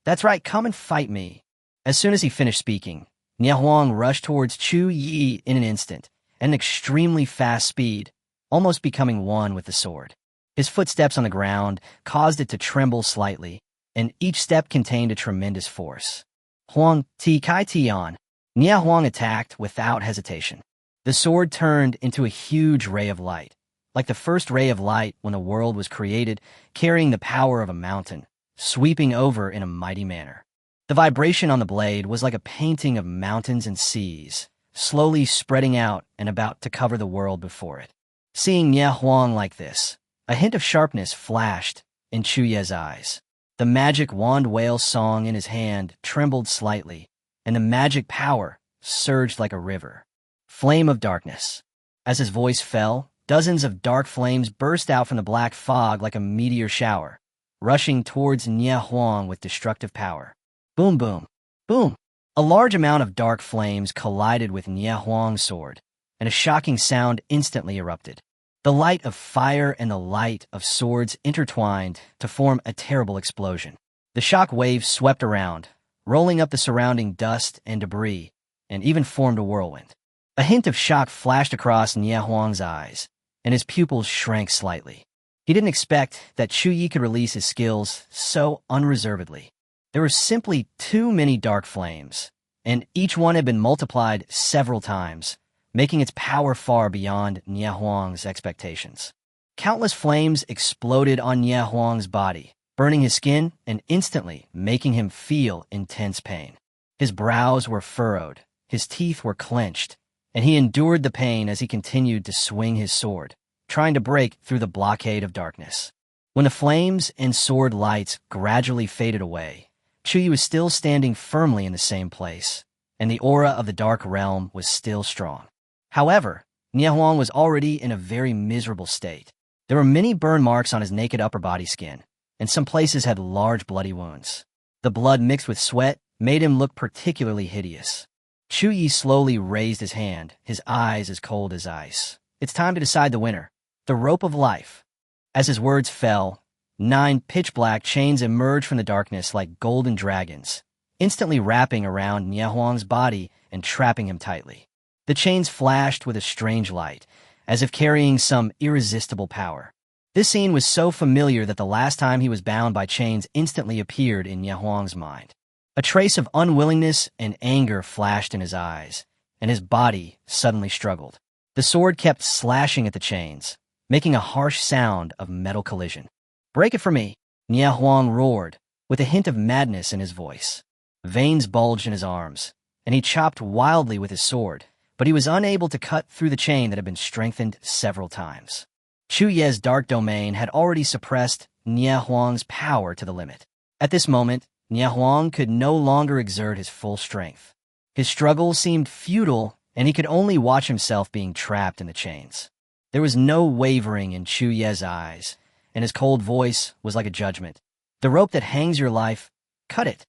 "That's right, come and fight me." As soon as he finished speaking, Nie Huang rushed towards Chu Ye in an instant, at an extremely fast speed, almost becoming one with the sword. His footsteps on the ground caused it to tremble slightly, and each step contained a tremendous force. Huang Ti Kai Tian. Nie Huang attacked without hesitation. The sword turned into a huge ray of light, like the first ray of light when the world was created, carrying the power of a mountain, sweeping over in a mighty manner. The vibration on the blade was like a painting of mountains and seas, slowly spreading out and about to cover the world before it. Seeing Nie Huang like this, a hint of sharpness flashed in Chu Ye's eyes. The magic wand whale song in his hand trembled slightly, and the magic power surged like a river. Flame of darkness. As his voice fell, dozens of dark flames burst out from the black fog like a meteor shower, rushing towards Nie Huang with destructive power. Boom, boom, boom. A large amount of dark flames collided with Nie Huang's sword, and a shocking sound instantly erupted. The light of fire and the light of swords intertwined to form a terrible explosion. The shock wave swept around, rolling up the surrounding dust and debris, and even formed a whirlwind. A hint of shock flashed across Nie Huang's eyes, and his pupils shrank slightly. He didn't expect that Chu Ye could release his skills so unreservedly. There were simply too many dark flames, and each one had been multiplied several times, making its power far beyond Nie Huang's expectations. Countless flames exploded on Nie Huang's body, burning his skin and instantly making him feel intense pain. His brows were furrowed, his teeth were clenched, and he endured the pain as he continued to swing his sword, trying to break through the blockade of darkness. When the flames and sword lights gradually faded away, Chu Ye was still standing firmly in the same place, and the aura of the dark realm was still strong. However, Nie Huang was already in a very miserable state. There were many burn marks on his naked upper body skin, and some places had large bloody wounds. The blood mixed with sweat made him look particularly hideous. Chu Ye slowly raised his hand, his eyes as cold as ice. "It's time to decide the winner. The rope of life." As his words fell, 9 pitch-black chains emerged from the darkness like golden dragons, instantly wrapping around Nie Huang's body and trapping him tightly. The chains flashed with a strange light, as if carrying some irresistible power. This scene was so familiar that the last time he was bound by chains instantly appeared in Nie Huang's mind. A trace of unwillingness and anger flashed in his eyes, and his body suddenly struggled. The sword kept slashing at the chains, making a harsh sound of metal collision. "Break it for me," Nie Huang roared, with a hint of madness in his voice. Veins bulged in his arms, and he chopped wildly with his sword, but he was unable to cut through the chain that had been strengthened several times. Chu Ye's dark domain had already suppressed Nie Huang's power to the limit. At this moment, Nie Huang could no longer exert his full strength. His struggle seemed futile, and he could only watch himself being trapped in the chains. There was no wavering in Chu Ye's eyes, and his cold voice was like a judgment. "The rope that hangs your life, cut it."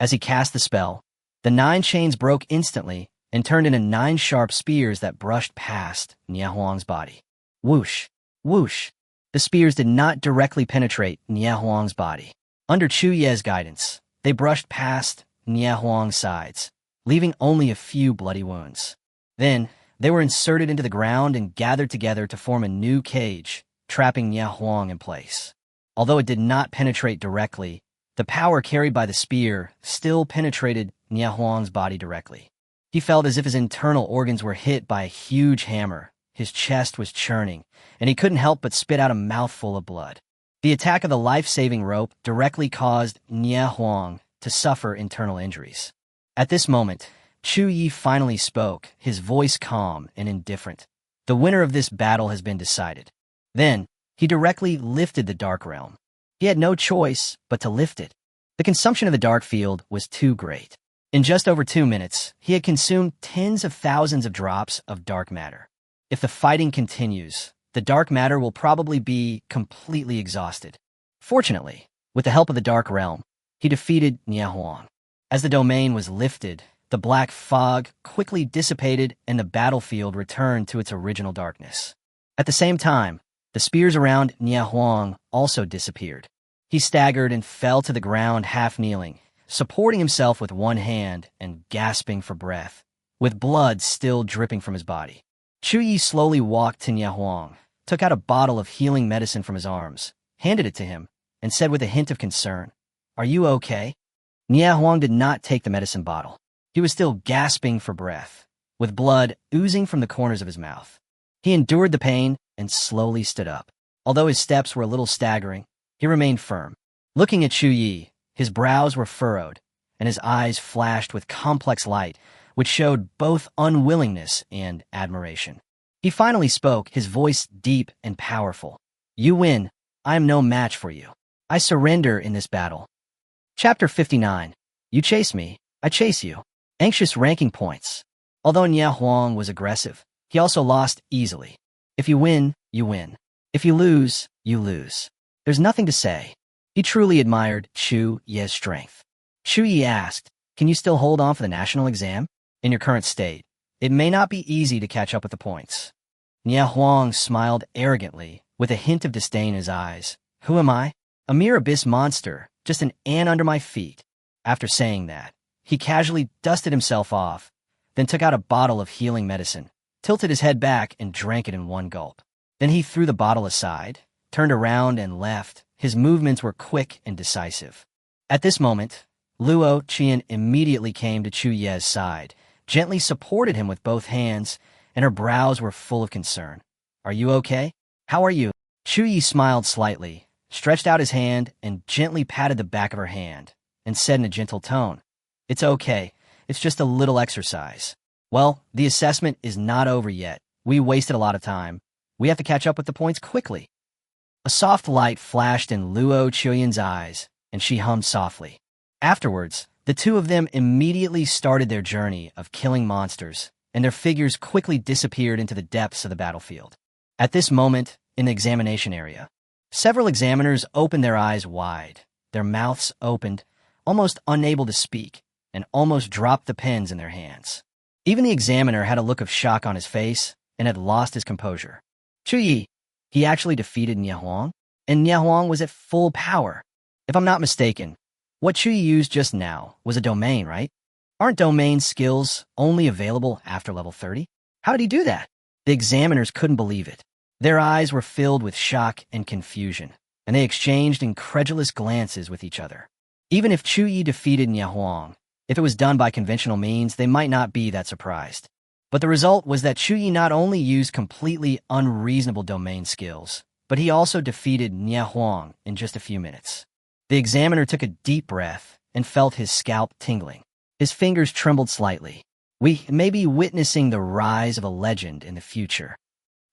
As he cast the spell, the 9 chains broke instantly and turned into 9 sharp spears that brushed past Nie Huang's body. Whoosh, whoosh. The spears did not directly penetrate Nie Huang's body. Under Chu Ye's guidance, they brushed past Nie Huang's sides, leaving only a few bloody wounds. Then, they were inserted into the ground and gathered together to form a new cage, trapping Nie Huang in place. Although it did not penetrate directly, the power carried by the spear still penetrated Nie Huang's body directly. He felt as if his internal organs were hit by a huge hammer. His chest was churning, and he couldn't help but spit out a mouthful of blood. The attack of the life-saving rope directly caused Nie Huang to suffer internal injuries. At this moment, Chu Ye finally spoke, his voice calm and indifferent. The winner of this battle has been decided. Then, he directly lifted the Dark Realm. He had no choice but to lift it. The consumption of the Dark Field was too great. In just over 2 minutes, he had consumed tens of thousands of drops of dark matter. If the fighting continues, the dark matter will probably be completely exhausted. Fortunately, with the help of the Dark Realm, he defeated Niahuang. As the domain was lifted, the black fog quickly dissipated and the battlefield returned to its original darkness. At the same time, the spears around Niahuang also disappeared. He staggered and fell to the ground half-kneeling, supporting himself with one hand and gasping for breath, with blood still dripping from his body. Chu Ye slowly walked to Niahuang, took out a bottle of healing medicine from his arms, handed it to him, and said with a hint of concern, "Are you okay?" Niahuang did not take the medicine bottle. He was still gasping for breath, with blood oozing from the corners of his mouth. He endured the pain and slowly stood up. Although his steps were a little staggering, he remained firm. Looking at Chu Ye, his brows were furrowed, and his eyes flashed with complex light, which showed both unwillingness and admiration. He finally spoke, his voice deep and powerful. "You win. I am no match for you. I surrender in this battle." Chapter 59. You chase me, I chase you. Anxious ranking points. Although Niahuang was aggressive, he also lost easily. If you win, you win. If you lose, you lose. There's nothing to say. He truly admired Chu Ye's strength. Chu Ye asked, "Can you still hold on for the national exam? In your current state, it may not be easy to catch up with the points." Niahuang smiled arrogantly, with a hint of disdain in his eyes. "Who am I? A mere abyss monster, just an ant under my feet." After saying that, he casually dusted himself off, then took out a bottle of healing medicine, tilted his head back, and drank it in one gulp. Then he threw the bottle aside, turned around, and left. His movements were quick and decisive. At this moment, Luo Qian immediately came to Chu Ye's side, gently supported him with both hands, and her brows were full of concern. "Are you okay? How are you?" Chu Ye smiled slightly, stretched out his hand, and gently patted the back of her hand, and said in a gentle tone, "It's okay. It's just a little exercise." "Well, the assessment is not over yet. We wasted a lot of time. We have to catch up with the points quickly." A soft light flashed in Luo Qian's eyes, and she hummed softly. Afterwards, the two of them immediately started their journey of killing monsters, and their figures quickly disappeared into the depths of the battlefield. At this moment, in the examination area, several examiners opened their eyes wide, their mouths opened, almost unable to speak, and almost dropped the pens in their hands. Even the examiner had a look of shock on his face and had lost his composure. Chu Ye, he actually defeated Niahuang, and Niahuang was at full power. If I'm not mistaken, what Chu Ye used just now was a domain, right? Aren't domain skills only available after level 30? How did he do that? The examiners couldn't believe it. Their eyes were filled with shock and confusion, and they exchanged incredulous glances with each other. Even if Chu Ye defeated Niahuang, if it was done by conventional means, they might not be that surprised. But the result was that Chu Ye not only used completely unreasonable domain skills, but he also defeated Niahuang in just a few minutes. The examiner took a deep breath and felt his scalp tingling. His fingers trembled slightly. We may be witnessing the rise of a legend in the future.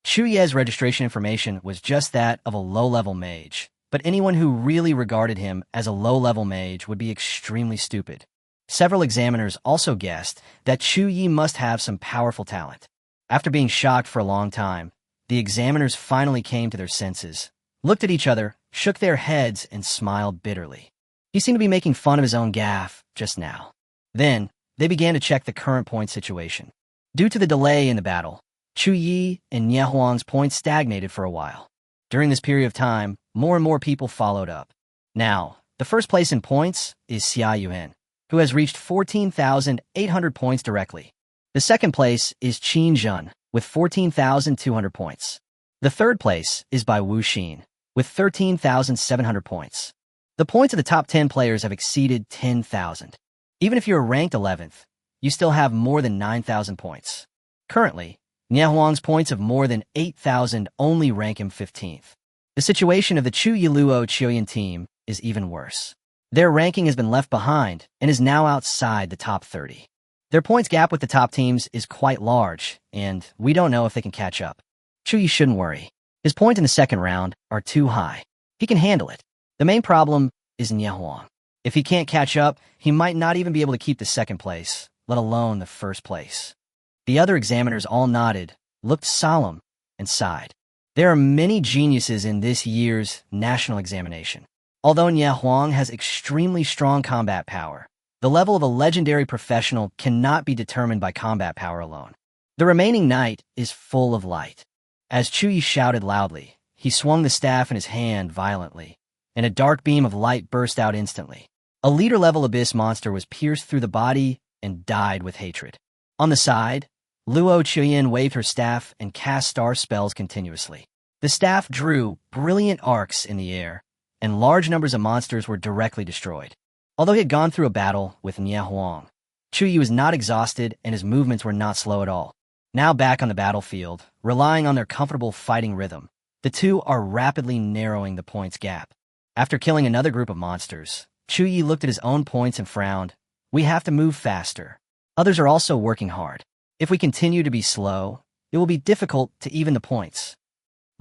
Chu Ye's registration information was just that of a low-level mage, but anyone who really regarded him as a low-level mage would be extremely stupid. Several examiners also guessed that Chu Ye must have some powerful talent. After being shocked for a long time, the examiners finally came to their senses, looked at each other, shook their heads, and smiled bitterly. He seemed to be making fun of his own gaffe just now. Then, they began to check the current point situation. Due to the delay in the battle, Chu Ye and Niahuang's points stagnated for a while. During this period of time, more and more people followed up. Now, the first place in points is Xia Yuan, who has reached 14,800 points directly. The second place is Qin Zheng, with 14,200 points. The third place is by Wu Xin, with 13,700 points. The points of the top 10 players have exceeded 10,000. Even if you're ranked 11th, you still have more than 9,000 points. Currently, Niahuang's points of more than 8,000 only rank him 15th. The situation of the Chu Ye Luo Qian team is even worse. Their ranking has been left behind and is now outside the top 30. Their points gap with the top teams is quite large, and we don't know if they can catch up. Chu Ye shouldn't worry. His points in the second round are too high. He can handle it. The main problem is Huang. If he can't catch up, he might not even be able to keep the second place, let alone the first place. The other examiners all nodded, looked solemn, and sighed. There are many geniuses in this year's national examination. Although Huang has extremely strong combat power, the level of a legendary professional cannot be determined by combat power alone. The remaining night is full of light. As Chu Ye shouted loudly, he swung the staff in his hand violently, and a dark beam of light burst out instantly. A leader-level abyss monster was pierced through the body and died with hatred. On the side, Luo Chuyin waved her staff and cast star spells continuously. The staff drew brilliant arcs in the air, and large numbers of monsters were directly destroyed. Although he had gone through a battle with Huang, Chu Ye was not exhausted and his movements were not slow at all. Now back on the battlefield, relying on their comfortable fighting rhythm, the two are rapidly narrowing the points gap. After killing another group of monsters, Chu Ye looked at his own points and frowned. We have to move faster. Others are also working hard. If we continue to be slow, it will be difficult to even the points.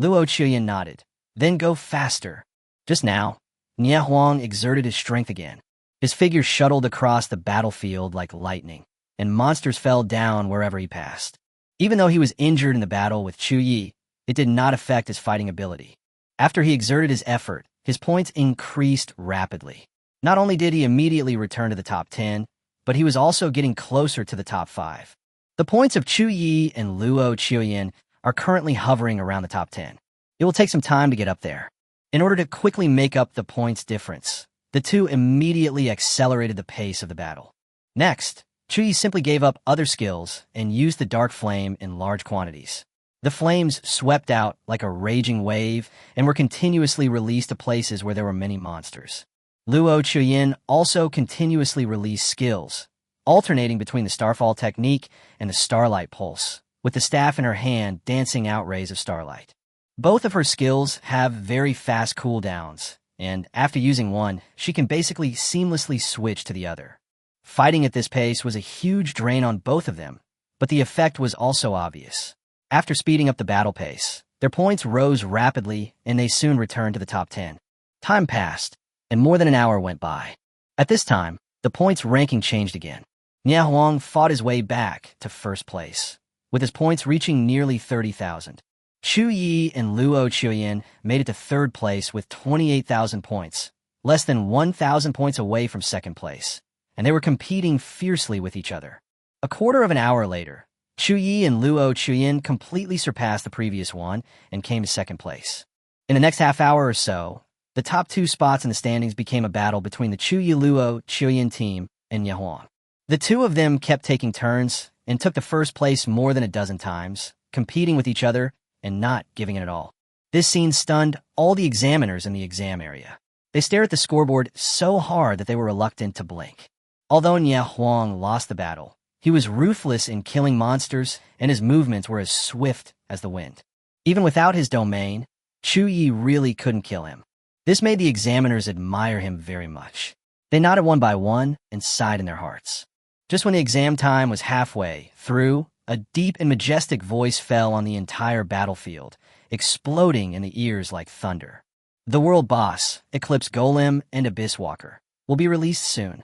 Luo Chuyin nodded. Then go faster. Just now, Huang exerted his strength again. His figure shuttled across the battlefield like lightning, and monsters fell down wherever he passed. Even though he was injured in the battle with Chu Ye, it did not affect his fighting ability. After he exerted his effort, his points increased rapidly. Not only did he immediately return to the top 10, but he was also getting closer to the top 5. The points of Chu Ye and Luo Chuyin are currently hovering around the top 10. It will take some time to get up there. In order to quickly make up the points difference, the two immediately accelerated the pace of the battle. Next, Chu Ye simply gave up other skills and used the dark flame in large quantities. The flames swept out like a raging wave and were continuously released to places where there were many monsters. Luo Chuyin also continuously released skills, alternating between the Starfall technique and the Starlight Pulse, with the staff in her hand dancing out rays of starlight. Both of her skills have very fast cooldowns, and after using one, she can basically seamlessly switch to the other. Fighting at this pace was a huge drain on both of them, but the effect was also obvious. After speeding up the battle pace, their points rose rapidly and they soon returned to the top 10. Time passed, and more than an hour went by. At this time, the points ranking changed again. Huang fought his way back to first place, with his points reaching nearly 30,000. Chu Ye and Luo Chuyin made it to third place with 28,000 points, less than 1,000 points away from second place, and they were competing fiercely with each other. A quarter of an hour later, Chu Ye and Luo Chuyin completely surpassed the previous one and came to second place. In the next half hour or so, the top 2 spots in the standings became a battle between the Chu Ye-Luo Chuyin team and Huang. The two of them kept taking turns and took the first place more than a dozen times, competing with each other and not giving it at all. This scene stunned all the examiners in the exam area. They stared at the scoreboard so hard that they were reluctant to blink. Although Huang lost the battle, he was ruthless in killing monsters and his movements were as swift as the wind. Even without his domain, Chu Ye really couldn't kill him. This made the examiners admire him very much. They nodded one by one and sighed in their hearts. Just when the exam time was halfway through, a deep and majestic voice fell on the entire battlefield, exploding in the ears like thunder. The world boss, Eclipse Golem and Abyss Walker, will be released soon.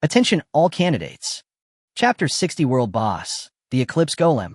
Attention all candidates. Chapter 60 World Boss, the Eclipse Golem.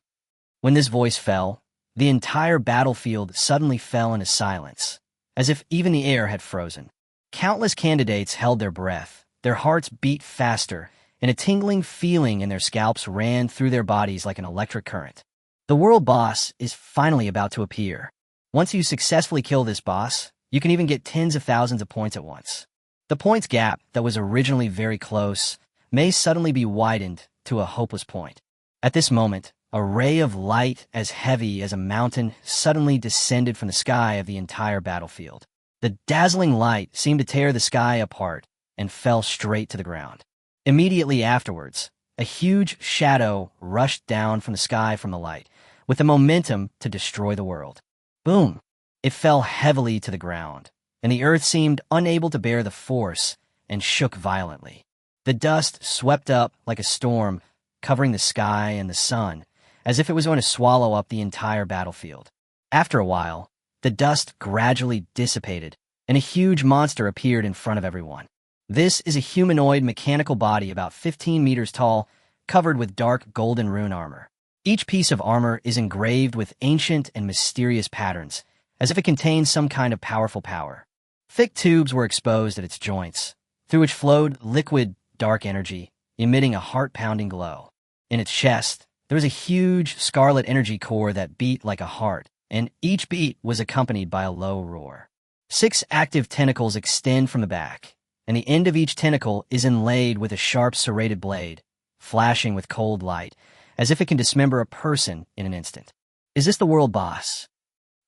When this voice fell, the entire battlefield suddenly fell into silence, as if even the air had frozen. Countless candidates held their breath, their hearts beat faster, and a tingling feeling in their scalps ran through their bodies like an electric current. The world boss is finally about to appear. Once you successfully kill this boss, you can even get tens of thousands of points at once. The points gap that was originally very close may suddenly be widened to a hopeless point. At this moment, a ray of light as heavy as a mountain suddenly descended from the sky of the entire battlefield. The dazzling light seemed to tear the sky apart and fell straight to the ground. Immediately afterwards, a huge shadow rushed down from the sky from the light, with the momentum to destroy the world. Boom! It fell heavily to the ground, and the earth seemed unable to bear the force and shook violently. The dust swept up like a storm, covering the sky and the sun, as if it was going to swallow up the entire battlefield. After a while, the dust gradually dissipated, and a huge monster appeared in front of everyone. This is a humanoid mechanical body about 15 meters tall, covered with dark golden rune armor. Each piece of armor is engraved with ancient and mysterious patterns, as if it contains some kind of powerful power. Thick tubes were exposed at its joints, through which flowed liquid, dark energy, emitting a heart-pounding glow. In its chest, there was a huge scarlet energy core that beat like a heart, and each beat was accompanied by a low roar. 6 active tentacles extend from the back, and the end of each tentacle is inlaid with a sharp serrated blade, flashing with cold light, as if it can dismember a person in an instant. Is this the world boss?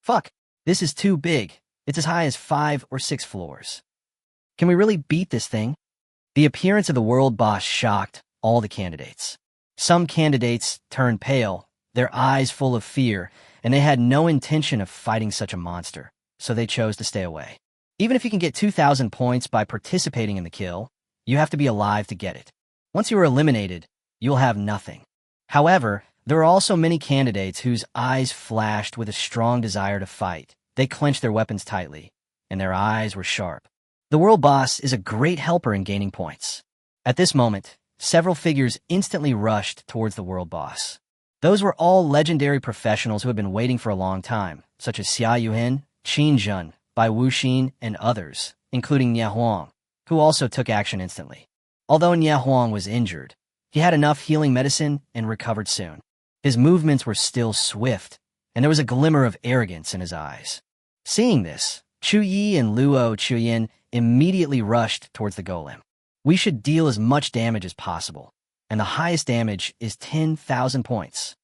Fuck, this is too big. It's as high as 5 or 6 floors. Can we really beat this thing? The appearance of the world boss shocked all the candidates. Some candidates turned pale, their eyes full of fear, and they had no intention of fighting such a monster, so they chose to stay away. Even if you can get 2,000 points by participating in the kill, you have to be alive to get it. Once you are eliminated, you'll have nothing. However, there are also many candidates whose eyes flashed with a strong desire to fight. They clenched their weapons tightly, and their eyes were sharp. The world boss is a great helper in gaining points. At this moment, several figures instantly rushed towards the world boss. Those were all legendary professionals who had been waiting for a long time, such as Xia Yuhen, Qin Zheng, Bai Wuxin, and others, including Nie Huang, who also took action instantly. Although Nie Huang was injured, he had enough healing medicine and recovered soon. His movements were still swift, and there was a glimmer of arrogance in his eyes. Seeing this, Chu Ye and Luo Chuyin immediately rushed towards the golem. We should deal as much damage as possible, and the highest damage is 10,000 points,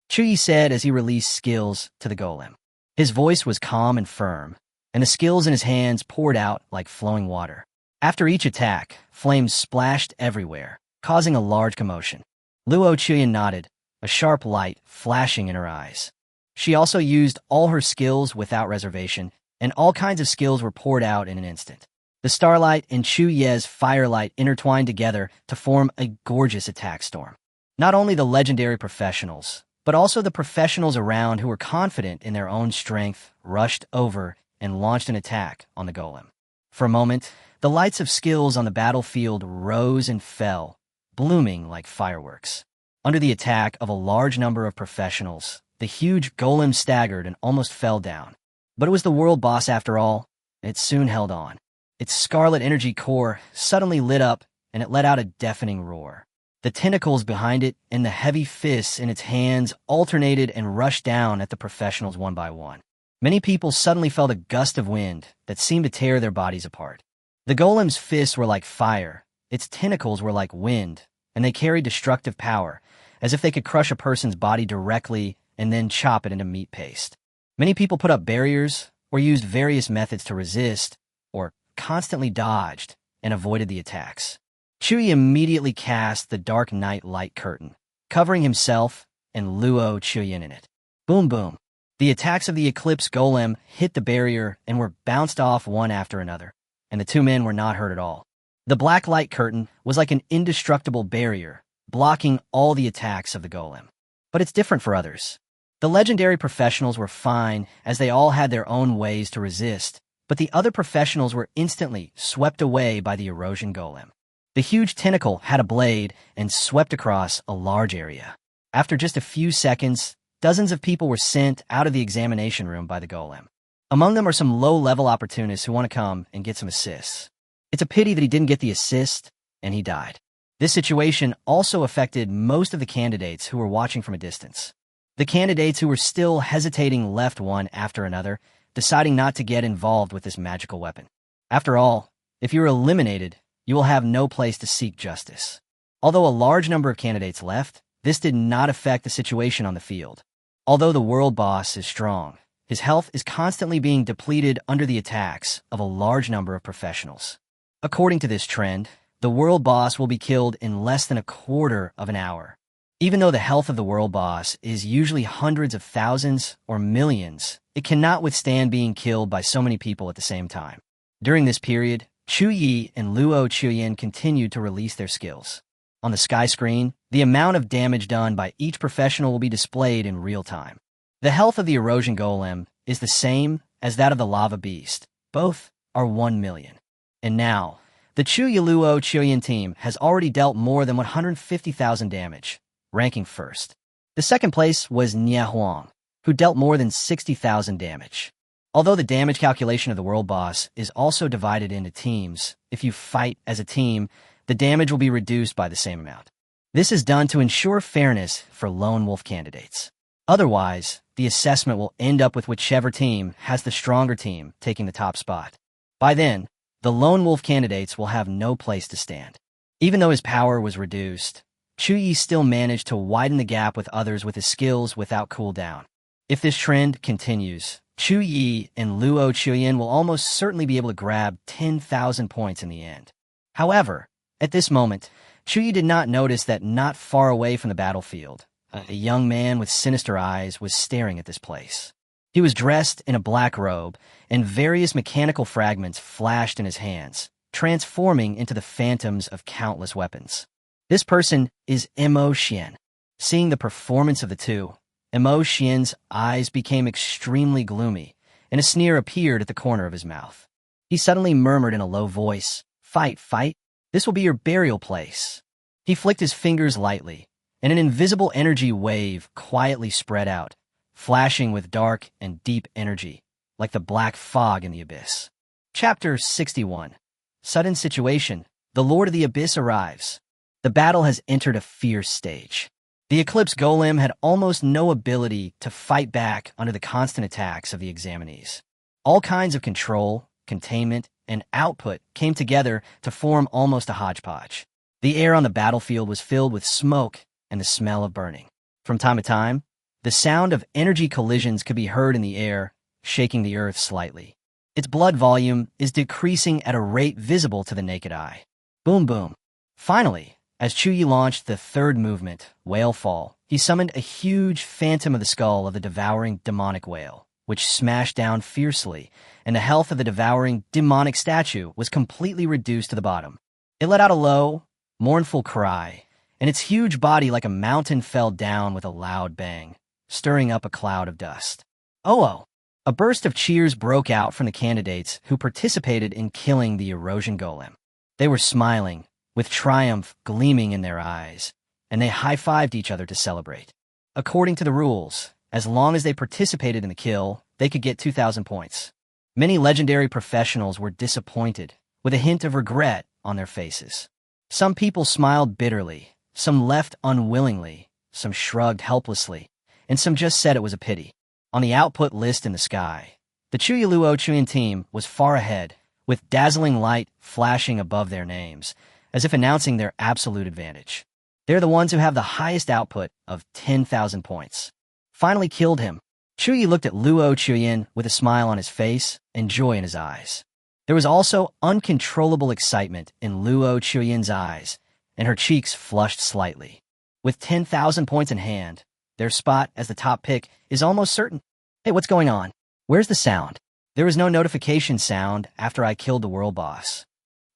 Chu Ye said as he released skills to the golem. His voice was calm and firm, and the skills in his hands poured out like flowing water. After each attack, flames splashed everywhere, causing a large commotion. Luo Chuyin nodded, a sharp light flashing in her eyes. She also used all her skills without reservation, and all kinds of skills were poured out in an instant. The starlight and Chu Ye's firelight intertwined together to form a gorgeous attack storm. Not only the legendary professionals, but also the professionals around who were confident in their own strength rushed over and launched an attack on the golem. For a moment, the lights of skills on the battlefield rose and fell, blooming like fireworks. Under the attack of a large number of professionals, the huge golem staggered and almost fell down. But it was the world boss after all, and it soon held on. Its scarlet energy core suddenly lit up, and it let out a deafening roar. The tentacles behind it and the heavy fists in its hands alternated and rushed down at the professionals one by one. Many people suddenly felt a gust of wind that seemed to tear their bodies apart. The golem's fists were like fire, its tentacles were like wind, and they carried destructive power, as if they could crush a person's body directly and then chop it into meat paste. Many people put up barriers or used various methods to resist, or constantly dodged and avoided the attacks. Chu Ye immediately cast the Dark Night Light Curtain, covering himself and Luo Chuyin in it. Boom boom. The attacks of the Eclipse Golem hit the barrier and were bounced off one after another, and the two men were not hurt at all. The Black Light Curtain was like an indestructible barrier, blocking all the attacks of the golem. But it's different for others. The legendary professionals were fine, as they all had their own ways to resist, but the other professionals were instantly swept away by the erosion golem. The huge tentacle had a blade and swept across a large area. After just a few seconds, dozens of people were sent out of the examination room by the golem. Among them are some low-level opportunists who want to come and get some assists. It's a pity that he didn't get the assist, and he died. This situation also affected most of the candidates who were watching from a distance. The candidates who were still hesitating left one after another, deciding not to get involved with this magical weapon. After all, if you're eliminated, you will have no place to seek justice. Although a large number of candidates left, this did not affect the situation on the field. Although the world boss is strong, his health is constantly being depleted under the attacks of a large number of professionals. According to this trend, the world boss will be killed in less than a quarter of an hour. Even though the health of the world boss is usually hundreds of thousands or millions, it cannot withstand being killed by so many people at the same time. During this period, Chu Ye and Luo Chuyin continued to release their skills. On the sky screen, the amount of damage done by each professional will be displayed in real time. The health of the erosion golem is the same as that of the lava beast. Both are 1 million. And now, the Chu Ye team has already dealt more than 150,000 damage, ranking first. The second place was Nye Huang, who dealt more than 60,000 damage. Although the damage calculation of the world boss is also divided into teams, if you fight as a team, the damage will be reduced by the same amount. This is done to ensure fairness for lone wolf candidates. Otherwise, the assessment will end up with whichever team has the stronger team taking the top spot. By then, the lone wolf candidates will have no place to stand. Even though his power was reduced, Chu Ye still managed to widen the gap with others with his skills without cooldown. If this trend continues, Chu Ye and Luo Chuyin will almost certainly be able to grab 10,000 points in the end. However, at this moment, Chu Ye did not notice that not far away from the battlefield, a young man with sinister eyes was staring at this place. He was dressed in a black robe, and various mechanical fragments flashed in his hands, transforming into the phantoms of countless weapons. This person is Mo Xian. Seeing the performance of the two, Mo Xian's eyes became extremely gloomy, and a sneer appeared at the corner of his mouth. He suddenly murmured in a low voice, "Fight, fight. This will be your burial place." He flicked his fingers lightly, and an invisible energy wave quietly spread out, flashing with dark and deep energy, like the black fog in the abyss. Chapter 61. Sudden situation. The Lord of the Abyss arrives. The battle has entered a fierce stage. The Eclipse Golem had almost no ability to fight back under the constant attacks of the examinees. All kinds of control, containment, and output came together to form almost a hodgepodge. The air on the battlefield was filled with smoke and the smell of burning. From time to time, the sound of energy collisions could be heard in the air, shaking the earth slightly. Its blood volume is decreasing at a rate visible to the naked eye. Boom, boom. Finally, as Chu Ye launched the third movement, Whale Fall, he summoned a huge phantom of the skull of the devouring demonic whale, which smashed down fiercely, and the health of the devouring demonic statue was completely reduced to the bottom. It let out a low, mournful cry, and its huge body like a mountain fell down with a loud bang, stirring up a cloud of dust. Oh! A burst of cheers broke out from the candidates who participated in killing the erosion golem. They were smiling, with triumph gleaming in their eyes, and they high-fived each other to celebrate. According to the rules, as long as they participated in the kill, they could get 2,000 points. Many legendary professionals were disappointed, with a hint of regret on their faces. Some people smiled bitterly, some left unwillingly, some shrugged helplessly, and some just said it was a pity. On the output list in the sky, the Chu Ye Luo Chuyin team was far ahead, with dazzling light flashing above their names, as if announcing their absolute advantage. They're the ones who have the highest output of 10,000 points. Finally killed him. Chu Ye looked at Luo Chuyin with a smile on his face and joy in his eyes. There was also uncontrollable excitement in Luo Chuyin's eyes, and her cheeks flushed slightly. With 10,000 points in hand, their spot as the top pick is almost certain. Hey, what's going on? Where's the sound? There was no notification sound after I killed the world boss.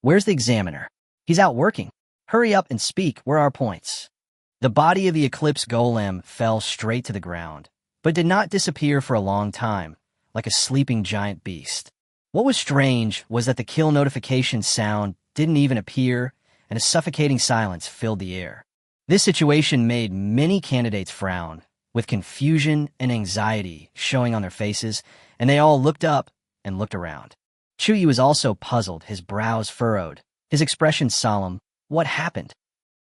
Where's the examiner? He's out working. Hurry up and speak. Where are our points? The body of the Eclipse Golem fell straight to the ground, but did not disappear for a long time, like a sleeping giant beast. What was strange was that the kill notification sound didn't even appear, and a suffocating silence filled the air. This situation made many candidates frown, with confusion and anxiety showing on their faces, and they all looked up and looked around. Chu Ye was also puzzled, his brows furrowed, his expression solemn. What happened?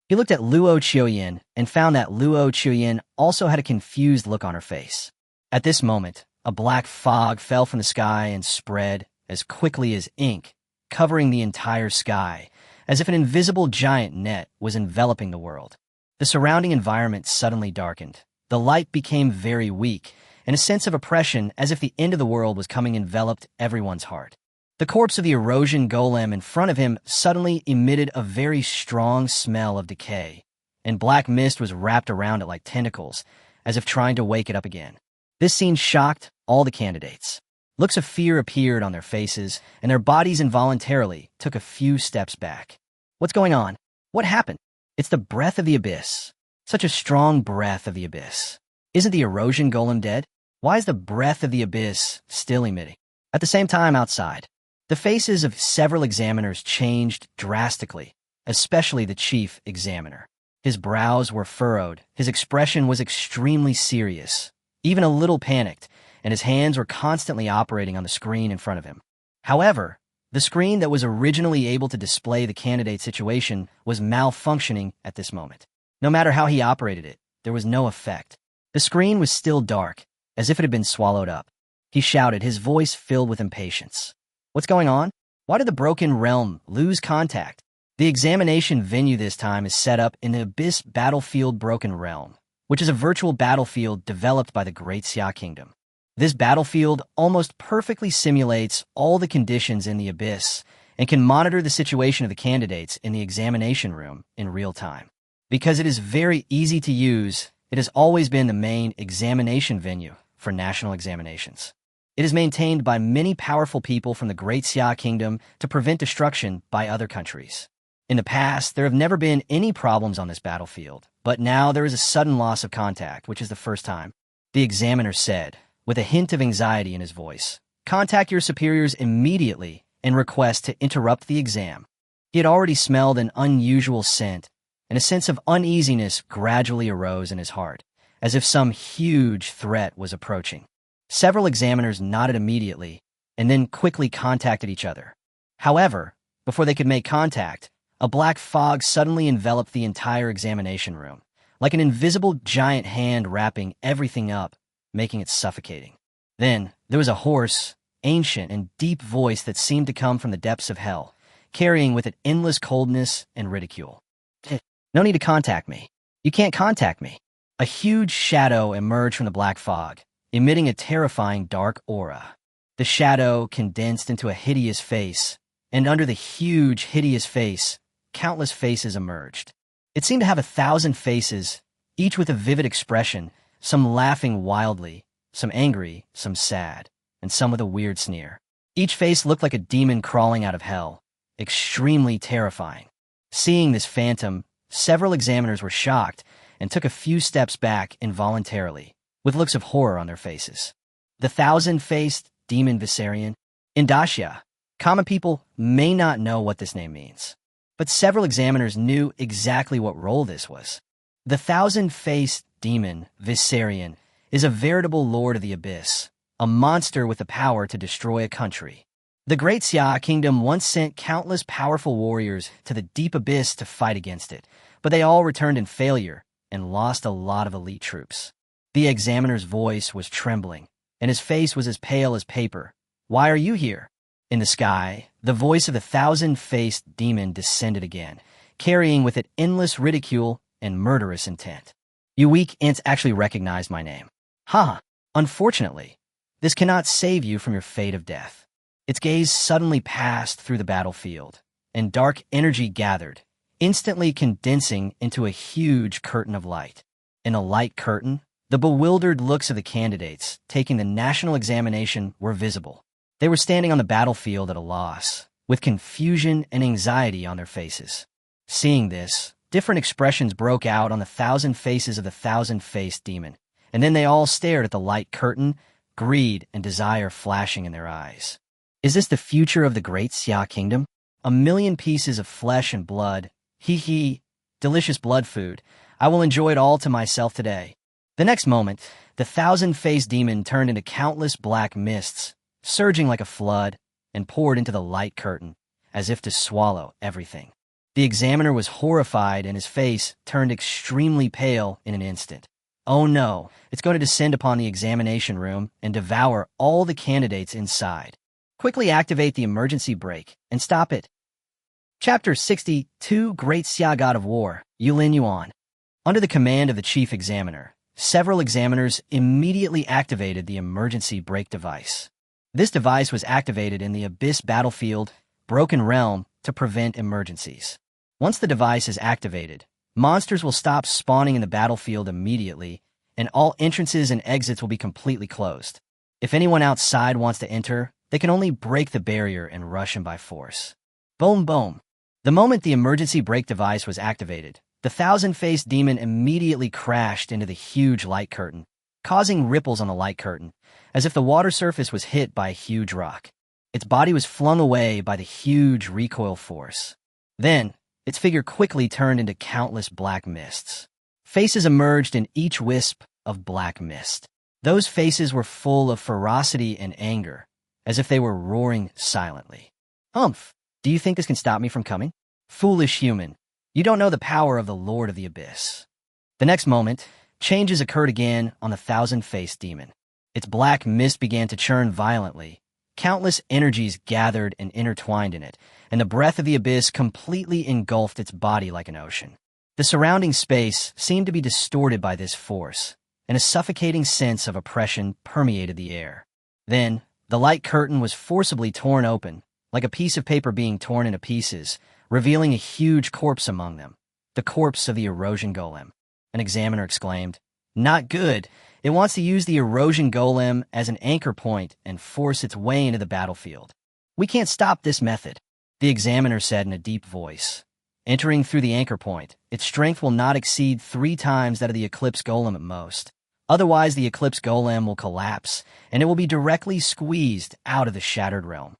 He looked at Luo Chuyin and found that Luo Chuyin also had a confused look on her face. At this moment, a black fog fell from the sky and spread as quickly as ink, covering the entire sky, as if an invisible giant net was enveloping the world. The surrounding environment suddenly darkened. The light became very weak, and a sense of oppression as if the end of the world was coming enveloped everyone's heart. The corpse of the erosion golem in front of him suddenly emitted a very strong smell of decay, and black mist was wrapped around it like tentacles, as if trying to wake it up again. This scene shocked all the candidates. Looks of fear appeared on their faces, and their bodies involuntarily took a few steps back. What's going on? What happened? It's the breath of the abyss. Such a strong breath of the abyss. Isn't the erosion golem dead? Why is the breath of the abyss still emitting? At the same time outside, the faces of several examiners changed drastically, especially the chief examiner. His brows were furrowed, his expression was extremely serious, even a little panicked, and his hands were constantly operating on the screen in front of him. However, the screen that was originally able to display the candidate situation was malfunctioning at this moment. No matter how he operated it, there was no effect. The screen was still dark, as if it had been swallowed up. He shouted, his voice filled with impatience. What's going on? Why did the broken realm lose contact? The examination venue this time is set up in the Abyss Battlefield Broken Realm, which is a virtual battlefield developed by the Great Xia Kingdom. This battlefield almost perfectly simulates all the conditions in the Abyss and can monitor the situation of the candidates in the examination room in real time. Because it is very easy to use, it has always been the main examination venue for national examinations. It is maintained by many powerful people from the Great Xia Kingdom to prevent destruction by other countries. In the past, there have never been any problems on this battlefield, but now there is a sudden loss of contact, which is the first time. The examiner said, with a hint of anxiety in his voice, "Contact your superiors immediately and request to interrupt the exam." He had already smelled an unusual scent, and a sense of uneasiness gradually arose in his heart, as if some huge threat was approaching. Several examiners nodded immediately and then quickly contacted each other. However, before they could make contact, a black fog suddenly enveloped the entire examination room, like an invisible giant hand wrapping everything up, making it suffocating. Then, there was a hoarse, ancient, and deep voice that seemed to come from the depths of hell, carrying with it endless coldness and ridicule. "No need to contact me. You can't contact me." A huge shadow emerged from the black fog, emitting a terrifying dark aura. The shadow condensed into a hideous face, and under the huge, hideous face, countless faces emerged. It seemed to have 1,000 faces, each with a vivid expression, some laughing wildly, some angry, some sad, and some with a weird sneer. Each face looked like a demon crawling out of hell, extremely terrifying. Seeing this phantom, several examiners were shocked and took a few steps back involuntarily, with looks of horror on their faces. The 1,000-faced demon Viserion. In Dacia, common people may not know what this name means, but several examiners knew exactly what role this was. The 1,000-faced demon Viserion is a veritable lord of the abyss, a monster with the power to destroy a country. The Great Xia Kingdom once sent countless powerful warriors to the deep abyss to fight against it, but they all returned in failure and lost a lot of elite troops. The examiner's voice was trembling, and his face was as pale as paper. "Why are you here?" In the sky, the voice of the 1,000-faced demon descended again, carrying with it endless ridicule and murderous intent. "You weak ants actually recognized my name. Ha! Unfortunately, this cannot save you from your fate of death." Its gaze suddenly passed through the battlefield, and dark energy gathered, instantly condensing into a huge curtain of light. In a light curtain, the bewildered looks of the candidates taking the national examination were visible. They were standing on the battlefield at a loss, with confusion and anxiety on their faces. Seeing this, different expressions broke out on the 1,000 faces of the 1,000-faced demon, and then they all stared at the light curtain, greed and desire flashing in their eyes. Is this the future of the Great Xia Kingdom? 1,000,000 pieces of flesh and blood. Hee, delicious blood food. I will enjoy it all to myself today. The next moment, the 1,000-faced demon turned into countless black mists, surging like a flood, and poured into the light curtain, as if to swallow everything. The examiner was horrified, and his face turned extremely pale in an instant. Oh no, it's going to descend upon the examination room and devour all the candidates inside. Quickly activate the emergency brake and stop it. Chapter 62, Great Xia God of War, Yulin Yuan. Under the command of the chief examiner, several examiners immediately activated the emergency brake device. This device was activated in the Abyss Battlefield, Broken Realm, to prevent emergencies. Once the device is activated, monsters will stop spawning in the battlefield immediately, and all entrances and exits will be completely closed. If anyone outside wants to enter, they can only break the barrier and rush in by force. Boom, boom. The moment the emergency brake device was activated, The thousand-faced demon immediately crashed into the huge light curtain, causing ripples on the light curtain, as if the water surface was hit by a huge rock. Its body was flung away by the huge recoil force. Then, its figure quickly turned into countless black mists. Faces emerged in each wisp of black mist. Those faces were full of ferocity and anger, as if they were roaring silently. Humph! Do you think this can stop me from coming? Foolish human, you don't know the power of the Lord of the Abyss. The next moment, changes occurred again on the thousand-faced demon. Its black mist began to churn violently. Countless energies gathered and intertwined in it, and the breath of the abyss completely engulfed its body like an ocean. The surrounding space seemed to be distorted by this force, and a suffocating sense of oppression permeated the air. Then, the light curtain was forcibly torn open, like a piece of paper being torn into pieces, revealing a huge corpse among them, the corpse of the erosion golem. An examiner exclaimed, "Not good. It wants to use the erosion golem as an anchor point and force its way into the battlefield. We can't stop this method," the examiner said in a deep voice. "Entering through the anchor point, its strength will not exceed 3 times that of the Eclipse Golem at most. Otherwise, the Eclipse Golem will collapse, and it will be directly squeezed out of the Shattered Realm.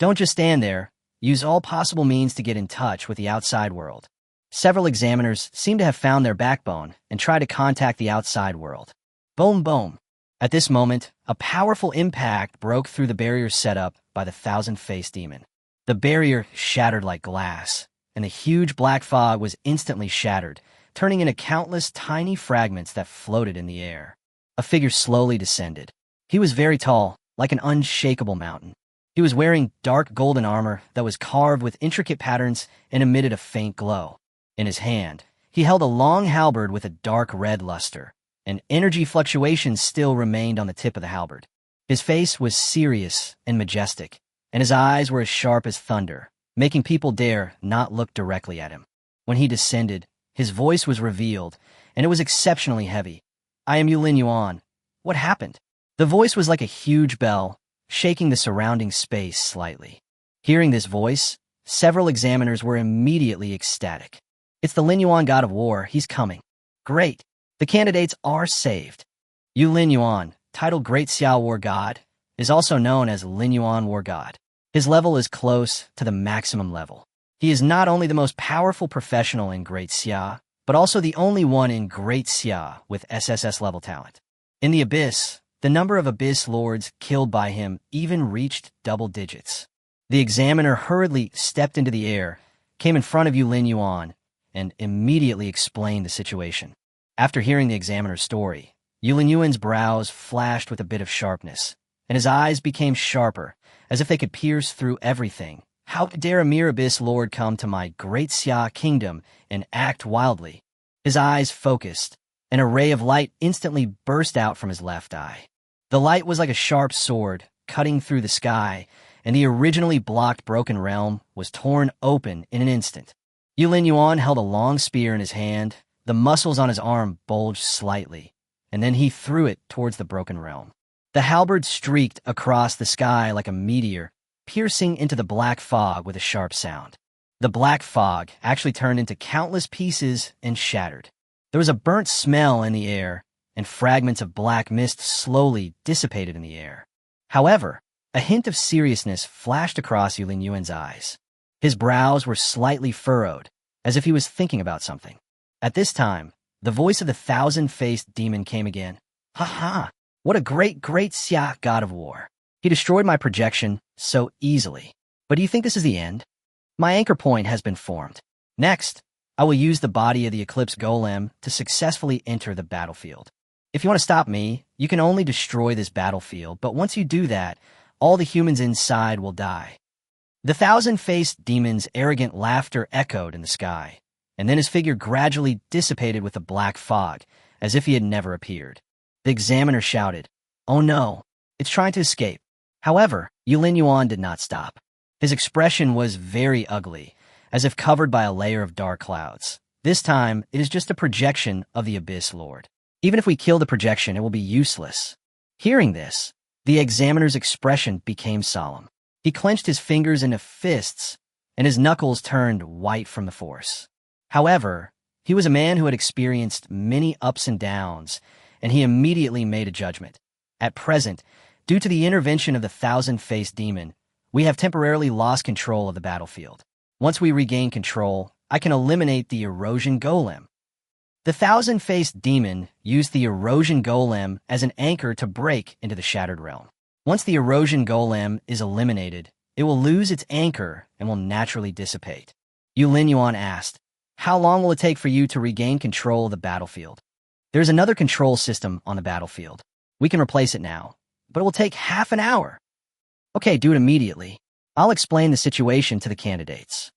Don't just stand there. Use all possible means to get in touch with the outside world." Several examiners seem to have found their backbone and try to contact the outside world. Boom, boom. At this moment, a powerful impact broke through the barrier set up by the thousand-faced demon. The barrier shattered like glass, and the huge black fog was instantly shattered, turning into countless tiny fragments that floated in the air. A figure slowly descended. He was very tall, like an unshakable mountain. He was wearing dark golden armor that was carved with intricate patterns and emitted a faint glow. In his hand, he held a long halberd with a dark red luster, and energy fluctuations still remained on the tip of the halberd. His face was serious and majestic, and his eyes were as sharp as thunder, making people dare not look directly at him. When he descended, his voice was revealed, and it was exceptionally heavy. "I am Yulin Yuan. What happened?" The voice was like a huge bell, shaking the surrounding space slightly. Hearing this voice, several examiners were immediately ecstatic. "It's the Lin Yuan god of war. He's coming." "Great. The candidates are saved." Yulin Yuan, titled Great Xia War God, is also known as Lin Yuan War God. His level is close to the maximum level. He is not only the most powerful professional in Great Xia, but also the only one in Great Xia with SSS level talent. In the Abyss, the number of Abyss Lords killed by him even reached double digits. The examiner hurriedly stepped into the air, came in front of Yulin Yuan, and immediately explained the situation. After hearing the examiner's story, Yulin Yuan's brows flashed with a bit of sharpness, and his eyes became sharper, as if they could pierce through everything. "How dare a mere Abyss Lord come to my Great Xia kingdom and act wildly?" His eyes focused. An ray of light instantly burst out from his left eye. The light was like a sharp sword, cutting through the sky, and the originally blocked Broken Realm was torn open in an instant. Yulin Yuan held a long spear in his hand. The muscles on his arm bulged slightly, and then he threw it towards the Broken Realm. The halberd streaked across the sky like a meteor, piercing into the black fog with a sharp sound. The black fog actually turned into countless pieces and shattered. There was a burnt smell in the air, and fragments of black mist slowly dissipated in the air. However, a hint of seriousness flashed across Yulin Yuan's eyes. His brows were slightly furrowed, as if he was thinking about something. At this time, the voice of the thousand-faced demon came again. "Ha ha! What a great Xia god of war. He destroyed my projection so easily. But do you think this is the end? My anchor point has been formed. Next, I will use the body of the Eclipse Golem to successfully enter the battlefield. If you want to stop me, you can only destroy this battlefield, but once you do that, all the humans inside will die." The thousand-faced demon's arrogant laughter echoed in the sky, and then his figure gradually dissipated with the black fog, as if he had never appeared. The examiner shouted, "Oh no, it's trying to escape." However, Yulin Yuan did not stop. His expression was very ugly, as if covered by a layer of dark clouds. This time, it is just a projection of the Abyss Lord. Even if we kill the projection, it will be useless. Hearing this, the examiner's expression became solemn. He clenched his fingers into fists, and his knuckles turned white from the force. However, He was a man who had experienced many ups and downs, and he immediately made a judgment. At present, due to the intervention of the thousand-faced demon, we have temporarily lost control of the battlefield. Once we regain control, I can eliminate the erosion golem. The thousand-faced demon used the erosion golem as an anchor to break into the shattered realm. Once the erosion golem is eliminated, it will lose its anchor and will naturally dissipate. Yu Linyuan asked, "How long will it take for you to regain control of the battlefield?" "There's another control system on the battlefield. We can replace it now, but it will take half an hour." "Okay, do it immediately. I'll explain the situation to the candidates."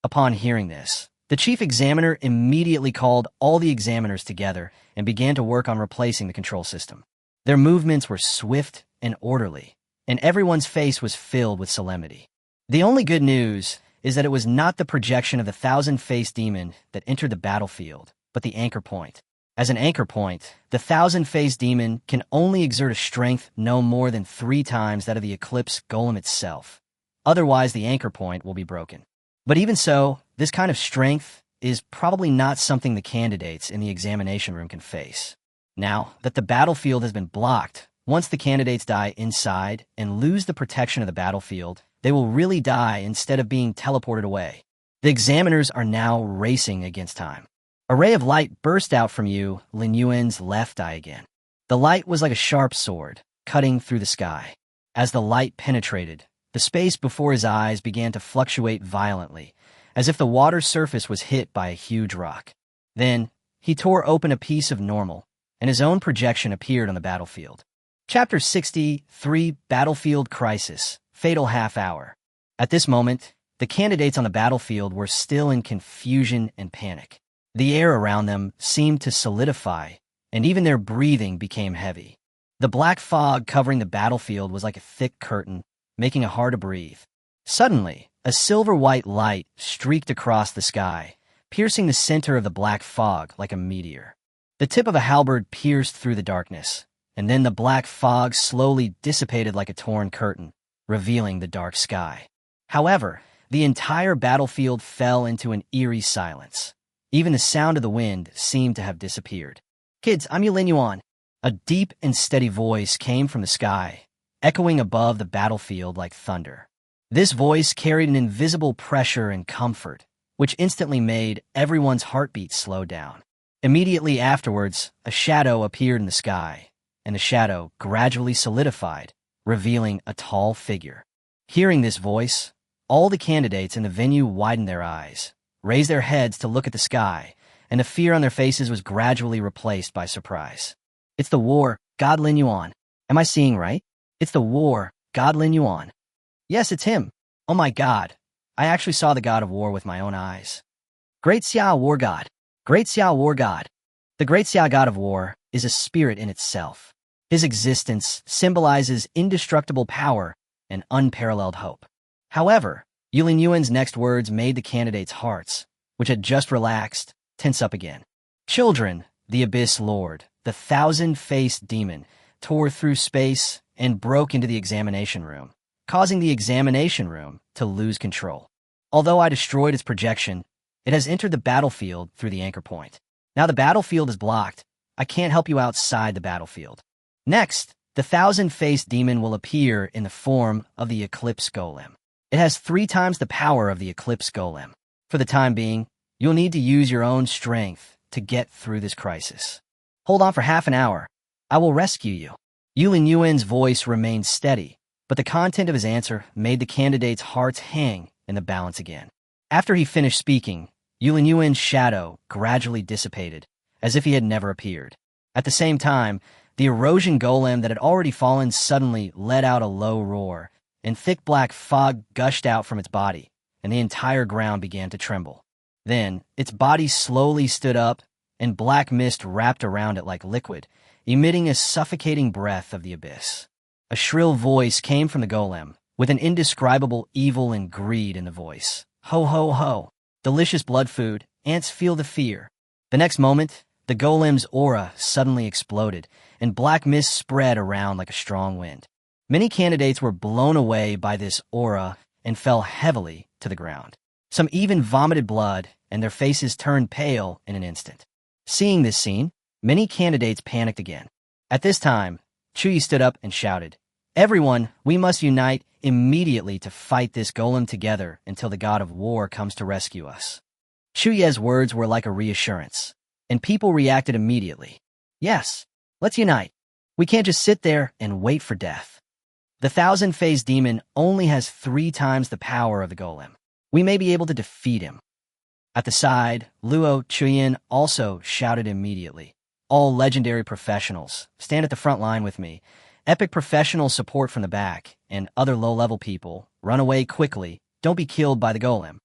Upon hearing this, the chief examiner immediately called all the examiners together and began to work on replacing the control system. Their movements were swift and orderly, and everyone's face was filled with solemnity. The only good news is that it was not the projection of the thousand-faced demon that entered the battlefield, but the anchor point. As an anchor point, the thousand-faced demon can only exert a strength no more than 3 times that of the eclipse golem itself. Otherwise, the anchor point will be broken. But even so, this kind of strength is probably not something the candidates in the examination room can face. Now that the battlefield has been blocked, once the candidates die inside and lose the protection of the battlefield, they will really die instead of being teleported away. The examiners are now racing against time. A ray of light burst out from Yu Linyuan's left eye again. The light was like a sharp sword, cutting through the sky. As the light penetrated, the space before his eyes began to fluctuate violently, as if the water surface was hit by a huge rock. Then, he tore open a piece of normal, and his own projection appeared on the battlefield. Chapter 63, Battlefield Crisis, Fatal Half Hour. At this moment, the candidates on the battlefield were still in confusion and panic. The air around them seemed to solidify, and even their breathing became heavy. The black fog covering the battlefield was like a thick curtain, making it hard to breathe. Suddenly, a silver-white light streaked across the sky, piercing the center of the black fog like a meteor. The tip of a halberd pierced through the darkness, and then the black fog slowly dissipated like a torn curtain, revealing the dark sky. However, the entire battlefield fell into an eerie silence. Even the sound of the wind seemed to have disappeared. "Kids, I'm Yu Linyuan." A deep and steady voice came from the sky, echoing above the battlefield like thunder. This voice carried an invisible pressure and comfort, which instantly made everyone's heartbeat slow down. Immediately afterwards, a shadow appeared in the sky, and the shadow gradually solidified, revealing a tall figure. Hearing this voice, all the candidates in the venue widened their eyes, raised their heads to look at the sky, and the fear on their faces was gradually replaced by surprise. "It's the war, God Linyuan. Am I seeing right? It's the war, God Linyuan. Yes, it's him. Oh my God. I actually saw the god of war with my own eyes. Great Xia War God. Great Xia War God." The Great Xia God of War is a spirit in itself. His existence symbolizes indestructible power and unparalleled hope. However, Yu Linyuan's next words made the candidates' hearts, which had just relaxed, tense up again. "Children, the Abyss Lord, the thousand-faced demon, tore through space and broke into the examination room, causing the examination room to lose control. Although I destroyed its projection, it has entered the battlefield through the anchor point. Now the battlefield is blocked. I can't help you outside the battlefield. Next, the thousand-faced demon will appear in the form of the eclipse golem. It has 3 times the power of the eclipse golem. For the time being, you'll need to use your own strength to get through this crisis. Hold on for half an hour. I will rescue you." Yu Linyuan's voice remained steady, but the content of his answer made the candidates' hearts hang in the balance again. After he finished speaking, Yu Linyuan's shadow gradually dissipated, as if he had never appeared. At the same time, the erosion golem that had already fallen suddenly let out a low roar, and thick black fog gushed out from its body, and the entire ground began to tremble. Then, its body slowly stood up, and black mist wrapped around it like liquid, emitting a suffocating breath of the abyss. A shrill voice came from the golem, with an indescribable evil and greed in the voice. "Ho, ho, ho. Delicious blood food. Ants feel the fear." The next moment, the golem's aura suddenly exploded, and black mist spread around like a strong wind. Many candidates were blown away by this aura and fell heavily to the ground. Some even vomited blood, and their faces turned pale in an instant. Seeing this scene, many candidates panicked again. At this time, Chu Ye stood up and shouted, "Everyone, we must unite immediately to fight this golem together until the god of war comes to rescue us." Chu Ye's words were like a reassurance, and people reacted immediately. "Yes, let's unite. We can't just sit there and wait for death. The thousand-faced demon only has 3 times the power of the golem. We may be able to defeat him." At the side, Luo Chuyin also shouted immediately, "All legendary professionals, stand at the front line with me. Epic professional support from the back, and other low-level people, run away quickly. Don't be killed by the golem."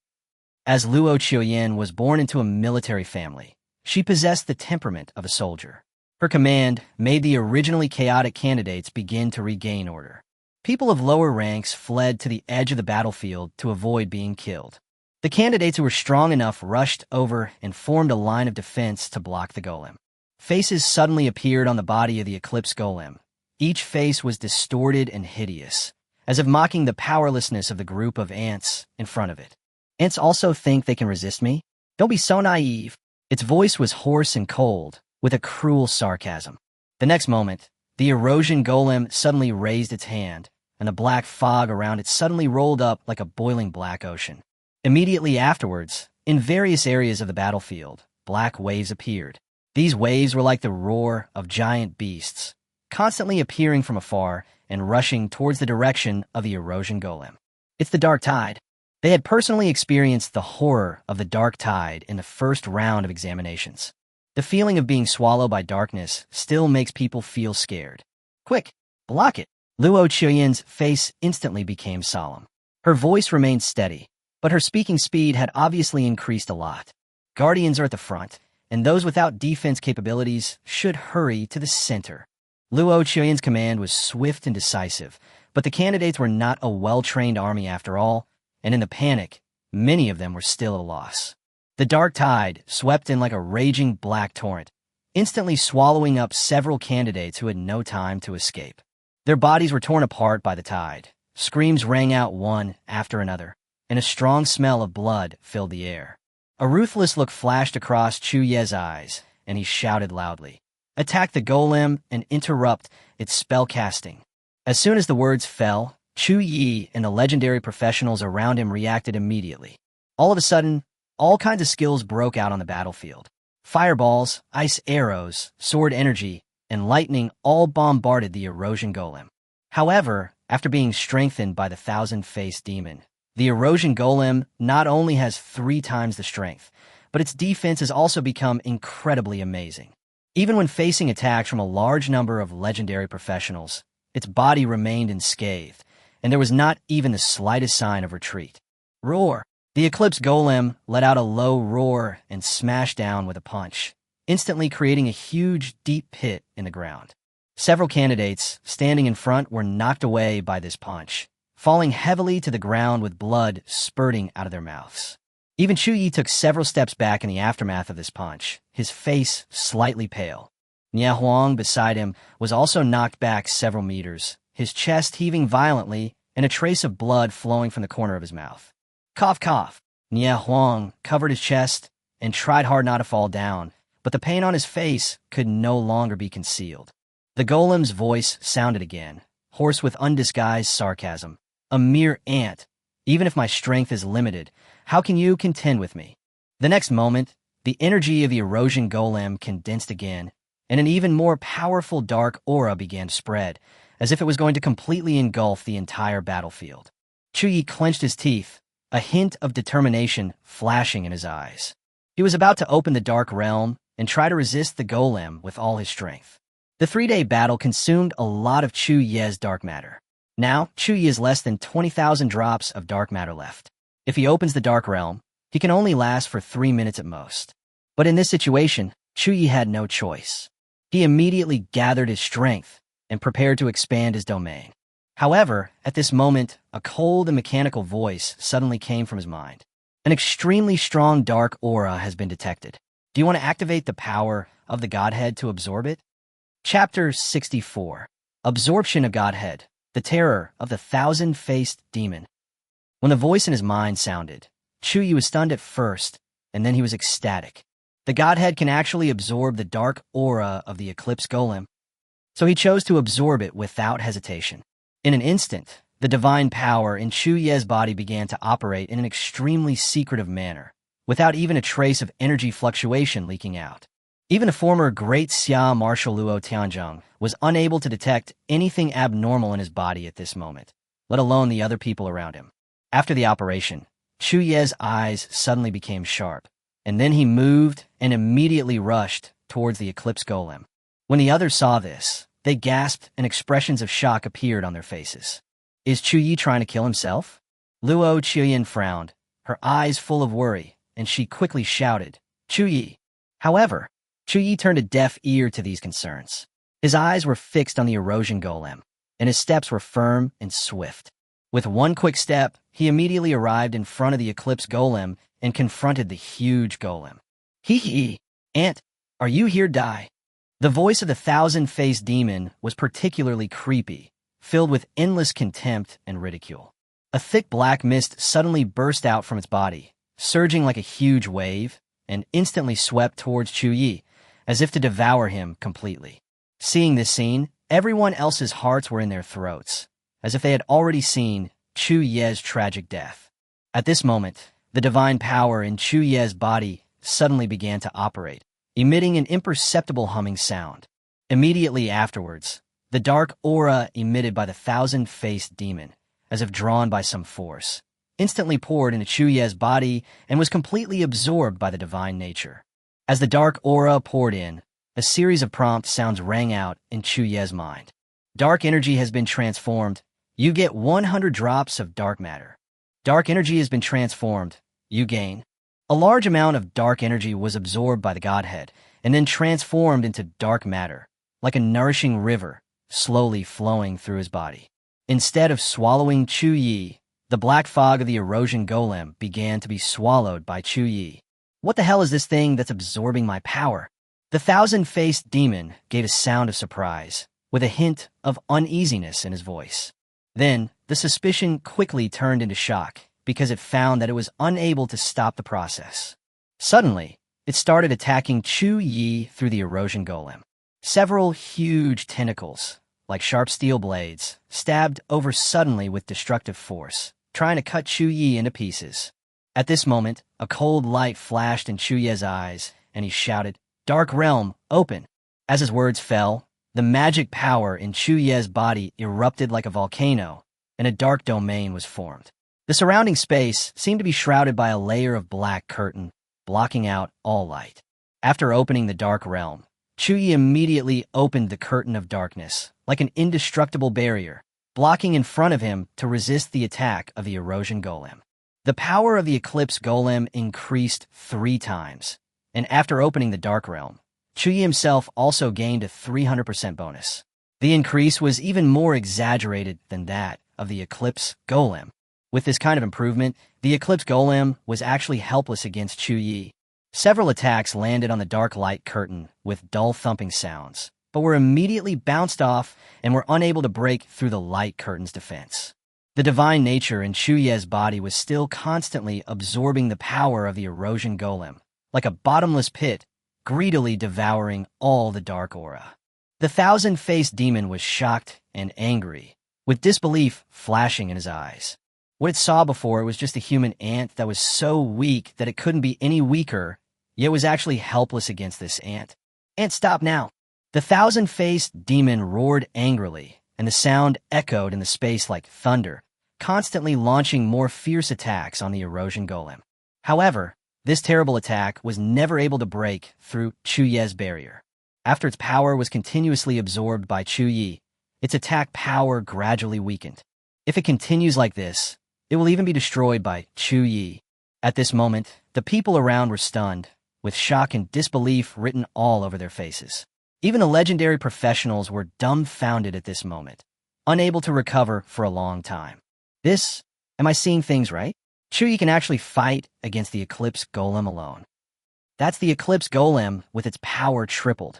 As Luo Chuyin was born into a military family, she possessed the temperament of a soldier. Her command made the originally chaotic candidates begin to regain order. People of lower ranks fled to the edge of the battlefield to avoid being killed. The candidates who were strong enough rushed over and formed a line of defense to block the golem. Faces suddenly appeared on the body of the eclipse golem. Each face was distorted and hideous, as if mocking the powerlessness of the group of ants in front of it. "Ants also think they can resist me? Don't be so naive." Its voice was hoarse and cold, with a cruel sarcasm. The next moment, the erosion golem suddenly raised its hand, and the black fog around it suddenly rolled up like a boiling black ocean. Immediately afterwards, in various areas of the battlefield, black waves appeared. These waves were like the roar of giant beasts, constantly appearing from afar and rushing towards the direction of the erosion golem. It's the dark tide. They had personally experienced the horror of the dark tide in the first round of examinations. The feeling of being swallowed by darkness still makes people feel scared. "Quick, block it." Luo Chuyin's face instantly became solemn. Her voice remained steady, but her speaking speed had obviously increased a lot. Guardians are at the front, and those without defense capabilities should hurry to the center. Luo Chuyin's command was swift and decisive, but the candidates were not a well-trained army after all, and in the panic, many of them were still at a loss. The dark tide swept in like a raging black torrent, instantly swallowing up several candidates who had no time to escape. Their bodies were torn apart by the tide. Screams rang out one after another, and a strong smell of blood filled the air. A ruthless look flashed across Chu Ye's eyes, and he shouted loudly, "Attack the golem and interrupt its spellcasting." As soon as the words fell, Chu Ye and the legendary professionals around him reacted immediately. All of a sudden, all kinds of skills broke out on the battlefield. Fireballs, ice arrows, sword energy, and lightning all bombarded the erosion golem. However, after being strengthened by the thousand-faced demon, the erosion golem not only has 3 times the strength, but its defense has also become incredibly amazing. Even when facing attacks from a large number of legendary professionals, its body remained unscathed, and there was not even the slightest sign of retreat. Roar! The eclipse golem let out a low roar and smashed down with a punch, instantly creating a huge, deep pit in the ground. Several candidates standing in front were knocked away by this punch, falling heavily to the ground with blood spurting out of their mouths. Even Chu Ye took several steps back in the aftermath of this punch, his face slightly pale. Nia Huang beside him was also knocked back several meters, his chest heaving violently and a trace of blood flowing from the corner of his mouth. Cough, cough. Nia Huang covered his chest and tried hard not to fall down, but the pain on his face could no longer be concealed. The golem's voice sounded again, hoarse with undisguised sarcasm. "A mere ant. Even if my strength is limited, how can you contend with me?" The next moment, the energy of the erosion golem condensed again, and an even more powerful dark aura began to spread, as if it was going to completely engulf the entire battlefield. Chu Ye clenched his teeth, a hint of determination flashing in his eyes. He was about to open the dark realm and try to resist the golem with all his strength. The 3-day battle consumed a lot of Chu Ye's dark matter. Now, Chu Ye has less than 20,000 drops of dark matter left. If he opens the dark realm, he can only last for 3 minutes at most. But in this situation, Chu Ye had no choice. He immediately gathered his strength and prepared to expand his domain. However, at this moment, a cold and mechanical voice suddenly came from his mind. An extremely strong dark aura has been detected. Do you want to activate the power of the Godhead to absorb it? Chapter 64. Absorption of Godhead, the terror of the thousand-faced demon. When the voice in his mind sounded, Chu Ye was stunned at first, and then he was ecstatic. The godhead can actually absorb the dark aura of the eclipse golem, so he chose to absorb it without hesitation. In an instant, the divine power in Chu Ye's body began to operate in an extremely secretive manner, without even a trace of energy fluctuation leaking out. Even a former great Xia martial Luo Tianzheng was unable to detect anything abnormal in his body at this moment, let alone the other people around him. After the operation, Chu Ye's eyes suddenly became sharp, and then he moved and immediately rushed towards the eclipse golem. When the others saw this, they gasped and expressions of shock appeared on their faces. Is Chu Ye trying to kill himself? Luo Qiuyin frowned, her eyes full of worry, and she quickly shouted, Chu Ye. However, Chu Ye turned a deaf ear to these concerns. His eyes were fixed on the erosion golem, and his steps were firm and swift. With one quick step, he immediately arrived in front of the eclipse golem and confronted the huge golem. Hee, Ant, are you here, die? The voice of the thousand-faced demon was particularly creepy, filled with endless contempt and ridicule. A thick black mist suddenly burst out from its body, surging like a huge wave, and instantly swept towards Chu Ye, as if to devour him completely. Seeing this scene, everyone else's hearts were in their throats, as if they had already seen Chu Ye's tragic death. At this moment, the divine power in Chu Ye's body suddenly began to operate, emitting an imperceptible humming sound. Immediately afterwards, the dark aura emitted by the thousand-faced demon, as if drawn by some force, instantly poured into Chu Ye's body and was completely absorbed by the divine nature. As the dark aura poured in, a series of prompt sounds rang out in Chu Ye's mind. Dark energy has been transformed. You get 100 drops of dark matter. Dark energy has been transformed. You gain. A large amount of dark energy was absorbed by the godhead and then transformed into dark matter, like a nourishing river, slowly flowing through his body. Instead of swallowing Chu Ye, the black fog of the erosion golem began to be swallowed by Chu Ye. What the hell is this thing that's absorbing my power? The thousand-faced demon gave a sound of surprise, with a hint of uneasiness in his voice. Then, the suspicion quickly turned into shock, because it found that it was unable to stop the process. Suddenly, it started attacking Chu Ye through the erosion golem. Several huge tentacles, like sharp steel blades, stabbed over suddenly with destructive force, trying to cut Chu Ye into pieces. At this moment, a cold light flashed in Chu Ye's eyes, and he shouted, Dark Realm, open! As his words fell, the magic power in Chu Ye's body erupted like a volcano, and a dark domain was formed. The surrounding space seemed to be shrouded by a layer of black curtain, blocking out all light. After opening the dark realm, Chu Ye immediately opened the curtain of darkness, like an indestructible barrier, blocking in front of him to resist the attack of the erosion golem. The power of the eclipse golem increased 3 times, and after opening the dark realm, Chu Ye himself also gained a 300% bonus. The increase was even more exaggerated than that of the eclipse golem. With this kind of improvement, the eclipse golem was actually helpless against Chu Ye. Several attacks landed on the dark light curtain with dull thumping sounds, but were immediately bounced off and were unable to break through the light curtain's defense. The divine nature in Chu Ye's body was still constantly absorbing the power of the erosion golem, like a bottomless pit, greedily devouring all the dark aura. The thousand-faced demon was shocked and angry, with disbelief flashing in his eyes. What it saw before was just a human ant that was so weak that it couldn't be any weaker, yet was actually helpless against this ant. Ant, stop now! The thousand-faced demon roared angrily, and the sound echoed in the space like thunder, constantly launching more fierce attacks on the erosion golem. However, this terrible attack was never able to break through Chu Ye's barrier. After its power was continuously absorbed by Chu Ye, its attack power gradually weakened. If it continues like this, it will even be destroyed by Chu Ye. At this moment, the people around were stunned, with shock and disbelief written all over their faces. Even the legendary professionals were dumbfounded at this moment, unable to recover for a long time. Am I seeing things right? Chu Ye can actually fight against the eclipse golem alone. That's the eclipse golem with its power tripled.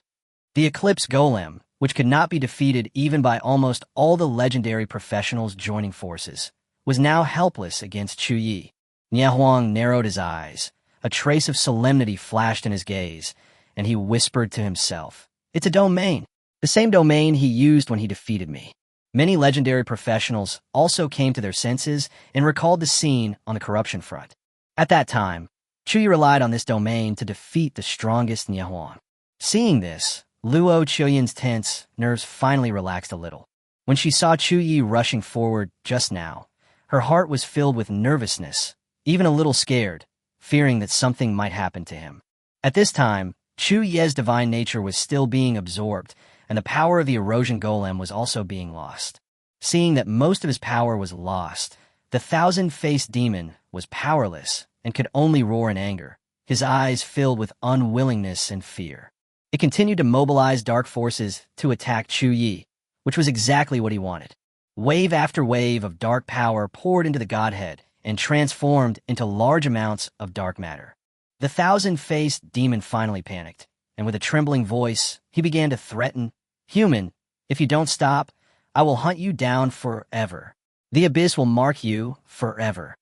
The eclipse golem, which could not be defeated even by almost all the legendary professionals joining forces, was now helpless against Chu Ye. Nie Huang narrowed his eyes, A trace of solemnity flashed in his gaze, and he whispered to himself, "It's a domain, the same domain he used when he defeated me." Many legendary professionals also came to their senses and recalled the scene on the corruption front. At that time, Chu Ye relied on this domain to defeat the strongest Nyahuan. Seeing this, Luo Chuyen's tense nerves finally relaxed a little. When she saw Chu Ye rushing forward just now, her heart was filled with nervousness, even a little scared, fearing that something might happen to him. At this time, Chu Ye's divine nature was still being absorbed, and the power of the erosion golem was also being lost. Seeing that most of his power was lost, the thousand-faced demon was powerless and could only roar in anger, his eyes filled with unwillingness and fear. It continued to mobilize dark forces to attack Chu Ye, which was exactly what he wanted. Wave after wave of dark power poured into the godhead and transformed into large amounts of dark matter. The thousand-faced demon finally panicked, and with a trembling voice, he began to threaten, "Human, if you don't stop, I will hunt you down forever. The abyss will mark you forever."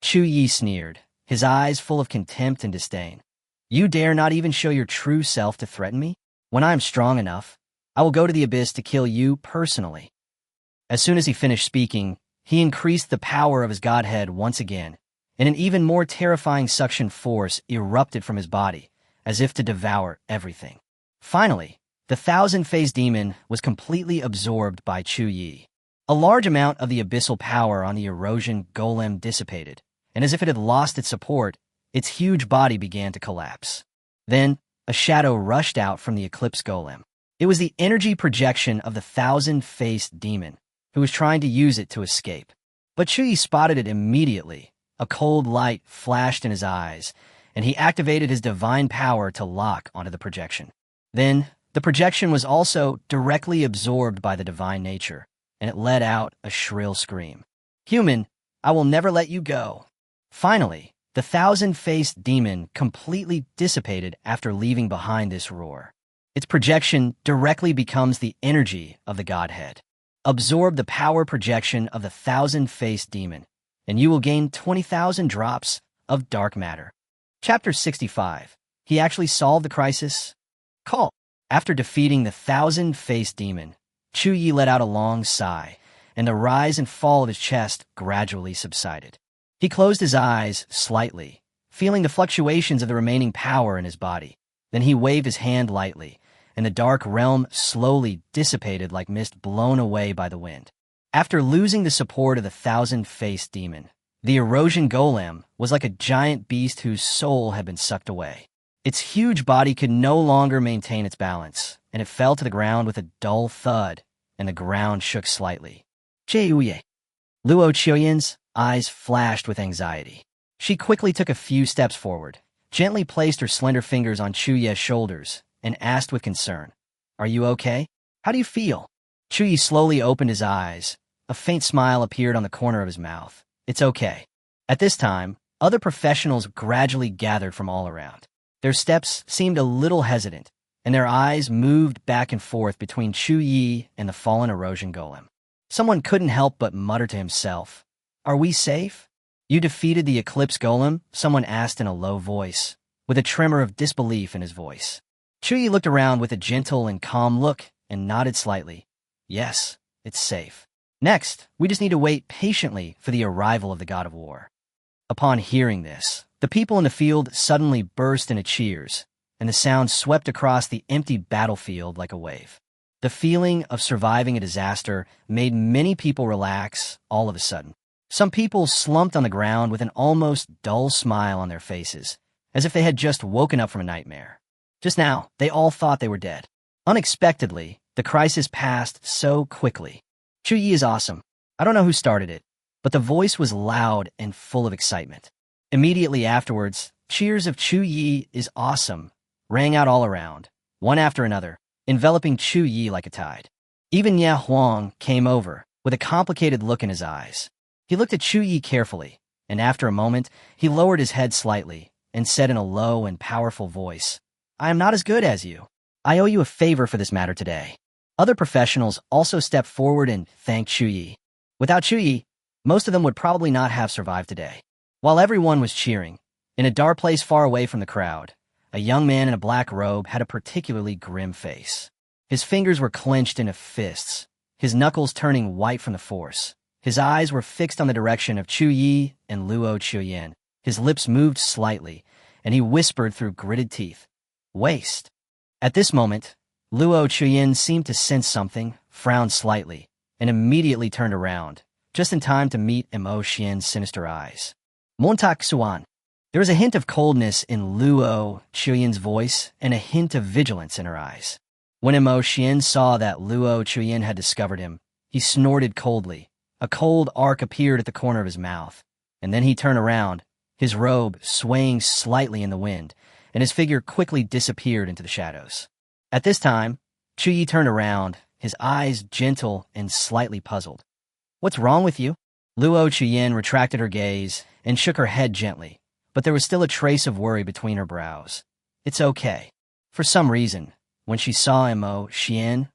Chu Ye sneered, his eyes full of contempt and disdain. "You dare not even show your true self to threaten me? When I am strong enough, I will go to the abyss to kill you personally." As soon as he finished speaking, he increased the power of his godhead once again, and an even more terrifying suction force erupted from his body, as if to devour everything. Finally, the thousand-faced demon was completely absorbed by Chu Ye. A large amount of the abyssal power on the erosion golem dissipated, and as if it had lost its support, its huge body began to collapse. Then, a shadow rushed out from the eclipse golem. It was the energy projection of the thousand-faced demon, who was trying to use it to escape. But Chu Ye spotted it immediately. A cold light flashed in his eyes, and he activated his divine power to lock onto the projection. Then, the projection was also directly absorbed by the divine nature, and it let out a shrill scream. "Human, I will never let you go." Finally, the thousand-faced demon completely dissipated after leaving behind this roar. Its projection directly becomes the energy of the Godhead. Absorb the power projection of the thousand-faced demon, and you will gain 20,000 drops of dark matter. Chapter 65. He actually solved the crisis? Call. After defeating the thousand-faced demon, Chu Ye let out a long sigh, and the rise and fall of his chest gradually subsided. He closed his eyes slightly, feeling the fluctuations of the remaining power in his body. Then he waved his hand lightly, and the dark realm slowly dissipated like mist blown away by the wind. After losing the support of the thousand-faced demon, the erosion golem was like a giant beast whose soul had been sucked away. Its huge body could no longer maintain its balance, and it fell to the ground with a dull thud, and the ground shook slightly. Chu Ye. Luo Chuyen's eyes flashed with anxiety. She quickly took a few steps forward, gently placed her slender fingers on Chu Ye's shoulders, and asked with concern, "Are you okay? How do you feel?" Chu Ye slowly opened his eyes. A faint smile appeared on the corner of his mouth. "It's okay." At this time, other professionals gradually gathered from all around. Their steps seemed a little hesitant, and their eyes moved back and forth between Chu Ye and the fallen erosion golem. Someone couldn't help but mutter to himself, "Are we safe?" "You defeated the eclipse golem?" someone asked in a low voice, with a tremor of disbelief in his voice. Chu Ye looked around with a gentle and calm look and nodded slightly. "Yes, it's safe. Next, we just need to wait patiently for the arrival of the god of war." Upon hearing this, the people in the field suddenly burst into cheers, and the sound swept across the empty battlefield like a wave. The feeling of surviving a disaster made many people relax all of a sudden. Some people slumped on the ground with an almost dull smile on their faces, as if they had just woken up from a nightmare. Just now, they all thought they were dead. Unexpectedly, the crisis passed so quickly. "Chu Ye is awesome. I don't know who started it, but the voice was loud and full of excitement." Immediately afterwards, cheers of "Chu Ye is awesome" rang out all around, one after another, enveloping Chu Ye like a tide. Even Ye Huang came over, with a complicated look in his eyes. He looked at Chu Ye carefully, and after a moment, he lowered his head slightly and said in a low and powerful voice, "I am not as good as you. I owe you a favor for this matter today." Other professionals also stepped forward and thanked Chu Ye. Without Chu Ye, most of them would probably not have survived today. While everyone was cheering, In a dark place far away from the crowd, a young man in a black robe had a particularly grim face. His fingers were clenched into fists, his knuckles turning white from the force. His eyes were fixed on the direction of Chu Ye and Chu Ye. His lips moved slightly, and he whispered through gritted teeth, "Waste." At this moment, Chu Ye seemed to sense something, frowned slightly, and immediately turned around, just in time to meet Xian's sinister eyes. "Montak Suan." There was a hint of coldness in Chu Ye's voice and a hint of vigilance in her eyes. When Xian saw that Chu Ye had discovered him, he snorted coldly. A cold arc appeared at the corner of his mouth, and then he turned around, his robe swaying slightly in the wind, and his figure quickly disappeared into the shadows. At this time, Chu Ye turned around, his eyes gentle and slightly puzzled. "What's wrong with you?" Chu Ye retracted her gaze and shook her head gently, but there was still a trace of worry between her brows. "It's okay." For some reason, when she saw Xian,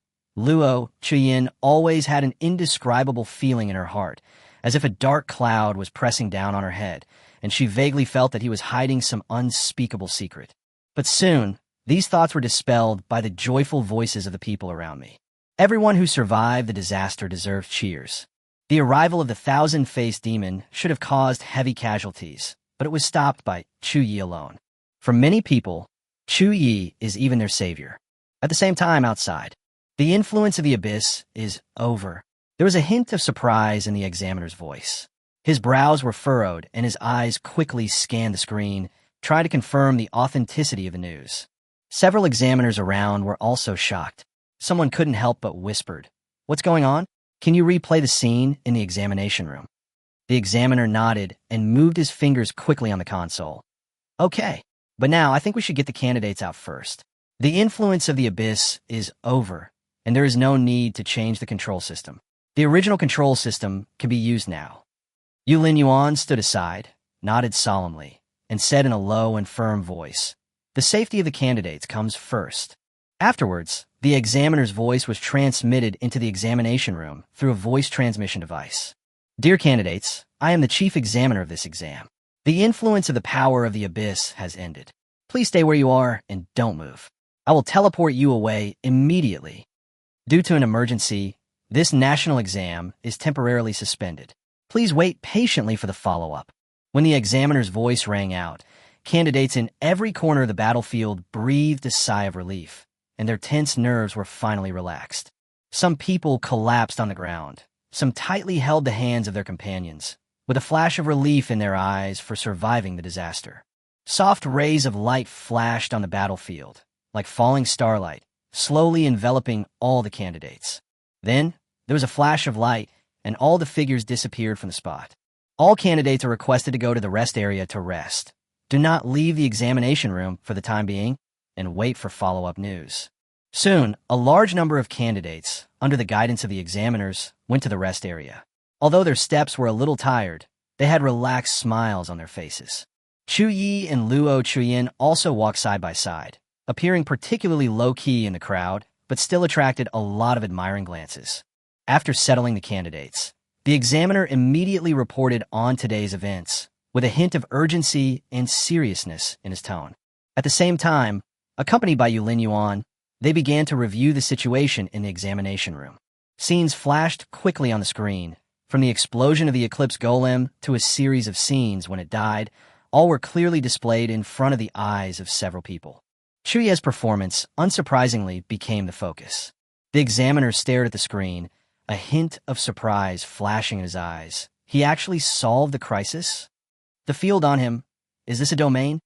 Chu Ye always had an indescribable feeling in her heart, as if a dark cloud was pressing down on her head, and she vaguely felt that he was hiding some unspeakable secret. But soon, these thoughts were dispelled by the joyful voices of the people around me. Everyone who survived the disaster deserved cheers. The arrival of the thousand-faced demon should have caused heavy casualties, but it was stopped by Chu Ye alone. For many people, Chu Ye is even their savior. At the same time, outside, the influence of the abyss is over. There was a hint of surprise in the examiner's voice. His brows were furrowed, and his eyes quickly scanned the screen, trying to confirm the authenticity of the news. Several examiners around were also shocked. Someone couldn't help but whispered, "What's going on? Can you replay the scene in the examination room?" The examiner nodded and moved his fingers quickly on the console. "Okay, but now I think we should get the candidates out first. The influence of the abyss is over, and there is no need to change the control system. The original control system can be used now." Yuan stood aside, nodded solemnly, and said in a low and firm voice, "The safety of the candidates comes first." Afterwards, the examiner's voice was transmitted into the examination room through a voice transmission device. "Dear candidates, I am the chief examiner of this exam. The influence of the power of the abyss has ended. Please stay where you are and don't move. I will teleport you away immediately. Due to an emergency, this national exam is temporarily suspended. Please wait patiently for the follow-up." When the examiner's voice rang out, candidates in every corner of the battlefield breathed a sigh of relief, and their tense nerves were finally relaxed. Some people collapsed on the ground. Some tightly held the hands of their companions, with a flash of relief in their eyes for surviving the disaster. Soft rays of light flashed on the battlefield, like falling starlight, slowly enveloping all the candidates. Then, there was a flash of light, and all the figures disappeared from the spot. All candidates are requested to go to the rest area to rest. Do not leave the examination room for the time being, and wait for follow-up news. Soon, a large number of candidates, under the guidance of the examiners, went to the rest area. Although their steps were a little tired, they had relaxed smiles on their faces. Chu Ye and Chu Ye also walked side by side, appearing particularly low-key in the crowd, but still attracted a lot of admiring glances. After settling the candidates, the examiner immediately reported on today's events, with a hint of urgency and seriousness in his tone. At the same time, accompanied by Yuan, they began to review the situation in the examination room. Scenes flashed quickly on the screen, from the explosion of the Eclipse Golem to a series of scenes when it died. All were clearly displayed in front of the eyes of several people. Chu Ye's performance, unsurprisingly, became the focus. The examiner stared at the screen, a hint of surprise flashing in his eyes. He actually solved the crisis? The field on him, is this a domain?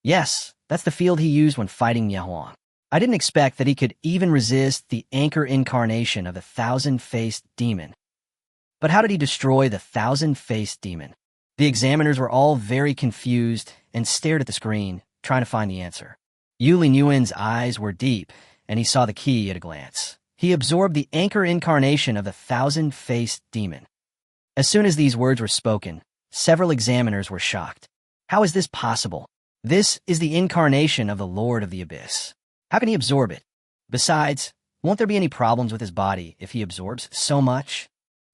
Yes, that's the field he used when fighting manhwa. I didn't expect that he could even resist the anchor incarnation of the thousand-faced demon. But how did he destroy the thousand-faced demon? The examiners were all very confused and stared at the screen, trying to find the answer. Yuan's eyes were deep, and he saw the key at a glance. He absorbed the anchor incarnation of the thousand-faced demon. As soon as these words were spoken, several examiners were shocked. How is this possible? This is the incarnation of the Lord of the Abyss. How can he absorb it? Besides, won't there be any problems with his body if he absorbs so much?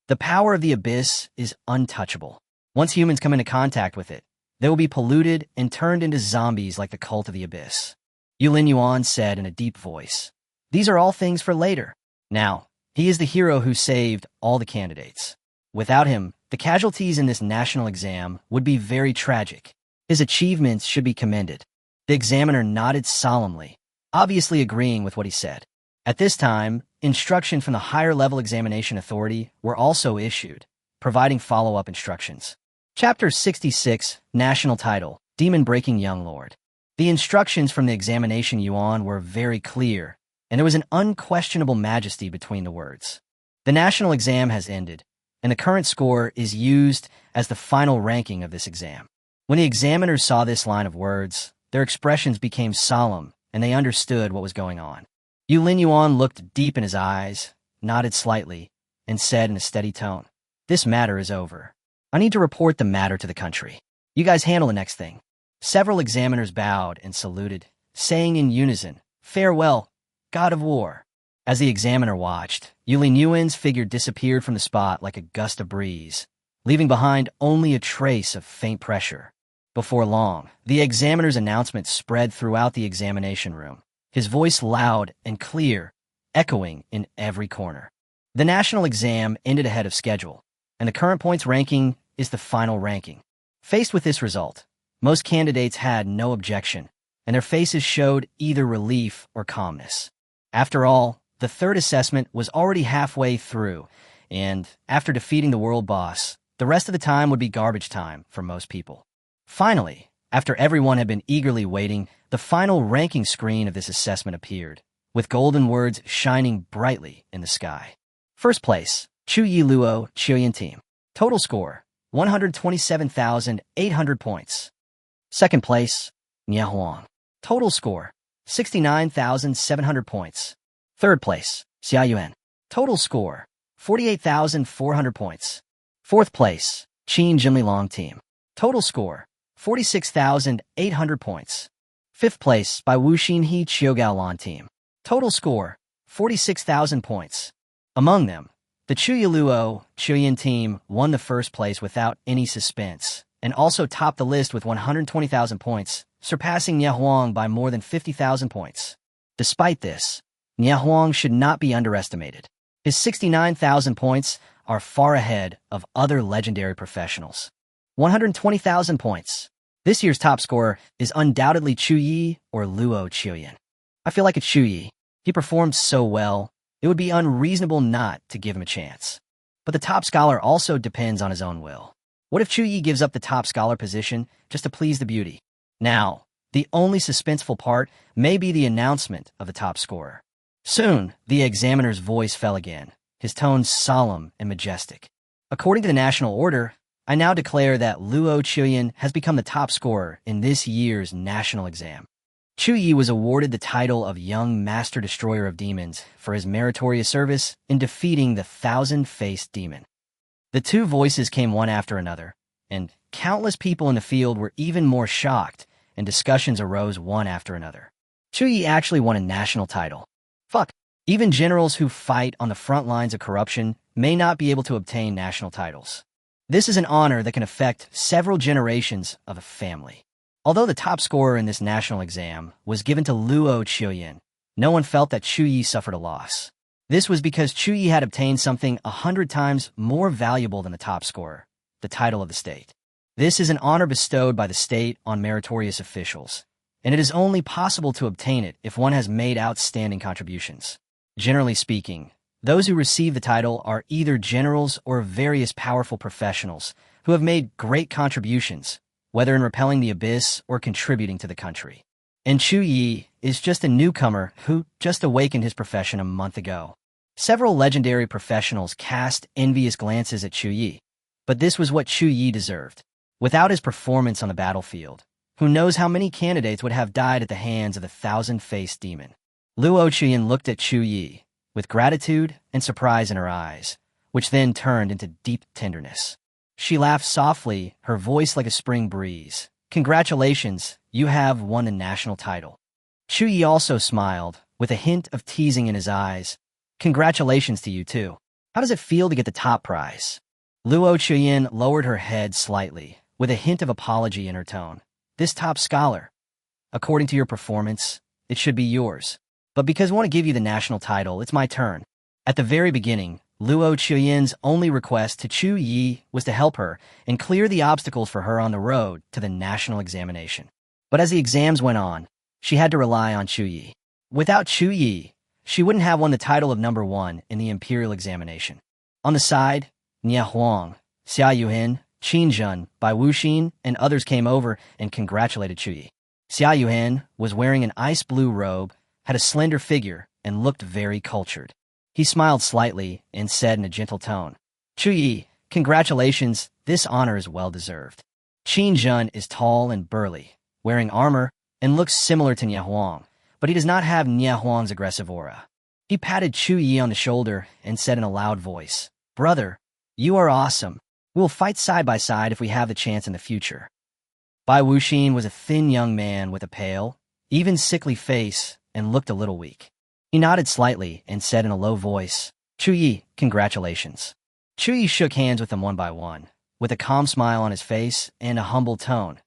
The power of the Abyss is untouchable. Once humans come into contact with it, They will be polluted and turned into zombies like the cult of the abyss. Yulin Yuan said in a deep voice. These are all things for later. Now, he is the hero who saved all the candidates. Without him, the casualties in this national exam would be very tragic. His achievements should be commended. The examiner nodded solemnly, obviously agreeing with what he said. At this time, instruction from the higher-level examination authority were also issued, providing follow-up instructions. Chapter 66, National Title, Demon-Breaking Young Lord. The instructions from the examination yuan were very clear, and there was an unquestionable majesty between the words. The national exam has ended, and the current score is used as the final ranking of this exam. When the examiners saw this line of words, their expressions became solemn, and they understood what was going on. Yulin Yuan looked deep in his eyes, nodded slightly, and said in a steady tone, "This matter is over. I need to report the matter to the country. You guys handle the next thing." Several examiners bowed and saluted, saying in unison, "Farewell, God of War." As the examiner watched, Yulin Yuan's figure disappeared from the spot like a gust of breeze, leaving behind only a trace of faint pressure. Before long, the examiner's announcement spread throughout the examination room, his voice loud and clear, echoing in every corner. The national exam ended ahead of schedule, and the current points ranking is the final ranking. Faced with this result, most candidates had no objection, and their faces showed either relief or calmness. After all, the third assessment was already halfway through, and after defeating the world boss, the rest of the time would be garbage time for most people. Finally, after everyone had been eagerly waiting, the final ranking screen of this assessment appeared, with golden words shining brightly in the sky. First place, Chu Ye Luo Chiuyan Team. Total score, 127,800 points. Second place, Nia Huang. Total score, 69,700 points. Third place, Xia Yuan. Total score, 48,400 points. Fourth place, Qin Jinlilong Team. Total score, 46,800 points. Fifth place by Wu Xinhe Qiugaolan Team. Total score, 46,000 points. Among them, the Chu Ye Luo Chiuyan Team won the first place without any suspense, and also topped the list with 120,000 points, surpassing Nia Huang by more than 50,000 points. Despite this, Nia Huang should not be underestimated. His 69,000 points are far ahead of other legendary professionals. 120,000 points. This year's top scorer is undoubtedly Chu Ye or Luo Chiuyan. I feel like it's Chu Ye. He performed so well, it would be unreasonable not to give him a chance. But the top scholar also depends on his own will. What if Chu Ye gives up the top scholar position just to please the beauty? Now, the only suspenseful part may be the announcement of the top scorer. Soon, the examiner's voice fell again, his tone solemn and majestic. According to the national order, I now declare that Luo Chiuyan has become the top scorer in this year's national exam. Chu Ye was awarded the title of Young Master Destroyer of Demons for his meritorious service in defeating the thousand-faced demon. The two voices came one after another, and countless people in the field were even more shocked, and discussions arose one after another. Chu Ye actually won a national title. Fuck. Even generals who fight on the front lines of corruption may not be able to obtain national titles. This is an honor that can affect several generations of a family. Although the top scorer in this national exam was given to Luo Chiuyan, no one felt that Chu Ye suffered a loss. This was because Chu Ye had obtained something 100 times more valuable than the top scorer, the title of the state. This is an honor bestowed by the state on meritorious officials, and it is only possible to obtain it if one has made outstanding contributions. Generally speaking, those who receive the title are either generals or various powerful professionals who have made great contributions, whether in repelling the abyss or contributing to the country. And Chu Ye is just a newcomer who just awakened his profession a month ago. Several legendary professionals cast envious glances at Chu Ye, but this was what Chu Ye deserved. Without his performance on the battlefield, who knows how many candidates would have died at the hands of the thousand-faced demon. Luo Chiuyan looked at Chu Ye with gratitude and surprise in her eyes, which then turned into deep tenderness. She laughed softly, her voice like a spring breeze. "Congratulations, you have won the national title." Chu Ye also smiled, with a hint of teasing in his eyes. "Congratulations to you too. How does it feel to get the top prize?" Luo Chiuyan lowered her head slightly, with a hint of apology in her tone. This top scholar, according to your performance, it should be yours. But because I want to give you the national title, it's my turn. At the very beginning, Luo Chuyen's only request to Chu Ye was to help her and clear the obstacles for her on the road to the national examination. But as the exams went on, she had to rely on Chu Ye. Without Chu Ye, she wouldn't have won the title of number 1 in the imperial examination. On the side, Nie Huang, Xia Yuhin, Qin Zhen, Bai Wuxin, and others came over and congratulated Chu Ye. Xia Yuhin was wearing an ice blue robe, had a slender figure, and looked very cultured. He smiled slightly and said in a gentle tone, Chu Ye, congratulations, this honor is well-deserved. Qin Zhen is tall and burly, wearing armor, and looks similar to Nie Huang, but he does not have Nie Huang's aggressive aura. He patted Chu Ye on the shoulder and said in a loud voice, Brother, you are awesome. We will fight side by side if we have the chance in the future. Bai Wuxin was a thin young man with a pale, even sickly face and looked a little weak. He nodded slightly and said in a low voice, Chu Ye, congratulations. Chu Ye shook hands with them one by one, with a calm smile on his face and a humble tone.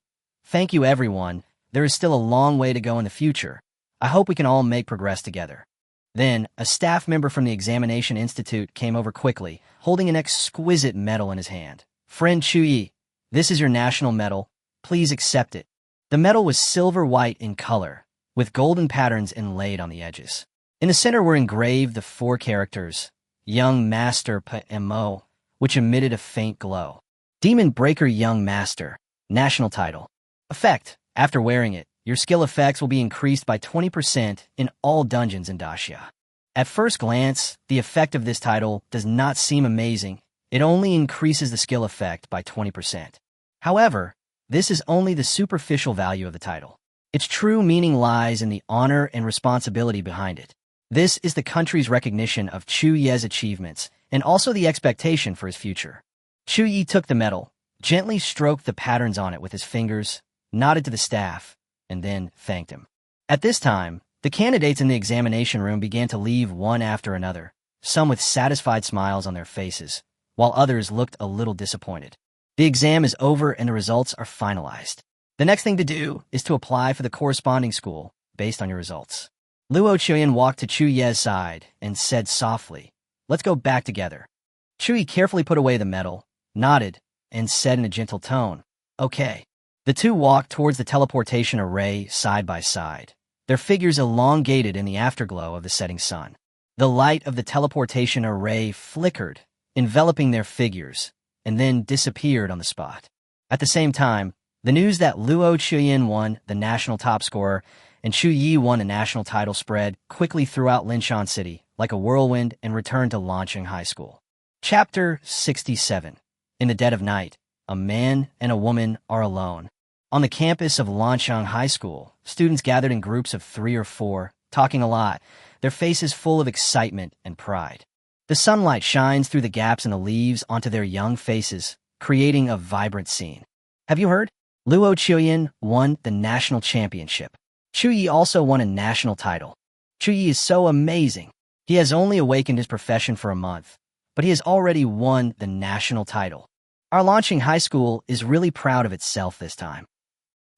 Thank you, everyone. There is still a long way to go in the future. I hope we can all make progress together. Then, a staff member from the Examination Institute came over quickly, holding an exquisite medal in his hand. Friend Chu Ye, this is your national medal. Please accept it. The medal was silver-white in color, with golden patterns inlaid on the edges. In the center were engraved the 4 characters, Young Master P.M.O., which emitted a faint glow. Demon Breaker Young Master, national title. Effect. After wearing it, your skill effects will be increased by 20% in all dungeons in Daxia. At first glance, the effect of this title does not seem amazing. It only increases the skill effect by 20%. However, this is only the superficial value of the title. Its true meaning lies in the honor and responsibility behind it. This is the country's recognition of Chu Ye's achievements and also the expectation for his future. Chu Ye took the medal, gently stroked the patterns on it with his fingers, nodded to the staff, and then thanked him. At this time, the candidates in the examination room began to leave one after another, some with satisfied smiles on their faces, while others looked a little disappointed. The exam is over and the results are finalized. The next thing to do is to apply for the corresponding school based on your results. Luo Chuyen walked to Chu Ye's side and said softly, Let's go back together. Chu Ye carefully put away the medal, nodded, and said in a gentle tone, Okay. The two walked towards the teleportation array side by side, their figures elongated in the afterglow of the setting sun. The light of the teleportation array flickered, enveloping their figures, and then disappeared on the spot. At the same time, the news that Luo Chuyen won the national top scorer and Chu Ye won the national title spread quickly throughout Linshan City like a whirlwind and returned to Lancheng High School. Chapter 67. In the dead of night, a man and a woman are alone. On the campus of Lancheng High School, students gathered in groups of 3 or 4, talking a lot, their faces full of excitement and pride. The sunlight shines through the gaps in the leaves onto their young faces, creating a vibrant scene. Have you heard? Luo Chuyen won the national championship. Chu Ye also won a national title. Chu Ye is so amazing. He has only awakened his profession for a month, but he has already won the national title. Our Lancheng High School is really proud of itself this time.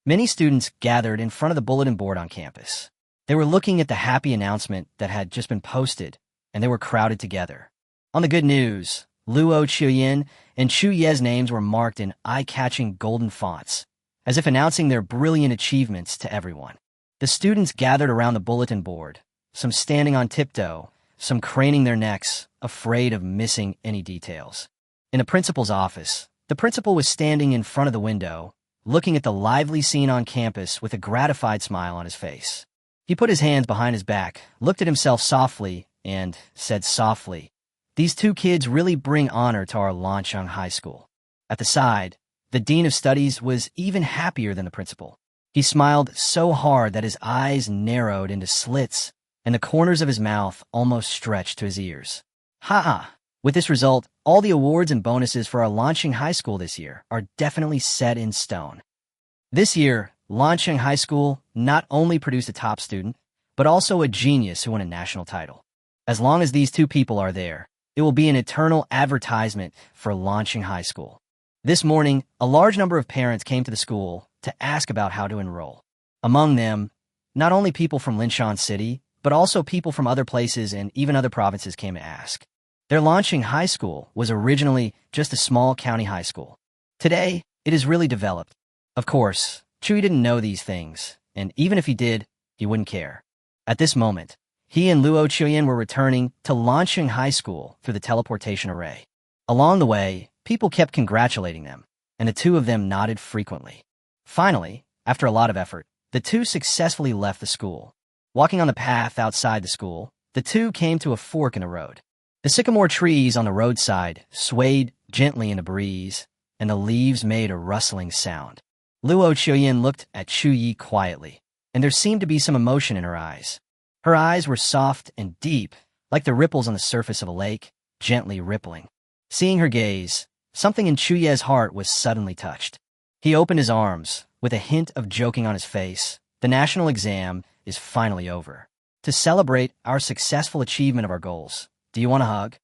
Many students gathered in front of the bulletin board on campus. They were looking at the happy announcement that had just been posted, and they were crowded together. On the good news, Luo Chuyen and Chu Ye's names were marked in eye-catching golden fonts, as if announcing their brilliant achievements to everyone. The students gathered around the bulletin board, some standing on tiptoe, some craning their necks, afraid of missing any details. In the principal's office, the principal was standing in front of the window, looking at the lively scene on campus with a gratified smile on his face. He put his hands behind his back, looked at himself softly, and said softly, These 2 kids really bring honor to our Lancheng High School. At the side, the dean of studies was even happier than the principal. He smiled so hard that his eyes narrowed into slits, and the corners of his mouth almost stretched to his ears. Ha! With this result, all the awards and bonuses for our Lancheng High School this year are definitely set in stone. This year, Lancheng High School not only produced a top student, but also a genius who won a national title. As long as these 2 people are there, it will be an eternal advertisement for Lancheng High School. This morning, a large number of parents came to the school to ask about how to enroll. Among them, not only people from Linshan City, but also people from other places and even other provinces came to ask. Their launching high school was originally just a small county high school. Today, it is really developed. Of course, Chu Ye didn't know these things, and even if he did, he wouldn't care. At this moment, he and Luo Chuyin were returning to launching high school through the teleportation array. Along the way, people kept congratulating them, and the two of them nodded frequently. Finally, after a lot of effort, the two successfully left the school. Walking on the path outside the school, the two came to a fork in the road. The sycamore trees on the roadside swayed gently in the breeze, and the leaves made a rustling sound. Luo Chuyin looked at Chu Ye quietly, and there seemed to be some emotion in her eyes. Her eyes were soft and deep, like the ripples on the surface of a lake, gently rippling. Seeing her gaze, something in Chu Ye's heart was suddenly touched. He opened his arms, with a hint of joking on his face. The national exam is finally over. To celebrate our successful achievement of our goals, do you want a hug?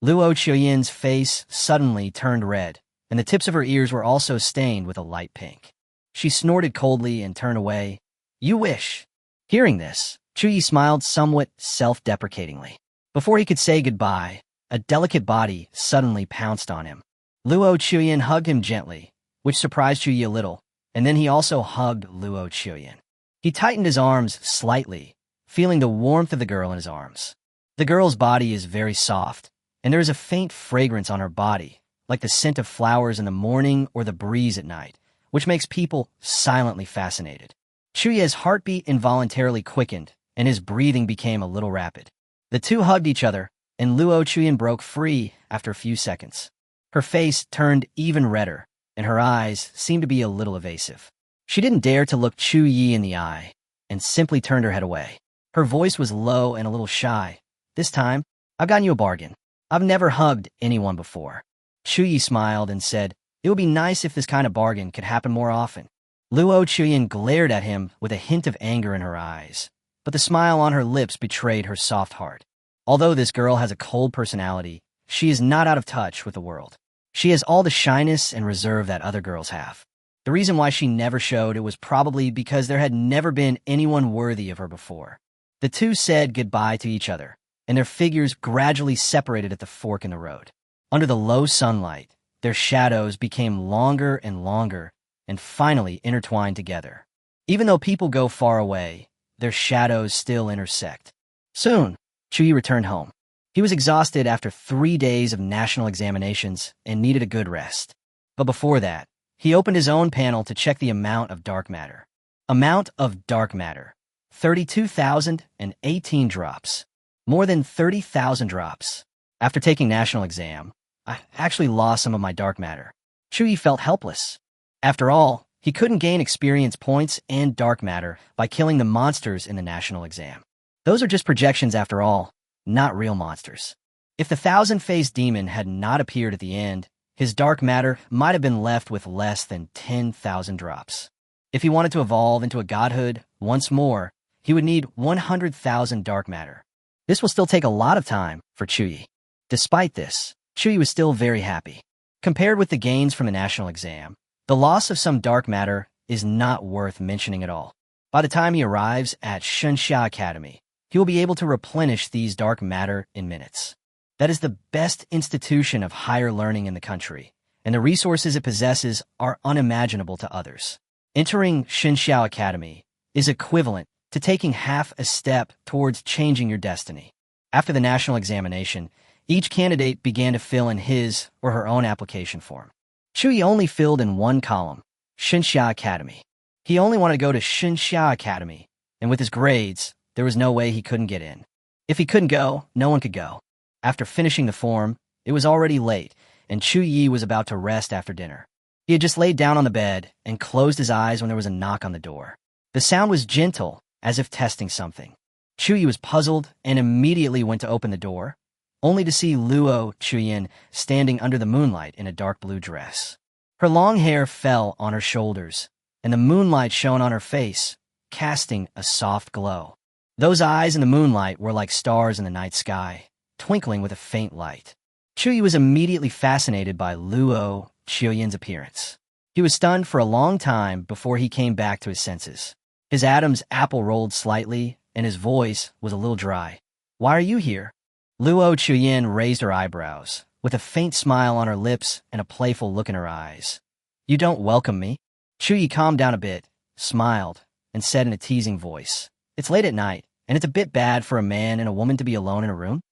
Luo Chuyin's face suddenly turned red, and the tips of her ears were also stained with a light pink. She snorted coldly and turned away. You wish. Hearing this, Chu Ye smiled somewhat self-deprecatingly. Before he could say goodbye, a delicate body suddenly pounced on him. Luo Chuyin hugged him gently, which surprised Chu Ye a little, and then he also hugged Luo Chuyin. He tightened his arms slightly, feeling the warmth of the girl in his arms. The girl's body is very soft, and there is a faint fragrance on her body, like the scent of flowers in the morning or the breeze at night, which makes people silently fascinated. Chu Ye's heartbeat involuntarily quickened, and his breathing became a little rapid. The two hugged each other, and Luo Chuyin broke free after a few seconds. Her face turned even redder, and her eyes seemed to be a little evasive. She didn't dare to look Chu Ye in the eye, and simply turned her head away. Her voice was low and a little shy. This time, I've gotten you a bargain. I've never hugged anyone before. Chu Ye smiled and said, it would be nice if this kind of bargain could happen more often. Luo Chuyin glared at him with a hint of anger in her eyes, but the smile on her lips betrayed her soft heart. Although this girl has a cold personality, she is not out of touch with the world. She has all the shyness and reserve that other girls have. The reason why she never showed it was probably because there had never been anyone worthy of her before. The two said goodbye to each other, and their figures gradually separated at the fork in the road. Under the low sunlight, their shadows became longer and longer, and finally intertwined together. Even though people go far away, their shadows still intersect. Soon, Chu Ye returned home. He was exhausted after 3 days of national examinations and needed a good rest. But before that, he opened his own panel to check the amount of dark matter. Amount of dark matter. 32,018 drops. More than 30,000 drops. After taking national exam, I actually lost some of my dark matter. Chu Ye felt helpless. After all, he couldn't gain experience points and dark matter by killing the monsters in the national exam. Those are just projections after all, not real monsters. If the thousand-faced demon had not appeared at the end, his dark matter might have been left with less than 10,000 drops. If he wanted to evolve into a godhood once more, he would need 100,000 dark matter. This will still take a lot of time for Chu Ye. Despite this, Chu Ye was still very happy. Compared with the gains from the national exam, the loss of some dark matter is not worth mentioning at all. By the time he arrives at Shenxia Academy, he will be able to replenish these dark matter in minutes. That is the best institution of higher learning in the country, and the resources it possesses are unimaginable to others. Entering Shenxia Academy is equivalent to taking half a step towards changing your destiny. After the national examination, each candidate began to fill in his or her own application form. Chu Ye only filled in one column, Shenxia Academy. He only wanted to go to Shenxia Academy, and with his grades, there was no way he couldn't get in. If he couldn't go, no one could go. After finishing the form, it was already late, and Chu Ye was about to rest after dinner. He had just laid down on the bed and closed his eyes when there was a knock on the door. The sound was gentle, as if testing something. Chu Ye was puzzled and immediately went to open the door, only to see Luo Chuyin standing under the moonlight in a dark blue dress. Her long hair fell on her shoulders, and the moonlight shone on her face, casting a soft glow. Those eyes in the moonlight were like stars in the night sky, twinkling with a faint light. Chu Ye was immediately fascinated by Luo Chu Ye's appearance. He was stunned for a long time before he came back to his senses. His Adam's apple rolled slightly, and his voice was a little dry. "Why are you here?" Luo Chu Ye raised her eyebrows, with a faint smile on her lips and a playful look in her eyes. "You don't welcome me?" Chu Ye calmed down a bit, smiled, and said in a teasing voice, "It's late at night, and it's a bit bad for a man and a woman to be alone in a room."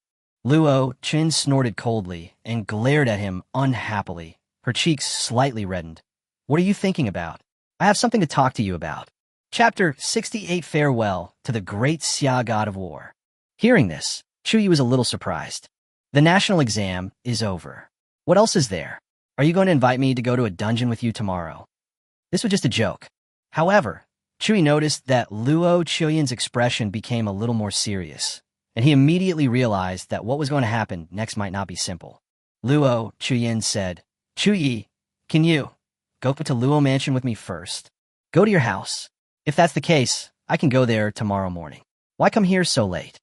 Luo Chu snorted coldly and glared at him unhappily, her cheeks slightly reddened. "What are you thinking about? I have something to talk to you about." Chapter 68 Farewell to the Great Xia God of War. Hearing this, Chu Ye was a little surprised. The national exam is over. What else is there? Are you going to invite me to go to a dungeon with you tomorrow? This was just a joke. However, Chu Ye noticed that Luo Chu Ye's expression became a little more serious, and he immediately realized that what was going to happen next might not be simple. Luo Chu Ye said, "Chu Ye, can you go to Luo Mansion with me first? Go to your house. If that's the case, I can go there tomorrow morning. Why come here so late?"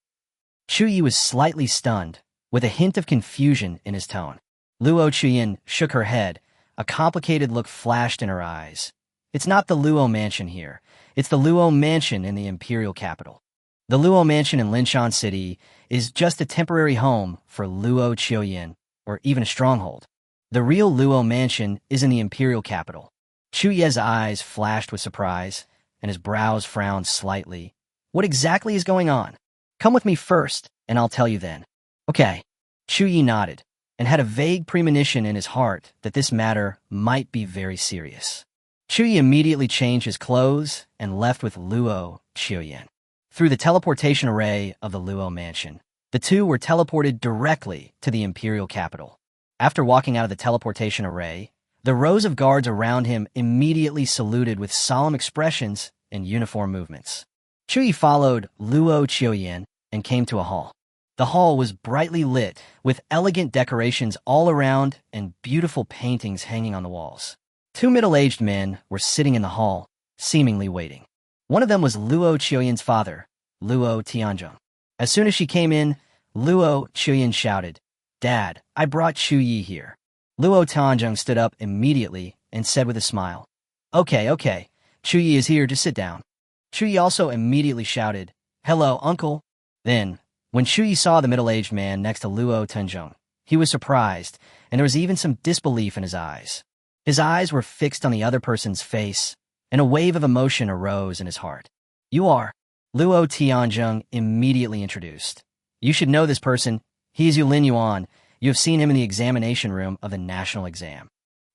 Chu Ye was slightly stunned, with a hint of confusion in his tone. Luo Chu Ye shook her head. A complicated look flashed in her eyes. "It's not the Luo Mansion here. It's the Luo Mansion in the imperial capital. The Luo Mansion in Linshan City is just a temporary home for Luo Chu Ye, or even a stronghold. The real Luo Mansion is in the imperial capital." Chu Ye's eyes flashed with surprise, and his brows frowned slightly. "What exactly is going on? Come with me first, and I'll tell you then." "Okay." Chu Ye nodded, and had a vague premonition in his heart that this matter might be very serious. Chu Ye immediately changed his clothes and left with Luo Chu Ye. Through the teleportation array of the Luo Mansion, the two were teleported directly to the imperial capital. After walking out of the teleportation array, the rows of guards around him immediately saluted with solemn expressions and uniform movements. Chu Ye followed Luo Chu Ye and came to a hall. The hall was brightly lit, with elegant decorations all around and beautiful paintings hanging on the walls. Two middle-aged men were sitting in the hall, seemingly waiting. One of them was Luo Chu Ye's father, Luo Tianzheng. As soon as she came in, Luo Chu Ye shouted, "Dad, I brought Chu Ye here." Luo Tianzheng stood up immediately and said with a smile, Okay, Chu Ye is here, just sit down." Chu Ye also immediately shouted, "Hello, uncle." Then, when Chu Ye saw the middle-aged man next to Luo Tianzheng, he was surprised, and there was even some disbelief in his eyes. His eyes were fixed on the other person's face, and a wave of emotion arose in his heart. "You are," Luo Tianzheng immediately introduced. "You should know this person. He is Yulin Yuan. You have seen him in the examination room of the national exam."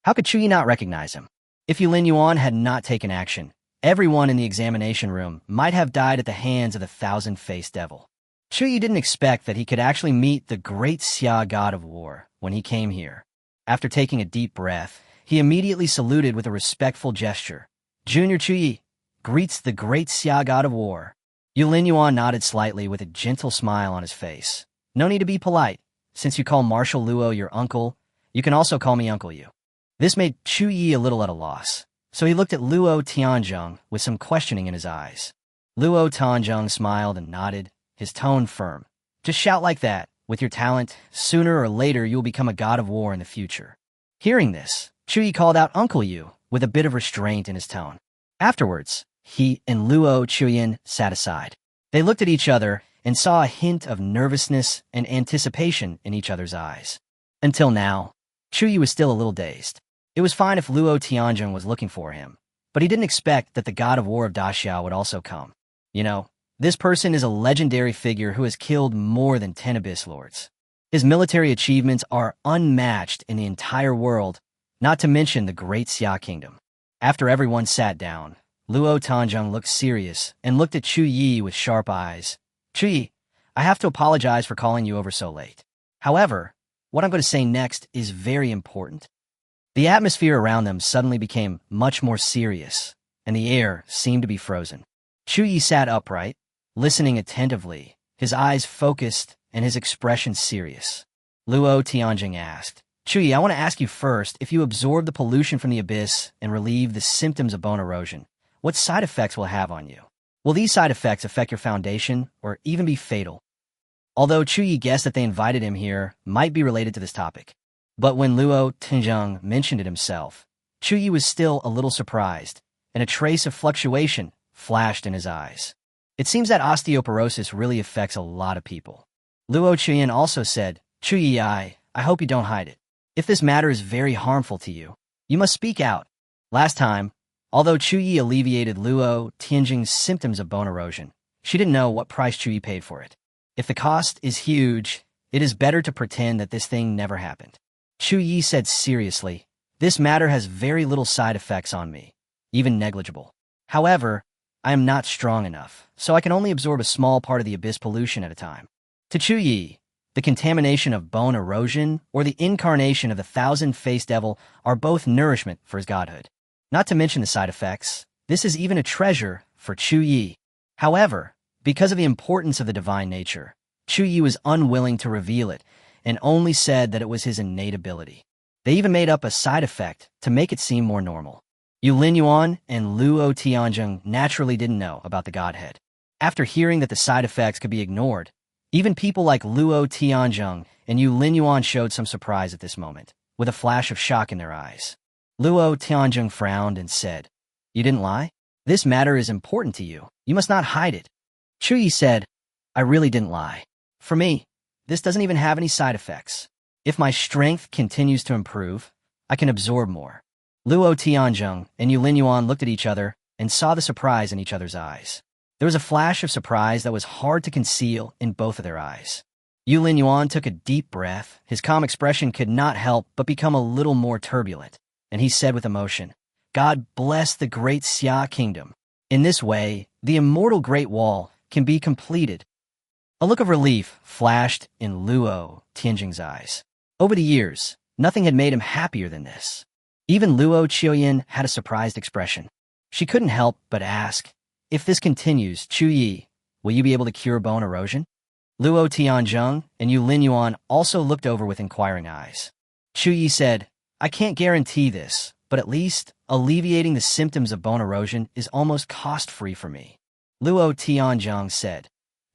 How could Chu Ye not recognize him? If Yulin Yuan had not taken action, everyone in the examination room might have died at the hands of the thousand-faced devil. Chu Ye didn't expect that he could actually meet the great Xia God of War when he came here. After taking a deep breath, he immediately saluted with a respectful gesture. "Junior Chu Ye greets the great Xia God of War." Yulin Yuan nodded slightly with a gentle smile on his face. "No need to be polite. Since you call Marshal Luo your uncle, you can also call me Uncle Yu." This made Chu Ye a little at a loss, so he looked at Luo Tianzheng with some questioning in his eyes. Luo Tianzheng smiled and nodded, his tone firm. "Just shout like that. With your talent, sooner or later you will become a god of war in the future." Hearing this, Chu Ye called out Uncle Yu with a bit of restraint in his tone. Afterwards, he and Luo Chu Ye sat aside. They looked at each other and saw a hint of nervousness and anticipation in each other's eyes. Until now, Chu Ye was still a little dazed. It was fine if Luo Tianzheng was looking for him, but he didn't expect that the god of war of Daxiao would also come. You know, this person is a legendary figure who has killed more than 10 Abyss Lords. His military achievements are unmatched in the entire world, not to mention the Great Xia Kingdom. After everyone sat down, Luo Tianzheng looked serious and looked at Chu Ye with sharp eyes. "Chu Ye, I have to apologize for calling you over so late. However, what I'm going to say next is very important." The atmosphere around them suddenly became much more serious, and the air seemed to be frozen. Chu Ye sat upright, listening attentively, his eyes focused and his expression serious. Luo Tianzheng asked, "Chu Ye, I want to ask you first, if you absorb the pollution from the abyss and relieve the symptoms of bone erosion, what side effects will it have on you? Will these side effects affect your foundation or even be fatal?" Although Chu Ye guessed that they invited him here might be related to this topic. But when Luo Tinzheng mentioned it himself, Chu Ye was still a little surprised, and a trace of fluctuation flashed in his eyes. It seems that osteoporosis really affects a lot of people. Luo Chuyin also said, Chu Ye, I hope you don't hide it. If this matter is very harmful to you, you must speak out. Last time, although Chu Ye alleviated Luo Tianjing's symptoms of bone erosion, she didn't know what price Chu Ye paid for it. If the cost is huge, it is better to pretend that this thing never happened. Chu Ye said seriously, this matter has very little side effects on me, even negligible. However, I am not strong enough, so I can only absorb a small part of the abyss pollution at a time. To Chu Ye, the contamination of bone erosion or the incarnation of the thousand-faced devil are both nourishment for his godhood. Not to mention the side effects, this is even a treasure for Chu Ye. However, because of the importance of the divine nature, Chu Ye was unwilling to reveal it and only said that it was his innate ability. They even made up a side effect to make it seem more normal. Yu Linyuan and Luo Tianzheng naturally didn't know about the godhead. After hearing that the side effects could be ignored, even people like Luo Tianzheng and Yu Linyuan showed some surprise at this moment, with a flash of shock in their eyes. Luo Tianzheng frowned and said, You didn't lie? This matter is important to you. You must not hide it. Chu Ye said, I really didn't lie. For me, this doesn't even have any side effects. If my strength continues to improve, I can absorb more. Luo Tianzheng and Yu Linyuan looked at each other and saw the surprise in each other's eyes. There was a flash of surprise that was hard to conceal in both of their eyes. Yu Linyuan took a deep breath. His calm expression could not help but become a little more turbulent, and he said with emotion, God bless the great Xia kingdom. In this way, the immortal Great Wall can be completed. A look of relief flashed in Luo Tianjing's eyes. Over the years, nothing had made him happier than this. Even Luo Chuyin had a surprised expression. She couldn't help but ask, if this continues, Chu Ye, will you be able to cure bone erosion? Luo Tianzheng and Yu Linyuan also looked over with inquiring eyes. Chu Ye said, I can't guarantee this, but at least alleviating the symptoms of bone erosion is almost cost-free for me. Luo Tianzheng said,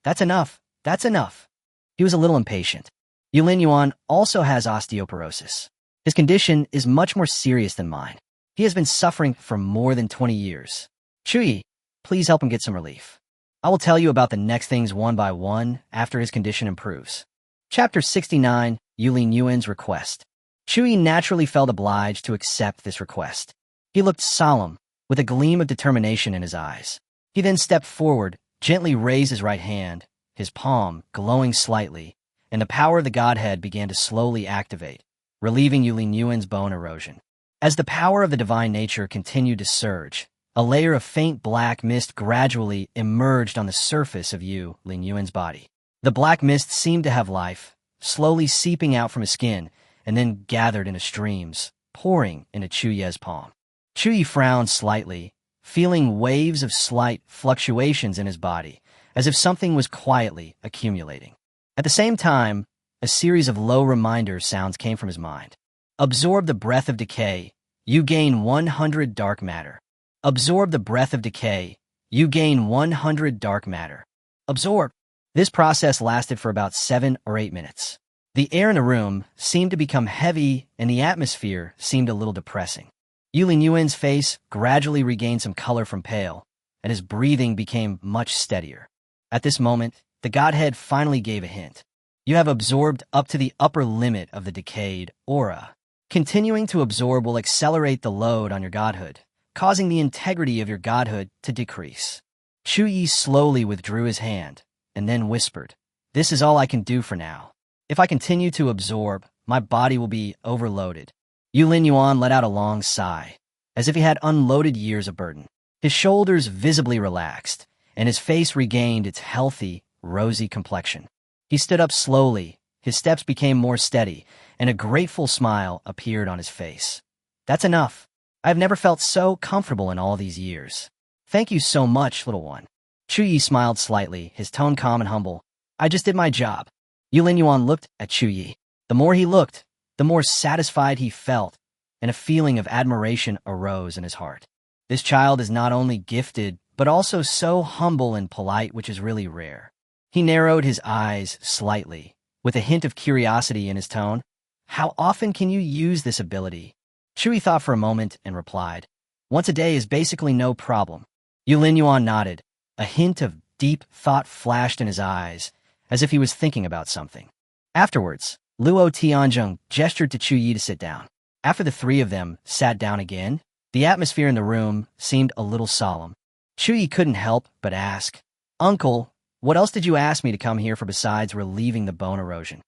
That's enough. That's enough. He was a little impatient. Yu Linyuan also has osteoporosis. His condition is much more serious than mine. He has been suffering for more than 20 years. Chu Ye, please help him get some relief. I will tell you about the next things one by one after his condition improves. Chapter 69, Yu Linyuan's Request. Chu Ye naturally felt obliged to accept this request. He looked solemn, with a gleam of determination in his eyes. He then stepped forward, gently raised his right hand, his palm glowing slightly, and the power of the Godhead began to slowly activate, relieving Yu Linyuan's bone erosion. As the power of the divine nature continued to surge, a layer of faint black mist gradually emerged on the surface of Yu Linyuan's body. The black mist seemed to have life, slowly seeping out from his skin and then gathered into streams, pouring into Chu Ye's palm. Chu Ye frowned slightly, feeling waves of slight fluctuations in his body, as if something was quietly accumulating. At the same time, a series of low reminder sounds came from his mind. Absorb the breath of decay, you gain 100 dark matter. Absorb the breath of decay, you gain 100 dark matter. Absorb. This process lasted for about 7 or 8 minutes. The air in the room seemed to become heavy and the atmosphere seemed a little depressing. Yu Linyuan's face gradually regained some color from pale, and his breathing became much steadier. At this moment, the Godhead finally gave a hint. You have absorbed up to the upper limit of the decayed aura. Continuing to absorb will accelerate the load on your godhood, causing the integrity of your godhood to decrease. Chu Ye slowly withdrew his hand, and then whispered, This is all I can do for now. If I continue to absorb, my body will be overloaded. Yu Linyuan let out a long sigh, as if he had unloaded years of burden. His shoulders visibly relaxed, and his face regained its healthy, rosy complexion. He stood up slowly, his steps became more steady, and a grateful smile appeared on his face. That's enough. I have never felt so comfortable in all these years. Thank you so much, little one. Chu Ye smiled slightly, his tone calm and humble. I just did my job. Yu Linyuan looked at Chu Ye. The more he looked, the more satisfied he felt, and a feeling of admiration arose in his heart. This child is not only gifted, but also so humble and polite, which is really rare. He narrowed his eyes slightly, with a hint of curiosity in his tone. How often can you use this ability? Chu Ye thought for a moment and replied, once a day is basically no problem. Yu Linyuan nodded. A hint of deep thought flashed in his eyes, as if he was thinking about something. Afterwards, Luo Tianzheng gestured to Chu Ye to sit down. After the three of them sat down again, the atmosphere in the room seemed a little solemn. Chu Ye couldn't help but ask, Uncle, what else did you ask me to come here for besides relieving the bone erosion?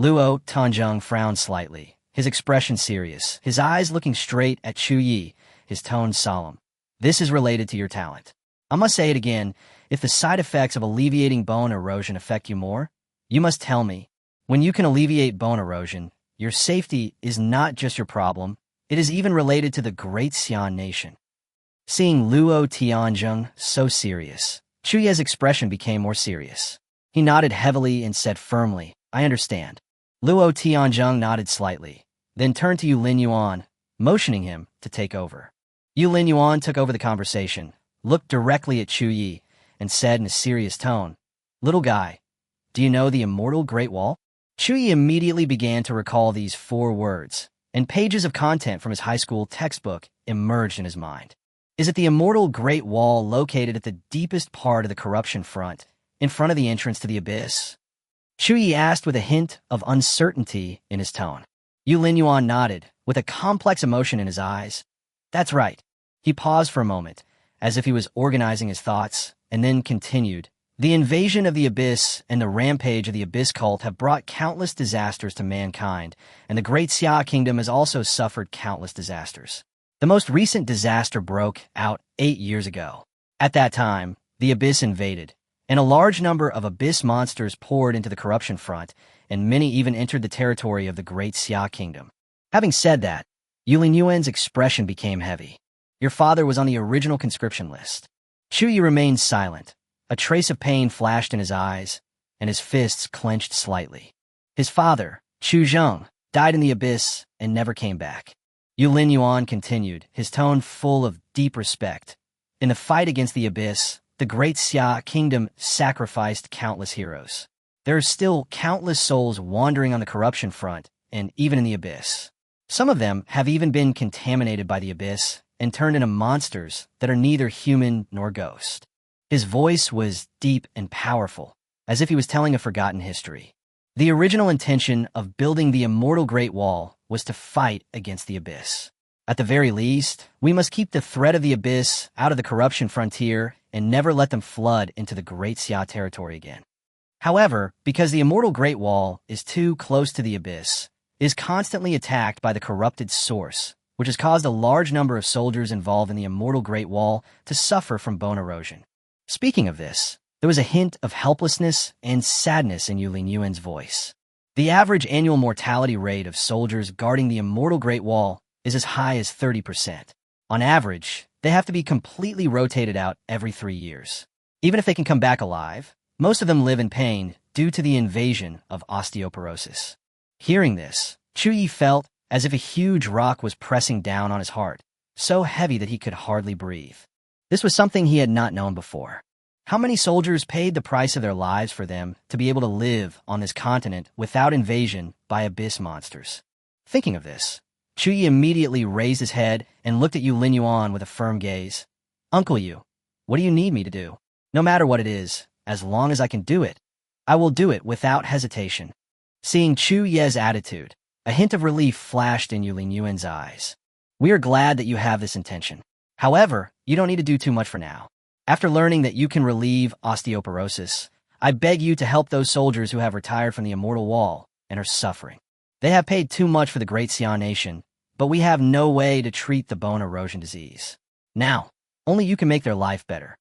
Luo Tianzheng frowned slightly, his expression serious, his eyes looking straight at Chu Ye, his tone solemn. This is related to your talent. I must say it again, if the side effects of alleviating bone erosion affect you more, you must tell me. When you can alleviate bone erosion, your safety is not just your problem, it is even related to the Great Xian nation. Seeing Luo Tianzheng so serious, Chu Ye's expression became more serious. He nodded heavily and said firmly, I understand. Luo Tianzheng nodded slightly, then turned to Yu Linyuan, motioning him to take over. Yu Linyuan took over the conversation, looked directly at Chu Ye, and said in a serious tone, Little guy, do you know the immortal Great Wall? Chu Ye immediately began to recall these 4 words, and pages of content from his high school textbook emerged in his mind. Is it the immortal Great Wall located at the deepest part of the corruption front, in front of the entrance to the abyss? Chu Ye asked with a hint of uncertainty in his tone. Yu Linyuan nodded, with a complex emotion in his eyes. That's right. He paused for a moment, as if he was organizing his thoughts, and then continued. The invasion of the Abyss and the rampage of the Abyss cult have brought countless disasters to mankind, and the Great Xia Kingdom has also suffered countless disasters. The most recent disaster broke out 8 years ago. At that time, the Abyss invaded, and a large number of Abyss monsters poured into the corruption front, and many even entered the territory of the Great Xia Kingdom. Having said that, Yu Linyuan's expression became heavy. Your father was on the original conscription list. Chu Ye remained silent. A trace of pain flashed in his eyes, and his fists clenched slightly. His father, Chu Zheng, died in the Abyss and never came back. Yu Linyuan continued, his tone full of deep respect. In the fight against the Abyss, the Great Xia Kingdom sacrificed countless heroes. There are still countless souls wandering on the corruption front, and even in the Abyss. Some of them have even been contaminated by the Abyss and turned into monsters that are neither human nor ghost. His voice was deep and powerful, as if he was telling a forgotten history. The original intention of building the immortal Great Wall was to fight against the Abyss. At the very least, we must keep the threat of the Abyss out of the corruption frontier and never let them flood into the Great Xia territory again. However, because the immortal Great Wall is too close to the Abyss, it is constantly attacked by the corrupted source, which has caused a large number of soldiers involved in the immortal Great Wall to suffer from bone erosion. Speaking of this, there was a hint of helplessness and sadness in Yu Linyuan's voice. The average annual mortality rate of soldiers guarding the immortal Great Wall is as high as 30%. On average, they have to be completely rotated out every 3 years. Even if they can come back alive, most of them live in pain due to the invasion of osteoporosis. Hearing this, Chu Ye felt as if a huge rock was pressing down on his heart, so heavy that he could hardly breathe. This was something he had not known before. How many soldiers paid the price of their lives for them to be able to live on this continent without invasion by abyss monsters? Thinking of this, Chu Ye immediately raised his head and looked at Yu Linyuan with a firm gaze. Uncle Yu, what do you need me to do? No matter what it is, as long as I can do it, I will do it without hesitation. Seeing Chu Ye's attitude, a hint of relief flashed in Yu Linyuan's eyes. We are glad that you have this intention. However, you don't need to do too much for now. After learning that you can relieve osteoporosis, I beg you to help those soldiers who have retired from the Immortal Wall and are suffering. They have paid too much for the Great Xian nation, but we have no way to treat the bone erosion disease. Now, only you can make their life better.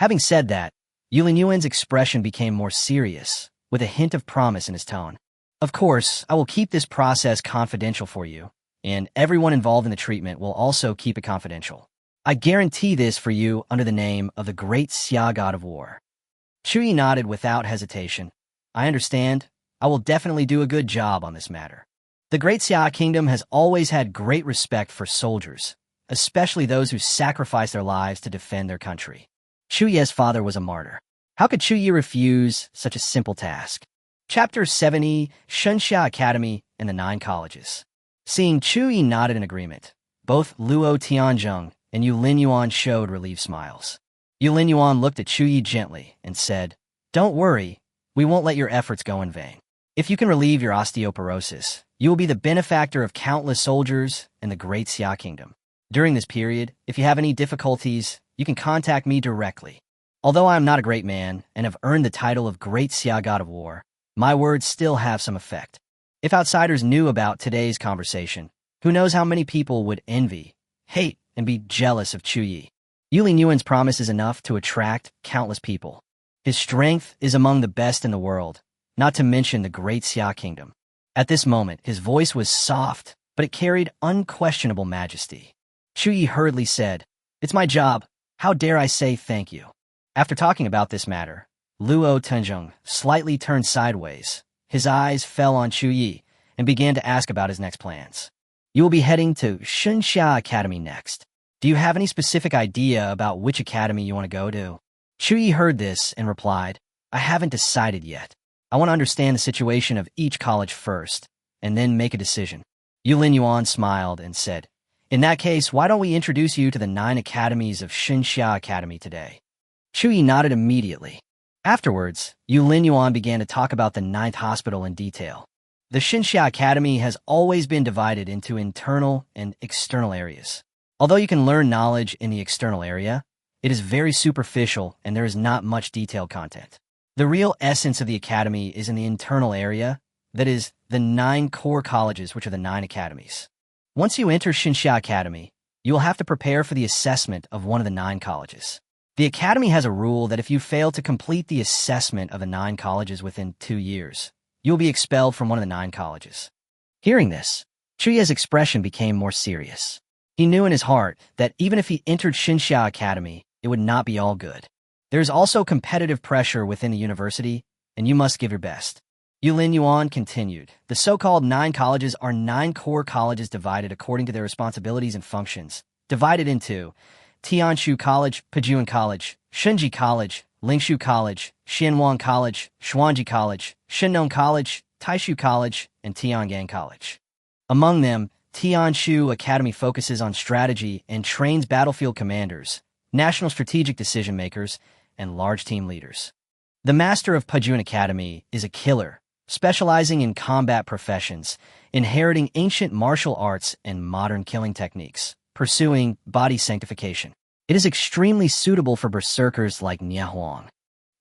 Having said that, Yu Linyuan's expression became more serious, with a hint of promise in his tone. Of course, I will keep this process confidential for you, and everyone involved in the treatment will also keep it confidential. I guarantee this for you under the name of the Great Xia God of War. Chu Ye nodded without hesitation. I understand. I will definitely do a good job on this matter. The Great Xia Kingdom has always had great respect for soldiers, especially those who sacrifice their lives to defend their country. Chu Ye's father was a martyr. How could Chu Ye refuse such a simple task? Chapter 70, Shenxia Academy and the Nine Colleges. Seeing Chu Ye nodded in agreement, both Luo Tianzheng and Yu Linyuan showed relieved smiles. Yu Linyuan looked at Chu Ye gently and said, "Don't worry, we won't let your efforts go in vain. If you can relieve your osteoporosis, you will be the benefactor of countless soldiers in the Great Xia Kingdom. During this period, if you have any difficulties, you can contact me directly. Although I am not a great man and have earned the title of Great Xia God of War, my words still have some effect. If outsiders knew about today's conversation, who knows how many people would envy, hate, and be jealous of Chu Ye. Yu Linyuan's promise is enough to attract countless people. His strength is among the best in the world, not to mention the Great Xia Kingdom." At this moment, his voice was soft, but it carried unquestionable majesty. Chu Ye hurriedly said, "It's my job. How dare I say thank you?" After talking about this matter, Luo Tianzheng slightly turned sideways. His eyes fell on Chu Ye and began to ask about his next plans. "You will be heading to Shenxia Academy next. Do you have any specific idea about which academy you want to go to?" Chu Ye heard this and replied, "I haven't decided yet. I want to understand the situation of each college first, and then make a decision." Yu Linyuan smiled and said, "In that case, why don't we introduce you to the 9 academies of Shenxia Academy today?" Chu Ye nodded immediately. Afterwards, Yu Linyuan began to talk about the 9th hospital in detail. The Shenxia Academy has always been divided into internal and external areas. Although you can learn knowledge in the external area, it is very superficial and there is not much detailed content. The real essence of the academy is in the internal area, that is, the 9 core colleges, which are the 9 academies. Once you enter Shenxia Academy, you will have to prepare for the assessment of one of the 9 colleges. The academy has a rule that if you fail to complete the assessment of the 9 colleges within 2 years, you will be expelled from one of the 9 colleges. Hearing this, Chu Ye's expression became more serious. He knew in his heart that even if he entered Shenxia Academy, it would not be all good. There is also competitive pressure within the university, and you must give your best. Yu Linyuan continued, "The so-called 9 colleges are 9 core colleges divided according to their responsibilities and functions, divided into Tianshu College, Pejuan College, Shunji College, Lingshu College, Xianwang College, Xuanji College, Shennong College, Taishu College, and Tiangang College. Among them, Tianshu Academy focuses on strategy and trains battlefield commanders, national strategic decision-makers, and large team leaders. The master of Pejuan Academy is a killer, specializing in combat professions, inheriting ancient martial arts and modern killing techniques, pursuing body sanctification. It is extremely suitable for berserkers like Nia Huang.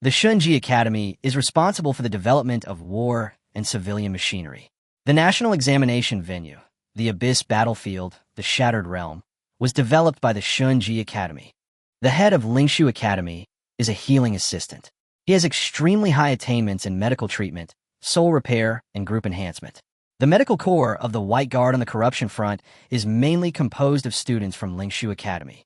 The Shunji Academy is responsible for the development of war and civilian machinery. The national examination venue, the Abyss Battlefield, the Shattered Realm, was developed by the Shunji Academy. The head of Lingshu Academy is a healing assistant. He has extremely high attainments in medical treatment, soul repair, and group enhancement. The medical corps of the White Guard on the corruption front is mainly composed of students from Lingshu Academy.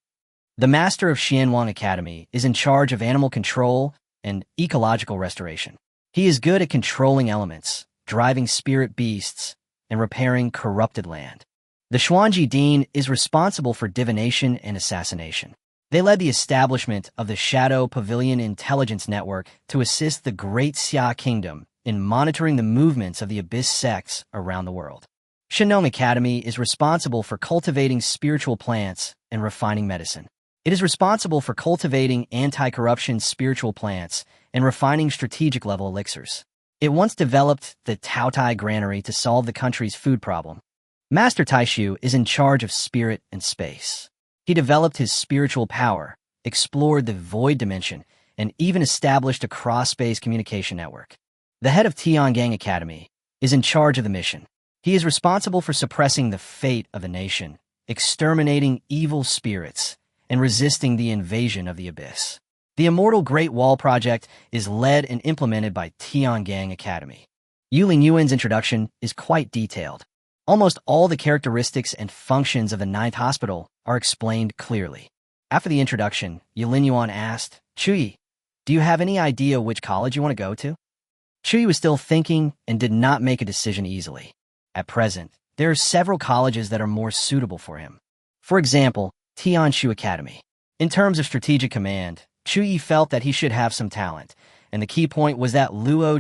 The master of Xianwang Academy is in charge of animal control and ecological restoration. He is good at controlling elements, driving spirit beasts, and repairing corrupted land. The Xuanji Dean is responsible for divination and assassination. They led the establishment of the Shadow Pavilion Intelligence Network to assist the Great Xia Kingdom in monitoring the movements of the Abyss sects around the world. Shennong Academy is responsible for cultivating spiritual plants and refining medicine. It is responsible for cultivating anti-corruption spiritual plants and refining strategic-level elixirs. It once developed the Taotai Granary to solve the country's food problem. Master Taishu is in charge of spirit and space. He developed his spiritual power, explored the void dimension, and even established a cross-space communication network. The head of Tiangang Academy is in charge of the mission. He is responsible for suppressing the fate of the nation, exterminating evil spirits, and resisting the invasion of the Abyss. The Immortal Great Wall Project is led and implemented by Tiangang Academy. Yu Linyuan's introduction is quite detailed. Almost all the characteristics and functions of the 9th hospital are explained clearly. After the introduction, Yu Linyuan asked, "Chu Ye, do you have any idea which college you want to go to?" Chu Ye was still thinking and did not make a decision easily. At present, there are several colleges that are more suitable for him. For example, Tianshu Academy. In terms of strategic command, Chu Ye felt that he should have some talent, and the key point was that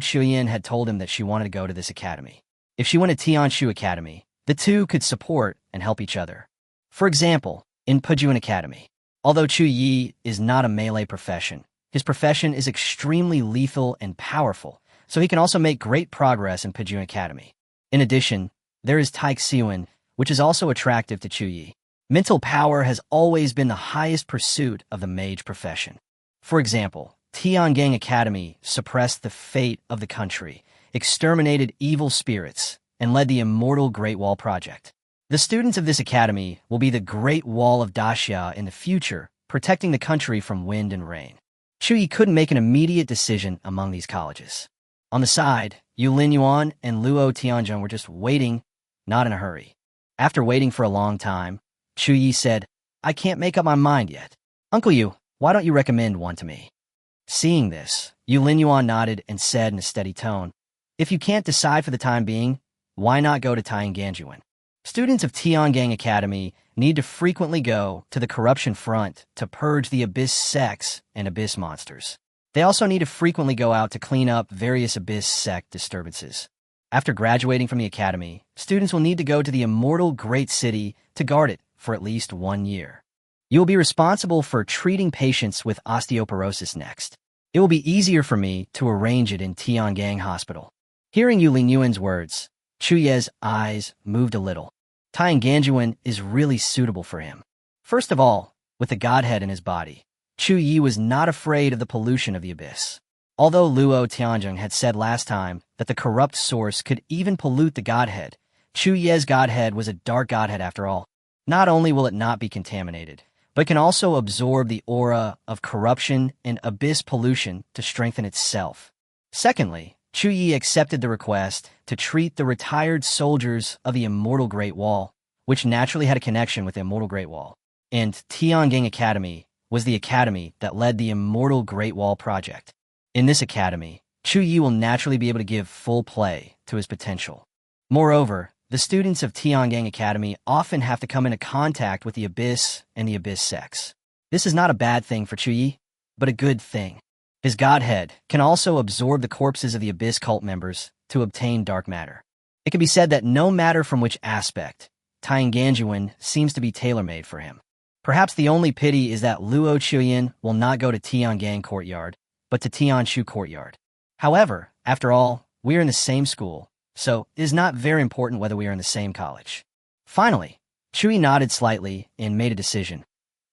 Chu Ye had told him that she wanted to go to this academy. If she went to Tianshu Academy, the two could support and help each other. For example, in Pujun Academy, although Chu Ye is not a melee profession, his profession is extremely lethal and powerful, so he can also make great progress in Pujun Academy. In addition, there is Taik Siwen, which is also attractive to Chu Ye. Mental power has always been the highest pursuit of the mage profession. For example, Tiangang Academy suppressed the fate of the country, exterminated evil spirits, and led the immortal Great Wall Project. The students of this academy will be the Great Wall of Daxia in the future, protecting the country from wind and rain. Chu Ye couldn't make an immediate decision among these colleges. On the side, Yulin Yuan and Luo Tianzheng were just waiting, not in a hurry. After waiting for a long time, Chu Ye said, "I can't make up my mind yet. Uncle Yu, why don't you recommend one to me?" Seeing this, Yulin Yuan nodded and said in a steady tone, "If you can't decide for the time being, why not go to Tianganjuan? Students of Tiangang Academy need to frequently go to the corruption front to purge the abyss sects and abyss monsters. They also need to frequently go out to clean up various abyss sect disturbances. After graduating from the academy, students will need to go to the immortal great city to guard it for at least 1 year. You will be responsible for treating patients with osteoporosis next. It will be easier for me to arrange it in Tiangang Hospital." Hearing Yulin Yuan's words, Chu Ye's eyes moved a little. Tianganjuan is really suitable for him. First of all, with the godhead in his body, Chu Ye was not afraid of the pollution of the abyss. Although Luo Tianzheng had said last time that the corrupt source could even pollute the godhead, Chu Ye's godhead was a dark godhead after all. Not only will it not be contaminated, but can also absorb the aura of corruption and abyss pollution to strengthen itself. Secondly, Chu Ye accepted the request to treat the retired soldiers of the Immortal Great Wall, which naturally had a connection with the Immortal Great Wall. And Tiangang Academy was the academy that led the Immortal Great Wall Project. In this academy, Chu Ye will naturally be able to give full play to his potential. Moreover, the students of Tiangang Academy often have to come into contact with the abyss and the abyss sects. This is not a bad thing for Chu Ye, but a good thing. His godhead can also absorb the corpses of the abyss cult members to obtain dark matter. It can be said that no matter from which aspect, Tianganjuan seems to be tailor-made for him. Perhaps the only pity is that Luo Chuyin will not go to Tiangang Courtyard, but to Tianshu Courtyard. However, after all, we are in the same school, so it is not very important whether we are in the same college. Finally, Chu Ye nodded slightly and made a decision.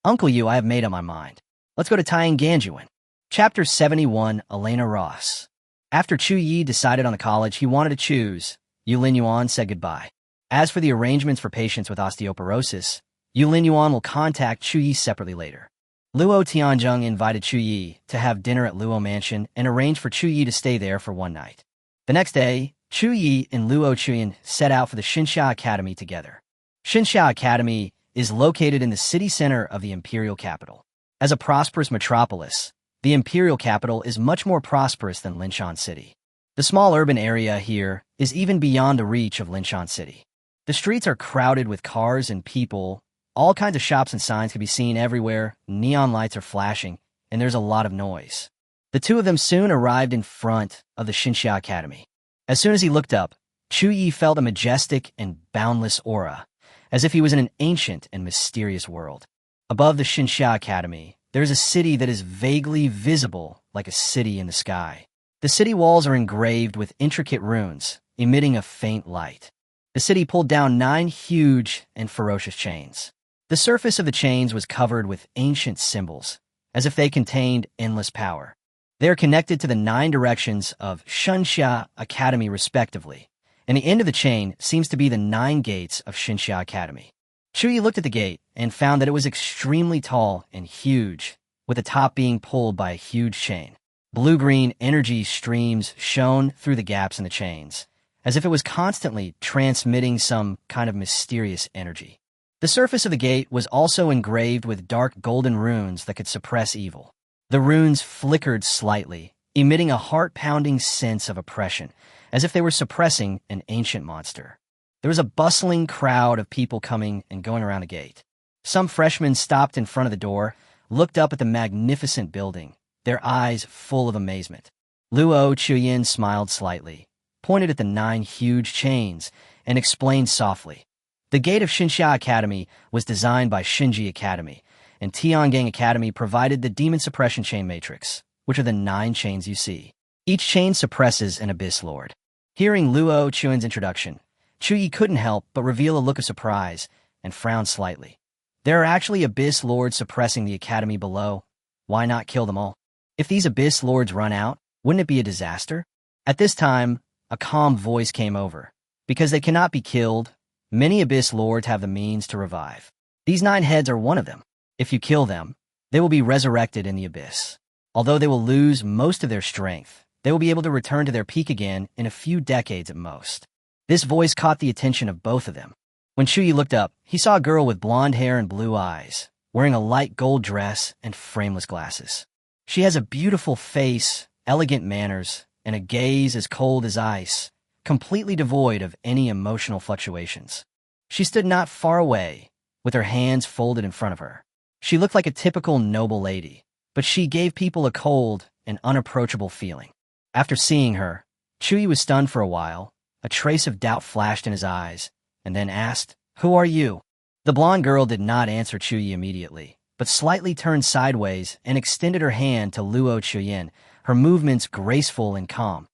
"Uncle Yu, I have made up my mind. Let's go to Tianganjuan." Chapter 71, Elena Ross. After Chu Ye decided on the college he wanted to choose, Yulin Yuan said goodbye. As for the arrangements for patients with osteoporosis, Yulin Yuan will contact Chu Ye separately later. Luo Tianzheng invited Chu Ye to have dinner at Luo Mansion and arranged for Chu Ye to stay there for 1 night. The next day, Chu Ye and Luo Chuyin set out for the Xinsha Academy together. Xinsha Academy is located in the city center of the imperial capital. As a prosperous metropolis, the imperial capital is much more prosperous than Linshan City. The small urban area here is even beyond the reach of Linshan City. The streets are crowded with cars and people. All kinds of shops and signs can be seen everywhere, neon lights are flashing, and there's a lot of noise. The two of them soon arrived in front of the Xinsha Academy. As soon as he looked up, Chu Ye felt a majestic and boundless aura, as if he was in an ancient and mysterious world. Above the Xinsha Academy, there is a city that is vaguely visible like a city in the sky. The city walls are engraved with intricate runes, emitting a faint light. The city pulled down 9 huge and ferocious chains. The surface of the chains was covered with ancient symbols, as if they contained endless power. They are connected to the 9 directions of Xinsha Academy respectively, and the end of the chain seems to be the 9 gates of Xinsha Academy. Chu Ye looked at the gate and found that it was extremely tall and huge, with the top being pulled by a huge chain. Blue-green energy streams shone through the gaps in the chains, as if it was constantly transmitting some kind of mysterious energy. The surface of the gate was also engraved with dark golden runes that could suppress evil. The runes flickered slightly, emitting a heart-pounding sense of oppression, as if they were suppressing an ancient monster. There was a bustling crowd of people coming and going around the gate. Some freshmen stopped in front of the door, looked up at the magnificent building, their eyes full of amazement. Chu Ye smiled slightly, pointed at the 9 huge chains, and explained softly. The gate of Xinxia Academy was designed by Xinji Academy, and Tiangang Academy provided the demon suppression chain matrix, which are the 9 chains you see. Each chain suppresses an abyss lord. Hearing Luo Chuan's introduction, Chu Ye couldn't help but reveal a look of surprise and frown slightly. There are actually abyss lords suppressing the academy below. Why not kill them all? If these abyss lords run out, wouldn't it be a disaster? At this time, a calm voice came over. Because they cannot be killed, many abyss lords have the means to revive. These 9 heads are one of them. If you kill them, they will be resurrected in the abyss. Although they will lose most of their strength, they will be able to return to their peak again in a few decades at most. This voice caught the attention of both of them. When Chu Ye looked up, he saw a girl with blonde hair and blue eyes, wearing a light gold dress and frameless glasses. She has a beautiful face, elegant manners, and a gaze as cold as ice, completely devoid of any emotional fluctuations. She stood not far away, with her hands folded in front of her. She looked like a typical noble lady, but she gave people a cold and unapproachable feeling. After seeing her, Chu Ye was stunned for a while. A trace of doubt flashed in his eyes, and then asked, "Who are you?" The blonde girl did not answer Chu Ye immediately, but slightly turned sideways and extended her hand to Luo Chu Ye, her movements graceful and calm.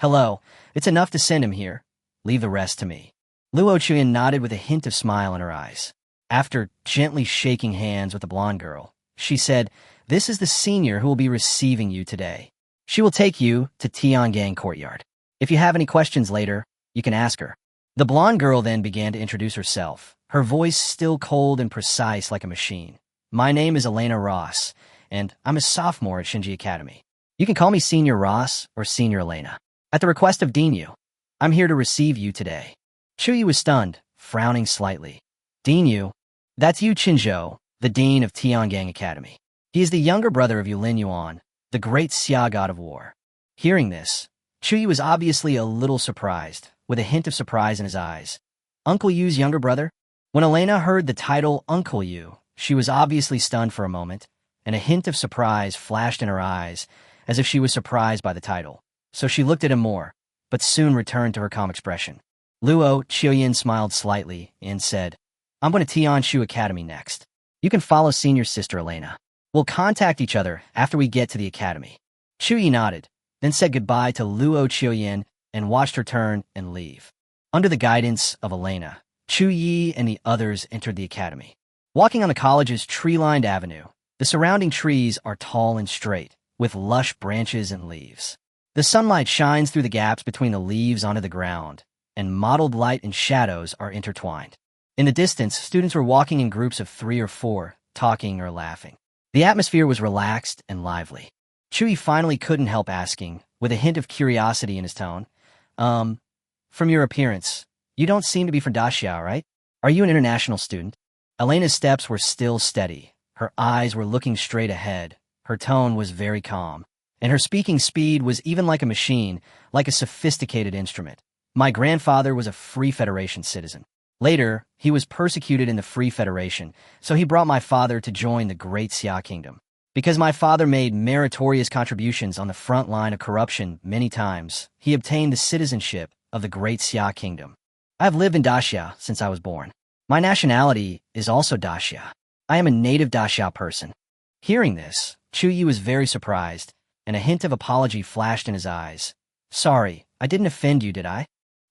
"Hello, it's enough to send him here. Leave the rest to me." Luo Chu Ye nodded with a hint of smile in her eyes. After gently shaking hands with the blonde girl, she said, "This is the senior who will be receiving you today. She will take you to Tiangang Courtyard. If you have any questions later, you can ask her." The blonde girl then began to introduce herself, her voice still cold and precise like a machine. "My name is Elena Ross, and I'm a sophomore at Xinji Academy. You can call me Senior Ross or Senior Elena. At the request of Dean Yu, I'm here to receive you today." Chu Ye was stunned, frowning slightly. "Dean Yu? That's Yu Qinzhou, the dean of Tiangang Academy. He is the younger brother of Yulin Yuan, the great Xia god of war." Hearing this, Chu Ye was obviously a little surprised, with a hint of surprise in his eyes. Uncle Yu's younger brother? When Elena heard the title Uncle Yu, she was obviously stunned for a moment, and a hint of surprise flashed in her eyes, as if she was surprised by the title. So she looked at him more, but soon returned to her calm expression. Luo Chu Ye smiled slightly and said, "I'm going to Tianshu Academy next. You can follow senior sister Elena. We'll contact each other after we get to the academy." Chu Ye nodded, then said goodbye to Luo Chu Ye and watched her turn and leave. Under the guidance of Elena, Chu Ye and the others entered the academy. Walking on the college's tree-lined avenue, the surrounding trees are tall and straight, with lush branches and leaves. The sunlight shines through the gaps between the leaves onto the ground, and mottled light and shadows are intertwined. In the distance, students were walking in groups of 3 or 4, talking or laughing. The atmosphere was relaxed and lively. Chu Ye finally couldn't help asking, with a hint of curiosity in his tone, "From your appearance, you don't seem to be from Daxia, right? Are you an international student?" Elena's steps were still steady. Her eyes were looking straight ahead. Her tone was very calm, and her speaking speed was even like a machine, like a sophisticated instrument. "My grandfather was a Free Federation citizen. Later, he was persecuted in the Free Federation, so he brought my father to join the Great Xia Kingdom. Because my father made meritorious contributions on the front line of corruption many times, he obtained the citizenship of the Great Xia Kingdom. I have lived in Daxia since I was born. My nationality is also Daxia. I am a native Daxia person." Hearing this, Chu Ye was very surprised, and a hint of apology flashed in his eyes. "Sorry, I didn't offend you, did I?"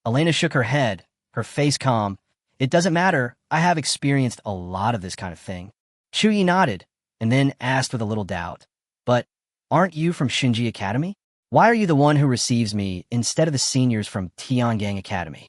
Elena shook her head, her face calm. "It doesn't matter, I have experienced a lot of this kind of thing." Chu Ye nodded, and then asked with a little doubt, "But aren't you from Xinji Academy? Why are you the one who receives me instead of the seniors from Tiangang Academy?"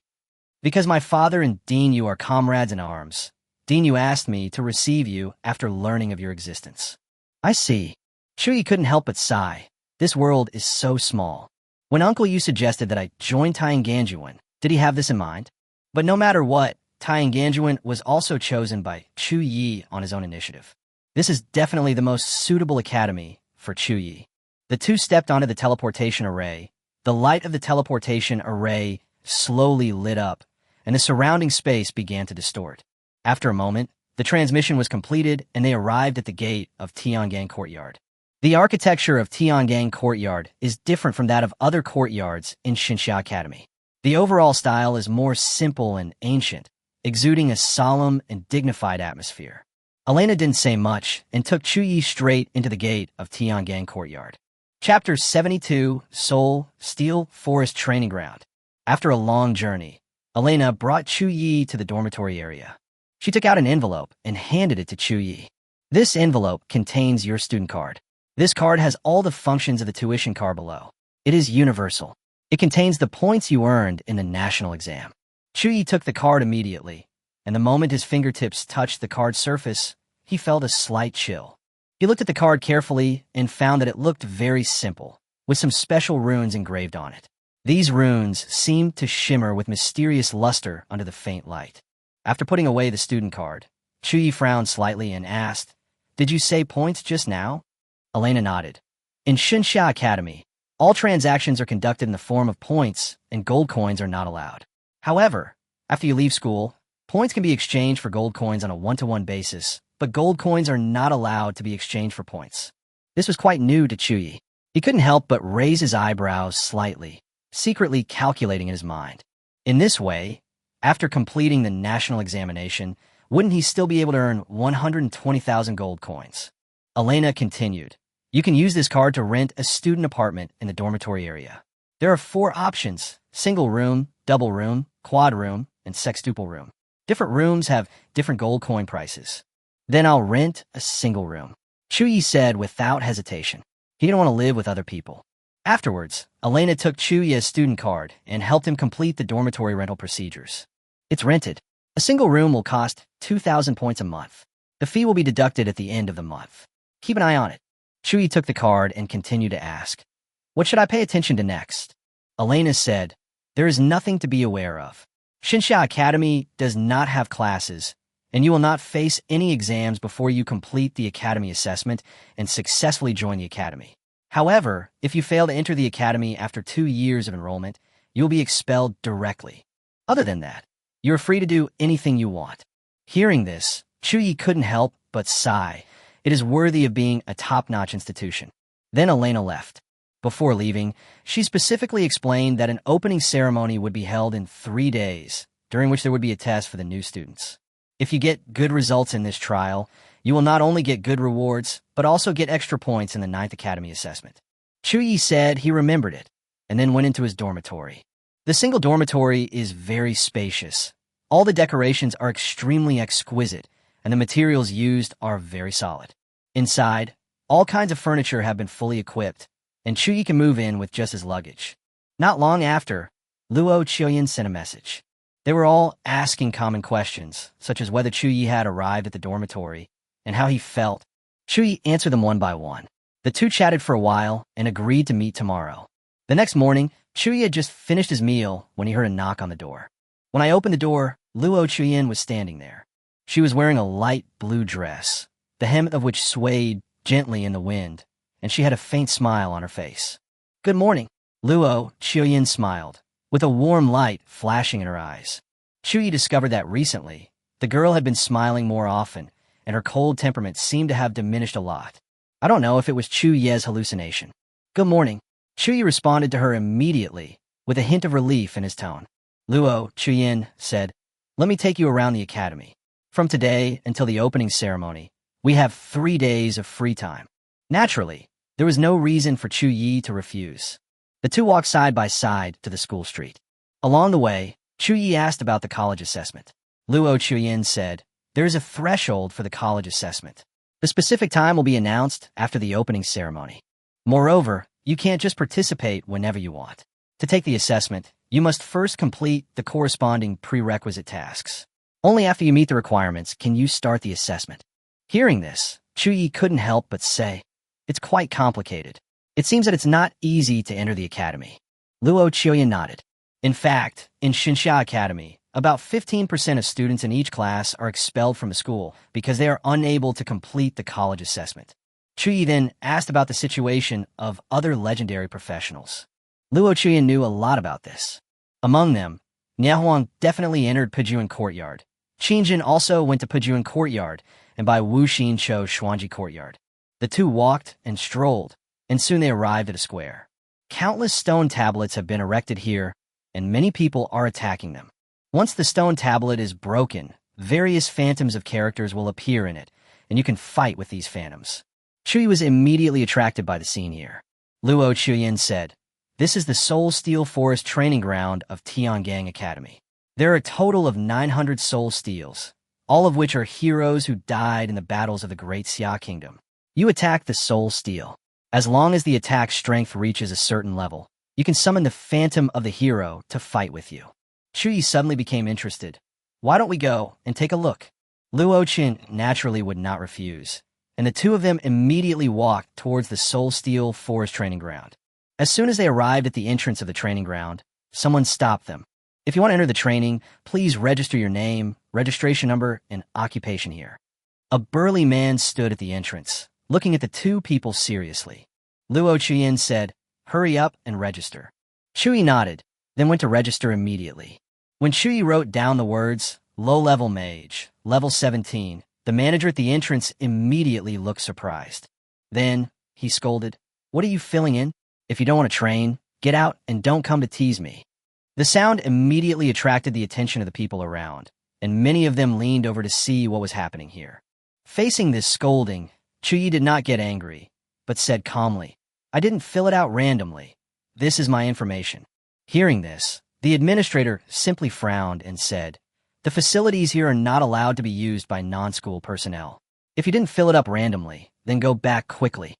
"Because my father and Dean Yu are comrades in arms. Dean Yu asked me to receive you after learning of your existence." "I see." Chu Ye couldn't help but sigh. This world is so small. When Uncle Yu suggested that I join Tianganjuan, did he have this in mind? But no matter what, Tianganjuan was also chosen by Chu Ye on his own initiative. This is definitely the most suitable academy for Chu Ye. The two stepped onto the teleportation array. The light of the teleportation array slowly lit up, and the surrounding space began to distort. After a moment, the transmission was completed, and they arrived at the gate of Tiangang Courtyard. The architecture of Tiangang Courtyard is different from that of other courtyards in Xinsha Academy. The overall style is more simple and ancient, exuding a solemn and dignified atmosphere. Elena didn't say much and took Chu Ye straight into the gate of Tiangang Courtyard. Chapter 72, Seoul, Steel Forest Training Ground. After a long journey, Elena brought Chu Ye to the dormitory area. She took out an envelope and handed it to Chu Ye. This envelope contains your student card. This card has all the functions of the tuition card below. It is universal. It contains the points you earned in the national exam. Chu Ye took the card immediately, and the moment his fingertips touched the card's surface, he felt a slight chill. He looked at the card carefully and found that it looked very simple, with some special runes engraved on it. These runes seemed to shimmer with mysterious luster under the faint light. After putting away the student card, Chu Ye frowned slightly and asked, "Did you say points just now?" Elena nodded. In Xinsha Academy, all transactions are conducted in the form of points, and gold coins are not allowed. However, after you leave school, points can be exchanged for gold coins on a one-to-one basis, but gold coins are not allowed to be exchanged for points. This was quite new to Chu Ye. He couldn't help but raise his eyebrows slightly, secretly calculating in his mind. In this way, after completing the national examination, wouldn't he still be able to earn 120,000 gold coins? Elena continued, "You can use this card to rent a student apartment in the dormitory area. There are 4 options: single room, double room, quad room, and sextuple room. Different rooms have different gold coin prices." "Then I'll rent a single room," Chu Ye said without hesitation. He didn't want to live with other people. Afterwards, Elena took Chu Ye's student card and helped him complete the dormitory rental procedures. "It's rented. A single room will cost 2,000 points a month. The fee will be deducted at the end of the month. Keep an eye on it." Chu Ye took the card and continued to ask, "What should I pay attention to next?" Elena said, "There is nothing to be aware of. Xinsha Academy does not have classes, and you will not face any exams before you complete the academy assessment and successfully join the academy. However, if you fail to enter the academy after 2 years of enrollment, you will be expelled directly. Other than that, you are free to do anything you want." Hearing this, Chu Ye couldn't help but sigh. It is worthy of being a top-notch institution. Then Elena left. Before leaving, she specifically explained that an opening ceremony would be held in 3 days, during which there would be a test for the new students. If you get good results in this trial, you will not only get good rewards, but also get extra points in the 9th Academy assessment. Chu Ye said he remembered it, and then went into his dormitory. The single dormitory is very spacious. All the decorations are extremely exquisite, and the materials used are very solid. Inside, all kinds of furniture have been fully equipped, and Chu Ye can move in with just his luggage. Not long after, Luo Qiuyan sent a message. They were all asking common questions, such as whether Chu Ye had arrived at the dormitory and how he felt. Chu Ye answered them one by one. The two chatted for a while and agreed to meet tomorrow. The next morning, Chu Ye had just finished his meal when he heard a knock on the door. When I opened the door, Luo Qiuyan was standing there. She was wearing a light blue dress, the hem of which swayed gently in the wind, and she had a faint smile on her face. "Good morning." Luo Qiuyan smiled, with a warm light flashing in her eyes. Chu Ye discovered that recently, the girl had been smiling more often, and her cold temperament seemed to have diminished a lot. I don't know if it was Chu Ye's hallucination. "Good morning." Chu Ye responded to her immediately, with a hint of relief in his tone. Luo Qiuyan said, "Let me take you around the academy. From today until the opening ceremony, we have 3 days of free time." Naturally, there was no reason for Chu Ye to refuse. The two walked side by side to the school street. Along the way, Chu Ye asked about the college assessment. Luo Qiuyan said, "There is a threshold for the college assessment. The specific time will be announced after the opening ceremony. Moreover, you can't just participate whenever you want. To take the assessment, you must first complete the corresponding prerequisite tasks. Only after you meet the requirements can you start the assessment." Hearing this, Chu Ye couldn't help but say, "It's quite complicated. It seems that it's not easy to enter the academy." Luo Qiuyan nodded. In fact, in Xinsha Academy, about 15% of students in each class are expelled from the school because they are unable to complete the college assessment. Chu Ye then asked about the situation of other legendary professionals. Luo Qiuyan knew a lot about this. Among them, Niahuang definitely entered Pejuan Courtyard. Qingjin also went to Pejuan Courtyard, and by Wuxin chose Xuanji Courtyard. The two walked and strolled, and soon they arrived at a square. Countless stone tablets have been erected here, and many people are attacking them. Once the stone tablet is broken, various phantoms of characters will appear in it, and you can fight with these phantoms. Chu Ye was immediately attracted by the scene here. Luo Chuyin said, "This is the Soul Steel Forest training ground of Tiangang Academy. There are a total of 900 Soul Steels, all of which are heroes who died in the battles of the Great Xia Kingdom. You attack the Soul Steel. As long as the attack strength reaches a certain level, you can summon the phantom of the hero to fight with you." Chu Ye suddenly became interested. "Why don't we go and take a look?" Luo Qin naturally would not refuse, and the two of them immediately walked towards the Soul Steel Forest training ground. As soon as they arrived at the entrance of the training ground, someone stopped them. "If you want to enter the training, please register your name, registration number, and occupation here." A burly man stood at the entrance, looking at the two people seriously. Luo Chuyin said, "Hurry up and register." Chu Ye nodded, then went to register immediately. When Chu Ye wrote down the words, "Low-level mage, level 17, the manager at the entrance immediately looked surprised. Then, he scolded, "What are you filling in? If you don't want to train, get out and don't come to tease me." The sound immediately attracted the attention of the people around, and many of them leaned over to see what was happening here. Facing this scolding, Chu Ye did not get angry, but said calmly, "I didn't fill it out randomly. This is my information." Hearing this, the administrator simply frowned and said, "The facilities here are not allowed to be used by non-school personnel. If you didn't fill it up randomly, then go back quickly."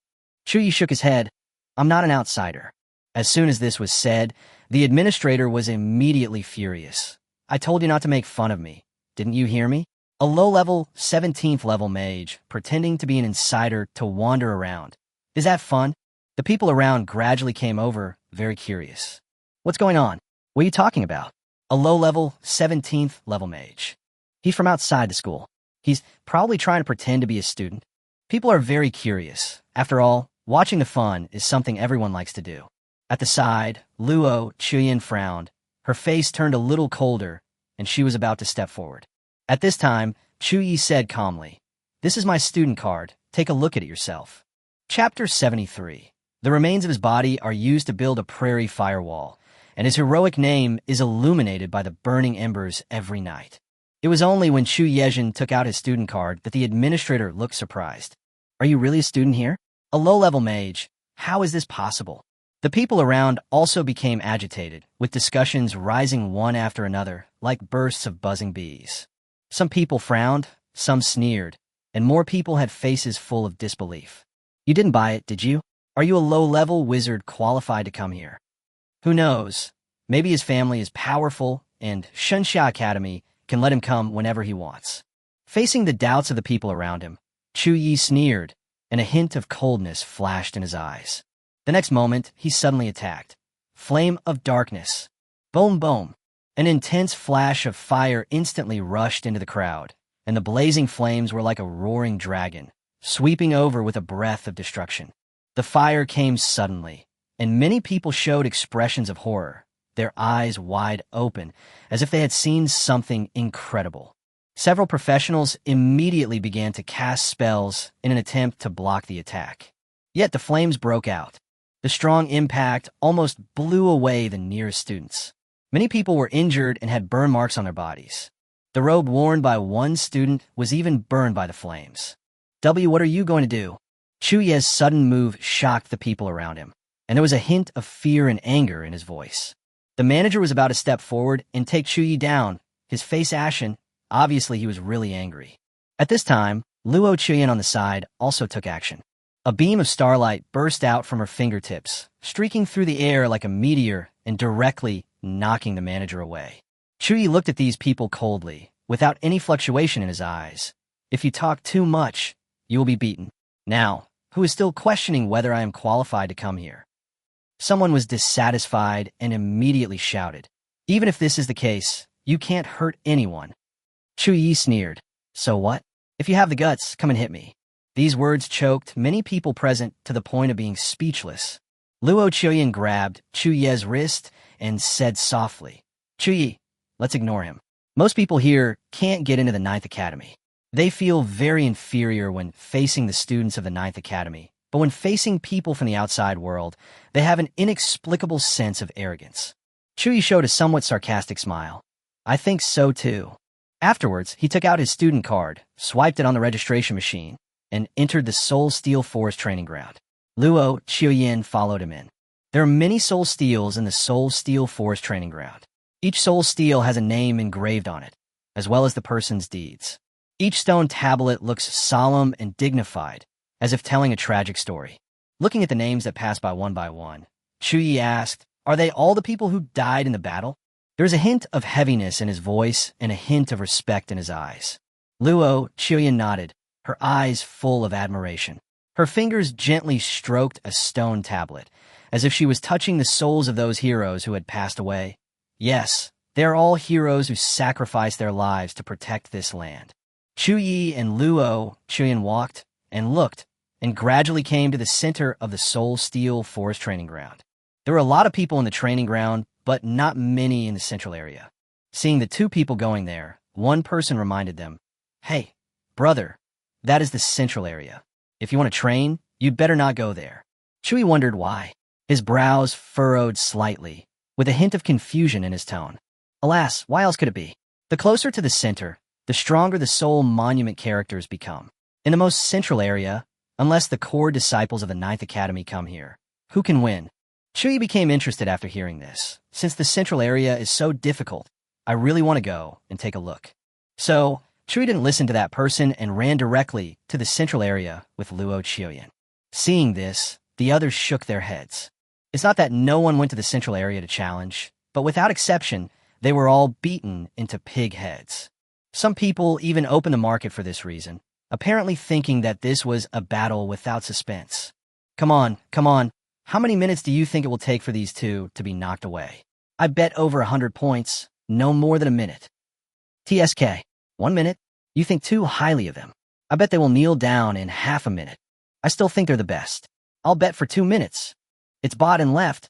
Chu Ye shook his head. "I'm not an outsider." As soon as this was said, the administrator was immediately furious. "I told you not to make fun of me. Didn't you hear me? A low-level, 17th level mage, pretending to be an insider to wander around. Is that fun?" The people around gradually came over, very curious. "What's going on? What are you talking about? A low-level, 17th level mage. He's from outside the school. He's probably trying to pretend to be a student." People are very curious. After all, watching the fun is something everyone likes to do. At the side, Luo Chuyin frowned. Her face turned a little colder, and she was about to step forward. At this time, Chu Ye said calmly, "This is my student card. Take a look at it yourself." Chapter 73. The remains of his body are used to build a prairie firewall, and his heroic name is illuminated by the burning embers every night. It was only when Chu Yezhen took out his student card that the administrator looked surprised. "Are you really a student here? A low-level mage? How is this possible?" The people around also became agitated, with discussions rising one after another, like bursts of buzzing bees. Some people frowned, some sneered, and more people had faces full of disbelief. "You didn't buy it, did you? Are you a low-level wizard qualified to come here?" Who knows? Maybe his family is powerful, and Shenxia Academy can let him come whenever he wants. Facing the doubts of the people around him, Chu Ye sneered, and a hint of coldness flashed in his eyes. The next moment, he suddenly attacked. Flame of darkness. Boom, boom. An intense flash of fire instantly rushed into the crowd, and the blazing flames were like a roaring dragon, sweeping over with a breath of destruction. The fire came suddenly, and many people showed expressions of horror, their eyes wide open, as if they had seen something incredible. Several professionals immediately began to cast spells in an attempt to block the attack. Yet the flames broke out. The strong impact almost blew away the nearest students. Many people were injured and had burn marks on their bodies. The robe worn by one student was even burned by the flames. What are you going to do?" Chu Ye's sudden move shocked the people around him, and there was a hint of fear and anger in his voice. The manager was about to step forward and take Chu Ye down, his face ashen. Obviously, he was really angry. At this time, Luo Chuyin on the side also took action. A beam of starlight burst out from her fingertips, streaking through the air like a meteor and directly knocking the manager away. Chu Ye looked at these people coldly, without any fluctuation in his eyes. "If you talk too much, you will be beaten." Now, who is still questioning whether I am qualified to come here? Someone was dissatisfied and immediately shouted, "Even if this is the case, you can't hurt anyone." Chu Ye sneered, "So what? If you have the guts, come and hit me." These words choked many people present to the point of being speechless. Luo Chuyin grabbed Chu Ye's wrist and said softly, "Chu Ye, let's ignore him. Most people here can't get into the 9th Academy. They feel very inferior when facing the students of the Ninth Academy, but when facing people from the outside world, they have an inexplicable sense of arrogance. Chu Ye showed a somewhat sarcastic smile. I think so too. Afterwards, he took out his student card, swiped it on the registration machine, and entered the Soul Steel Forest training ground. Luo Qiuyin followed him in. There are many Soul Steels in the Soul Steel Forest training ground. Each Soul Steel has a name engraved on it, as well as the person's deeds. Each stone tablet looks solemn and dignified, as if telling a tragic story. Looking at the names that pass by one, Chu Ye asked, "Are they all the people who died in the battle?" There is a hint of heaviness in his voice and a hint of respect in his eyes. Luo Qiuyin nodded, her eyes full of admiration. Her fingers gently stroked a stone tablet, as if she was touching the souls of those heroes who had passed away. Yes, they are all heroes who sacrificed their lives to protect this land. Chu Ye and Luo Qiuyin walked and looked and gradually came to the center of the Soul Steel Forest training ground. There were a lot of people in the training ground, but not many in the central area. Seeing the two people going there, one person reminded them, "Hey, brother, that is the central area. If you want to train, you'd better not go there." Chu Ye wondered why. His brows furrowed slightly, with a hint of confusion in his tone. Alas, why else could it be? The closer to the center, the stronger the soul monument characters become. In the most central area, unless the core disciples of the Ninth Academy come here, who can win? Chu Ye became interested after hearing this. Since the central area is so difficult, I really want to go and take a look. So, Chu Ye didn't listen to that person and ran directly to the central area with Luo Qiuyin. Seeing this, the others shook their heads. It's not that no one went to the central area to challenge, but without exception, they were all beaten into pig heads. Some people even opened the market for this reason, apparently thinking that this was a battle without suspense. Come on. How many minutes do you think it will take for these two to be knocked away? I bet over 100 points, no more than a minute. TSK, 1 minute? You think too highly of them. I bet they will kneel down in half a minute. I still think they're the best. I'll bet for 2 minutes. It's bought and left.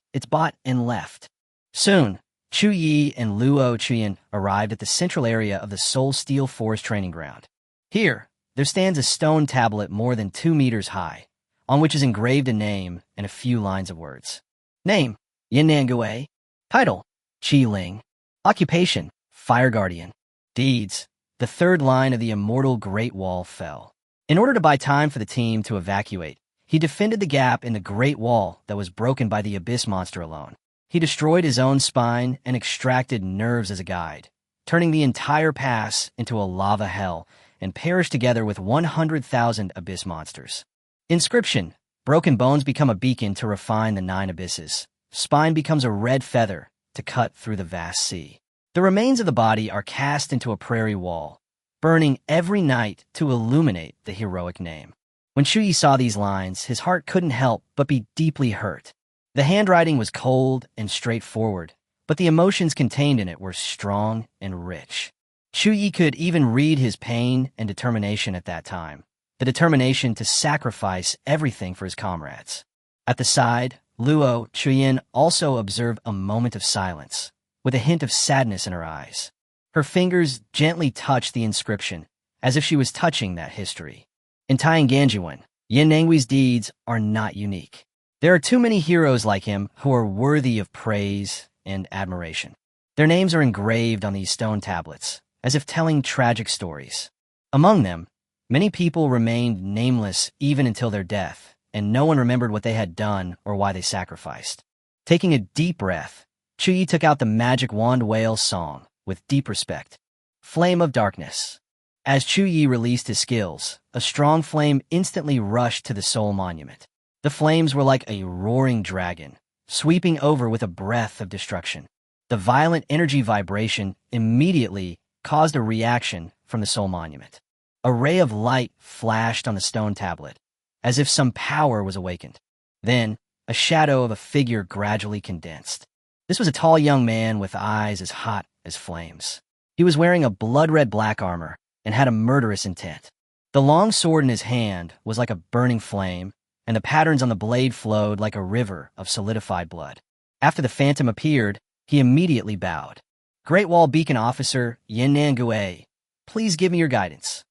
Soon, Chu Ye and Luo Qiuyin arrived at the central area of the Soul Steel Forest training ground. Here, there stands a stone tablet more than 2 meters high, on which is engraved a name and a few lines of words. Name, Yannan Gui. Title, Qi Ling. Occupation, Fire Guardian. Deeds, the third line of the immortal Great Wall fell. In order to buy time for the team to evacuate, he defended the gap in the Great Wall that was broken by the Abyss monster alone. He destroyed his own spine and extracted nerves as a guide, turning the entire pass into a lava hell, and perished together with 100,000 Abyss monsters. Inscription, broken bones become a beacon to refine the 9 abysses. Spine becomes a red feather to cut through the vast sea. The remains of the body are cast into a prairie wall, burning every night to illuminate the heroic name. When Chu Ye saw these lines, his heart couldn't help but be deeply hurt. The handwriting was cold and straightforward, but the emotions contained in it were strong and rich. Chu Ye could even read his pain and determination at that time, the determination to sacrifice everything for his comrades. At the side, Luo Qiuyin also observed a moment of silence, with a hint of sadness in her eyes. Her fingers gently touched the inscription, as if she was touching that history. In Tianganjuan, Yan Nangui's deeds are not unique. There are too many heroes like him who are worthy of praise and admiration. Their names are engraved on these stone tablets, as if telling tragic stories. Among them, many people remained nameless even until their death, and no one remembered what they had done or why they sacrificed. Taking a deep breath, Chu Ye took out the magic wand whale song with deep respect. Flame of Darkness. As Chu Ye released his skills, a strong flame instantly rushed to the soul monument. The flames were like a roaring dragon, sweeping over with a breath of destruction. The violent energy vibration immediately caused a reaction from the soul monument. A ray of light flashed on the stone tablet, as if some power was awakened. Then, a shadow of a figure gradually condensed. This was a tall young man with eyes as hot as flames. He was wearing a blood-red black armor and had a murderous intent. The long sword in his hand was like a burning flame, and the patterns on the blade flowed like a river of solidified blood. After the phantom appeared, he immediately bowed. Great Wall Beacon Officer Yannan Gui, please give me your guidance.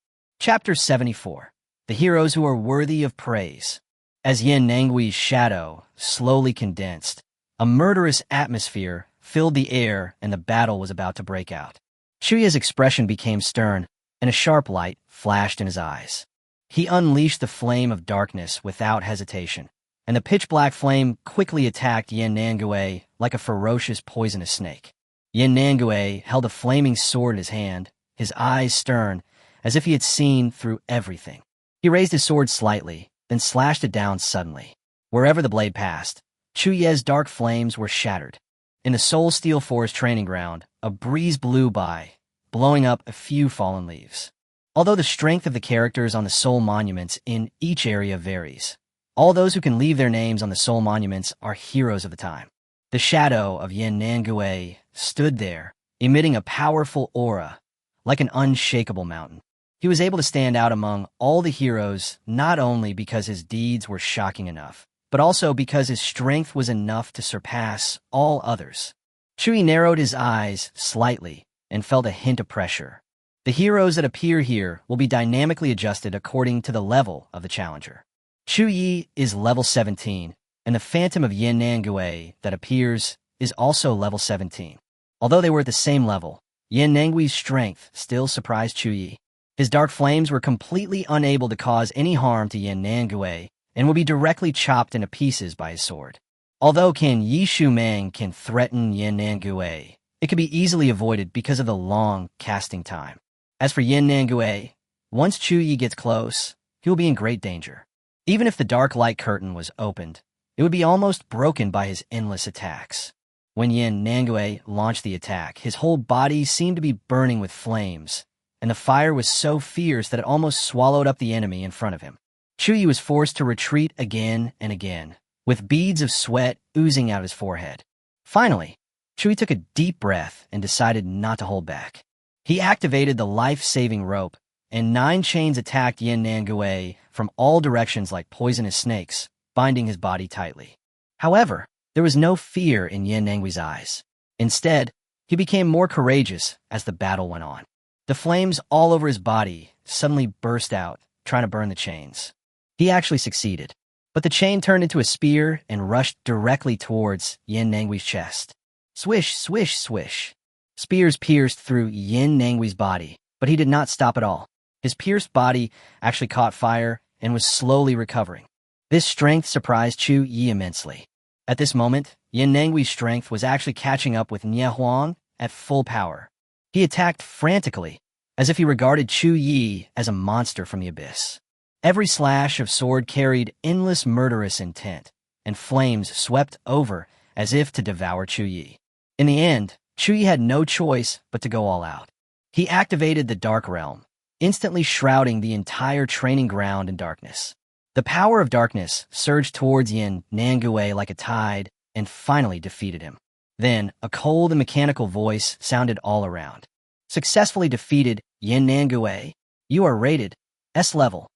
Chapter 74. The Heroes Who Are Worthy of Praise. As Yin Nangui's shadow slowly condensed, a murderous atmosphere filled the air and the battle was about to break out. Chu Ye's expression became stern, and a sharp light flashed in his eyes. He unleashed the flame of darkness without hesitation, and the pitch-black flame quickly attacked Yin Nangue like a ferocious poisonous snake. Yin Nangue held a flaming sword in his hand, his eyes stern, as if he had seen through everything. He raised his sword slightly, then slashed it down suddenly. Wherever the blade passed, Chu Ye's dark flames were shattered. In the Soul Steel Forest training ground, a breeze blew by, blowing up a few fallen leaves. Although the strength of the characters on the soul monuments in each area varies, all those who can leave their names on the soul monuments are heroes of the time. The shadow of Yin Nangue stood there, emitting a powerful aura, like an unshakable mountain. He was able to stand out among all the heroes not only because his deeds were shocking enough, but also because his strength was enough to surpass all others. Chu Ye narrowed his eyes slightly and felt a hint of pressure. The heroes that appear here will be dynamically adjusted according to the level of the challenger. Chu Ye is level 17, and the Phantom of Yin Nangue that appears is also level 17. Although they were at the same level, Yin Nangui's strength still surprised Chu Ye. His dark flames were completely unable to cause any harm to Yin Nangue and would be directly chopped into pieces by his sword. Although Yi Shu Mang can threaten Yin Nangue, it could be easily avoided because of the long casting time. As for Yin Nangue, once Chu Ye gets close, he will be in great danger. Even if the dark light curtain was opened, it would be almost broken by his endless attacks. When Yin Nangue launched the attack, his whole body seemed to be burning with flames, and the fire was so fierce that it almost swallowed up the enemy in front of him. Chu Ye was forced to retreat again and again, with beads of sweat oozing out his forehead. Finally, Chu Ye took a deep breath and decided not to hold back. He activated the life-saving rope, and 9 chains attacked Yin Nangue from all directions like poisonous snakes, binding his body tightly. However, there was no fear in Yin Nangui's eyes. Instead, he became more courageous as the battle went on. The flames all over his body suddenly burst out, trying to burn the chains. He actually succeeded, but the chain turned into a spear and rushed directly towards Yin Nangui's chest. Swish, swish, swish. Spears pierced through Yin Nangui's body, but he did not stop at all. His pierced body actually caught fire and was slowly recovering. This strength surprised Chu Ye immensely. At this moment, Yin Nangui's strength was actually catching up with Nie Huang at full power. He attacked frantically, as if he regarded Chu Ye as a monster from the abyss. Every slash of sword carried endless murderous intent, and flames swept over as if to devour Chu Ye. In the end, Chu Ye had no choice but to go all out. He activated the Dark Realm, instantly shrouding the entire training ground in darkness. The power of darkness surged towards Yin Nangue like a tide and finally defeated him. Then, a cold and mechanical voice sounded all around. Successfully defeated Yin Nangue. You are rated S level.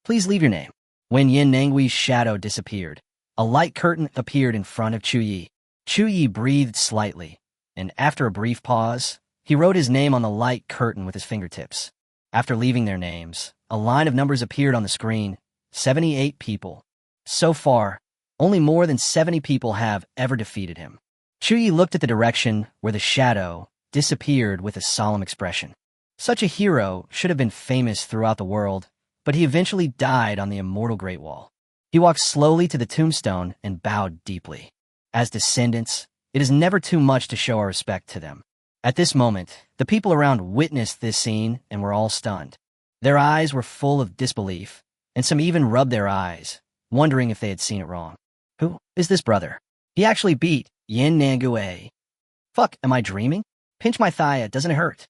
Please leave your name. When Yin Nangui's shadow disappeared, a light curtain appeared in front of Chu Ye. Chu Ye breathed slightly, and after a brief pause, he wrote his name on the light curtain with his fingertips. After leaving their names, a line of numbers appeared on the screen. 78 people. So far, only more than 70 people have ever defeated him. Chu Ye looked at the direction where the shadow disappeared with a solemn expression. Such a hero should have been famous throughout the world, but he eventually died on the immortal Great Wall. He walked slowly to the tombstone and bowed deeply. As descendants, it is never too much to show our respect to them. At this moment, the people around witnessed this scene and were all stunned. Their eyes were full of disbelief, and some even rubbed their eyes, wondering if they had seen it wrong. Who is this brother? He actually beat Yin Nangue. Fuck, am I dreaming? Pinch my thigh, it doesn't hurt.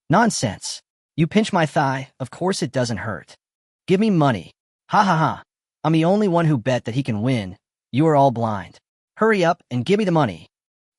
Nonsense. You pinch my thigh, of course it doesn't hurt. Give me money. Ha ha ha. I'm the only one who bet that he can win. You are all blind. Hurry up and give me the money.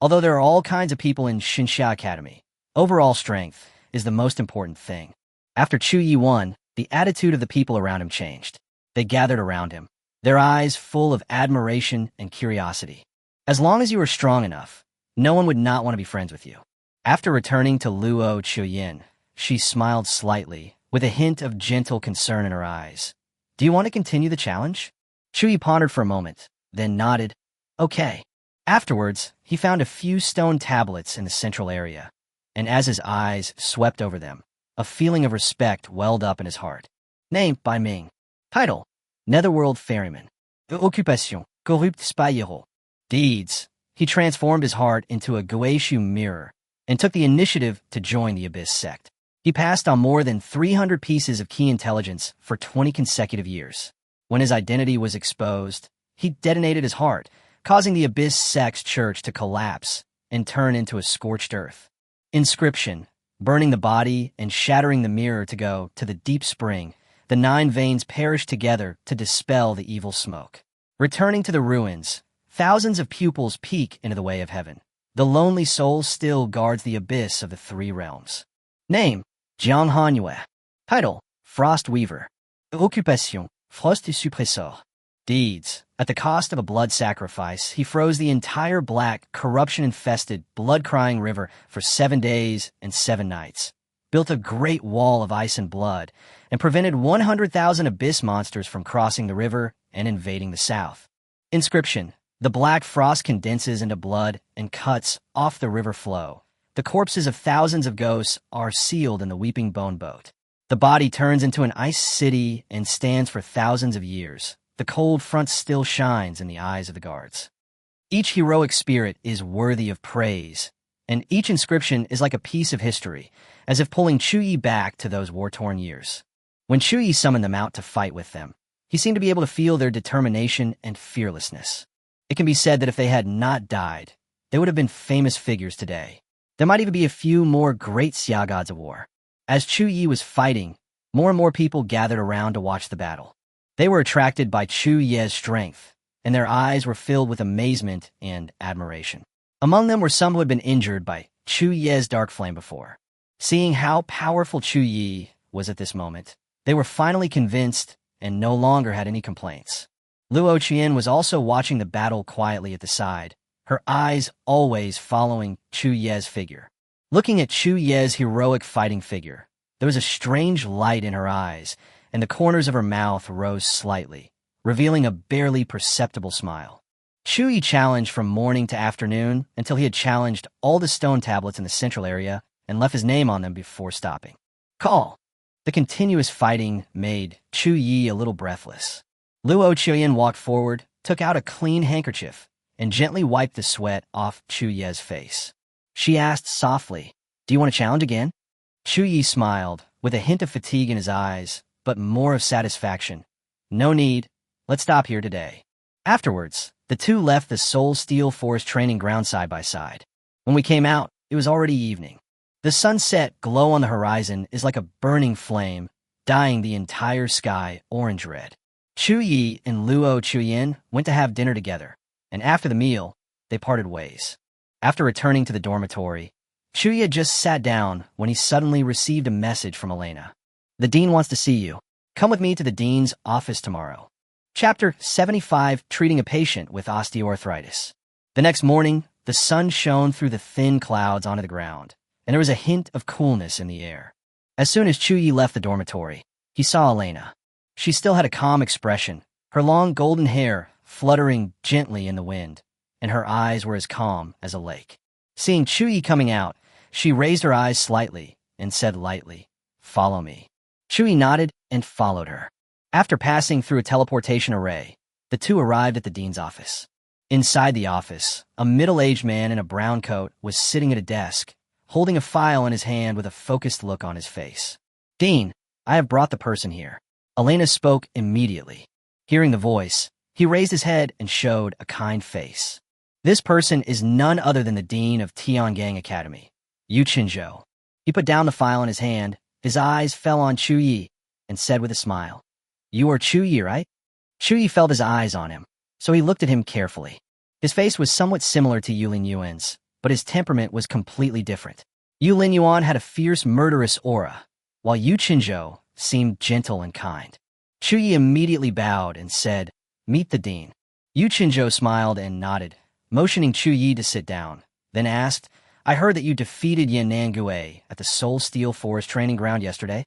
Although there are all kinds of people in Xinsha Academy, overall strength is the most important thing. After Chu Ye won, the attitude of the people around him changed. They gathered around him, their eyes full of admiration and curiosity. As long as you were strong enough, no one would not want to be friends with you. After returning to Luo Chuyin, she smiled slightly, with a hint of gentle concern in her eyes. Do you want to continue the challenge? Chu Ye pondered for a moment, then nodded. Okay. Afterwards, he found a few stone tablets in the central area, and as his eyes swept over them, a feeling of respect welled up in his heart. Name by Ming. Title: Netherworld Ferryman. Occupation: Corrupt Spyero. Deeds: he transformed his heart into a Guishu mirror and took the initiative to join the Abyss sect. He passed on more than 300 pieces of key intelligence for 20 consecutive years. When his identity was exposed, he detonated his heart, causing the Abyss sect's church to collapse and turn into a scorched earth. Inscription: burning the body and shattering the mirror to go to the deep spring, the 9 veins perished together to dispel the evil smoke. Returning to the ruins, thousands of pupils peek into the way of heaven. The lonely soul still guards the abyss of the 3 realms. Name: Jiang Hanyue. Title: Frost Weaver. Occupation: Frost Suppressor. Deeds: at the cost of a blood sacrifice, he froze the entire black, corruption-infested, blood-crying river for 7 days and 7 nights, built a great wall of ice and blood, and prevented 100,000 abyss monsters from crossing the river and invading the south. Inscription: the black frost condenses into blood and cuts off the river flow. The corpses of thousands of ghosts are sealed in the Weeping Bone Boat. The body turns into an ice city and stands for thousands of years. The cold front still shines in the eyes of the guards. Each heroic spirit is worthy of praise, and each inscription is like a piece of history, as if pulling Chu Ye back to those war-torn years. When Chu Ye summoned them out to fight with them, he seemed to be able to feel their determination and fearlessness. It can be said that if they had not died, they would have been famous figures today. There might even be a few more great Xia gods of war. As Chu Ye was fighting, more and more people gathered around to watch the battle. They were attracted by Chu Ye's strength, and their eyes were filled with amazement and admiration. Among them were some who had been injured by Chu Ye's dark flame before. Seeing how powerful Chu Ye was at this moment, they were finally convinced and no longer had any complaints. Luo Qian was also watching the battle quietly at the side, her eyes always following Chu Ye's figure. Looking at Chu Ye's heroic fighting figure, there was a strange light in her eyes, and the corners of her mouth rose slightly, revealing a barely perceptible smile. Chu Ye challenged from morning to afternoon until he had challenged all the stone tablets in the central area and left his name on them before stopping. Call! The continuous fighting made Chu Ye a little breathless. Luo Qian walked forward, took out a clean handkerchief, and gently wiped the sweat off Chu Ye's face. She asked softly, "Do you want to challenge again?" Chu Ye smiled, with a hint of fatigue in his eyes, but more of satisfaction. "No need. Let's stop here today." Afterwards, the two left the Soul Steel Force training ground side by side. When we came out, it was already evening. The sunset glow on the horizon is like a burning flame, dyeing the entire sky orange-red. Chu Ye and Luo Qian went to have dinner together, and after the meal, they parted ways. After returning to the dormitory, Chu Ye had just sat down when he suddenly received a message from Elena. "The dean wants to see you. Come with me to the dean's office tomorrow." Chapter 75, Treating a Patient with Osteoarthritis. The next morning, the sun shone through the thin clouds onto the ground, and there was a hint of coolness in the air. As soon as Chu Ye left the dormitory, he saw Elena. She still had a calm expression, her long golden hair fluttering gently in the wind, and her eyes were as calm as a lake. Seeing Chu Ye coming out, she raised her eyes slightly and said lightly, "Follow me." Chu Ye nodded and followed her. After passing through a teleportation array, the two arrived at the dean's office. Inside the office, a middle-aged man in a brown coat was sitting at a desk, holding a file in his hand with a focused look on his face. "Dean, I have brought the person here." Elena spoke immediately. Hearing the voice, he raised his head and showed a kind face. This person is none other than the dean of Tiangang Academy, Yu Qinzhou. He put down the file in his hand, his eyes fell on Chu Ye, and said with a smile, "You are Chu Ye, right?" Chu Ye felt his eyes on him, so he looked at him carefully. His face was somewhat similar to Yu Linyuan's, but his temperament was completely different. Yu Linyuan had a fierce, murderous aura, while Yu Qinzhou seemed gentle and kind. Chu Ye immediately bowed and said, "Meet the dean." Yu Qinzhou smiled and nodded, motioning Chu Ye to sit down, then asked, "I heard that you defeated Yan Nangue at the Soul Steel Forest training ground yesterday?"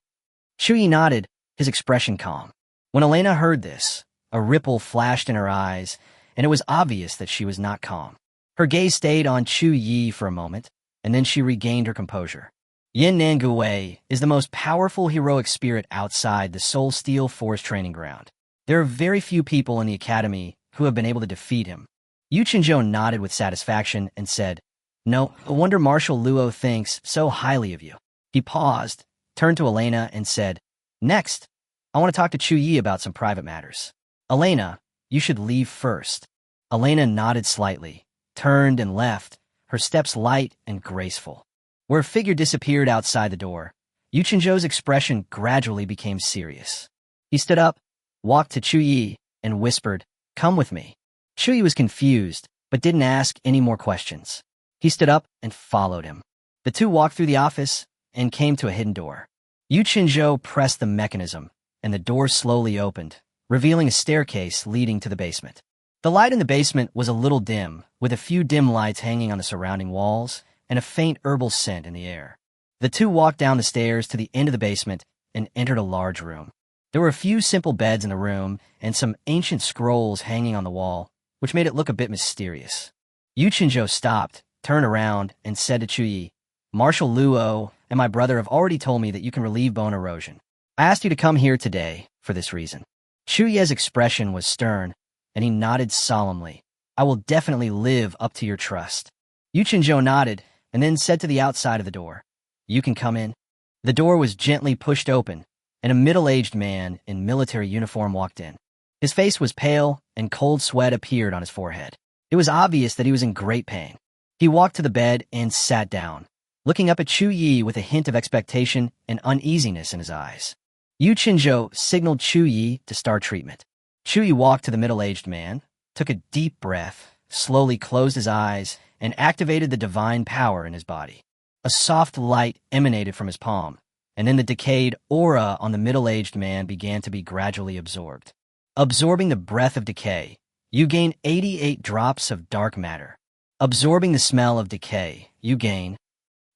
Chu Ye nodded, his expression calm. When Elena heard this, a ripple flashed in her eyes, and it was obvious that she was not calm. Her gaze stayed on Chu Ye for a moment, and then she regained her composure. Yin Nanguwei is the most powerful heroic spirit outside the Soul Steel Force training ground. There are very few people in the academy who have been able to defeat him. Yu Chenzhou nodded with satisfaction and said, "No wonder Marshal Luo thinks so highly of you." He paused, turned to Elena, and said, "Next, I want to talk to Chu Ye about some private matters. Elena, you should leave first." Elena nodded slightly, turned and left, her steps light and graceful. Where a figure disappeared outside the door, Yu Chenzhou's expression gradually became serious. He stood up, walked to Chu Ye, and whispered, "Come with me." Chu Ye was confused, but didn't ask any more questions. He stood up and followed him. The two walked through the office and came to a hidden door. Yu Chenzhou pressed the mechanism, and the door slowly opened, revealing a staircase leading to the basement. The light in the basement was a little dim, with a few dim lights hanging on the surrounding walls and a faint herbal scent in the air. The two walked down the stairs to the end of the basement and entered a large room. There were a few simple beds in the room and some ancient scrolls hanging on the wall, which made it look a bit mysterious. Yu Chenzhou stopped, turned around, and said to Chu Ye, "Marshal Luo and my brother have already told me that you can relieve bone erosion. I asked you to come here today for this reason." Chu Ye's expression was stern, and he nodded solemnly. "I will definitely live up to your trust." Yu Chenzhou nodded, and then said to the outside of the door, "You can come in." The door was gently pushed open, and a middle-aged man in military uniform walked in. His face was pale, and cold sweat appeared on his forehead. It was obvious that he was in great pain. He walked to the bed and sat down, looking up at Chu Ye with a hint of expectation and uneasiness in his eyes. Yu Chenzhou signaled Chu Ye to start treatment. Chu Ye walked to the middle-aged man, took a deep breath, slowly closed his eyes, and activated the divine power in his body. A soft light emanated from his palm, and then the decayed aura on the middle-aged man began to be gradually absorbed. Absorbing the breath of decay, you gain 88 drops of dark matter. Absorbing the smell of decay, you gain.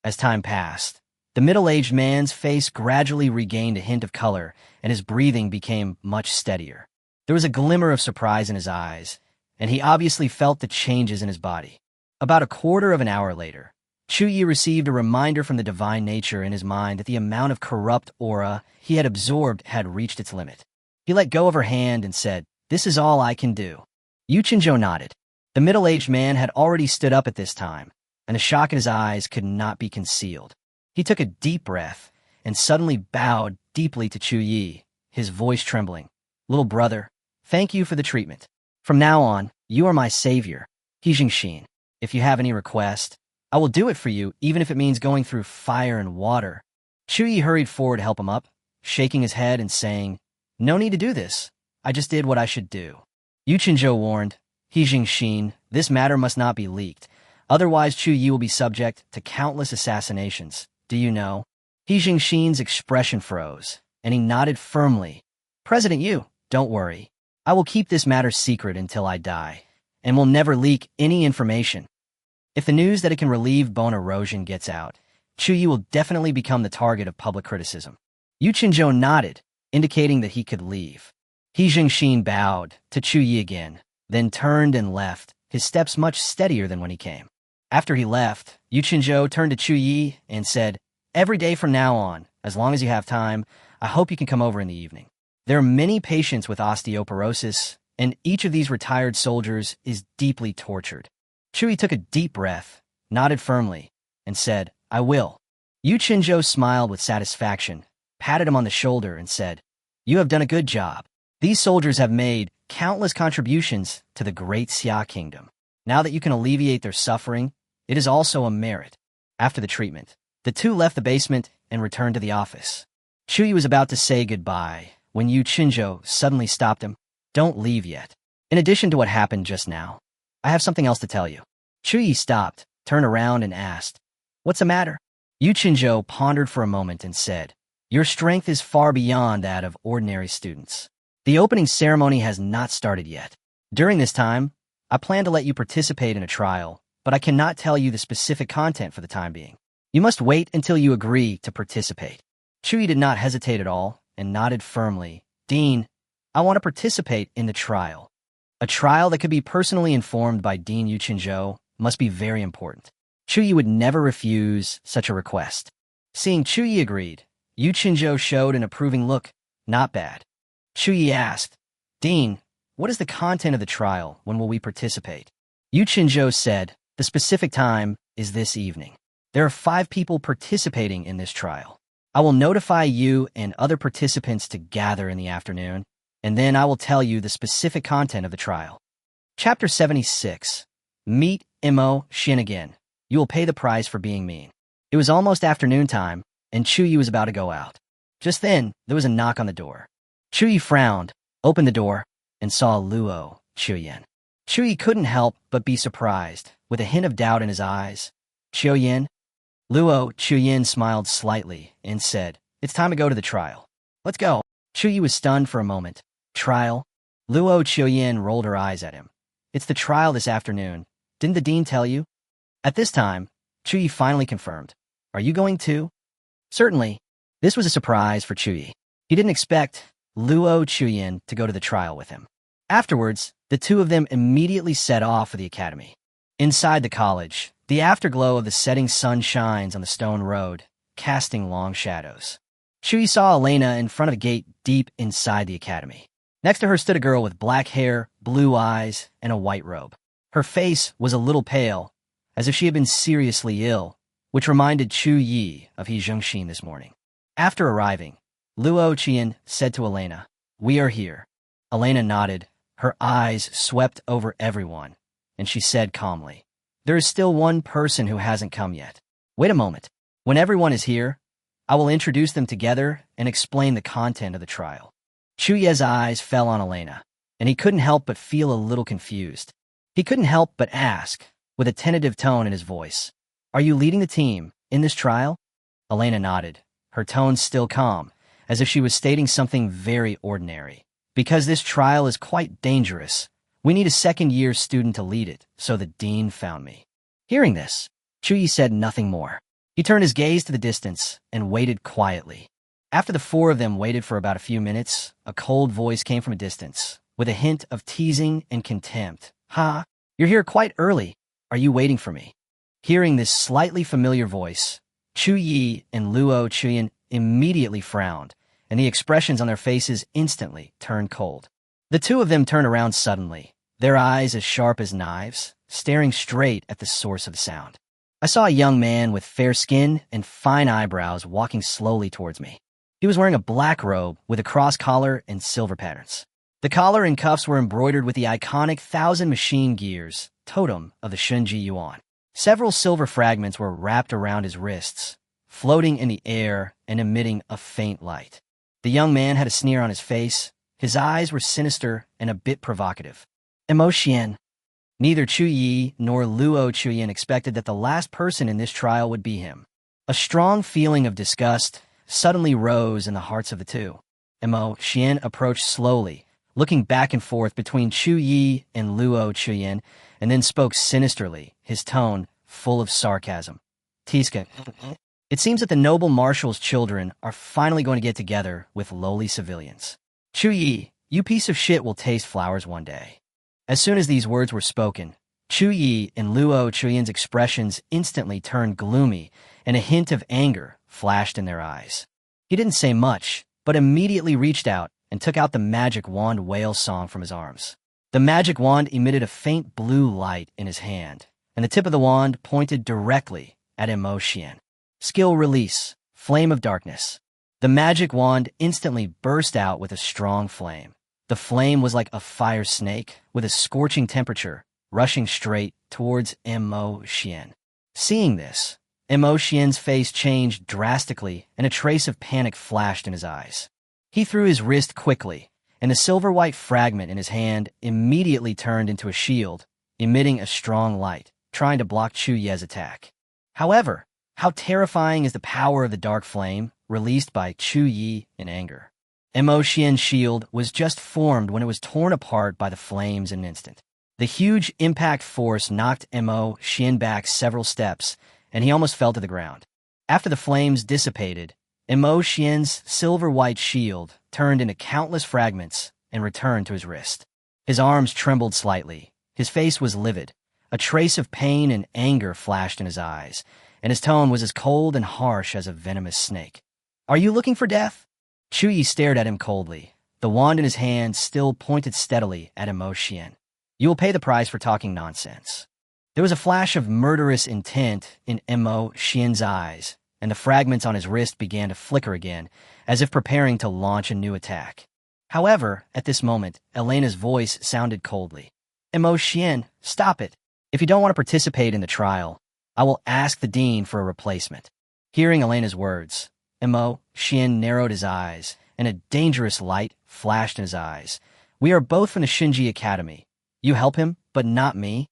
As time passed, the middle-aged man's face gradually regained a hint of color, and his breathing became much steadier. There was a glimmer of surprise in his eyes, and he obviously felt the changes in his body. About a quarter of an hour later, Chu Ye received a reminder from the divine nature in his mind that the amount of corrupt aura he had absorbed had reached its limit. He let go of her hand and said, "This is all I can do." Yu Chenzhou nodded. The middle-aged man had already stood up at this time, and the shock in his eyes could not be concealed. He took a deep breath and suddenly bowed deeply to Chu Ye, his voice trembling. "Little brother, thank you for the treatment. From now on, you are my savior, Xin. If you have any request, I will do it for you, even if it means going through fire and water." Chu Ye hurried forward to help him up, shaking his head and saying, "No need to do this. I just did what I should do." Yu Chenzhou warned, "Xin, this matter must not be leaked. Otherwise, Chu Ye will be subject to countless assassinations. Do you know?" Xin's expression froze, and he nodded firmly. "President Yu, don't worry. I will keep this matter secret until I die, and will never leak any information. If the news that it can relieve bone erosion gets out, Chu Ye will definitely become the target of public criticism." Yu Chenzhou nodded, indicating that he could leave. Xin bowed to Chu Ye again, then turned and left, his steps much steadier than when he came. After he left, Yu Chenzhou turned to Chu Ye and said, "Every day from now on, as long as you have time, I hope you can come over in the evening. There are many patients with osteoporosis, and each of these retired soldiers is deeply tortured." Chu Ye took a deep breath, nodded firmly, and said, "I will." Yu Chenzhou smiled with satisfaction, patted him on the shoulder, and said, "You have done a good job. These soldiers have made countless contributions to the great Xia kingdom. Now that you can alleviate their suffering, it is also a merit." After the treatment, the two left the basement and returned to the office. Chu Ye was about to say goodbye when Yu Chenzhou suddenly stopped him. "Don't leave yet. In addition to what happened just now, I have something else to tell you." Chu Ye stopped, turned around, and asked, "What's the matter?" Yu Chenzhou pondered for a moment and said, "Your strength is far beyond that of ordinary students. The opening ceremony has not started yet. During this time, I plan to let you participate in a trial, but I cannot tell you the specific content for the time being. You must wait until you agree to participate." Chu Ye did not hesitate at all and nodded firmly. Dean, I want to participate in the trial. A trial that could be personally informed by Dean Yu Qinzhou must be very important. Chu Ye would never refuse such a request. Seeing Chu Ye agreed, Yu Qinzhou showed an approving look. Not bad. Chu Ye asked, Dean, what is the content of the trial? When will we participate? Yu Qinzhou said, the specific time is this evening. There are 5 people participating in this trial. I will notify you and other participants to gather in the afternoon, and then I will tell you the specific content of the trial. Chapter 76. Meet Mo Xin again. You will pay the price for being mean. It was almost afternoon time, and Chu Ye was about to go out. Just then, there was a knock on the door. Chu Ye frowned, opened the door, and saw Luo Chuyen. Chu Ye couldn't help but be surprised, with a hint of doubt in his eyes. Chuyen? Luo Chuyen smiled slightly and said, it's time to go to the trial. Let's go. Chu Ye was stunned for a moment. Trial? Luo Chuyen rolled her eyes at him. It's the trial this afternoon. Didn't the dean tell you? At this time, Chu Ye finally confirmed. Are you going too? Certainly. This was a surprise for Chu Ye. He didn't expect Luo Chuyen to go to the trial with him. Afterwards, the two of them immediately set off for the academy. Inside the college, the afterglow of the setting sun shines on the stone road, casting long shadows. Chu Ye saw Elena in front of a gate deep inside the academy. Next to her stood a girl with black hair, blue eyes, and a white robe. Her face was a little pale, as if she had been seriously ill, which reminded Chu Ye of He Zhengxin this morning. After arriving, Luo Qian said to Elena, we are here. Elena nodded, her eyes swept over everyone, and she said calmly, there is still one person who hasn't come yet. Wait a moment. When everyone is here, I will introduce them together and explain the content of the trial. Chu Ye's eyes fell on Elena, and he couldn't help but feel a little confused. He couldn't help but ask, with a tentative tone in his voice, are you leading the team in this trial? Elena nodded, her tone still calm, as if she was stating something very ordinary. Because this trial is quite dangerous, we need a second-year student to lead it, so the dean found me. Hearing this, Chu Ye said nothing more. He turned his gaze to the distance and waited quietly. After the 4 of them waited for about a few minutes, a cold voice came from a distance, with a hint of teasing and contempt. Ha! You're here quite early. Are you waiting for me? Hearing this slightly familiar voice, Chu Ye and Luo Chuyan immediately frowned, and the expressions on their faces instantly turned cold. The 2 of them turned around suddenly, their eyes as sharp as knives, staring straight at the source of the sound. I saw a young man with fair skin and fine eyebrows walking slowly towards me. He was wearing a black robe with a cross collar and silver patterns. The collar and cuffs were embroidered with the iconic 1,000 machine gears totem of the Shunji Yuan. Several silver fragments were wrapped around his wrists, floating in the air and emitting a faint light. The young man had a sneer on his face. His eyes were sinister and a bit provocative. Emotion. Neither Chu Ye nor Luo Chuyan expected that the last person in this trial would be him. A strong feeling of disgust suddenly rose in the hearts of the two. Mo Xian approached slowly, looking back and forth between Chu Ye and Luo Chuyan, and then spoke sinisterly, his tone full of sarcasm. Tiska, it seems that the noble marshal's children are finally going to get together with lowly civilians. Chu Ye, you piece of shit will taste flowers one day. As soon as these words were spoken, Chu Ye and Luo Chuyan's expressions instantly turned gloomy, and a hint of anger flashed in their eyes. He didn't say much, but immediately reached out and took out the magic wand whale song from his arms. The magic wand emitted a faint blue light in his hand, and the tip of the wand pointed directly at Emotion. Skill release, Flame of Darkness. The magic wand instantly burst out with a strong flame. The flame was like a fire snake with a scorching temperature, rushing straight towards Mo Xian. Seeing this, Mo Xian's face changed drastically, and a trace of panic flashed in his eyes. He threw his wrist quickly, and the silver-white fragment in his hand immediately turned into a shield, emitting a strong light, trying to block Chu Ye's attack. However, how terrifying is the power of the dark flame released by Chu Ye in anger. Mo Xian's shield was just formed when it was torn apart by the flames in an instant. The huge impact force knocked Mo Xian back several steps, and he almost fell to the ground. After the flames dissipated, Mo Xian's silver-white shield turned into countless fragments and returned to his wrist. His arms trembled slightly. His face was livid. A trace of pain and anger flashed in his eyes, and his tone was as cold and harsh as a venomous snake. "Are you looking for death?" Chu Ye stared at him coldly. The wand in his hand still pointed steadily at Mo Xian. "You will pay the price for talking nonsense." There was a flash of murderous intent in Mo Xian's eyes, and the fragments on his wrist began to flicker again, as if preparing to launch a new attack. However, at this moment, Elena's voice sounded coldly. "Mo Xian, stop it. If you don't want to participate in the trial, I will ask the dean for a replacement." Hearing Elena's words, Mo Xian narrowed his eyes, and a dangerous light flashed in his eyes. "We are both from the Shinji Academy. You help him, but not me?"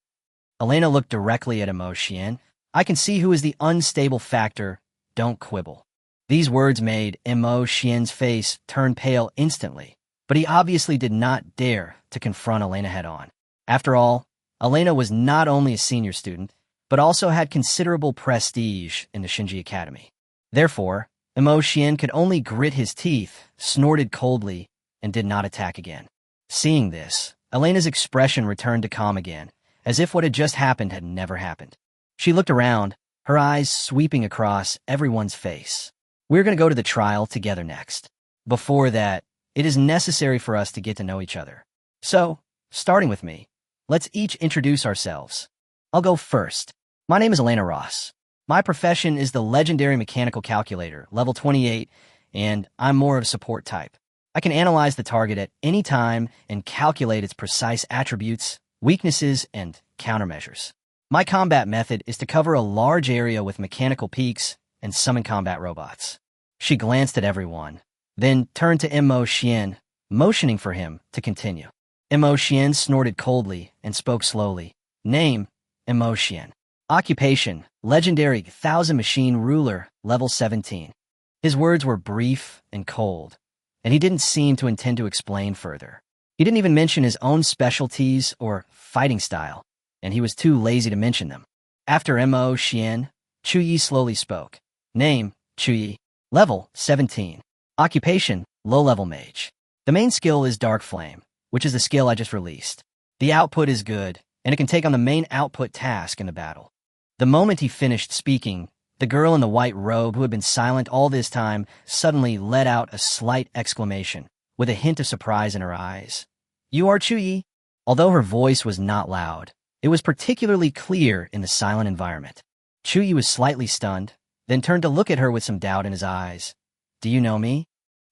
Elena looked directly at Mo Xian. "I can see who is the unstable factor. Don't quibble." These words made Mo Xian's face turn pale instantly, but he obviously did not dare to confront Elena head-on. After all, Elena was not only a senior student, but also had considerable prestige in the Shinji Academy. Therefore, Mo Xian could only grit his teeth, snorted coldly, and did not attack again. Seeing this, Elena's expression returned to calm again, as if what had just happened had never happened. She looked around, her eyes sweeping across everyone's face. "We're going to go to the trial together next. Before that, it is necessary for us to get to know each other. So, starting with me, let's each introduce ourselves. I'll go first. My name is Elena Ross. My profession is the legendary mechanical calculator, level 28, and I'm more of a support type. I can analyze the target at any time and calculate its precise attributes, weaknesses, and countermeasures. My combat method is to cover a large area with mechanical peaks and summon combat robots." She glanced at everyone, then turned to Mo Xian, motioning for him to continue. Mo Xian snorted coldly and spoke slowly. "Name, Mo Xian. Occupation, legendary 1000-machine ruler, level 17. His words were brief and cold, and he didn't seem to intend to explain further. He didn't even mention his own specialties or fighting style, and he was too lazy to mention them. After Mo Xian, Chu Ye slowly spoke. "Name, Chu Ye. Level 17. Occupation, low-level mage. The main skill is Dark Flame, which is the skill I just released. The output is good, and it can take on the main output task in the battle." The moment he finished speaking, the girl in the white robe who had been silent all this time suddenly let out a slight exclamation, with a hint of surprise in her eyes. "You are Chu Ye?" Although her voice was not loud, it was particularly clear in the silent environment. Chu Ye was slightly stunned, then turned to look at her with some doubt in his eyes. "Do you know me?"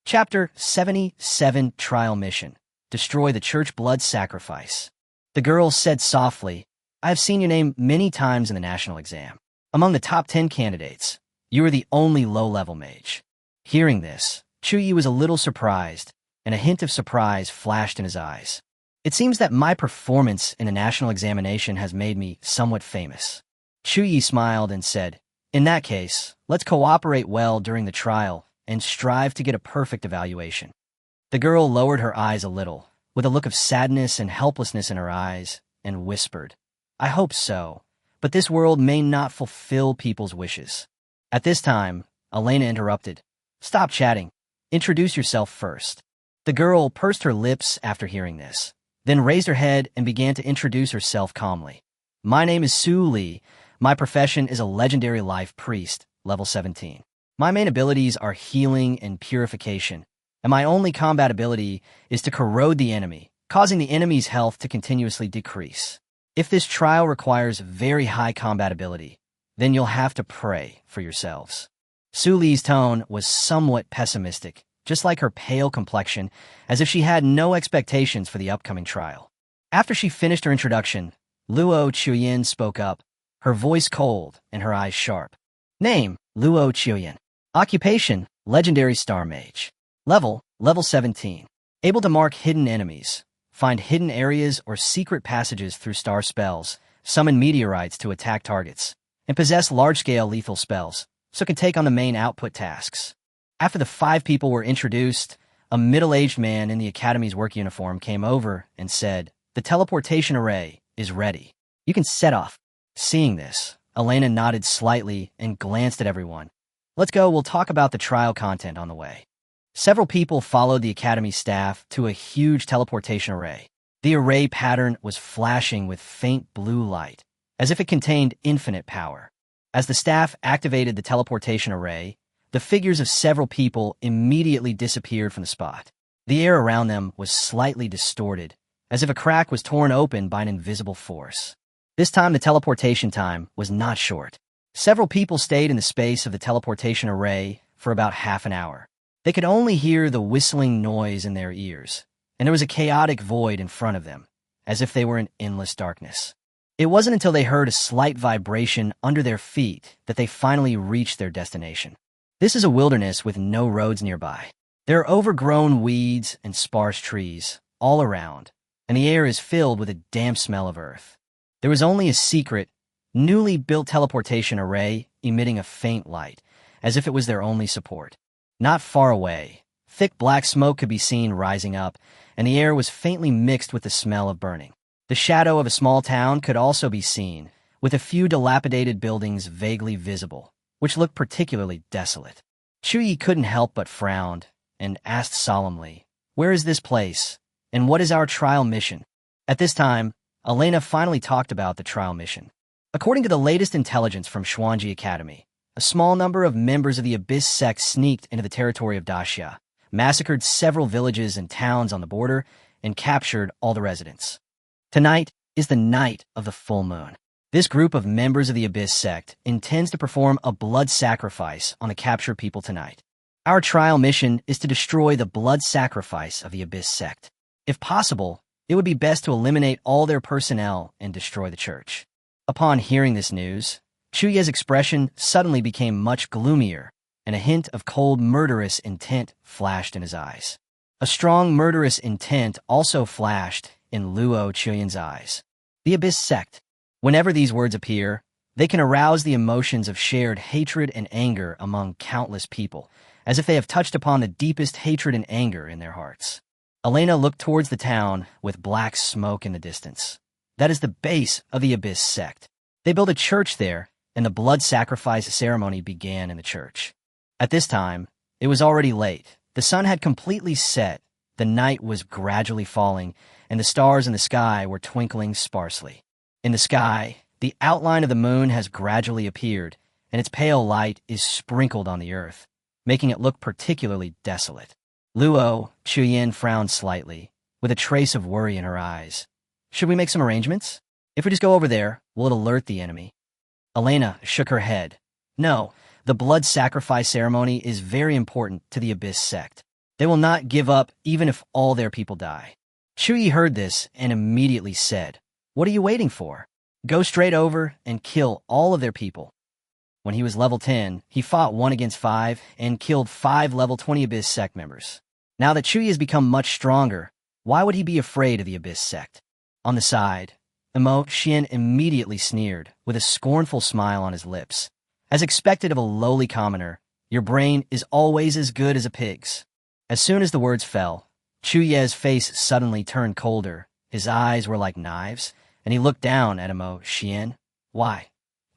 Chapter 77 Trial Mission. Destroy the Church Blood Sacrifice. The girl said softly, "I have seen your name many times in the national exam. Among the top 10 candidates, you are the only low-level mage." Hearing this, Chu Ye was a little surprised, and a hint of surprise flashed in his eyes. "It seems that my performance in the national examination has made me somewhat famous." Chu Ye smiled and said, "In that case, let's cooperate well during the trial and strive to get a perfect evaluation." The girl lowered her eyes a little, with a look of sadness and helplessness in her eyes, and whispered, "I hope so, but this world may not fulfill people's wishes." At this time, Elena interrupted. "Stop chatting. Introduce yourself first." The girl pursed her lips after hearing this, then raised her head and began to introduce herself calmly. "My name is Su Li. My profession is a legendary life priest, level 17. My main abilities are healing and purification, and my only combat ability is to corrode the enemy, causing the enemy's health to continuously decrease. If this trial requires very high combat ability, then you'll have to pray for yourselves." Su Li's tone was somewhat pessimistic, just like her pale complexion, as if she had no expectations for the upcoming trial. After she finished her introduction, Luo Chuyin spoke up, her voice cold and her eyes sharp. "Name, Luo Chuyin. Occupation, legendary star mage. Level 17. Able to mark hidden enemies, find hidden areas or secret passages through star spells, summon meteorites to attack targets, and possess large-scale lethal spells, so can take on the main output tasks." After the 5 people were introduced, a middle-aged man in the Academy's work uniform came over and said, "The teleportation array is ready. You can set off." Seeing this, Elena nodded slightly and glanced at everyone. Let's go, we'll talk about the trial content on the way. Several people followed the Academy staff to a huge teleportation array. The array pattern was flashing with faint blue light, as if it contained infinite power. As the staff activated the teleportation array, the figures of several people immediately disappeared from the spot. The air around them was slightly distorted, as if a crack was torn open by an invisible force. This time, the teleportation time was not short. Several people stayed in the space of the teleportation array for about half an hour. They could only hear the whistling noise in their ears, and there was a chaotic void in front of them, as if they were in endless darkness. It wasn't until they heard a slight vibration under their feet that they finally reached their destination. This is a wilderness with no roads nearby. There are overgrown weeds and sparse trees all around, and the air is filled with a damp smell of earth. There was only a secret, newly built teleportation array emitting a faint light, as if it was their only support. Not far away, thick black smoke could be seen rising up, and the air was faintly mixed with the smell of burning. The shadow of a small town could also be seen, with a few dilapidated buildings vaguely visible, which looked particularly desolate. Chu Ye couldn't help but frown and asked solemnly, "Where is this place, and what is our trial mission?" At this time, Elena finally talked about the trial mission. According to the latest intelligence from Xuanji Academy, a small number of members of the Abyss sect sneaked into the territory of Daxia, massacred several villages and towns on the border, and captured all the residents. Tonight is the night of the full moon. This group of members of the Abyss sect intends to perform a blood sacrifice on the captured people tonight. Our trial mission is to destroy the blood sacrifice of the Abyss sect. If possible, it would be best to eliminate all their personnel and destroy the church. Upon hearing this news, Chu Ye's expression suddenly became much gloomier, and a hint of cold, murderous intent flashed in his eyes. A strong, murderous intent also flashed in Luo Chuyen's eyes. The Abyss sect. Whenever these words appear, they can arouse the emotions of shared hatred and anger among countless people, as if they have touched upon the deepest hatred and anger in their hearts. Elena looked towards the town with black smoke in the distance. That is the base of the Abyss sect. They built a church there, and the blood sacrifice ceremony began in the church. At this time, it was already late. The sun had completely set, the night was gradually falling, and the stars in the sky were twinkling sparsely. In the sky, the outline of the moon has gradually appeared, and its pale light is sprinkled on the earth, making it look particularly desolate. Luo Chuyen frowned slightly, with a trace of worry in her eyes. "Should we make some arrangements? If we just go over there, will it alert the enemy?" Elena shook her head. "No, the blood sacrifice ceremony is very important to the Abyss sect. They will not give up even if all their people die." Chu Ye heard this and immediately said, "What are you waiting for? Go straight over and kill all of their people." When he was level 10, he fought 1 against 5 and killed 5 level 20 Abyss sect members. Now that Chu Ye has become much stronger, why would he be afraid of the Abyss sect? On the side, Emo Xian immediately sneered, with a scornful smile on his lips. As expected of a lowly commoner, your brain is always as good as a pig's. As soon as the words fell, Chu Ye's face suddenly turned colder, his eyes were like knives, and he looked down at Emo Xian. "Why?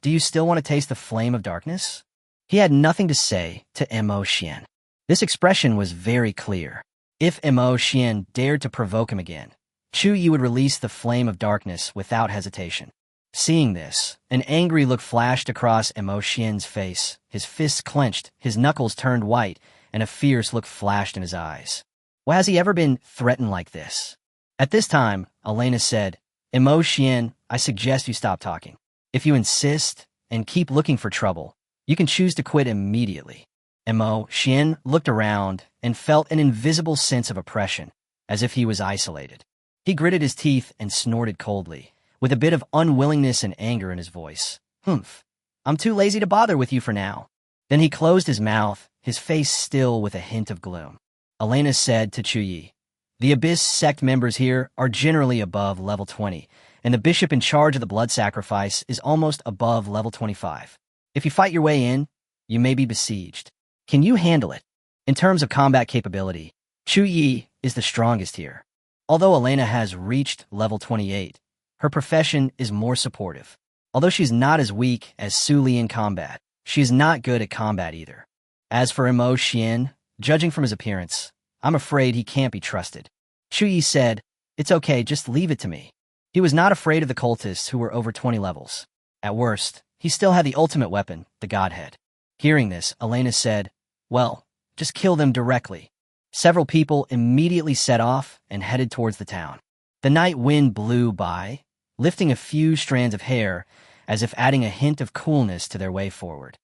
Do you still want to taste the flame of darkness?" He had nothing to say to Emo Xian. This expression was very clear. If Emo Xian dared to provoke him again, Chu Ye would release the flame of darkness without hesitation. Seeing this, an angry look flashed across Emo Xian's face. His fists clenched, his knuckles turned white, and a fierce look flashed in his eyes. Why has he ever been threatened like this? At this time, Elena said, "Emo Xian, I suggest you stop talking. If you insist and keep looking for trouble, you can choose to quit immediately." Emo Xian looked around and felt an invisible sense of oppression, as if he was isolated. He gritted his teeth and snorted coldly, with a bit of unwillingness and anger in his voice. "Humph, I'm too lazy to bother with you for now." Then he closed his mouth, his face still with a hint of gloom. Elena said to Chu Ye, "The Abyss sect members here are generally above level 20, and the bishop in charge of the blood sacrifice is almost above level 25. If you fight your way in, you may be besieged. Can you handle it?" In terms of combat capability, Chu Ye is the strongest here. Although Elena has reached level 28, her profession is more supportive. Although she's not as weak as Su Li in combat, she is not good at combat either. As for Mo Xian, judging from his appearance, I'm afraid he can't be trusted. Chu Ye said, "It's okay, just leave it to me." He was not afraid of the cultists who were over 20 levels. At worst, he still had the ultimate weapon, the Godhead. Hearing this, Elena said, "Well, just kill them directly." Several people immediately set off and headed towards the town. The night wind blew by, lifting a few strands of hair as if adding a hint of coolness to their way forward.